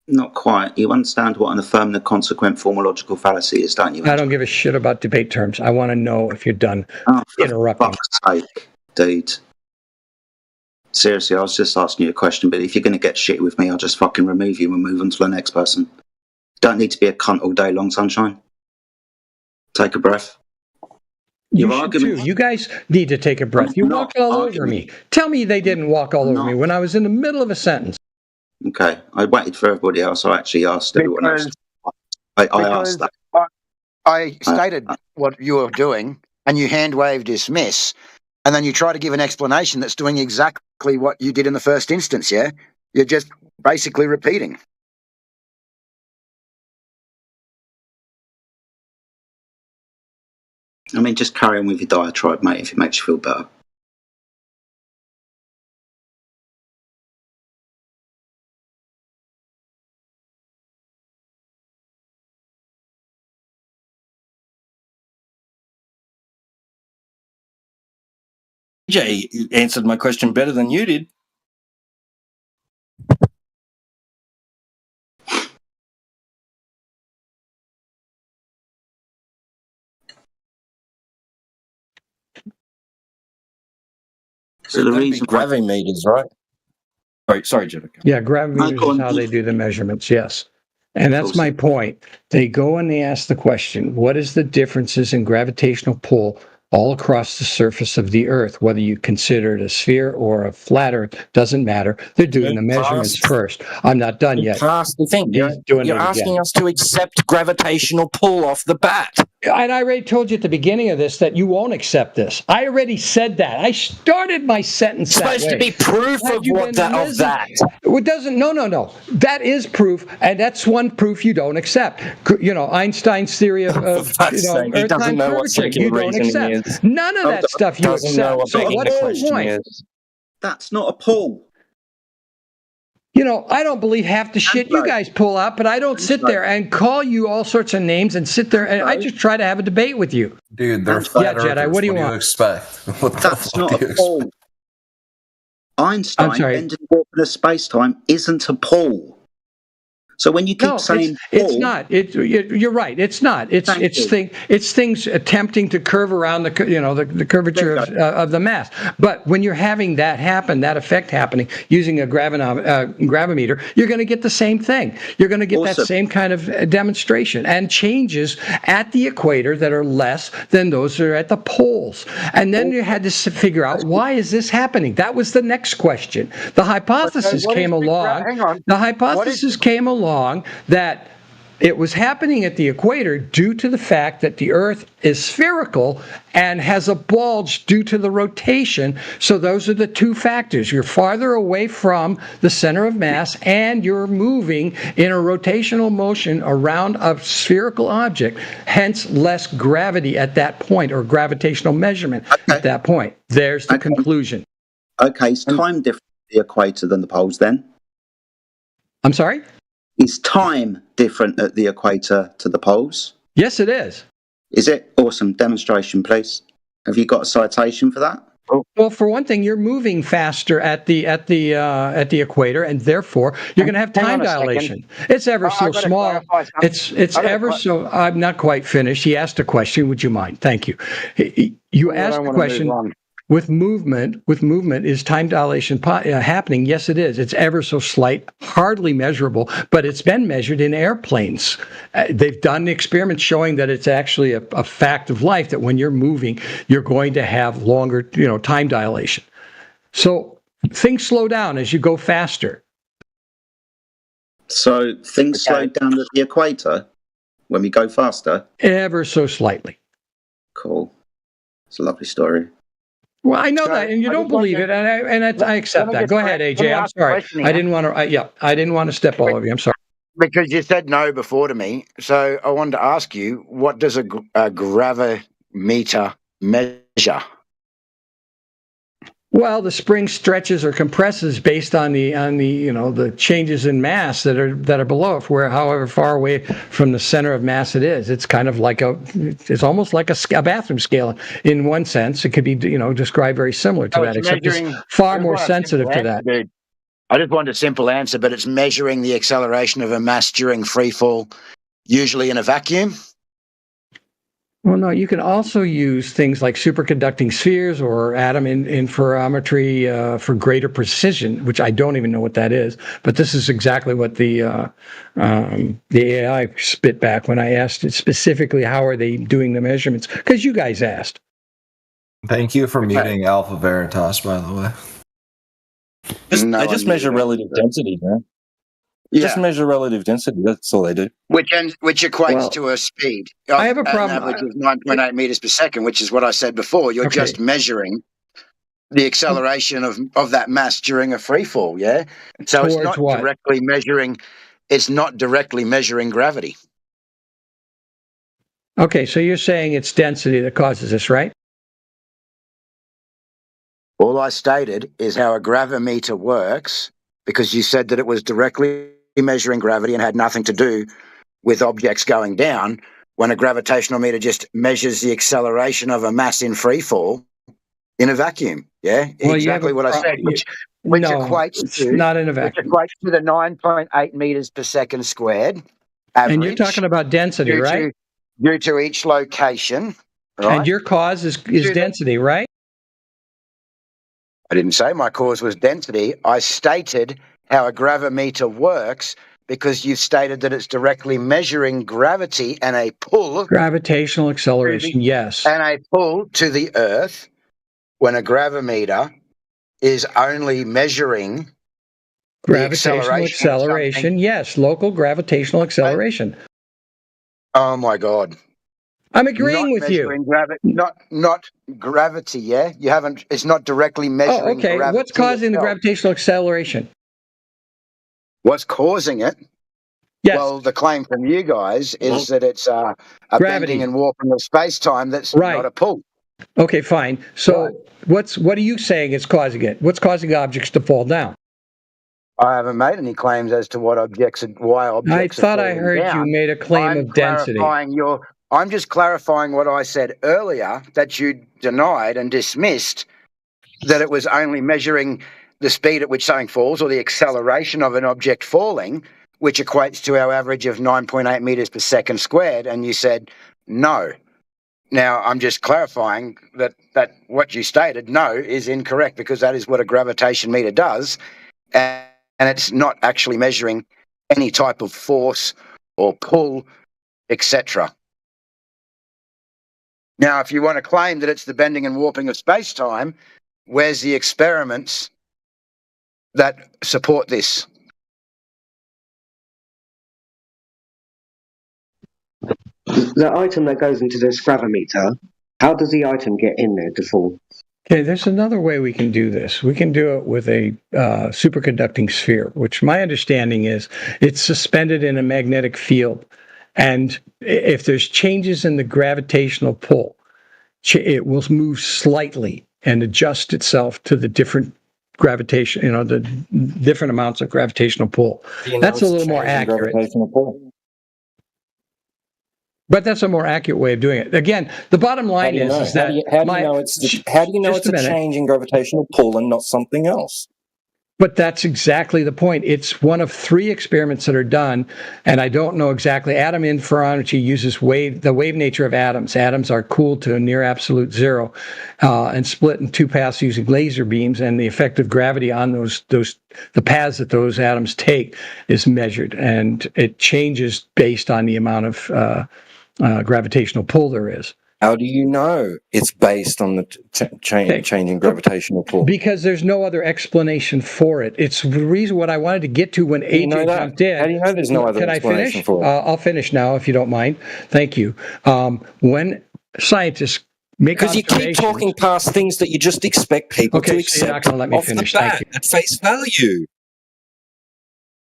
[SPEAKER 11] Not quite. You understand what an affirmative consequent formological fallacy is, don't you?
[SPEAKER 9] I don't give a shit about debate terms. I want to know if you're done interrupting.
[SPEAKER 11] For fuck's sake, dude. Seriously, I was just asking you a question, but if you're going to get shit with me, I'll just fucking remove you and move on to the next person. Don't need to be a cunt all day long, sunshine. Take a breath.
[SPEAKER 9] You should too. You guys need to take a breath. You walked all over me. Tell me they didn't walk all over me when I was in the middle of a sentence.
[SPEAKER 11] Okay, I waited for everybody else. I actually asked everyone else. I asked that.
[SPEAKER 2] I stated what you were doing, and you hand-waved dismiss, and then you try to give an explanation that's doing exactly what you did in the first instance, yeah? You're just basically repeating.
[SPEAKER 11] I mean, just carry on with your diatribe, mate, if it makes you feel better.
[SPEAKER 20] Jay answered my question better than you did. So the reason gravity meters, right? Sorry, Jericho.
[SPEAKER 9] Yeah, gravity meters is how they do the measurements, yes. And that's my point. They go and they ask the question, what is the differences in gravitational pull all across the surface of the Earth, whether you consider it a sphere or a flat Earth, doesn't matter. They're doing the measurements first. I'm not done yet.
[SPEAKER 20] That's the thing. You're asking us to accept gravitational pull off the bat.
[SPEAKER 9] And I already told you at the beginning of this that you won't accept this. I already said that. I started my sentence that way.
[SPEAKER 20] It's supposed to be proof of that.
[SPEAKER 9] It doesn't. No. That is proof, and that's one proof you don't accept. You know, Einstein's theory of Earth time curvature. You don't accept. None of that stuff you accept. So what's the point?
[SPEAKER 11] That's not a pull.
[SPEAKER 9] You know, I don't believe half the shit you guys pull out, but I don't sit there and call you all sorts of names and sit there and I just try to have a debate with you.
[SPEAKER 15] Dude, they're flat
[SPEAKER 9] Jedi,
[SPEAKER 15] earthers.
[SPEAKER 9] what do you want?
[SPEAKER 15] Expect? What the
[SPEAKER 11] That's
[SPEAKER 15] fuck
[SPEAKER 11] not
[SPEAKER 15] do you
[SPEAKER 11] a
[SPEAKER 15] expect?
[SPEAKER 11] pull. Einstein bending warping of space-time isn't a pull. So when you keep saying
[SPEAKER 9] it's not. You're right. It's not. It's things attempting to curve around the curvature of the mass. But when you're having that happen, that effect happening using a gravimeter, you're going to get the same thing. You're going to get that same kind of demonstration and changes at the equator that are less than those that are at the poles. And then you had to figure out, why is this happening? That was the next question. The hypothesis came along.
[SPEAKER 19] Hang on.
[SPEAKER 9] The hypothesis came along that it was happening at the equator due to the fact that the Earth is spherical and has a bulge due to the rotation. So those are the two factors. You're farther away from the center of mass and you're moving in a rotational motion around a spherical object, hence less gravity at that point, or gravitational measurement at that point. There's the conclusion.
[SPEAKER 11] Okay, is time different at the equator than the poles then?
[SPEAKER 9] I'm sorry?
[SPEAKER 11] Is time different at the equator to the poles?
[SPEAKER 9] Yes, it is.
[SPEAKER 11] Is it? Awesome. Demonstration, please. Have you got a citation for that?
[SPEAKER 9] Well, for one thing, you're moving faster at the equator, and therefore you're going to have time dilation. It's ever so small. It's ever so. I'm not quite finished. He asked a question. Would you mind? Thank you. You asked a question. With movement, is time dilation happening? Yes, it is. It's ever so slight, hardly measurable, but it's been measured in airplanes. They've done experiments showing that it's actually a fact of life, that when you're moving, you're going to have longer, time dilation. So things slow down as you go faster.
[SPEAKER 11] So things slow down at the equator when we go faster?
[SPEAKER 9] Ever so slightly.
[SPEAKER 11] Cool. It's a lovely story.
[SPEAKER 9] Well, I know that, and you don't believe it, and I accept that. Go ahead, AJ. I'm sorry. I didn't want to. I didn't want to step all over you. I'm sorry.
[SPEAKER 19] Because you said no before to me, so I wanted to ask you, what does a gravimeter measure?
[SPEAKER 9] Well, the spring stretches or compresses based on the changes in mass that are below it, however far away from the center of mass it is. It's kind of like it's almost like a bathroom scale in one sense. It could be described very similar to that, except it's far more sensitive to that.
[SPEAKER 19] Dude. I just want a simple answer, but it's measuring the acceleration of a mass during free fall, usually in a vacuum.
[SPEAKER 9] Well, no, you can also use things like superconducting spheres or atom interferometry for greater precision, which I don't even know what that is. But this is exactly what the AI spit back when I asked it specifically, how are they doing the measurements? Because you guys asked.
[SPEAKER 15] Thank you for muting Alpha Veritas, by the way.
[SPEAKER 20] I just measure relative density, man. Just measure relative density. That's all they do.
[SPEAKER 19] Which equates to a speed.
[SPEAKER 9] I have a problem.
[SPEAKER 19] An average of 9.8 meters per second, which is what I said before. You're just measuring the acceleration of that mass during a free fall. Yeah. So it's not directly measuring. It's not directly measuring gravity.
[SPEAKER 9] Okay, so you're saying it's density that causes this, right?
[SPEAKER 19] All I stated is how a gravimeter works, because you said that it was directly measuring gravity and had nothing to do with objects going down, when a gravitational meter just measures the acceleration of a mass in free fall in a vacuum. Yeah, well, exactly what I said, which equates to
[SPEAKER 9] not in a vacuum.
[SPEAKER 19] Which equates to the 9.8 meters per second squared average.
[SPEAKER 9] And you're talking about density, right?
[SPEAKER 19] Due to each location. Right?
[SPEAKER 9] And your cause is density, right?
[SPEAKER 19] I didn't say my cause was density. I stated how a gravimeter works, because you've stated that it's directly measuring gravity and a pull.
[SPEAKER 9] Gravitational acceleration, yes.
[SPEAKER 19] And a pull to the Earth, when a gravimeter is only measuring
[SPEAKER 9] gravitational acceleration, yes. Local gravitational acceleration.
[SPEAKER 19] Oh, my God.
[SPEAKER 9] I'm agreeing with you.
[SPEAKER 19] Not gravity, yeah? You haven't. It's not directly measuring gravity.
[SPEAKER 9] What's causing the gravitational acceleration?
[SPEAKER 19] What's causing it?
[SPEAKER 9] Yes.
[SPEAKER 19] Well, the claim from you guys is that it's a bending and warping of space-time that's not a pull.
[SPEAKER 9] Okay, fine. So what are you saying is causing it? What's causing objects to fall down?
[SPEAKER 19] I haven't made any claims as to why objects are
[SPEAKER 9] I thought I
[SPEAKER 19] falling
[SPEAKER 9] heard
[SPEAKER 19] down.
[SPEAKER 9] you made a claim of density.
[SPEAKER 19] I'm just clarifying what I said earlier that you denied and dismissed, that it was only measuring the speed at which something falls or the acceleration of an object falling, which equates to our average of 9.8 meters per second squared, and you said no. Now, I'm just clarifying that what you stated, no, is incorrect, because that is what a gravitation meter does, and it's not actually measuring any type of force or pull, etc. Now, if you want to claim that it's the bending and warping of space-time, where's the experiments that support this?
[SPEAKER 7] The item that goes into this gravimeter, how does the item get in there to fall?
[SPEAKER 9] Okay, there's another way we can do this. We can do it with a superconducting sphere, which my understanding is it's suspended in a magnetic field. And if there's changes in the gravitational pull, it will move slightly and adjust itself to the different gravitation, the different amounts of gravitational pull. That's a little more accurate. But that's a more accurate way of doing it. Again, the bottom line is that
[SPEAKER 20] how do you know it's a change in gravitational pull and not something else?
[SPEAKER 9] But that's exactly the point. It's one of 3 experiments that are done, and I don't know exactly. Atom interferometry uses the wave nature of atoms. Atoms are cooled to a near absolute zero and split in 2 paths using laser beams, and the effect of gravity on the paths that those atoms take is measured, and it changes based on the amount of gravitational pull there is.
[SPEAKER 20] How do you know it's based on the changing gravitational pull?
[SPEAKER 9] Because there's no other explanation for it. It's the reason what I wanted to get to when AJ jumped in.
[SPEAKER 20] How do you know there's no other explanation for it?
[SPEAKER 9] I'll finish now, if you don't mind. Thank you. When scientists make
[SPEAKER 20] because you keep talking past things that you just expect people to accept.
[SPEAKER 9] So you're not going to let me finish. Thank you.
[SPEAKER 20] At face value.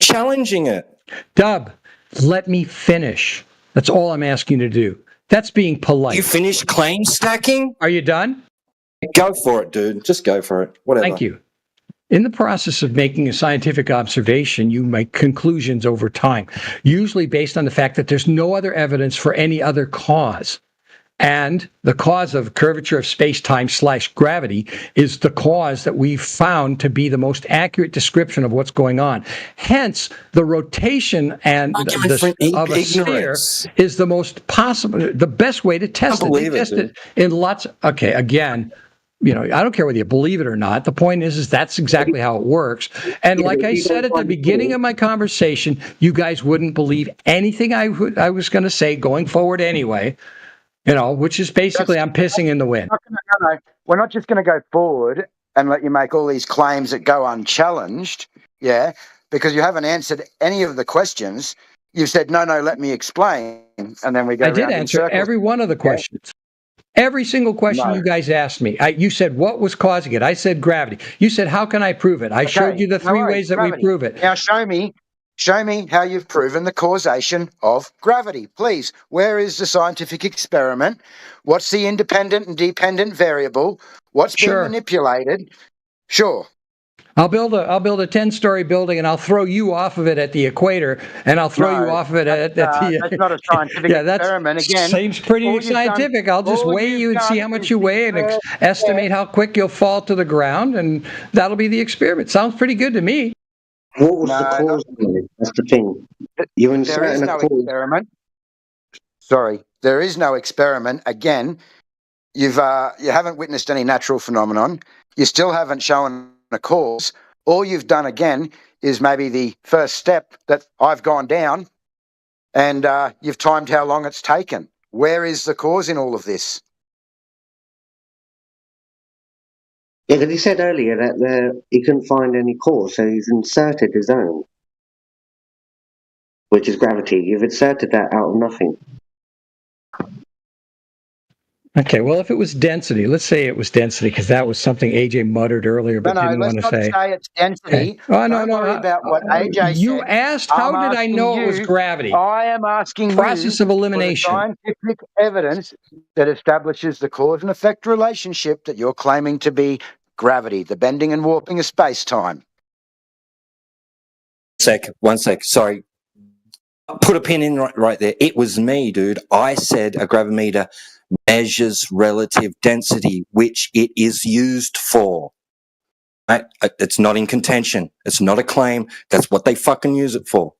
[SPEAKER 20] Challenging it.
[SPEAKER 9] Dub, let me finish. That's all I'm asking you to do. That's being polite.
[SPEAKER 20] You finished claim stacking?
[SPEAKER 9] Are you done?
[SPEAKER 20] Go for it, dude. Just go for it. Whatever.
[SPEAKER 9] Thank you. In the process of making a scientific observation, you make conclusions over time, usually based on the fact that there's no other evidence for any other cause. And the cause of curvature of space-time / gravity is the cause that we've found to be the most accurate description of what's going on. Hence, the rotation and of a sphere is the most possible, the best way to test it. They test it in lots. Okay, again, I don't care whether you believe it or not. The point is that's exactly how it works. And like I said at the beginning of my conversation, you guys wouldn't believe anything I was going to say going forward anyway. Which is basically I'm pissing in the wind.
[SPEAKER 19] No. We're not just going to go forward and let you make all these claims that go unchallenged, because you haven't answered any of the questions. You've said, no, let me explain, and then we go.
[SPEAKER 9] I did answer every one of the questions. Every single question you guys asked me. You said, what was causing it? I said gravity. You said, how can I prove it? I showed you the 3 ways that we prove it.
[SPEAKER 19] Now show me how you've proven the causation of gravity, please. Where is the scientific experiment? What's the independent and dependent variable? What's been manipulated? Sure.
[SPEAKER 9] I'll build a 10-story building, and I'll throw you off of it at the equator, and I'll throw you off of it at the.
[SPEAKER 19] That's not a scientific experiment. Again,
[SPEAKER 9] seems pretty scientific. I'll just weigh you and see how much you weigh, and estimate how quick you'll fall to the ground, and that'll be the experiment. Sounds pretty good to me.
[SPEAKER 7] What was the cause? That's the thing. You're inserting a cause.
[SPEAKER 19] Experiment. Sorry, there is no experiment. Again, you haven't witnessed any natural phenomenon. You still haven't shown a cause. All you've done again is maybe the first step that I've gone down, and you've timed how long it's taken. Where is the cause in all of this?
[SPEAKER 7] Yeah, because he said earlier that he couldn't find any cause, so he's inserted his own, which is gravity. You've inserted that out of nothing.
[SPEAKER 9] Okay, well, if it was density, let's say it was density, because that was something AJ muttered earlier, but didn't want to say.
[SPEAKER 19] Let's not say it's density.
[SPEAKER 9] Okay. Oh, no.
[SPEAKER 19] Worry about what AJ said.
[SPEAKER 9] You asked, how did I know it was gravity?
[SPEAKER 19] I am asking
[SPEAKER 9] process of elimination.
[SPEAKER 19] For the scientific evidence that establishes the cause and effect relationship that you're claiming to be gravity, the bending and warping of space-time.
[SPEAKER 20] One sec. Sorry. Put a pin in right there. It was me, dude. I said a gravimeter measures relative density, which it is used for. Right? It's not in contention. It's not a claim. That's what they fucking use it for.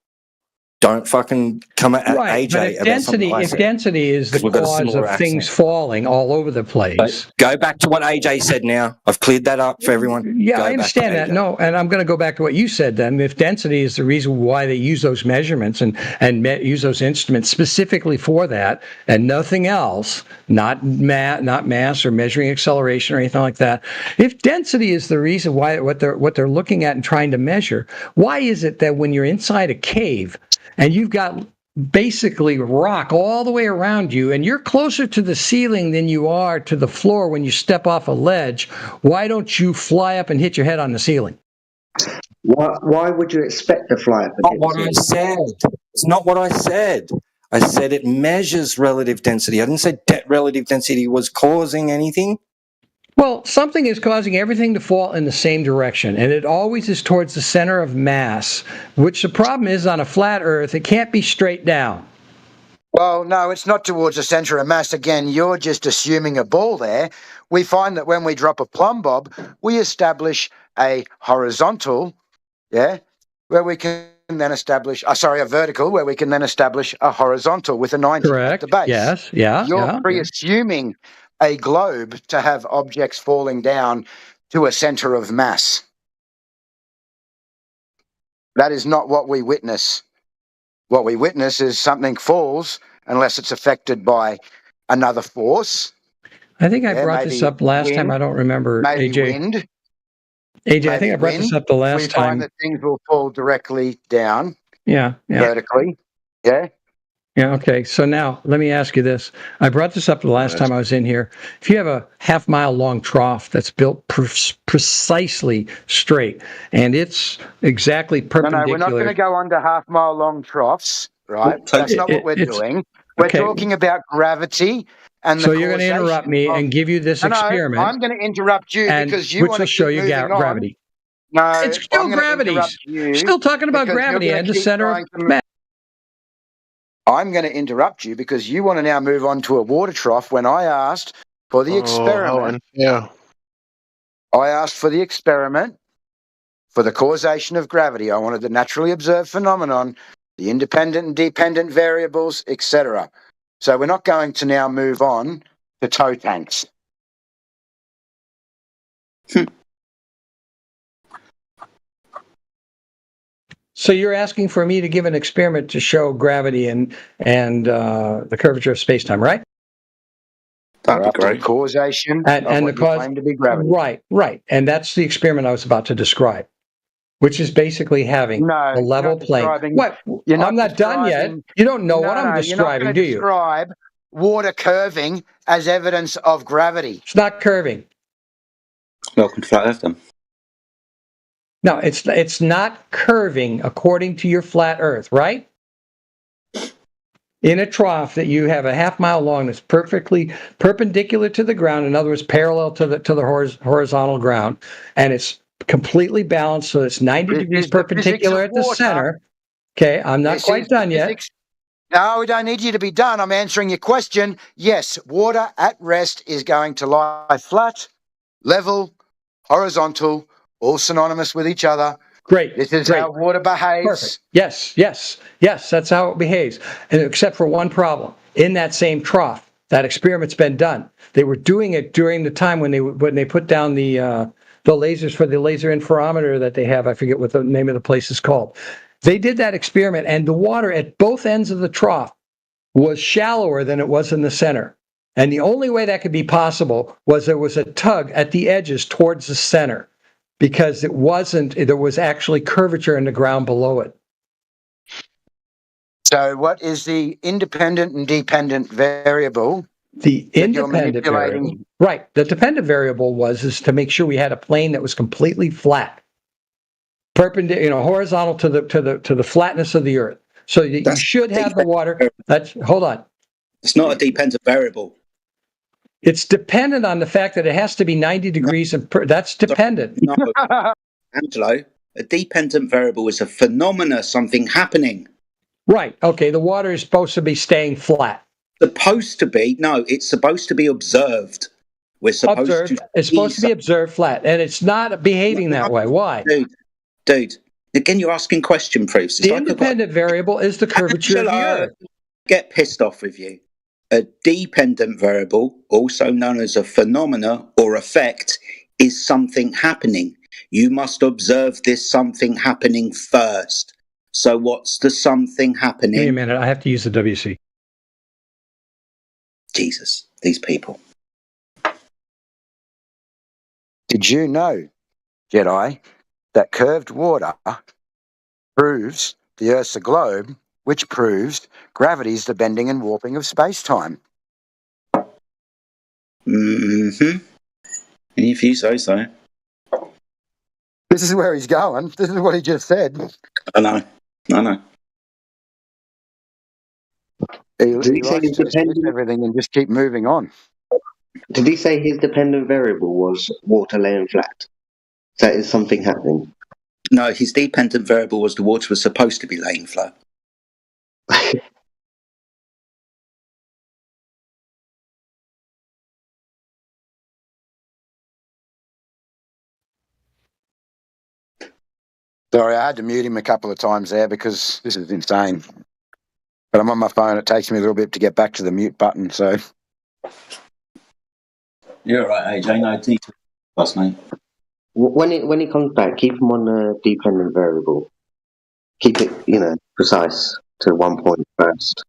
[SPEAKER 20] Don't fucking come at
[SPEAKER 9] Right, but
[SPEAKER 20] AJ
[SPEAKER 9] if
[SPEAKER 20] about something
[SPEAKER 9] density,
[SPEAKER 20] I
[SPEAKER 9] if
[SPEAKER 20] said.
[SPEAKER 9] density is the
[SPEAKER 20] We've got a
[SPEAKER 9] cause
[SPEAKER 20] similar
[SPEAKER 9] of things
[SPEAKER 20] accent.
[SPEAKER 9] falling all over the place.
[SPEAKER 20] But go back to what AJ said now. I've cleared that up for everyone.
[SPEAKER 9] Yeah,
[SPEAKER 20] Go
[SPEAKER 9] I understand
[SPEAKER 20] back
[SPEAKER 9] that.
[SPEAKER 20] to AJ.
[SPEAKER 9] No, and I'm going to go back to what you said then. If density is the reason why they use those measurements and use those instruments specifically for that and nothing else, not mass or measuring acceleration or anything like that. If density is the reason why what they're looking at and trying to measure, why is it that when you're inside a cave and you've got basically rock all the way around you and you're closer to the ceiling than you are to the floor when you step off a ledge, why don't you fly up and hit your head on the ceiling?
[SPEAKER 7] Why would you expect to fly up?
[SPEAKER 20] Not what I said. It's not what I said. I said it measures relative density. I didn't say relative density was causing anything.
[SPEAKER 9] Well, something is causing everything to fall in the same direction, and it always is towards the center of mass, which the problem is on a flat Earth, it can't be straight down.
[SPEAKER 19] Well, no, it's not towards the centre of mass. Again, you're just assuming a ball there. We find that when we drop a plumb bob, we establish a horizontal, where we can then establish, a vertical, where we can then establish a horizontal with a 90 at the base.
[SPEAKER 9] Yes, yeah.
[SPEAKER 19] You're pre-assuming a globe to have objects falling down to a centre of mass. That is not what we witness. What we witness is something falls unless it's affected by another force.
[SPEAKER 9] I think I brought this up last time. I don't remember,
[SPEAKER 19] maybe
[SPEAKER 9] AJ.
[SPEAKER 19] Wind.
[SPEAKER 9] AJ, I think I brought this up the last time.
[SPEAKER 19] We find that things will fall directly down.
[SPEAKER 9] Yeah.
[SPEAKER 19] Vertically. Yeah.
[SPEAKER 9] Yeah, okay. So now let me ask you this. I brought this up the last time I was in here. If you have a half-mile long trough that's built precisely straight and it's exactly perpendicular.
[SPEAKER 19] No, we're not going to go under half-mile long troughs, right? That's not what we're doing. We're talking about gravity and the
[SPEAKER 9] So you're going to interrupt me and give you this experiment.
[SPEAKER 19] I'm going to interrupt you because you
[SPEAKER 9] which
[SPEAKER 19] want
[SPEAKER 9] will
[SPEAKER 19] to
[SPEAKER 9] show you gravity.
[SPEAKER 19] No,
[SPEAKER 9] it's still gravity. We're still talking about gravity and the center of mass.
[SPEAKER 19] I'm going to interrupt you because you want to now move on to a water trough when I asked for the experiment.
[SPEAKER 10] Yeah.
[SPEAKER 19] I asked for the experiment for the causation of gravity. I wanted the naturally observed phenomenon, the independent and dependent variables, etc. So we're not going to now move on to tow tanks.
[SPEAKER 9] So you're asking for me to give an experiment to show gravity and the curvature of space-time, right?
[SPEAKER 19] That'd be great. Causation
[SPEAKER 9] and the cause
[SPEAKER 19] claim to be gravity.
[SPEAKER 9] Right. And that's the experiment I was about to describe, which is basically having a level plane. What? I'm not done yet. You don't know what I'm describing, do you?
[SPEAKER 19] Describe water curving as evidence of gravity.
[SPEAKER 9] It's not curving.
[SPEAKER 8] Welcome to Flat Earth, then.
[SPEAKER 9] No, it's not curving according to your flat Earth, right? In a trough that you have a half-mile long that's perfectly perpendicular to the ground, in other words, parallel to the horizontal ground, and it's completely balanced, so it's 90 degrees perpendicular at the center. Okay, I'm not quite done yet.
[SPEAKER 19] No, we don't need you to be done. I'm answering your question. Yes, water at rest is going to lie flat, level, horizontal, all synonymous with each other.
[SPEAKER 9] Great.
[SPEAKER 19] This is how water behaves.
[SPEAKER 9] Perfect. Yes, that's how it behaves. And except for one problem. In that same trough, that experiment's been done. They were doing it during the time when they put down the lasers for the laser interferometer that they have. I forget what the name of the place is called. They did that experiment, and the water at both ends of the trough was shallower than it was in the center. And the only way that could be possible was there was a tug at the edges towards the center, because there was actually curvature in the ground below it.
[SPEAKER 19] So what is the independent and dependent variable?
[SPEAKER 9] The independent variable. Right. The dependent variable is to make sure we had a plane that was completely flat. Perpendicular, horizontal to the flatness of the Earth. So you should have the water. Hold on.
[SPEAKER 8] It's not a dependent variable.
[SPEAKER 9] It's dependent on the fact that it has to be 90 degrees, and that's dependent.
[SPEAKER 8] Angelo,
[SPEAKER 11] A dependent variable is a phenomena, something happening.
[SPEAKER 9] Right. Okay. The water is supposed to be staying flat.
[SPEAKER 11] Supposed to be? No, it's supposed to be observed. We're supposed
[SPEAKER 9] Observed.
[SPEAKER 11] to.
[SPEAKER 9] It's supposed to be observed flat, and it's not behaving that way. Why?
[SPEAKER 11] Dude. Again, you're asking question proofs. It's
[SPEAKER 9] The
[SPEAKER 11] like
[SPEAKER 9] independent variable is the curvature of the Earth.
[SPEAKER 11] Get pissed off with you. A dependent variable, also known as a phenomena or effect, is something happening. You must observe this something happening first. So what's the something happening?
[SPEAKER 9] Give me a minute. I have to use the WC.
[SPEAKER 11] Jesus, these people.
[SPEAKER 19] Did you know, Jedi, that curved water proves the Earth's a globe, which proves gravity is the bending and warping of space-time?
[SPEAKER 11] Mm-hmm. If you say so.
[SPEAKER 19] This is where he's going. This is what he just said.
[SPEAKER 11] I know.
[SPEAKER 19] He
[SPEAKER 7] Did he say
[SPEAKER 19] likes
[SPEAKER 7] his
[SPEAKER 19] to dismiss everything and just keep moving on.
[SPEAKER 7] Did he say his dependent variable was water laying flat? That is something happening.
[SPEAKER 11] No, his dependent variable was the water was supposed to be laying flat.
[SPEAKER 19] Sorry, I had to mute him a couple of times there because this is insane. But I'm on my phone. It takes me a little bit to get back to the mute button. So
[SPEAKER 8] You're right, AJ. No detail last night.
[SPEAKER 7] When it comes back, keep him on the dependent variable. Keep it, precise to 1 point first.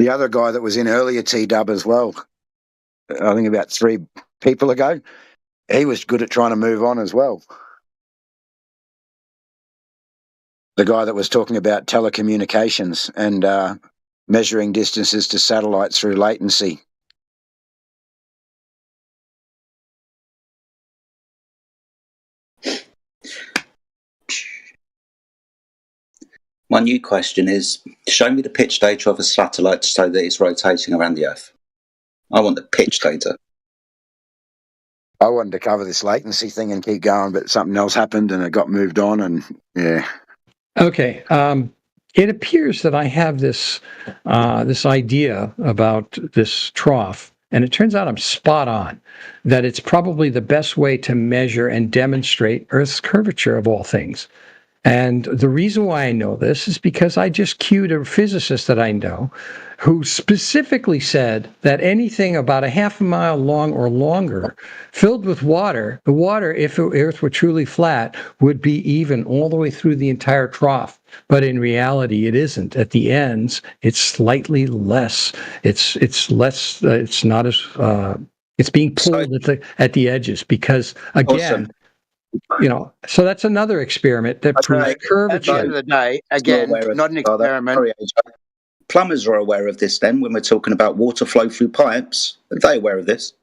[SPEAKER 19] the other guy that was in earlier T-Dub as well, I think about 3 people ago, he was good at trying to move on as well. The guy that was talking about telecommunications and measuring distances to satellites through latency.
[SPEAKER 11] My new question is, show me the pitch data of a satellite so that it's rotating around the Earth. I want the pitch data.
[SPEAKER 19] I wanted to cover this latency thing and keep going, but something else happened and it got moved on, and yeah.
[SPEAKER 9] Okay. It appears that I have this idea about this trough, and it turns out I'm spot on, that it's probably the best way to measure and demonstrate Earth's curvature of all things. And the reason why I know this is because I just queued a physicist that I know who specifically said that anything about a half a mile long or longer filled with water, the water, if the Earth were truly flat, would be even all the way through the entire trough. But in reality, it isn't. At the ends, it's slightly less. It's less. It's not as. It's being pulled at the edges because, again.
[SPEAKER 11] Awesome.
[SPEAKER 9] So that's another experiment that proves curvature.
[SPEAKER 19] At the end of the day, again, not an experiment.
[SPEAKER 11] Sorry, plumbers are aware of this then when we're talking about water flow through pipes. Are they aware of this?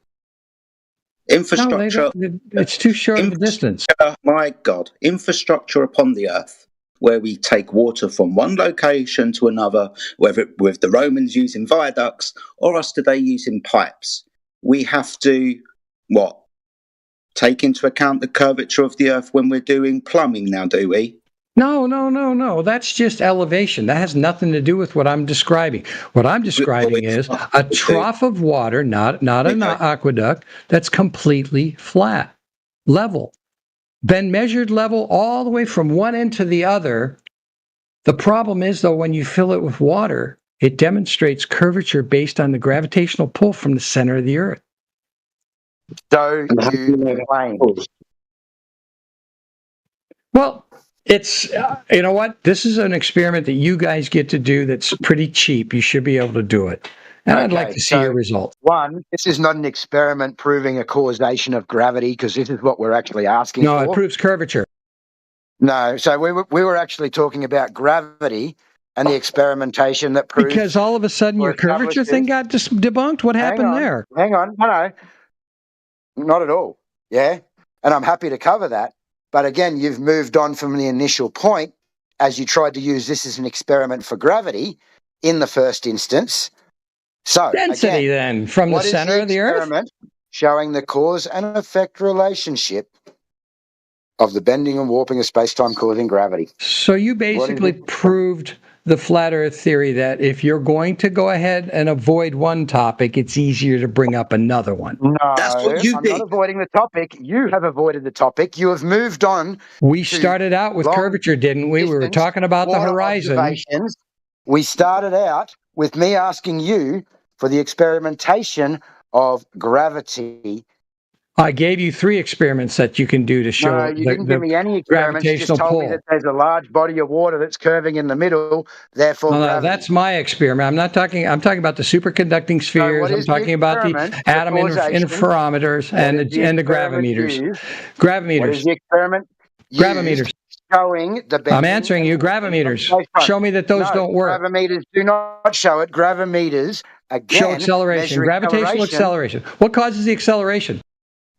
[SPEAKER 11] Infrastructure.
[SPEAKER 9] No, it's too short of a distance.
[SPEAKER 11] My God. Infrastructure upon the Earth where we take water from one location to another, whether with the Romans using viaducts or us today using pipes. We have to, take into account the curvature of the Earth when we're doing plumbing now, do we?
[SPEAKER 9] No. That's just elevation. That has nothing to do with what I'm describing. What I'm describing is a trough of water, not an aqueduct, that's completely flat, level. Been measured level all the way from one end to the other. The problem is, though, when you fill it with water, it demonstrates curvature based on the gravitational pull from the center of the Earth.
[SPEAKER 19] So you explain.
[SPEAKER 9] Well, it's, you know what? This is an experiment that you guys get to do that's pretty cheap. You should be able to do it. And I'd like to see your results.
[SPEAKER 19] One, this is not an experiment proving a causation of gravity, because this is what we're actually asking for.
[SPEAKER 9] No, it proves curvature.
[SPEAKER 19] No, so we were actually talking about gravity and the experimentation that proves...
[SPEAKER 9] Because all of a sudden your curvature thing got debunked? What happened there?
[SPEAKER 19] Hang on. No, not at all. Yeah? And I'm happy to cover that. But again, you've moved on from the initial point as you tried to use this as an experiment for gravity in the first instance. So,
[SPEAKER 9] Density,
[SPEAKER 19] again,
[SPEAKER 9] then, from the
[SPEAKER 19] what is
[SPEAKER 9] center of the Earth?
[SPEAKER 19] experiment showing the cause and effect relationship of the bending and warping of space-time causing gravity.
[SPEAKER 9] So you basically proved the flat Earth theory that if you're going to go ahead and avoid one topic, it's easier to bring up another one.
[SPEAKER 19] No, I'm not avoiding the topic. You have avoided the topic. You have moved on.
[SPEAKER 9] We started out with curvature, didn't we? We were talking about the horizon.
[SPEAKER 19] Observations. We started out with me asking you for the experimentation of gravity.
[SPEAKER 9] I gave you 3 experiments that you can do to show
[SPEAKER 19] No, you didn't give me any experiments. You just told me that there's a large body of water that's curving in the middle, therefore gravity.
[SPEAKER 9] That's my experiment. I'm talking about the superconducting spheres. I'm talking about the atom interferometers and the gravimeters. Gravimeters.
[SPEAKER 19] What is the experiment?
[SPEAKER 9] Gravimeters.
[SPEAKER 19] Showing the bending.
[SPEAKER 9] I'm answering you. Gravimeters. Show me that those don't work.
[SPEAKER 19] Gravimeters do not show it. Gravimeters, again,
[SPEAKER 9] show acceleration. Gravitational acceleration. What causes the acceleration?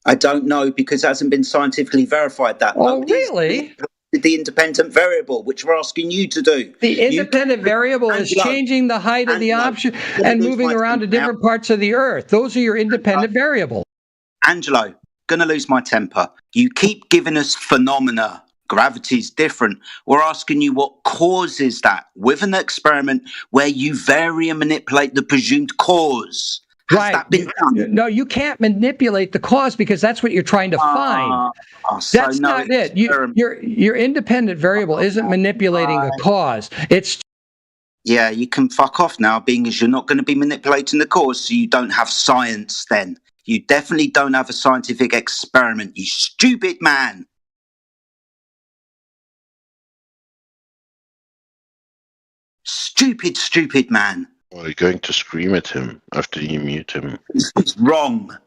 [SPEAKER 11] I don't know, because it hasn't been scientifically verified that.
[SPEAKER 9] Oh, really?
[SPEAKER 11] The independent variable, which we're asking you to do.
[SPEAKER 9] The independent variable is changing the height of the option and moving around to different parts of the Earth. Those are your independent variables.
[SPEAKER 11] Angelo, gonna lose my temper. You keep giving us phenomena. Gravity's different. We're asking you what causes that with an experiment where you vary and manipulate the presumed cause. Has that been done?
[SPEAKER 9] No, you can't manipulate the cause because that's what you're trying to find. That's not it. Your independent variable isn't manipulating a cause. It's
[SPEAKER 11] yeah, you can fuck off now, being as you're not going to be manipulating the cause, so you don't have science then. You definitely don't have a scientific experiment, you stupid man. Stupid man.
[SPEAKER 4] Are you going to scream at him after you mute him?
[SPEAKER 11] It's wrong.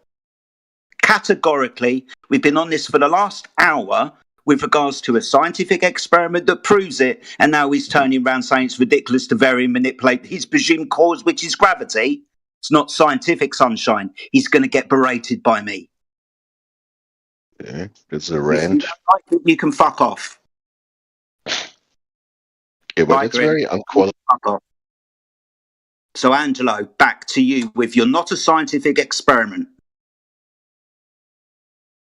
[SPEAKER 11] Categorically, we've been on this for the last hour with regards to a scientific experiment that proves it, and now he's turning around saying it's ridiculous to vary and manipulate his presumed cause, which is gravity. It's not scientific, sunshine. He's going to get berated by me.
[SPEAKER 4] Okay, it's a rant.
[SPEAKER 11] You can fuck off.
[SPEAKER 4] Yeah, but it's very unqualified.
[SPEAKER 11] So, Angelo, back to you with you're not a scientific experiment.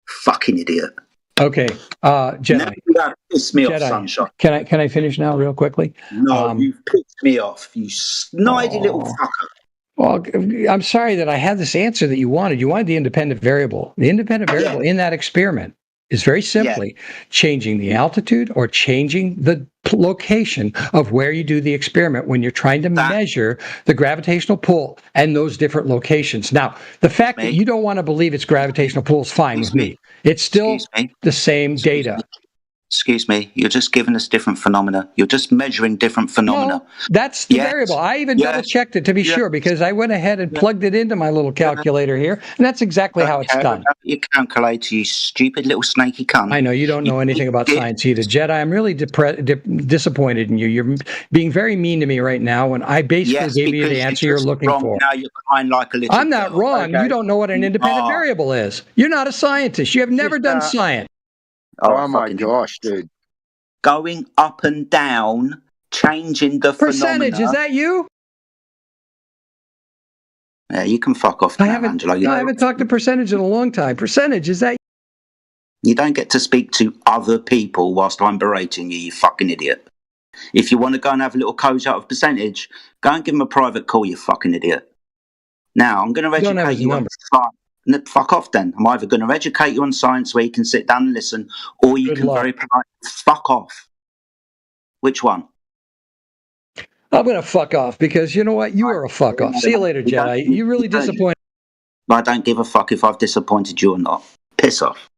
[SPEAKER 11] Fucking idiot.
[SPEAKER 9] Okay, Jedi.
[SPEAKER 11] Now you piss me off,
[SPEAKER 9] Jedi.
[SPEAKER 11] sunshine.
[SPEAKER 9] Can I finish now, real quickly?
[SPEAKER 11] No, you've pissed me off, you snidey little fucker.
[SPEAKER 9] Well, I'm sorry that I had this answer that you wanted. You wanted the independent variable. The independent variable in that experiment is very simply changing the altitude or changing the location of where you do the experiment when you're trying to measure the gravitational pull and those different locations. Now, the fact that you don't want to believe it's gravitational pull is fine with me. It's still the same data.
[SPEAKER 11] Excuse me, you're just giving us different phenomena. You're just measuring different phenomena.
[SPEAKER 9] No, that's the variable. I even double-checked it to be sure because I went ahead and plugged it into my little calculator here, and that's exactly how it's done.
[SPEAKER 11] Your calculator, you stupid little snaky cunt.
[SPEAKER 9] I know, you don't know anything about science either. Jedi, I'm really disappointed in you. You're being very mean to me right now when I basically gave you the answer you're looking for.
[SPEAKER 11] Now you're crying like a little
[SPEAKER 9] I'm not wrong. You don't know what an independent variable is. You're not a scientist. You have never done science.
[SPEAKER 19] Oh my gosh, dude.
[SPEAKER 11] Going up and down, changing the
[SPEAKER 9] percentage,
[SPEAKER 11] phenomena.
[SPEAKER 9] Is that you?
[SPEAKER 11] Yeah, you can fuck off now, Angelo.
[SPEAKER 9] I haven't talked to percentage in a long time. Percentage, is that
[SPEAKER 11] you? Don't get to speak to other people whilst I'm berating you, you fucking idiot. If you want to go and have a little coach out of percentage, go and give him a private call, you fucking idiot. Now, I'm going to educate you on science. Fuck off then. I'm either going to educate you on science where you can sit down and listen, or you can very politely fuck off. Which one?
[SPEAKER 9] I'm going to fuck off because you know what? You are a fuck off. See you later, Jedi. You really disappointed.
[SPEAKER 11] I don't give a fuck if I've disappointed you or not. Piss off.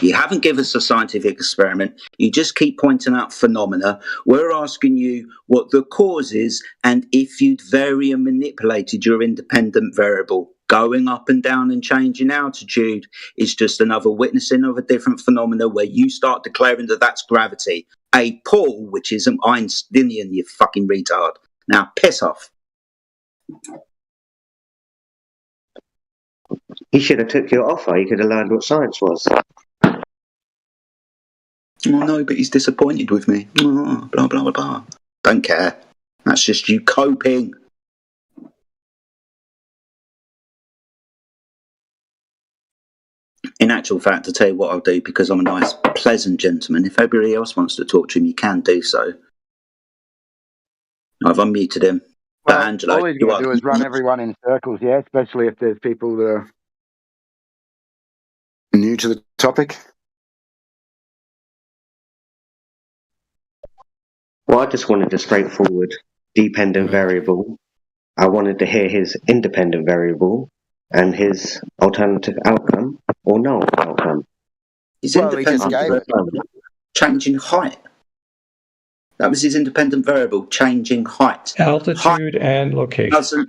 [SPEAKER 11] You haven't given us a scientific experiment. You just keep pointing out phenomena. We're asking you what the cause is and if you'd vary and manipulated your independent variable. Going up and down and changing altitude is just another witnessing of a different phenomena where you start declaring that that's gravity. A pull, which isn't Einsteinian, you fucking retard. Now, piss off.
[SPEAKER 7] He should have took your offer. He could have learned what science was.
[SPEAKER 11] Oh no, but he's disappointed with me. Oh, blah, blah, blah, blah. Don't care. That's just you coping. In actual fact, to tell you what I'll do, because I'm a nice, pleasant gentleman, if everybody else wants to talk to him, you can do so. I've unmuted him. But Angelo,
[SPEAKER 2] all he's going to do is run everyone in circles, yeah, especially if there's people that are
[SPEAKER 19] new to the topic.
[SPEAKER 7] Well, I just wanted a straightforward dependent variable. I wanted to hear his independent variable and his alternative outcome or no outcome.
[SPEAKER 11] His independent variable, changing height. That was his independent variable, changing height.
[SPEAKER 9] Altitude and location.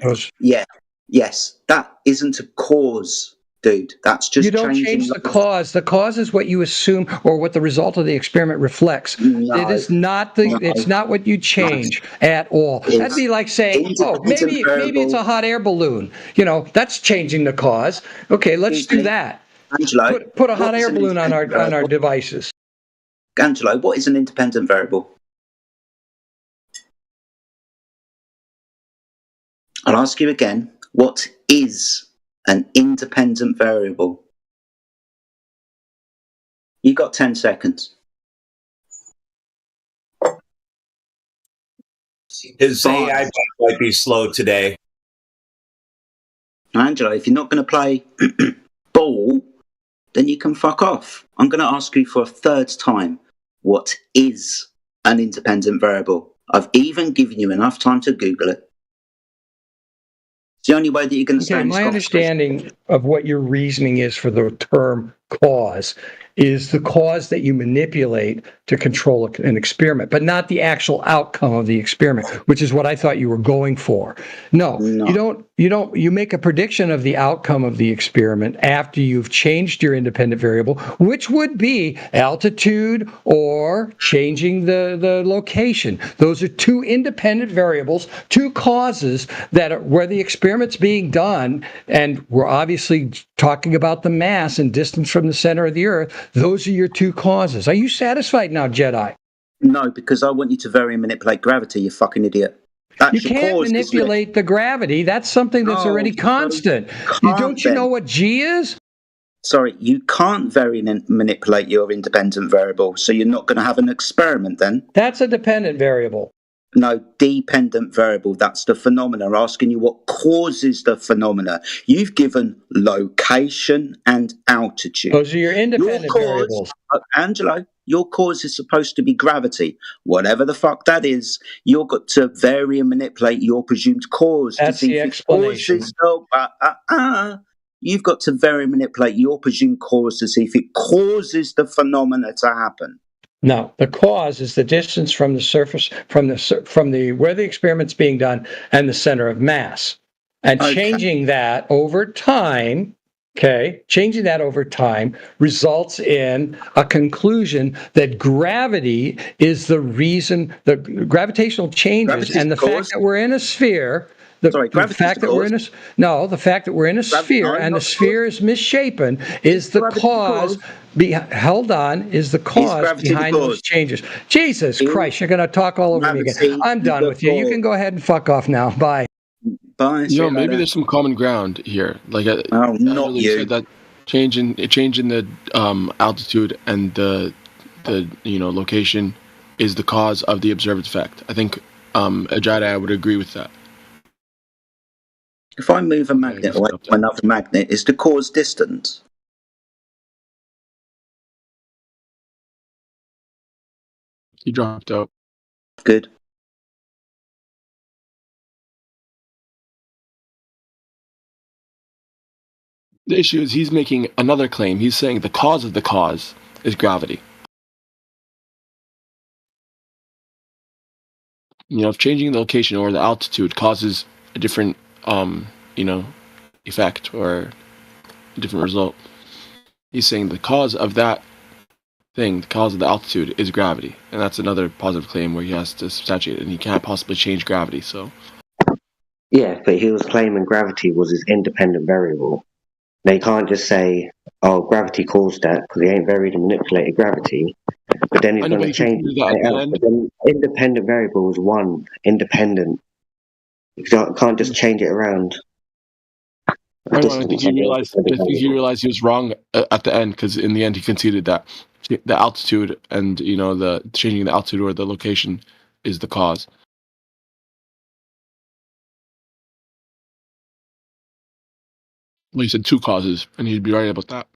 [SPEAKER 11] Yes. That isn't a cause, dude. That's just
[SPEAKER 9] you don't change the cause. The cause is what you assume or what the result of the experiment reflects. It is not it's not what you change at all. That'd be like saying, maybe it's a hot air balloon. That's changing the cause. Okay, let's do that.
[SPEAKER 11] Angelo,
[SPEAKER 9] put a hot air balloon on our devices.
[SPEAKER 11] Angelo, what is an independent variable? I'll ask you again, what is an independent variable? You got 10 seconds.
[SPEAKER 13] His AI might be slow today.
[SPEAKER 11] Angelo, if you're not going to play ball, then you can fuck off. I'm going to ask you for a third time, what is an independent variable? I've even given you enough time to Google it. It's the only way that you're going to stay in this conversation.
[SPEAKER 9] My understanding of what your reasoning is for the term cause is the cause that you manipulate to control an experiment, but not the actual outcome of the experiment, which is what I thought you were going for. No. You make a prediction of the outcome of the experiment after you've changed your independent variable, which would be altitude or changing the location. Those are two independent variables, two causes that are where the experiment's being done, and we're obviously talking about the mass and distance from the center of the Earth. Those are your two causes. Are you satisfied now, Jedi?
[SPEAKER 11] No, because I want you to vary and manipulate gravity, you fucking idiot.
[SPEAKER 9] You can't manipulate the gravity. That's something that's already constant. Don't you know what G is?
[SPEAKER 11] Sorry, you can't vary and manipulate your independent variable, so you're not going to have an experiment then?
[SPEAKER 9] That's a dependent variable.
[SPEAKER 11] No, dependent variable. That's the phenomena. I'm asking you what causes the phenomena. You've given location and altitude.
[SPEAKER 9] Those are your independent variables.
[SPEAKER 11] Angelo, your cause is supposed to be gravity. Whatever the fuck that is, you've got to vary and manipulate your presumed cause.
[SPEAKER 9] That's the explanation.
[SPEAKER 11] You've got to vary and manipulate your presumed cause to see if it causes the phenomena to happen.
[SPEAKER 9] No, the cause is the distance from the surface, from the where the experiment's being done and the center of mass. And changing that over time, results in a conclusion that gravity is the reason, the gravitational changes and the fact that we're in a sphere. The fact that we're in a sphere and the sphere is misshapen is the cause. Is the cause behind those changes. Jesus Christ, you're going to talk all over me again. I'm done with you. You can go ahead and fuck off now. Bye.
[SPEAKER 11] Bye.
[SPEAKER 21] Maybe there's some common ground here. Like,
[SPEAKER 11] not you.
[SPEAKER 21] Said that change in the altitude and the location is the cause of the observed effect. I think a Jedi would agree with that.
[SPEAKER 11] If I move a magnet away from another magnet, is the cause distance?
[SPEAKER 21] He dropped out.
[SPEAKER 11] Good.
[SPEAKER 21] The issue is he's making another claim. He's saying the cause of the cause is gravity. If changing the location or the altitude causes a different effect or a different result, he's saying the cause of that thing, the cause of the altitude, is gravity, and that's another positive claim where he has to substantiate it, and he can't possibly change gravity. So,
[SPEAKER 7] yeah, but he was claiming gravity was his independent variable. They can't just say, "Oh, gravity caused that," because he ain't varied and manipulated gravity. But then he's
[SPEAKER 21] I know,
[SPEAKER 7] going
[SPEAKER 21] but
[SPEAKER 7] to
[SPEAKER 21] he
[SPEAKER 7] change
[SPEAKER 21] conceded that at
[SPEAKER 7] it
[SPEAKER 21] the
[SPEAKER 7] else.
[SPEAKER 21] end.
[SPEAKER 7] But then independent variable is one independent. You can't just change it around.
[SPEAKER 21] I know, and I think he realized. I think he realized he was wrong at the end because in the end he conceded that the altitude and the changing the altitude or the location is the cause. Well, he said two causes, and he'd be right about that.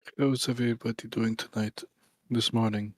[SPEAKER 18] How's everybody doing tonight? This morning?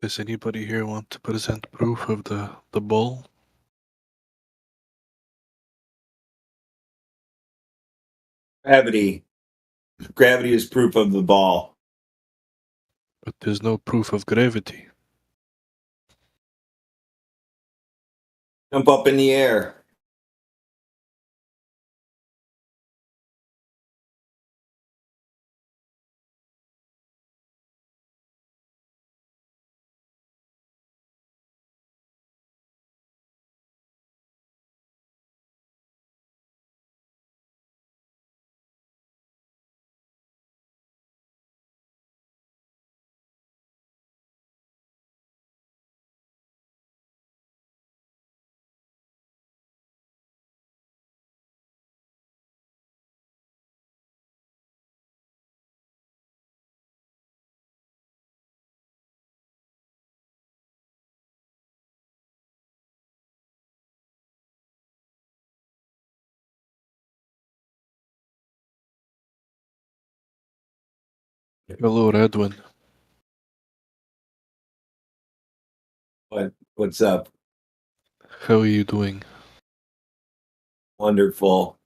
[SPEAKER 18] Does anybody here want to present proof of the ball?
[SPEAKER 13] Gravity. Gravity is proof of the ball.
[SPEAKER 18] But there's no proof of gravity.
[SPEAKER 13] Jump up in the air.
[SPEAKER 18] Hello, Edwin.
[SPEAKER 13] What's up?
[SPEAKER 18] How are you doing?
[SPEAKER 13] Wonderful.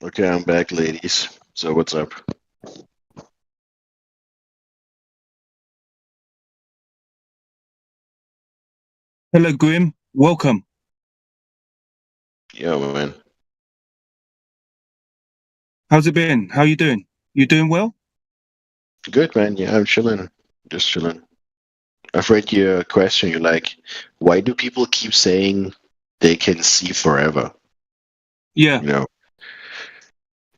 [SPEAKER 4] Okay, I'm back, ladies. So what's up?
[SPEAKER 6] Hello, Grim. Welcome.
[SPEAKER 4] Yeah, man.
[SPEAKER 6] How's it been? How you doing? You doing well?
[SPEAKER 4] Good, man. Yeah, I'm chilling. Just chilling. I've read your question. You're like, why do people keep saying they can see forever?
[SPEAKER 6] Yeah.
[SPEAKER 4] You know,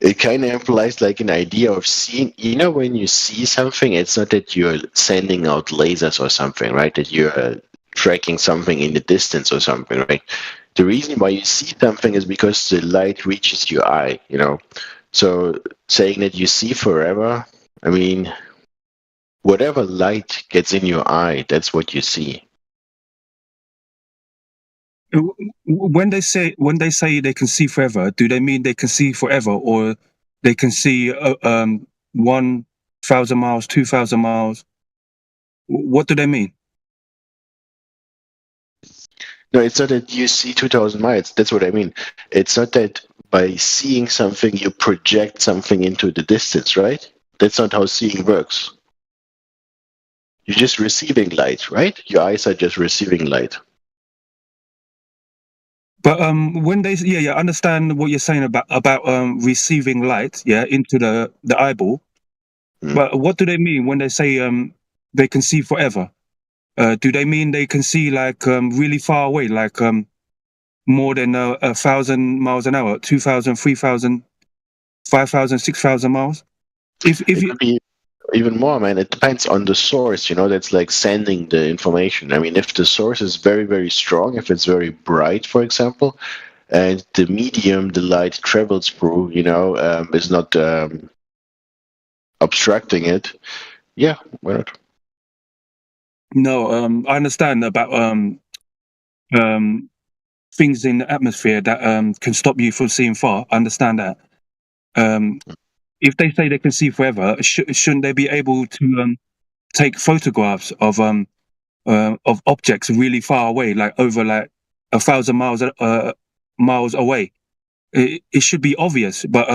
[SPEAKER 4] it kind of implies like an idea of seeing. You know, when you see something, it's not that you're sending out lasers or something, right? That you're tracking something in the distance or something, right? The reason why you see something is because the light reaches your eye, you know. So saying that you see forever, I mean, whatever light gets in your eye, that's what you see.
[SPEAKER 6] When they say they can see forever, do they mean they can see forever, or they can see 1,000 miles, 2,000 miles? What do they mean?
[SPEAKER 4] No, it's not that you see 2,000 miles. That's what I mean. It's not that by seeing something you project something into the distance, right? That's not how seeing works. You're just receiving light, right? Your eyes are just receiving light.
[SPEAKER 6] But when they I understand what you're saying about receiving light, into the eyeball. But what do they mean when they say they can see forever? Do they mean they can see like really far away, like more than 1,000 miles an hour, 2,000, 3,000, 5,000, 6,000 miles? If
[SPEAKER 4] It
[SPEAKER 6] you
[SPEAKER 4] could be even more, man. It depends on the source, you know, that's like sending the information. I mean, if the source is very, very strong, if it's very bright, for example, and the medium the light travels through, you know, is not obstructing it, yeah, why not?
[SPEAKER 6] No, I understand about things in the atmosphere that can stop you from seeing far. I understand that. If they say they can see forever, shouldn't they be able to take photographs of objects really far away, like over like 1,000 miles away? It should be obvious, but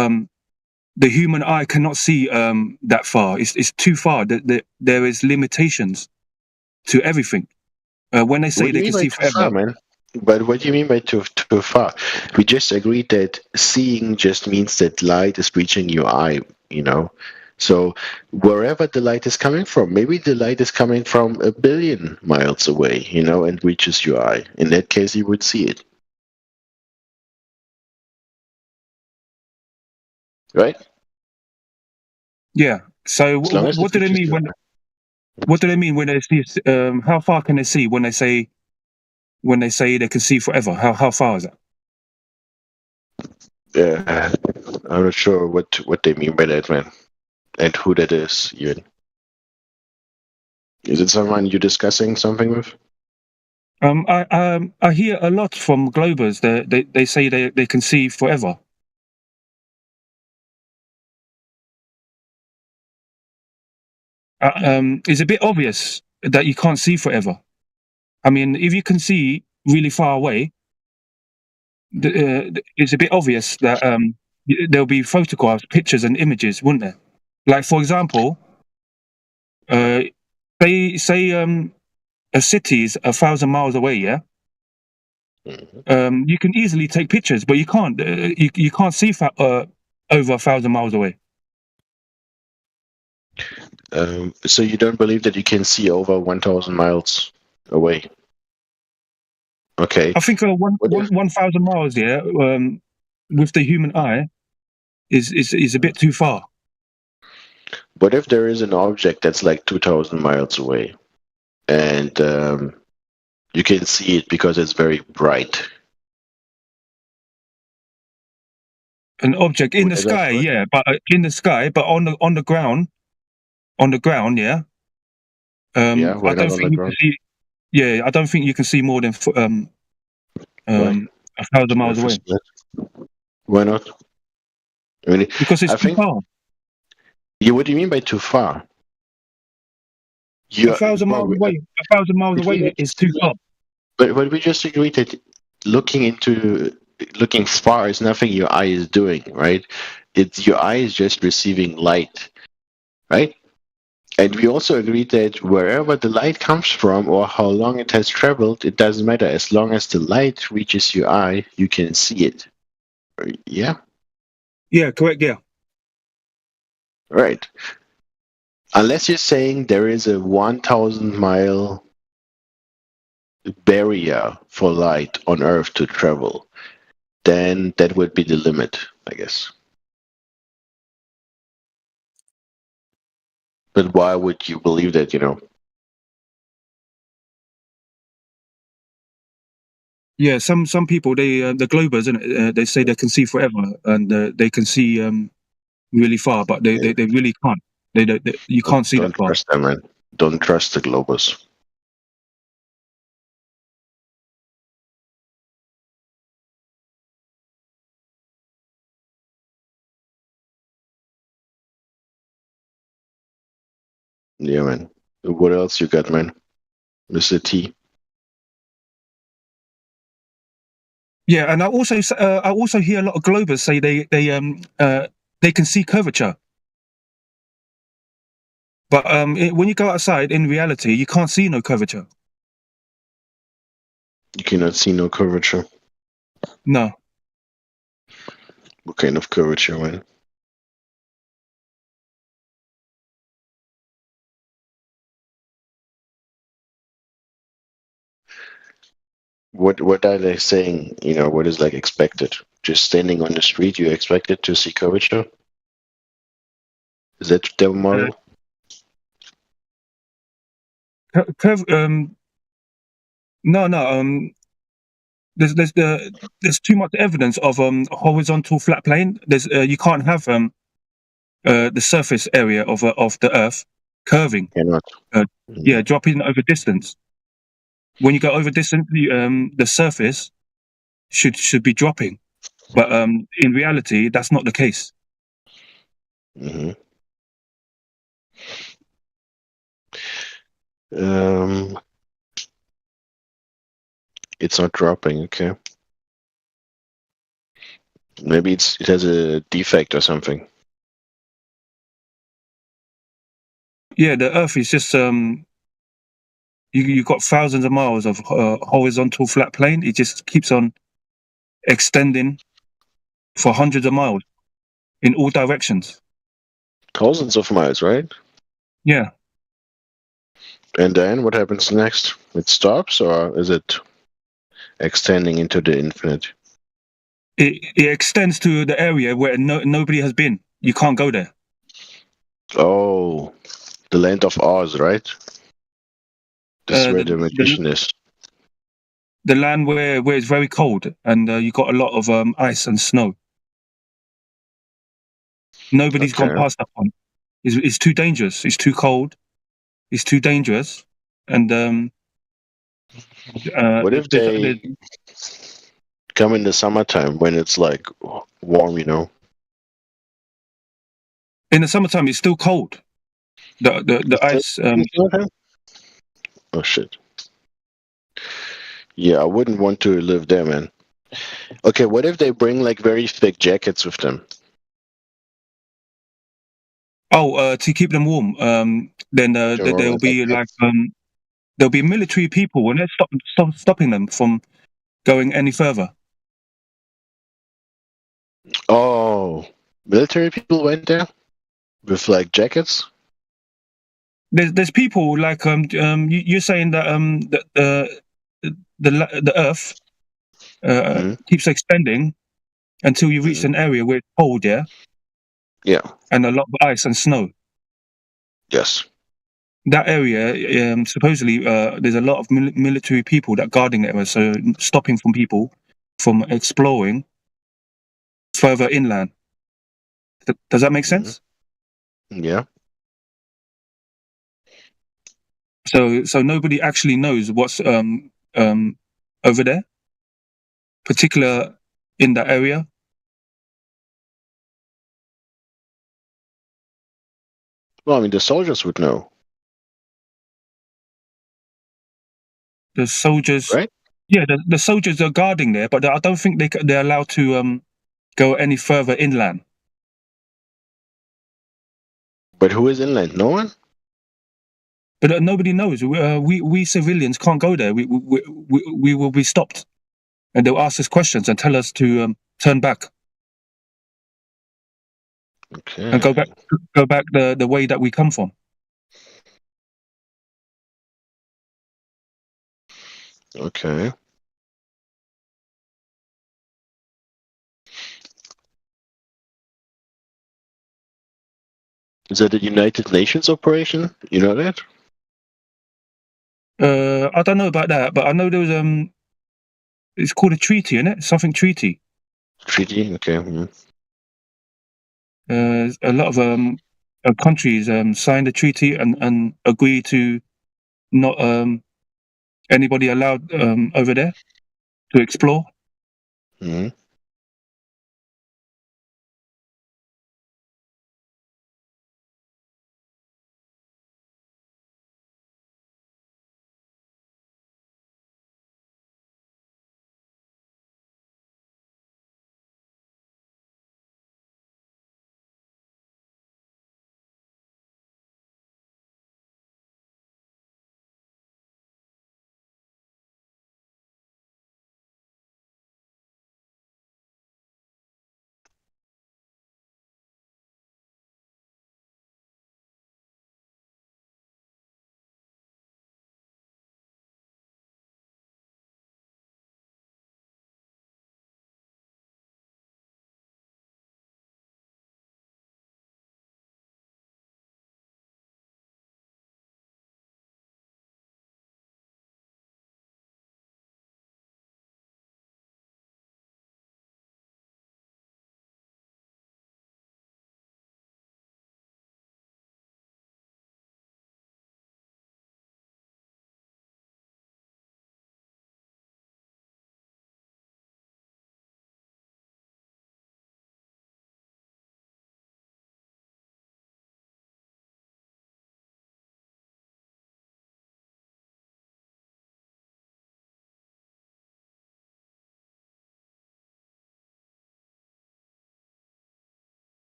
[SPEAKER 6] the human eye cannot see that far. It's too far. There is limitations to everything. When they say
[SPEAKER 4] What do
[SPEAKER 6] they
[SPEAKER 4] you
[SPEAKER 6] can
[SPEAKER 4] mean by
[SPEAKER 6] see
[SPEAKER 4] too far,
[SPEAKER 6] forever,
[SPEAKER 4] man? But what do you mean by too far? We just agreed that seeing just means that light is reaching your eye, you know? So wherever the light is coming from, maybe the light is coming from 1 billion miles away, you know, and reaches your eye. In that case, you would see it. Right?
[SPEAKER 6] yeah. So
[SPEAKER 4] As long as
[SPEAKER 6] what
[SPEAKER 4] it
[SPEAKER 6] do they
[SPEAKER 4] reaches
[SPEAKER 6] mean
[SPEAKER 4] your
[SPEAKER 6] when?
[SPEAKER 4] eye.
[SPEAKER 6] What do they mean when they see? How far can they see when they say they can see forever? How far is that?
[SPEAKER 4] I'm not sure what they mean by that, man, and who that is, even. Is it someone you're discussing something with?
[SPEAKER 6] I hear a lot from Globers. They say they can see forever. It's a bit obvious that you can't see forever. I mean, if you can see really far away, it's a bit obvious that there'll be photographs, pictures, and images, wouldn't there? Like, for example, say a city is 1,000 miles away, yeah. You can easily take pictures, but you can't. You can't see over 1,000 miles away.
[SPEAKER 4] So you don't believe that you can see over 1,000 miles away? Okay.
[SPEAKER 6] I think 1,000 miles, yeah, with the human eye, is a bit too far.
[SPEAKER 4] What if there is an object that's like 2,000 miles away, and you can see it because it's very bright?
[SPEAKER 6] An object in the sky, yeah, but in the sky, but on the ground, yeah.
[SPEAKER 4] Yeah, why
[SPEAKER 6] I
[SPEAKER 4] not
[SPEAKER 6] don't
[SPEAKER 4] on
[SPEAKER 6] think
[SPEAKER 4] the
[SPEAKER 6] you
[SPEAKER 4] ground?
[SPEAKER 6] can see. Yeah, I don't think you can see more than 1,000 miles away.
[SPEAKER 4] Why not? I mean,
[SPEAKER 6] Because it's too far.
[SPEAKER 4] Yeah, what do you mean by too far?
[SPEAKER 6] 1,000 miles away. 1,000 miles away is too far.
[SPEAKER 4] But we just agreed that looking into looking far is nothing your eye is doing, right? It's your eye is just receiving light, right? And we also agreed that wherever the light comes from or how long it has traveled, it doesn't matter. As long as the light reaches your eye, you can see it. Yeah?
[SPEAKER 6] Yeah, correct. Yeah.
[SPEAKER 4] Right. Unless you're saying there is a 1,000-mile barrier for light on Earth to travel, then that would be the limit, I guess. But why would you believe that,
[SPEAKER 6] Yeah, some people the Globers, they say they can see forever and they can see really far, but they really can't. You can't see that
[SPEAKER 4] Don't
[SPEAKER 6] far.
[SPEAKER 4] trust them, man. Don't trust the Globus. Yeah, man. What else you got, man? Mr. T.
[SPEAKER 6] Yeah, and I also hear a lot of Globers say they can see curvature, but when you go outside, in reality, you can't see no curvature.
[SPEAKER 4] You cannot see no curvature.
[SPEAKER 6] No.
[SPEAKER 4] What kind of curvature, man? What are they saying? What is like expected? Just standing on the street, you expected to see curvature? Is that their model?
[SPEAKER 6] No. There's too much evidence of horizontal flat plane. You can't have the surface area of the Earth curving.
[SPEAKER 4] Cannot.
[SPEAKER 6] Yeah, dropping over distance. When you go over distance, the surface should be dropping, but in reality, that's not the case.
[SPEAKER 4] Mm-hmm. It's not dropping. Okay. Maybe it has a defect or something.
[SPEAKER 6] Yeah, the Earth is just you got thousands of miles of horizontal flat plane. It just keeps on extending for hundreds of miles in all directions.
[SPEAKER 4] Thousands of miles, right?
[SPEAKER 6] Yeah.
[SPEAKER 4] And then what happens next? It stops, or is it extending into the infinite?
[SPEAKER 6] It extends to the area where nobody has been. You can't go there.
[SPEAKER 4] Oh, the land of Oz, right? This is where the magician is.
[SPEAKER 6] The land where it's very cold and you got a lot of ice and snow. Nobody's gone past that one. It's too dangerous. It's too cold. It's too dangerous. And
[SPEAKER 4] what if they come in the summertime when it's like warm,
[SPEAKER 6] In the summertime, it's still cold. The ice.
[SPEAKER 4] Oh shit. Yeah, I wouldn't want to live there, man. Okay, what if they bring like very thick jackets with them?
[SPEAKER 6] Oh, to keep them warm. Then there'll be like there'll be military people and they're stopping them from going any further.
[SPEAKER 4] Oh, military people went there with like jackets.
[SPEAKER 6] There's people like you're saying that the Earth keeps expanding until you reach an area where it's cold, yeah.
[SPEAKER 4] Yeah.
[SPEAKER 6] And a lot of ice and snow.
[SPEAKER 4] Yes.
[SPEAKER 6] That area, supposedly, there's a lot of military people that guarding the area, so stopping from people from exploring further inland. Does that make sense?
[SPEAKER 4] Yeah.
[SPEAKER 6] So nobody actually knows what's over there, particular in that area.
[SPEAKER 4] Well, I mean, the soldiers would know.
[SPEAKER 6] The soldiers,
[SPEAKER 4] right?
[SPEAKER 6] Yeah, the soldiers are guarding there, but I don't think they're allowed to go any further inland.
[SPEAKER 4] But who is inland? No one?
[SPEAKER 6] But nobody knows. We civilians can't go there. We will be stopped, and they'll ask us questions and tell us to turn back
[SPEAKER 4] Okay.
[SPEAKER 6] and go back the way that we come from.
[SPEAKER 4] Okay. Is that a United Nations operation? You know that?
[SPEAKER 6] I don't know about that, but I know there was it's called a treaty, isn't it? Something treaty.
[SPEAKER 4] Treaty? Okay. Mhm.
[SPEAKER 6] A lot of countries signed a treaty and agree to not anybody allowed over there to explore.
[SPEAKER 4] Mhm.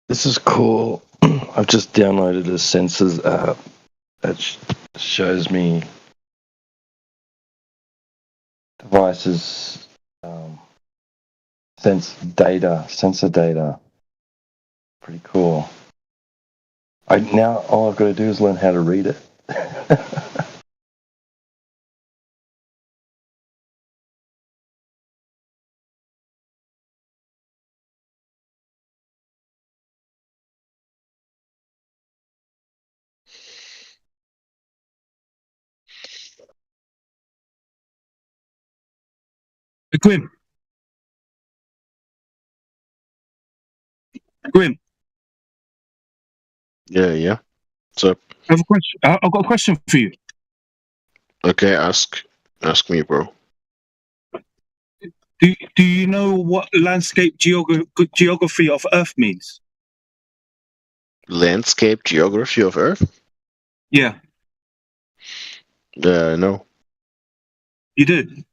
[SPEAKER 17] This is cool. I've just downloaded a sensors app that shows me devices sensor data. Pretty cool. Now all I've got to do is learn how to read it.
[SPEAKER 6] Grim.
[SPEAKER 4] Yeah. So,
[SPEAKER 6] I have a question. I've got a question for you.
[SPEAKER 4] okay, ask me, bro.
[SPEAKER 6] Do you know what landscape geography of Earth means?
[SPEAKER 4] Landscape geography of Earth?
[SPEAKER 6] Yeah,
[SPEAKER 4] No.
[SPEAKER 6] you do.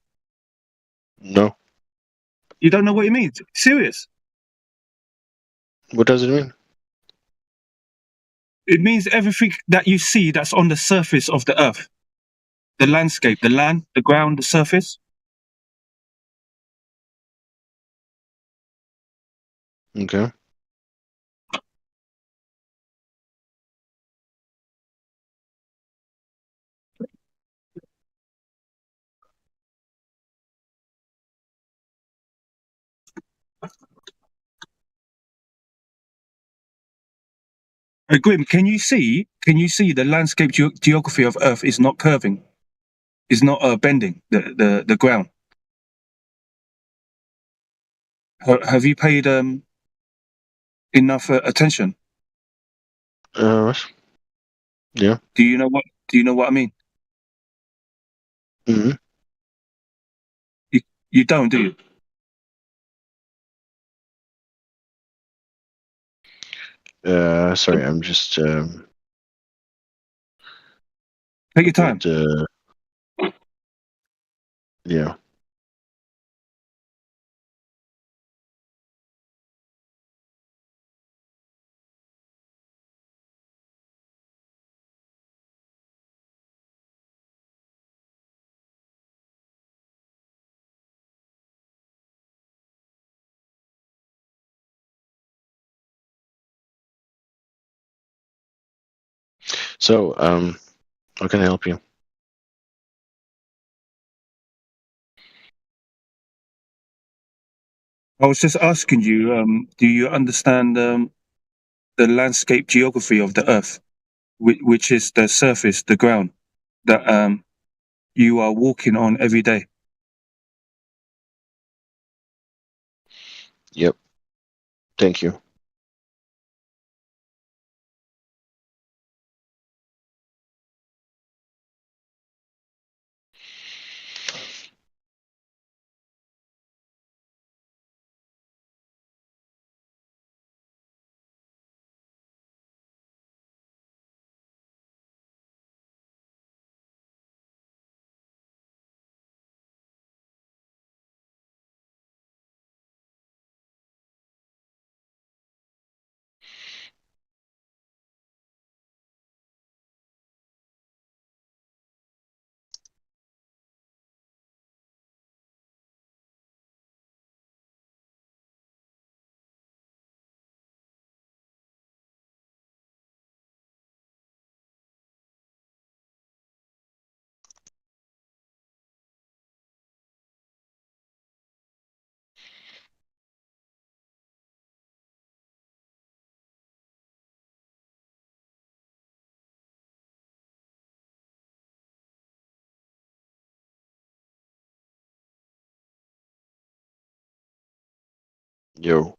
[SPEAKER 4] No.
[SPEAKER 6] You don't know what it means. Serious?
[SPEAKER 4] What does it mean?
[SPEAKER 6] It means everything that you see that's on the surface of the Earth. The landscape, the land, the ground, the surface.
[SPEAKER 4] Okay.
[SPEAKER 6] Grim, can you see the landscape geography of Earth is not curving, is not bending the ground? Have you paid enough attention?
[SPEAKER 4] Yeah.
[SPEAKER 6] Do you know what I mean?
[SPEAKER 4] Mm-hmm.
[SPEAKER 6] You don't, do you?
[SPEAKER 4] Sorry, I'm just
[SPEAKER 6] Take your time.
[SPEAKER 4] Yeah. So, how can I help you?
[SPEAKER 6] I was just asking you, do you understand the landscape geography of the Earth, which is the surface, the ground that you are walking on every day?
[SPEAKER 4] Yep. Thank you. Yo.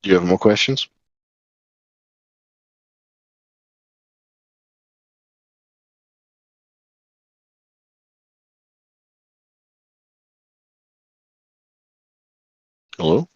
[SPEAKER 4] Do you have more questions? Hello?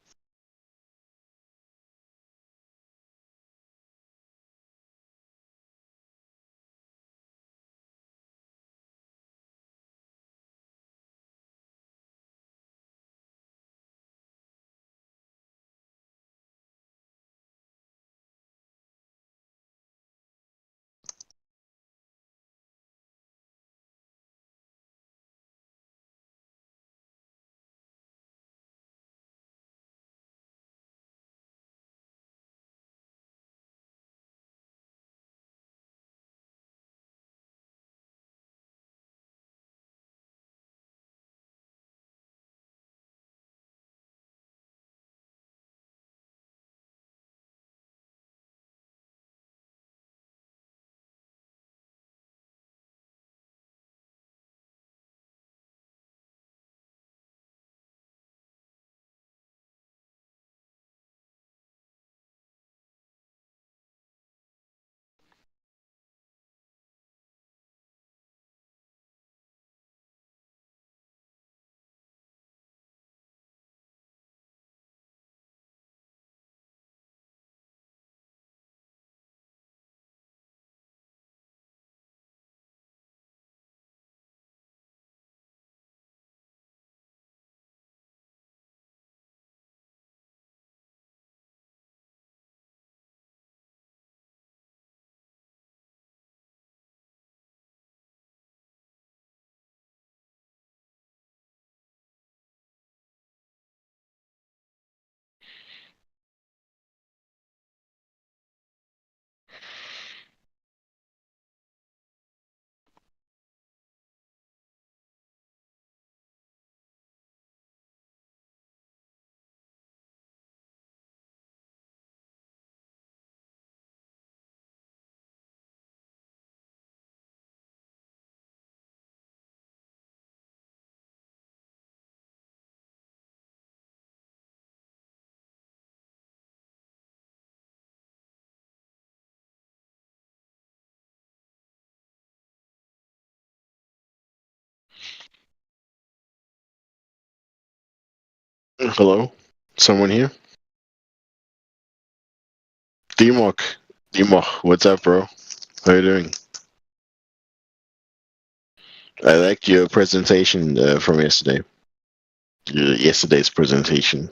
[SPEAKER 4] Hello? Someone here? Dimok. Dimok, what's up, bro? How you doing? I liked your presentation from yesterday. Yesterday's presentation.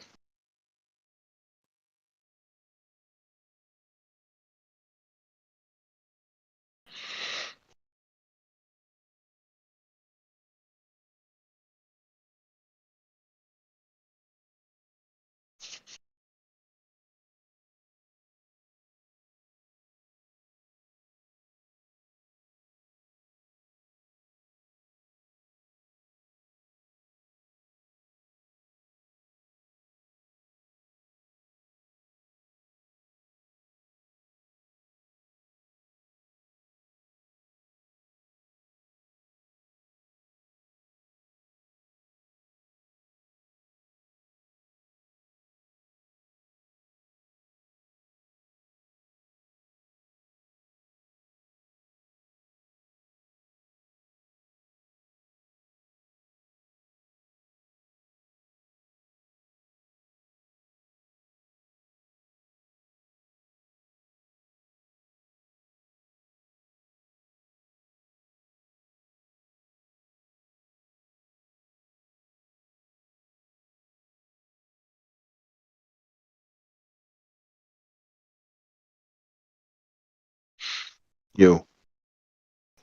[SPEAKER 4] Yo,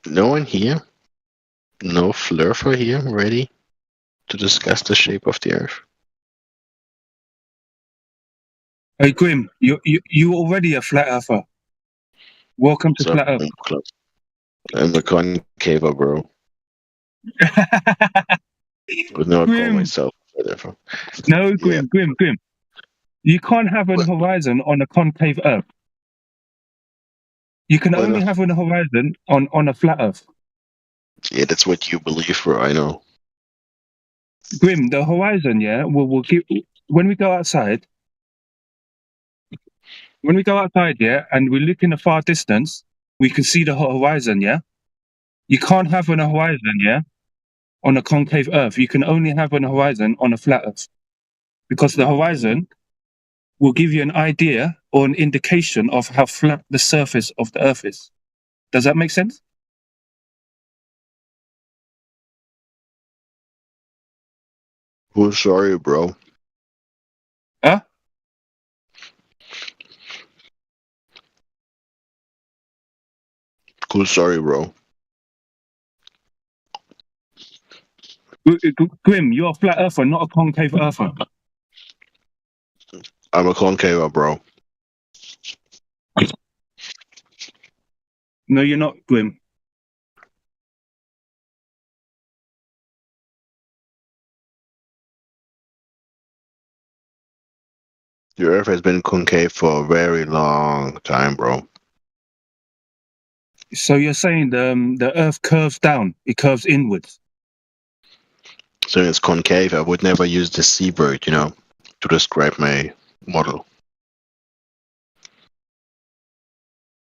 [SPEAKER 4] no one here? No flurfer here ready to discuss the shape of the Earth?
[SPEAKER 6] Hey, Grim, you already a flat earther. Welcome to
[SPEAKER 4] So,
[SPEAKER 6] Flat Earth.
[SPEAKER 4] I'm a concaver, bro. Would not call
[SPEAKER 6] Grim.
[SPEAKER 4] myself whatever.
[SPEAKER 6] No, Grim. You can't have an horizon on a concave Earth. You can
[SPEAKER 4] Why
[SPEAKER 6] only
[SPEAKER 4] not?
[SPEAKER 6] have an horizon on a flat Earth.
[SPEAKER 4] Yeah, that's what you believe, bro. I know.
[SPEAKER 6] Grim, the horizon, yeah, will give when we go outside. When we go outside, yeah, and we look in the far distance, we can see the horizon, yeah. You can't have an horizon, yeah, on a concave Earth. You can only have an horizon on a flat Earth, because the horizon will give you an idea or an indication of how flat the surface of the Earth is. Does that make sense?
[SPEAKER 4] Cool story, bro.
[SPEAKER 6] Huh?
[SPEAKER 4] Cool story, bro.
[SPEAKER 6] Grim, you're a flat earther, not a concave earther.
[SPEAKER 4] I'm a concaver, bro.
[SPEAKER 6] No, you're not, Grim.
[SPEAKER 4] The Earth has been concave for a very long time, bro.
[SPEAKER 6] So you're saying the Earth curves down, it curves inwards.
[SPEAKER 4] So it's concave. I would never use the seabird, to describe my model.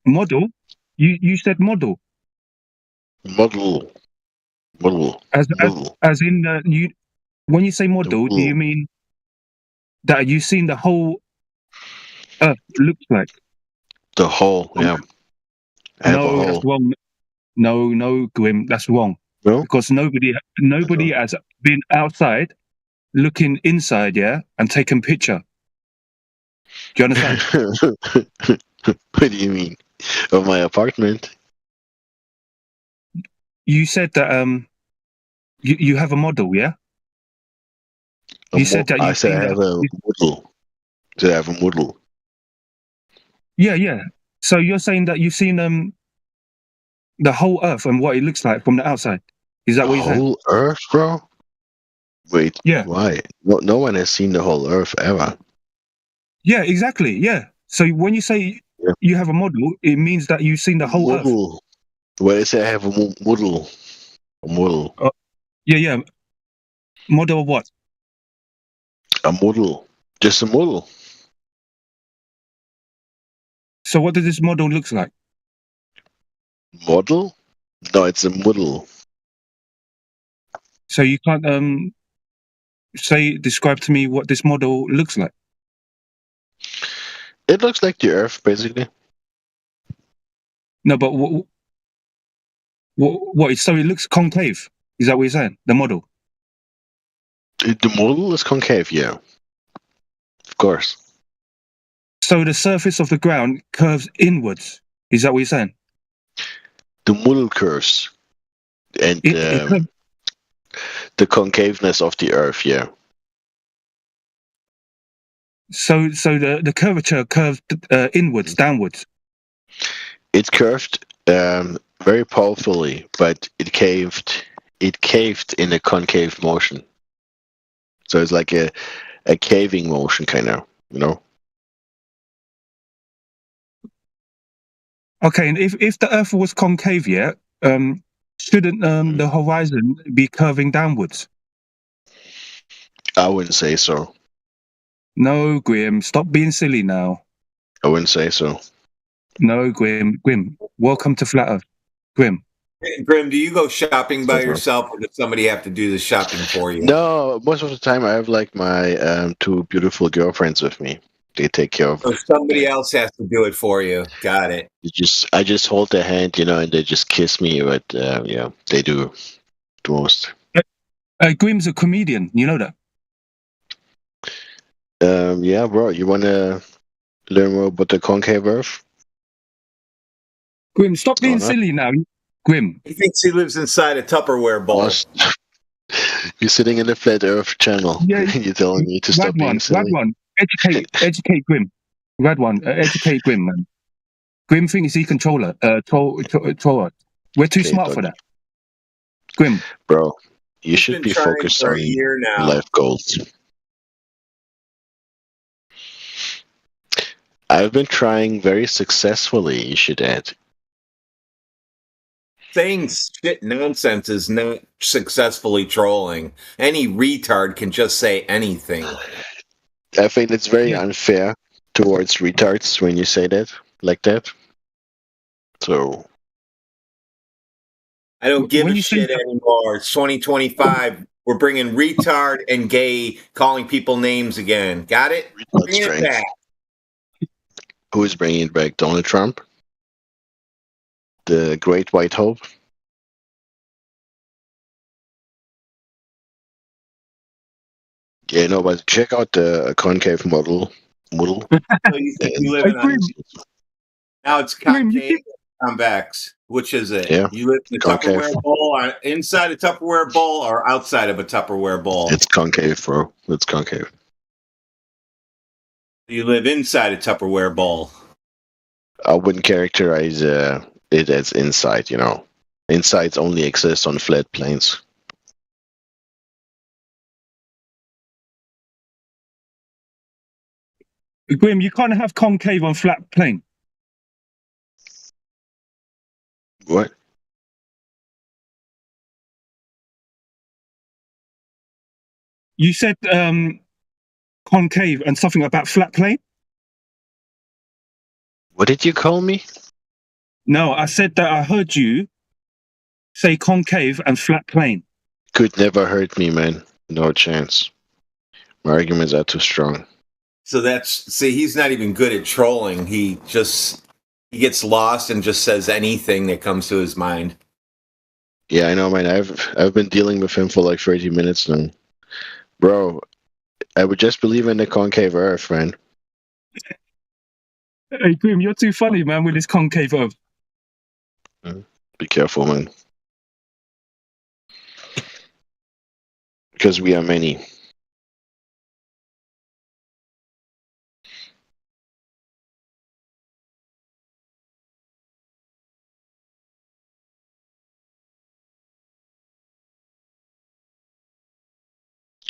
[SPEAKER 6] Model? You said model.
[SPEAKER 4] Model.
[SPEAKER 6] As in you. When you say model, do you mean that you've seen the whole Earth looks like?
[SPEAKER 4] The whole, yeah. I have a
[SPEAKER 6] No, that's
[SPEAKER 4] hole.
[SPEAKER 6] wrong. No, Grim, that's wrong.
[SPEAKER 4] No?
[SPEAKER 6] Because nobody has been outside looking inside, yeah, and taken picture. Do you understand?
[SPEAKER 4] What do you mean? Of my apartment?
[SPEAKER 6] You said that you have a model, yeah? You said that
[SPEAKER 4] I
[SPEAKER 6] you've
[SPEAKER 4] said
[SPEAKER 6] seen
[SPEAKER 4] I have a model. So I have a model.
[SPEAKER 6] Yeah. So you're saying that you've seen the whole Earth and what it looks like from the outside. Is that what you're saying?
[SPEAKER 4] Whole Earth, bro? Wait,
[SPEAKER 6] Yeah.
[SPEAKER 4] why? No one has seen the whole Earth ever.
[SPEAKER 6] Yeah, exactly. Yeah. So when you say you have a model, it means that you've seen the whole Earth.
[SPEAKER 4] Model. When I say I have a model. A model.
[SPEAKER 6] Yeah. Model of what?
[SPEAKER 4] A model. Just a model.
[SPEAKER 6] So what does this model looks like?
[SPEAKER 4] Model? No, it's a model.
[SPEAKER 6] So you can't describe to me what this model looks like?
[SPEAKER 4] It looks like the Earth, basically.
[SPEAKER 6] No, but what? So it looks concave. Is that what you're saying? The model.
[SPEAKER 4] The model is concave, yeah. Of course.
[SPEAKER 6] So the surface of the ground curves inwards. Is that what you're saying?
[SPEAKER 4] The model curves. And the concaveness of the Earth, yeah.
[SPEAKER 6] So the curvature curved inwards, downwards.
[SPEAKER 4] It curved very powerfully, but it caved in a concave motion. So it's like a caving motion, kind of, you know.
[SPEAKER 6] Okay, and if the Earth was concave, yeah, shouldn't the horizon be curving downwards?
[SPEAKER 4] I wouldn't say so.
[SPEAKER 6] No, Grim, stop being silly now.
[SPEAKER 4] I wouldn't say so.
[SPEAKER 6] No, Grim, welcome to Flat Earth. Grim,
[SPEAKER 13] Grim, do you go shopping by yourself, or does somebody have to do the shopping for you?
[SPEAKER 4] No, most of the time I have like my two beautiful girlfriends with me. They take care of.
[SPEAKER 13] So somebody else has to do it for you. Got it.
[SPEAKER 4] I just hold their hand, you know, and they just kiss me. But yeah, they do the most.
[SPEAKER 6] Grim's a comedian. You know that.
[SPEAKER 4] Yeah, bro. You wanna learn more about the concave Earth?
[SPEAKER 6] Grim, stop being silly now. Grim.
[SPEAKER 13] He thinks he lives inside a Tupperware bowl.
[SPEAKER 4] You're sitting in the Flat Earth channel.
[SPEAKER 6] Yeah,
[SPEAKER 4] You're telling me to stop being silly.
[SPEAKER 6] Rad one. Educate Grim. Rad one. Educate Grim, man. Grim thinks he controller. Troller. We're too smart for that. Grim.
[SPEAKER 4] Bro, you should be focused on life goals. I've been trying very successfully, you should add.
[SPEAKER 13] Saying shit nonsense is not successfully trolling. Any retard can just say anything.
[SPEAKER 4] I think it's very unfair towards retards when you say that, like that. So
[SPEAKER 13] I don't give a shit anymore. It's 2025. We're bringing retard and gay, calling people names again. Got it? Bring it back.
[SPEAKER 4] Who is bringing it back? Donald Trump? The Great White Hope? Yeah, no, but check out the concave model.
[SPEAKER 13] So you live in now it's concave convex. Which is it?
[SPEAKER 4] Yeah.
[SPEAKER 13] You live in a Tupperware bowl, or inside a Tupperware bowl, or outside of a Tupperware bowl?
[SPEAKER 4] It's concave, bro. It's concave.
[SPEAKER 13] You live inside a Tupperware bowl.
[SPEAKER 4] I wouldn't characterize it as inside, you know. Insides only exist on flat planes.
[SPEAKER 6] Grim, you can't have concave on flat plane.
[SPEAKER 4] What?
[SPEAKER 6] You said concave and something about flat plane?
[SPEAKER 4] What did you call me?
[SPEAKER 6] No, I said that I heard you say concave and flat plane.
[SPEAKER 4] Could never hurt me, man. No chance. My arguments are too strong.
[SPEAKER 13] So he's not even good at trolling. He gets lost and just says anything that comes to his mind.
[SPEAKER 4] Yeah, I know, man. I've been dealing with him for like 30 minutes now. Bro, I would just believe in the concave Earth, man.
[SPEAKER 6] Hey, Grim, you're too funny, man, with this concave Earth.
[SPEAKER 4] Be careful, man. Because we are many.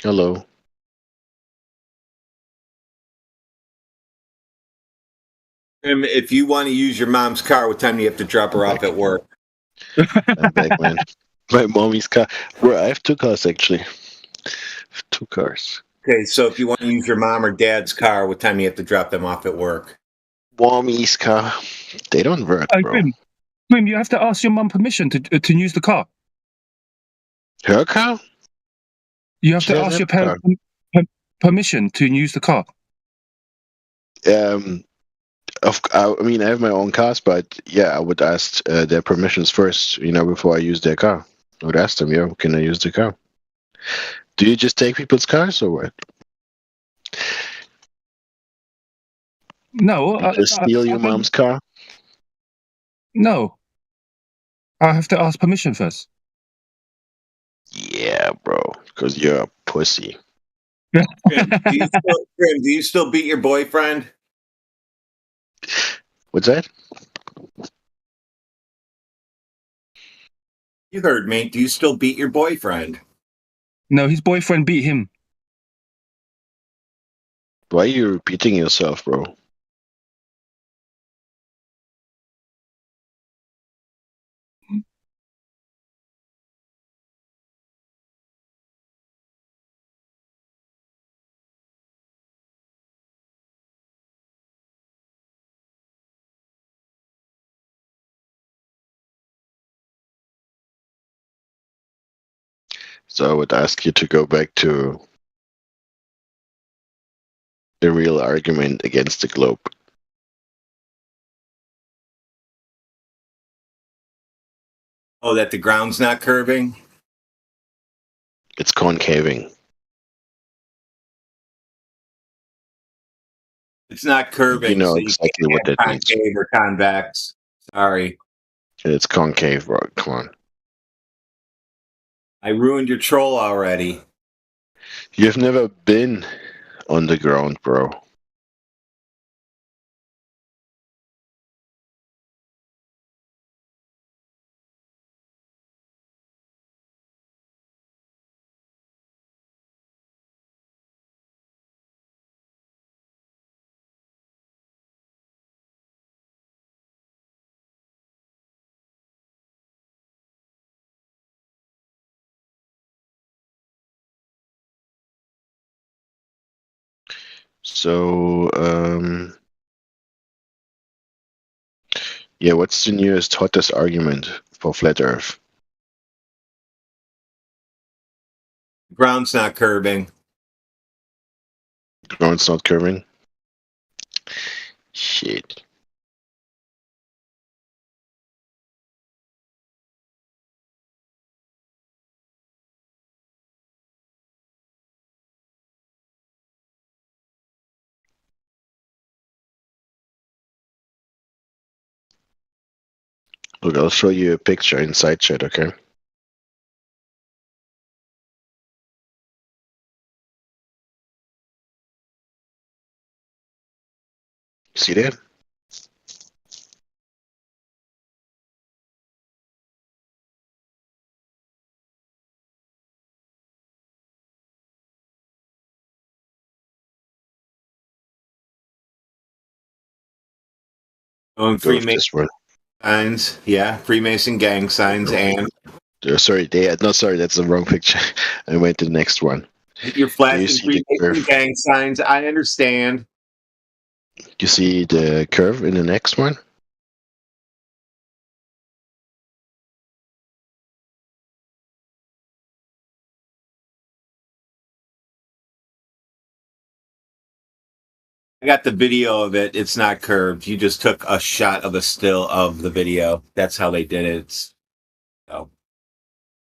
[SPEAKER 4] Hello.
[SPEAKER 13] If you want to use your mom's car, what time do you have to drop her off at work?
[SPEAKER 4] I'm back, man. My mommy's car. Bro, I have two cars, actually. Two cars.
[SPEAKER 13] Okay, so if you want to use your mom or dad's car, what time do you have to drop them off at work?
[SPEAKER 4] Mommy's car. They don't work, bro.
[SPEAKER 6] Grim, you have to ask your mum permission to use the car.
[SPEAKER 4] Her car?
[SPEAKER 6] You have
[SPEAKER 4] She
[SPEAKER 6] to
[SPEAKER 4] doesn't
[SPEAKER 6] ask
[SPEAKER 4] have
[SPEAKER 6] your
[SPEAKER 4] a car.
[SPEAKER 6] parents permission to use the car.
[SPEAKER 4] I mean, I have my own cars, but yeah, I would ask their permissions first, before I use their car. I would ask them, yeah, can I use the car? Do you just take people's cars or what?
[SPEAKER 6] No,
[SPEAKER 4] You just steal your mom's car?
[SPEAKER 6] No, I have to ask permission first.
[SPEAKER 4] Yeah, bro, because you're a pussy.
[SPEAKER 13] Grim, do you still beat your boyfriend?
[SPEAKER 4] What's that?
[SPEAKER 13] You heard me. Do you still beat your boyfriend?
[SPEAKER 6] No, his boyfriend beat him.
[SPEAKER 4] Why are you repeating yourself, bro? So I would ask you to go back to the real argument against the globe.
[SPEAKER 13] Oh, that the ground's not curving?
[SPEAKER 4] It's concaving.
[SPEAKER 13] It's not curving.
[SPEAKER 4] You know
[SPEAKER 13] so
[SPEAKER 4] exactly
[SPEAKER 13] you
[SPEAKER 4] what
[SPEAKER 13] can't
[SPEAKER 4] that
[SPEAKER 13] have
[SPEAKER 4] means.
[SPEAKER 13] concave or convex. Sorry.
[SPEAKER 4] It's concave, bro. Come on.
[SPEAKER 13] I ruined your troll already.
[SPEAKER 4] You've never been on the ground, bro. So, yeah, what's the newest, hottest argument for flat Earth?
[SPEAKER 13] Ground's not curving.
[SPEAKER 4] Ground's not curving? Shit. Look, I'll show you a picture inside chat, okay? See that?
[SPEAKER 13] Oh, and
[SPEAKER 4] Go with this one.
[SPEAKER 13] signs. Yeah, Freemason gang signs and
[SPEAKER 4] Sorry, that's the wrong picture. I went to the next one.
[SPEAKER 13] you're flashing
[SPEAKER 4] see the
[SPEAKER 13] Freemason
[SPEAKER 4] curve?
[SPEAKER 13] gang signs. I understand.
[SPEAKER 4] You see the curve in the next one?
[SPEAKER 13] I got the video of it. It's not curved. You just took a shot of a still of the video. That's how they did it. So,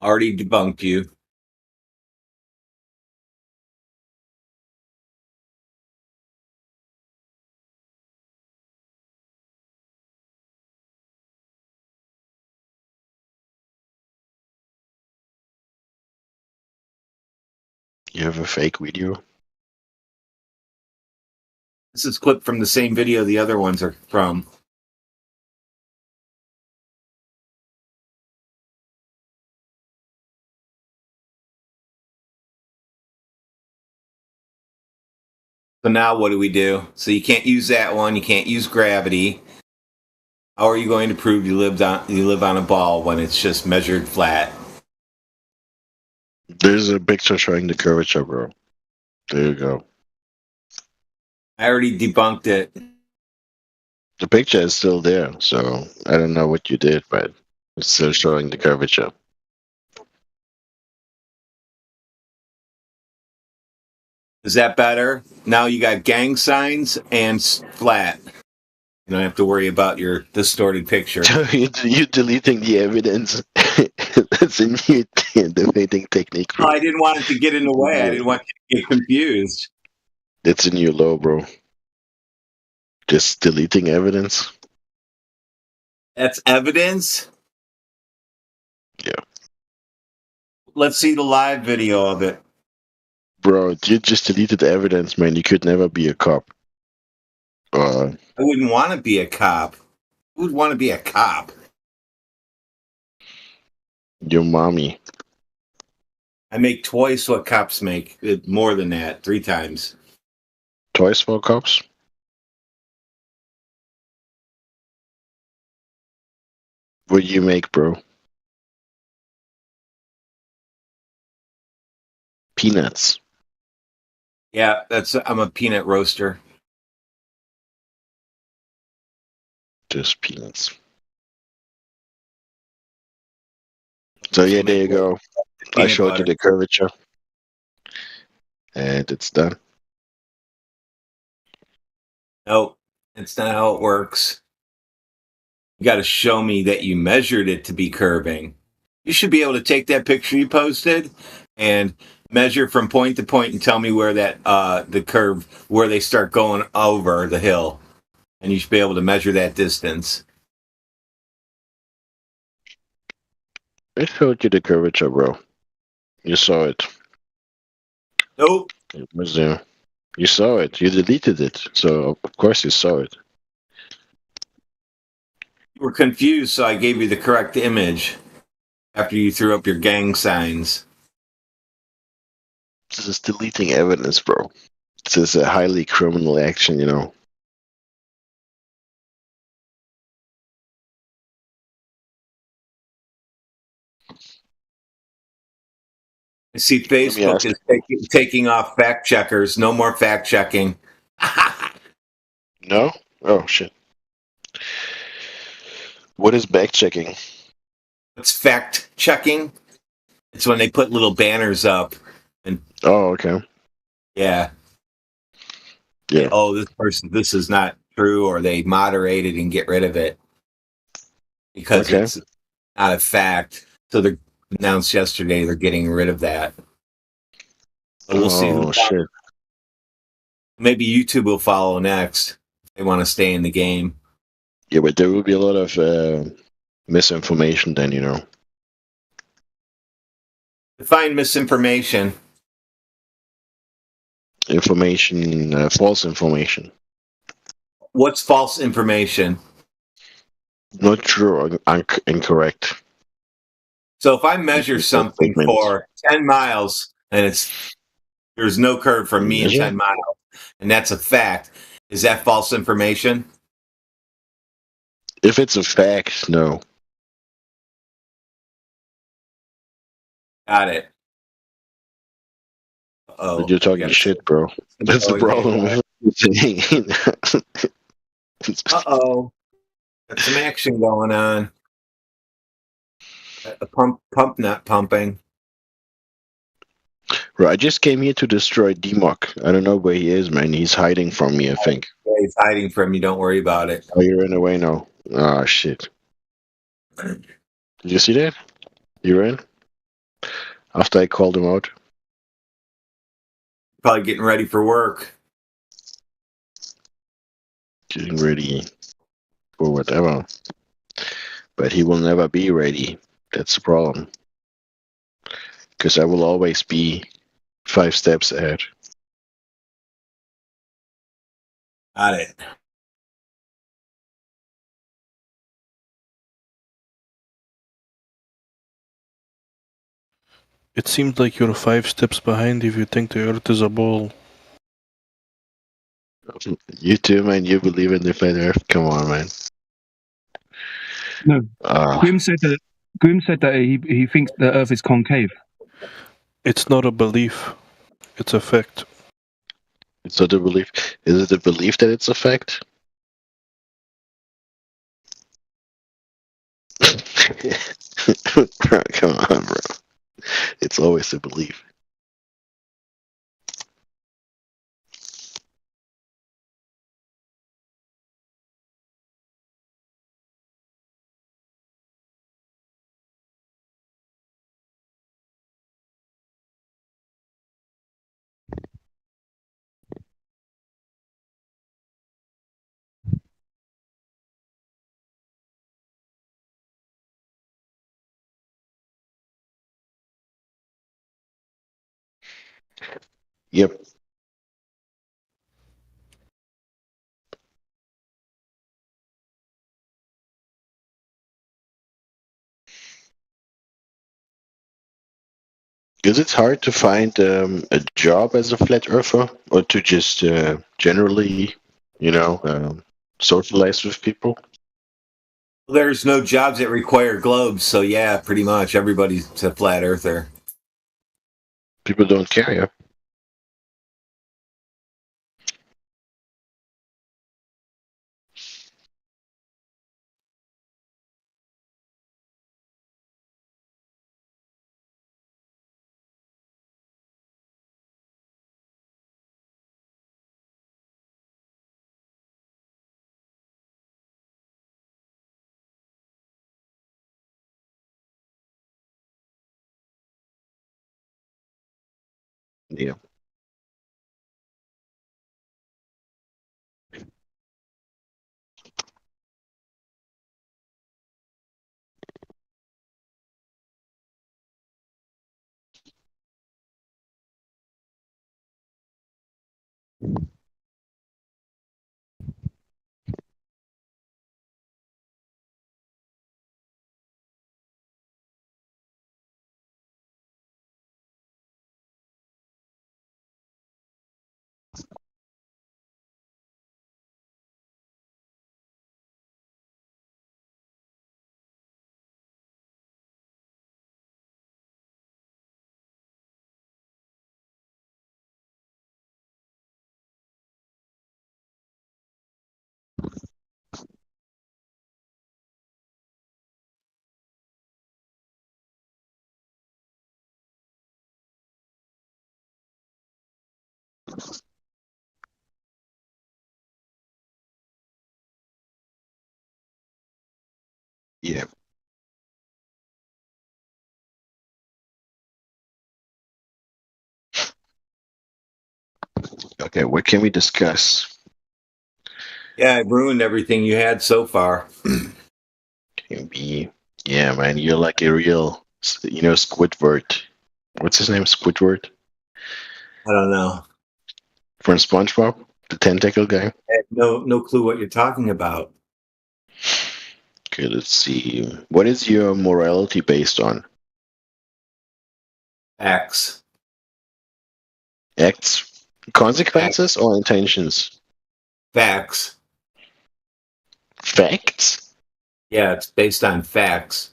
[SPEAKER 13] already debunked you.
[SPEAKER 4] You have a fake video?
[SPEAKER 13] This is clipped from the same video the other ones are from. So now what do we do? So you can't use that one. You can't use gravity. How are you going to prove you live on a ball when it's just measured flat?
[SPEAKER 4] There's a picture showing the curvature, bro. There you go.
[SPEAKER 13] I already debunked it.
[SPEAKER 4] The picture is still there, so I don't know what you did, but it's still showing the curvature.
[SPEAKER 13] Is that better? Now you got gang signs and flat. You don't have to worry about your distorted picture.
[SPEAKER 4] So you're deleting the evidence. That's a new debating technique, bro.
[SPEAKER 13] Oh, I didn't want it to get in the way. I didn't want you to get confused.
[SPEAKER 4] That's a new law, bro. Just deleting evidence.
[SPEAKER 13] That's evidence?
[SPEAKER 4] Yeah.
[SPEAKER 13] Let's see the live video of it.
[SPEAKER 4] Bro, you just deleted evidence, man. You could never be a cop.
[SPEAKER 13] I wouldn't want to be a cop. Who would want to be a cop?
[SPEAKER 4] Your mommy.
[SPEAKER 13] I make twice what cops make. More than that. 3 times.
[SPEAKER 4] Twice for cops? What do you make, bro? Peanuts.
[SPEAKER 13] Yeah, I'm a peanut roaster.
[SPEAKER 4] Just peanuts. So yeah, there you go. I showed you the curvature. And it's done.
[SPEAKER 13] Nope, that's not how it works. You got to show me that you measured it to be curving. You should be able to take that picture you posted and measure from point to point and tell me where that the curve, where they start going over the hill. And you should be able to measure that distance.
[SPEAKER 4] I showed you the curvature, bro. You saw it.
[SPEAKER 13] Nope.
[SPEAKER 4] It was there. You saw it. You deleted it. So, of course, you saw it.
[SPEAKER 13] You were confused, so I gave you the correct image after you threw up your gang signs.
[SPEAKER 4] This is deleting evidence, bro. This is a highly criminal action, you know.
[SPEAKER 13] I see Facebook is taking off fact checkers. No more fact checking.
[SPEAKER 4] No? Oh, shit. What is back checking?
[SPEAKER 13] What's fact checking? It's when they put little banners up. And
[SPEAKER 4] oh, okay.
[SPEAKER 13] Yeah.
[SPEAKER 4] Yeah.
[SPEAKER 13] Oh, this is not true, or they moderate it and get rid of it because it's not a fact. So they announced yesterday they're getting rid of that. But we'll see.
[SPEAKER 4] Oh, shit.
[SPEAKER 13] Maybe YouTube will follow next. They want to stay in the game.
[SPEAKER 4] Yeah, but there will be a lot of misinformation then, you know.
[SPEAKER 13] Define misinformation.
[SPEAKER 4] False information.
[SPEAKER 13] What's false information?
[SPEAKER 4] Not true or incorrect.
[SPEAKER 13] So if I measure something for 10 miles and there's no curve from me in 10 miles, and that's a fact, is that false information?
[SPEAKER 4] If it's a fact, no.
[SPEAKER 13] Got it. Oh,
[SPEAKER 4] but you're talking shit, bro. That's the problem.
[SPEAKER 13] Uh-oh. Got some action going on. A pump not pumping.
[SPEAKER 4] Bro, I just came here to destroy DMOC. I don't know where he is, man. He's hiding from me, I think.
[SPEAKER 13] Yeah, he's hiding from you. Don't worry about it.
[SPEAKER 4] Oh, you're in the way now. Ah, shit. Did you see that? You ran? After I called him out?
[SPEAKER 13] Probably getting ready for work.
[SPEAKER 4] Getting ready for whatever. But he will never be ready. That's the problem. Because I will always be 5 steps ahead.
[SPEAKER 13] Got it.
[SPEAKER 18] It seems like you're 5 steps behind if you think the Earth is a ball.
[SPEAKER 4] You too, man. You believe in the flat Earth? Come on, man.
[SPEAKER 6] No. Grim said that he thinks the Earth is concave.
[SPEAKER 18] It's not a belief. It's a fact.
[SPEAKER 4] It's not a belief. Is it a belief that it's a fact? Bro, come on, bro. It's always a belief. Yep. Because it's hard to find a job as a flat earther, or to just generally, socialize with people.
[SPEAKER 13] There's no jobs that require globes, so yeah, pretty much everybody's a flat earther.
[SPEAKER 4] People don't care, yeah. Yeah. Yeah. Okay, what can we discuss?
[SPEAKER 13] Yeah, I ruined everything you had so far.
[SPEAKER 4] Yeah, man, you're like a real, Squidward. What's his name? Squidward?
[SPEAKER 13] I don't know.
[SPEAKER 4] From SpongeBob? The tentacle guy?
[SPEAKER 13] I have no clue what you're talking about.
[SPEAKER 4] Okay, let's see. What is your morality based on?
[SPEAKER 13] Acts.
[SPEAKER 4] Acts? Consequences or intentions?
[SPEAKER 13] Facts.
[SPEAKER 4] Facts?
[SPEAKER 13] Yeah, it's based on facts.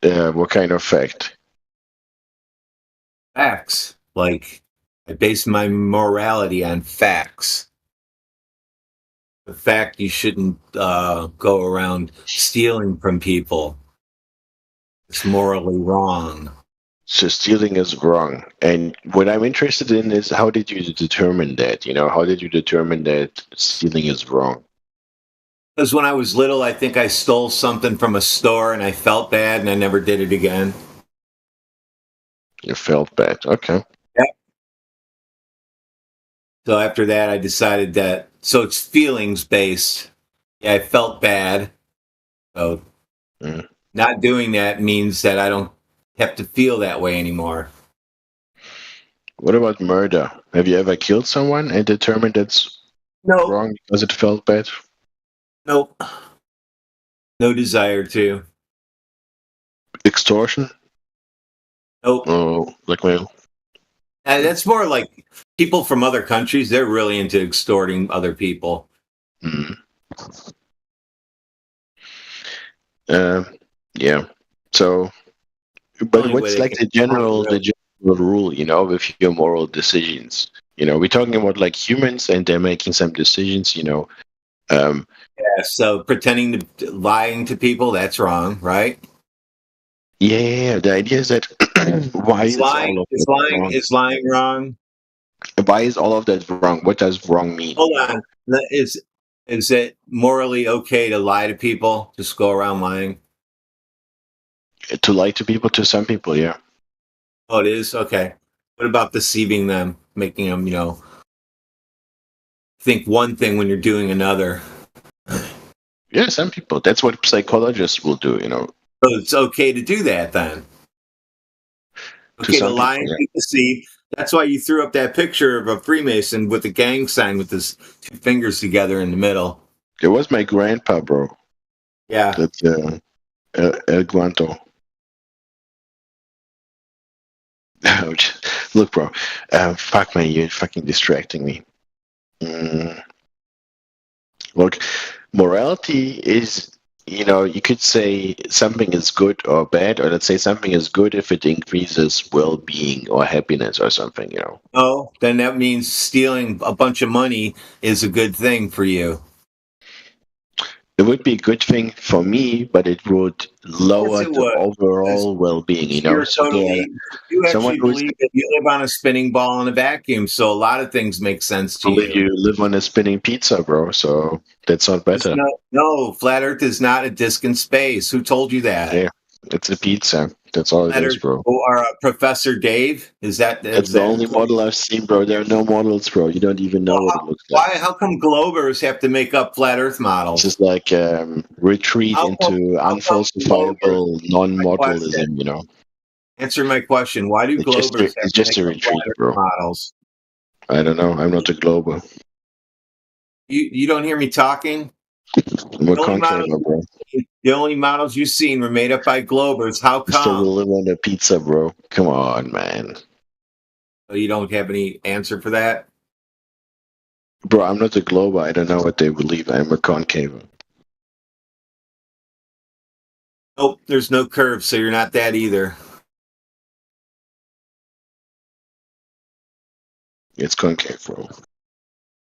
[SPEAKER 4] What kind of fact?
[SPEAKER 13] Facts. Like, I base my morality on facts. The fact you shouldn't go around stealing from people. It's morally wrong.
[SPEAKER 4] So stealing is wrong. And what I'm interested in is, how did you determine that? How did you determine that stealing is wrong?
[SPEAKER 13] Because when I was little, I think I stole something from a store and I felt bad and I never did it again.
[SPEAKER 4] You felt bad. Okay.
[SPEAKER 13] Yeah. So after that, I decided that, so it's feelings based. Yeah, I felt bad. So not doing that means that I don't have to feel that way anymore.
[SPEAKER 4] What about murder? Have you ever killed someone and determined that's wrong because it felt bad?
[SPEAKER 13] Nope. No desire to.
[SPEAKER 4] Extortion?
[SPEAKER 13] Nope.
[SPEAKER 4] Oh, blackmail?
[SPEAKER 13] That's more like people from other countries. They're really into extorting other people.
[SPEAKER 4] Yeah. So, but
[SPEAKER 13] Only way
[SPEAKER 4] what's
[SPEAKER 13] they
[SPEAKER 4] like
[SPEAKER 13] can-
[SPEAKER 4] the general rule, with your moral decisions? We're talking about like humans and they're making some decisions,
[SPEAKER 13] Yeah, so pretending to lying to people, that's wrong, right?
[SPEAKER 4] Yeah, the idea is that why
[SPEAKER 13] Is lying wrong?
[SPEAKER 4] Why is all of that wrong? What does wrong mean?
[SPEAKER 13] Hold on. Is it morally okay to lie to people? Just go around lying?
[SPEAKER 4] To lie to people, to some people, yeah.
[SPEAKER 13] Oh, it is? Okay. What about deceiving them, making them, think one thing when you're doing another?
[SPEAKER 4] Yeah, some people. That's what psychologists will do,
[SPEAKER 13] So it's okay to do that then. Okay, to lie and deceive. That's why you threw up that picture of a Freemason with a gang sign with his two fingers together in the middle.
[SPEAKER 4] It was my grandpa, bro.
[SPEAKER 13] Yeah.
[SPEAKER 4] That's El Guanto. Look, bro. Fuck, man, you're fucking distracting me. Look, morality is, you could say something is good or bad, or let's say something is good if it increases well-being or happiness or something,
[SPEAKER 13] Oh, then that means stealing a bunch of money is a good thing for you.
[SPEAKER 4] It would be a good thing for me, but it would lower
[SPEAKER 13] it
[SPEAKER 4] the
[SPEAKER 13] would,
[SPEAKER 4] overall well-being,
[SPEAKER 13] You're
[SPEAKER 4] So
[SPEAKER 13] totally. You
[SPEAKER 4] someone
[SPEAKER 13] actually
[SPEAKER 4] who's
[SPEAKER 13] believe that you live on a spinning ball in a vacuum, so a lot of things make sense to
[SPEAKER 4] believe
[SPEAKER 13] you.
[SPEAKER 4] you live on a spinning pizza, bro, so that's not better.
[SPEAKER 13] No, flat Earth is not a disc in space. Who told you that?
[SPEAKER 4] Yeah, it's a pizza. That's all it is, bro.
[SPEAKER 13] Or Professor Dave? Is that?
[SPEAKER 4] That's the only model I've seen, bro. There are no models, bro. You don't even know what it looks like.
[SPEAKER 13] Why? How come Globers have to make up flat Earth models?
[SPEAKER 4] It's just like retreat into unfalsifiable non-modelism,
[SPEAKER 13] Answer my question. Why do Globers
[SPEAKER 4] It's just a retreat, bro.
[SPEAKER 13] models?
[SPEAKER 4] I don't know. I'm not a glober.
[SPEAKER 13] You don't hear me talking?
[SPEAKER 4] I'm a concaver, bro.
[SPEAKER 13] The only models you've seen were made up by Globers. How
[SPEAKER 4] I still
[SPEAKER 13] come?
[SPEAKER 4] live on a pizza, bro. Come on, man.
[SPEAKER 13] So you don't have any answer for that?
[SPEAKER 4] Bro, I'm not a glober. I don't know what they believe. I'm a concaver.
[SPEAKER 13] Nope, there's no curve, so you're not that either.
[SPEAKER 4] It's concave, bro.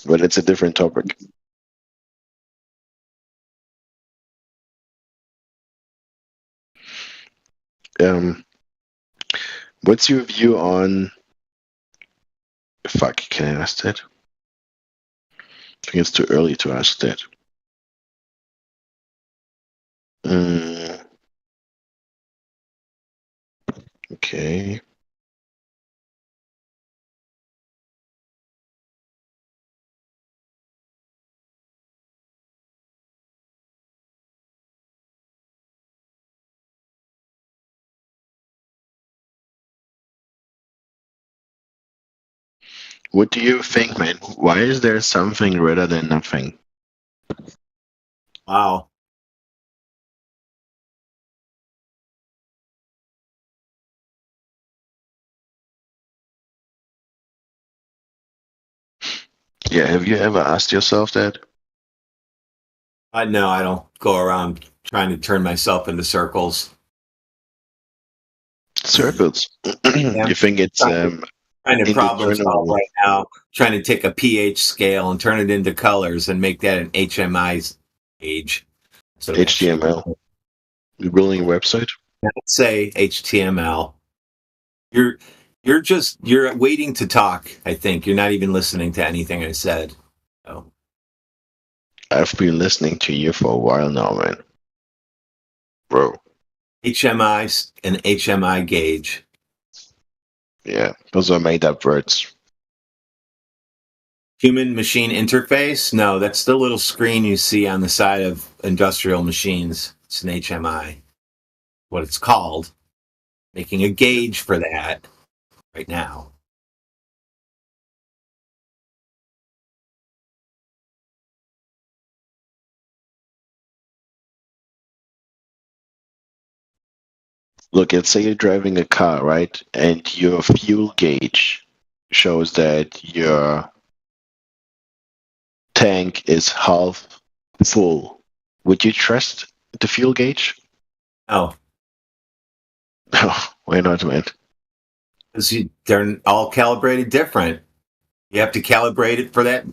[SPEAKER 4] But it's a different topic. What's your view on... Fuck, can I ask that? I think it's too early to ask that. Okay. What do you think, man? Why is there something rather than nothing?
[SPEAKER 13] Wow.
[SPEAKER 4] Yeah, have you ever asked yourself that?
[SPEAKER 13] No, I don't go around trying to turn myself into circles.
[SPEAKER 4] Circles. You think it's
[SPEAKER 13] trying to problem solve
[SPEAKER 4] indeterminable?
[SPEAKER 13] right now, trying to take a pH scale and turn it into colors and make that an HMI gauge. So
[SPEAKER 4] HTML. You're building a website?
[SPEAKER 13] Let's say HTML. You're waiting to talk. I think you're not even listening to anything I said. So.
[SPEAKER 4] I've been listening to you for a while now, man. Bro.
[SPEAKER 13] HMI and HMI gauge.
[SPEAKER 4] Yeah, those are made up words.
[SPEAKER 13] Human machine interface? No, that's the little screen you see on the side of industrial machines. It's an HMI. What it's called. Making a gauge for that right now.
[SPEAKER 4] Look, let's say you're driving a car, right? And your fuel gauge shows that your tank is half full. Would you trust the fuel gauge?
[SPEAKER 13] No.
[SPEAKER 4] No, why not, man?
[SPEAKER 13] Because they're all calibrated different. You have to calibrate it for that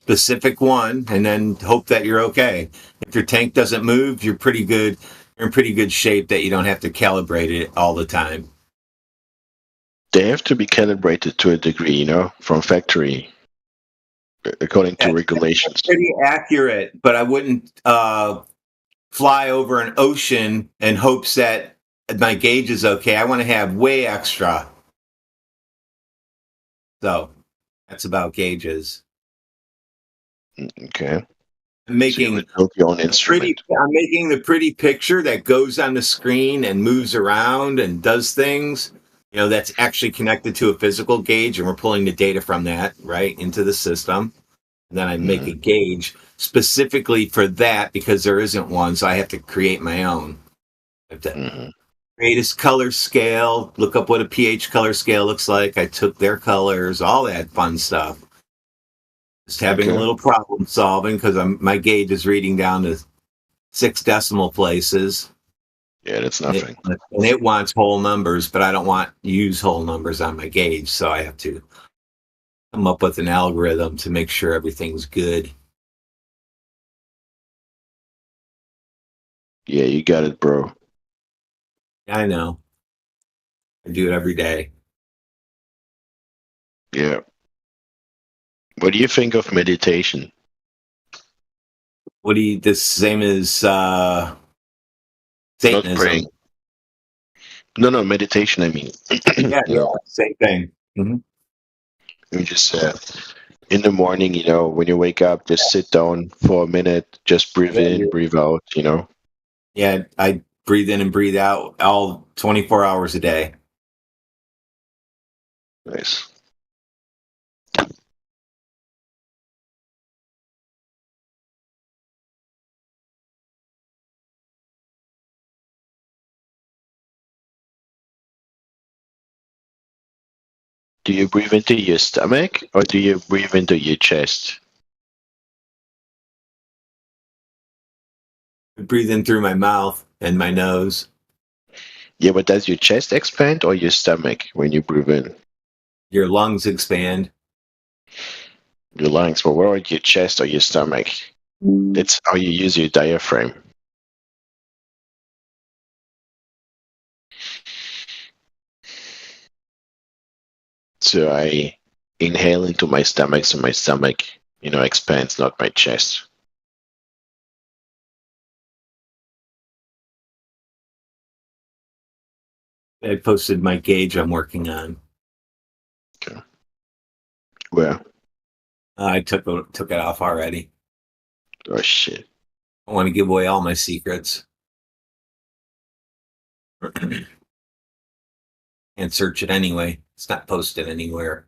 [SPEAKER 13] specific one and then hope that you're okay. If your tank doesn't move, you're pretty good. You're in pretty good shape that you don't have to calibrate it all the time.
[SPEAKER 4] They have to be calibrated to a degree, from factory, according to regulations.
[SPEAKER 13] That's pretty accurate, but I wouldn't fly over an ocean in hopes that my gauge is okay. I want to have way extra. So that's about gauges.
[SPEAKER 4] Okay.
[SPEAKER 13] I'm making
[SPEAKER 4] your own instrument.
[SPEAKER 13] I'm making the pretty picture that goes on the screen and moves around and does things. that's actually connected to a physical gauge, and we're pulling the data from that right into the system. And then I make a gauge specifically for that because there isn't one, so I have to create my own. I have to create a color scale, look up what a pH color scale looks like. I took their colors, all that fun stuff. Just having a little problem solving because my gauge is reading down to 6 decimal places.
[SPEAKER 4] Yeah, that's nothing.
[SPEAKER 13] And it wants whole numbers, but I don't want to use whole numbers on my gauge, so I have to come up with an algorithm to make sure everything's good.
[SPEAKER 4] Yeah, you got it, bro.
[SPEAKER 13] I know. I do it every day.
[SPEAKER 4] Yeah. What do you think of meditation?
[SPEAKER 13] The same as Satanism?
[SPEAKER 4] Not praying. No, meditation, I mean.
[SPEAKER 13] Yeah, same thing.
[SPEAKER 4] You just in the morning, when you wake up, just sit down for a minute, just breathe in, breathe out,
[SPEAKER 13] Yeah, I breathe in and breathe out all 24 hours a day.
[SPEAKER 4] Nice. Do you breathe into your stomach or do you breathe into your chest?
[SPEAKER 13] I breathe in through my mouth and my nose.
[SPEAKER 4] Yeah, but does your chest expand or your stomach when you breathe in?
[SPEAKER 13] Your lungs expand.
[SPEAKER 4] Your lungs, but what about your chest or your stomach? That's how you use your diaphragm. So I inhale into my stomach, so my stomach, expands, not my chest.
[SPEAKER 13] I posted my gauge I'm working on.
[SPEAKER 4] Okay. Where?
[SPEAKER 13] I took it off already.
[SPEAKER 4] Oh shit!
[SPEAKER 13] I want to give away all my secrets. And search it anyway. It's not posted anywhere.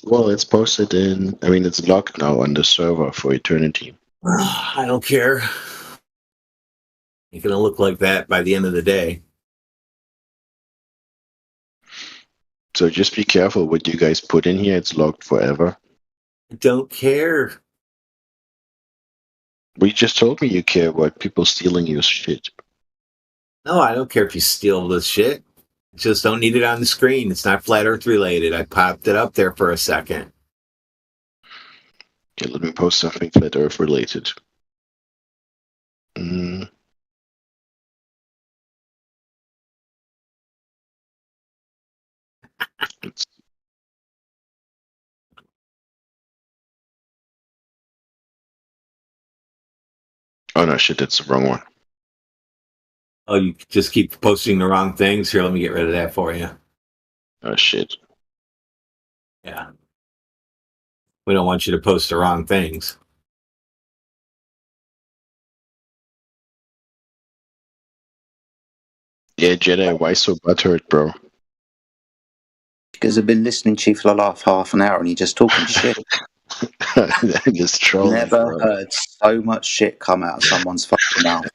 [SPEAKER 4] Well, it's posted it's locked now on the server for eternity.
[SPEAKER 13] I don't care. It's gonna look like that by the end of the day.
[SPEAKER 4] So just be careful what you guys put in here. It's locked forever.
[SPEAKER 13] I don't care.
[SPEAKER 4] Well, you just told me you care about people stealing your shit.
[SPEAKER 13] No, I don't care if you steal this shit. Just don't need it on the screen. It's not Flat Earth related. I popped it up there for a second.
[SPEAKER 4] Okay, let me post something Flat Earth related. Oh no, shit, that's the wrong one.
[SPEAKER 13] Oh, you just keep posting the wrong things? Here, let me get rid of that for you.
[SPEAKER 4] Oh shit.
[SPEAKER 13] Yeah. We don't want you to post the wrong things.
[SPEAKER 4] Yeah, Jedi, why so butthurt, bro?
[SPEAKER 11] Because I've been listening to you for the last half an hour and you're just talking shit.
[SPEAKER 4] Just trolling.
[SPEAKER 11] Never heard so much shit come out of someone's fucking mouth.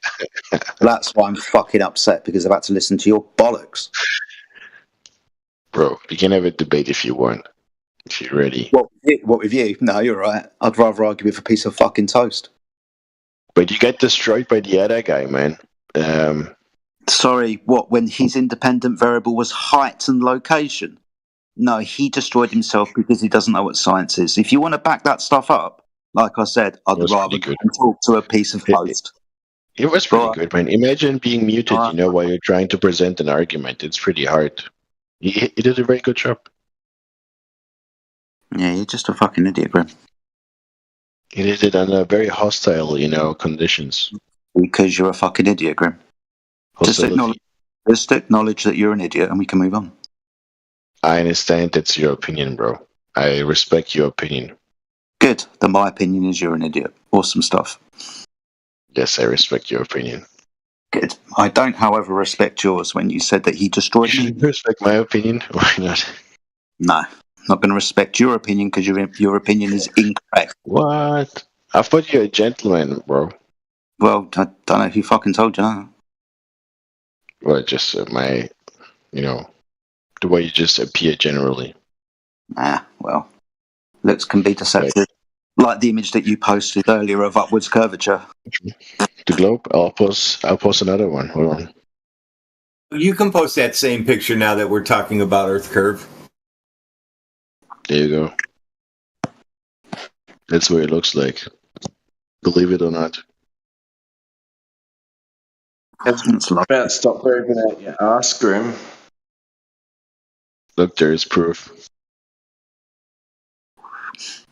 [SPEAKER 11] That's why I'm fucking upset, because I've had to listen to your bollocks.
[SPEAKER 4] Bro, we can have a debate if you want. If you're ready.
[SPEAKER 11] What with you? No, you're right. I'd rather argue with a piece of fucking toast.
[SPEAKER 4] But you get destroyed by the other guy, man.
[SPEAKER 11] Sorry, what, when his independent variable was height and location? No, he destroyed himself because he doesn't know what science is. If you want to back that stuff up, like I said, I'd rather talk to a piece of toast.
[SPEAKER 4] It was pretty good, man. Imagine being muted, while you're trying to present an argument. It's pretty hard. He did a very good job.
[SPEAKER 11] Yeah, you're just a fucking idiot, Grim.
[SPEAKER 4] He did it under very hostile, conditions.
[SPEAKER 11] Because you're a fucking idiot, Grim. Just acknowledge that you're an idiot and we can move on.
[SPEAKER 4] I understand that's your opinion, bro. I respect your opinion.
[SPEAKER 11] Good. Then my opinion is you're an idiot. Awesome stuff.
[SPEAKER 4] Yes, I respect your opinion.
[SPEAKER 11] Good. I don't, however, respect yours when you said that he destroyed me.
[SPEAKER 4] You respect my opinion? Why not?
[SPEAKER 11] No, I'm not going to respect your opinion because your opinion is incorrect.
[SPEAKER 4] What? I thought you're a gentleman, bro.
[SPEAKER 11] Well, I don't know who fucking told you that.
[SPEAKER 4] Well, just the way you just appear generally.
[SPEAKER 11] Well, looks can be deceptive. Like the image that you posted earlier of upwards curvature.
[SPEAKER 4] The globe. I'll post another one. Hold on.
[SPEAKER 13] You can post that same picture now that we're talking about Earth curve.
[SPEAKER 4] There you go. That's what it looks like. Believe it or not.
[SPEAKER 17] About stop moving out your ass, Grim.
[SPEAKER 4] Look, there is proof.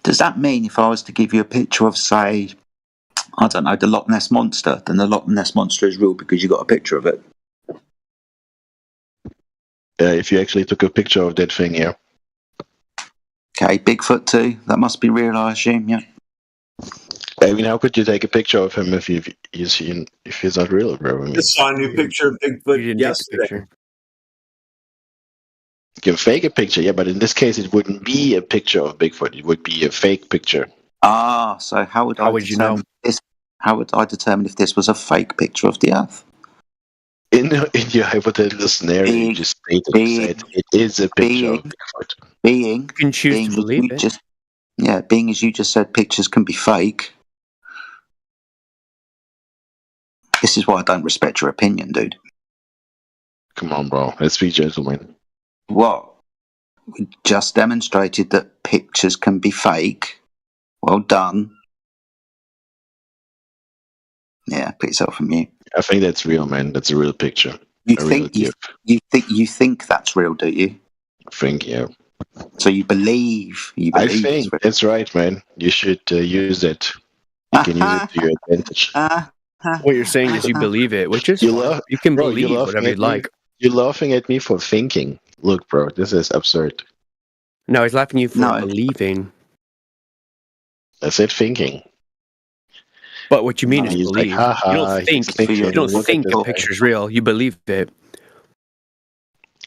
[SPEAKER 11] Does that mean if I was to give you a picture of, say, I don't know, the Loch Ness Monster, then the Loch Ness Monster is real because you got a picture of it?
[SPEAKER 4] If you actually took a picture of that thing, yeah.
[SPEAKER 11] Okay, Bigfoot too. That must be real, I assume, yeah.
[SPEAKER 4] I mean, how could you take a picture of him if he's not real, bro? I mean,
[SPEAKER 13] Just saw a new picture of Bigfoot yesterday.
[SPEAKER 4] You can fake a picture, yeah, but in this case, it wouldn't be a picture of Bigfoot. It would be a fake picture.
[SPEAKER 11] So how would you know? How would I determine if this was a fake picture of the Earth?
[SPEAKER 4] In your hypothetical scenario, you just said it is a picture of Bigfoot.
[SPEAKER 11] You
[SPEAKER 12] can choose to believe it.
[SPEAKER 11] Being as you just said, pictures can be fake. This is why I don't respect your opinion, dude.
[SPEAKER 4] Come on, bro. Let's be gentlemen.
[SPEAKER 11] What? We just demonstrated that pictures can be fake. Well done. Yeah, put yourself on mute.
[SPEAKER 4] I think that's real, man. That's a real picture.
[SPEAKER 11] You think that's real, do you?
[SPEAKER 4] I think, yeah.
[SPEAKER 11] So you believe
[SPEAKER 4] I think that's right, man. You should use it. You can use it to your advantage.
[SPEAKER 12] What you're saying is you believe it, which is fine. You can believe whatever you like.
[SPEAKER 4] You're laughing at me for thinking. Look, bro, this is absurd.
[SPEAKER 12] No, he's laughing at you for believing.
[SPEAKER 4] I said thinking.
[SPEAKER 12] But what you mean is
[SPEAKER 4] He's
[SPEAKER 12] believe.
[SPEAKER 4] like, ha,
[SPEAKER 12] you
[SPEAKER 4] ha,
[SPEAKER 12] don't think.
[SPEAKER 4] he's
[SPEAKER 12] You don't
[SPEAKER 4] Look
[SPEAKER 12] think
[SPEAKER 4] at
[SPEAKER 12] a
[SPEAKER 4] this
[SPEAKER 12] picture's real. You believe it.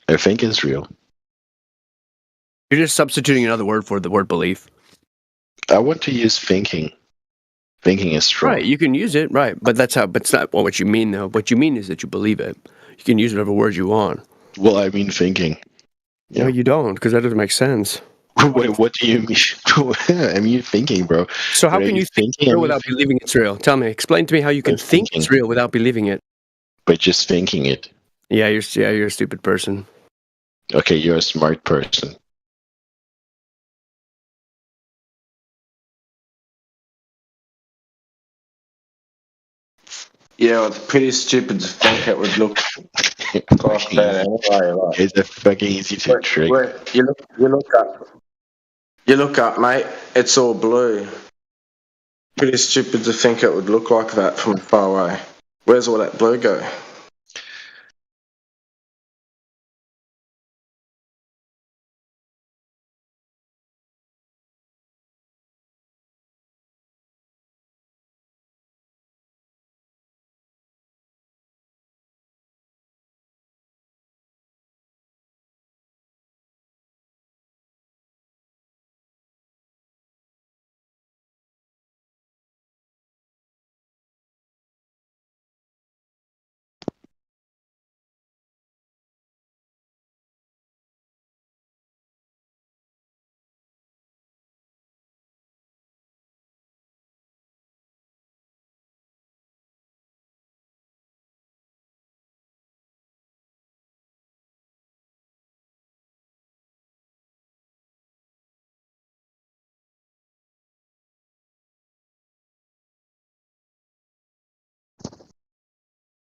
[SPEAKER 4] I think it's real.
[SPEAKER 12] You're just substituting another word for the word belief.
[SPEAKER 4] I want to use thinking. Thinking is true.
[SPEAKER 12] Right, you can use it, right. But that's not what you mean, though. What you mean is that you believe it. You can use whatever word you want.
[SPEAKER 4] Well, I mean thinking.
[SPEAKER 12] No, you don't, because that doesn't make sense.
[SPEAKER 4] What do you mean? I mean thinking, bro.
[SPEAKER 12] So how can you think it's real without believing it's real? Tell me. Explain to me how you can think it's real without believing it.
[SPEAKER 4] By just thinking it.
[SPEAKER 12] Yeah, you're a stupid person.
[SPEAKER 4] Okay, you're a smart person.
[SPEAKER 17] Yeah, well, it's pretty stupid to think it would look like that anyway. Like.
[SPEAKER 4] It's a fucking easy to trick.
[SPEAKER 17] You look up, mate. It's all blue. Pretty stupid to think it would look like that from far away. Where's all that blue go?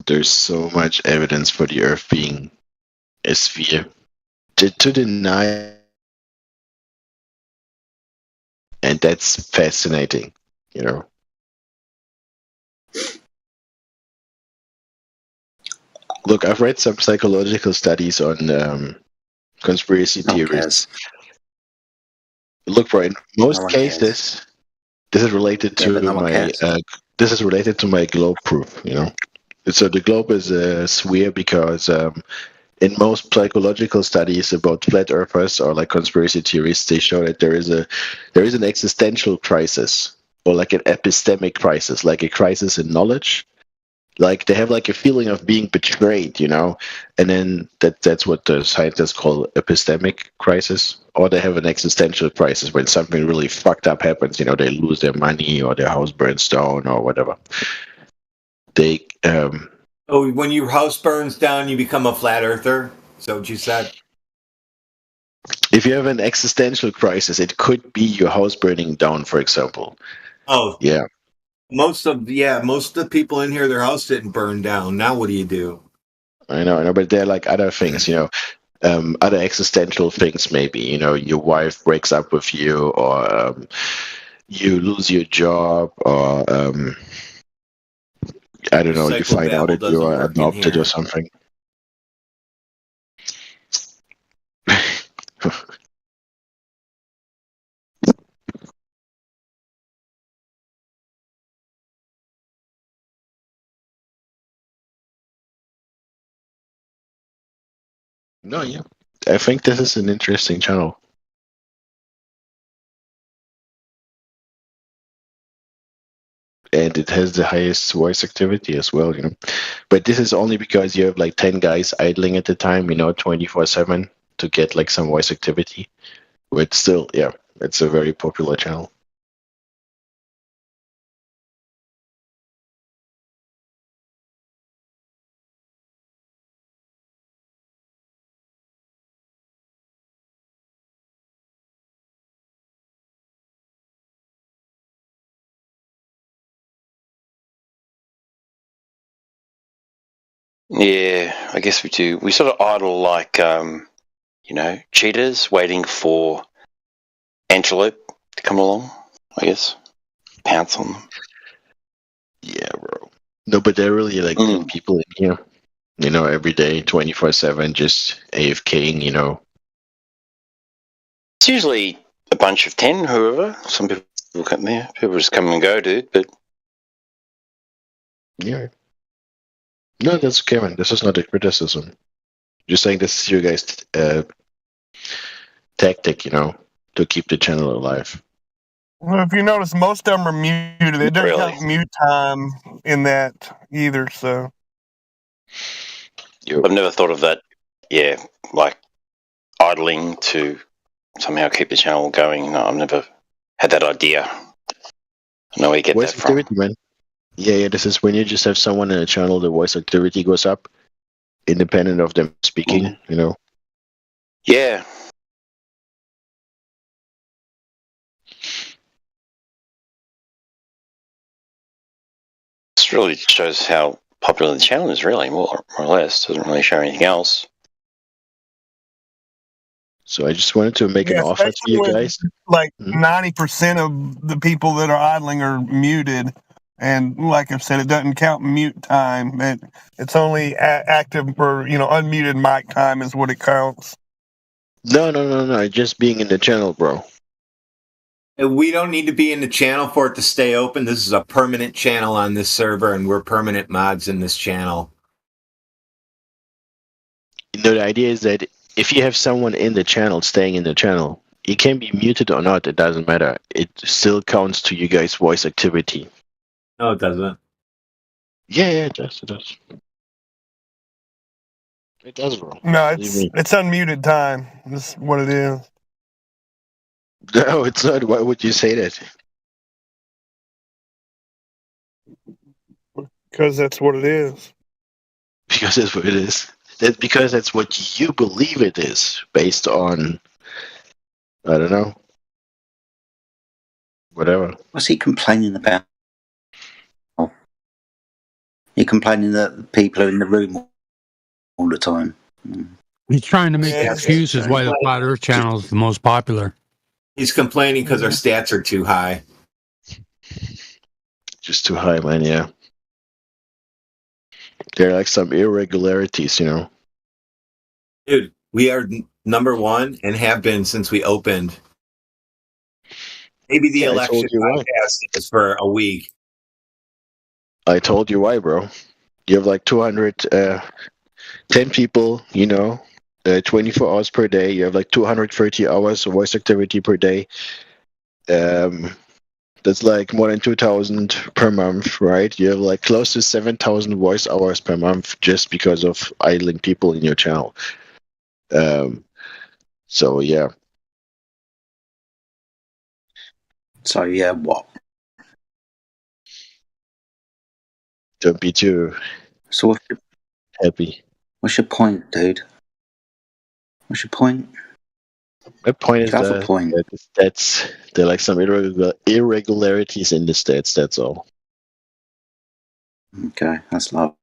[SPEAKER 4] There's so much evidence for the Earth being a sphere. To deny, and that's fascinating, you know. Look, I've read some psychological studies on conspiracy theories. Look, bro, in most cases, this is related to my this is related to my globe proof. So the globe is a sphere because in most psychological studies about flat earthers or like conspiracy theories, they show that there is an existential crisis or like an epistemic crisis, like a crisis in knowledge. Like they have like a feeling of being betrayed, and then that's what the scientists call epistemic crisis, or they have an existential crisis when something really fucked up happens. They lose their money or their house burns down or whatever. They
[SPEAKER 13] when your house burns down, you become a flat earther. Is that what you said?
[SPEAKER 4] If you have an existential crisis, it could be your house burning down, for example.
[SPEAKER 13] Oh,
[SPEAKER 4] yeah.
[SPEAKER 13] Most of the people in here, their house didn't burn down. Now what do you do?
[SPEAKER 4] I know, but there are like other things, other existential things. Maybe your wife breaks up with you, or you lose your job, or I don't know, you find out that you are adopted or something. No, yeah. I think this is an interesting channel. And it has the highest voice activity as well, But this is only because you have like 10 guys idling at the time, 24/7 to get like some voice activity. But still, yeah, it's a very popular channel.
[SPEAKER 3] Yeah, I guess we do. We sort of idle like, cheetahs waiting for antelope to come along, I guess. Pounce on them.
[SPEAKER 4] Yeah, bro. No, but they're really like good people in here. Every day, 24/7, just AFKing,
[SPEAKER 3] It's usually a bunch of 10, whoever. Some people come there. People just come and go, dude, but...
[SPEAKER 4] Yeah. No, that's okay, man. This is not a criticism. Just saying this is your guys' tactic, to keep the channel alive.
[SPEAKER 22] Well, if you notice, most of them are muted. They don't count mute time in that either, so...
[SPEAKER 3] I've never thought of that, like idling to somehow keep the channel going. No, I've never had that idea. I know where you get
[SPEAKER 4] Voice
[SPEAKER 3] that from.
[SPEAKER 4] activity, man. Yeah, this is when you just have someone in a channel, the voice activity goes up, independent of them speaking,
[SPEAKER 3] Yeah. This really shows how popular the channel is, really, more or less. Doesn't really show anything else.
[SPEAKER 4] So I just wanted to make an offer to you guys.
[SPEAKER 22] Like 90% of the people that are idling are muted. And like I've said, it doesn't count mute time. It's only active or, unmuted mic time is what it counts.
[SPEAKER 4] No. Just being in the channel, bro.
[SPEAKER 13] We don't need to be in the channel for it to stay open. This is a permanent channel on this server, and we're permanent mods in this channel.
[SPEAKER 4] The idea is that if you have someone in the channel, staying in the channel, it can be muted or not. It doesn't matter. It still counts to you guys' voice activity.
[SPEAKER 13] No, it doesn't.
[SPEAKER 4] Yeah, it does. It does. It does, bro.
[SPEAKER 22] No, it's unmuted time. That's what it is.
[SPEAKER 4] No, it's not. Why would you say that?
[SPEAKER 22] Because that's what it is.
[SPEAKER 4] Because that's what it is. That's because that's what you believe it is, based on, I don't know, whatever.
[SPEAKER 11] What's he complaining about? He complaining that people are in the room all the time.
[SPEAKER 23] He's trying to make excuses why the Flat Earth channel is the most popular.
[SPEAKER 13] He's complaining because our stats are too high.
[SPEAKER 4] Just too high, man, yeah. There are like some irregularities,
[SPEAKER 13] Dude, we are number one and have been since we opened. Maybe the election podcast is for a week.
[SPEAKER 4] I told you why, bro. You have like 10 people, 24 hours per day. You have like 230 hours of voice activity per day. That's like more than 2,000 per month, right? You have like close to 7,000 voice hours per month just because of idling people in your channel. So yeah.
[SPEAKER 11] So yeah, what?
[SPEAKER 4] Don't be too
[SPEAKER 11] So
[SPEAKER 4] happy.
[SPEAKER 11] what's your point, dude? What's your point?
[SPEAKER 4] My point is
[SPEAKER 11] Do you have a
[SPEAKER 4] that
[SPEAKER 11] point?
[SPEAKER 4] the stats, there are like some irregularities in the stats, that's all.
[SPEAKER 11] Okay, that's lovely.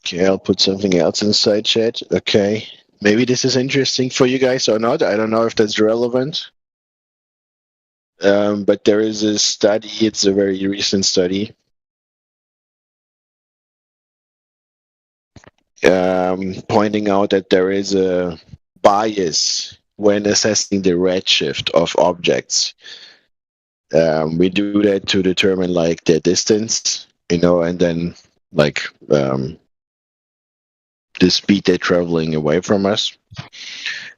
[SPEAKER 4] Okay, I'll put something else inside chat. Okay. Maybe this is interesting for you guys or not. I don't know if that's relevant. But there is a study, it's a very recent study, pointing out that there is a bias when assessing the redshift of objects. We do that to determine like their distance, and then like the speed they're traveling away from us.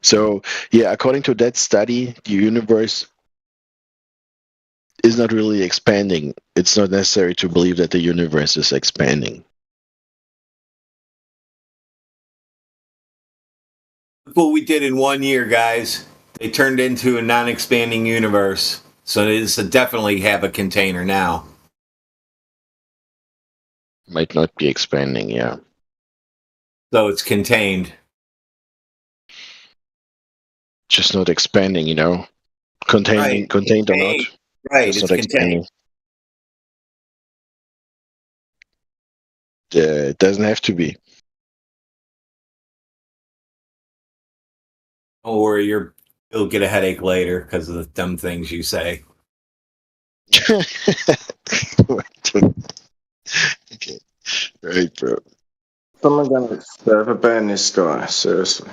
[SPEAKER 4] So yeah, according to that study, the universe is not really expanding. It's not necessary to believe that the universe is expanding.
[SPEAKER 13] Look what we did in 1 year, guys. They turned into a non-expanding universe. So it's definitely have a container now.
[SPEAKER 4] Might not be expanding, yeah.
[SPEAKER 13] So it's contained.
[SPEAKER 4] Just not expanding, contained or not.
[SPEAKER 13] Right,
[SPEAKER 4] Just
[SPEAKER 13] it's
[SPEAKER 4] not expanding.
[SPEAKER 13] contained.
[SPEAKER 4] It doesn't have to be.
[SPEAKER 13] Don't worry, you'll get a headache later because of the dumb things you say.
[SPEAKER 4] Okay. Right, bro.
[SPEAKER 17] Someone gonna server ban this guy, seriously.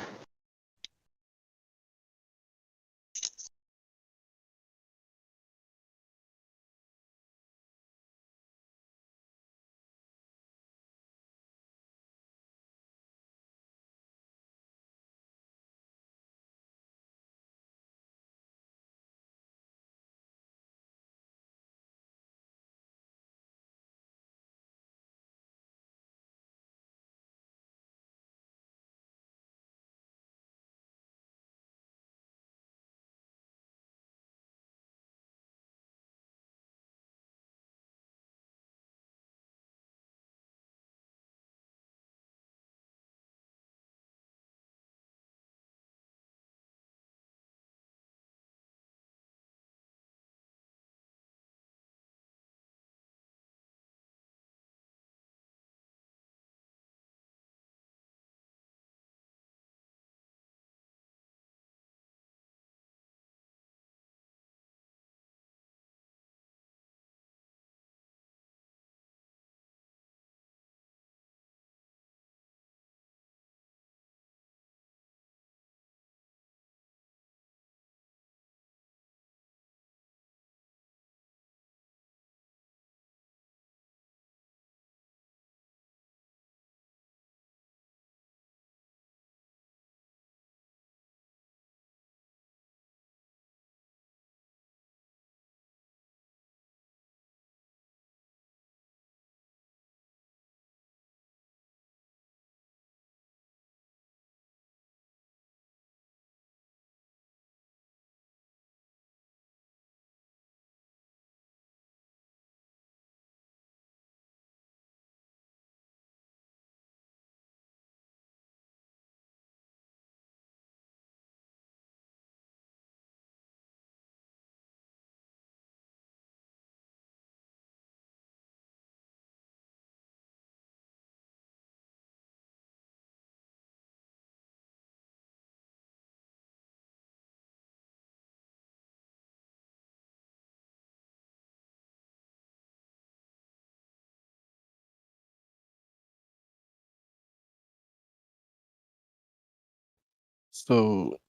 [SPEAKER 18] So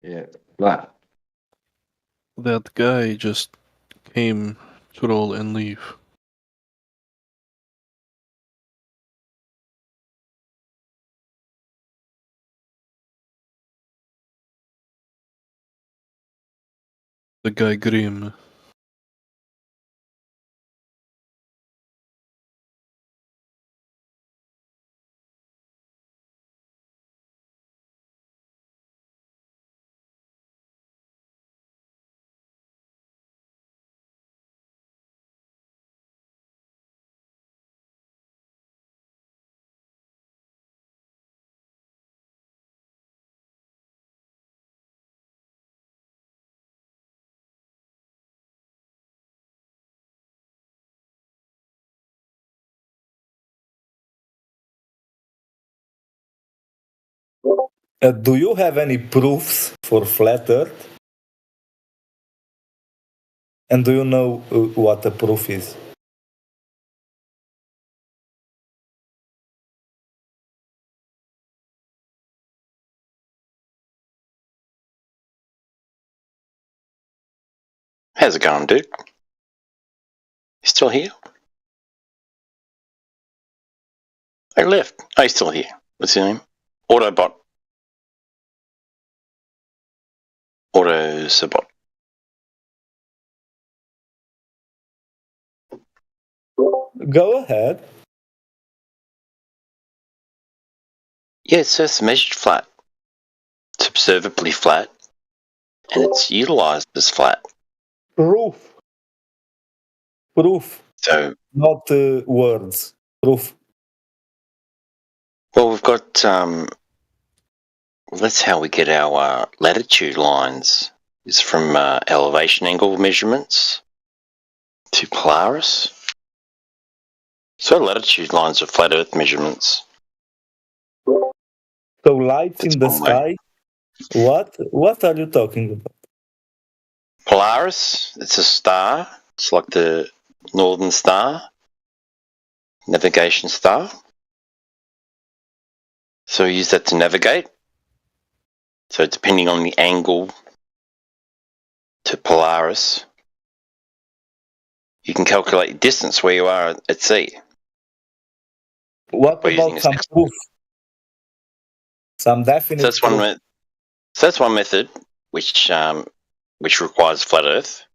[SPEAKER 1] Yeah, flat.
[SPEAKER 18] that guy just came to roll and leave. The guy Grim.
[SPEAKER 14] Do you have any proofs for flat Earth? And do you know what a proof is?
[SPEAKER 3] How's it going, dude? You still here? I left. Oh, he's still here. What's his name? Autobot. Autosabot.
[SPEAKER 14] Go ahead.
[SPEAKER 3] Yeah, it says measured flat. It's observably flat. And it's utilized as flat.
[SPEAKER 14] Proof. Proof.
[SPEAKER 3] So,
[SPEAKER 14] not words. Proof.
[SPEAKER 3] well, we've got, that's how we get our latitude lines. Is from elevation angle measurements to Polaris. So latitude lines are flat Earth measurements.
[SPEAKER 14] So lights in the sky. What are you talking about?
[SPEAKER 3] Polaris, it's a star. It's like the Northern Star, navigation star. So we use that to navigate. So depending on the angle to Polaris, you can calculate the distance where you are at sea.
[SPEAKER 14] What about some proof? Some definite.
[SPEAKER 3] So that's one method, which requires flat Earth.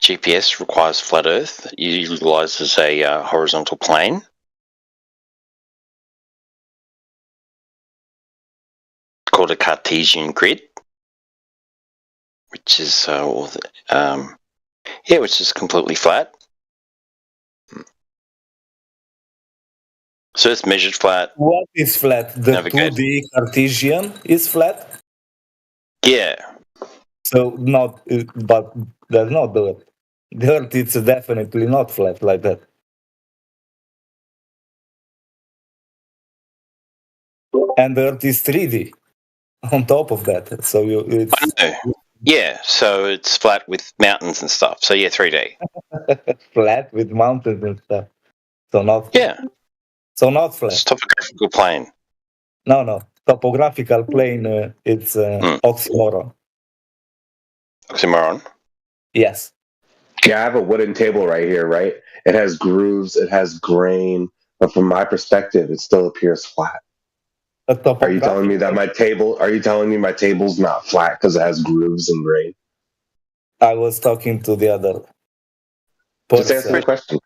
[SPEAKER 3] GPS requires flat Earth. It utilizes a horizontal plane. Called a Cartesian grid, which is which is completely flat. So it's measured flat.
[SPEAKER 14] What is flat? The 2D Cartesian is flat?
[SPEAKER 3] Yeah.
[SPEAKER 14] So not, but that's not the Earth. The Earth is definitely not flat like that. And the Earth is 3D on top of that. So
[SPEAKER 3] yeah, so it's flat with mountains and stuff. So yeah, 3D.
[SPEAKER 14] Flat with mountains and stuff. So not.
[SPEAKER 3] Yeah.
[SPEAKER 14] So not flat.
[SPEAKER 3] It's topographical plane.
[SPEAKER 14] No. Topographical plane. It's oxymoron.
[SPEAKER 3] Oxymoron.
[SPEAKER 14] Yes.
[SPEAKER 1] Yeah, I have a wooden table right here, right? It has grooves, it has grain, but from my perspective, it still appears flat. Are you telling me that my table? Are you telling me my table's not flat because it has grooves and grain?
[SPEAKER 14] I was talking to the other person.
[SPEAKER 1] Just answer my question.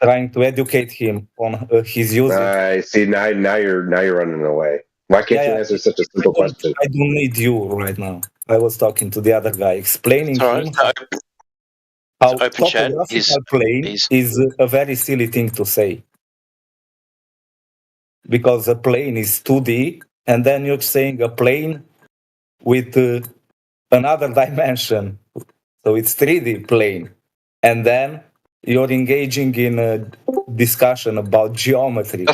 [SPEAKER 14] Trying to educate him on his usage.
[SPEAKER 1] I see. Now you're running away. Why can't you answer such a simple question?
[SPEAKER 14] I don't need you right now. I was talking to the other guy, explaining him how topographical plane is a very silly thing to say. Because a plane is 2D, and then you're saying a plane with another dimension. So it's 3D plane. And then you're engaging in a discussion about geometry.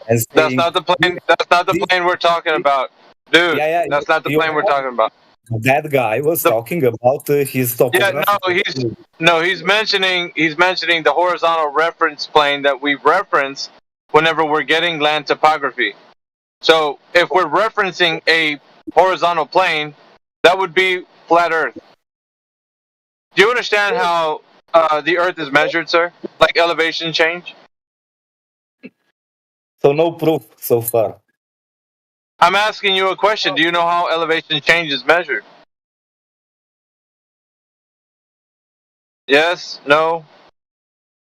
[SPEAKER 16] That's not the plane. That's not the plane we're talking about, dude. That's not the plane we're talking about.
[SPEAKER 14] that guy was talking about his topography.
[SPEAKER 5] He's mentioning the horizontal reference plane that we reference whenever we're getting land topography. So if we're referencing a horizontal plane, that would be flat Earth. Do you understand how the Earth is measured, sir? Like elevation change?
[SPEAKER 14] So no proof so far.
[SPEAKER 5] I'm asking you a question. Do you know how elevation change is measured? Yes? No?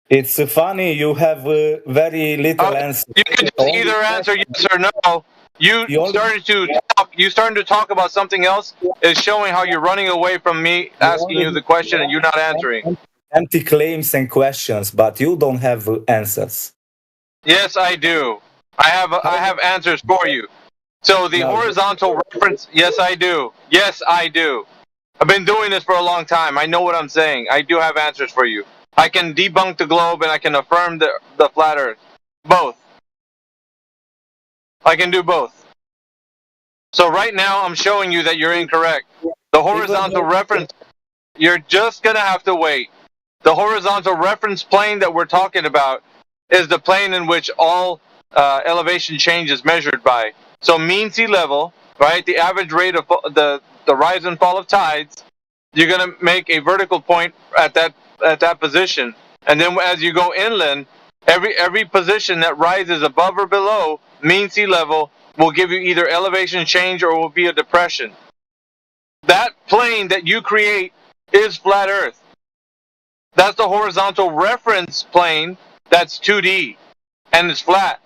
[SPEAKER 14] It's funny you have very little answer.
[SPEAKER 5] You can just either answer yes or no. You starting to talk about something else is showing how you're running away from me asking you the question and you're not answering.
[SPEAKER 14] Empty claims and questions, but you don't have answers.
[SPEAKER 5] Yes, I do. I have answers for you. So the horizontal reference, yes, I do. Yes, I do. I've been doing this for a long time. I know what I'm saying. I do have answers for you. I can debunk the globe and I can affirm the flat Earth. Both. I can do both. So right now I'm showing you that you're incorrect. The horizontal reference, you're just going to have to wait. The horizontal reference plane that we're talking about is the plane in which all elevation change is measured by. So mean sea level, right? The average rate of the rise and fall of tides, you're going to make a vertical point at that position. And then as you go inland, every position that rises above or below mean sea level will give you either elevation change or will be a depression. That plane that you create is flat Earth. That's the horizontal reference plane that's 2D and it's flat.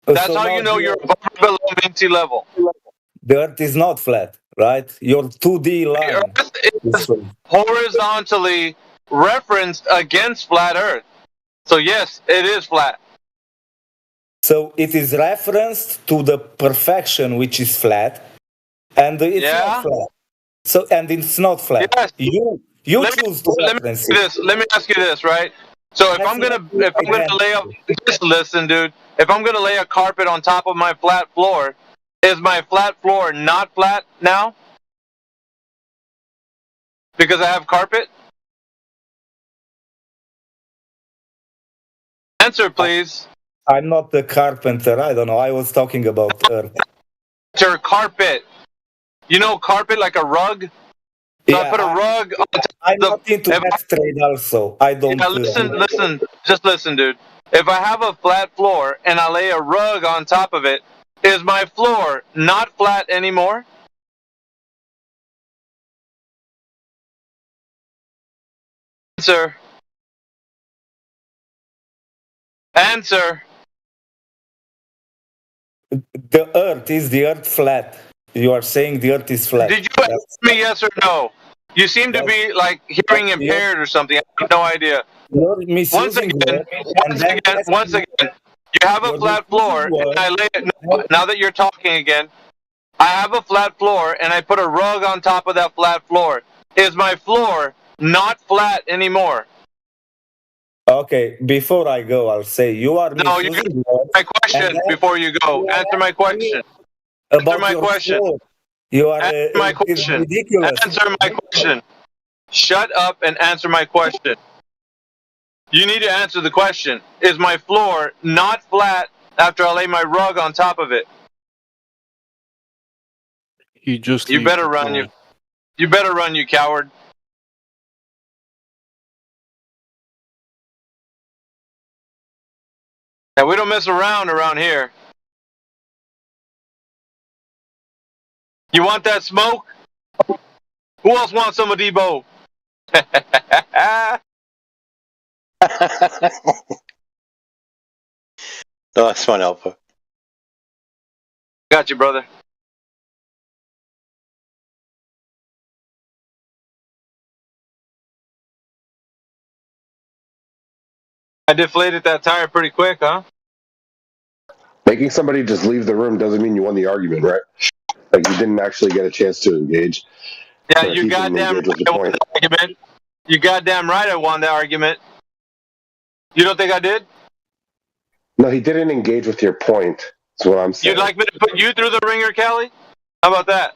[SPEAKER 5] That's how you know you're above or below mean sea level.
[SPEAKER 14] The Earth is not flat, right? Your 2D line
[SPEAKER 5] is horizontally referenced against flat Earth. So yes, it is flat.
[SPEAKER 14] So it is referenced to the perfection which is flat, and it's not flat. So and it's not flat.
[SPEAKER 5] Yes.
[SPEAKER 14] You choose to reference it.
[SPEAKER 5] Let me ask you this, right? So if I'm gonna lay up, just listen, dude. If I'm gonna lay a carpet on top of my flat floor, is my flat floor not flat now? Because I have carpet? Answer, please.
[SPEAKER 14] I'm not the carpenter. I don't know. I was talking about Earth.
[SPEAKER 5] Carpet. You know carpet like a rug? So I put a rug on top
[SPEAKER 14] I'm not into that trade also. I don't...
[SPEAKER 5] Yeah, listen. Just listen, dude. If I have a flat floor and I lay a rug on top of it, is my floor not flat anymore? Answer. Answer.
[SPEAKER 14] The Earth, is the Earth flat? You are saying the Earth is flat.
[SPEAKER 5] Did you ask me yes or no? You seem to be like hearing impaired or something. I have no idea. Once again, you have a flat floor, and I lay it. Now that you're talking again, I have a flat floor, and I put a rug on top of that flat floor. Is my floor not flat anymore?
[SPEAKER 14] Okay, before I go, I'll say you are.
[SPEAKER 5] No, you can answer my question before you go. Answer my question. Answer my question.
[SPEAKER 14] You are
[SPEAKER 5] answer my question.
[SPEAKER 14] Ridiculous.
[SPEAKER 5] Answer my question. Shut up and answer my question. You need to answer the question. Is my floor not flat after I lay my rug on top of it? You better run, you better run, you coward. And we don't mess around here. You want that smoke? Who else wants some of Debo?
[SPEAKER 3] Nice one, Alpha.
[SPEAKER 5] Got you, brother. I deflated that tire pretty quick, huh?
[SPEAKER 1] Making somebody just leave the room doesn't mean you won the argument, right? Like you didn't actually get a chance to engage.
[SPEAKER 5] Yeah, you goddamn right I won the argument. You goddamn right I won the argument. You don't think I did?
[SPEAKER 1] No, he didn't engage with your point. That's what I'm saying.
[SPEAKER 5] You'd like me to put you through the ringer, Kelly? How about that?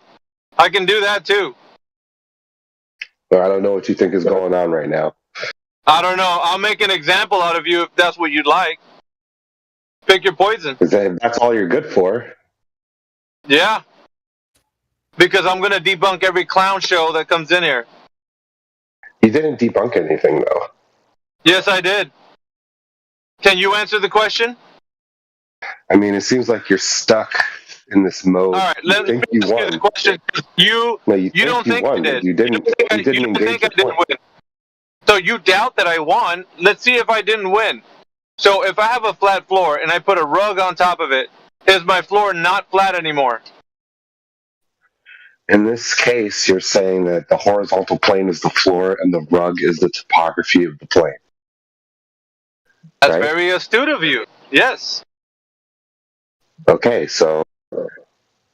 [SPEAKER 5] I can do that too.
[SPEAKER 1] But I don't know what you think is going on right now.
[SPEAKER 5] I don't know. I'll make an example out of you if that's what you'd like. Pick your poison.
[SPEAKER 1] That's all you're good for.
[SPEAKER 5] Yeah. Because I'm going to debunk every clown show that comes in here.
[SPEAKER 1] You didn't debunk anything, though.
[SPEAKER 5] Yes, I did. Can you answer the question?
[SPEAKER 1] I mean, it seems like you're stuck in this mode.
[SPEAKER 5] All right, let me ask you the question. You don't think I did.
[SPEAKER 1] You didn't engage
[SPEAKER 5] I didn't win. So you doubt that I won. Let's see if I didn't win. So if I have a flat floor and I put a rug on top of it, is my floor not flat anymore?
[SPEAKER 1] In this case, you're saying that the horizontal plane is the floor and the rug is the topography of the plane.
[SPEAKER 5] That's very astute of you. Yes.
[SPEAKER 1] Okay, so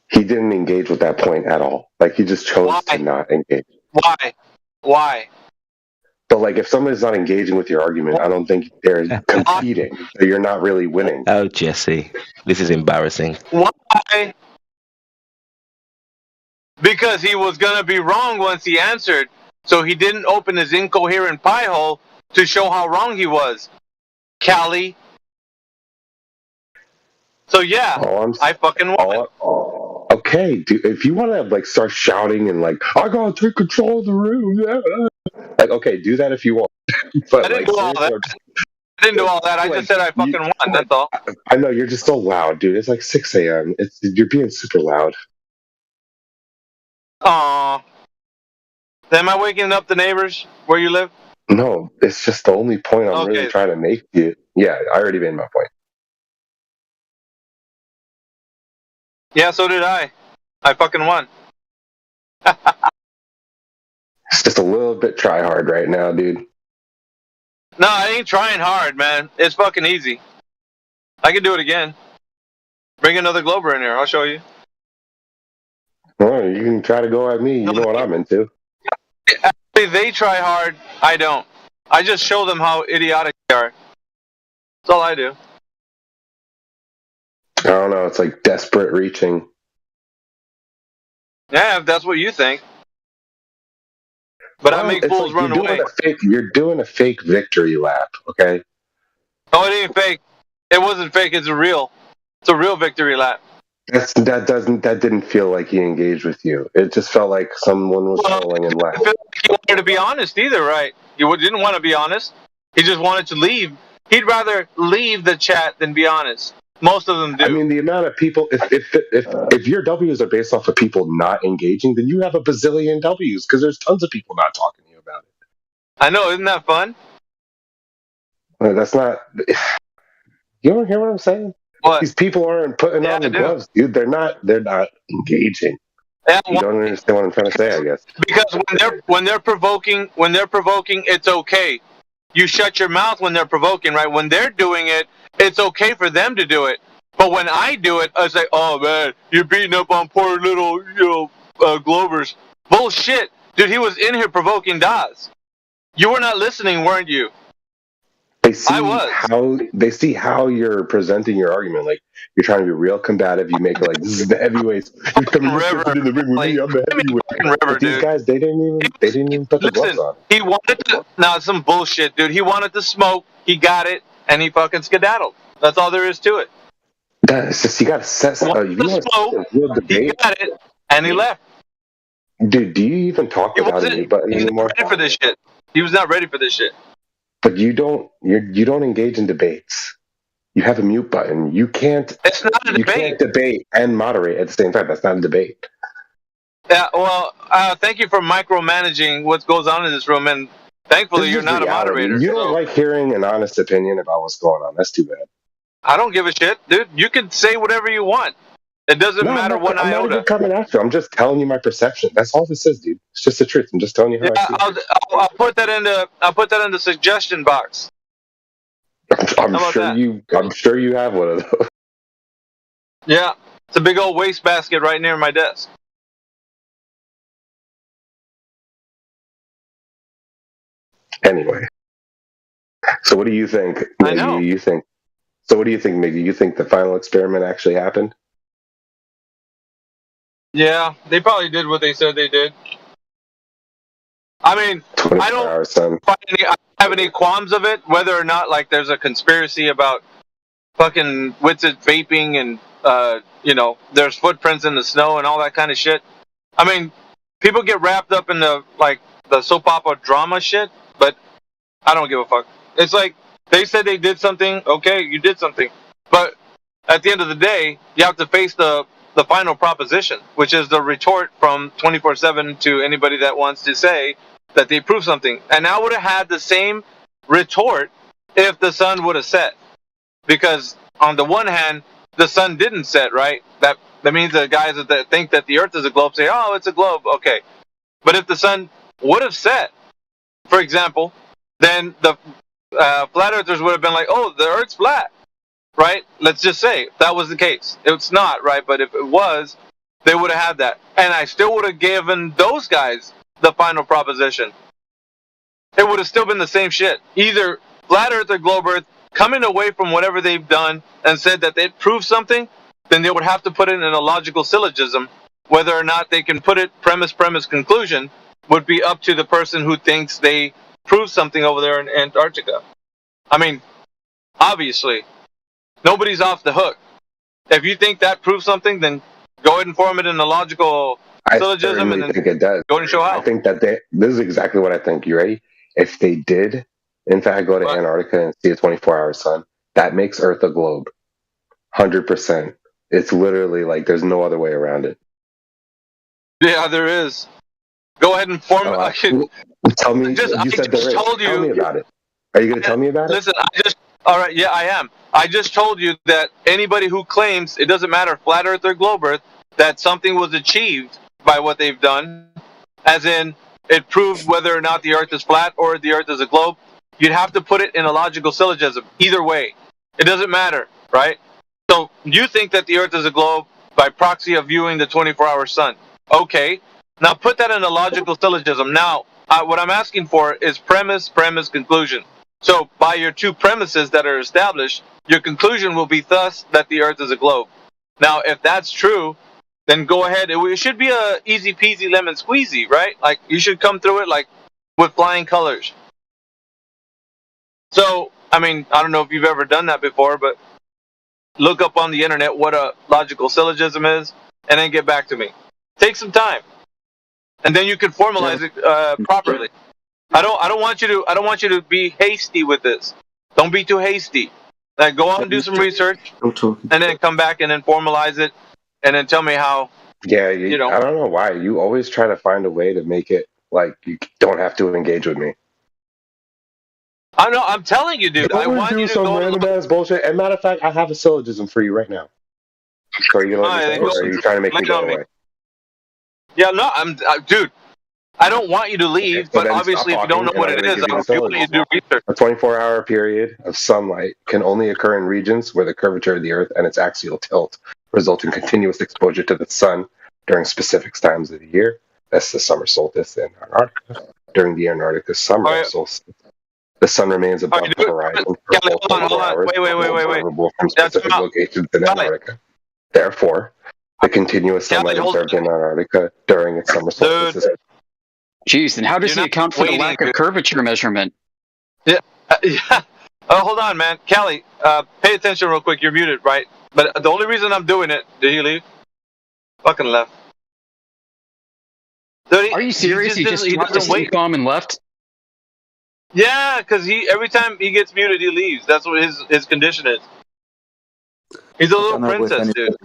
[SPEAKER 1] he didn't engage with that point at all. Like, he just chose to not engage.
[SPEAKER 5] Why?
[SPEAKER 1] But, like, if somebody's not engaging with your argument, I don't think they're competing. So you're not really winning.
[SPEAKER 15] Oh, Jesse, this is embarrassing.
[SPEAKER 5] Why? Because he was going to be wrong once he answered, so he didn't open his incoherent pie hole to show how wrong he was. Callie. So yeah, I fucking won.
[SPEAKER 1] Okay, dude, if you want to like start shouting and like, I gotta take control of the room, like, okay, do that if you want. But
[SPEAKER 5] I didn't do all that. I didn't do all that. I just said I fucking won. That's all.
[SPEAKER 1] I know you're just so loud, dude. It's like 6 a.m. You're being super loud.
[SPEAKER 5] Aww. Am I waking up the neighbors where you live?
[SPEAKER 1] No, it's just the only point I'm really trying to make you. Yeah, I already made my point.
[SPEAKER 5] Yeah, so did I. I fucking won.
[SPEAKER 1] It's just a little bit try hard right now, dude.
[SPEAKER 5] No, I ain't trying hard, man. It's fucking easy. I can do it again. Bring another Glober in here. I'll show you.
[SPEAKER 1] Well, you can try to go at me. You know what I'm into.
[SPEAKER 5] Actually, they try hard. I don't. I just show them how idiotic they are. That's all I do.
[SPEAKER 1] I don't know. It's like desperate reaching.
[SPEAKER 5] Yeah, if that's what you think. But I make fools run away.
[SPEAKER 1] You're doing a fake victory lap, okay?
[SPEAKER 5] No, it ain't fake. It wasn't fake. It's real. It's a real victory lap.
[SPEAKER 1] That didn't feel like he engaged with you. It just felt like someone was trolling and left.
[SPEAKER 5] I feel like he wanted to be honest either, right? He didn't want to be honest. He just wanted to leave. He'd rather leave the chat than be honest. Most of them do.
[SPEAKER 1] I mean, the amount of people, if your W's are based off of people not engaging, then you have a bazillion W's because there's tons of people not talking to you about it.
[SPEAKER 5] I know, isn't that fun?
[SPEAKER 1] That's not. You don't hear what I'm saying?
[SPEAKER 5] What?
[SPEAKER 1] These people aren't putting on the gloves, dude. They're not engaging.
[SPEAKER 5] Yeah,
[SPEAKER 1] you don't understand what I'm trying to say, I guess.
[SPEAKER 5] Because when they're provoking, it's okay. You shut your mouth when they're provoking, right? When they're doing it, it's okay for them to do it. But when I do it, I say, "Oh man, you're beating up on poor little, Glovers." Bullshit, dude. He was in here provoking Daz. You were not listening, weren't you?
[SPEAKER 1] They see how you're presenting your argument. Like you're trying to be real combative. You make it like this is the heavyweights. You're coming in the ring with me. I'm the heavyweight. But these guys, they didn't even put the gloves on.
[SPEAKER 5] He wanted to. Nah, some bullshit, dude. He wanted to smoke. He got it, and he fucking skedaddled. That's all there is to it.
[SPEAKER 1] It's just you got to set.
[SPEAKER 5] He got it, and he left.
[SPEAKER 1] Dude, do you even talk without a mute button anymore?
[SPEAKER 5] Ready for this shit. He was not ready for this shit.
[SPEAKER 1] But you don't engage in debates. You have a mute button. You can't.
[SPEAKER 5] It's not a debate.
[SPEAKER 1] You can't debate and moderate at the same time. That's not a debate.
[SPEAKER 5] Yeah. Well, thank you for micromanaging what goes on in this room, and thankfully you're not
[SPEAKER 1] reality.
[SPEAKER 5] A moderator.
[SPEAKER 1] You don't like hearing an honest opinion about what's going on. That's too bad.
[SPEAKER 5] I don't give a shit, dude. You can say whatever you want. It doesn't matter what
[SPEAKER 1] I'm
[SPEAKER 5] iota.
[SPEAKER 1] not even coming after. I'm just telling you my perception. That's all this is, dude. It's just the truth. I'm just telling you how I see it.
[SPEAKER 5] I'll put that in the suggestion box.
[SPEAKER 1] I'm sure you have one of those.
[SPEAKER 5] Yeah, it's a big old wastebasket right near my desk.
[SPEAKER 1] Anyway, so what do you think?
[SPEAKER 5] I know.
[SPEAKER 1] So what do you think, Miggy? You think the final experiment actually happened?
[SPEAKER 5] Yeah, they probably did what they said they did. I mean, I don't have any qualms of it, whether or not like there's a conspiracy about fucking Witsit vaping and there's footprints in the snow and all that kind of shit. I mean, people get wrapped up in the soap opera drama shit, but I don't give a fuck. It's like they said they did something. Okay, you did something, but at the end of the day, you have to face the final proposition, which is the retort from 24/7 to anybody that wants to say that they proved something. And I would have had the same retort if the sun would have set, because on the one hand, the sun didn't set, right? That means the guys that think that the Earth is a globe say, "Oh, it's a globe." Okay, but if the sun would have set, for example, then the flat earthers would have been like, "Oh, the Earth's flat." Right? Let's just say that was the case. It's not, right? But if it was, they would have had that. And I still would have given those guys the final proposition. It would have still been the same shit. Either flat earth or globe earth coming away from whatever they've done and said that they'd prove something, then they would have to put it in a logical syllogism. Whether or not they can put it premise, conclusion would be up to the person who thinks they proved something over there in Antarctica. I mean, obviously, nobody's off the hook. If you think that proves something, then go ahead and form it in a logical syllogism, and then
[SPEAKER 1] think it does.
[SPEAKER 5] go and show how.
[SPEAKER 1] I think that this is exactly what I think. You ready? If they did, in fact, go to Antarctica and see a 24-hour sun, that makes Earth a globe. 100%. It's literally like there's no other way around it.
[SPEAKER 5] Yeah, there is. Go ahead and form it.
[SPEAKER 1] Tell me. You said there is. Tell me about it. Are you going to tell me about it?
[SPEAKER 5] Listen, all right, yeah, I am. I just told you that anybody who claims, it doesn't matter, flat earth or globe earth, that something was achieved by what they've done, as in it proved whether or not the earth is flat or the earth is a globe, you'd have to put it in a logical syllogism. Either way. It doesn't matter, right? So you think that the earth is a globe by proxy of viewing the 24-hour sun. Okay. Now put that in a logical syllogism. Now, what I'm asking for is premise, conclusion. So by your two premises that are established, your conclusion will be thus that the earth is a globe. Now, if that's true, then go ahead. It should be a easy peasy lemon squeezy, right? Like you should come through it like with flying colors. So, I mean, I don't know if you've ever done that before, but look up on the internet what a logical syllogism is and then get back to me. Take some time. And then you can formalize it properly. I don't want you to be hasty with this. Don't be too hasty. Like go out and do some research, and then come back and then formalize it, and then tell me how.
[SPEAKER 1] Yeah, I don't know why you always try to find a way to make it like you don't have to engage with me.
[SPEAKER 5] I know. I'm telling you, dude. I want you to
[SPEAKER 1] some
[SPEAKER 5] go
[SPEAKER 1] random ass bullshit. And matter of fact, I have a syllogism for you right now. So are you gonna let me say, or are you trying to make me go away?
[SPEAKER 5] Yeah, no, dude. I don't want you to leave, but obviously, if you don't know what it is, I want you to do research.
[SPEAKER 1] A 24-hour period of sunlight can only occur in regions where the curvature of the Earth and its axial tilt result in continuous exposure to the sun during specific times of the year. That's the summer solstice in Antarctica. During the Antarctica summer solstice, the sun remains above the horizon for full 24 hours, observable from specific locations in Antarctica. Therefore, the continuous sunlight observed in Antarctica during its summer solstice is...
[SPEAKER 10] Jeez, then how does he account for the lack of curvature measurement?
[SPEAKER 5] Yeah. Oh, hold on, man. Callie, pay attention real quick. You're muted, right? But the only reason I'm doing it... Did he leave? Fucking left.
[SPEAKER 10] Are you serious? He just dropped his bomb and left?
[SPEAKER 5] Yeah, because every time he gets muted, he leaves. That's what his condition is. He's a little princess, dude.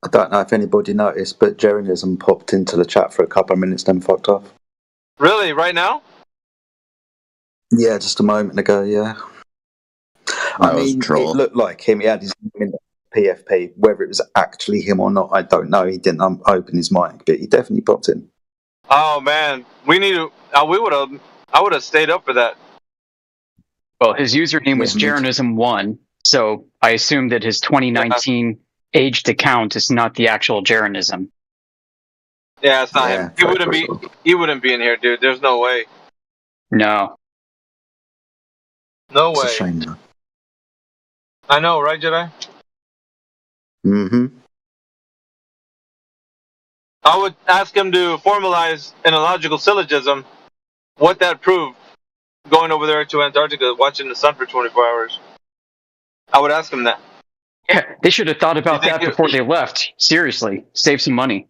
[SPEAKER 16] I don't know if anybody noticed, but Jeranism popped into the chat for a couple of minutes, then fucked off.
[SPEAKER 5] Really? Right now?
[SPEAKER 16] Yeah, just a moment ago, yeah. I mean, it looked like him. He had his name in the PFP. Whether it was actually him or not, I don't know. He didn't open his mic, but he definitely popped in.
[SPEAKER 5] Oh, man. We need to... I would have stayed up for that.
[SPEAKER 10] Well, his username was Jeranism1, so I assume that his 2019... aged account is not the actual Jeranism.
[SPEAKER 5] Yeah, it's not him. He wouldn't be in here, dude. There's no way.
[SPEAKER 10] No.
[SPEAKER 5] No way.
[SPEAKER 16] It's a shame, though.
[SPEAKER 5] I know, right, Jedi?
[SPEAKER 16] Mm-hmm.
[SPEAKER 5] I would ask him to formalize in a logical syllogism what that proved going over there to Antarctica, watching the sun for 24 hours. I would ask him that.
[SPEAKER 10] Yeah, they should have thought about that before they left. Seriously, save some money.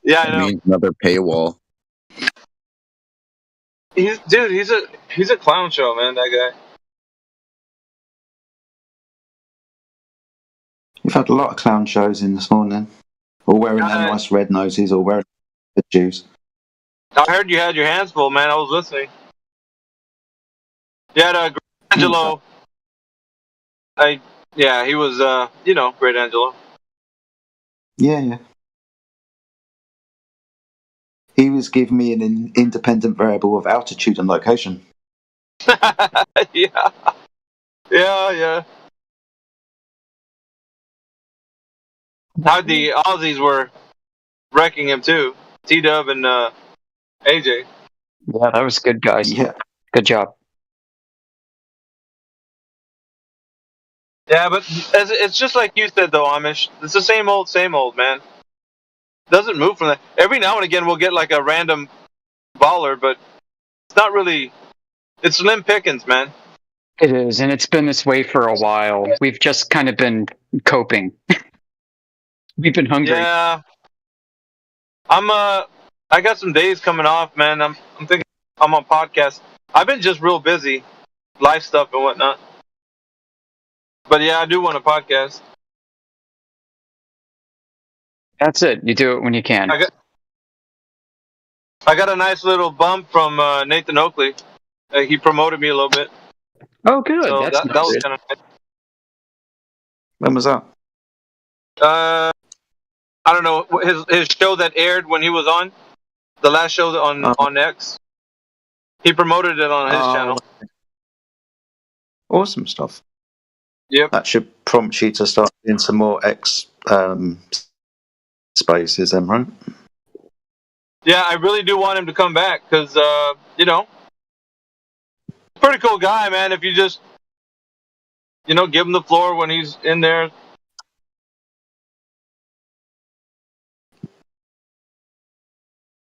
[SPEAKER 5] Yeah, I know.
[SPEAKER 2] Means another paywall.
[SPEAKER 5] He's a clown show, man. That guy.
[SPEAKER 16] We've had a lot of clown shows in this morning. All wearing their nice red noses, or wearing the shoes.
[SPEAKER 5] I heard you had your hands full, man. I was listening. You had Angelo. He was, Great Angelo.
[SPEAKER 16] Yeah. He was giving me an independent variable of altitude and location.
[SPEAKER 5] Yeah. How the Aussies were wrecking him too. T-Dub and AJ.
[SPEAKER 10] Yeah, that was good, guys.
[SPEAKER 16] Yeah.
[SPEAKER 10] Good job.
[SPEAKER 5] Yeah, but it's just like you said, though, Amish. It's the same old, man. Doesn't move from that. Every now and again, we'll get like a random baller, but it's not really. It's slim pickings, man.
[SPEAKER 10] It is, and it's been this way for a while. We've just kind of been coping. We've been hungry.
[SPEAKER 5] Yeah. I got some days coming off, man. I'm thinking I'm on podcast. I've been just real busy, life stuff and whatnot. But yeah, I do want a podcast.
[SPEAKER 10] That's it. You do it when you can.
[SPEAKER 5] I got a nice little bump from Nathan Oakley. He promoted me a little bit.
[SPEAKER 10] Oh, good.
[SPEAKER 5] So
[SPEAKER 10] That's
[SPEAKER 5] that was kind of nice.
[SPEAKER 16] When was that?
[SPEAKER 5] I don't know, his show that aired when he was on, the last show on X. He promoted it on his channel.
[SPEAKER 16] Awesome stuff.
[SPEAKER 5] Yep.
[SPEAKER 16] That should prompt you to start doing some more X spaces, then, right?
[SPEAKER 5] Yeah, I really do want him to come back because, pretty cool guy, man. If you just, give him the floor when he's in there.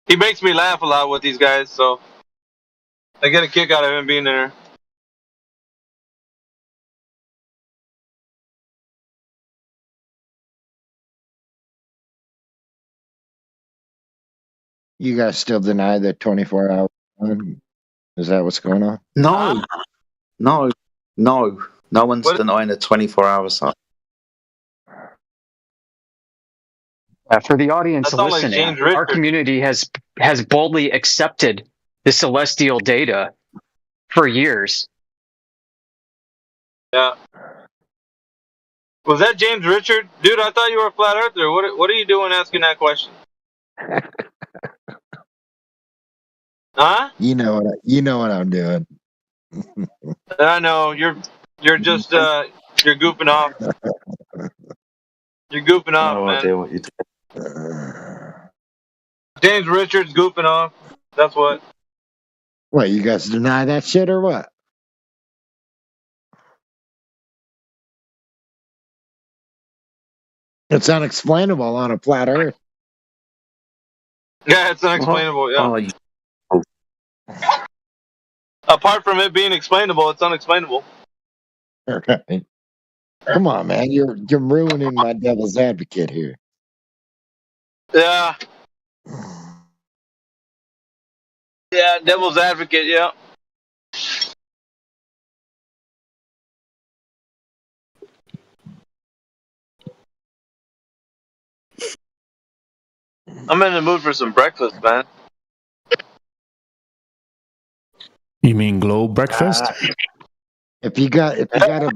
[SPEAKER 5] He makes me laugh a lot with these guys, so I get a kick out of him being there.
[SPEAKER 8] You guys still deny the 24-hour time? Is that what's going on?
[SPEAKER 16] No. No one's denying a 24-hour cycle.
[SPEAKER 10] For the audience
[SPEAKER 5] That's not like
[SPEAKER 10] listening,
[SPEAKER 5] James
[SPEAKER 10] our
[SPEAKER 5] Richard.
[SPEAKER 10] community has boldly accepted the celestial data for years.
[SPEAKER 5] Yeah. Was that James Richard? Dude, I thought you were a flat earther. What are you doing asking that question? Huh?
[SPEAKER 8] You know what I'm doing.
[SPEAKER 5] I know. You're just you're goofing off. You're goofing off,
[SPEAKER 16] No
[SPEAKER 5] man.
[SPEAKER 16] idea what you're doing.
[SPEAKER 5] James Richards goofing off. That's what.
[SPEAKER 8] What, you guys deny that shit or what? It's unexplainable on a flat earth.
[SPEAKER 5] Yeah, it's unexplainable. Yeah. Apart from it being explainable, it's unexplainable.
[SPEAKER 8] Okay. Come on, man. You're ruining my devil's advocate here.
[SPEAKER 5] Yeah. Yeah, devil's advocate. Yeah. I'm in the mood for some breakfast, man.
[SPEAKER 23] You mean globe breakfast?
[SPEAKER 8] If you got a village,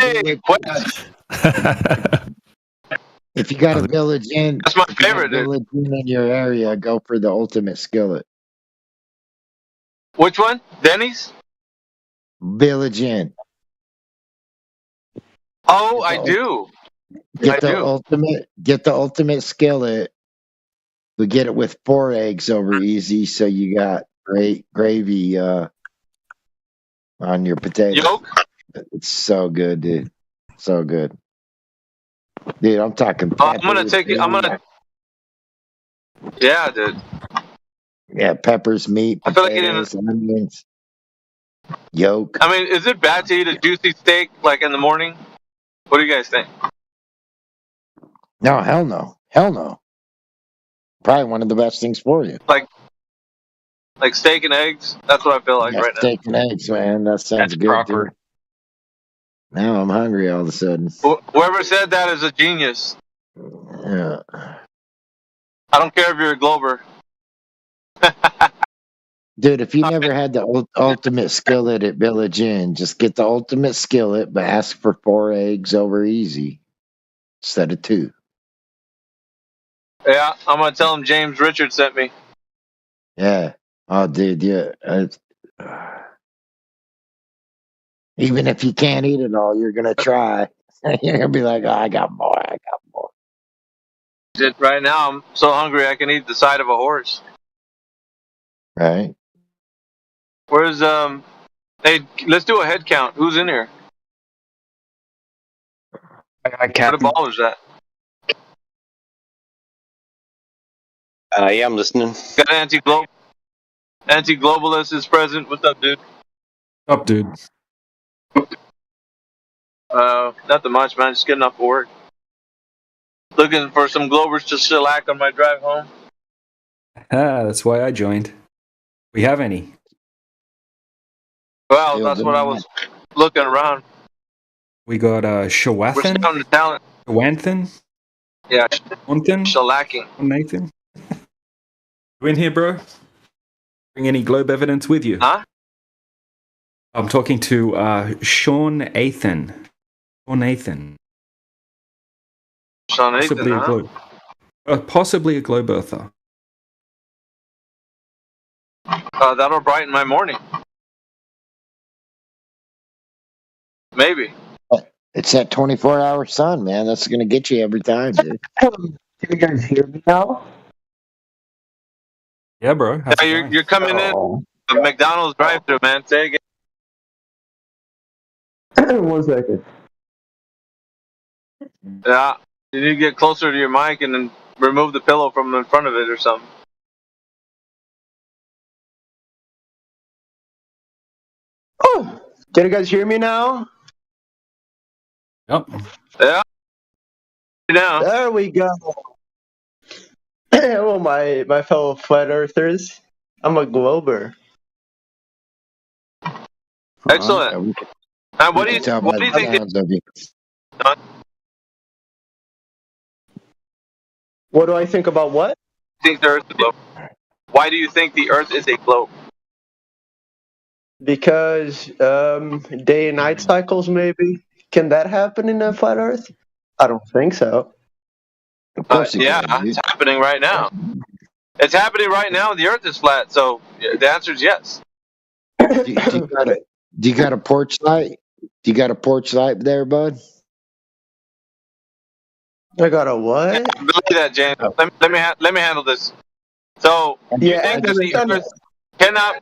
[SPEAKER 8] if you got a village in,
[SPEAKER 5] That's my favorite, dude.
[SPEAKER 8] village in your area, go for the ultimate skillet.
[SPEAKER 5] Which one? Denny's?
[SPEAKER 8] Village Inn.
[SPEAKER 5] Oh, I do.
[SPEAKER 8] Get the ultimate skillet. We get it with 4 eggs over easy, so you got great gravy on your potato.
[SPEAKER 5] Yolk?
[SPEAKER 8] It's so good, dude. So good. Dude, I'm talking.
[SPEAKER 5] I'm gonna take it. Yeah, dude.
[SPEAKER 8] Yeah, peppers, meat,
[SPEAKER 5] I feel like eating.
[SPEAKER 8] potatoes, onions, yolk.
[SPEAKER 5] I mean, is it bad to eat a juicy steak like in the morning? What do you guys think?
[SPEAKER 8] No, hell no. Hell no. Probably one of the best things for you.
[SPEAKER 5] Like steak and eggs? That's what I feel like
[SPEAKER 8] Yeah,
[SPEAKER 5] right now.
[SPEAKER 8] steak and eggs, man. That sounds
[SPEAKER 10] That's
[SPEAKER 8] good.
[SPEAKER 10] proper.
[SPEAKER 8] Too. Now I'm hungry all of a sudden.
[SPEAKER 5] Whoever said that is a genius.
[SPEAKER 8] Yeah.
[SPEAKER 5] I don't care if you're a Glober.
[SPEAKER 8] Dude, if you never had the ultimate skillet at Village Inn, just get the ultimate skillet, but ask for 4 eggs over easy instead of 2.
[SPEAKER 5] Yeah, I'm gonna tell him James Richard sent me.
[SPEAKER 8] Yeah. Oh, dude, yeah. Even if you can't eat it all, you're gonna try. You're gonna be like, oh, I got more.
[SPEAKER 5] Right now, I'm so hungry I can eat the side of a horse.
[SPEAKER 8] Right.
[SPEAKER 5] Where's Hey, let's do a head count. Who's in here? Where the ballers at?
[SPEAKER 3] Yeah, I'm listening.
[SPEAKER 5] Got Anti-globalist is present. What's up, dude?
[SPEAKER 2] Up, dude.
[SPEAKER 5] Nothing much, man. Just getting off work. Looking for some Globers to shellac on my drive home.
[SPEAKER 2] That's why I joined. We have any?
[SPEAKER 5] Well, that's what I was looking around.
[SPEAKER 2] We got
[SPEAKER 5] We're
[SPEAKER 2] Shawathan.
[SPEAKER 5] scouting the talent.
[SPEAKER 2] Shawanthan.
[SPEAKER 5] Yeah.
[SPEAKER 2] Shellacking. Nathan. You in here, bro? Bring any globe evidence with you?
[SPEAKER 5] Huh?
[SPEAKER 2] I'm talking to Sean Athan. Sean Athan.
[SPEAKER 5] Sean Nathan,
[SPEAKER 2] Possibly a globe. Possibly a globe earther.
[SPEAKER 5] That'll brighten my morning. Maybe.
[SPEAKER 8] It's that 24-hour sun, man. That's gonna get you every time, dude.
[SPEAKER 19] Can you guys hear me now?
[SPEAKER 2] Yeah, bro.
[SPEAKER 5] Yeah, you're coming in the McDonald's drive-thru, man. Say again.
[SPEAKER 19] 1 second.
[SPEAKER 5] Yeah, you need to get closer to your mic and then remove the pillow from in front of it or something.
[SPEAKER 19] Oh, can you guys hear me now?
[SPEAKER 2] Yep.
[SPEAKER 5] Yeah. Now.
[SPEAKER 19] There we go. Hello, my fellow flat earthers. I'm a Glober.
[SPEAKER 5] Excellent. What do you think?
[SPEAKER 19] What do I think about what?
[SPEAKER 5] Think the Earth is a globe? Why do you think the Earth is a globe?
[SPEAKER 19] Because day and night cycles, maybe. Can that happen in a flat Earth? I don't think so.
[SPEAKER 5] Yeah, it's happening right now. It's happening right now. The Earth is flat, so the answer is yes.
[SPEAKER 8] Do you got a porch light? Do you got a porch light there, bud?
[SPEAKER 19] I got a what?
[SPEAKER 5] Yeah, I believe that, James. Let me handle this. So you think that the Earth cannot?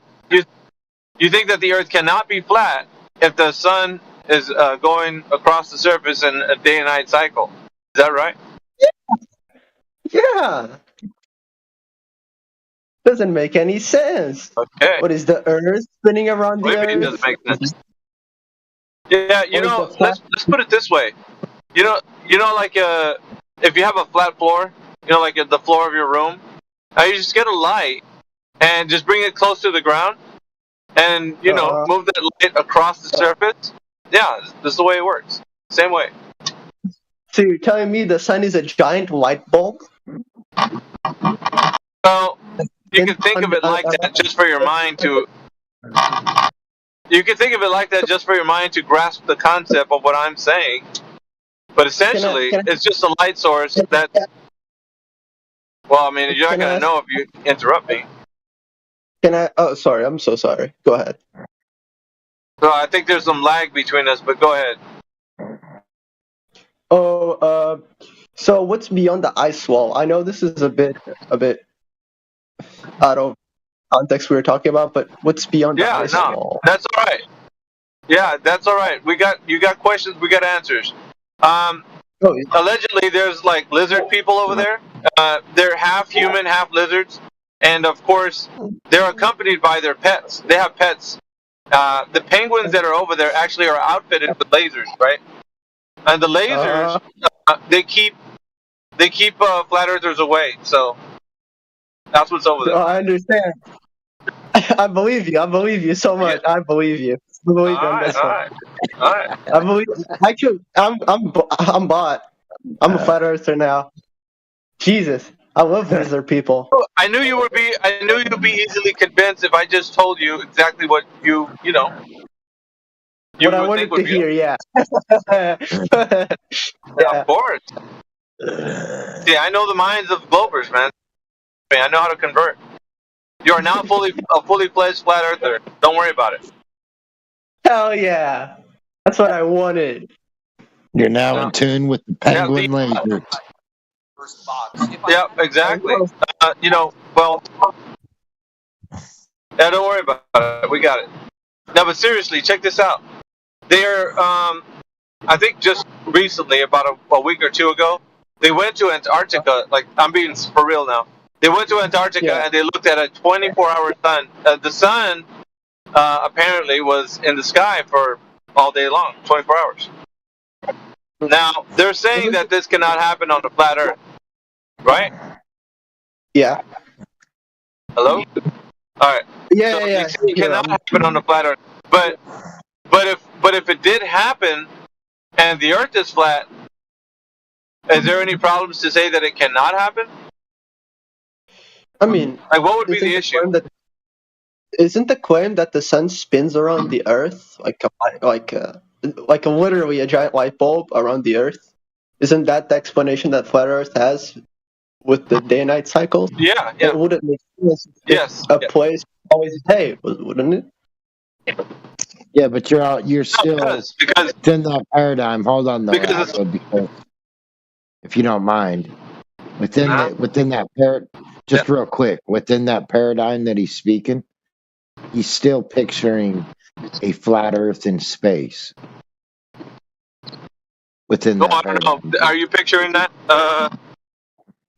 [SPEAKER 5] You think that the Earth cannot be flat if the sun is going across the surface in a day and night cycle? Is that right?
[SPEAKER 19] Yeah. Doesn't make any sense.
[SPEAKER 5] Okay.
[SPEAKER 19] What is the Earth spinning around the Earth?
[SPEAKER 5] Maybe it doesn't make sense. Yeah, you know, let's put it this way. You know, like if you have a flat floor, you know, like the floor of your room, you just get a light and just bring it close to the ground, and you know, move that light across the surface. Yeah, this is the way it works. Same way.
[SPEAKER 19] So you're telling me the sun is a giant light bulb?
[SPEAKER 5] Well, you can think of it like that just for your mind to. You can think of it like that just for your mind to grasp the concept of what I'm saying. But essentially, it's just a light source that. Well, I mean, you're not going to know if you interrupt me.
[SPEAKER 19] Can I? Oh, sorry. I'm so sorry. Go ahead.
[SPEAKER 5] So I think there's some lag between us, but go ahead.
[SPEAKER 19] Oh, so what's beyond the ice wall? I know this is a bit out of context we were talking about, but what's beyond the ice wall?
[SPEAKER 5] That's all right. Yeah, that's all right. You got questions, we got answers. Allegedly, there's like lizard people over there. They're half human, half lizards, and of course, they're accompanied by their pets. They have pets. The penguins that are over there actually are outfitted with lasers, right? And the lasers, they keep flat earthers away. So that's what's over there.
[SPEAKER 19] I understand. I believe you. I believe you so much. I believe you. I believe you on this one.
[SPEAKER 5] All right.
[SPEAKER 19] I believe. Actually, I'm bought. I'm a flat earther now. Jesus, I love lizard people.
[SPEAKER 5] I knew you'd be easily convinced if I just told you exactly what you know.
[SPEAKER 19] What I wanted to hear, yeah.
[SPEAKER 5] Yeah, of course. See, I know the minds of Globers, man. I know how to convert. You are now a fully fledged flat earther. Don't worry about it.
[SPEAKER 19] Hell yeah. That's what I wanted.
[SPEAKER 8] You're now in tune with the penguin lasers.
[SPEAKER 5] Yeah, exactly. Well, yeah, don't worry about it. We got it. No, but seriously, check this out. They're, I think just recently, about a week or two ago, they went to Antarctica. Like, I'm being for real now. They went to Antarctica and they looked at a 24-hour sun. The sun apparently was in the sky for all day long, 24 hours. Now, they're saying that this cannot happen on the flat Earth, right?
[SPEAKER 19] Yeah.
[SPEAKER 5] Hello? All right.
[SPEAKER 19] Yeah,
[SPEAKER 5] so
[SPEAKER 19] yeah.
[SPEAKER 5] It cannot happen on the flat Earth. But if it did happen and the Earth is flat, is there any problems to say that it cannot happen?
[SPEAKER 19] I mean,
[SPEAKER 5] like, what would be the issue?
[SPEAKER 19] Isn't the claim that the sun spins around the Earth like literally a giant light bulb around the Earth? Isn't that the explanation that flat Earth has with the day and night cycles?
[SPEAKER 5] Yeah.
[SPEAKER 19] It wouldn't make sense.
[SPEAKER 5] Yes.
[SPEAKER 19] A place always day, wouldn't it?
[SPEAKER 8] Yeah, but you're still within that paradigm. Hold on, though, because if you don't mind, within that just real quick, within that paradigm that he's speaking, he's still picturing a flat Earth in space. Within that paradigm.
[SPEAKER 5] Are you picturing that?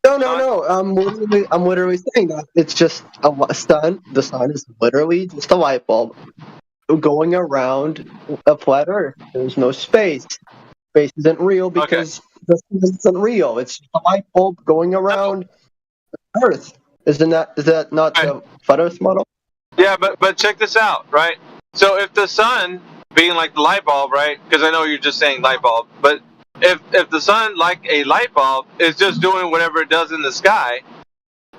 [SPEAKER 19] No. I'm literally saying that it's just a sun. The sun is literally just a light bulb going around a flat Earth. There's no space. Space isn't real because the sun isn't real. It's a light bulb going around Earth. Is that not the flat Earth model?
[SPEAKER 5] Yeah, but check this out, right? So if the sun being like the light bulb, right? Because I know you're just saying light bulb, but if the sun, like a light bulb, is just doing whatever it does in the sky,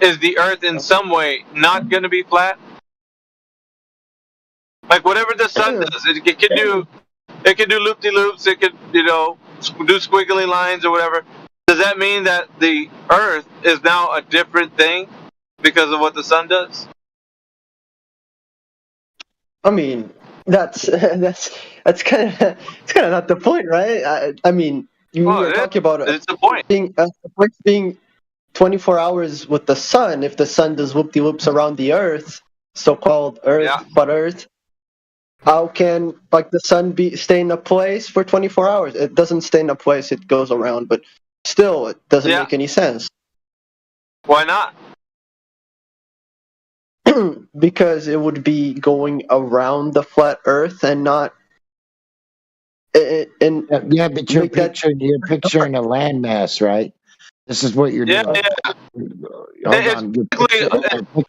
[SPEAKER 5] is the Earth in some way not going to be flat? Like whatever the sun does, it can do loop-de-loops. It could do squiggly lines or whatever. Does that mean that the Earth is now a different thing because of what the sun does?
[SPEAKER 19] I mean, that's kind of not the point, right? I mean, you were talking about
[SPEAKER 5] it's the point.
[SPEAKER 19] Being 24 hours with the sun. If the sun does whoop-de-loops around the Earth, so-called Earth, but Earth, how can the sun stay in a place for 24 hours? It doesn't stay in a place; it goes around. But still, it doesn't make any sense.
[SPEAKER 5] Why not?
[SPEAKER 19] Because it would be going around the flat Earth and not.
[SPEAKER 8] But you're picturing a landmass, right? This is what you're doing.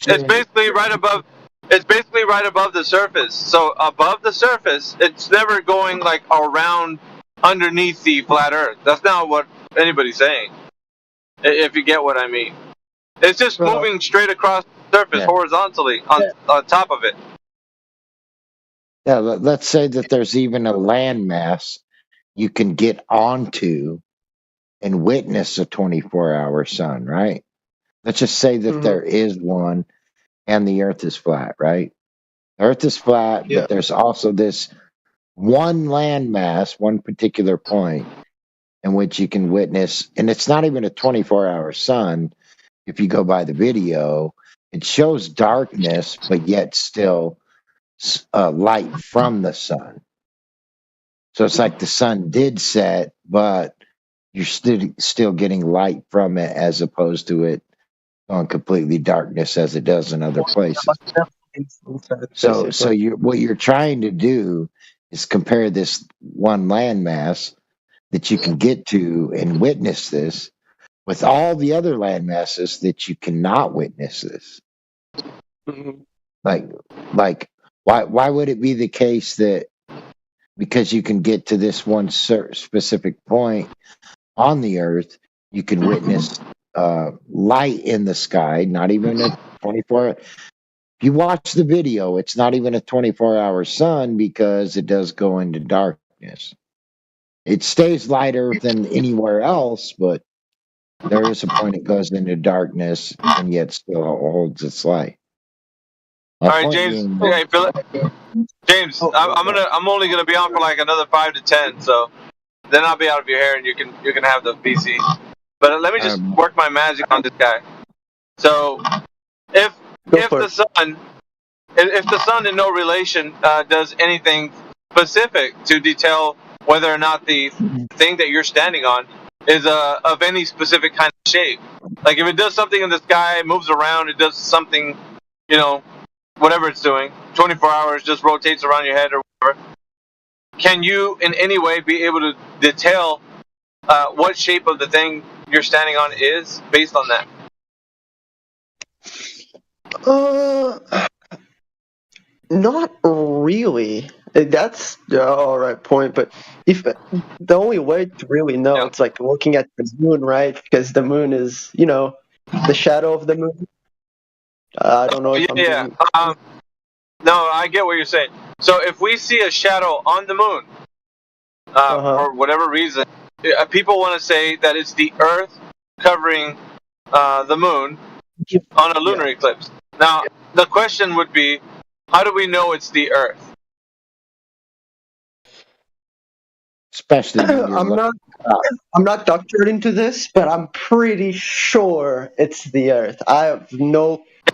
[SPEAKER 5] It's basically right above. It's basically right above the surface. So above the surface, it's never going around underneath the flat Earth. That's not what anybody's saying. If you get what I mean, it's just moving straight across the surface horizontally on top of it.
[SPEAKER 8] Yeah, let's say that there's even a landmass you can get onto and witness a 24-hour sun, right? Let's just say that there is one and the Earth is flat, right? The Earth is flat, but there's also this one landmass, one particular point in which you can witness, and it's not even a 24-hour sun. If you go by the video, it shows darkness, but yet still light from the sun. So it's like the sun did set, but you're still getting light from it as opposed to it on completely darkness as it does in other places. So what you're trying to do is compare this one landmass that you can get to and witness this with all the other landmasses that you cannot witness this. Like why would it be the case that because you can get to this one specific point on the Earth, you can witness light in the sky, not even a 24. If you watch the video, it's not even a 24-hour sun because it does go into darkness. It stays lighter than anywhere else, but there is a point it goes into darkness and yet still holds its light.
[SPEAKER 5] All right, James. Hey, James, I'm only gonna be on for like another 5 to 10, so then I'll be out of your hair and you can have the PC. But let me just work my magic on this guy. So if the sun in no relation does anything specific to detail whether or not the thing that you're standing on is of any specific kind of shape. Like if it does something in the sky, moves around, it does something, whatever it's doing, 24 hours, just rotates around your head or whatever. Can you in any way be able to detail what shape of the thing you're standing on is based on that?
[SPEAKER 19] Not really. That's the alright point, but if the only way to really know, it's like looking at the moon, right? Because the moon is, the shadow of the moon. I don't know if
[SPEAKER 5] no, I get what you're saying. So if we see a shadow on the moon, for whatever reason, people want to say that it's the Earth covering the moon on a lunar eclipse. Now, the question would be, how do we know it's the Earth?
[SPEAKER 8] Especially
[SPEAKER 19] I'm not doctored into this, but I'm pretty sure it's the Earth. I have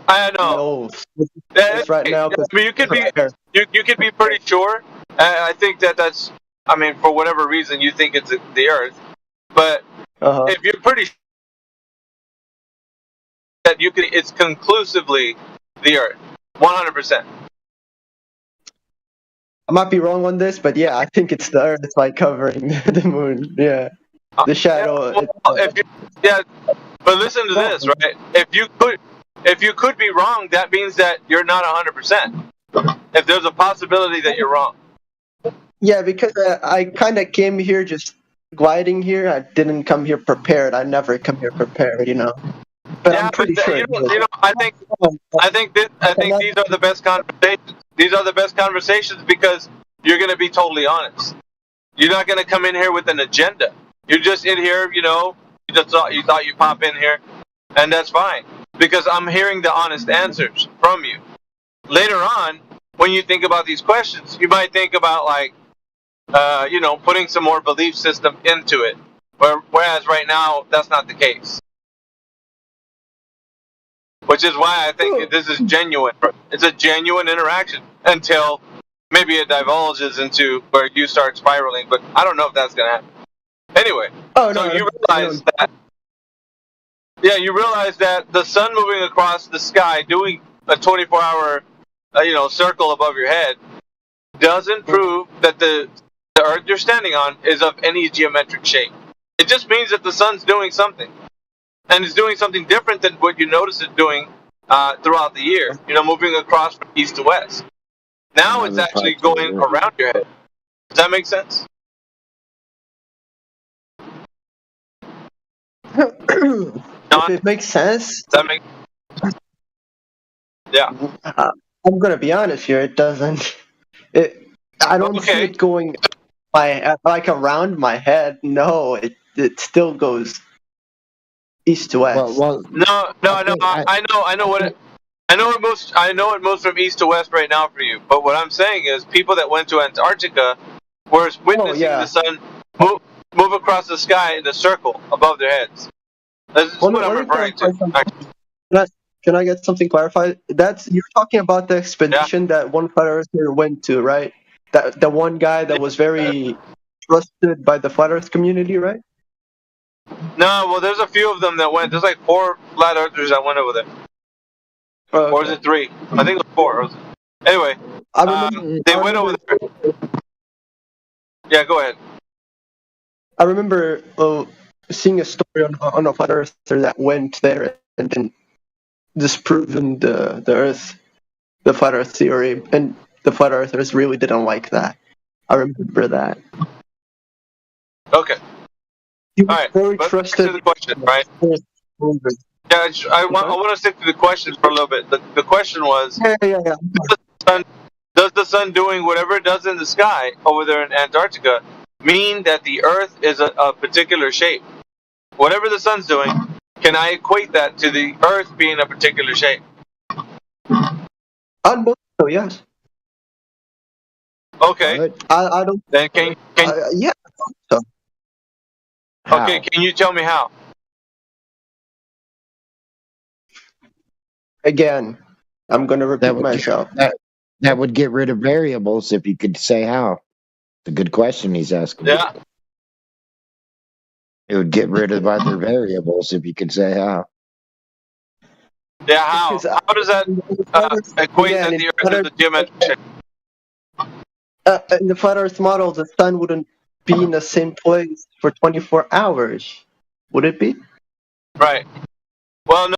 [SPEAKER 5] I know.
[SPEAKER 19] Right now,
[SPEAKER 5] I mean, you could be pretty sure. I think that's. I mean, for whatever reason, you think it's the Earth, but if you're pretty sure that it's conclusively the Earth, 100%.
[SPEAKER 19] I might be wrong on this, but yeah, I think it's the Earth like covering the moon. Yeah, the shadow.
[SPEAKER 5] But listen to this, right? If you could be wrong, that means that you're not 100%. If there's a possibility that you're wrong.
[SPEAKER 19] Yeah, because I kind of came here just gliding here. I didn't come here prepared. I never come here prepared, But I'm pretty sure.
[SPEAKER 5] I think these are the best conversations. These are the best conversations because you're going to be totally honest. You're not going to come in here with an agenda. You're just in here, you thought you'd pop in here, and that's fine because I'm hearing the honest answers from you. Later on, when you think about these questions, you might think about putting some more belief system into it. Whereas right now, that's not the case. Which is why I think this is genuine. It's a genuine interaction until maybe it divulges into where you start spiraling. But I don't know if that's going to happen. Anyway, you realize that the sun moving across the sky, doing a 24-hour, circle above your head, doesn't prove that the Earth you're standing on is of any geometric shape. It just means that the sun's doing something. And it's doing something different than what you notice it doing throughout the year. Moving across from east to west. Now it's actually going around your head. Does that make sense?
[SPEAKER 19] If it makes sense.
[SPEAKER 5] Does that make? Yeah.
[SPEAKER 19] I'm gonna be honest here. It doesn't. I don't see it going around my head. No, it still goes east to west.
[SPEAKER 5] No. I know it moves from east to west right now for you. But what I'm saying is, people that went to Antarctica were witnessing the sun move across the sky in a circle above their heads. That's what I'm referring to.
[SPEAKER 19] Can I get something clarified? You're talking about the expedition that one flat earther went to, right? That the one guy that was very trusted by the flat Earth community, right?
[SPEAKER 5] No, well, there's a few of them that went. There's like 4 flat earthers that went over there.
[SPEAKER 19] Okay.
[SPEAKER 5] Or is it 3? I think it was 4. Anyway, they went over there. Yeah, go ahead.
[SPEAKER 19] I remember seeing a story on a flat earther that went there and then disproven the Earth, the flat Earth theory, and the flat earthers really didn't like that. I remember that.
[SPEAKER 5] Okay.
[SPEAKER 19] You
[SPEAKER 5] All right.
[SPEAKER 19] very
[SPEAKER 5] Let's
[SPEAKER 19] trusted.
[SPEAKER 5] stick to the question, right? Yeah, I want to stick to the question for a little bit. The question was, does the sun doing whatever it does in the sky over there in Antarctica mean that the Earth is a particular shape? Whatever the sun's doing, can I equate that to the Earth being a particular shape?
[SPEAKER 19] I believe so, yes.
[SPEAKER 5] Okay.
[SPEAKER 19] I don't.
[SPEAKER 5] Then can
[SPEAKER 19] yeah. So.
[SPEAKER 5] Okay, can you tell me how?
[SPEAKER 19] Again, I'm going to repeat myself.
[SPEAKER 8] That would get rid of variables if you could say how. It's a good question he's asking.
[SPEAKER 5] Yeah.
[SPEAKER 8] It would get rid of other variables if you could say how.
[SPEAKER 5] Yeah, how? How does that equate that the Earth is a geometric shape?
[SPEAKER 19] In the flat Earth model, the sun wouldn't be in the same place for 24 hours. Would it be?
[SPEAKER 5] Right. Well, no,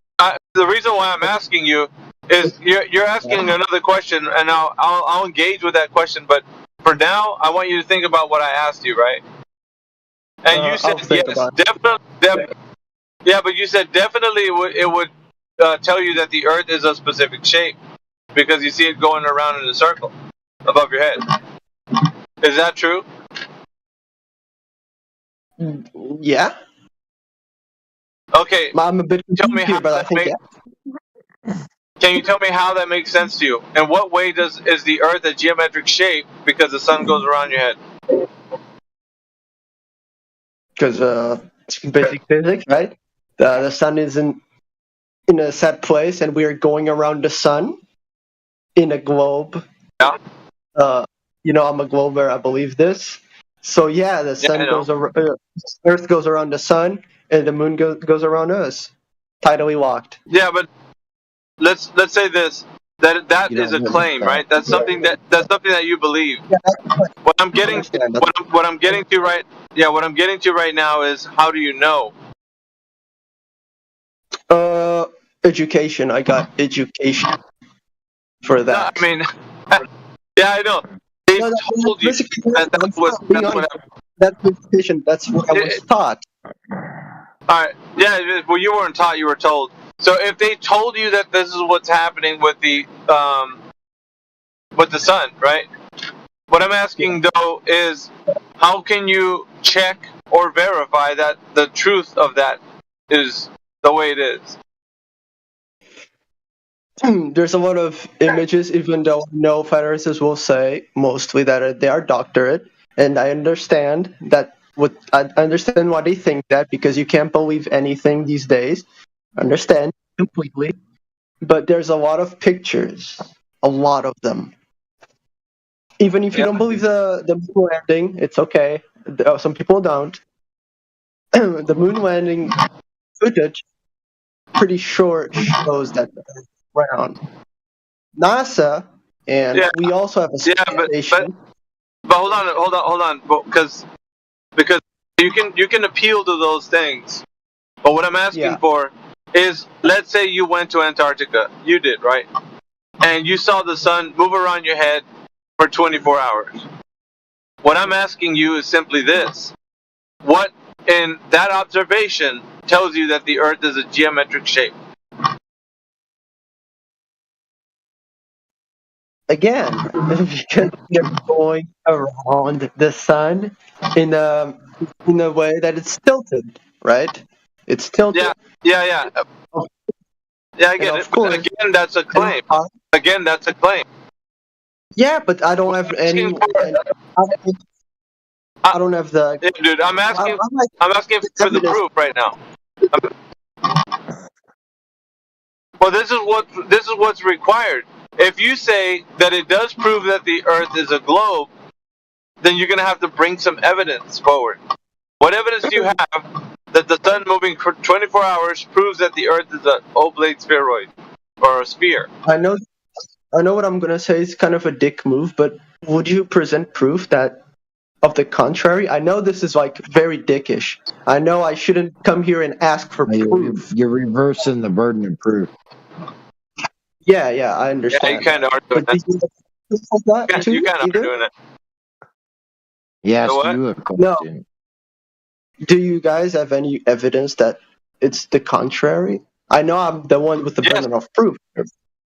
[SPEAKER 5] the reason why I'm asking you is you're asking another question, and I'll engage with that question. But for now, I want you to think about what I asked you, right? And you said yes, definitely. Yeah, but you said definitely it would tell you that the Earth is a specific shape because you see it going around in a circle above your head. Is that true?
[SPEAKER 19] Yeah.
[SPEAKER 5] Okay.
[SPEAKER 19] I'm a bit confused here, but I think
[SPEAKER 5] Can you tell me how that makes sense to you? In what way is the Earth a geometric shape because the sun goes around your head?
[SPEAKER 19] Because basic physics, right? The sun is in a set place, and we are going around the sun in a globe.
[SPEAKER 5] Yeah.
[SPEAKER 19] I'm a glober. I believe this. So yeah, the sun goes around, Earth goes around the sun, and the moon goes around us, tidally locked.
[SPEAKER 5] Yeah, but let's say this that is a claim, right? That's something that you believe. What I'm getting to right now is how do you know?
[SPEAKER 19] Education. I got education for that.
[SPEAKER 5] No, I mean, yeah, I know. They told you
[SPEAKER 19] that's education. That's what I was taught.
[SPEAKER 5] Alright, yeah, well, you weren't taught, you were told. So if they told you that this is what's happening with the sun, right? What I'm asking, though, is how can you check or verify that the truth of that is the way it is?
[SPEAKER 19] There's a lot of images, even though no flat earthers will say mostly that they are doctorate, and I understand that. I understand why they think that, because you can't believe anything these days. Understand completely, but there's a lot of pictures, a lot of them. Even if you don't believe the moon landing, it's okay. Some people don't. The moon landing footage, pretty sure shows that it's round. NASA, and we also have a station.
[SPEAKER 5] But hold on, because you can appeal to those things. But what I'm asking for is, let's say you went to Antarctica. You did, right? And you saw the sun move around your head for 24 hours. What I'm asking you is simply this. What in that observation tells you that the Earth is a geometric shape?
[SPEAKER 19] Again, because they're going around the sun in a way that it's tilted, right? It's tilted.
[SPEAKER 5] Yeah, I get it. But again, that's a claim.
[SPEAKER 19] Yeah, but I don't have any. I don't have the.
[SPEAKER 5] Yeah, dude, I'm asking for the proof right now. Well, this is what's required. If you say that it does prove that the Earth is a globe, then you're going to have to bring some evidence forward. What evidence do you have that the sun 24 hours proves that the Earth is an oblate spheroid or a sphere.
[SPEAKER 19] I know what I'm gonna say is kind of a dick move, but would you present proof that of the contrary? I know this is like very dickish. I know I shouldn't come here and ask for proof.
[SPEAKER 8] You're reversing the burden of proof.
[SPEAKER 19] Yeah, I understand.
[SPEAKER 5] Yeah, you kind of are doing that. You kind of are doing it.
[SPEAKER 8] Yes,
[SPEAKER 5] So what?
[SPEAKER 8] you a question.
[SPEAKER 19] Do you guys have any evidence that it's the contrary? I know I'm the one with the burden of proof.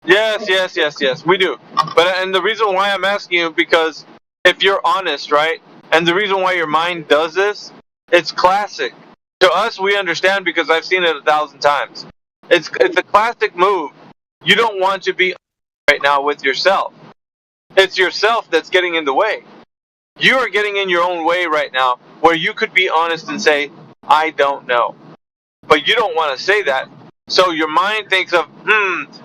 [SPEAKER 5] Yes, we do. But and the reason why I'm asking you, because if you're honest, right, and the reason why your mind does this, it's classic. To us, we understand because I've seen it 1,000 times. It's a classic move. You don't want to be right now with yourself. It's yourself that's getting in the way. You are getting in your own way right now, where you could be honest and say, I don't know. But you don't want to say that. So your mind thinks of,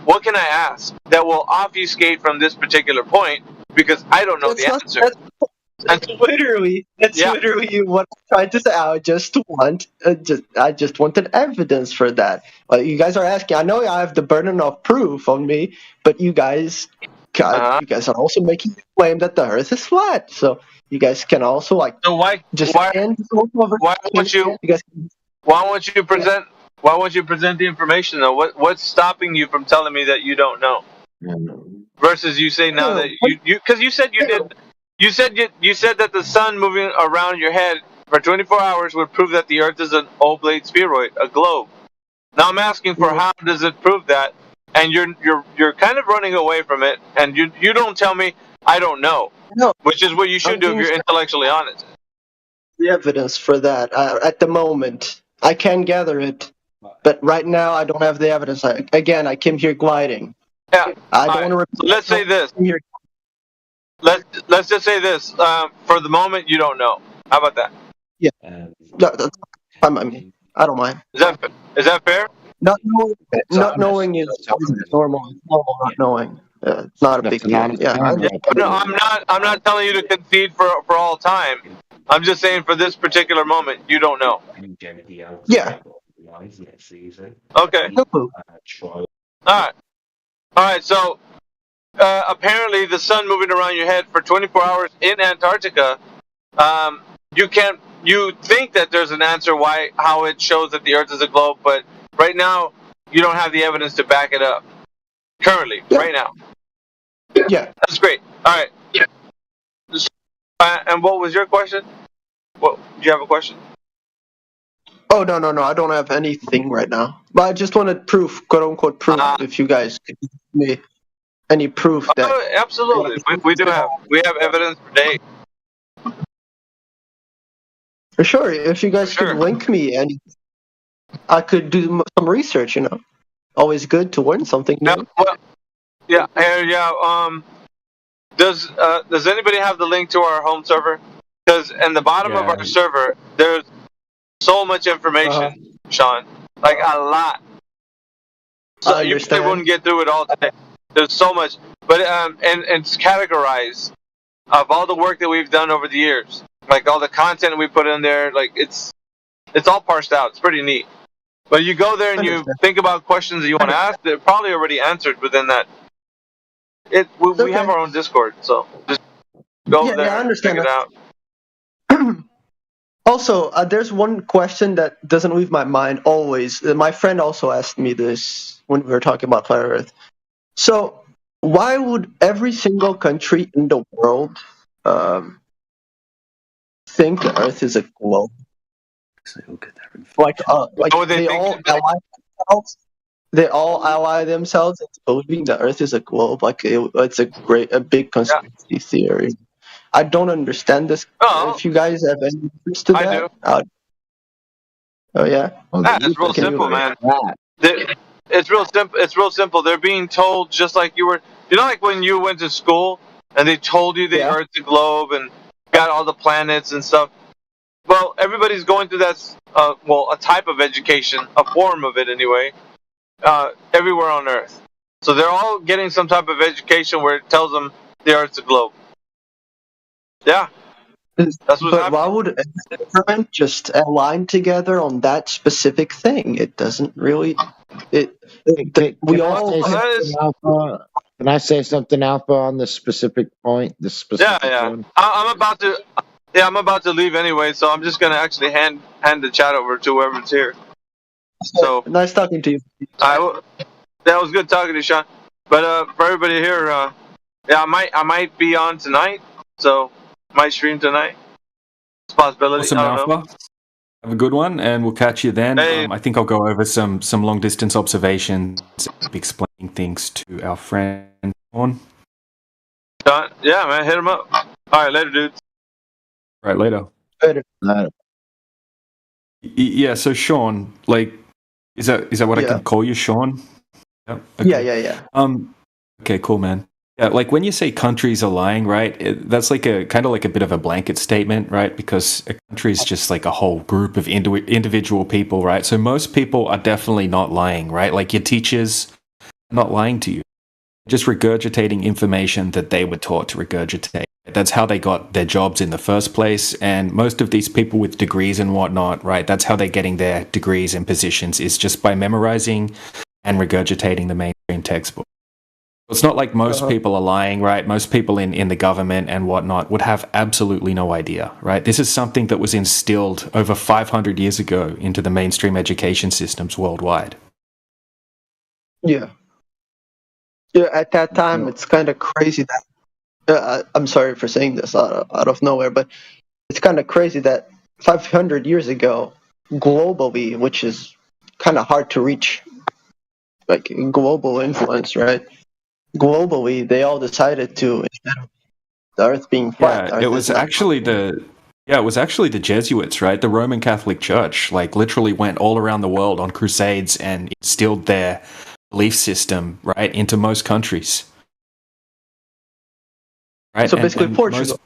[SPEAKER 5] what can I ask that will obfuscate from this particular point, because I don't know the answer.
[SPEAKER 19] That's literally what I'm trying to say. I just wanted evidence for that. You guys are asking. I know I have the burden of proof on me, but you guys are also making the claim that the Earth is flat. So you guys can also
[SPEAKER 5] why won't you present the information though? What's stopping you from telling me that you don't know? Versus you say now that you because you said you did. You said that the sun moving around your head for 24 hours would prove that the Earth is an oblate spheroid, a globe. Now I'm asking for how does it prove that? And you're kind of running away from it, and you don't tell me I don't know.
[SPEAKER 19] No,
[SPEAKER 5] which is what you should do if you're intellectually honest.
[SPEAKER 19] The evidence for that at the moment I can gather it, but right now I don't have the evidence. I came here gliding.
[SPEAKER 5] Yeah.
[SPEAKER 19] I don't want to.
[SPEAKER 5] Let's say this. Let's just say this. For the moment, you don't know. How about that?
[SPEAKER 19] Yeah. I mean, I don't mind.
[SPEAKER 5] Is that fair?
[SPEAKER 19] Not knowing is normal. It's normal not knowing. It's not a big deal.
[SPEAKER 5] I'm not telling you to concede for all time. I'm just saying for this particular moment, you don't know.
[SPEAKER 19] Yeah.
[SPEAKER 5] Okay. All right. So apparently, the sun moving around your head for 24 hours in Antarctica, you think that there's an answer how it shows that the Earth is a globe, but right now you don't have the evidence to back it up. Currently, right now.
[SPEAKER 19] Yeah.
[SPEAKER 5] That's great. All right. Yeah. And what was your question? Do you have a question?
[SPEAKER 19] Oh no! I don't have anything right now. But I just wanted proof, quote unquote proof. If you guys could give me any proof that
[SPEAKER 5] absolutely, we have evidence for days.
[SPEAKER 19] For sure. If you guys could link me, and I could do some research. Always good to learn something new.
[SPEAKER 5] Does anybody have the link to our home server? Because in the bottom of our server, there's so much information, Sean, like a lot. So you probably wouldn't get through it all today. There's so much, but and it's categorized of all the work that we've done over the years, like all the content we put in there. Like it's all parsed out. It's pretty neat. But you go there and you think about questions that you want to ask. They're probably already answered within that. We have our own Discord, so just go there and check it out.
[SPEAKER 19] Also, there's one question that doesn't leave my mind always. My friend also asked me this when we were talking about Flat Earth. So, why would every single country in the world think the Earth is a globe? They all ally themselves into believing the Earth is a globe. It's a big conspiracy theory. I don't understand this. If you guys have any interest to that, oh yeah.
[SPEAKER 5] It's real simple, man. It's real simple. It's real simple. They're being told just like you were. Like when you went to school and they told you the Earth's a globe and got all the planets and stuff. Well, everybody's going through that. A type of education, a form of it anyway. Everywhere on Earth. So they're all getting some type of education where it tells them the Earth's a globe. Yeah.
[SPEAKER 19] But why would an experiment just align together on that specific thing? It doesn't really. We all.
[SPEAKER 8] Can I say something, Alpha, on the specific point? The specific one.
[SPEAKER 5] I'm about to. Yeah, I'm about to leave anyway, so I'm just gonna actually hand the chat over to whoever's here. So
[SPEAKER 19] nice talking to you.
[SPEAKER 5] That was good talking to you, Sean. But for everybody here, yeah, I might be on tonight, so might stream tonight. It's a possibility.
[SPEAKER 2] Awesome,
[SPEAKER 5] I don't know.
[SPEAKER 2] Alpha. Have a good one, and we'll catch you then.
[SPEAKER 5] Hey.
[SPEAKER 2] I think I'll go over some long distance observations, explaining things to our friend Sean.
[SPEAKER 5] Sean, yeah, man, hit him up. All right, later, dudes.
[SPEAKER 2] Right, later.
[SPEAKER 8] Later.
[SPEAKER 2] Yeah, so Sean, like, is that what I can call you, Sean? Yeah. Okay.
[SPEAKER 19] Yeah.
[SPEAKER 2] Okay, cool, man. Yeah, like when you say countries are lying, right? That's like a kind of like a bit of a blanket statement, right? Because a country is just like a whole group of individual people, right? So most people are definitely not lying, right? Like your teachers are not lying to you, just regurgitating information that they were taught to regurgitate. That's how they got their jobs in the first place. And most of these people with degrees and whatnot, right? That's how they're getting their degrees and positions, is just by memorizing and regurgitating the mainstream textbook. It's not like most people are lying, right? Most people in the government and whatnot would have absolutely no idea, right? This is something that was instilled over 500 years ago into the mainstream education systems worldwide.
[SPEAKER 19] Yeah. Yeah, at that time, it's kind of crazy that. I'm sorry for saying this out of nowhere, but it's kind of crazy that 500 years ago, globally, which is kind of hard to reach, like global influence, right? Globally, they all decided to, instead of the Earth being flat.
[SPEAKER 2] Yeah, it was actually the Jesuits, right? The Roman Catholic Church, like literally went all around the world on crusades and instilled their belief system, right, into most countries. Right?
[SPEAKER 19] So basically, Portugal.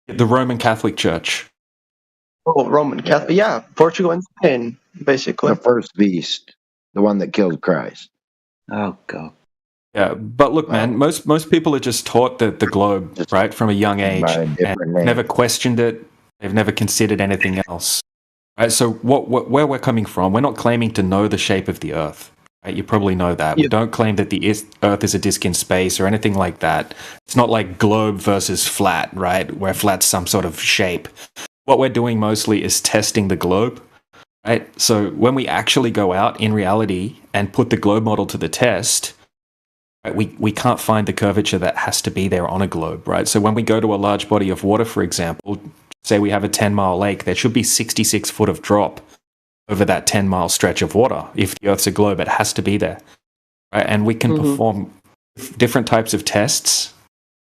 [SPEAKER 2] The Roman Catholic Church.
[SPEAKER 19] Oh, Roman Catholic. Yeah, Portugal and Spain, basically.
[SPEAKER 8] The first beast, the one that killed Christ.
[SPEAKER 11] Oh God.
[SPEAKER 2] Yeah, but look, man, most people are just taught the globe, right, from a young age, and never questioned it. They've never considered anything else, right? So where we're coming from, we're not claiming to know the shape of the Earth, right? You probably know that. We don't claim that the Earth is a disk in space or anything like that. It's not like globe versus flat, right? Where flat's some sort of shape. What we're doing mostly is testing the globe. Right? So when we actually go out in reality and put the globe model to the test, right, we can't find the curvature that has to be there on a globe, right? So when we go to a large body of water, for example, say we have a 10-mile lake, there should be 66 foot of drop over that 10-mile stretch of water. If the Earth's a globe, it has to be there, right? And we can perform different types of tests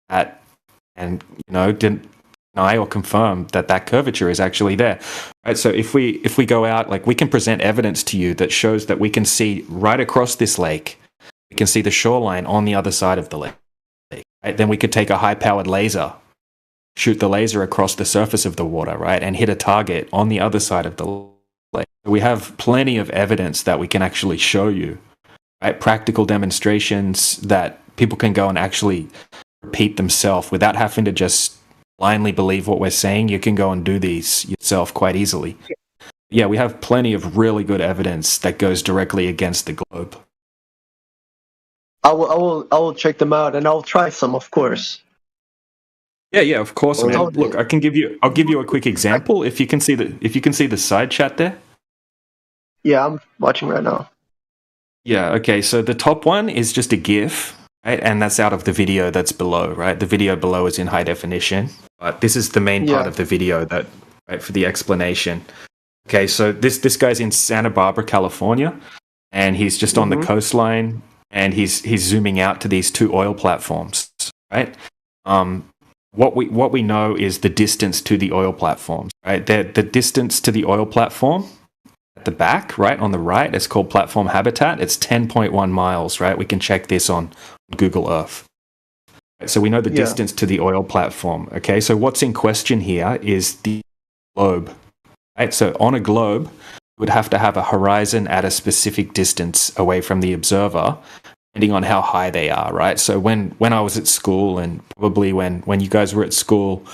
[SPEAKER 2] and deny or confirm that curvature is actually there, right? So if we go out, like, we can present evidence to you that shows that we can see right across this lake, we can see the shoreline on the other side of the lake, right? Then we could take a high-powered laser, shoot the laser across the surface of the water, right, and hit a target on the other side of the lake. We have plenty of evidence that we can actually show you, right? Practical demonstrations that people can go and actually repeat themselves without having to just blindly believe what we're saying. You can go and do these yourself quite easily. Yeah, we have plenty of really good evidence that goes directly against the globe.
[SPEAKER 19] I will check them out, and I'll try some, of course.
[SPEAKER 2] Yeah, of course, man. Look, I'll give you a quick example. If you can see the side chat there.
[SPEAKER 19] Yeah, I'm watching right now.
[SPEAKER 2] Yeah, okay. So the top one is just a GIF, right? And that's out of the video that's below, right? The video below is in high definition. But this is the main part of the video that, right, for the explanation. Okay, so this guy's in Santa Barbara, California, and he's just on the coastline, and he's zooming out to these two oil platforms, right? What we know is the distance to the oil platforms, right? The distance to the oil platform at the back, right, on the right, it's called platform habitat. It's 10.1 miles, right? We can check this on Google Earth. So we know the distance to the oil platform. Okay, so what's in question here is the globe, right? So on a globe, you would have to have a horizon at a specific distance away from the observer. depending on how high they are, right? So when I was at school, and probably when you guys were at school,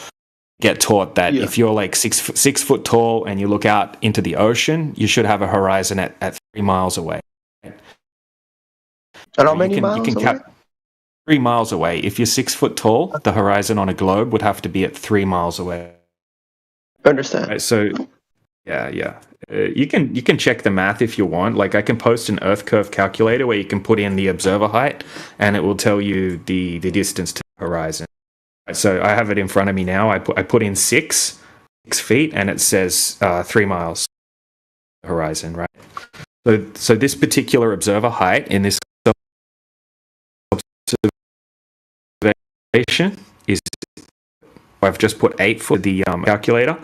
[SPEAKER 2] get taught that if you're like 6 foot tall and you look out into the ocean, you should have a horizon at 3 miles away.
[SPEAKER 19] And how many miles away?
[SPEAKER 2] 3 miles away. If you're 6 foot tall, the horizon on a globe would have to be at 3 miles away.
[SPEAKER 19] Understand.
[SPEAKER 2] Right, so, yeah. You can check the math if you want. Like I can post an Earth curve calculator where you can put in the observer height, and it will tell you the distance to the horizon. Right, so I have it in front of me now. I put in 6 feet, and it says 3 miles horizon. Right. So this particular observer height in this observation is, I've just put 8 foot the calculator.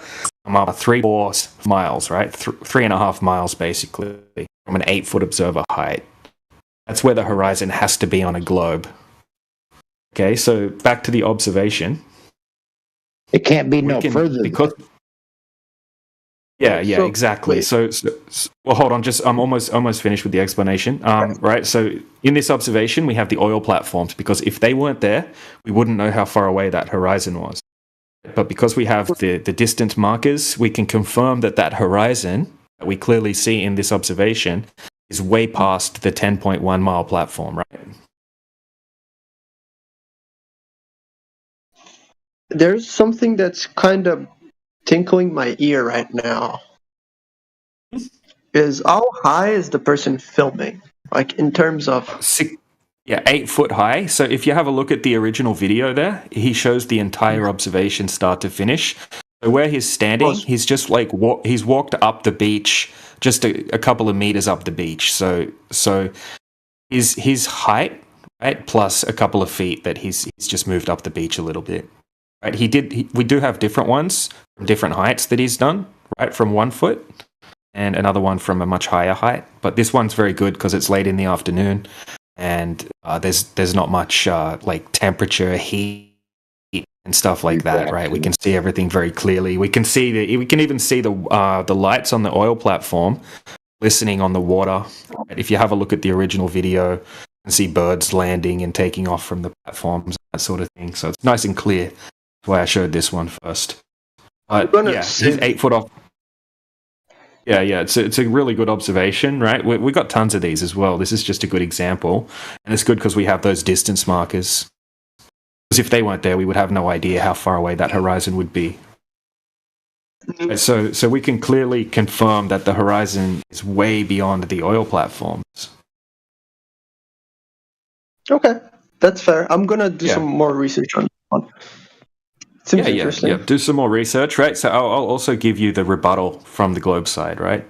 [SPEAKER 2] I'm up 3.4 miles, right? 3.5 miles basically from an 8 foot observer height. That's where the horizon has to be on a globe. Okay, so back to the observation.
[SPEAKER 8] It can't be no further
[SPEAKER 2] because. Yeah, exactly. So, well, hold on. I'm almost finished with the explanation. Right. So, in this observation, we have the oil platforms, because if they weren't there, we wouldn't know how far away that horizon was. But because we have the distance markers, we can confirm that horizon that we clearly see in this observation is way past the 10.1 mile platform, right?
[SPEAKER 19] There's something that's kind of tinkling my ear right now. Is how high is the person filming? Like in terms of
[SPEAKER 2] 8 foot high. So if you have a look at the original video there, he shows the entire observation start to finish. So where he's standing, he's just like he's walked up the beach, just a couple of meters up the beach. So his height, right, plus a couple of feet that he's just moved up the beach a little bit. Right, we do have different ones from different heights that he's done, right, from 1 foot, and another one from a much higher height. But this one's very good because it's late in the afternoon, and there's not much like temperature, heat, and stuff like that, right? We can see everything very clearly. We can even see the lights on the oil platform glistening on the water. If you have a look at the original video, you can see birds landing and taking off from the platforms, that sort of thing. So it's nice and clear. That's why I showed this one first. But yeah, he's 8 foot off. Yeah, it's a really good observation, right? We got tons of these as well. This is just a good example, and it's good because we have those distance markers. Because if they weren't there, we would have no idea how far away that horizon would be. So we can clearly confirm that the horizon is way beyond the oil platforms.
[SPEAKER 19] Okay, that's fair. I'm gonna do some more research on this one. Seems interesting.
[SPEAKER 2] Yeah. Do some more research, right? So I'll also give you the rebuttal from the Globe side, right?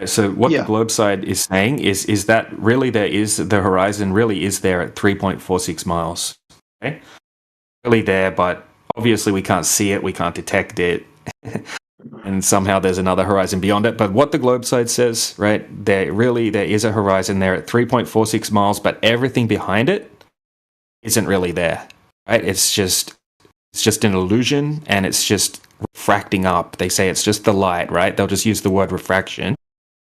[SPEAKER 2] So what the Globe side is saying is that really the horizon really is there at 3.46 miles. Okay, really there, but obviously we can't see it, we can't detect it, and somehow there's another horizon beyond it. But what the Globe side says, right? There is a horizon there at 3.46 miles, but everything behind it isn't really there, right? It's just an illusion, and it's just refracting up. They say it's just the light, right? They'll just use the word refraction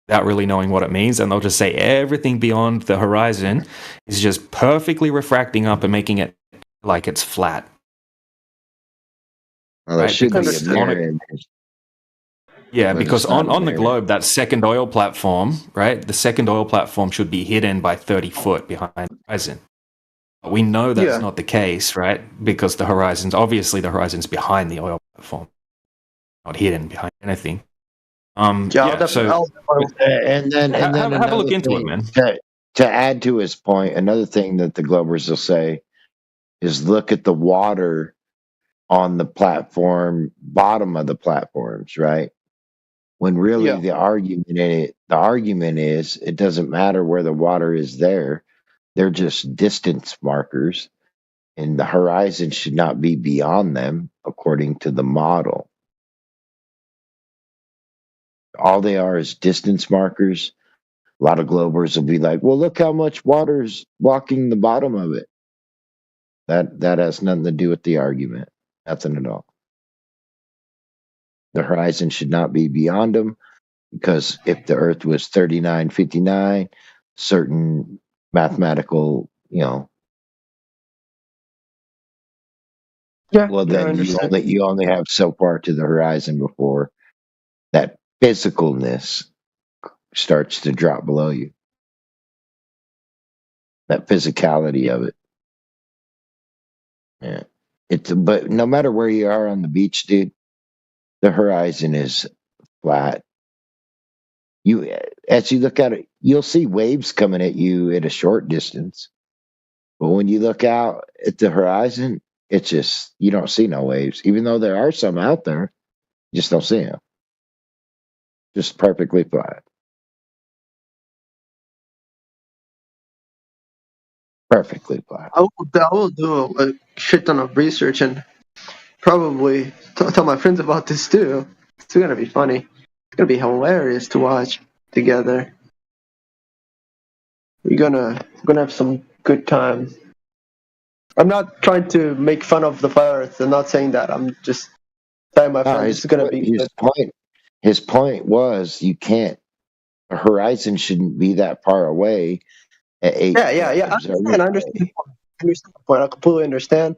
[SPEAKER 2] without really knowing what it means, and they'll just say everything beyond the horizon is just perfectly refracting up and making it like it's flat.
[SPEAKER 8] Well, right? Should be a mirror image.
[SPEAKER 2] Yeah, because on the globe, that second oil platform, right? The second oil platform should be hidden by 30 foot behind the horizon. We know that's not the case, right? Because the horizon's behind the oil platform, not hidden behind anything.
[SPEAKER 8] And then
[SPEAKER 2] have a look into it, man.
[SPEAKER 8] To add to his point, another thing that the Globers will say is look at the water on the platform, bottom of the platforms, right? When really the argument is it doesn't matter where the water is there. They're just distance markers, and the horizon should not be beyond them, according to the model. All they are is distance markers. A lot of Globers will be like, well, look how much water's walking the bottom of it. That has nothing to do with the argument. Nothing at all. The horizon should not be beyond them, because if the Earth was 39.59, certain mathematical,
[SPEAKER 19] Yeah.
[SPEAKER 8] well,
[SPEAKER 19] Yeah, I
[SPEAKER 8] then
[SPEAKER 19] understand.
[SPEAKER 8] you only have so far to the horizon before that physicalness starts to drop below you. That physicality of it. Yeah. But no matter where you are on the beach, dude, the horizon is flat. As you look at it, you'll see waves coming at you at a short distance. But when you look out at the horizon, it's just, you don't see no waves. Even though there are some out there, you just don't see them. Just perfectly flat. Perfectly flat.
[SPEAKER 19] I will do a shit ton of research and probably tell my friends about this too. It's gonna be funny. It's gonna be hilarious to watch together. We're gonna have some good time. I'm not trying to make fun of the flat Earth. I'm not saying that. I'm just telling my friends it's gonna be good.
[SPEAKER 8] His point was you can't. The horizon shouldn't be that far away. At 8
[SPEAKER 19] Yeah. I understand the point. I completely understand,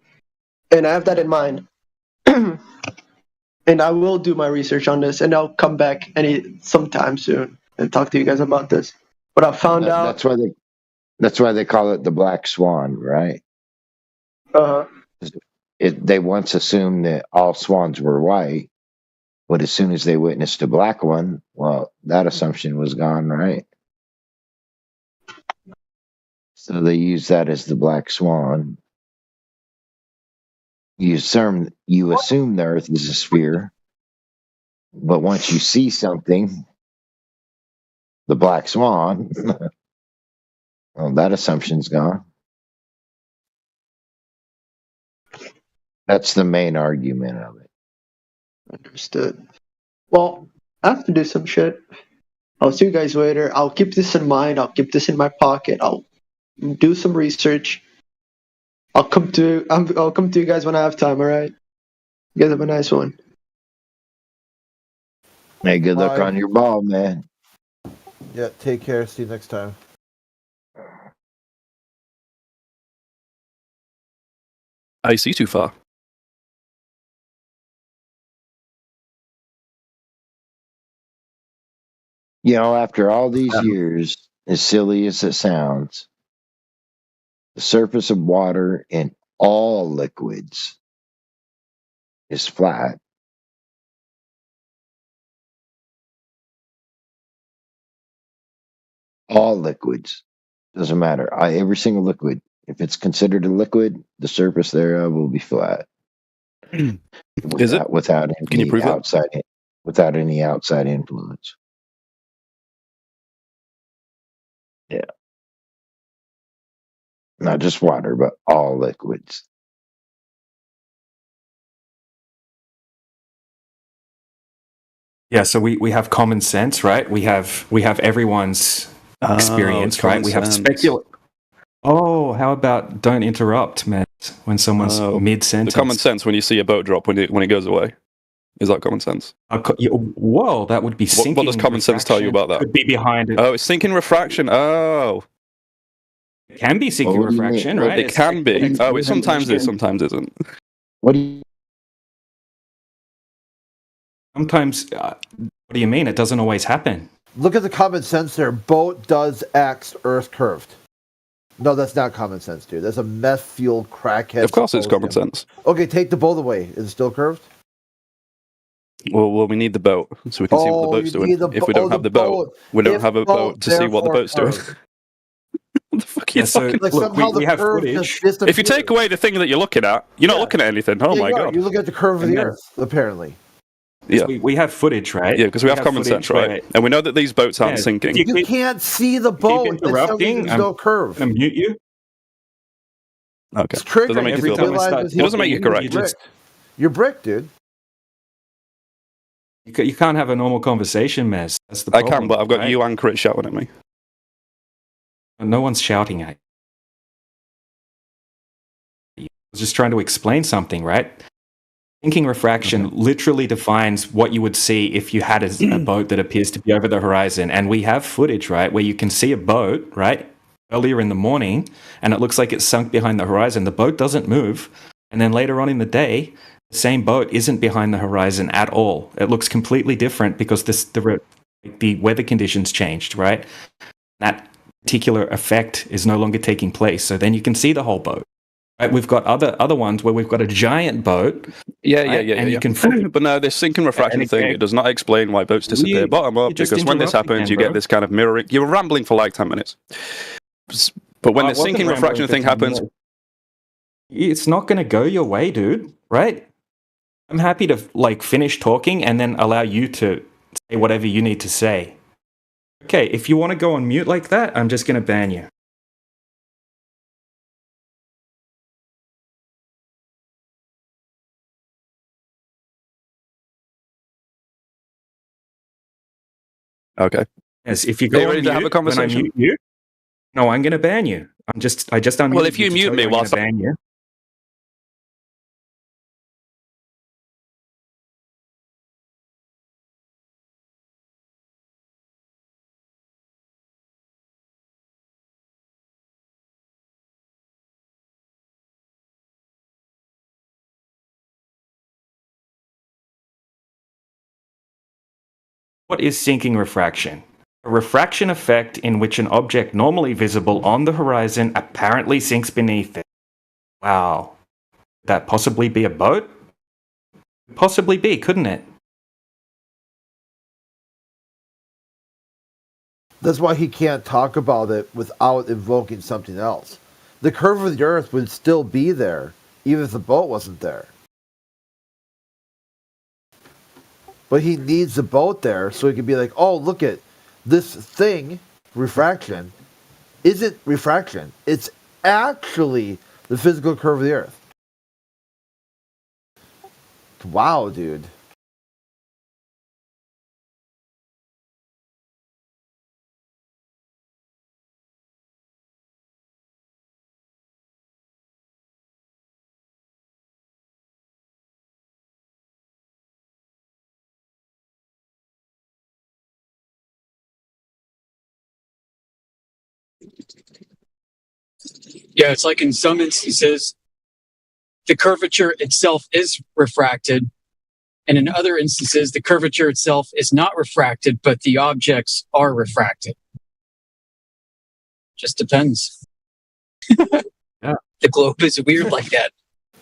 [SPEAKER 19] and I have that in mind. And I will do my research on this, and I'll come back sometime soon and talk to you guys about this. But I found out.
[SPEAKER 8] That's why they call it the black swan, right? They once assumed that all swans were white, but as soon as they witnessed a black one, well, that assumption was gone, right? So they use that as the black swan. You assume the Earth is a sphere, but once you see something, the black swan, well, that assumption's gone. That's the main argument of it.
[SPEAKER 19] Understood. Well, I have to do some shit. I'll see you guys later. I'll keep this in mind. I'll keep this in my pocket. I'll do some research. I'll come to you guys when I have time. All right. You guys have a nice one.
[SPEAKER 8] Hey, good luck
[SPEAKER 7] Bye.
[SPEAKER 8] on your ball, man.
[SPEAKER 7] Yeah, take care. See you next time.
[SPEAKER 9] I see too far.
[SPEAKER 8] You know, after all these years, as silly as it sounds, the surface of water in all liquids is flat. All liquids. Doesn't matter. Every single liquid. If it's considered a liquid, the surface thereof will be flat.
[SPEAKER 9] Is it?
[SPEAKER 8] Without
[SPEAKER 9] Can you
[SPEAKER 8] any
[SPEAKER 9] prove
[SPEAKER 8] without any outside influence. Yeah. Not just water, but all liquids.
[SPEAKER 2] Yeah, so we have common sense, right? We have everyone's experience, right? We have speculation. Oh, how about don't interrupt, man, when someone's mid-sentence.
[SPEAKER 9] The common sense when you see a boat drop when it goes away. Is that common sense?
[SPEAKER 2] Whoa, that would be sinking.
[SPEAKER 9] What does common sense tell you about that?
[SPEAKER 2] Could be behind it.
[SPEAKER 9] Oh, it's sinking refraction. Oh.
[SPEAKER 2] It can be sinking refraction, right?
[SPEAKER 9] It can be. Oh, it sometimes is, sometimes isn't.
[SPEAKER 8] What do you...
[SPEAKER 2] Sometimes, what do you mean? It doesn't always happen.
[SPEAKER 7] Look at the common sense there. Boat does X, Earth curved. No, that's not common sense, dude. That's a meth-fueled crackhead.
[SPEAKER 9] Of course it's common sense.
[SPEAKER 7] Okay, take the boat away. Is it still curved?
[SPEAKER 9] Well, we need the boat so we can see what the boat's doing. If we don't have the boat, we don't have a boat to see what the boat's doing. What the fuck are you talking
[SPEAKER 7] about?
[SPEAKER 2] We have footage.
[SPEAKER 9] If you take away the thing that you're looking at, you're not looking at anything. Oh my god!
[SPEAKER 7] You look at the curve of the Earth, apparently.
[SPEAKER 2] Yeah, we have footage, right?
[SPEAKER 9] Yeah, because we have common sense, right? And we know that these boats aren't sinking.
[SPEAKER 7] You can't see the boat.
[SPEAKER 2] Interrupting.
[SPEAKER 7] There's no curve.
[SPEAKER 2] I'm gonna mute you.
[SPEAKER 9] Okay.
[SPEAKER 7] It's triggering.
[SPEAKER 9] Does that make you feel better? It doesn't make you correct.
[SPEAKER 7] You're brick, dude.
[SPEAKER 2] You can't have a normal conversation, Mez. That's the problem.
[SPEAKER 9] I can, but I've got you and Crit shouting at me.
[SPEAKER 2] No one's shouting at you. I was just trying to explain something, right? Sinking refraction literally defines what you would see if you had a boat that appears to be over the horizon. And we have footage, right, where you can see a boat, right, earlier in the morning and it looks like it's sunk behind the horizon, the boat doesn't move. And then later on in the day, the same boat isn't behind the horizon at all. It looks completely different because the weather conditions changed, right? That particular effect is no longer taking place. So then you can see the whole boat. Right? We've got other ones where we've got a giant boat. And you can
[SPEAKER 9] But no, this sinking refraction thing, it does not explain why boats disappear bottom up, because when this happens, you get this kind of mirroring. You're rambling for like 10 minutes. But when the sinking refraction thing happens...
[SPEAKER 2] It's not going to go your way, dude, right? I'm happy to finish talking and then allow you to say whatever you need to say. Okay, if you want to go on mute like that, I'm just going to ban you.
[SPEAKER 9] Okay.
[SPEAKER 2] Yes, if you go on
[SPEAKER 9] ready
[SPEAKER 2] mute,
[SPEAKER 9] to have a conversation?
[SPEAKER 2] when I mute you, no, I'm going to ban you. I just unmuted.
[SPEAKER 9] Well, if you
[SPEAKER 2] to
[SPEAKER 9] mute
[SPEAKER 2] tell
[SPEAKER 9] me
[SPEAKER 2] I'm
[SPEAKER 9] whilst
[SPEAKER 2] gonna ban you. What is sinking refraction? A refraction effect in which an object normally visible on the horizon apparently sinks beneath it. Wow. Could that possibly be a boat? Possibly be, couldn't it?
[SPEAKER 7] That's why he can't talk about it without invoking something else. The curve of the Earth would still be there, even if the boat wasn't there. But he needs the boat there so he can be like, oh, look at this thing, refraction, isn't refraction. It's actually the physical curve of the Earth. Wow, dude.
[SPEAKER 6] Yeah, it's like in some instances, the curvature itself is refracted. And in other instances, the curvature itself is not refracted, but the objects are refracted. Just depends.
[SPEAKER 2] Yeah.
[SPEAKER 6] The globe is weird like that.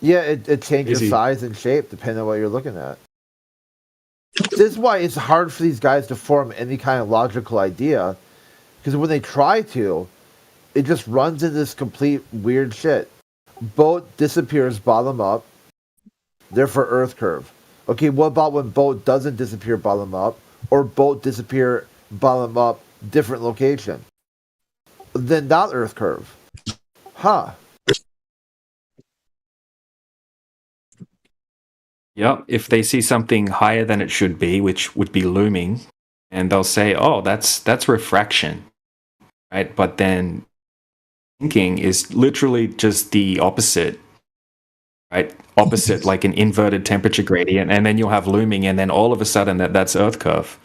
[SPEAKER 7] Yeah, it changes size and shape depending on what you're looking at. This is why it's hard for these guys to form any kind of logical idea, because when they try to, it just runs into this complete weird shit. Boat disappears bottom up, therefore Earth curve. Okay, what about when boat doesn't disappear bottom up, or boat disappear bottom up, different location? Then not Earth curve. Huh.
[SPEAKER 2] Yeah, if they see something higher than it should be, which would be looming, and they'll say, oh, that's refraction, right? But then sinking is literally just the opposite, right? Opposite, like an inverted temperature gradient, and then you'll have looming, and then all of a sudden that's Earth curve.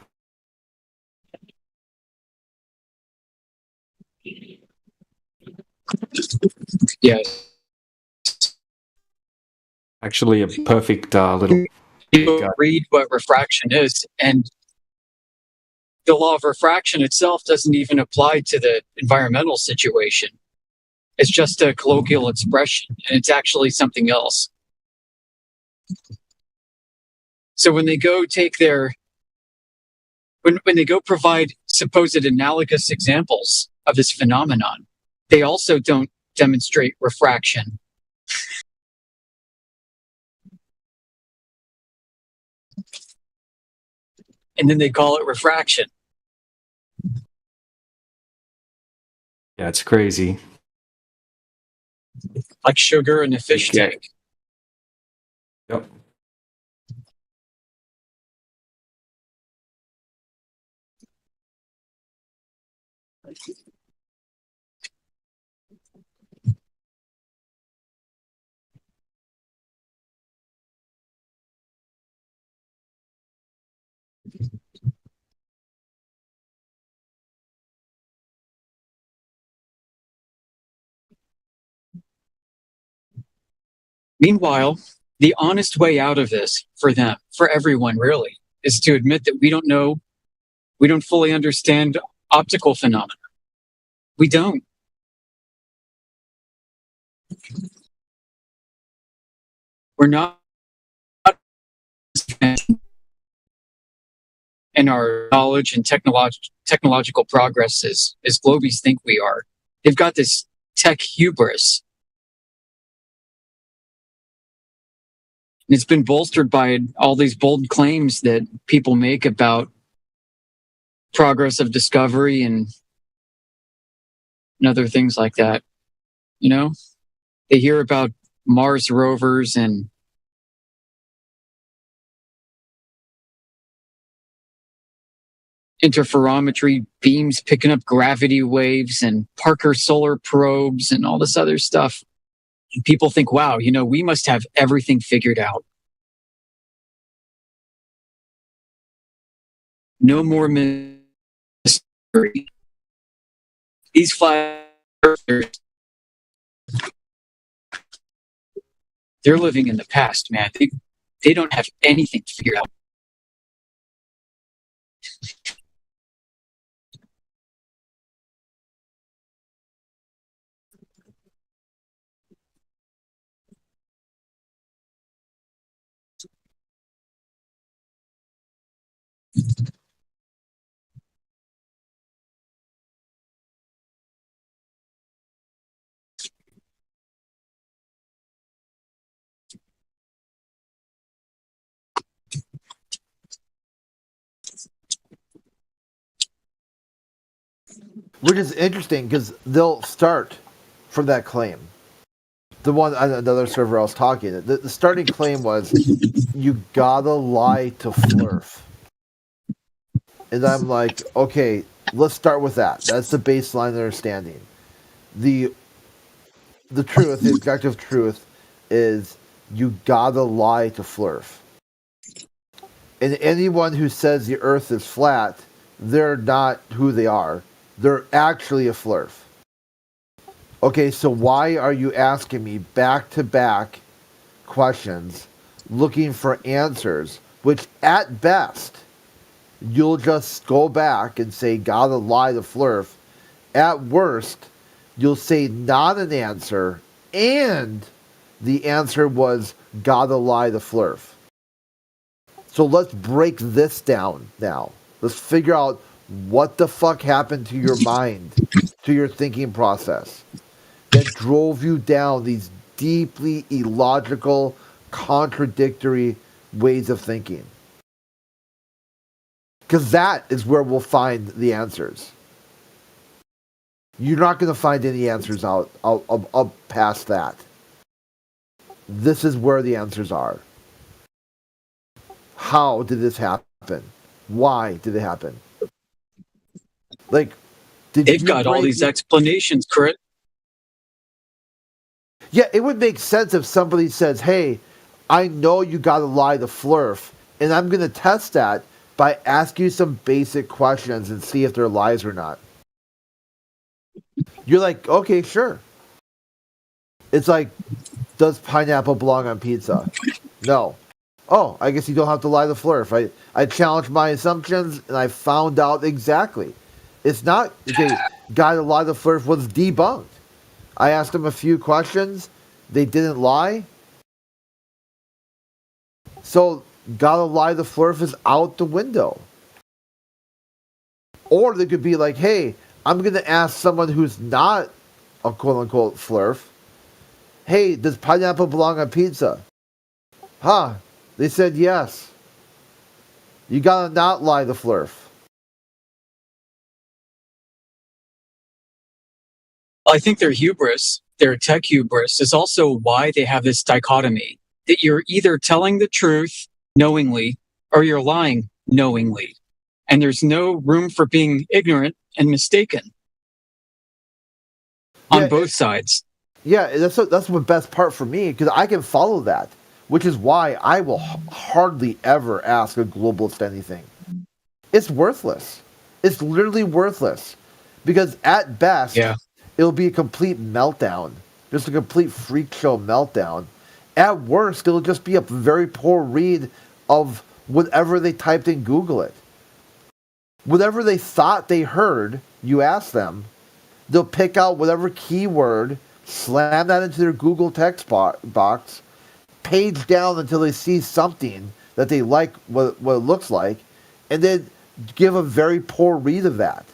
[SPEAKER 6] Yes.
[SPEAKER 2] Actually, a perfect little...
[SPEAKER 6] You read what refraction is, and the law of refraction itself doesn't even apply to the environmental situation. It's just a colloquial expression, and it's actually something else. So when they go take their... When they go provide supposed analogous examples of this phenomenon, they also don't demonstrate refraction. And then they call it refraction.
[SPEAKER 2] Yeah, it's crazy.
[SPEAKER 6] Like sugar in a fish tank.
[SPEAKER 2] Yep.
[SPEAKER 6] Meanwhile, the honest way out of this for them, for everyone really, is to admit that we don't fully understand optical phenomena. We don't. We're not in our knowledge and technological progress as globies think we are. They've got this tech hubris. And it's been bolstered by all these bold claims that people make about progress of discovery and other things like that. You know, they hear about Mars rovers and interferometry beams picking up gravity waves and Parker solar probes and all this other stuff. And people think, wow, you know, we must have everything figured out. No more mystery. These flat earthers, they're living in the past, man. They don't have anything figured out.
[SPEAKER 7] Which is interesting because they'll start from that claim. The one on another server I was talking, the starting claim was, you gotta lie to Flurf. And I'm like, okay, let's start with that. That's the baseline understanding. The truth, the objective truth is you gotta lie to Flurf. And anyone who says the earth is flat, they're not who they are. They're actually a Flurf. Okay, so why are you asking me back-to-back questions looking for answers, which at best, you'll just go back and say, gotta lie to Flurf. At worst, you'll say not an answer, and the answer was gotta lie to Flurf. So let's break this down now. Let's figure out what the fuck happened to your mind, to your thinking process, that drove you down these deeply illogical, contradictory ways of thinking. Because that is where we'll find the answers. You're not going to find any answers out past that. This is where the answers are. How did this happen? Why did it happen? Like,
[SPEAKER 6] they've got all these explanations, correct?
[SPEAKER 7] Yeah, it would make sense if somebody says, hey, I know you got to lie to Flurf, and I'm going to test that by asking you some basic questions and see if they're lies or not. You're like, okay, sure. It's like, does pineapple belong on pizza? No. Oh, I guess you don't have to lie to Flurf. I challenged my assumptions, and I found out exactly. It's not, okay, guy to lie to Flurf was debunked. I asked them a few questions. They didn't lie. So, gotta lie to Flurf is out the window. Or they could be like, hey, I'm going to ask someone who's not a quote-unquote Flurf, hey, does pineapple belong on pizza? Huh, they said yes. You gotta not lie to Flurf.
[SPEAKER 6] I think their hubris, their tech hubris, is also why they have this dichotomy that you're either telling the truth knowingly or you're lying knowingly. And there's no room for being ignorant and mistaken on both sides.
[SPEAKER 7] Yeah, that's the best part for me, because I can follow that, which is why I will hardly ever ask a globalist anything. It's worthless. It's literally worthless. Because at best, it'll be a complete meltdown. Just a complete freak show meltdown. At worst, it'll just be a very poor read of whatever they typed in Google it. Whatever they thought they heard, you ask them, they'll pick out whatever keyword, slam that into their Google text box, page down until they see something that they like what it looks like, and then give a very poor read of that.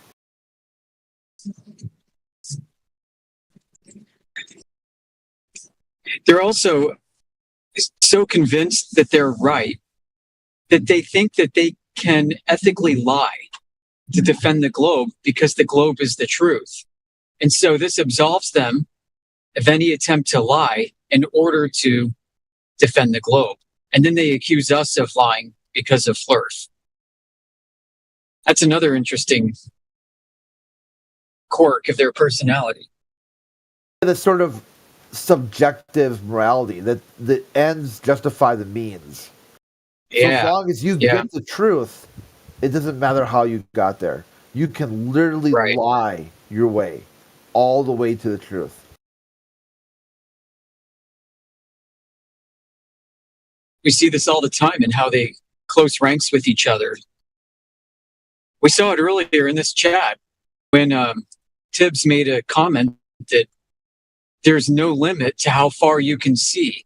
[SPEAKER 6] They're also so convinced that they're right that they think that they can ethically lie to defend the globe because the globe is the truth. And so this absolves them of any attempt to lie in order to defend the globe. And then they accuse us of lying because of Flurf. That's another interesting quirk of their personality.
[SPEAKER 7] The sort of subjective morality that the ends justify the means.
[SPEAKER 6] Yeah.
[SPEAKER 7] So as long as you get the truth, it doesn't matter how you got there. You can literally lie your way all the way to the truth.
[SPEAKER 6] We see this all the time in how they close ranks with each other. We saw it earlier in this chat when Tibbs made a comment that there's no limit to how far you can see.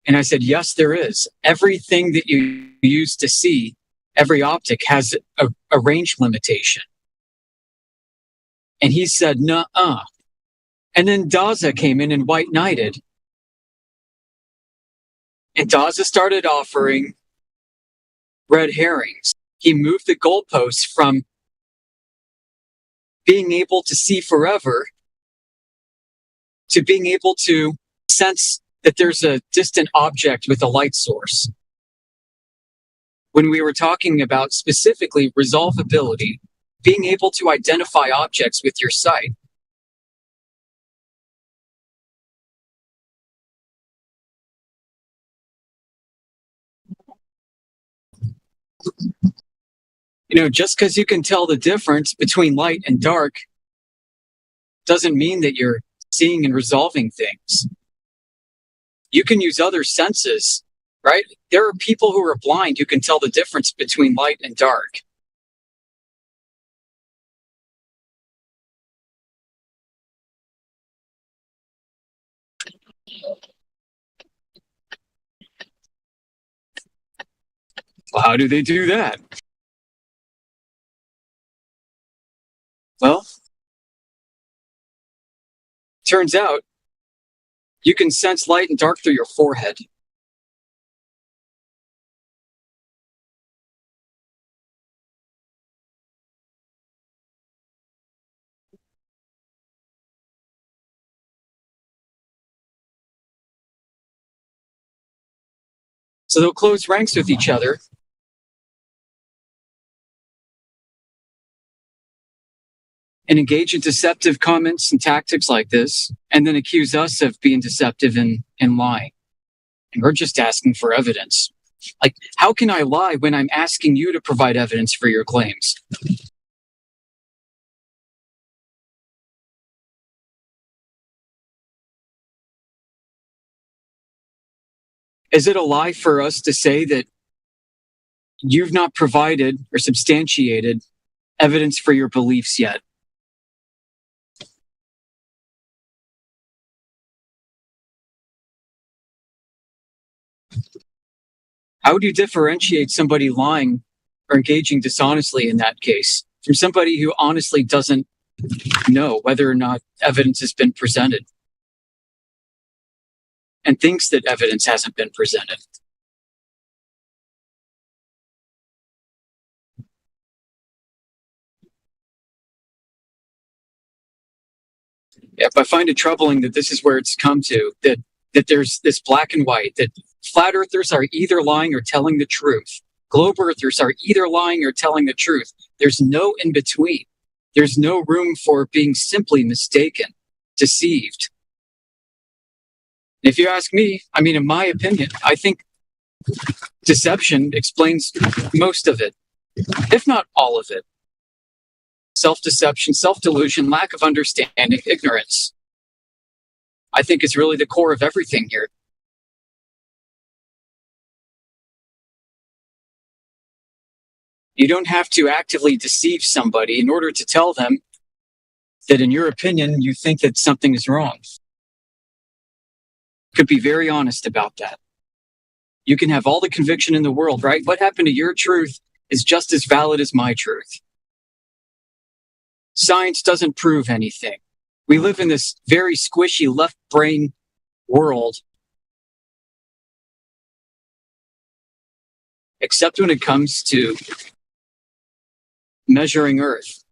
[SPEAKER 6] And I said, yes, there is. Everything that you use to see, every optic has a range limitation. And he said, nuh-uh. And then Daza came in and white knighted. And Daza started offering red herrings. He moved the goalposts from being able to see forever to being able to sense that there's a distant object with a light source. When we were talking about specifically resolvability, being able to identify objects with your sight. You know, just because you can tell the difference between light and dark doesn't mean that you're seeing and resolving things. You can use other senses, right? There are people who are blind who can tell the difference between light and dark. Well, how do they do that? Well, turns out you can sense light and dark through your forehead. So they'll close ranks with each other. And engage in deceptive comments and tactics like this, and then accuse us of being deceptive and lying. And we're just asking for evidence. Like, how can I lie when I'm asking you to provide evidence for your claims? Is it a lie for us to say that you've not provided or substantiated evidence for your beliefs yet? How would you differentiate somebody lying or engaging dishonestly in that case from somebody who honestly doesn't know whether or not evidence has been presented and thinks that evidence hasn't been presented? Yeah, I find it troubling that this is where it's come to, that there's this black and white, that flat earthers are either lying or telling the truth. Globe earthers are either lying or telling the truth. There's no in between. There's no room for being simply mistaken, deceived. If you ask me, I mean, in my opinion, I think deception explains most of it, if not all of it. Self-deception, self-delusion, lack of understanding, ignorance. I think it's really the core of everything here. You don't have to actively deceive somebody in order to tell them that, in your opinion, you think that something is wrong. Could be very honest about that. You can have all the conviction in the world, right? What happened to your truth is just as valid as my truth. Science doesn't prove anything. We live in this very squishy left brain world, except when it comes to measuring Earth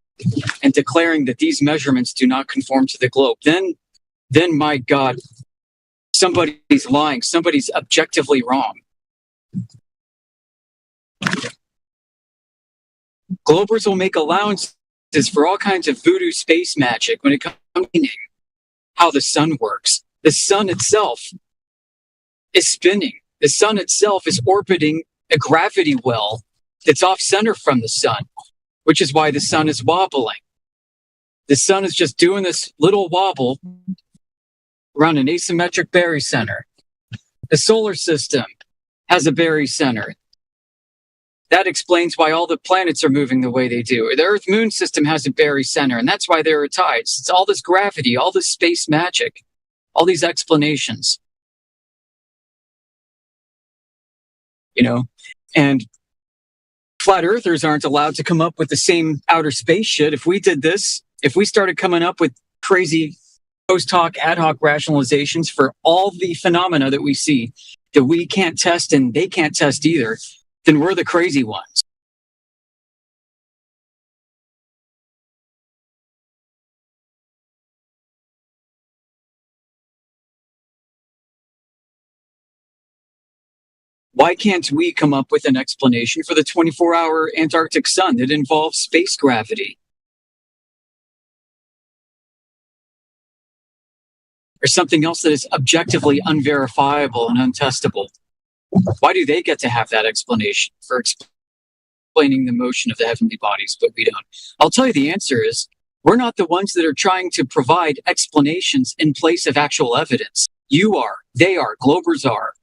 [SPEAKER 6] and declaring that these measurements do not conform to the globe. Then my God, somebody's lying. Somebody's objectively wrong. Globers will make allowances for all kinds of voodoo space magic when it comes to how the sun works. The sun itself is spinning. The sun itself is orbiting a gravity well that's off center from the sun, which is why the sun is wobbling. The sun is just doing this little wobble around an asymmetric barycenter. The solar system has a barycenter. That explains why all the planets are moving the way they do. The Earth-Moon system has a barycenter, and that's why there are tides. It's all this gravity, all this space magic, all these explanations. You know, and flat earthers aren't allowed to come up with the same outer space shit. If we did this, if we started coming up with crazy post hoc, ad hoc rationalizations for all the phenomena that we see that we can't test and they can't test either, then we're the crazy ones. Why can't we come up with an explanation for the 24-hour Antarctic sun that involves space gravity? Or something else that is objectively unverifiable and untestable? Why do they get to have that explanation for explaining the motion of the heavenly bodies, but we don't? I'll tell you the answer is, we're not the ones that are trying to provide explanations in place of actual evidence. You are, they are, Globers are.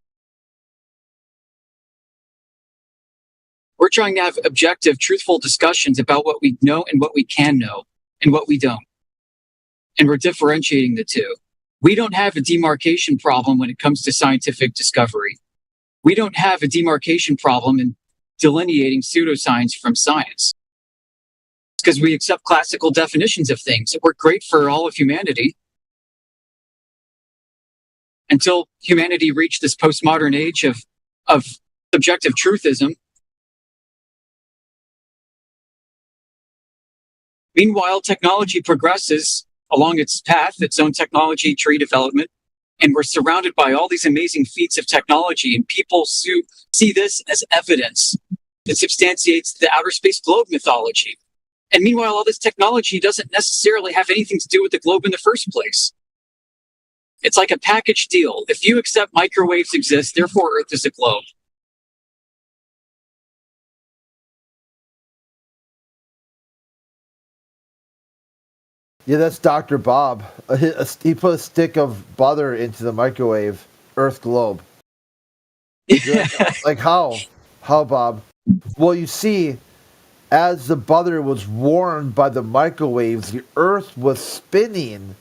[SPEAKER 6] We're trying to have objective, truthful discussions about what we know and what we can know and what we don't. And we're differentiating the two. We don't have a demarcation problem when it comes to scientific discovery. We don't have a demarcation problem in delineating pseudoscience from science. It's because we accept classical definitions of things that work great for all of humanity until humanity reached this postmodern age of subjective truthism. Meanwhile, technology progresses along its path, its own technology tree development, and we're surrounded by all these amazing feats of technology, and people see this as evidence that substantiates the outer space globe mythology. And meanwhile, all this technology doesn't necessarily have anything to do with the globe in the first place. It's like a package deal. If you accept microwaves exist, therefore Earth is a globe.
[SPEAKER 7] Yeah, that's Dr. Bob. He put a stick of butter into the microwave, Earth globe. Like how? How, Bob? Well, you see, as the butter was warmed by the microwaves, the Earth was spinning,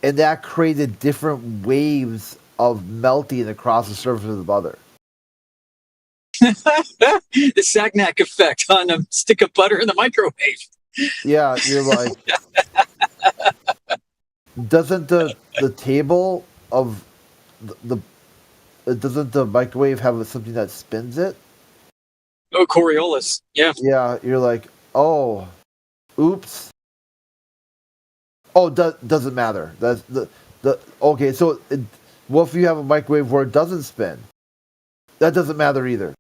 [SPEAKER 7] and that created different waves of melting across the surface of the butter.
[SPEAKER 6] The Sagnac effect on a stick of butter in the microwave.
[SPEAKER 7] Yeah, you're like, doesn't the table of doesn't the microwave have something that spins it?
[SPEAKER 6] Oh, Coriolis. Yeah.
[SPEAKER 7] Yeah, you're like, oh, oops. Oh, doesn't matter. That's the okay. So, what if you have a microwave where it doesn't spin? That doesn't matter either.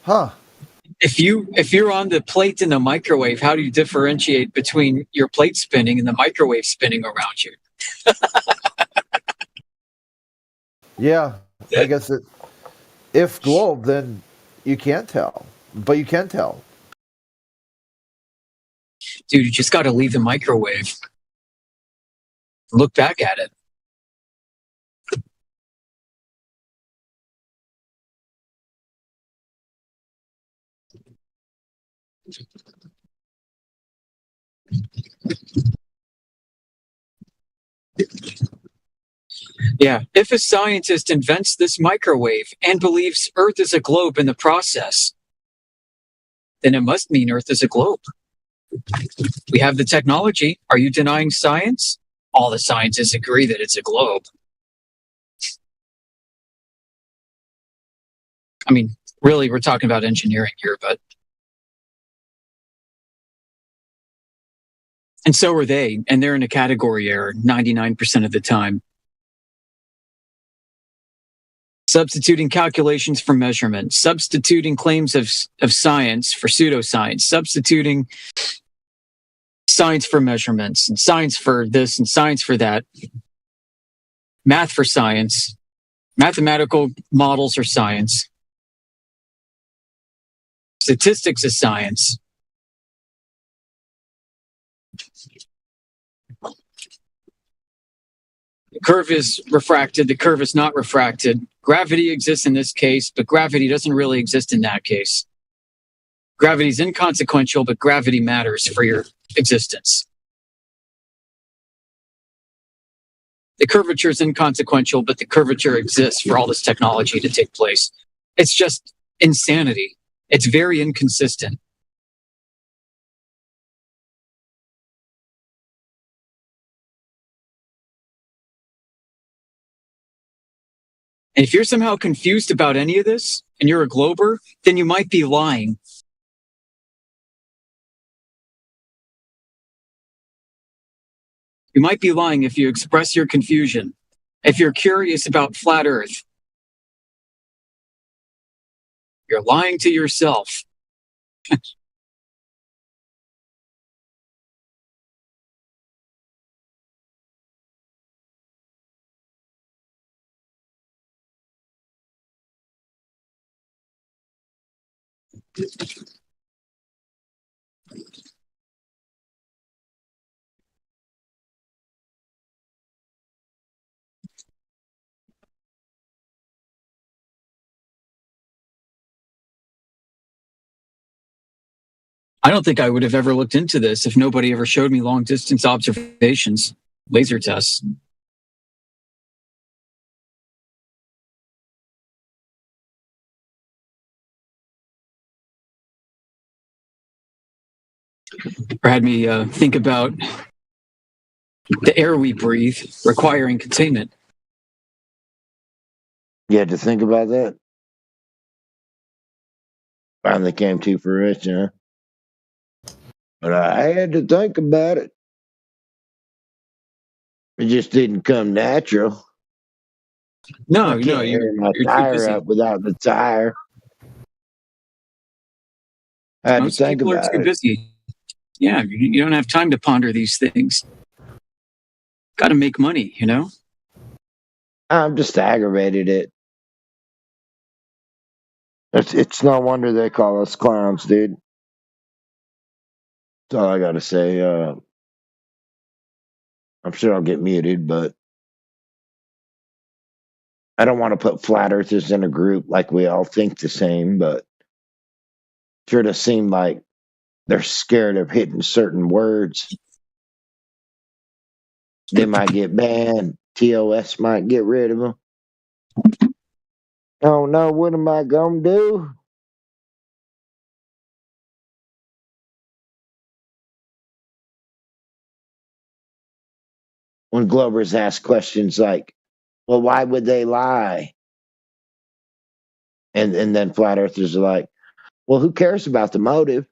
[SPEAKER 7] Huh.
[SPEAKER 6] If you're on the plate in the microwave, how do you differentiate between your plate spinning and the microwave spinning around you?
[SPEAKER 7] Yeah, I guess if globe, then you can't tell, but you can tell.
[SPEAKER 6] Dude, you just got to leave the microwave. Look back at it. Yeah, if a scientist invents this microwave and believes Earth is a globe in the process, then it must mean Earth is a globe. We have the technology. Are you denying science? All the scientists agree that it's a globe. I mean, really, we're talking about engineering here, but... And so are they, and they're in a category error 99% of the time. Substituting calculations for measurement, substituting claims of science for pseudoscience, substituting science for measurements, and science for this and science for that. Math for science. Mathematical models are science. Statistics is science. The curve is refracted, the curve is not refracted. Gravity exists in this case, but gravity doesn't really exist in that case. Gravity is inconsequential, but gravity matters for your existence. The curvature is inconsequential, but the curvature exists for all this technology to take place. It's just insanity. It's very inconsistent. And if you're somehow confused about any of this, and you're a glober, then you might be lying. You might be lying if you express your confusion. If you're curious about flat Earth, you're lying to yourself. I don't think I would have ever looked into this if nobody ever showed me long distance observations, laser tests. Or had me think about the air we breathe requiring containment.
[SPEAKER 8] You had to think about that? Finally came to fruition, huh? But I had to think about it. It just didn't come natural.
[SPEAKER 6] No,
[SPEAKER 8] I can't air my tire up without the tire. I had
[SPEAKER 6] Most
[SPEAKER 8] to think
[SPEAKER 6] people
[SPEAKER 8] about
[SPEAKER 6] are too
[SPEAKER 8] it.
[SPEAKER 6] busy. Yeah, you don't have time to ponder these things. Got to make money, you know?
[SPEAKER 8] I'm just aggravated it. It's no wonder they call us clowns, dude. That's all I gotta say. I'm sure I'll get muted, but I don't want to put flat earthers in a group like we all think the same, but sure to seem like they're scared of hitting certain words. They might get banned. TOS might get rid of them. Oh no, what am I gonna do? When Glovers ask questions like, well, why would they lie? And then flat earthers are like, well, who cares about the motive?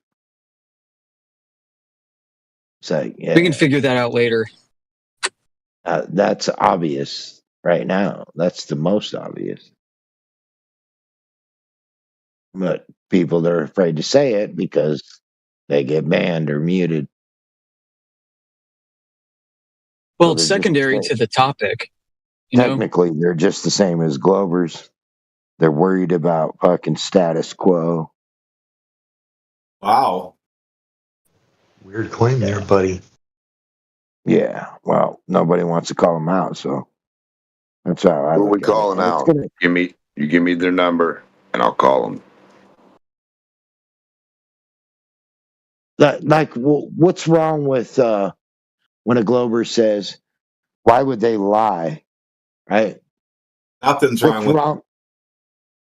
[SPEAKER 8] It's like, yeah.
[SPEAKER 6] We can figure that out later.
[SPEAKER 8] That's obvious right now. That's the most obvious. But people are afraid to say it because they get banned or muted.
[SPEAKER 6] Well, it's secondary to the topic.
[SPEAKER 8] Technically, they're just the same as Glovers. They're worried about fucking status quo.
[SPEAKER 13] Wow.
[SPEAKER 12] Weird claim there, buddy.
[SPEAKER 8] Yeah, well, nobody wants to call them out, so that's how I
[SPEAKER 20] Who
[SPEAKER 8] look
[SPEAKER 20] we
[SPEAKER 8] at it.
[SPEAKER 20] calling
[SPEAKER 8] It's
[SPEAKER 20] out?
[SPEAKER 8] gonna-
[SPEAKER 20] You give me their number, and I'll call them.
[SPEAKER 8] What's wrong with when a Glober says, "Why would they lie?" Right?
[SPEAKER 13] Nothing's wrong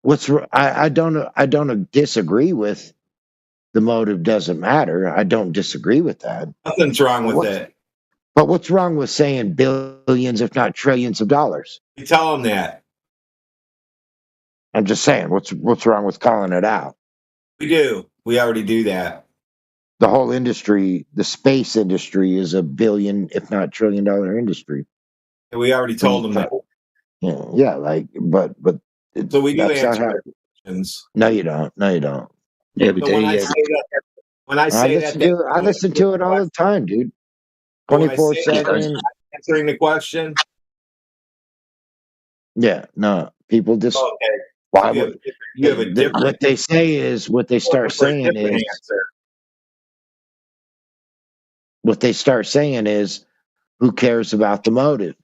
[SPEAKER 13] with.
[SPEAKER 8] I don't disagree with the motive doesn't matter. I don't disagree with that.
[SPEAKER 13] Nothing's wrong with that.
[SPEAKER 8] But what's wrong with saying billions, if not trillions of dollars?
[SPEAKER 13] You tell them that.
[SPEAKER 8] I'm just saying, what's wrong with calling it out?
[SPEAKER 13] We do. We already do that.
[SPEAKER 8] The whole industry, the space industry, is a billion, if not trillion-dollar industry.
[SPEAKER 13] We already told them that.
[SPEAKER 8] Yeah, but
[SPEAKER 13] so we do answer questions.
[SPEAKER 8] No, you don't. No, you don't.
[SPEAKER 11] Yeah, we do.
[SPEAKER 13] When I say that,
[SPEAKER 8] I listen to it all the time, dude. 24/7.
[SPEAKER 13] Answering the question.
[SPEAKER 8] Yeah, no, people just.
[SPEAKER 13] Okay.
[SPEAKER 8] Why
[SPEAKER 13] you have a different.
[SPEAKER 8] What they say is what they start saying is.
[SPEAKER 13] Answer.
[SPEAKER 8] What they start saying is, who cares about the motive?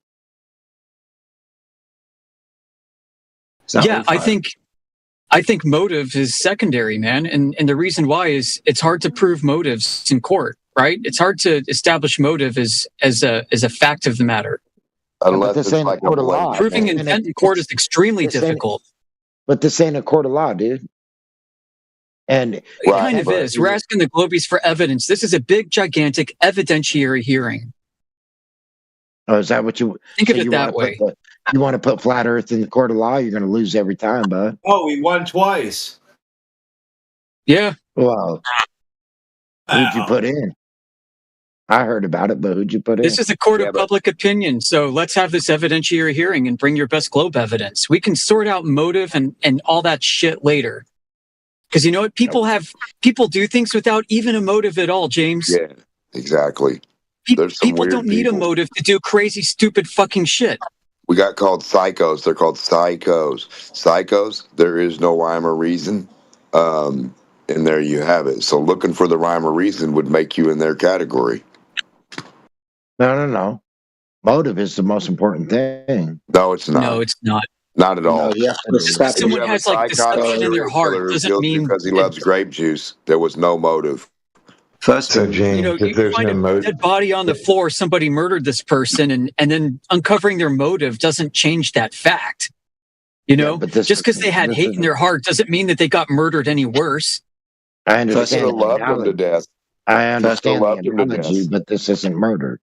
[SPEAKER 6] Yeah, I think motive is secondary, man, and the reason why is it's hard to prove motives in court, right? It's hard to establish motive as a fact of the matter.
[SPEAKER 8] Unless it's like a court of law.
[SPEAKER 6] Proving intent in court is extremely difficult.
[SPEAKER 8] But this ain't a court of law, dude. And
[SPEAKER 6] it kind of is. We're asking the Globies for evidence. This is a big, gigantic evidentiary hearing.
[SPEAKER 8] Oh, is that what you
[SPEAKER 6] think of it that way?
[SPEAKER 8] You want to put flat Earth in the court of law? You're going to lose every time, bud.
[SPEAKER 13] Oh, we won twice.
[SPEAKER 6] Yeah.
[SPEAKER 8] Well, who'd you put in? I heard about it, but who'd you put in?
[SPEAKER 6] This is a court of public opinion, so let's have this evidentiary hearing and bring your best globe evidence. We can sort out motive and all that shit later. Because you know what? People do things without even a motive at all, James.
[SPEAKER 20] Yeah, exactly.
[SPEAKER 6] People don't need a motive to do crazy, stupid fucking shit.
[SPEAKER 20] We got called psychos. They're called psychos. Psychos, there is no rhyme or reason. And there you have it. So looking for the rhyme or reason would make you in their category.
[SPEAKER 8] No. Motive is the most important thing.
[SPEAKER 20] No, it's not.
[SPEAKER 6] No, it's not.
[SPEAKER 20] Not at all.
[SPEAKER 6] No, someone has like deception in their heart doesn't mean
[SPEAKER 20] because he loves grape juice. There was no motive.
[SPEAKER 12] First, so James,
[SPEAKER 6] you find a dead body on the floor, somebody murdered this person, and then uncovering their motive doesn't change that fact. You know, just because they had hate in their heart doesn't mean that they got murdered any worse.
[SPEAKER 8] I understand.
[SPEAKER 20] Still loved him to death.
[SPEAKER 8] I understand the analogy, but this isn't murder.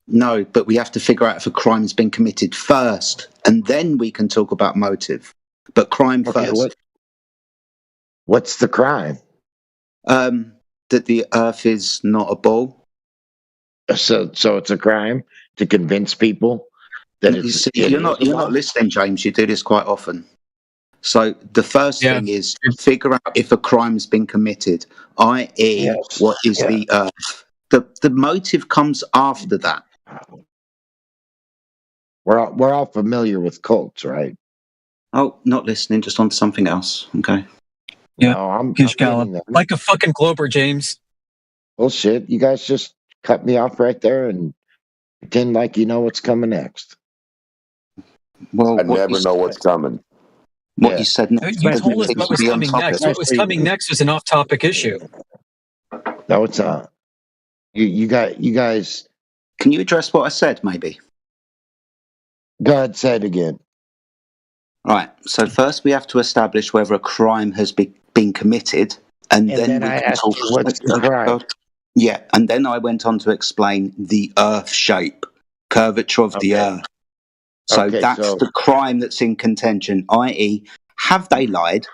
[SPEAKER 11] No, but we have to figure out if a crime has been committed first, and then we can talk about motive. But crime first.
[SPEAKER 8] What's the crime?
[SPEAKER 11] That the Earth is not a ball.
[SPEAKER 8] So it's a crime to convince people that it's.
[SPEAKER 11] You're not listening, James. You do this quite often. So the first thing is figure out if a crime's been committed, i.e., what is the Earth. The motive comes after that.
[SPEAKER 8] We're all familiar with cults, right?
[SPEAKER 11] Oh, not listening, just on to something else. Okay.
[SPEAKER 6] Yeah,
[SPEAKER 8] no, I'm
[SPEAKER 6] like a fucking Glober, James.
[SPEAKER 8] Bullshit. You guys just cut me off right there and pretend like you know what's coming next.
[SPEAKER 11] Well,
[SPEAKER 20] I never know what's coming.
[SPEAKER 11] What you said next.
[SPEAKER 6] You told us what was coming next. What was coming next was an off-topic issue.
[SPEAKER 8] No, it's not. You guys.
[SPEAKER 11] Can you address what I said, maybe?
[SPEAKER 8] Go ahead, say it again.
[SPEAKER 11] Right. So first we have to establish whether a crime has been committed, and then we
[SPEAKER 8] I
[SPEAKER 11] can
[SPEAKER 8] asked
[SPEAKER 11] talk.
[SPEAKER 8] you, what's the crime?
[SPEAKER 11] Yeah, and then I went on to explain the Earth shape, curvature of the Earth. So that's the crime that's in contention, i.e., have they lied?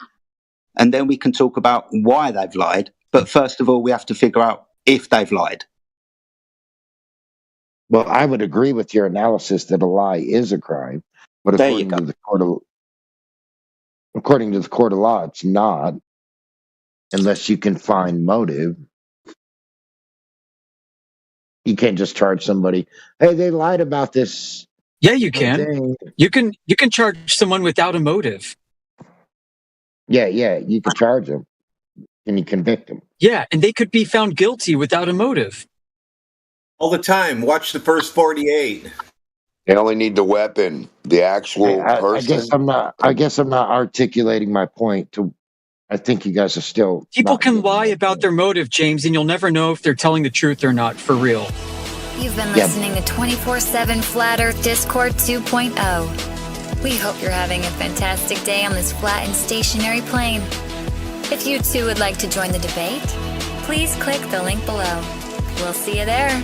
[SPEAKER 11] And then we can talk about why they've lied. But first of all, we have to figure out if they've lied.
[SPEAKER 8] Well, I would agree with your analysis that a lie is a crime, but according to the court of law, it's not, unless you can find motive. You can't just charge somebody, hey, they lied about this.
[SPEAKER 6] Yeah, you can. You can charge someone without a motive.
[SPEAKER 8] Yeah, you can charge them. And you convict them.
[SPEAKER 6] Yeah, and they could be found guilty without a motive.
[SPEAKER 13] All the time. Watch the first 48.
[SPEAKER 20] They only need the weapon, the actual person.
[SPEAKER 8] I guess I'm not articulating my point. I think you guys are still.
[SPEAKER 6] People can lie about their motive, James, and you'll never know if they're telling the truth or not, for real.
[SPEAKER 4] You've been listening to 24/7 Flat Earth Discord 2.0. We hope you're having a fantastic day on this flat and stationary plane. If you too would like to join the debate, please click the link below. We'll see you there.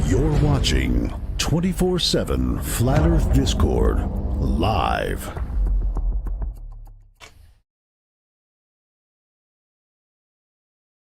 [SPEAKER 21] You're watching 24/7 Flat Earth Discord live.